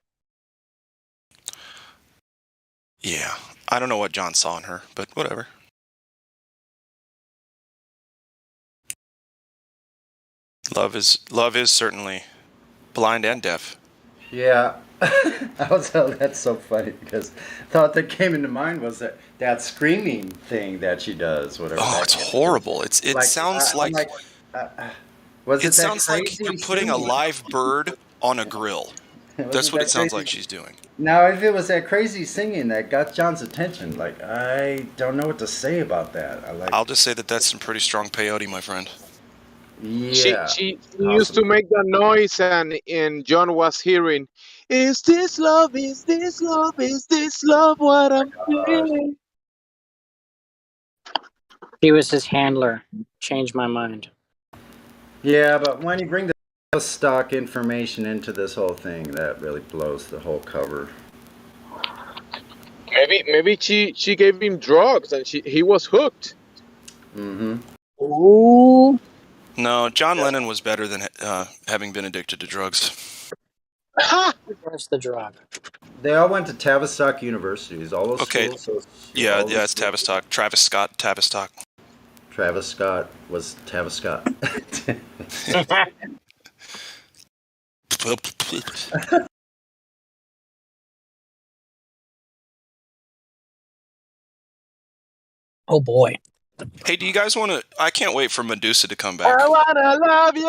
Yeah, I don't know what John saw in her, but whatever. Love is certainly blind and deaf. Yeah. That's so funny because the thought that came into mind was that screaming thing that she does, whatever. Oh, it's horrible. It sounds like was it that sounds like crazy you're putting a singing? live bird on a grill. That's what it sounds like she's doing. Now, if it was that crazy singing that got John's attention, like I don't know what to say about that. I'll just say that that's some pretty strong peyote, my friend. Yeah. She used to make that noise, and John was hearing, "Is this love? Is this love? Is this love? What I'm feeling?" He was his handler. Changed my mind. Yeah, but when you bring the stock information into this whole thing, that really blows the whole cover. Maybe she gave him drugs and he was hooked. Mm-hmm. Ooh. No, John Lennon was better than having been addicted to drugs. Where's the drug? They all went to Tavistock University. All those schools. So It's Tavistock. Travis Scott, Tavistock. Travis Scott was Tavis Scott. Oh boy. Hey, do you guys want to? I can't wait for Medusa to come back. I wanna love you.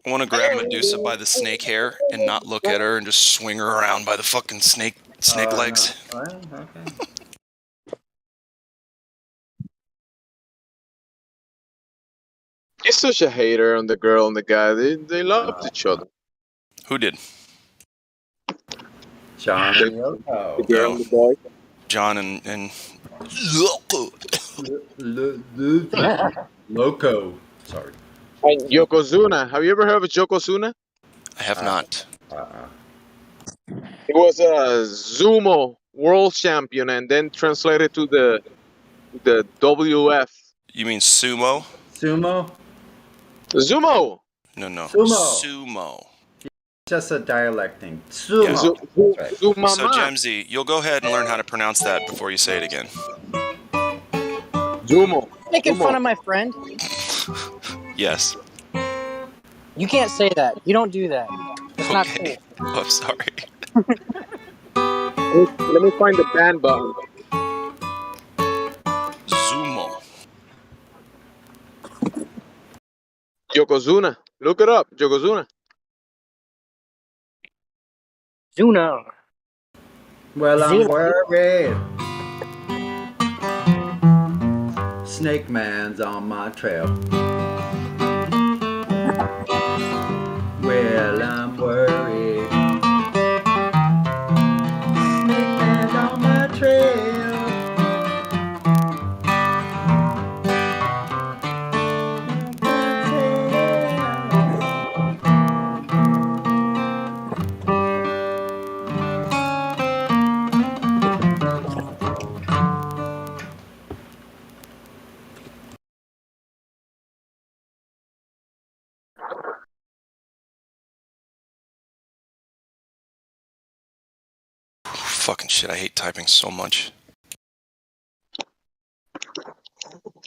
I want to grab Medusa by the snake hair and not look at her and just swing her around by the fucking snake legs. No. Well, okay. He's such a hater on the girl and the guy. They loved each other. Who did? John and Yoko. The girl and the boy. John and Loco. Sorry. And Yokozuna. Have you ever heard of Yokozuna? I have not. He was a Zumo world champion and then translated to the WF. You mean sumo? Sumo? Zumo! No. Sumo. Sumo. Just a dialect thing. Sumo. Yeah. Zumama. So, Jamsy, you'll go ahead and learn how to pronounce that before you say it again. Zumo. Making fun of my friend? Yes. You can't say that. You don't do that. It's not cool. Oh, I'm sorry. Let me find the band button. Zumo. Yokozuna. Look it up. Yokozuna. Zuna. Well, I'm worried. Snake Man's on my trail. Well, I'm worried. Snake Man's on my trail. Fucking shit, I hate typing so much.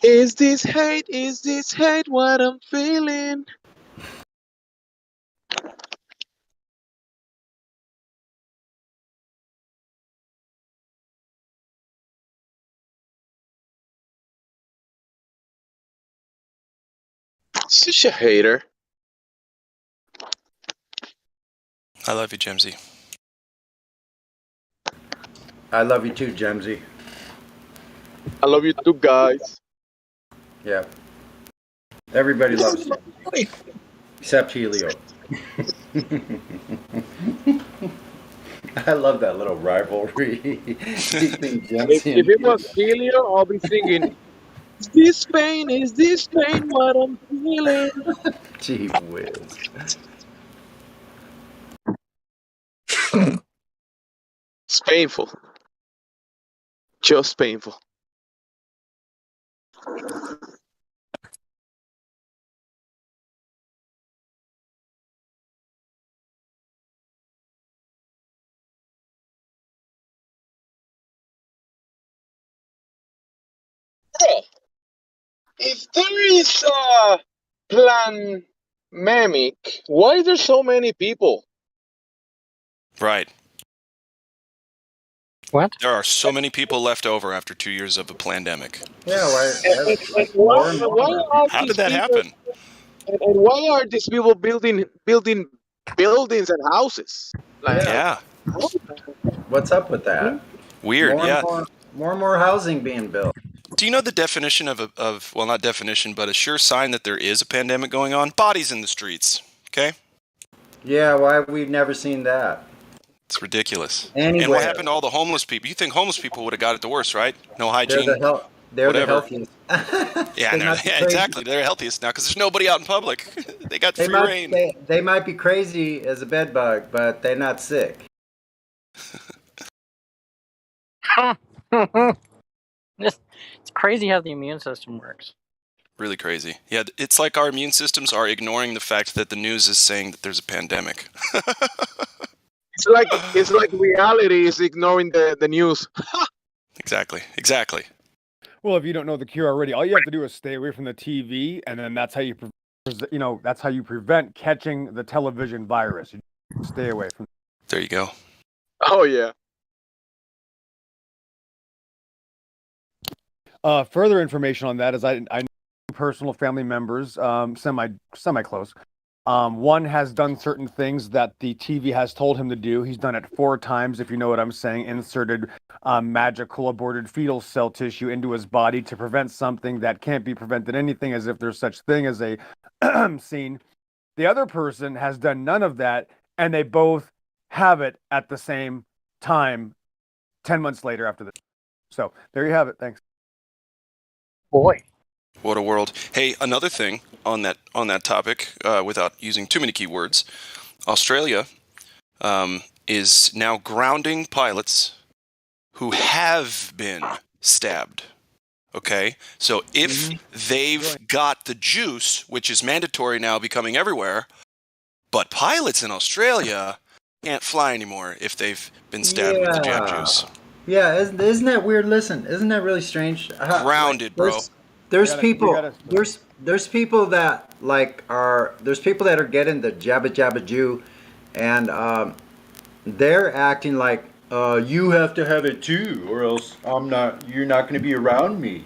Is this hate? Is this hate what I'm feeling? Such a hater. I love you, Jimsy. I love you too, Gemsy. I love you too, guys. Yeah. Everybody loves you. Except Helio. I love that little rivalry between Gemsy If and it was Helio, I'll be singing. Is this pain? Is this pain what I'm feeling? Gee whiz. It's painful. Just painful. Hey, if there is a pandemic, why are there so many people? Right. What? There are so many people left over after 2 years of a pandemic. Yeah, why? And why are How these did that people? happen? And why are these people building buildings and houses? Like, Yeah. What's up with that? Weird, More yeah. and more housing being built. Do you know the definition of well, not definition, but a sure sign that there is a pandemic going on? Bodies in the streets. Okay? Yeah, why we've never seen that? It's ridiculous. And Anywhere. what happened to all the homeless people? You think homeless people would have got it the worst, right? No hygiene. They're the whatever. healthiest. Yeah, They might be crazy. exactly. They're healthiest now because there's nobody out in public. They got free reign. They might be crazy as a bed bug, but they're not sick. It's crazy how the immune system works. Really crazy. Yeah, it's like our immune systems are ignoring the fact that the news is saying that there's a pandemic. It's like reality is ignoring the news. Exactly. Well, if you don't know the cure already, all you have to do is stay away from the TV, and then that's how you, that's how you prevent catching the television virus. You stay away from. There you go. Oh yeah. Further information on that is I know personal family members, semi close. One has done certain things that the TV has told him to do. He's done it 4 times, if you know what I'm saying. Inserted magical aborted fetal cell tissue into his body to prevent something that can't be prevented. Anything, as if there's such thing as a scene. The other person has done none of that, and they both have it at the same time 10 months later after this. So there you have it. Thanks. Boy. What a world. Hey, another thing on that topic, without using too many keywords, Australia is now grounding pilots who have been stabbed. Okay? So if they've got the juice, which is mandatory now, becoming everywhere, but pilots in Australia can't fly anymore if they've been stabbed with the jab juice. Yeah, isn't that weird? Listen, isn't that really strange? Grounded, bro. There's people that there's people that are getting the jabba Jew, and they're acting like you have to have it too, or else you're not going to be around me.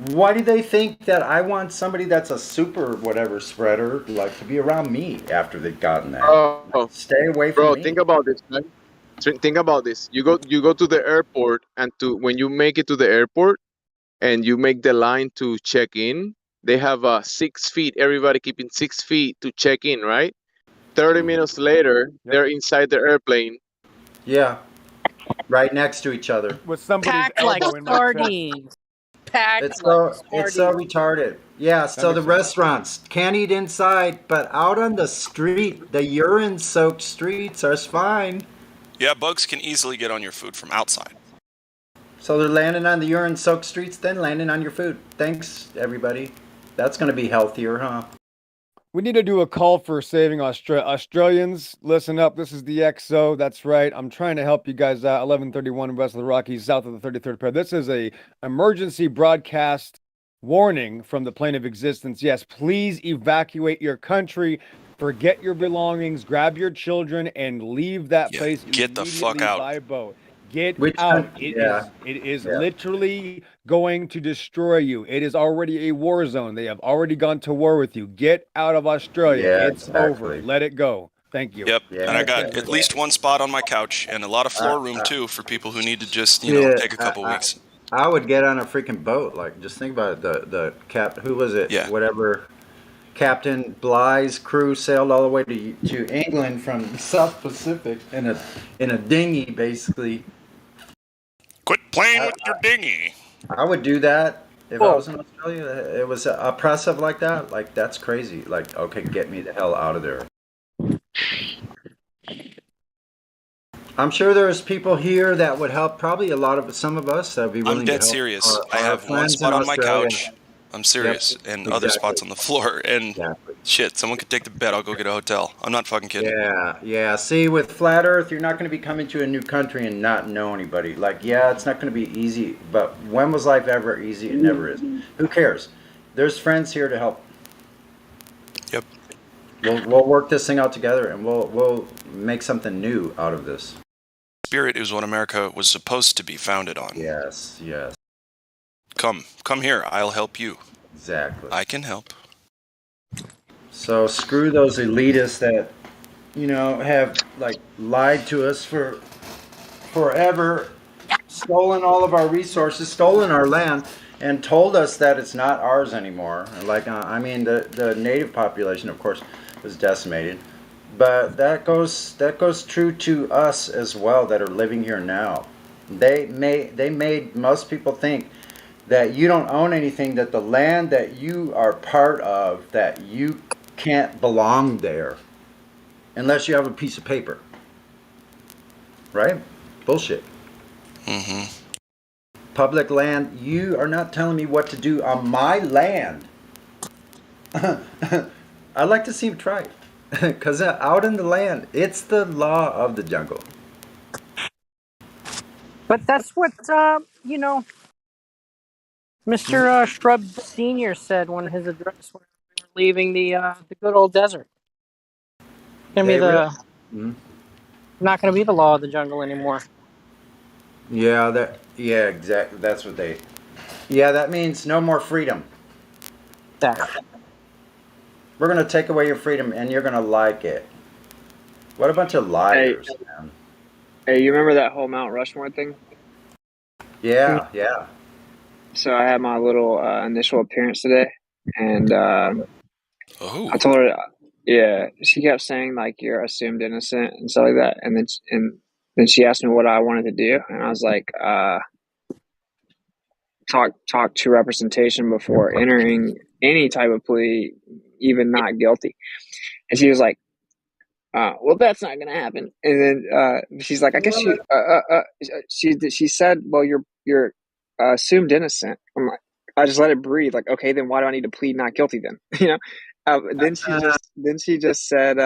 Why do they think that I want somebody that's a super whatever spreader like to be around me after they've gotten that? Stay away from me. Think about this, man. Think about this. You go to the airport, and when you make it to the airport and you make the line to check in, they have 6 feet. Everybody keeping 6 feet to check in, right? 30 minutes later, they're inside the airplane. Yeah, right next to each other. With somebody's Packed like elbow in my sardines. Packed It's like so retarded. Yeah, so the makes sense. restaurants can't eat inside, but out on the street, the urine-soaked streets are fine. Yeah, bugs can easily get on your food from outside. So they're landing on the urine-soaked streets, then landing on your food. Thanks, everybody. That's going to be healthier, huh? We need to do a call for saving Australians. Listen up. This is the XO. That's right. I'm trying to help you guys out. 1131 west of the Rockies, south of the 33rd parallel. This is a emergency broadcast Warning from the plane of existence. Yes, please evacuate your country. Forget your belongings. Grab your children and leave that Yeah, place get the fuck immediately out. by boat. Get Which out. country? It Yeah. is Yeah. literally going to destroy you. It is already a war zone. They have already gone to war with you. Get out of Australia. Yeah, It's over. exactly. Let it go. Thank you. Yep, Yeah, and I got yeah, at yeah. least one spot on my couch and a lot of floor room Uh, too for people who need to just Shit, take a couple weeks. I would get on a freaking boat. Like, just think about it. The who was it? Yeah. Whatever. Captain Bly's crew sailed all the way to England from the South Pacific in a dinghy, basically. Quit playing with your dinghy. I would do that if I Whoa. was in Australia. It was oppressive like that. Like, that's crazy. Like, okay, get me the hell out of there. I'm sure there's people here that would help. Probably some of us that would be willing I'm to dead help. serious. I Our have one friends in spot on my Australia. couch. I'm serious, Yep, and other spots on the floor. And Exactly. shit, someone could take the bed. I'll go get a hotel. I'm not fucking kidding. Yeah, yeah. See, with flat Earth, you're not going to be coming to a new country and not know anybody. Like, yeah, it's not going to be easy. But when was life ever easy? It never is. Who cares? There's friends here to help. Yep. We'll work this thing out together, and we'll make something new out of this. Spirit is what America was supposed to be founded on. Yes, yes. Come here. I'll help you. Exactly. I can help. So screw those elitists that, have like lied to us for forever, stolen all of our resources, stolen our land, and told us that it's not ours anymore. Like, the native population, of course, was decimated, but that goes true to us as well that are living here now. They made most people think that you don't own anything, that the land that you are part of, that you can't belong there unless you have a piece of paper. Right? Bullshit. Mm-hmm. Public land, you are not telling me what to do on my land. I'd like to see him try it. Because out in the land, it's the law of the jungle. But that's what Mr. Shrub Senior said when his address when we were leaving the good old desert. Gonna be not gonna be the law of the jungle anymore. Yeah, exactly. That's what they. Yeah, that means no more freedom. We're gonna take away your freedom, and you're gonna like it. What a bunch of liars, man. Hey, you remember that whole Mount Rushmore thing? Yeah. So I had my little initial appearance today, and I told her, yeah, she kept saying like you're assumed innocent and stuff like that, and then she asked me what I wanted to do, and I was like, talk to representation before entering any type of plea, even not guilty. And she was like, well, that's not gonna happen. And then she's like, I guess she said, well, you're assumed innocent. I'm like, I just let it breathe. Like, okay, then why do I need to plead not guilty then? Then she just said,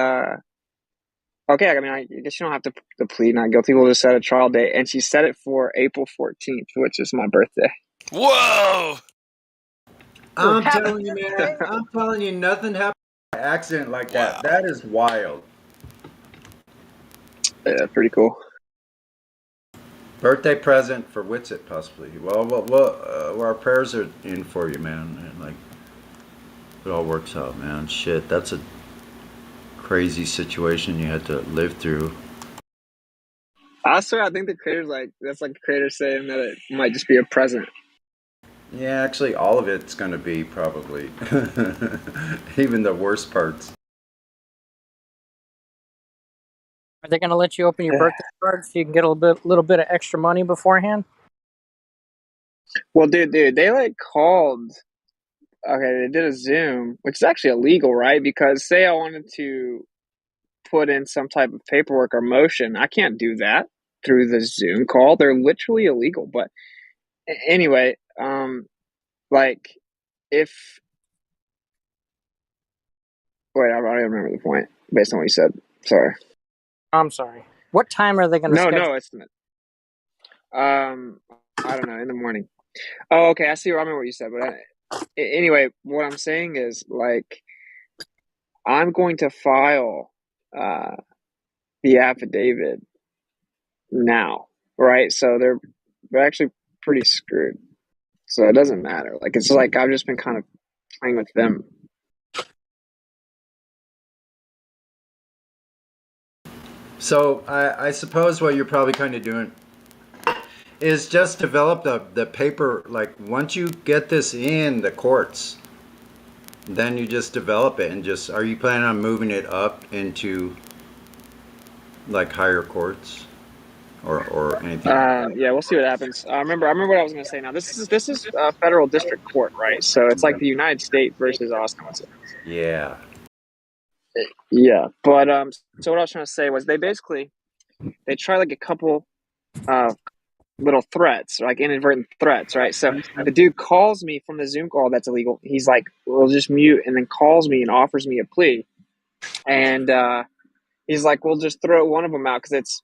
okay, I mean, I guess you don't have to plead not guilty. We'll just set a trial date. And she set it for April 14th, which is my birthday. Whoa! I'm telling you, man. I'm telling you, nothing happened by accident like that. Wow. That is wild. Yeah, pretty cool. Birthday present for Witsit, possibly. Well, our prayers are in for you, man. And like, it all works out, man. Shit, that's a crazy situation you had to live through. I swear, I think the creator's that's like the creator saying that it might just be a present. Yeah, actually, all of it's going to be probably, even the worst parts. Are they going to let you open your birthday card so you can get a little bit of extra money beforehand? Well, dude, they called. Okay, they did a Zoom, which is actually illegal, right? Because say I wanted to put in some type of paperwork or motion, I can't do that through the Zoom call. They're literally illegal. But anyway, if wait, I don't even remember the point based on what you said. Sorry. I'm sorry. What time are they going to schedule? No estimate. I don't know, in the morning. Oh, okay, I remember what you said, but Anyway, what I'm saying is, like, I'm going to file the affidavit now, right? So they're actually pretty screwed. So it doesn't matter. Like, it's like I've just been kind of playing with them. So I suppose what you're probably kind of doing is just develop the paper. Like once you get this in the courts, then you just develop it and just. Are you planning on moving it up into like higher courts or anything? Yeah, we'll see what happens. I remember what I was going to say. Now this is a federal district court, right? So it's like the United States versus Austin. Yeah. Yeah, but so what I was trying to say was they try like a couple little threats, like inadvertent threats, right? So the dude calls me from the Zoom call that's illegal. He's like, "We'll just mute," and then calls me and offers me a plea, and he's like, "We'll just throw one of them out because it's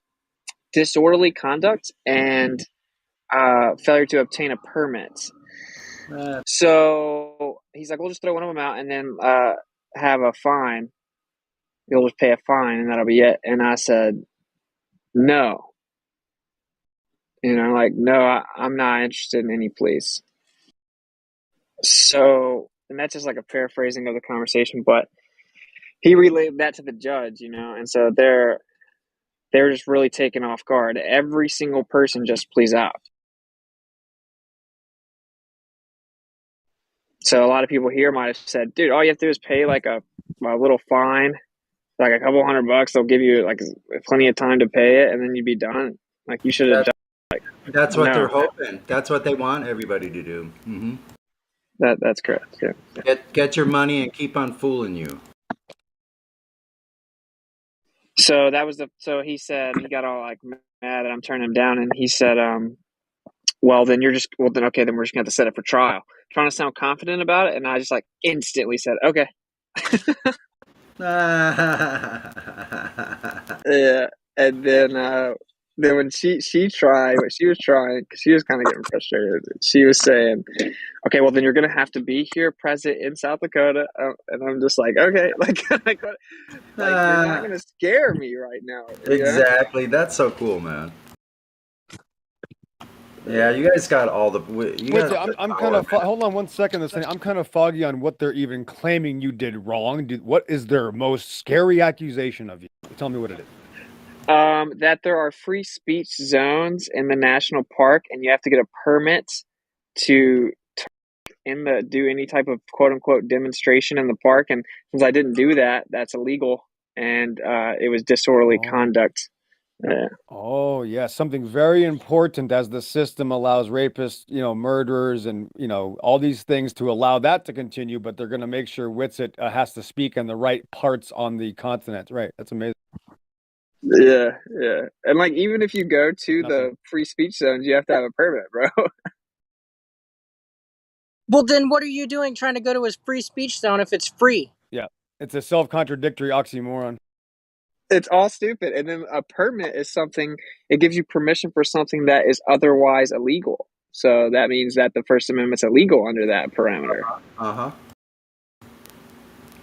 disorderly conduct and failure to obtain a permit." So he's like, "We'll just throw one of them out and then have a fine. You'll just pay a fine and that'll be it." And I said, "No." Like, no, I'm not interested in any pleas. So, and that's just like a paraphrasing of the conversation, but he relayed that to the judge, and so they're just really taken off guard. Every single person just pleads out. So a lot of people here might have said, "Dude, all you have to do is pay like a little fine, like a couple $100. They'll give you like plenty of time to pay it, and then you'd be done. Like you should have done." Like, That's what no. they're hoping. That's what they want everybody to do. Mm-hmm. That's correct. Yeah. Get your money and keep on fooling you. So so he said he got all like mad that I'm turning him down, and he said, well then okay, then we're just gonna have to set it for trial. Trying to sound confident about it, and I just like instantly said, okay. Yeah, and then when she tried what she was trying, because she was kind of getting frustrated, she was saying, okay, well then you're gonna have to be here present in South Dakota, and I'm just like, okay, like you're not gonna scare me right now. Exactly. That's so cool, man. Yeah, you guys got all the. I'm kind of. Hold on one second. I'm kind of foggy on what they're even claiming you did wrong. What is their most scary accusation of you? Tell me what it is. That there are free speech zones in the national park, and you have to get a permit to do any type of quote unquote demonstration in the park. And since I didn't do that, that's illegal, and it was disorderly conduct. Oh, yeah, something very important, as the system allows rapists, murderers, and all these things to allow that to continue, but they're going to make sure Witsit has to speak in the right parts on the continent. Right? That's amazing. Yeah, and like even if you go to the free speech zones, you have to have a permit, bro. Well, then what are you doing trying to go to his free speech zone if it's free? Yeah, it's a self-contradictory oxymoron. It's all stupid. And then a permit is something, it gives you permission for something that is otherwise illegal. So that means that the First Amendment's illegal under that parameter. Uh-huh.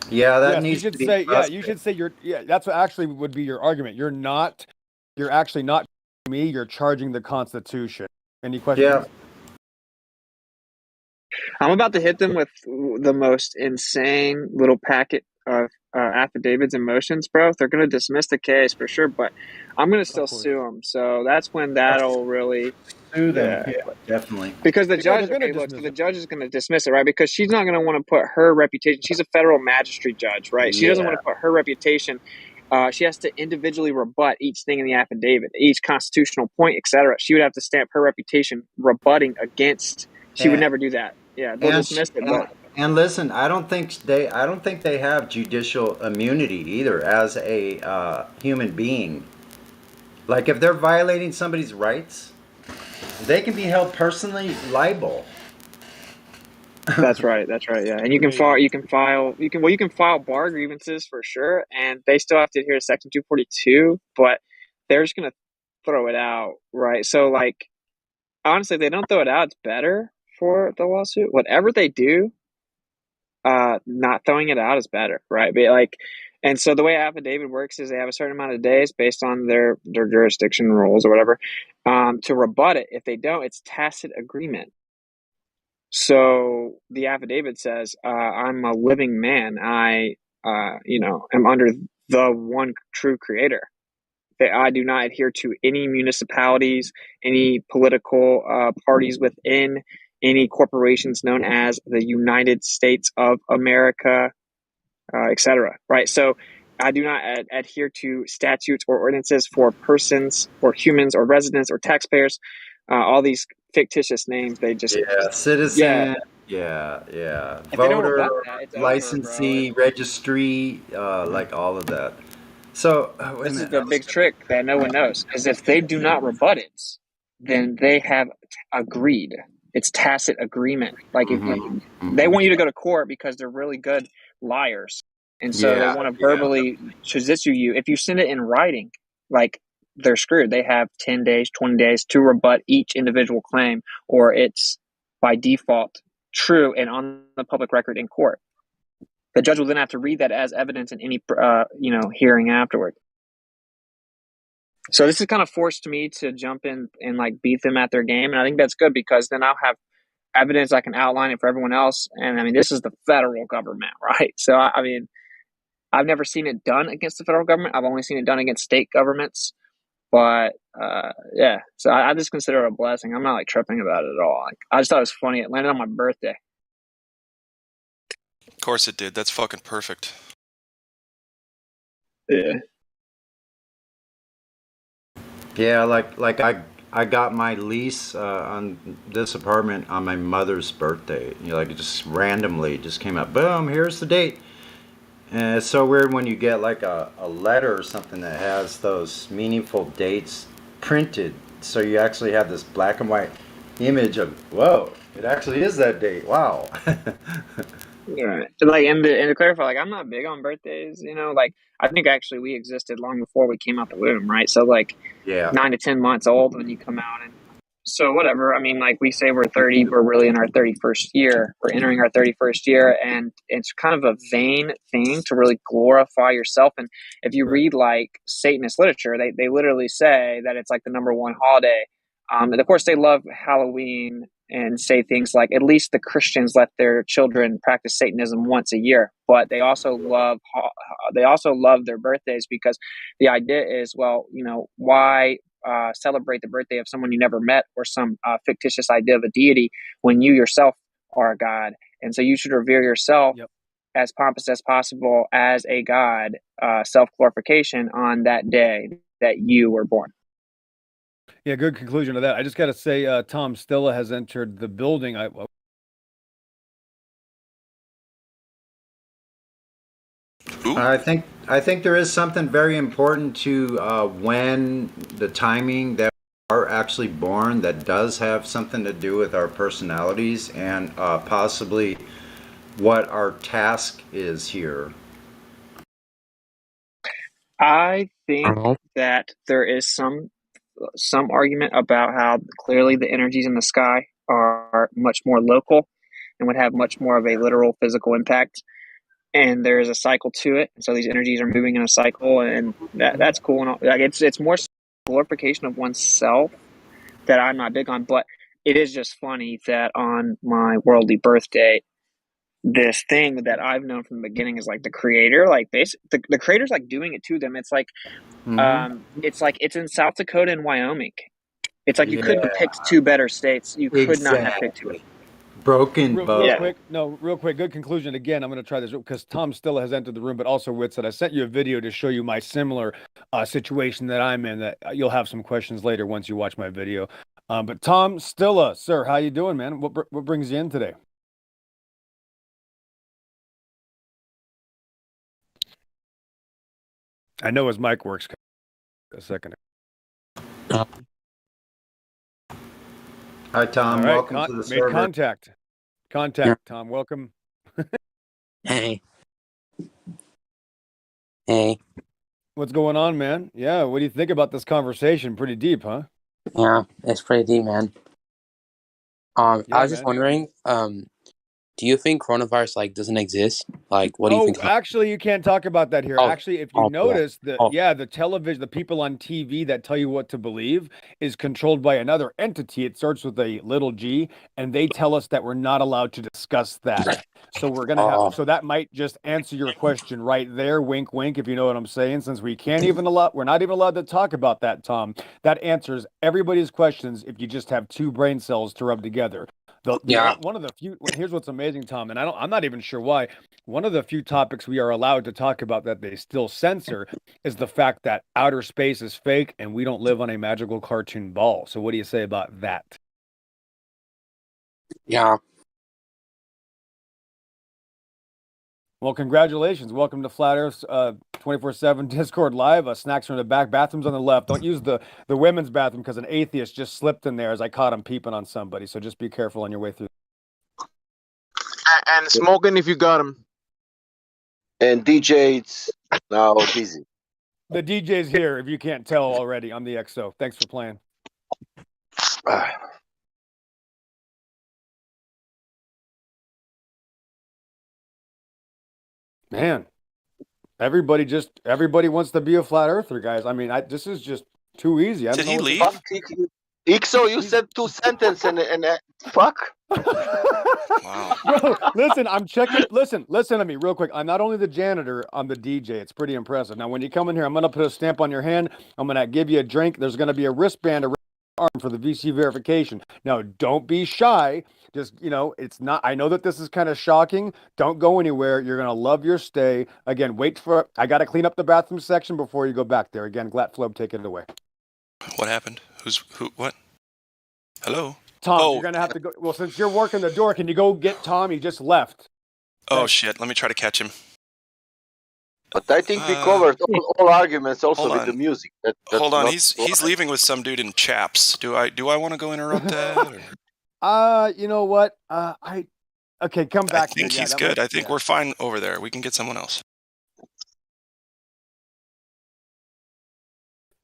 Yeah, that yes, needs you should to be say. Yeah, you should say that's what actually would be your argument. You're actually not me. You're charging the Constitution. Any questions? Yeah. I'm about to hit them with the most insane little packet of affidavits and motions, bro. They're going to dismiss the case for sure, but I'm going to still sue them. So that's when that'll really sue them. Yeah, definitely. Because the judge, the judge is going to dismiss it, right? Because she's not going to want to put her reputation. She's a federal magistrate judge, right? She doesn't want to put her reputation. She has to individually rebut each thing in the affidavit, each constitutional point, etc. She would have to stamp her reputation rebutting against. She would never do that. Yeah, they'll dismiss it. But and listen, I don't think they have judicial immunity either as a human being. Like if they're violating somebody's rights, they can be held personally liable. That's right. Yeah, and you can file bar grievances for sure, and they still have to adhere to Section 242, but they're just gonna throw it out, right? So like, honestly, if they don't throw it out, it's better for the lawsuit. Whatever they do, not throwing it out is better, right? But like, and so the way affidavit works is they have a certain amount of days based on their jurisdiction rules or whatever, to rebut it. If they don't, it's tacit agreement. So the affidavit says, I'm a living man. I, am under the one true creator. That I do not adhere to any municipalities, any political parties within any corporations known as the United States of America, etc. Right? So I do not adhere to statutes or ordinances for persons or humans or residents or taxpayers. All these fictitious names, they just Citizen, If they don't voter, rebut that, it's over, licensee, registry, like all of that. So wait a This is minute. the big trick that no one knows, is if they do not rebut it, then they have agreed. It's tacit agreement. Like if they want you to go to court because they're really good liars, and so they want to verbally judicial you. If you send it in writing, like, they're screwed. They have 10 days, 20 days to rebut each individual claim, or it's by default true and on the public record in court. The judge will then have to read that as evidence in any hearing afterward. So this has kind of forced me to jump in and like beat them at their game, and I think that's good because then I'll have evidence I can outline it for everyone else. And I mean, this is the federal government, right? So I mean, I've never seen it done against the federal government. I've only seen it done against state governments. But yeah, so I just consider it a blessing. I'm not like tripping about it at all. Like, I just thought it was funny. It landed on my birthday. Of course it did. That's fucking perfect. Yeah. Yeah, like I got my lease on this apartment on my mother's birthday. Like it just randomly just came up. Boom, here's the date. And it's so weird when you get like a letter or something that has those meaningful dates printed. So you actually have this black and white image of, whoa, it actually is that date. Wow. Yeah. Like, and to clarify, like, I'm not big on birthdays, like, I think actually we existed long before we came out the womb, right? So like 9 to 10 months old when you come out, and so whatever. I mean, like, we say we're 30, we're really in our 31st year. We're entering our 31st year, and it's kind of a vain thing to really glorify yourself. And if you read like Satanist literature, they literally say that it's like the number one holiday. And of course, they love Halloween and say things like, at least the Christians let their children practice Satanism once a year. But they also love their birthdays because the idea is, well, why celebrate the birthday of someone you never met or some fictitious idea of a deity when you yourself are a god? And so you should revere yourself as pompous as possible as a god, self-glorification on that day that you were born. Yeah, good conclusion to that. I just got to say, Tom Stilla has entered the building. I think there is something very important to when the timing that we are actually born that does have something to do with our personalities and possibly what our task is here. I think that there is some argument about how clearly the energies in the sky are much more local and would have much more of a literal physical impact. And there is a cycle to it. So these energies are moving in a cycle, and that's cool. And all. Like, it's more glorification of oneself that I'm not big on. But it is just funny that on my worldly birthday, this thing that I've known from the beginning is like the creator, like the creator's like doing it to them. It's like, it's in South Dakota and Wyoming. It's like you couldn't have picked two better states. You could not have picked two. Broken real quick, good conclusion. Again, I'm going to try this because Tom Stilla has entered the room, but also Wit said I sent you a video to show you my similar situation that I'm in. That you'll have some questions later once you watch my video. But Tom Stilla, sir, how you doing, man? What brings you in today? I know his mic works. A second. Hi, Tom. All right, Welcome to the server. Made contact, Tom. Welcome. Hey. Hey. What's going on, man? Yeah, what do you think about this conversation? Pretty deep, huh? Yeah, it's pretty deep, man. I Yeah, was just man. wondering, do you think coronavirus like doesn't exist? Like, what do you Oh, think about? actually, you can't talk about that here. Oh, Actually, if you oh, yeah. notice, Oh, the television, the people on TV that tell you what to believe is controlled by another entity. It starts with a little g, and they tell us that we're not allowed to discuss that. So we're gonna have, oh, so that might just answer your question right there, wink, wink, if you know what I'm saying. Since we're not even allowed to talk about that, Tom. That answers everybody's questions if you just have two brain cells to rub together. yeah, One of the few, here's what's amazing, Tom, and I'm not even sure why. One of the few topics we are allowed to talk about that they still censor is the fact that outer space is fake and we don't live on a magical cartoon ball. So what do you say about that? yeah. Well, congratulations. Welcome to Flat Earth's 24/7 Discord Live. Snacks from the back, bathrooms on the left. Don't use the women's bathroom because an atheist just slipped in there as I caught him peeping on somebody. So just be careful on your way through. And smoking if you got them. And DJ, it's now busy. The DJ's here, if you can't tell already, on the XO. Thanks for playing. Man, everybody wants to be a flat earther, guys. I mean, this is just too easy. I don't Did know he what leave? Fuck, Ixo, you said two sentences and fuck. Wow. Bro, listen, I'm checking. Listen to me real quick. I'm not only the janitor, I'm the DJ. It's pretty impressive. Now, when you come in here, I'm going to put a stamp on your hand. I'm going to give you a drink. There's going to be a wristband around your arm for the VC verification. Now, don't be shy. Just, it's not, I know that this is kind of shocking. Don't go anywhere. You're going to love your stay. Again, I got to clean up the bathroom section before you go back there. Again, Glatflobe, take it away. What happened? What? Hello? Tom, you're going to have to go. Well, since you're working the door, can you go get Tom? He just left. Oh, shit. Let me try to catch him. But I think we covered all arguments also hold with on. the music. Hold on. He's leaving with some dude in chaps. Do I want to go interrupt that? Or? You know what? Okay, come back. I think he's good. I think we're fine over there. We can get someone else.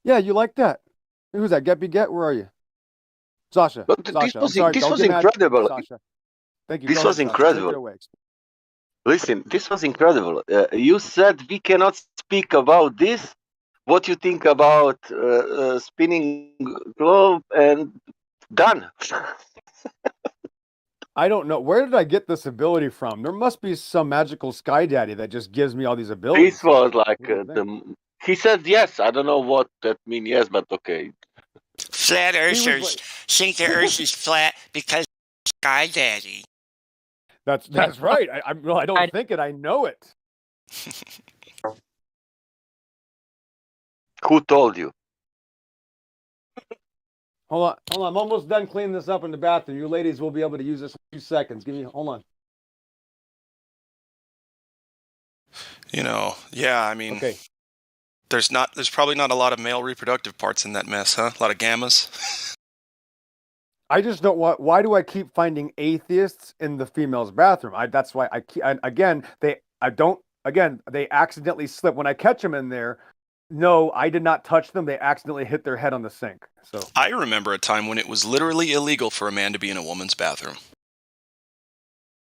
Yeah, you like that? Who's that? Get? Where are you? Sasha. But Sasha. this was incredible. Sasha. Thank you. This was incredible. Listen, this was incredible. You said we cannot speak about this. What you think about spinning globe and done. I don't know. Where did I get this ability from? There must be some magical sky daddy that just gives me all these abilities. This was like he said yes. I don't know what that means. Yes, but okay. Flat earthers think the earth is flat because sky daddy. That's right. I don't think it. I know it. Who told you? Hold on. I'm almost done cleaning this up in the bathroom. You ladies will be able to use this in a few seconds. Hold on. Yeah, I mean, okay. There's probably not a lot of male reproductive parts in that mess, huh? A lot of gammas. I just don't want. Why do I keep finding atheists in the female's bathroom? That's why they accidentally slip when I catch them in there. No, I did not touch them. They accidentally hit their head on the sink. So I remember a time when it was literally illegal for a man to be in a woman's bathroom.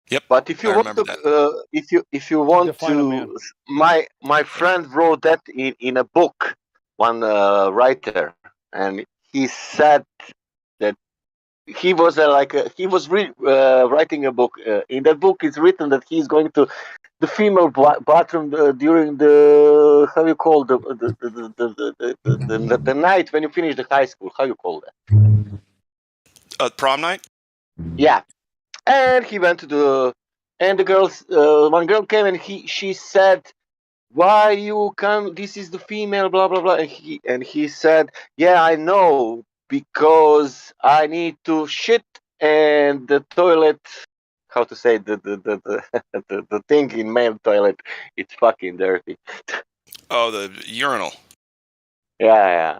Yep. But if you want to, if you want to, my friend wrote that in a book, one writer, and he said that he was writing a book. In that book, it's written that he's going to the female bathroom during the how you call the night when you finish the high school. How you call that? Prom night. Yeah. And he went to the girls. One girl came and she said, "Why you come? This is the female, blah blah blah." And he said, "Yeah, I know because I need to shit and the toilet. How to say the thing in male toilet? It's fucking dirty." Oh, the urinal. Yeah.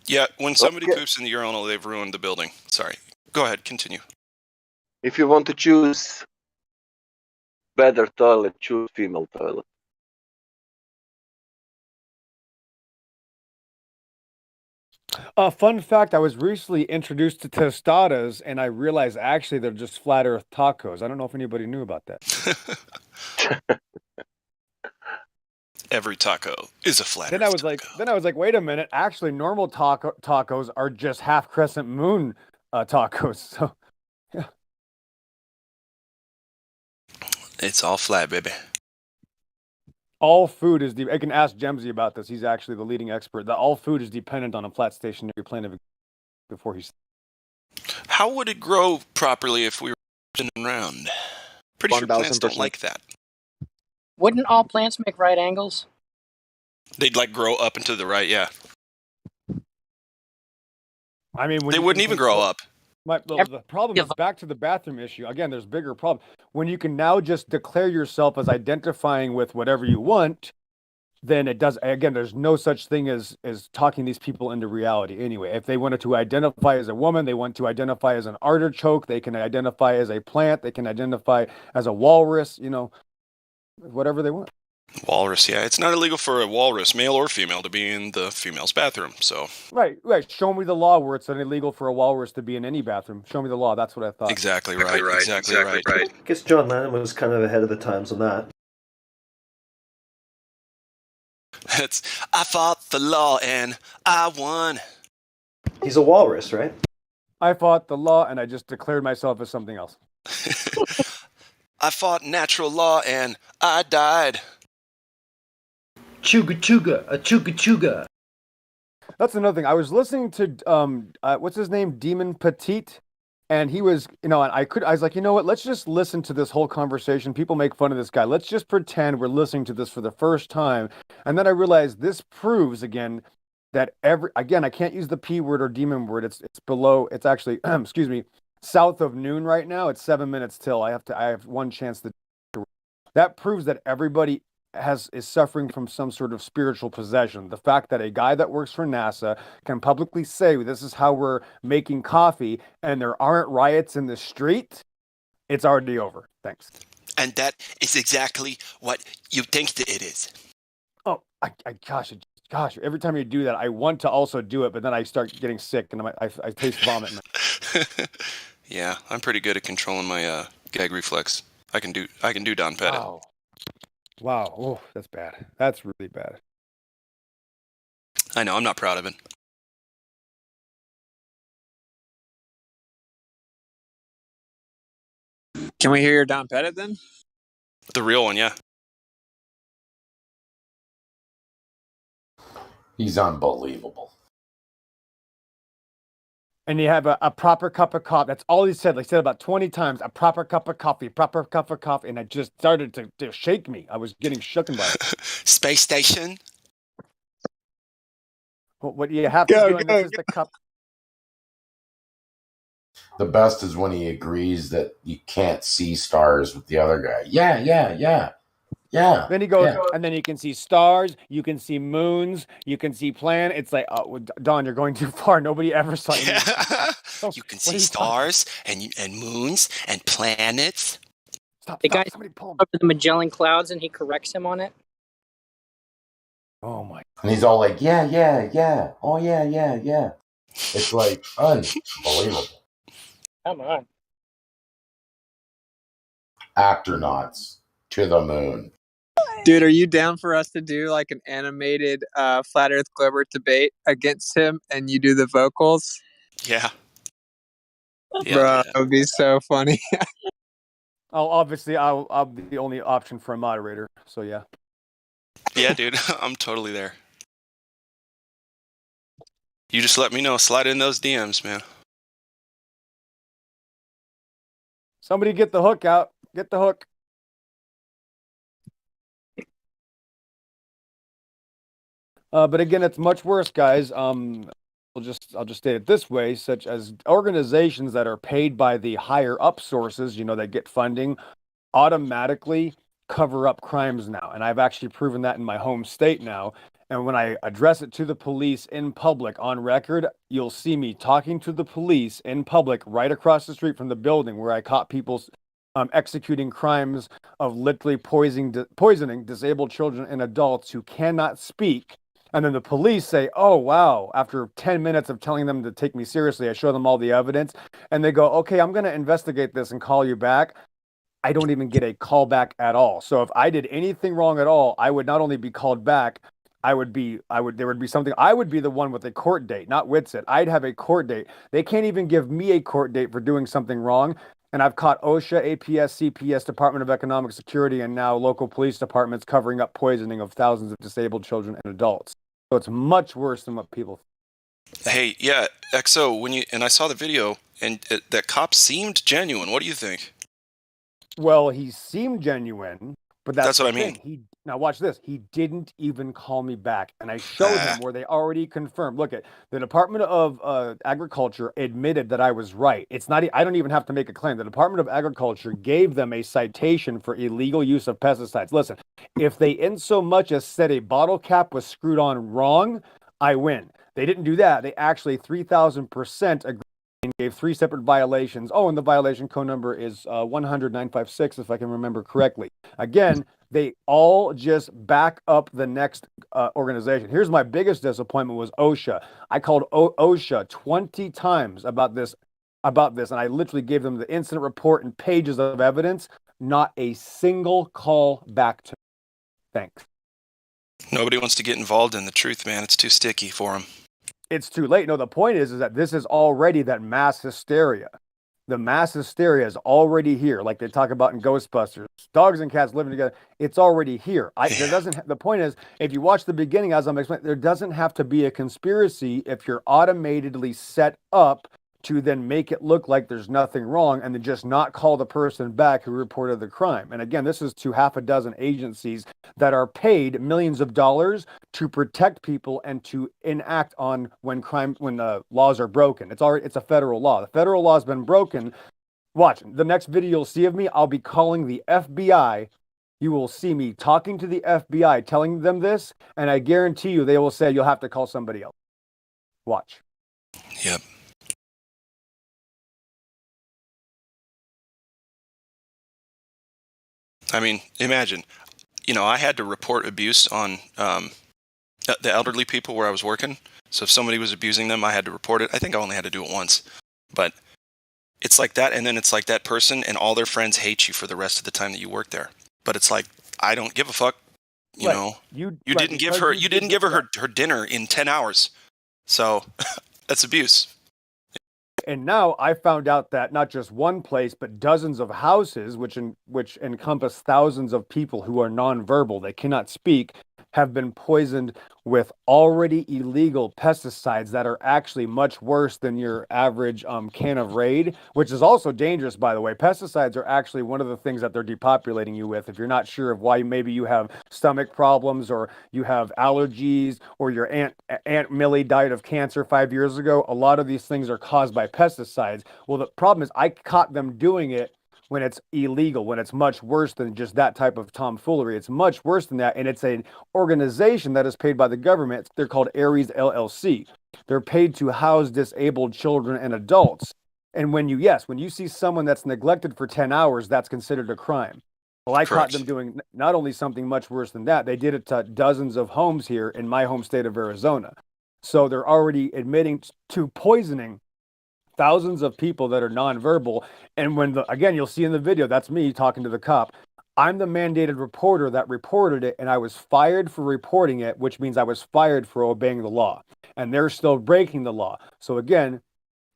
Yeah, when somebody poops in the urinal, they've ruined the building. Sorry. Go ahead, continue. If you want to choose better toilet, choose female toilet. Fun fact: I was recently introduced to tostadas, and I realized actually they're just flat Earth tacos. I don't know if anybody knew about that. Every taco is a flat Then Earth I was like, wait a minute. Actually, normal tacos are just half crescent moon tacos. So It's all flat, baby. all food is. I can ask Jemsy about this. He's actually the leading expert. That all food is dependent on a flat stationary plane of before he's. How would it grow properly if we were spinning around? Pretty sure plants don't 1000%. like that. Wouldn't all plants make right angles? They'd like grow up and to the right, yeah. I mean, when They you wouldn't can even grow up. The problem is back to the bathroom issue. Again, there's bigger problem. When you can now just declare yourself as identifying with whatever you want, then it does. Again, there's no such thing as talking these people into reality. Anyway, if they wanted to identify as a woman, they want to identify as an artichoke. They can identify as a plant. They can identify as a walrus. You know, whatever they want. Walrus, yeah. It's not illegal for a walrus, male or female, to be in the female's bathroom. So Right. Show me the law where it's illegal for a walrus to be in any bathroom. Show me the law. That's what I thought. exactly right. Exactly right. I guess John Lennon was kind of ahead of the times on that. It's I fought the law and I won. He's a walrus, right? I fought the law and I just declared myself as something else. I fought natural law and I died. Chuga chuga, a chuga chuga. That's another thing. I was listening to what's his name, Demon Petite, and he was, and I was like, you know what? Let's just listen to this whole conversation. People make fun of this guy. Let's just pretend we're listening to this for the first time. And then I realized this proves again that I can't use the P word or demon word. It's below. It's actually excuse me, south of noon right now. It's 7 minutes till. I have one chance to. That proves that everybody is suffering from some sort of spiritual possession. The fact that a guy that works for NASA can publicly say this is how we're making coffee and there aren't riots in the street, it's already over. Thanks. And that is exactly what you think that it is. Oh, gosh, every time you do that, I want to also do it, but then I start getting sick and I taste vomit. Yeah, I'm pretty good at controlling my gag reflex. I can do Don Pettit. Wow. Oh, that's bad. That's really bad. I know. I'm not proud of it. Can we hear your Don Pettit then? The real one, yeah. He's unbelievable. And you have a proper cup of coffee. That's all he said. Like, he said about 20 times, a proper cup of coffee, proper cup of coffee. And it just started to shake me. I was getting shooken by it. Space station. Well, what you have to do, and this is the cup. The best is when he agrees that you can't see stars with the other guy. Yeah. Then he goes, and then you can see stars, you can see moons, you can see planets. It's like, oh, Don, you're going too far. Nobody ever saw you. You can see stars and moons and planets. Stop, the guy up to the Magellan Clouds and he corrects him on it. Oh my! And he's all like, yeah. Oh yeah. It's like unbelievable. Come on. Astronauts to the moon. Dude, are you down for us to do like an animated Flat Earth Glober debate against him and you do the vocals? Yeah. Bro, that would be so funny. I'll be the only option for a moderator. So yeah. Yeah, dude. I'm totally there. You just let me know. Slide in those DMs, man. Somebody get the hook out. Get the hook. But again, it's much worse, guys. I'll just state it this way: such as organizations that are paid by the higher up sources, that get funding, automatically cover up crimes now. And I've actually proven that in my home state now. And when I address it to the police in public on record, you'll see me talking to the police in public right across the street from the building where I caught people executing crimes of literally poisoning disabled children and adults who cannot speak And then the police say, oh, wow, after 10 minutes of telling them to take me seriously, I show them all the evidence. And they go, okay, I'm going to investigate this and call you back. I don't even get a call back at all. So if I did anything wrong at all, I would not only be called back, there would be something, I would be the one with a court date, not Witsit. I'd have a court date. They can't even give me a court date for doing something wrong. And I've caught OSHA, APS, CPS, Department of Economic Security, and now local police departments covering up poisoning of thousands of disabled children and adults. So it's much worse than what people think. Hey, yeah, XO, I saw the video, and that cop seemed genuine. What do you think? Well, he seemed genuine, but that's what the I mean. thing. Now watch this. He didn't even call me back, and I showed him where they already confirmed. Look at the Department of Agriculture admitted that I was right. It's not. I don't even have to make a claim. The Department of Agriculture gave them a citation for illegal use of pesticides. Listen, if they in so much as said a bottle cap was screwed on wrong, I win. They didn't do that. They actually 3,000% agreed. Gave 3 separate violations. Oh, and the violation code number is 10956, if I can remember correctly. Again, they all just back up the next organization. Here's my biggest disappointment was OSHA. I called OSHA 20 times about this, and I literally gave them the incident report and pages of evidence. Not a single call back to me. Thanks. Nobody wants to get involved in the truth, man. It's too sticky for them. It's too late. No, the point is that this is already that mass hysteria. The mass hysteria is already here, like they talk about in Ghostbusters. Dogs and cats living together. It's already here. The point is, if you watch the beginning, as I'm explaining, there doesn't have to be a conspiracy if you're automatically set up to then make it look like there's nothing wrong and then just not call the person back who reported the crime. And again, this is to half a dozen agencies that are paid millions of dollars to protect people and to enact on when laws are broken. It's a federal law. The federal law has been broken. Watch the next video you'll see of me. I'll be calling the FBI. You will see me talking to the FBI, telling them this, and I guarantee you they will say you'll have to call somebody else. Watch. Yep. I mean, imagine, I had to report abuse on the elderly people where I was working. So if somebody was abusing them, I had to report it. I think I only had to do it once. But it's like that, and then it's like that person and all their friends hate you for the rest of the time that you work there. But it's like, I don't give a fuck. You didn't give her her dinner in 10 hours. So that's abuse. And now I found out that not just one place, but dozens of houses, which encompass thousands of people who are nonverbal, they cannot speak, have been poisoned with already illegal pesticides that are actually much worse than your average can of Raid, which is also dangerous, by the way. Pesticides are actually one of the things that they're depopulating you with. If you're not sure of why maybe you have stomach problems or you have allergies or your Aunt Millie died of cancer 5 years ago, a lot of these things are caused by pesticides. Well, the problem is I caught them doing it when it's illegal, when it's much worse than just that type of tomfoolery. It's much worse than that, and it's an organization that is paid by the government. They're called Aries LLC. They're paid to house disabled children and adults. And when you see someone that's neglected for 10 hours, that's considered a crime. Well, I caught them doing not only something much worse than that, they did it to dozens of homes here in my home state of Arizona. So they're already admitting to poisoning thousands of people that are nonverbal. And again, you'll see in the video, that's me talking to the cop. I'm the mandated reporter that reported it, and I was fired for reporting it, which means I was fired for obeying the law. And they're still breaking the law. So again,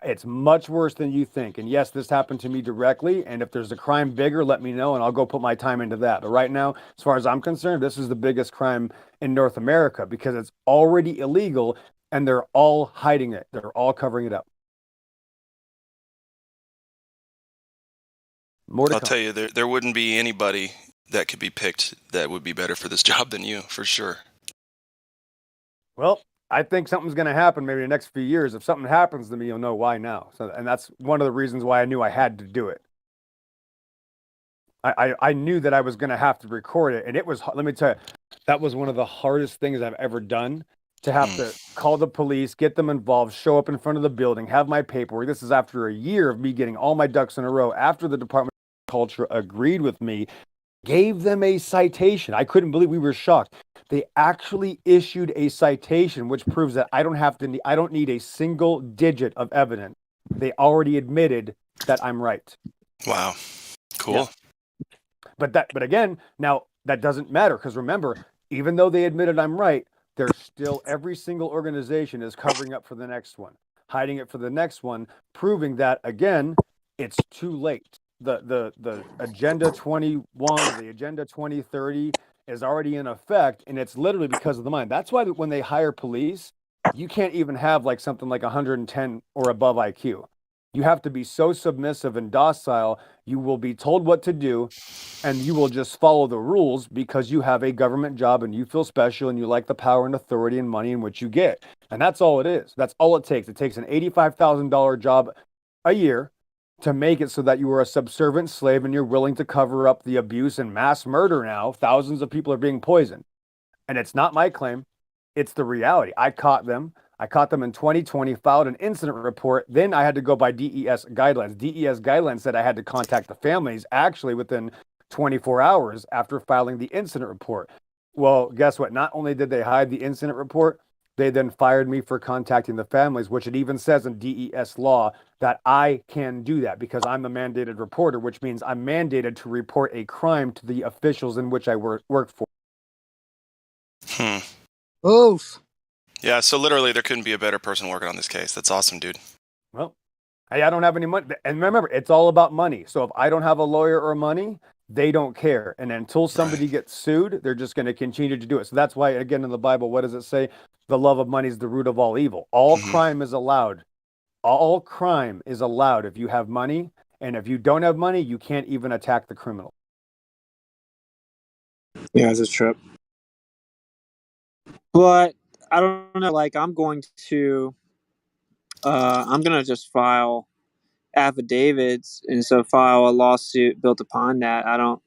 it's much worse than you think. And yes, this happened to me directly. And if there's a crime bigger, let me know, and I'll go put my time into that. But right now, as far as I'm concerned, this is the biggest crime in North America because it's already illegal, and they're all hiding it. They're all covering it up. I'll tell you, there wouldn't be anybody that could be picked that would be better for this job than you, for sure. Well, I think something's going to happen maybe the next few years. If something happens to me, you'll know why now. And that's one of the reasons why I knew I had to do it. I knew that I was going to have to record it. And it was, let me tell you, that was one of the hardest things I've ever done. To have to call the police, get them involved, show up in front of the building, have my paperwork. This is after a year of me getting all my ducks in a row after the Department of Culture agreed with me. gave them a citation. I couldn't believe, we were shocked. They actually issued a citation, which proves that I don't need a single digit of evidence. They already admitted that I'm right. Wow. Cool. Yeah. But again, now that doesn't matter, because remember, even though they admitted I'm right, there's still, every single organization is covering up for the next one, hiding it for the next one, proving that again, it's too late. The Agenda 21, the Agenda 2030 is already in effect, and it's literally because of the mind. That's why when they hire police, you can't even have like something like 110 or above IQ. You have to be so submissive and docile, you will be told what to do, and you will just follow the rules because you have a government job and you feel special and you like the power and authority and money in which you get. And that's all it is. That's all it takes. It takes an $85,000 job a year to make it so that you are a subservient slave and you're willing to cover up the abuse and mass murder now. Thousands of people are being poisoned. And it's not my claim. It's the reality. I caught them in 2020, filed an incident report. Then I had to go by DES guidelines. DES guidelines said I had to contact the families actually within 24 hours after filing the incident report. Well, guess what? Not only did they hide the incident report, they then fired me for contacting the families, which it even says in DES law that I can do that because I'm the mandated reporter, which means I'm mandated to report a crime to the officials in which I work for. Oof. Yeah, so literally there couldn't be a better person working on this case. That's awesome, dude. Well, I don't have any money. And remember, it's all about money. So if I don't have a lawyer or money, they don't care. And until somebody gets sued, they're just going to continue to do it. So that's why, again, in the Bible, what does it say? The love of money is the root of all evil. All crime is allowed. All crime is allowed if you have money. And if you don't have money, you can't even attack the criminal. Yeah, it's a trip. But I don't know. Like, I'm going to just file affidavits, and so file a lawsuit built upon that. I don't.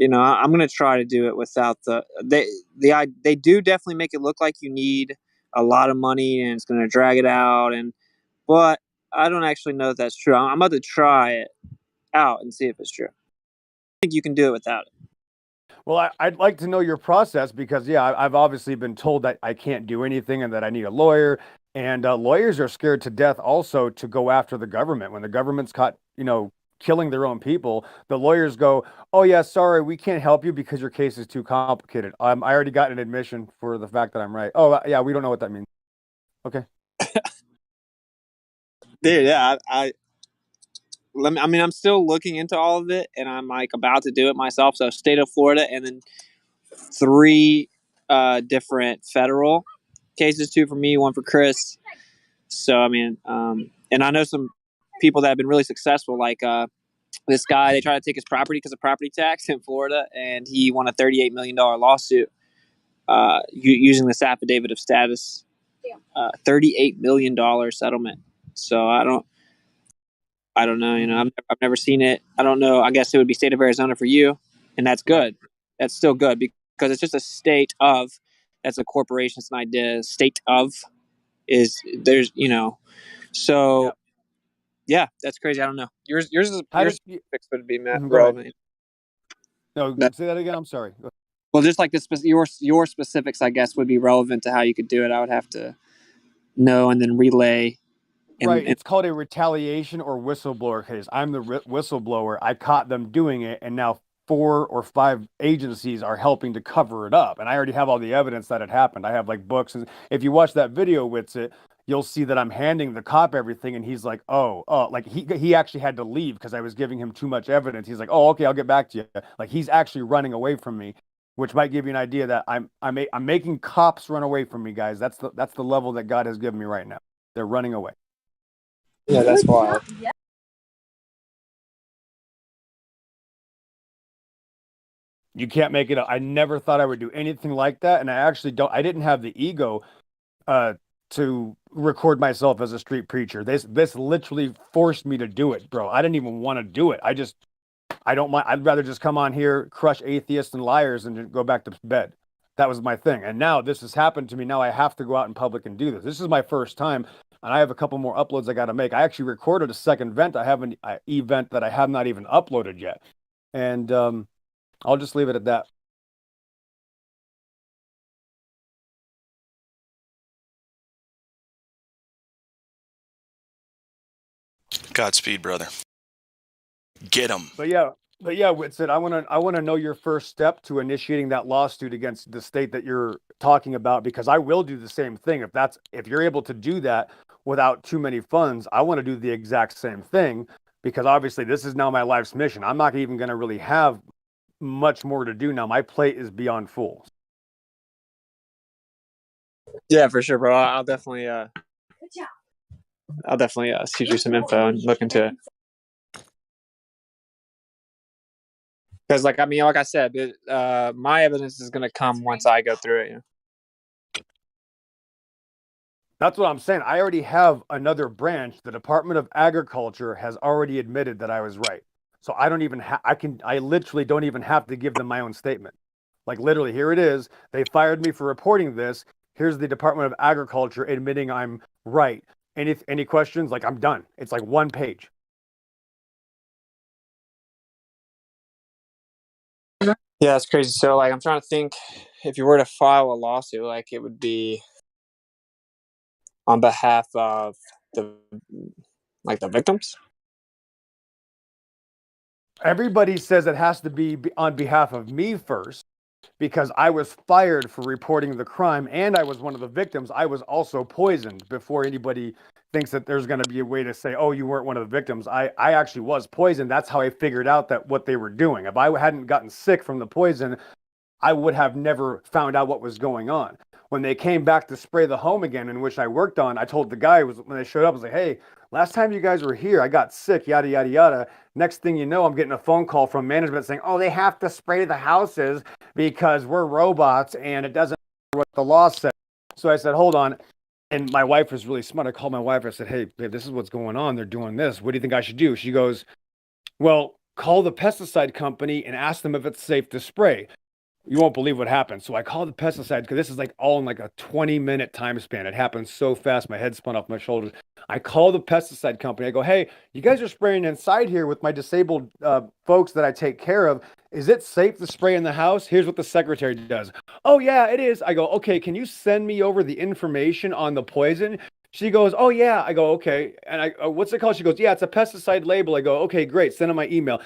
I'm going to try to do it without they do definitely make it look like you need a lot of money and it's going to drag it out, but I don't actually know if that's true. I'm about to try it out and see if it's true. I think you can do it without it. Well, I'd like to know your process because, I've obviously been told that I can't do anything and that I need a lawyer. And lawyers are scared to death also to go after the government. When the government's caught, killing their own people, the lawyers go, "Oh, yeah, sorry, we can't help you because your case is too complicated." I already got an admission for the fact that I'm right. Oh, yeah, we don't know what that means. Okay. Dude, yeah, I'm still looking into all of it, and I'm like about to do it myself. So, state of Florida, and then 3 different federal cases, 2 for me, 1 for Chris. So, and I know some people that have been really successful, like this guy. They tried to take his property because of property tax in Florida, and he won a $38 million lawsuit using this affidavit of status, $38 million settlement. So I don't know. I've never seen it. I don't know. I guess it would be state of Arizona for you, and that's good. That's still good because it's just a state of. That's a corporation. It's an idea. State of is there's so. Yeah, that's crazy. I don't know. Yours would be relevant. No, say that again. I'm sorry. Well, just like your specifics, I guess, would be relevant to how you could do it. I would have to know and then relay. Right. It's called a retaliation or whistleblower case. I'm the whistleblower. I caught them doing it, and now 4 or 5 agencies are helping to cover it up. And I already have all the evidence that it happened. I have like books, and if you watch that video with it, you'll see that I'm handing the cop everything, and he's like, "Oh, like he actually had to leave because I was giving him too much evidence." He's like, "Oh, okay, I'll get back to you." Like he's actually running away from me, which might give you an idea that I'm making cops run away from me, guys. That's the level that God has given me right now. They're running away. Yeah, that's wild. You can't make it up. I never thought I would do anything like that, and I didn't have the ego to record myself as a street preacher. This literally forced me to do it, bro. I didn't even want to do it. I don't mind. I'd rather just come on here, crush atheists and liars, and go back to bed. That was my thing. And now this has happened to me. Now I have to go out in public and do this. This is my first time, and I have a couple more uploads I got to make. I actually recorded a second event. I have an event that I have not even uploaded yet. And I'll just leave it at that. Godspeed, brother. Get him. But yeah, Whitson, I want to know your first step to initiating that lawsuit against the state that you're talking about, because I will do the same thing if you're able to do that without too many funds. I want to do the exact same thing, because obviously this is now my life's mission. I'm not even going to really have much more to do now. My plate is beyond full. Yeah, for sure, bro. I'll definitely shoot you some info and look into it. Because, like I said, my evidence is going to come once I go through it. You know? That's what I'm saying. I already have another branch. The Department of Agriculture has already admitted that I was right. So I don't even I literally don't even have to give them my own statement. Like, literally, here it is. They fired me for reporting this. Here's the Department of Agriculture admitting I'm right. Any questions? Like, I'm done. It's like one page. Yeah, that's crazy. So, like, I'm trying to think, if you were to file a lawsuit, like, it would be on behalf of the victims. Everybody says it has to be on behalf of me first, because I was fired for reporting the crime and I was one of the victims. I was also poisoned. Before anybody thinks that there's going to be a way to say, oh, you weren't one of the victims, I actually was poisoned. That's how I figured out that what they were doing. If I hadn't gotten sick from the poison, I would have never found out what was going on. When they came back to spray the home again, in which I worked on, I told the guy, when they showed up, I was like, hey, last time you guys were here, I got sick, yada, yada, yada. Next thing you know, I'm getting a phone call from management saying, oh, they have to spray the houses because we're robots and it doesn't matter what the law says. So I said, hold on. And my wife was really smart. I called my wife. I said, hey, babe, this is what's going on. They're doing this. What do you think I should do? She goes, well, call the pesticide company and ask them if it's safe to spray. You won't believe what happened. So I called the pesticides, because this is like all in like a 20-minute time span. It happened so fast, my head spun off my shoulders. I call the pesticide company. I go, hey, you guys are spraying inside here with my disabled folks that I take care of. Is it safe to spray in the house? Here's what the secretary does. Oh, yeah, it is. I go, okay, can you send me over the information on the poison? She goes, oh, yeah. I go, okay. And I what's it called? She goes, yeah, it's a pesticide label. I go, okay, great. Send them my email.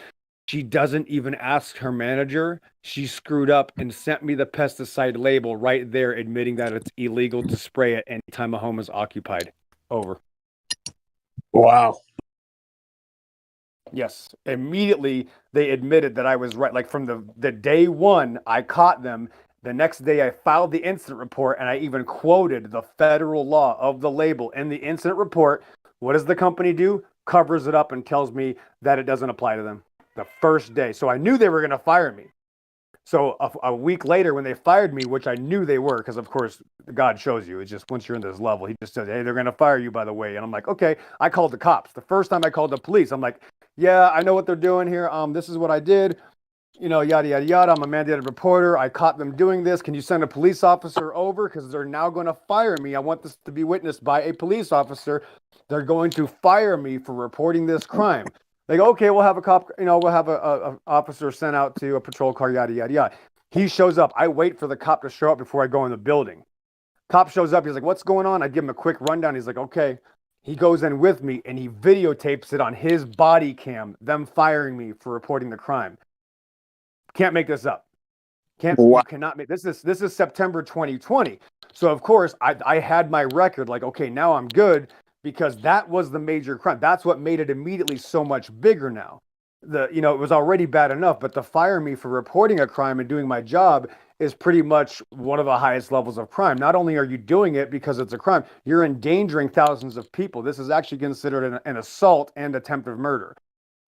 She doesn't even ask her manager. She screwed up and sent me the pesticide label right there, admitting that it's illegal to spray it anytime a home is occupied. Over. Wow. Yes. Immediately, they admitted that I was right. Like, from the day one, I caught them. The next day, I filed the incident report, and I even quoted the federal law of the label in the incident report. What does the company do? Covers it up and tells me that it doesn't apply to them. The first day. So I knew they were going to fire me. So a week later, when they fired me, which I knew they were, because of course God shows you, it's just once you're in this level, he just says, hey, they're going to fire you, by the way. And I'm like, okay. I called the cops. The first time I called the police, I'm like, yeah, I know what they're doing here. This is what I did. You know, yada, yada, yada. I'm a mandated reporter. I caught them doing this. Can you send a police officer over? Because they're now going to fire me. I want this to be witnessed by a police officer. They're going to fire me for reporting this crime. They go, okay, we'll have a cop, we'll have a officer sent out to a patrol car, yada, yada, yada. He shows up. I wait for the cop to show up before I go in the building. Cop shows up. He's like, what's going on? I give him a quick rundown. He's like, okay. He goes in with me and he videotapes it on his body cam, them firing me for reporting the crime. Can't make this up. You cannot make this. This is September 2020. So of course I had my record, like, okay, now I'm good, because that was the major crime. That's what made it immediately so much bigger now. It was already bad enough, but to fire me for reporting a crime and doing my job is pretty much one of the highest levels of crime. Not only are you doing it because it's a crime, you're endangering thousands of people. This is actually considered an assault and attempted murder.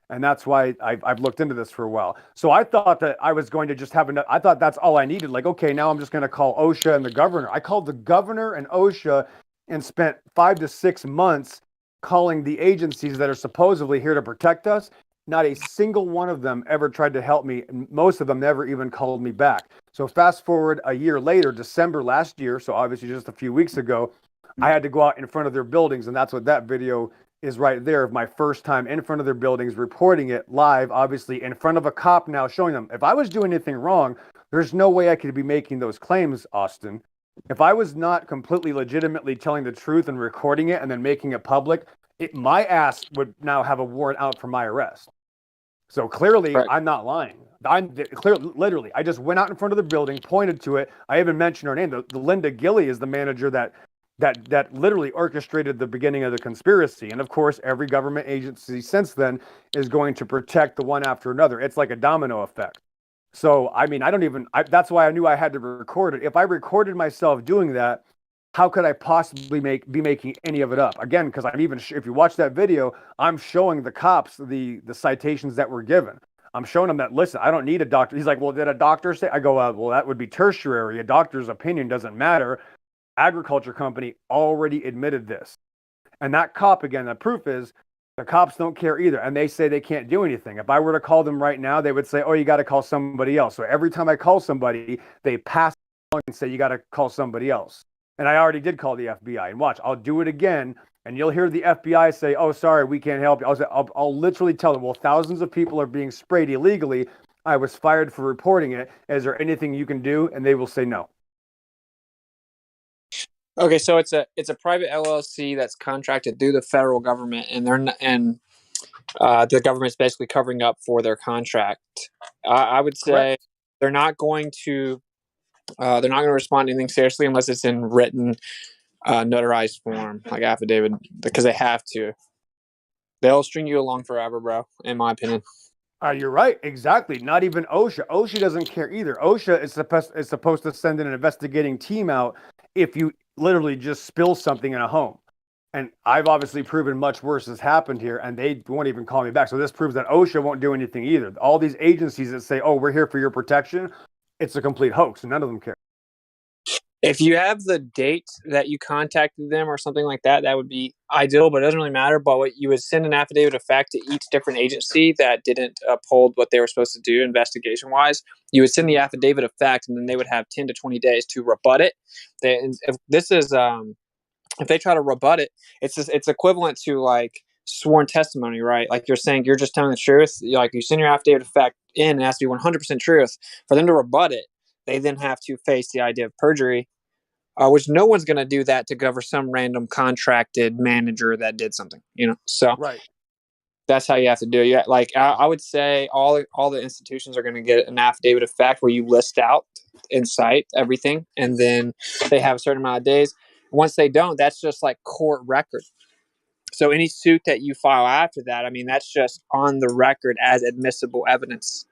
And that's why I've looked into this for a while. So I thought that I was going to just have I thought that's all I needed. Like, okay, now I'm just going to call OSHA and the governor. I called the governor and OSHA and spent 5 to 6 months calling the agencies that are supposedly here to protect us. Not a single one of them ever tried to help me. And most of them never even called me back. So fast forward a year later, December last year, so obviously just a few weeks ago, I had to go out in front of their buildings, and that's what that video is right there of my first time in front of their buildings, reporting it live, obviously in front of a cop now, showing them if I was doing anything wrong, there's no way I could be making those claims, Austin. If I was not completely legitimately telling the truth and recording it and then making it public, my ass would now have a warrant out for my arrest. So clearly, I'm not lying. I'm clearly, literally, I just went out in front of the building, pointed to it. I even mentioned her name. The Linda Gilly is the manager that literally orchestrated the beginning of the conspiracy. And of course, every government agency since then is going to protect the one after another. It's like a domino effect. So, I mean, that's why I knew I had to record it. If I recorded myself doing that, how could I possibly be making any of it up? Again, because if you watch that video, I'm showing the cops the citations that were given. I'm showing them that, listen, I don't need a doctor. He's like, well, did a doctor say? I go, well, that would be tertiary. A doctor's opinion doesn't matter. Agriculture company already admitted this. And that cop, again, the proof is the cops don't care either. And they say they can't do anything. If I were to call them right now, they would say, oh, you got to call somebody else. So every time I call somebody, they pass along and say, you got to call somebody else. And I already did call the FBI. And watch, I'll do it again. And you'll hear the FBI say, oh, sorry, we can't help you. I'll literally tell them, well, thousands of people are being sprayed illegally. I was fired for reporting it. Is there anything you can do? And they will say no. Okay, so it's a private LLC that's contracted through the federal government, and the government's basically covering up for their contract. I would say Correct. they're not going to respond to anything seriously unless it's in written, notarized form, like affidavit, because they have to. They'll string you along forever, bro. In my opinion. You're right. Exactly. Not even OSHA. OSHA doesn't care either. OSHA is supposed to send an investigating team out if you literally just spill something in a home. And I've obviously proven much worse has happened here, and they won't even call me back. So this proves that OSHA won't do anything either. All these agencies that say, oh, we're here for your protection, it's a complete hoax. None of them care. If you have the date that you contacted them or something like that, that would be ideal, but it doesn't really matter. But what you would send an affidavit of fact to each different agency that didn't uphold what they were supposed to do investigation wise. You would send the affidavit of fact, and then they would have 10 to 20 days to rebut it. If they try to rebut it, it's equivalent to like sworn testimony, right? Like you're saying, you're just telling the truth. Like you send your affidavit of fact in, it has to be 100% truth. For them to rebut it, they then have to face the idea of perjury, which no one's going to do that to cover some random contracted manager that did something, So right. That's how you have to do it. Like I would say, all the institutions are going to get an affidavit of fact where you list out and cite everything, and then they have a certain amount of days. Once they don't, that's just like court record. So any suit that you file after that, I mean, that's just on the record as admissible evidence.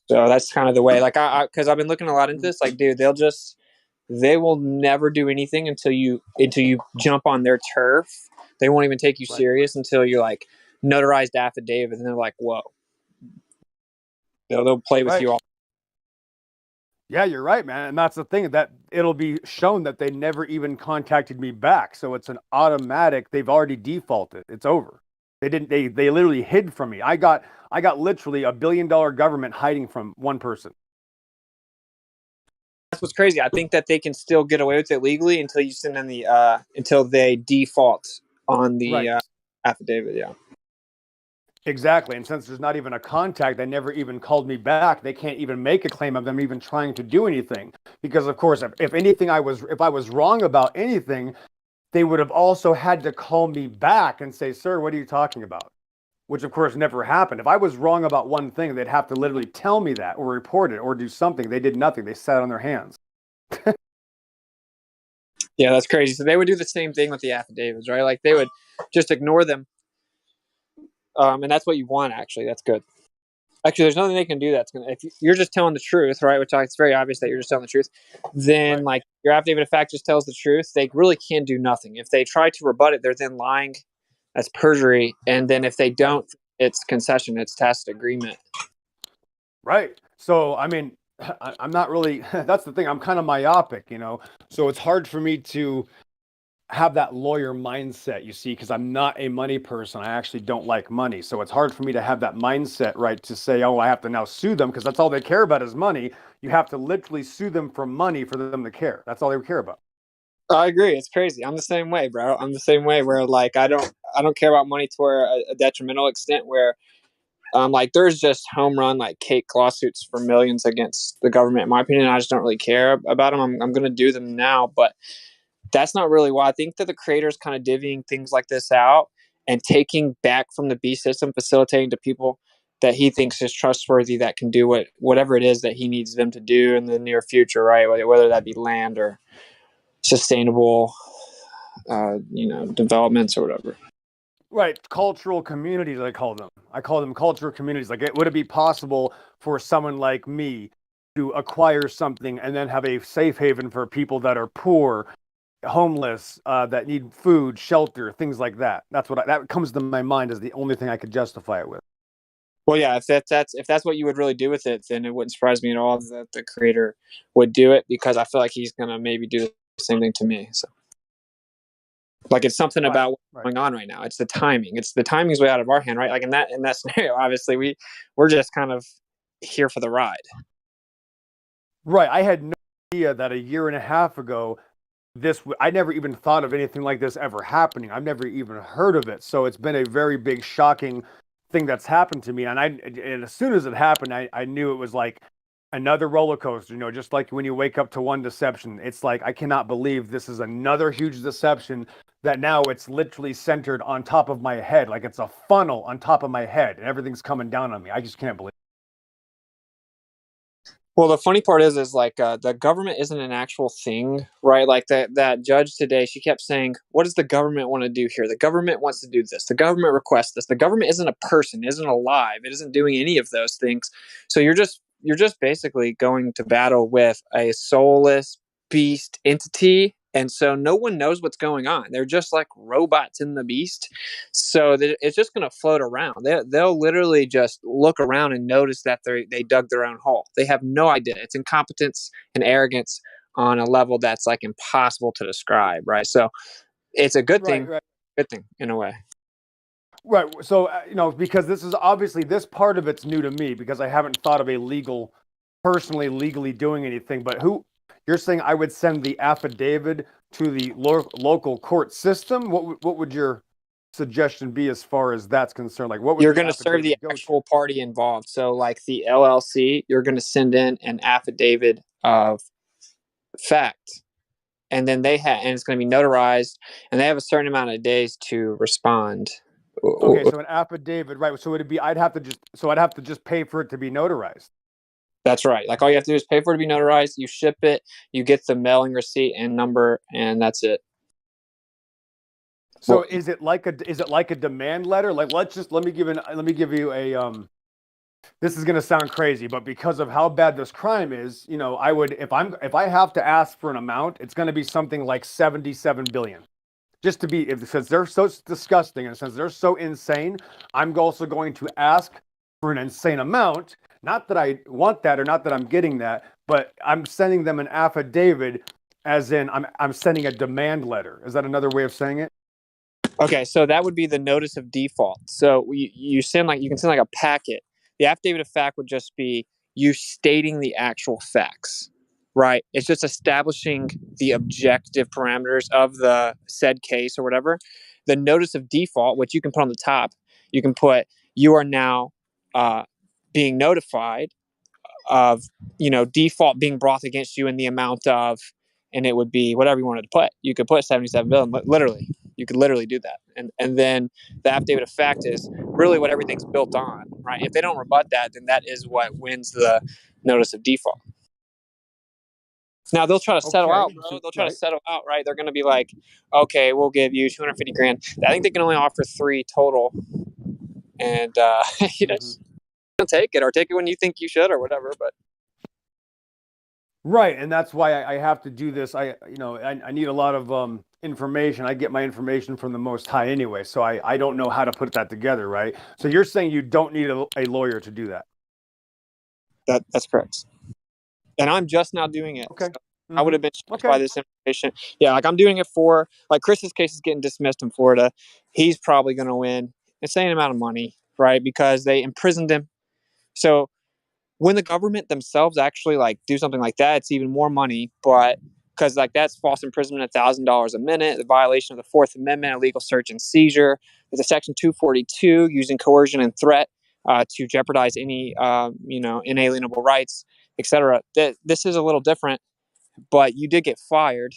So that's kind of the way, like, because I've been looking a lot into this, like, dude, they will never do anything until you jump on their turf. They won't even take you serious until you're like notarized affidavit, and they're like, whoa. They'll play with you all. Yeah, you're right, man. And that's the thing, that it'll be shown that they never even contacted me back. So it's an automatic, they've already defaulted. It's over. They literally hid from me. I got literally $1 billion government hiding from one person. That's what's crazy. I think that they can still get away with it legally until you send in until they default on the affidavit. Yeah. Exactly. And since there's not even a contact, they never even called me back. They can't even make a claim of them even trying to do anything. Because of course, if I was wrong about anything, they would have also had to call me back and say, sir, what are you talking about? Which of course never happened. If I was wrong about one thing, they'd have to literally tell me that or report it or do something. They did nothing. They sat on their hands. Yeah, that's crazy. So they would do the same thing with the affidavits, right? Like they would just ignore them. And that's what you want, actually. That's good. Actually, there's nothing they can do that's going to, if you're just telling the truth, right? Which it's very obvious that you're just telling the truth. Then like your affidavit of fact just tells the truth. They really can do nothing. If they try to rebut it, they're then lying. That's perjury. And then if they don't, it's concession. It's tacit agreement. Right. So, I mean, I'm not really, that's the thing. I'm kind of myopic, so it's hard for me to have that lawyer mindset, you see, because I'm not a money person. I actually don't like money. So it's hard for me to have that mindset, right, to say, oh, I have to now sue them because that's all they care about is money. You have to literally sue them for money for them to care. That's all they care about. I agree. It's crazy. I'm the same way, bro. I'm the same way where like I don't care about money to where a detrimental extent where like there's just home run like cake lawsuits for millions against the government. In my opinion, I just don't really care about them. I'm going to do them now, but that's not really why. I think that the creator's kind of divvying things like this out and taking back from the B system, facilitating to people that he thinks is trustworthy that can do whatever it is that he needs them to do in the near future, right? Whether that be land or sustainable, developments or whatever. Right, cultural communities. I call them cultural communities. Like, would it be possible for someone like me to acquire something and then have a safe haven for people that are poor, homeless, that need food, shelter, things like that? That comes to my mind as the only thing I could justify it with. Well, yeah, if that's what you would really do with it, then it wouldn't surprise me at all that the creator would do it, because I feel like he's gonna maybe do the same thing to me. So, like, it's something about what's going on right now. It's the timing. It's the timing's way out of our hand, right? Like in that scenario, obviously we're just kind of here for the ride. Right, I had no idea that a year and a half ago I never even thought of anything like this ever happening. I've never even heard of it. So it's been a very big, shocking thing that's happened to me. And as soon as it happened, I knew it was like another roller coaster, just like when you wake up to one deception. It's like, I cannot believe this is another huge deception that now it's literally centered on top of my head. Like it's a funnel on top of my head and everything's coming down on me. I just can't believe it. Well, the funny part is like the government isn't an actual thing, right? Like that judge today, she kept saying, "What does the government want to do here? The government wants to do this. The government requests this. The government isn't a person, isn't alive. It isn't doing any of those things. So you're just basically going to battle with a soulless beast entity." And so no one knows what's going on. They're just like robots in the beast. So it's just going to float around. They'll literally just look around and notice that they dug their own hole. They have no idea. It's incompetence and arrogance on a level that's like impossible to describe, right? So it's a good thing, good thing in a way. Right. So, because this part of it's new to me because I haven't thought of personally legally doing anything, but you're saying I would send the affidavit to the local court system? What would your suggestion be as far as that's concerned? Like, what would you're going to serve the actual party involved? So, like the LLC, you're going to send in an affidavit of fact, and then and it's going to be notarized, and they have a certain amount of days to respond. Okay, so an affidavit, right? So I'd have to just pay for it to be notarized. That's right. Like all you have to do is pay for it to be notarized. You ship it, you get the mailing receipt and number, and that's it. So is it like a demand letter? Like let me give you a this is going to sound crazy, but because of how bad this crime is, I would if I have to ask for an amount, it's going to be something like 77 billion. Just to be, since they're so disgusting and since they're so insane, I'm also going to ask for an insane amount. Not that I want that or not that I'm getting that, but I'm sending them an affidavit, as in I'm sending a demand letter. Is that another way of saying it? Okay, so that would be the notice of default. So you can send like a packet. The affidavit of fact would just be you stating the actual facts, right? It's just establishing the objective parameters of the said case or whatever. The notice of default, which you can put on the top, you can put you are now being notified of default being brought against you in the amount of, and it would be whatever you wanted to put. You could put 77 billion, literally. You could literally do that. And then the affidavit of fact is really what everything's built on, right? If they don't rebut that, then that is what wins the notice of default. Now they'll try to settle out, bro. They'll try to settle out, right? They're going to be like, okay, we'll give you 250 grand. I think they can only offer 3 total. And, just take it or take it when you think you should or whatever, but. Right, and that's why I have to do this. I need a lot of information. I get my information from the Most High anyway, so I don't know how to put that together, right? So you're saying you don't need a lawyer to do that? That's correct. And I'm just now doing it. Okay. So I would have been shocked by this information. Yeah, like I'm doing it for, like Chris's case is getting dismissed in Florida. He's probably going to win an insane amount of money, right? Because they imprisoned him. So when the government themselves actually like do something like that, it's even more money. But because like that's false imprisonment, $1,000 a minute, the violation of the Fourth Amendment, illegal search and seizure. There's a Section 242 using coercion and threat to jeopardize any inalienable rights, etc. This is a little different, but you did get fired,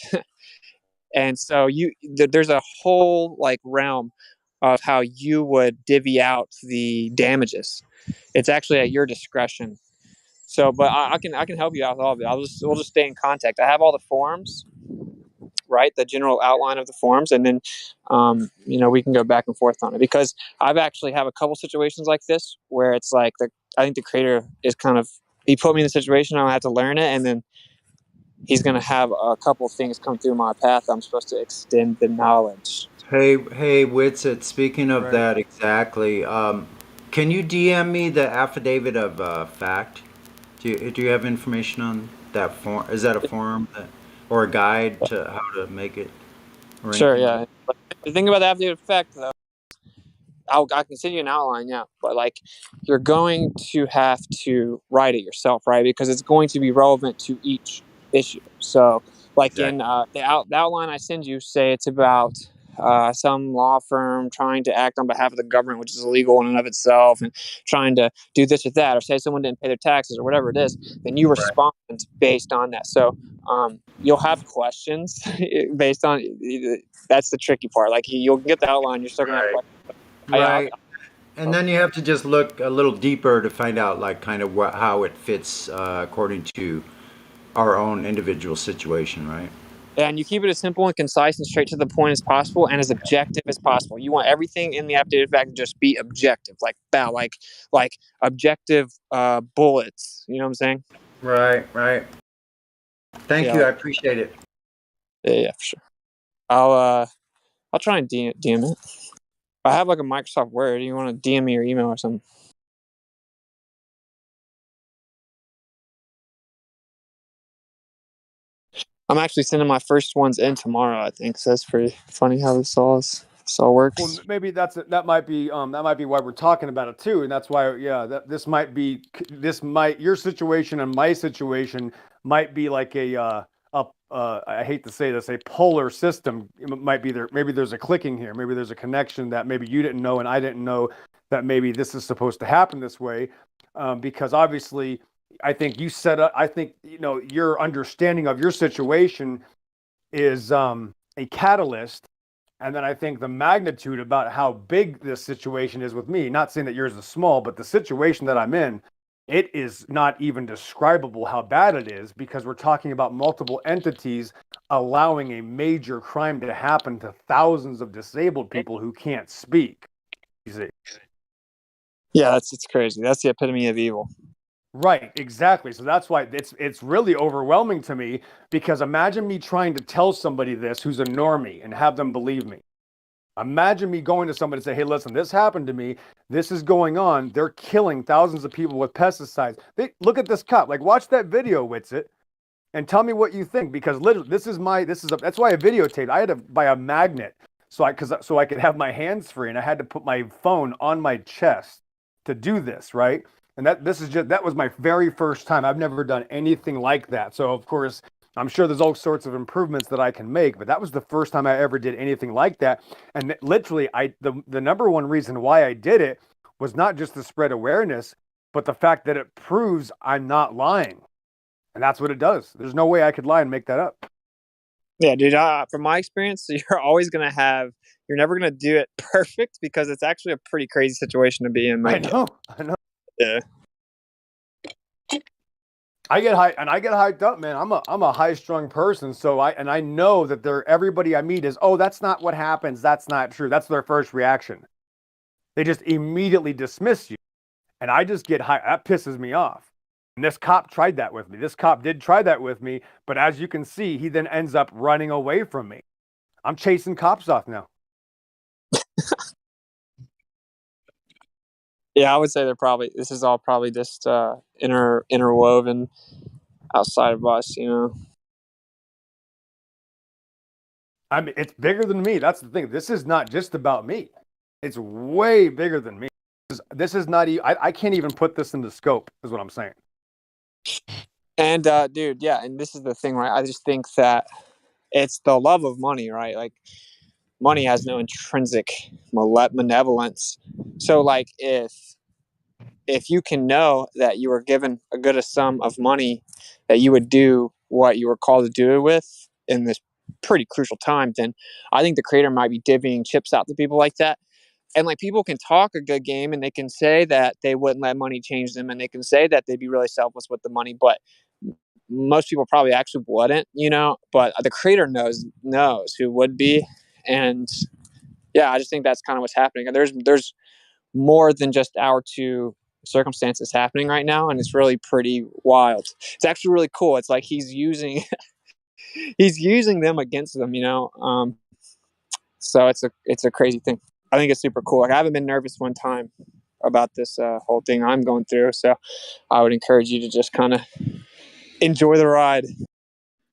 and so there's a whole like realm of how you would divvy out the damages. It's actually at your discretion. So, but I can help you out with all of it. We'll just stay in contact. I have all the forms, right? The general outline of the forms, and then we can go back and forth on it, because I've actually have a couple situations like this where it's like I think the creator is he put me in the situation, I have to learn it, and then he's going to have a couple things come through my path. I'm supposed to extend the knowledge. Hey, Witsit, speaking of that exactly, can you DM me the affidavit of fact? Do you have information on that form? Is that a form or a guide to how to make it? Sure, yeah. But the thing about the affidavit of fact, though, I can send you an outline, yeah, but like you're going to have to write it yourself, right? Because it's going to be relevant to each issue. So, like in the outline I send you, say it's about some law firm trying to act on behalf of the government, which is illegal in and of itself, and trying to do this or that, or say someone didn't pay their taxes or whatever it is, then you respond based on that. So you'll have questions based on that's the tricky part. Like you'll get the outline, you're still gonna have questions. Right. And then you have to just look a little deeper to find out, like, kind of how it fits according to our own individual situation, right? And you keep it as simple and concise and straight to the point as possible, and as objective as possible. You want everything in the affidavit fact to just be objective, like objective bullets. You know what I'm saying? Right. Thank you. I appreciate it. Yeah, for sure. I'll try and DM it. I have like a Microsoft Word. You want to DM me your email or something? I'm actually sending my first ones in tomorrow, I think. So that's pretty funny how this all works. Well, maybe that might be why we're talking about it too, and that's why your situation and my situation might be like I hate to say this, a polar system. It might be there. Maybe there's a clicking here. Maybe there's a connection that maybe you didn't know and I didn't know, that maybe this is supposed to happen this way, because obviously I think you set up. I think your understanding of your situation is a catalyst. And then I think the magnitude about how big this situation is with me, not saying that yours is small, but the situation that I'm in, it is not even describable how bad it is, because we're talking about multiple entities allowing a major crime to happen to thousands of disabled people who can't speak. You see? Yeah, it's crazy. That's the epitome of evil. Right, exactly. So that's why it's really overwhelming to me, because imagine me trying to tell somebody this who's a normie and have them believe me. Imagine me going to somebody and say, hey, listen, this happened to me. This is going on. They're killing thousands of people with pesticides. Look at this cop. Like, watch that video, Witsit, and tell me what you think, because literally that's why I videotaped. I had to buy a magnet so I could have my hands free, and I had to put my phone on my chest to do this, right? And that was my very first time. I've never done anything like that. So of course, I'm sure there's all sorts of improvements that I can make, but that was the first time I ever did anything like that. And literally, the number one reason why I did it was not just to spread awareness, but the fact that it proves I'm not lying. And that's what it does. There's no way I could lie and make that up. Yeah, dude, from my experience, you're never going to do it perfect, because it's actually a pretty crazy situation to be in. I know. Yeah. I get hyped up, man. I'm a high-strung person, so I know that everybody I meet is, oh, that's not what happens. That's not true. That's their first reaction. They just immediately dismiss you, and I just get high. That pisses me off. And this cop tried that with me. This cop did try that with me, but as you can see, he then ends up running away from me. I'm chasing cops off now. Yeah, I would say this is all probably just interwoven outside of us, I mean, it's bigger than me. That's the thing. This is not just about me. It's way bigger than me. This is not even, I can't even put this into scope, is what I'm saying. And dude, yeah, and this is the thing, right? I just think that it's the love of money, right? Like money has no intrinsic malevolence. So like if you can know that you were given a good a sum of money that you would do what you were called to do it with in this pretty crucial time, then I think the creator might be divvying chips out to people like that. And like people can talk a good game and they can say that they wouldn't let money change them and they can say that they'd be really selfless with the money, but most people probably actually wouldn't, you know, but the creator knows who would be. And yeah, I just think that's kind of what's happening. And there's more than just our two circumstances happening right now, and it's really pretty wild. It's actually really cool. It's like he's using he's using them against them, you know. So it's a crazy thing. I think it's super cool. Like I haven't been nervous one time about this whole thing I'm going through, so I would encourage you to just kind of enjoy the ride.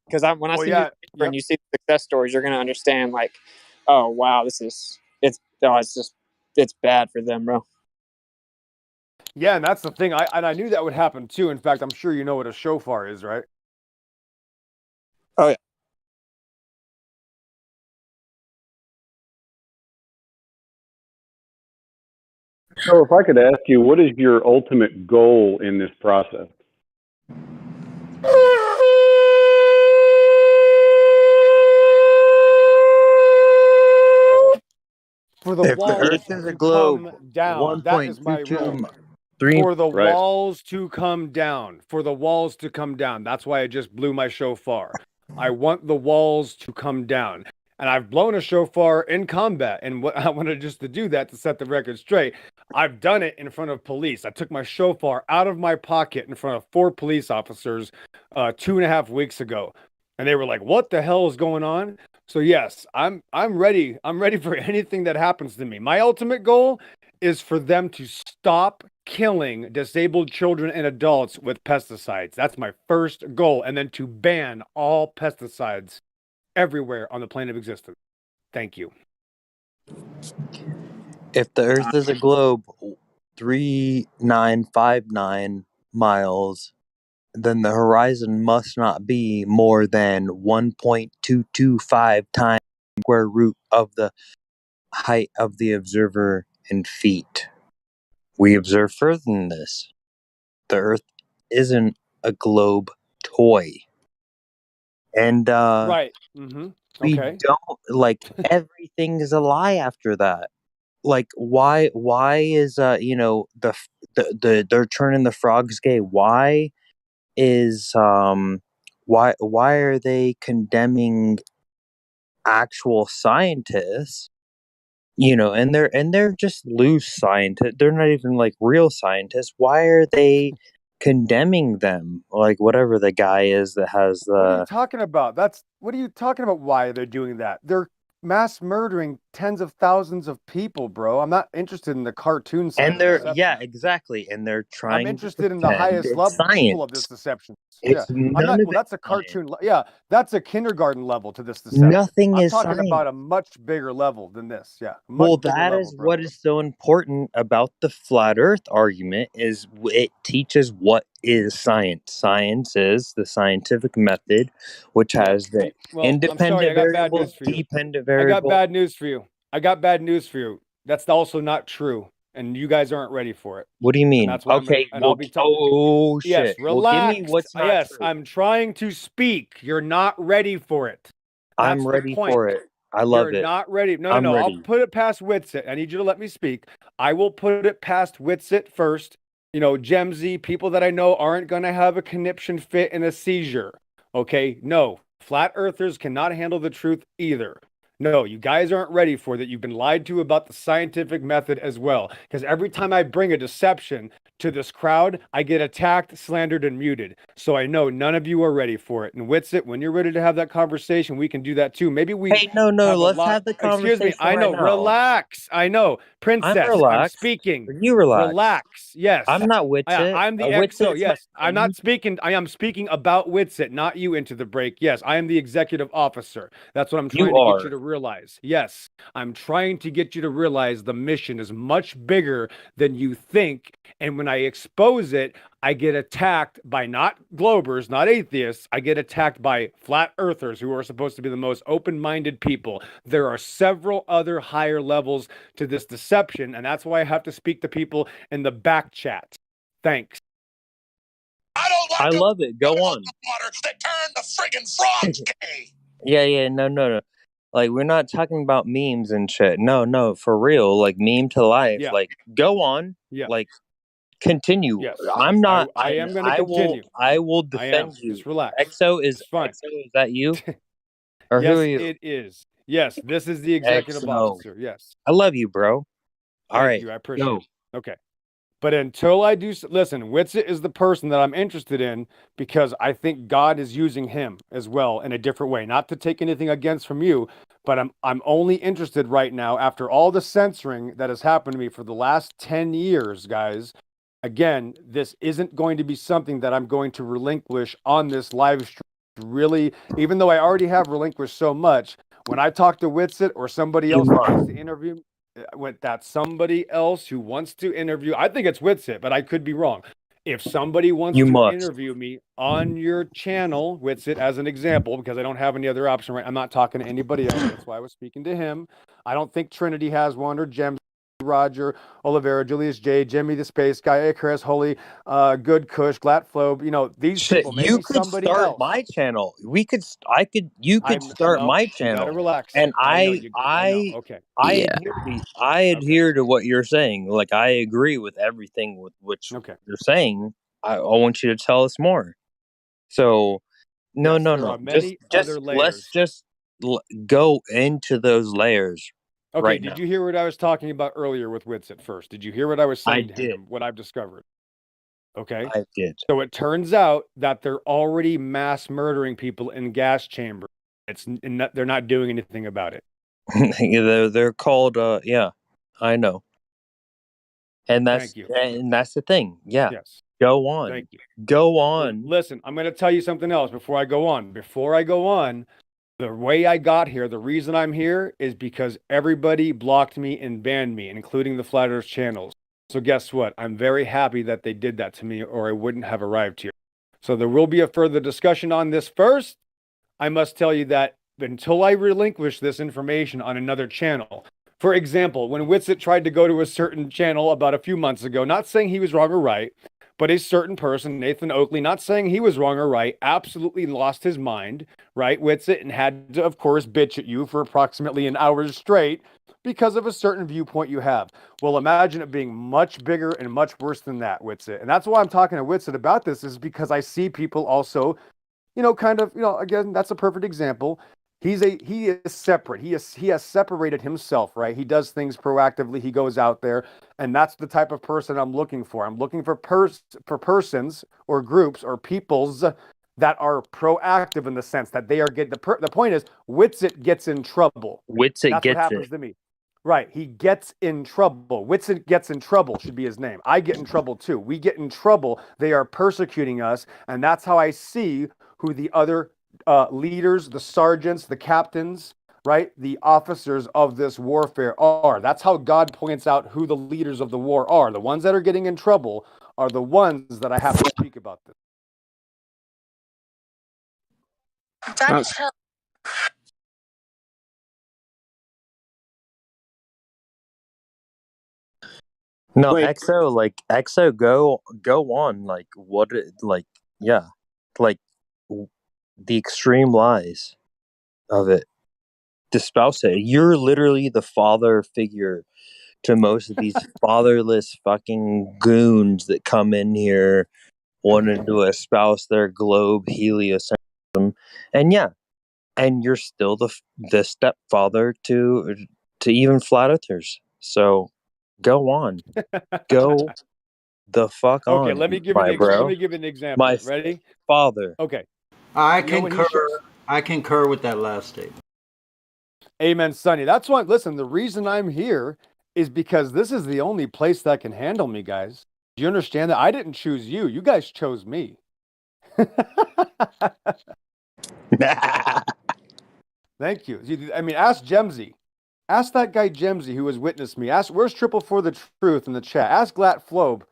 Because when I see you and you see the success stories, you're gonna understand like, oh wow, it's bad for them, bro. Yeah, and that's the thing. I knew that would happen too. In fact, I'm sure you know what a shofar is, right? Oh yeah. So, if I could ask you, what is your ultimate goal in this process? For the If the walls Earth is a to globe, come down. That is my rule. 1.223 For the Right. walls to come down. For the walls to come down. That's why I just blew my shofar. I want the walls to come down. And I've blown a shofar in combat. And what I wanted just to do that to set the record straight. I've done it in front of police. I took my shofar out of my pocket in front of 4 police officers 2.5 weeks ago. And they were like, what the hell is going on? So yes, I'm ready. I'm ready for anything that happens to me. My ultimate goal is for them to stop killing disabled children and adults with pesticides. That's my first goal. And then to ban all pesticides everywhere on the plane of existence. Thank you. If the Earth is a globe, 3959 miles, then the horizon must not be more than 1.225 times the square root of the height of the observer in feet. We observe further than this. The Earth isn't a globe toy. And Right. Mm-hmm. we Okay. don't like everything is a lie after that. Like why is the they're turning the frogs gay? Why is why are they condemning actual scientists? You know, and they're just loose scientists. They're not even like real scientists. Why are they condemning them? Like whatever the guy is that has What are you the talking about? What are you talking about? Why they're doing that? They're mass murdering tens of thousands of people, bro. I'm not interested in the cartoon side. and they're yeah, exactly, and they're I'm trying to interested in the pretend highest it's level of this science. deception. Yeah, It's I'm none not. of Well, it that's a cartoon. Yeah, that's a kindergarten level to this deception. Nothing I'm is talking science. about a much bigger level than this. Yeah, a Well, much bigger that level, is bro. what is so important about the flat Earth argument is it teaches what is science. Science is the scientific method, which has the Well, I'm sorry. I independent got bad variable, news for you. dependent I got variable. bad news for you. I got bad news for you. That's also not true, and you guys aren't ready for it. What do you And mean? that's why I'm gonna. Okay, And well, I'll be talking. oh Yes, shit. Well, give me relax. what's not Yes, true. I'm trying to speak. You're not ready for it. I'm That's the ready point. for it. I love You're it. not ready. No, I'm no, no. I'll ready. put it past Witsit. I need you to let me speak. I will put it past Witsit first. You know, Gemsy, people that I know aren't going to have a conniption fit and a seizure. Okay? No. Flat earthers cannot handle the truth either. No, you guys aren't ready for that. You've been lied to about the scientific method as well. Because every time I bring a deception to this crowd, I get attacked, slandered, and muted. So I know none of you are ready for it. And Witsit, when you're ready to have that conversation, we can do that too. Maybe we Hey, no, have a let's lot. have the Excuse me. conversation I right know. now. Relax. I know. Princess, I'm I'm relaxed. speaking. You relax. Relax. Yes. I'm not Witsit. I'm the Witsit's XO. my Yes. I'm not friend. speaking. I am speaking about Witsit, not you into the break. Yes. I am the executive officer. That's what I'm trying You to are. get you to realize. Yes, I'm trying to get you to realize the mission is much bigger than you think. And when I expose it, I get attacked by not globers, not atheists. I get attacked by flat earthers who are supposed to be the most open-minded people. There are several other higher levels to this deception, and that's why I have to speak to people in the back chat. Thanks. I love it. Go on. Water that turned the friggin' frogs gay. Yeah, no. Like, we're not talking about memes and shit. No, for real. Like, meme to life. Yeah. Like, go on. Yeah. Like, continue. Yes. I'm not. I am going to continue. I will I am. defend you. Just relax. EXO is It's fine. EXO. Is that you? Or Yes, who are you? it is. Yes, this is the executive EXO. officer. Yes. I love you, bro. All right. Thank you. I appreciate Go. it. Okay. But until I do, listen, Witsit is the person that I'm interested in because I think God is using him as well in a different way. Not to take anything against from you, but I'm only interested right now after all the censoring that has happened to me for the last 10 years, guys. Again, this isn't going to be something that I'm going to relinquish on this live stream. Really, even though I already have relinquished so much, when I talk to Witsit or somebody else who wants to interview me, with that somebody else who wants to interview, I think it's Witsit, but I could be wrong. If somebody wants to interview me on your channel, Witsit, as an example, because I don't have any other option, right? I'm not talking to anybody else. That's why I was speaking to him. I don't think Trinity has one, or Gems, Roger, Oliveira, Julius J, Jimmy the Space Guy, Icarus, Holy, Good Kush, Glatflobe, these people, maybe You could somebody start else. my channel. You could start my channel. You gotta relax. And I know okay. I adhere to what you're saying. Like, I agree with everything with which you're saying. I want you to tell us more. So, no. There are many other layers. Let's just go into those layers. Okay, right did now. you hear what I was talking about earlier with Witsit first? Did you hear what I was saying to him, what I've discovered? Okay. I did. So it turns out that they're already mass murdering people in gas chambers. They're not doing anything about it. They're called I know. And that's the thing. Yeah. Yes. Go on. Thank you. Go on. Listen, I'm going to tell you something else before I go on. The way I got here, the reason I'm here is because everybody blocked me and banned me, including the Flat Earth channels. So guess what? I'm very happy that they did that to me, or I wouldn't have arrived here. So there will be a further discussion on this. First, I must tell you that until I relinquish this information on another channel, for example, when Witsit tried to go to a certain channel about a few months ago, not saying he was wrong or right, but a certain person, Nathan Oakley, not saying he was wrong or right, absolutely lost his mind, right, Witsit, and had to, of course, bitch at you for approximately an hour straight because of a certain viewpoint you have. Well, imagine it being much bigger and much worse than that, Witsit. And that's why I'm talking to Witsit about this, is because I see people also, again, that's a perfect example. He is separate. He has separated himself, right? He does things proactively. He goes out there, and that's the type of person I'm looking for. I'm looking for persons or groups or peoples that are proactive in the sense that they are getting the point is Witsit gets in trouble. That's what happens to me. Right. He gets in trouble. Witsit gets in trouble should be his name. I get in trouble too. We get in trouble. They are persecuting us. And that's how I see who the other leaders, the sergeants, the captains, right? The officers of this warfare are. That's how God points out who the leaders of the war are. The ones that are getting in trouble are the ones that I have to speak about this. No, EXO, go on. Like, the extreme lies of it. Dispouse it. You're literally the father figure to most of these fatherless fucking goons that come in here wanting to espouse their globe heliocentrism. And you're still the stepfather to even flat earthers. So go on. Go the fuck on. Okay, let me give an example. My Ready? Father. Okay. I concur with that last statement. Amen, Sonny. That's why, listen, the reason I'm here is because this is the only place that can handle me, guys. Do you understand that? I didn't choose you. You guys chose me. Thank you. I mean, ask Jemsy. Ask that guy Jemsy who has witnessed me. Ask, where's Triple for the Truth in the chat? Ask Glat Flobe.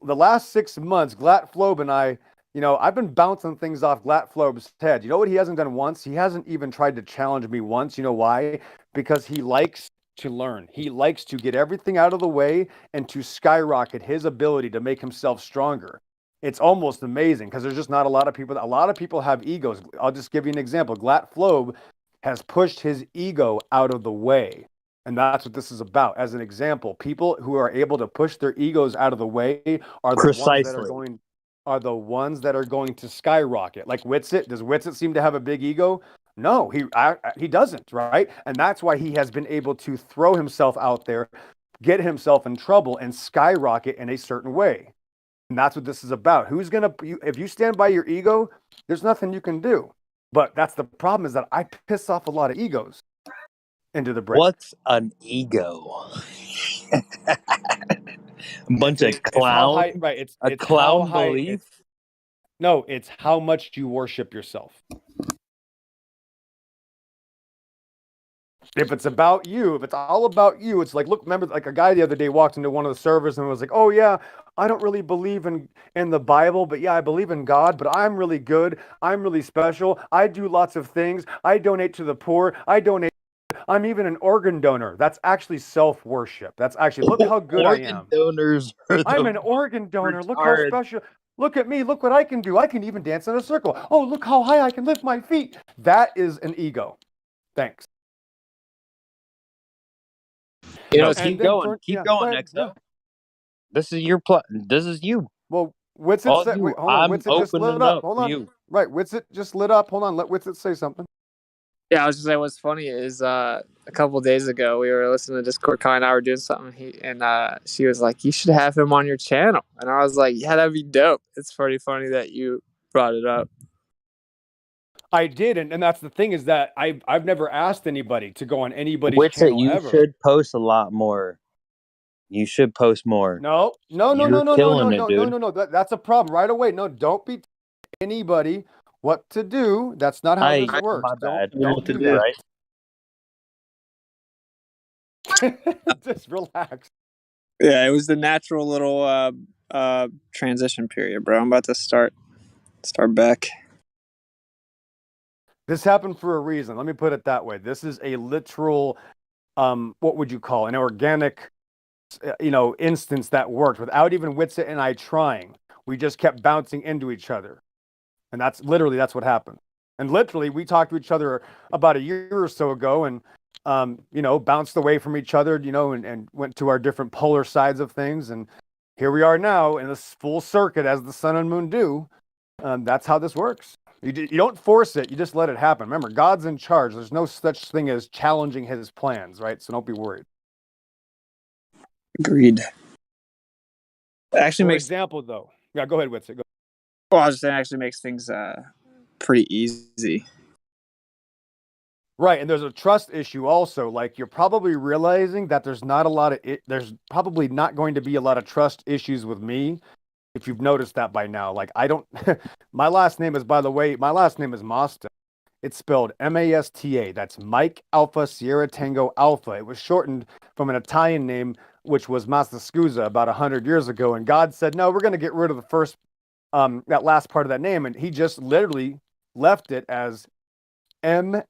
The last 6 months, Glat Flobe and I, I've been bouncing things off Glat Flobe's head. You know what he hasn't done once? He hasn't even tried to challenge me once. You know why? Because he likes to learn. He likes to get everything out of the way and to skyrocket his ability to make himself stronger. It's almost amazing because there's just not a lot of people. A lot of people have egos. I'll just give you an example. Glat Flobe has pushed his ego out of the way. And that's what this is about. As an example, people who are able to push their egos out of the way are the ones that are going to skyrocket. Like Witsit. Does Witsit seem to have a big ego? No, he doesn't, right? And that's why he has been able to throw himself out there, get himself in trouble, and skyrocket in a certain way. And that's what this is about. If you stand by your ego, there's nothing you can do. But that's the problem, is that I piss off a lot of egos into the break. What's an ego? A bunch of clown. It's clown how high, belief. It's how much you worship yourself. If it's about you, if it's all about you, it's like, look, remember, like a guy the other day walked into one of the servers and was like, oh yeah, I don't really believe in the Bible, but yeah, I believe in God, but I'm really good. I'm really special. I do lots of things. I donate to the poor. I'm even an organ donor. That's actually self-worship. That's actually, look how good I am. Donors I'm an organ donor. Look how special. Look at me. Look what I can do. I can even dance in a circle. Oh, look how high I can lift my feet. That is an ego. Thanks. Keep going. Keep going, Nexo. This is your This is you. Well, Witsit said, wait, hold on. Witsit just lit up. Hold on. You. Right, Witsit just lit up. Hold on. Let Witsit say something. Yeah, I was just saying what's funny is a couple of days ago we were listening to Discord. Kai and I were doing something, she was like, "You should have him on your channel," and I was like, "Yeah, that'd be dope." It's pretty funny that you brought it up. I did, and that's the thing, is that I've never asked anybody to go on anybody's channel you ever. should post a lot more. You should post more. No. That's a problem right away. No, don't be anybody what to do. That's not how this works. My bad. Don't do that. Right? Just relax. Yeah, it was the natural little transition period, bro. I'm about to start back. This happened for a reason. Let me put it that way. This is a literal, what would you call, an organic, instance that worked without even Witsit and I trying. We just kept bouncing into each other. And that's what happened. And literally, we talked to each other about a year or so ago and, bounced away from each other, and went to our different polar sides of things. And here we are now in this full circuit as the sun and moon do. That's how this works. You don't force it. You just let it happen. Remember, God's in charge. There's no such thing as challenging his plans, right? So don't be worried. Agreed. Actually, For example, though. Yeah, go ahead, Witsit. Go. Well, I was just saying, it actually makes things pretty easy. Right, and there's a trust issue also. Like, you're probably realizing that there's there's probably not going to be a lot of trust issues with me. If you've noticed that by now, like my last name is Masta. It's spelled Masta. That's Mike Alpha Sierra Tango Alpha. It was shortened from an Italian name, which was Masta Scusa about 100 years ago. And God said, no, we're going to get rid of the first, that last part of that name. And he just literally left it as Masta.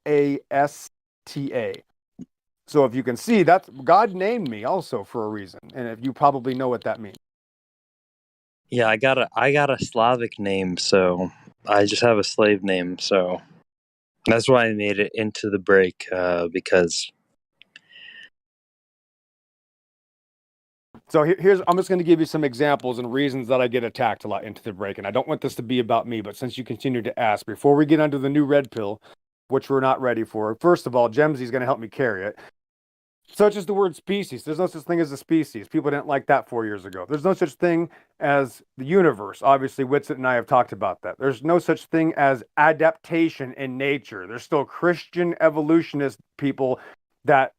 So if you can see, that's God named me also for a reason. And if you probably know what that means. Yeah, I got a Slavic name, so I just have a slave name, so that's why I made it into the break, because. So I'm just going to give you some examples and reasons that I get attacked a lot into the break, and I don't want this to be about me, but since you continue to ask, before we get onto the new red pill, which we're not ready for, first of all, Jemsy's going to help me carry it. Such as the word species. There's no such thing as a species. People didn't like that 4 years ago. There's no such thing as the universe. Obviously, Witsit and I have talked about that. There's no such thing as adaptation in nature. There's still Christian evolutionist people that,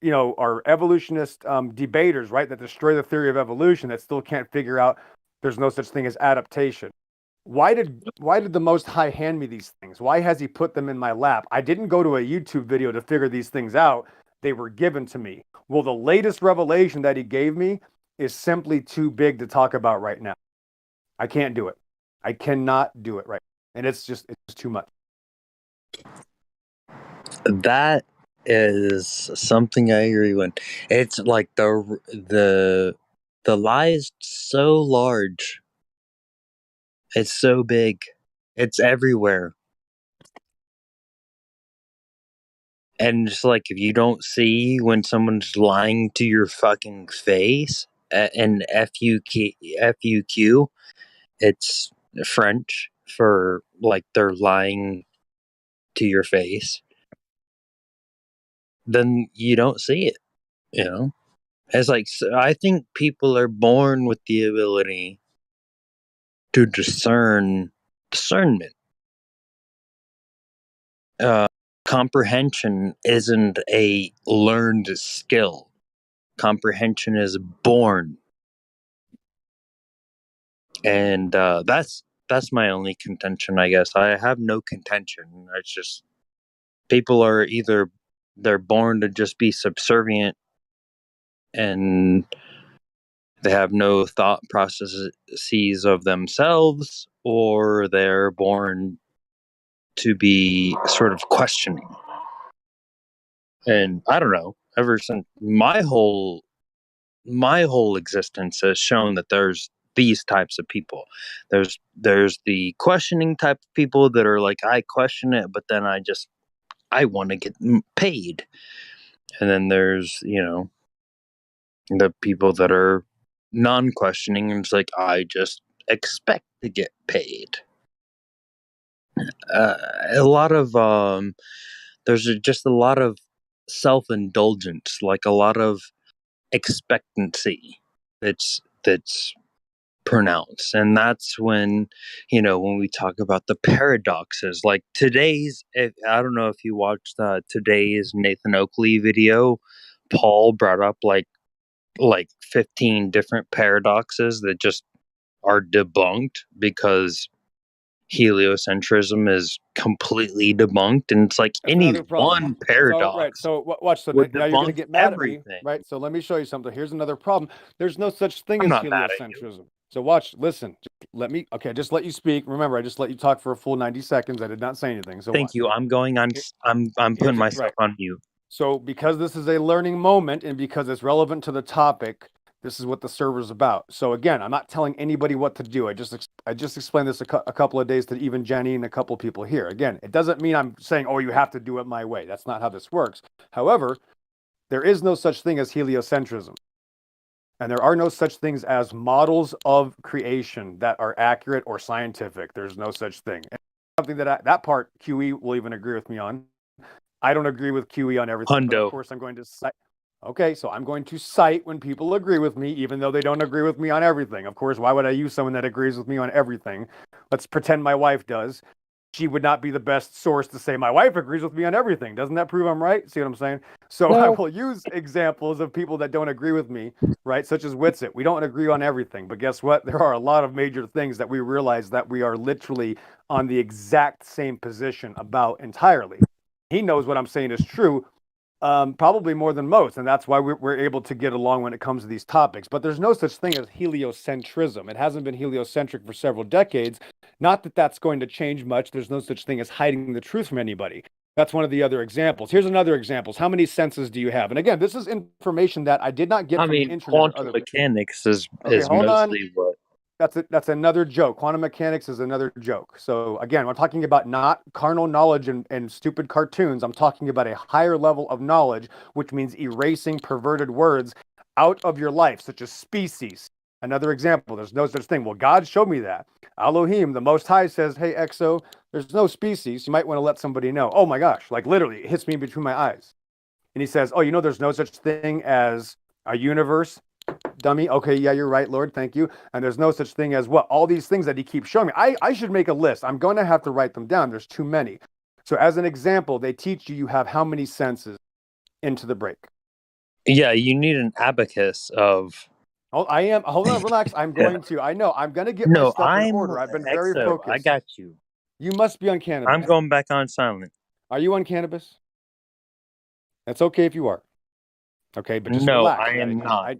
are evolutionist debaters, right, that destroy the theory of evolution, that still can't figure out there's no such thing as adaptation. why did the Most High hand me these things? Why has he put them in my lap? I didn't go to a YouTube video to figure these things out. They were given to me. Well, the latest revelation that he gave me is simply too big to talk about right now. I can't do it. I cannot do it right now. And it's just too much. That is something I agree with. It's like the lie is so large. It's so big. It's everywhere. And just like if you don't see when someone's lying to your fucking face, and FUQ, it's French for like they're lying to your face, then you don't see it, you know? It's like, I think people are born with the ability to discernment. Comprehension isn't a learned skill. Comprehension is born. And that's my only contention, I guess. I have no contention. It's just people are either they're born to just be subservient and they have no thought processes of themselves, or they're born to be sort of questioning. And I don't know, ever since my whole existence has shown that there's these types of people. There's the questioning type of people that are like, I question it, but then I want to get paid. And then there's, the people that are non-questioning, and it's like, I just expect to get paid. A lot of there's just a lot of self-indulgence, like a lot of expectancy that's pronounced. And that's when when we talk about the paradoxes, like I don't know if you watched today's Nathan Oakley video. Paul brought up like 15 different paradoxes that just are debunked because heliocentrism is completely debunked, and it's like That's any another problem. one paradox Watch. So would now you're going to debunk get mad at everything. me, right? So let me show you something. Here's another problem. There's no such thing I'm as not mad at you. heliocentrism. So watch, listen. Just let you speak. Remember, I just let you talk for a full 90 seconds. I did not say anything. So Thank you. I'm putting myself on mute. So because this is a learning moment and because it's relevant to the topic, this is what the server's about. So again, I'm not telling anybody what to do. I just explained this a couple of days to even Jenny and a couple people here. Again, it doesn't mean I'm saying, oh, you have to do it my way. That's not how this works. However, there is no such thing as heliocentrism. And there are no such things as models of creation that are accurate or scientific. There's no such thing. And something that part QE will even agree with me on. I don't agree with QE on everything, but of course I'm going to cite. Okay, so I'm going to cite when people agree with me, even though they don't agree with me on everything. Of course, why would I use someone that agrees with me on everything? Let's pretend my wife does. She would not be the best source to say my wife agrees with me on everything. Doesn't that prove I'm right? See what I'm saying? So I will use examples of people that don't agree with me, right? Such as Witsit. We don't agree on everything, but guess what? There are a lot of major things that we realize that we are literally on the exact same position about entirely. He knows what I'm saying is true, probably more than most, and that's why we're able to get along when it comes to these topics. But there's no such thing as heliocentrism. It hasn't been heliocentric for several decades. Not that that's going to change much. There's no such thing as hiding the truth from anybody. That's one of the other examples. Here's another example. How many senses do you have? And again, this is information that I did not get from the internet. Quantum mechanics is mostly what. That's another joke. Quantum mechanics is another joke. So again, I'm talking about not carnal knowledge and stupid cartoons. I'm talking about a higher level of knowledge, which means erasing perverted words out of your life, such as species. Another example, there's no such thing. Well, God showed me that. Elohim, the Most High, says, hey, Exo, there's no species. You might want to let somebody know. Oh my gosh, like literally, it hits me between my eyes. And he says, oh, there's no such thing as a universe. Dummy. Okay, yeah, you're right, Lord. Thank you. And there's no such thing as what? All these things that he keeps showing me. I should make a list. I'm going to have to write them down. There's too many. So as an example, they teach you have how many senses into the break. Yeah, you need an abacus of Oh, I am. Hold on, relax. I'm going to. I know. I'm going to get my No, stuff in I'm order. I've been very XO. focused. I got you. You must be on cannabis. I'm going back on silent. Are you on cannabis? That's okay if you are. Okay, but just No, relax. I am not.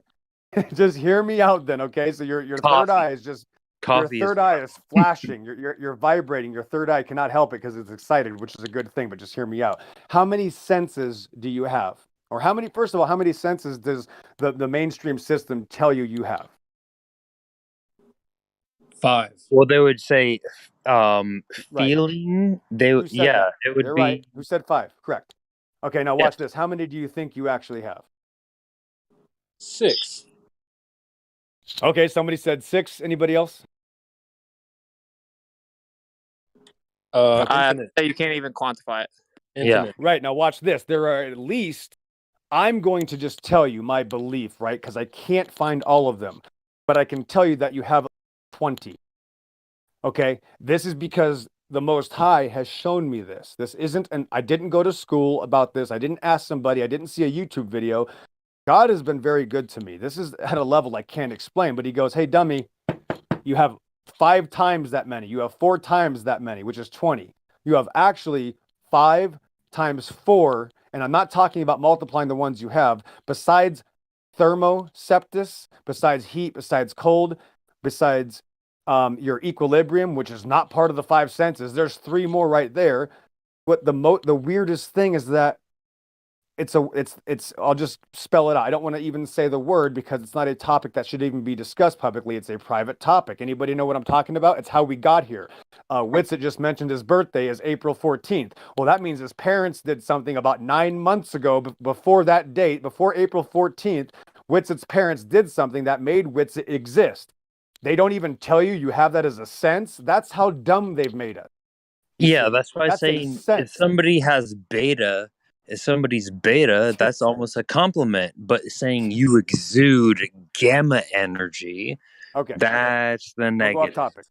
Just hear me out then, okay? So your third eye is just Coffee your is third eye is flashing. You're vibrating. Your third eye cannot help it because it's excited, which is a good thing. But just hear me out. How many senses do you have, or how many? First of all, how many senses does the mainstream system tell you have? 5. Well, they would say Right. feeling. Who said that? It would You're be right. Who said 5? Correct. Okay, now watch this. How many do you think you actually have? 6. Okay, somebody said 6. Anybody else? You can't even quantify it. Yeah. Right. Now watch this. There are at least, I'm going to just tell you my belief, right? Because I can't find all of them. But I can tell you that you have 20. Okay? This is because the Most High has shown me this. This isn't, and I didn't go to school about this. I didn't ask somebody. I didn't see a YouTube video. God has been very good to me. This is at a level I can't explain. But he goes, hey, dummy, you have 5 times that many. You have 4 times that many, which is 20. You have actually 5 times 4, and I'm not talking about multiplying the ones you have, besides thermoceptus, besides heat, besides cold, besides your equilibrium, which is not part of the 5 senses. There's 3 more right there. What the weirdest thing is that it's I'll just spell it out. I don't want to even say the word because it's not a topic that should even be discussed publicly. It's a private topic. Anybody know what I'm talking about? It's how we got here. Witsit just mentioned his birthday is April 14th. Well, that means his parents did something about 9 months ago before that date, before April 14th. Witsit's parents did something that made Witsit exist. They don't even tell you have that as a sense. That's how dumb they've made it. Yeah, that's why I'm That's a saying sense. if somebody has beta, if somebody's beta, that's almost a compliment. But saying you exude gamma energy, Okay, that's the don't go off negative. topic.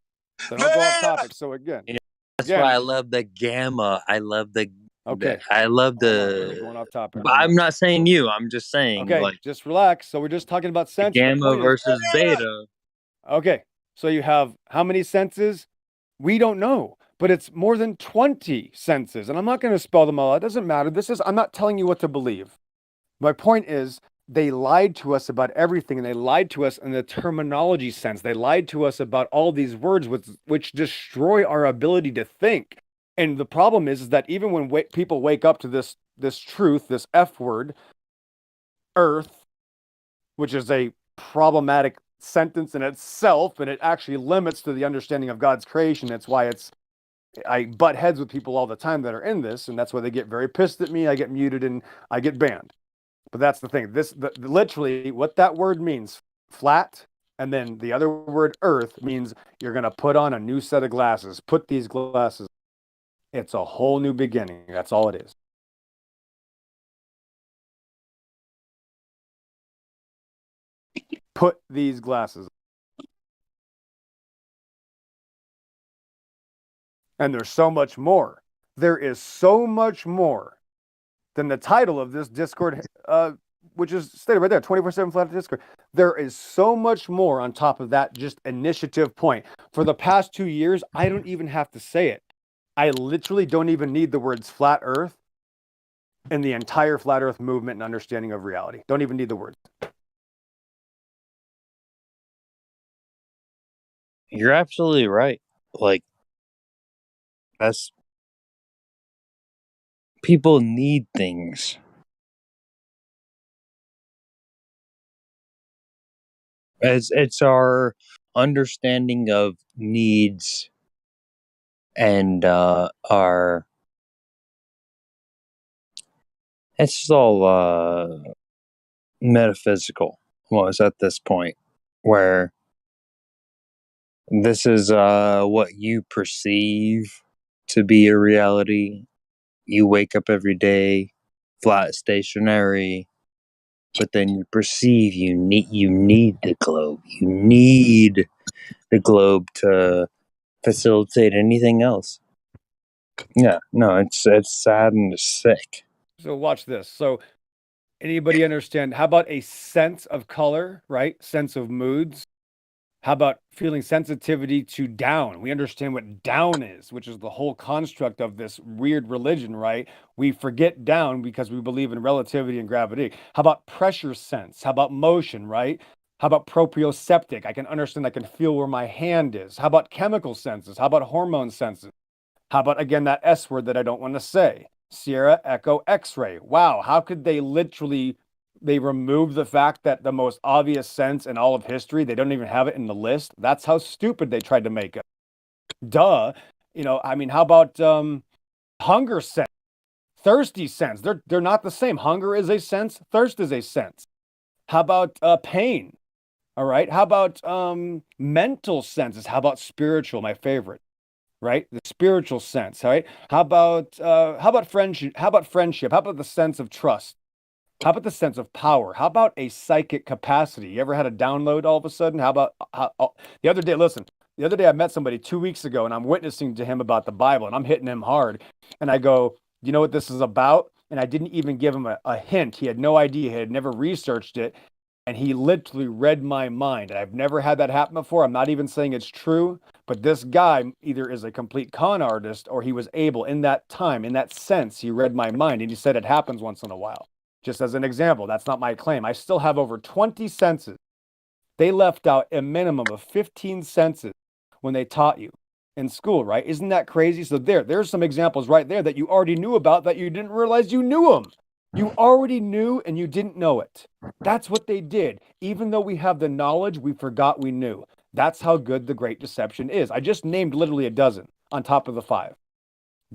So don't go off topic. So again, That's why I love the gamma. I love the. Okay. I love Hold on, we're the. going off topic. But Hold I'm on. not saying you. I'm just saying Okay, like just relax. So we're just talking about sense. The gamma point is, versus beta. okay, so you have how many senses? We don't know, but it's more than 20 senses. And I'm not going to spell them all out. It doesn't matter. I'm not telling you what to believe. My point is, they lied to us about everything, and they lied to us in the terminology sense. They lied to us about all these words, which destroy our ability to think. And the problem is that even when people wake up to this truth, this F word, Earth, which is a problematic sentence in itself, and it actually limits to the understanding of God's creation. That's why I butt heads with people all the time that are in this, and that's why they get very pissed at me. I get muted and I get banned. But that's the thing. Literally, what that word means, flat, and then the other word, earth, means you're going to put on a new set of glasses. Put these glasses. It's a whole new beginning. That's all it is. Put these glasses. And there's so much more. There is so much more than the title of this Discord, which is stated right there, 24/7 Flat Discord. There is so much more on top of that just initiative point. For the past 2 years, I don't even have to say it. I literally don't even need the words flat earth in the entire flat earth movement and understanding of reality. Don't even need the words. You're absolutely right. Like, that's people need things. It's our understanding of needs and our. It's just all metaphysical. Well, it's at this point where this is what you perceive to be a reality. You wake up every day, flat, stationary, but then you perceive you need the globe. You need the globe to facilitate anything else. Yeah, no, it's sad and it's sick. So watch this. So Anybody understand? How about a sense of color, right? Sense of moods. How about feeling sensitivity to down? We understand what down is, which is the whole construct of this weird religion, right? We forget down because we believe in relativity and gravity. How about pressure sense? How about motion, right? How about proprioceptic? I can understand, I can feel where my hand is. How about chemical senses? How about hormone senses? How about, again, that S word that I don't want to say? Sierra Echo X-ray. Wow, how could they remove the fact that the most obvious sense in all of history, they don't even have it in the list? That's how stupid they tried to make it. Duh. I mean, how about hunger sense, thirsty sense? They're not the same. Hunger is a sense, thirst is a sense. How about pain? All right. How about mental senses? How about spiritual? My favorite, right? The spiritual sense. All right. How about friendship? How about friendship? How about the sense of trust? How about the sense of power? How about a psychic capacity? You ever had a download all of a sudden? The other day, listen, the other day I met somebody 2 weeks ago and I'm witnessing to him about the Bible and I'm hitting him hard. And I go, you know what this is about? And I didn't even give him a hint. He had no idea. He had never researched it. And he literally read my mind. I've never had that happen before. I'm not even saying it's true, but this guy either is a complete con artist or he was able in that time, in that sense, he read my mind. And he said it happens once in a while. Just as an example, that's not my claim. I still have over 20 senses. They left out a minimum of 15 senses when they taught you in school, right? Isn't that crazy? So there's some examples right there that you already knew about that you didn't realize you knew them. You already knew and you didn't know it. That's what they did. Even though we have the knowledge, we forgot we knew. That's how good the Great Deception is. I just named literally a dozen on top of the 5.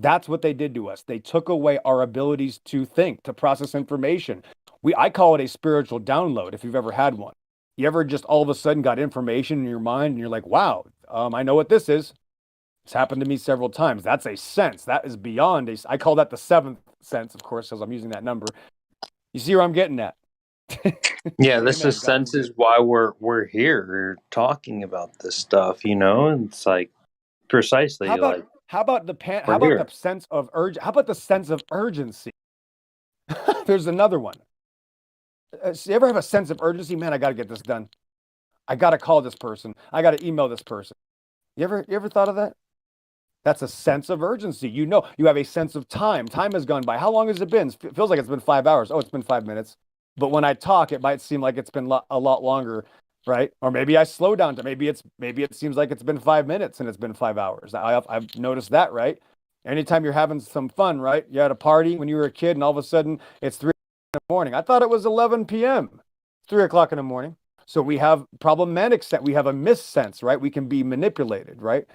That's what they did to us. They took away our abilities to think, to process information. I call it a spiritual download if you've ever had one. You ever just all of a sudden got information in your mind and you're like, wow, I know what this is. It's happened to me several times. That's a sense. That is beyond I call that the 7th sense, of course, as I'm using that number. You see where I'm getting at? Yeah, this Amen, is senses why we're here. We're talking about this stuff, It's like precisely How about like how about the we're here. sense of How about the sense of urgency? There's another one. You ever have a sense of urgency? Man, I got to get this done. I got to call this person. I got to email this person. You ever thought of that? That's a sense of urgency. You have a sense of time. Time has gone by. How long has it been? It feels like it's been 5 hours. Oh, it's been 5 minutes. But when I talk, it might seem like it's been a lot longer, right? Or maybe I slow down to maybe it seems like it's been 5 minutes and it's been 5 hours. I've noticed that, right? Anytime you're having some fun, right? You had a party when you were a kid and all of a sudden it's 3 in the morning. I thought it was 11 p.m. 3 o'clock in the morning. So we have problematic sense. We have a missense, right? We can be manipulated, right?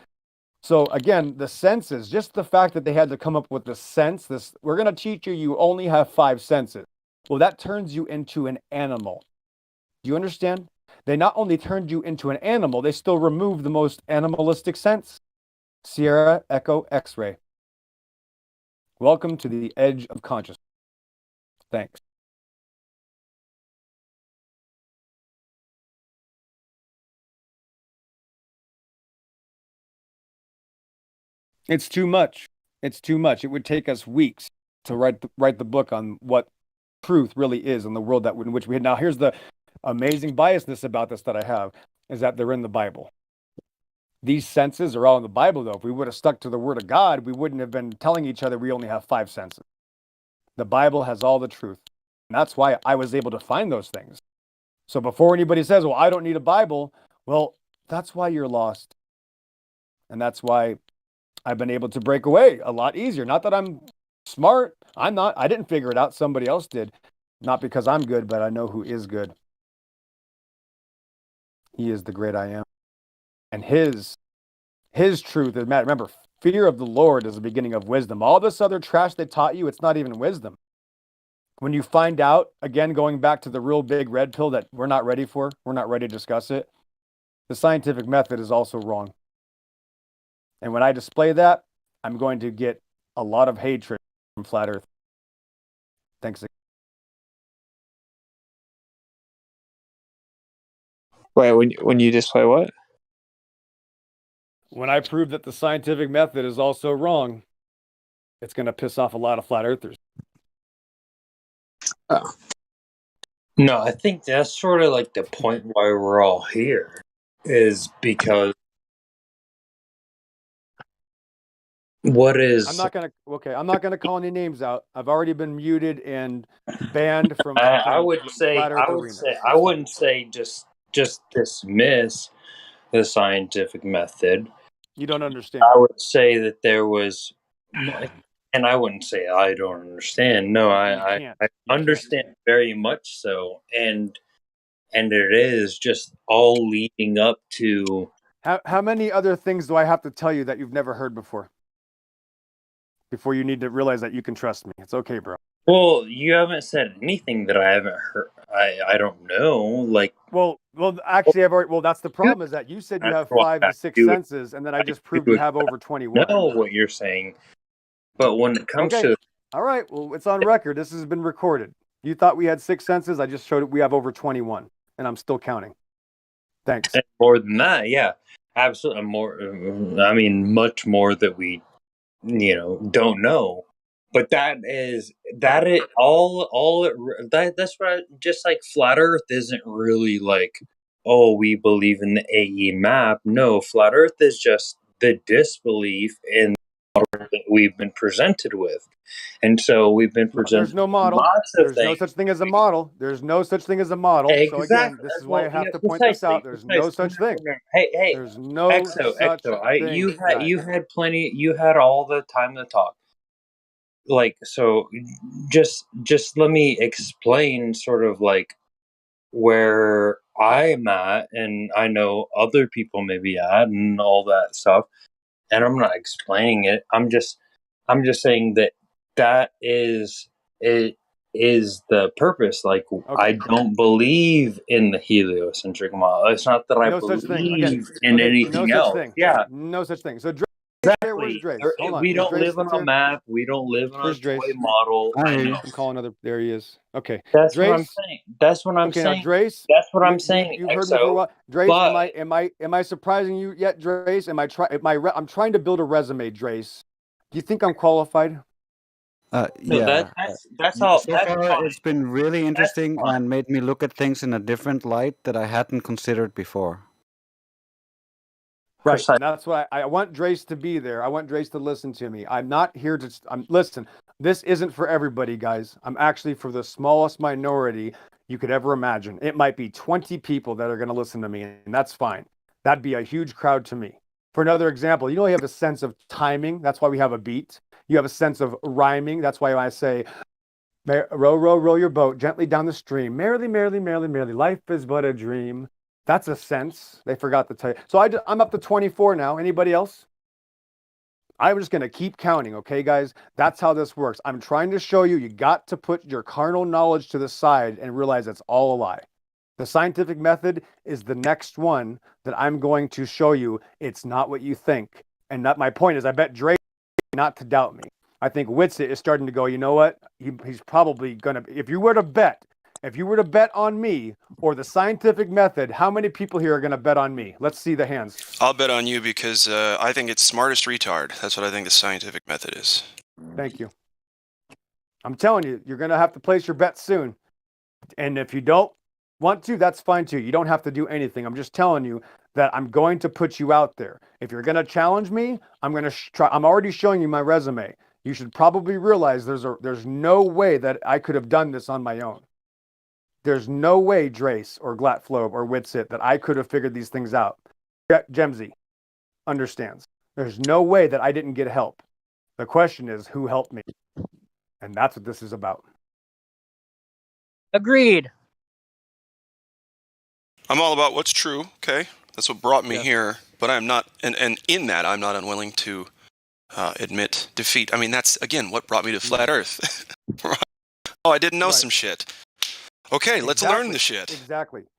So again, the senses, just the fact that they had to come up with the sense, we're going to teach you only have 5 senses. Well, that turns you into an animal. Do you understand? They not only turned you into an animal, they still removed the most animalistic sense. Sierra Echo X-ray. Welcome to the edge of consciousness. Thanks. It's too much. It's too much. It would take us weeks to write the book on what truth really is in the world in which we had. Now, here's the amazing biasness about this that I have, is that they're in the Bible. These senses are all in the Bible, though. If we would have stuck to the Word of God, we wouldn't have been telling each other we only have 5 senses. The Bible has all the truth. And that's why I was able to find those things. So before anybody says, well, I don't need a Bible, well, that's why you're lost. And that's why I've been able to break away a lot easier. Not that I'm smart. I'm not. I didn't figure it out. Somebody else did. Not because I'm good, but I know who is good. He is the great I am. And his truth is, Matt, remember, fear of the Lord is the beginning of wisdom. All this other trash they taught you, it's not even wisdom. When you find out, again, going back to the real big red pill that we're not ready for, we're not ready to discuss it, the scientific method is also wrong. And when I display that, I'm going to get a lot of hatred from Flat Earth. Thanks again. Wait, when you display what? When I prove that the scientific method is also wrong, it's going to piss off a lot of Flat Earthers. Oh. No, I think that's sort of like the point why we're all here, is because what is I'm not gonna call any names out. I've already been muted and banned from I would say flat Earth I arenas. wouldn't say just dismiss the scientific method. You don't understand. I would say that there was, and I wouldn't say I don't understand. No, I can't. understand very much so, and it is just all leading up to. How many other things do I have to tell you that you've never heard before? Before you need to realize that you can trust me. It's okay, bro. Well, you haven't said anything that I haven't heard. I don't know. Like, well, actually, I've already. Well, that's the problem is that you said you have 5 to 6 senses, and then I just proved you have over 21. Know what you're saying, but when it comes to all right, well, it's on record. This has been recorded. You thought we had 6 senses. I just showed it. We have over 21, and I'm still counting. Thanks. And more than that, yeah, absolutely more. I mean, much more that we, don't know. But that's what just like flat Earth isn't really like, oh, we believe in the AE map. No, flat Earth is just the disbelief in the model that we've been presented with. And so we've been presented. There's no model. There's no such thing as a model. There's no such thing as a model. Exactly. So again, this is why I have to point this out. There's no such thing. Hey, there's no Exo, such thing. You had plenty. You had all the time to talk. Like, so just let me explain sort of like where I'm at, and I know other people may be at, and all that stuff. And I'm not explaining it. I'm just saying that is the purpose. Like, I don't believe in the heliocentric model. It's not that I believe in anything else. Yeah, no such thing. So exactly. Hold on. We don't live on a map. We don't live on a toy model. I know. I'm calling other. There he is. Okay. That's what I'm saying. That's what I'm saying. Now, Drace, that's what I'm saying. You've heard me for a while. Drace, am I surprising you yet, Drace? I'm trying to build a resume, Drace. Do you think I'm qualified? Yeah. That's all. So far, it's been really interesting and made me look at things in a different light that I hadn't considered before. Right, and that's why I want Drace to be there. I want Drace to listen to me. I'm not here to. Listen. This isn't for everybody, guys. I'm actually for the smallest minority you could ever imagine. It might be 20 people that are going to listen to me, and that's fine. That'd be a huge crowd to me. For another example, you have a sense of timing. That's why we have a beat. You have a sense of rhyming. That's why I say, row, row, row your boat gently down the stream. Merrily, merrily, merrily, merrily. Life is but a dream. That's a sense. They forgot to tell you. So I'm up to 24 now. Anybody else? I'm just going to keep counting, okay, guys? That's how this works. I'm trying to show you got to put your carnal knowledge to the side and realize it's all a lie. The scientific method is the next one that I'm going to show you. It's not what you think. And that my point is, I bet Drake not to doubt me. I think Witsit is starting to go, you know what? He's probably going to, if you were to bet on me or the scientific method, how many people here are going to bet on me? Let's see the hands. I'll bet on you because I think it's smartest retard. That's what I think the scientific method is. Thank you. I'm telling you, you're going to have to place your bet soon. And if you don't want to, that's fine too. You don't have to do anything. I'm just telling you that I'm going to put you out there. If you're going to challenge me, I'm going to try. I'm already showing you my resume. You should probably realize there's no way that I could have done this on my own. There's no way, Drace or Glatflobe or Witsit, that I could have figured these things out. Gemsy understands. There's no way that I didn't get help. The question is, who helped me? And that's what this is about. Agreed. I'm all about what's true, okay? That's what brought me here. But I'm not, and in that, I'm not unwilling to admit defeat. I mean, that's, again, what brought me to Flat Earth. Oh, I didn't know some shit. Okay, let's learn the shit.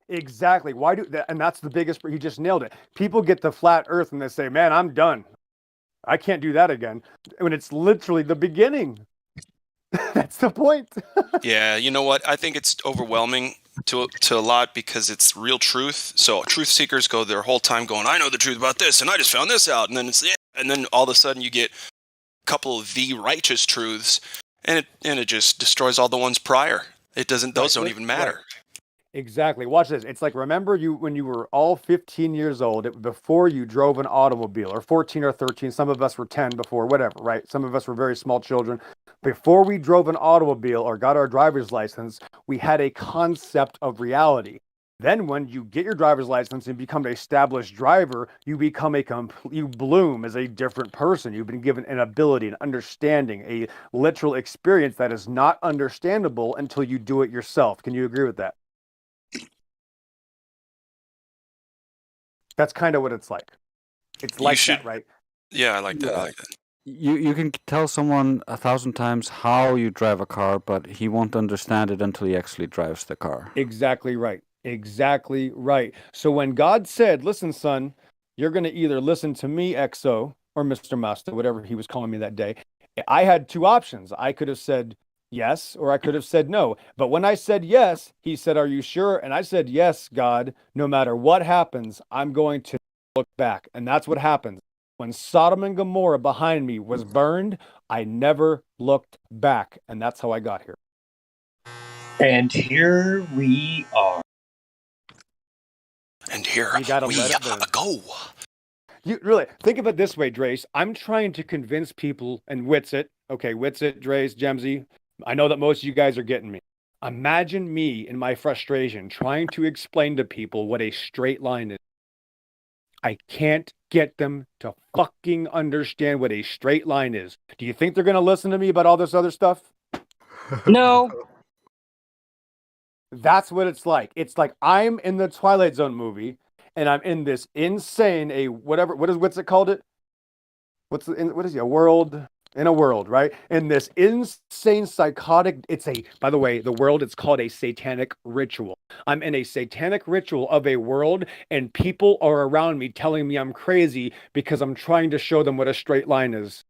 Exactly. Why do that? And that's the biggest. He just nailed it. People get the flat Earth and they say, "Man, I'm done. I can't do that again." When it's literally the beginning. That's the point. Yeah, you know what? I think it's overwhelming to a lot because it's real truth. So truth seekers go their whole time going, "I know the truth about this, and I just found this out," and then all of a sudden you get a couple of the righteous truths, and it just destroys all the ones prior. It doesn't; those don't even matter. Exactly. Watch this. It's like, remember you when you were all 15 years old, before you drove an automobile, or 14 or 13. Some of us were 10 before, whatever, right? Some of us were very small children. Before we drove an automobile or got our driver's license, we had a concept of reality. Then when you get your driver's license and become an established driver, you become you bloom as a different person. You've been given an ability, an understanding, a literal experience that is not understandable until you do it yourself. Can you agree with that? That's kind of what it's like. It's like that, right? Yeah, I like that. I like that. You can tell someone 1,000 times how you drive a car, but he won't understand it until he actually drives the car. Exactly right. Exactly right. So when God said, listen, son, you're going to either listen to me, XO, or Mr. Master, whatever he was calling me that day, I had two options. I could have said yes, or I could have said no. But when I said yes, he said, are you sure? And I said, yes, God, no matter what happens, I'm going to look back. And that's what happens. When Sodom and Gomorrah behind me was burned, I never looked back. And that's how I got here. And here we are. And here You gotta we let it burn. go. You really think of it this way, Drace. I'm trying to convince people, and Witsit, Drace, Gemsy. I know that most of you guys are getting me. Imagine me in my frustration trying to explain to people what a straight line is. I can't get them to fucking understand what a straight line is. Do you think they're going to listen to me about all this other stuff? No. That's what it's like. It's like I'm in the Twilight Zone movie, and I'm in this insane what is Witsit called it? What is he? A world in a world, right? In this insane psychotic, by the way, the world, it's called a satanic ritual. I'm in a satanic ritual of a world, and people are around me telling me I'm crazy because I'm trying to show them what a straight line is.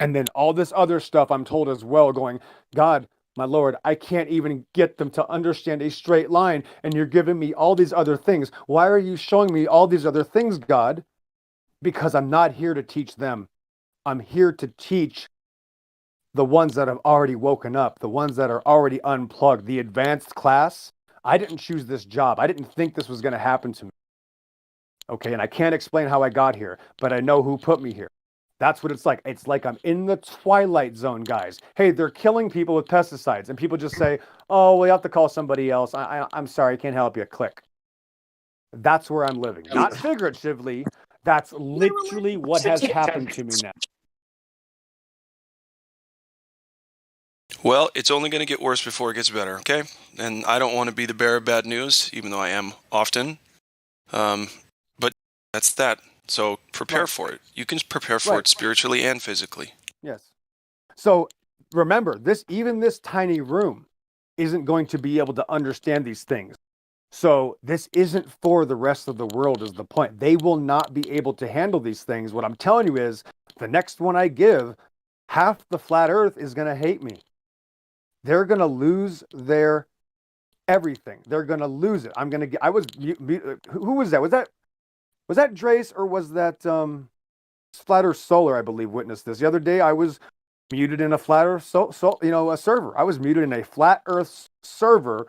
And then all this other stuff I'm told as well, going, God, my Lord, I can't even get them to understand a straight line, and you're giving me all these other things. Why are you showing me all these other things, God? Because I'm not here to teach them. I'm here to teach the ones that have already woken up, the ones that are already unplugged, the advanced class. I didn't choose this job. I didn't think this was going to happen to me. Okay, and I can't explain how I got here, but I know who put me here. That's what it's like. It's like I'm in the Twilight Zone, guys. Hey, they're killing people with pesticides. And people just say, oh, well, you have to call somebody else. I'm sorry, I can't help you. Click. That's where I'm living. Not figuratively. That's literally what has happened to me now. Well, it's only going to get worse before it gets better, okay? And I don't want to be the bearer of bad news, even though I am often. But that's that. So prepare for it. You can prepare for it spiritually and physically. Yes. So remember, even this tiny room isn't going to be able to understand these things. So this isn't for the rest of the world is the point. They will not be able to handle these things. What I'm telling you is the next one I give, half the flat earth is going to hate me. They're going to lose their everything. They're going to lose it. I'm going to get, who was that? Was that Drace, or was that Flat Earth Solar, I believe, witnessed this. The other day I was muted in a Flat Earth a server. I was muted in a Flat Earth server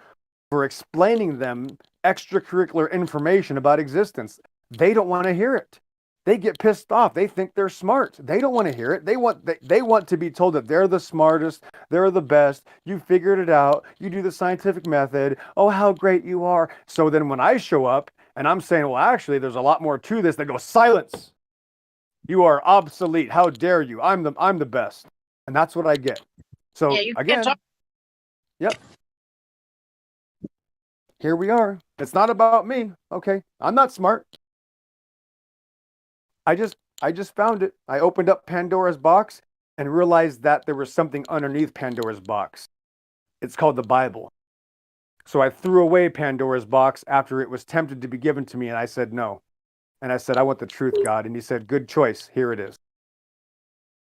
for explaining them extracurricular information about existence. They don't want to hear it. They get pissed off. They think they're smart. They don't want to hear it. They want to be told that they're the smartest, they're the best, you figured it out, you do the scientific method, oh, how great you are. So then when I show up and I'm saying, well, actually, there's a lot more to this, they go, silence. You are obsolete. How dare you? I'm the best. And that's what I get. So again, yep. Here we are. It's not about me. Okay. I'm not smart. I just found it. I opened up Pandora's box and realized that there was something underneath Pandora's box. It's called the Bible. So I threw away Pandora's box after it was tempted to be given to me, and I said no. And I said, I want the truth, God. And he said, good choice. Here it is.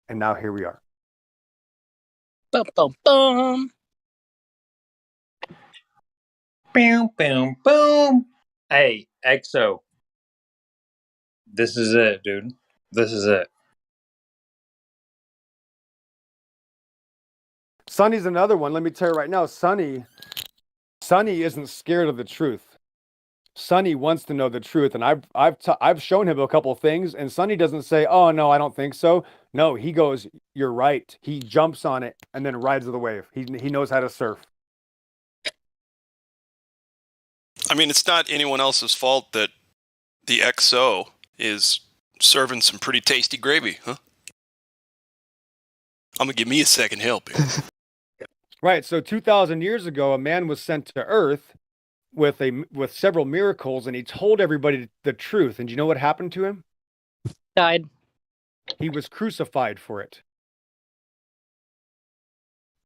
And now here we are. Boom, boom, boom. Boom, boom, boom. Hey, XO. This is it, dude. This is it. Sonny's another one. Let me tell you right now, Sonny isn't scared of the truth. Sonny wants to know the truth, and I've shown him a couple of things, and Sonny doesn't say, "Oh no, I don't think so." No, he goes, "You're right." He jumps on it and then rides the wave. He knows how to surf. I mean, it's not anyone else's fault that the XO is serving some pretty tasty gravy, huh? I'm gonna give me a second help here. Right. So 2,000 years ago, a man was sent to Earth with several miracles, and he told everybody the truth. And do you know what happened to him? Died. He was crucified for it.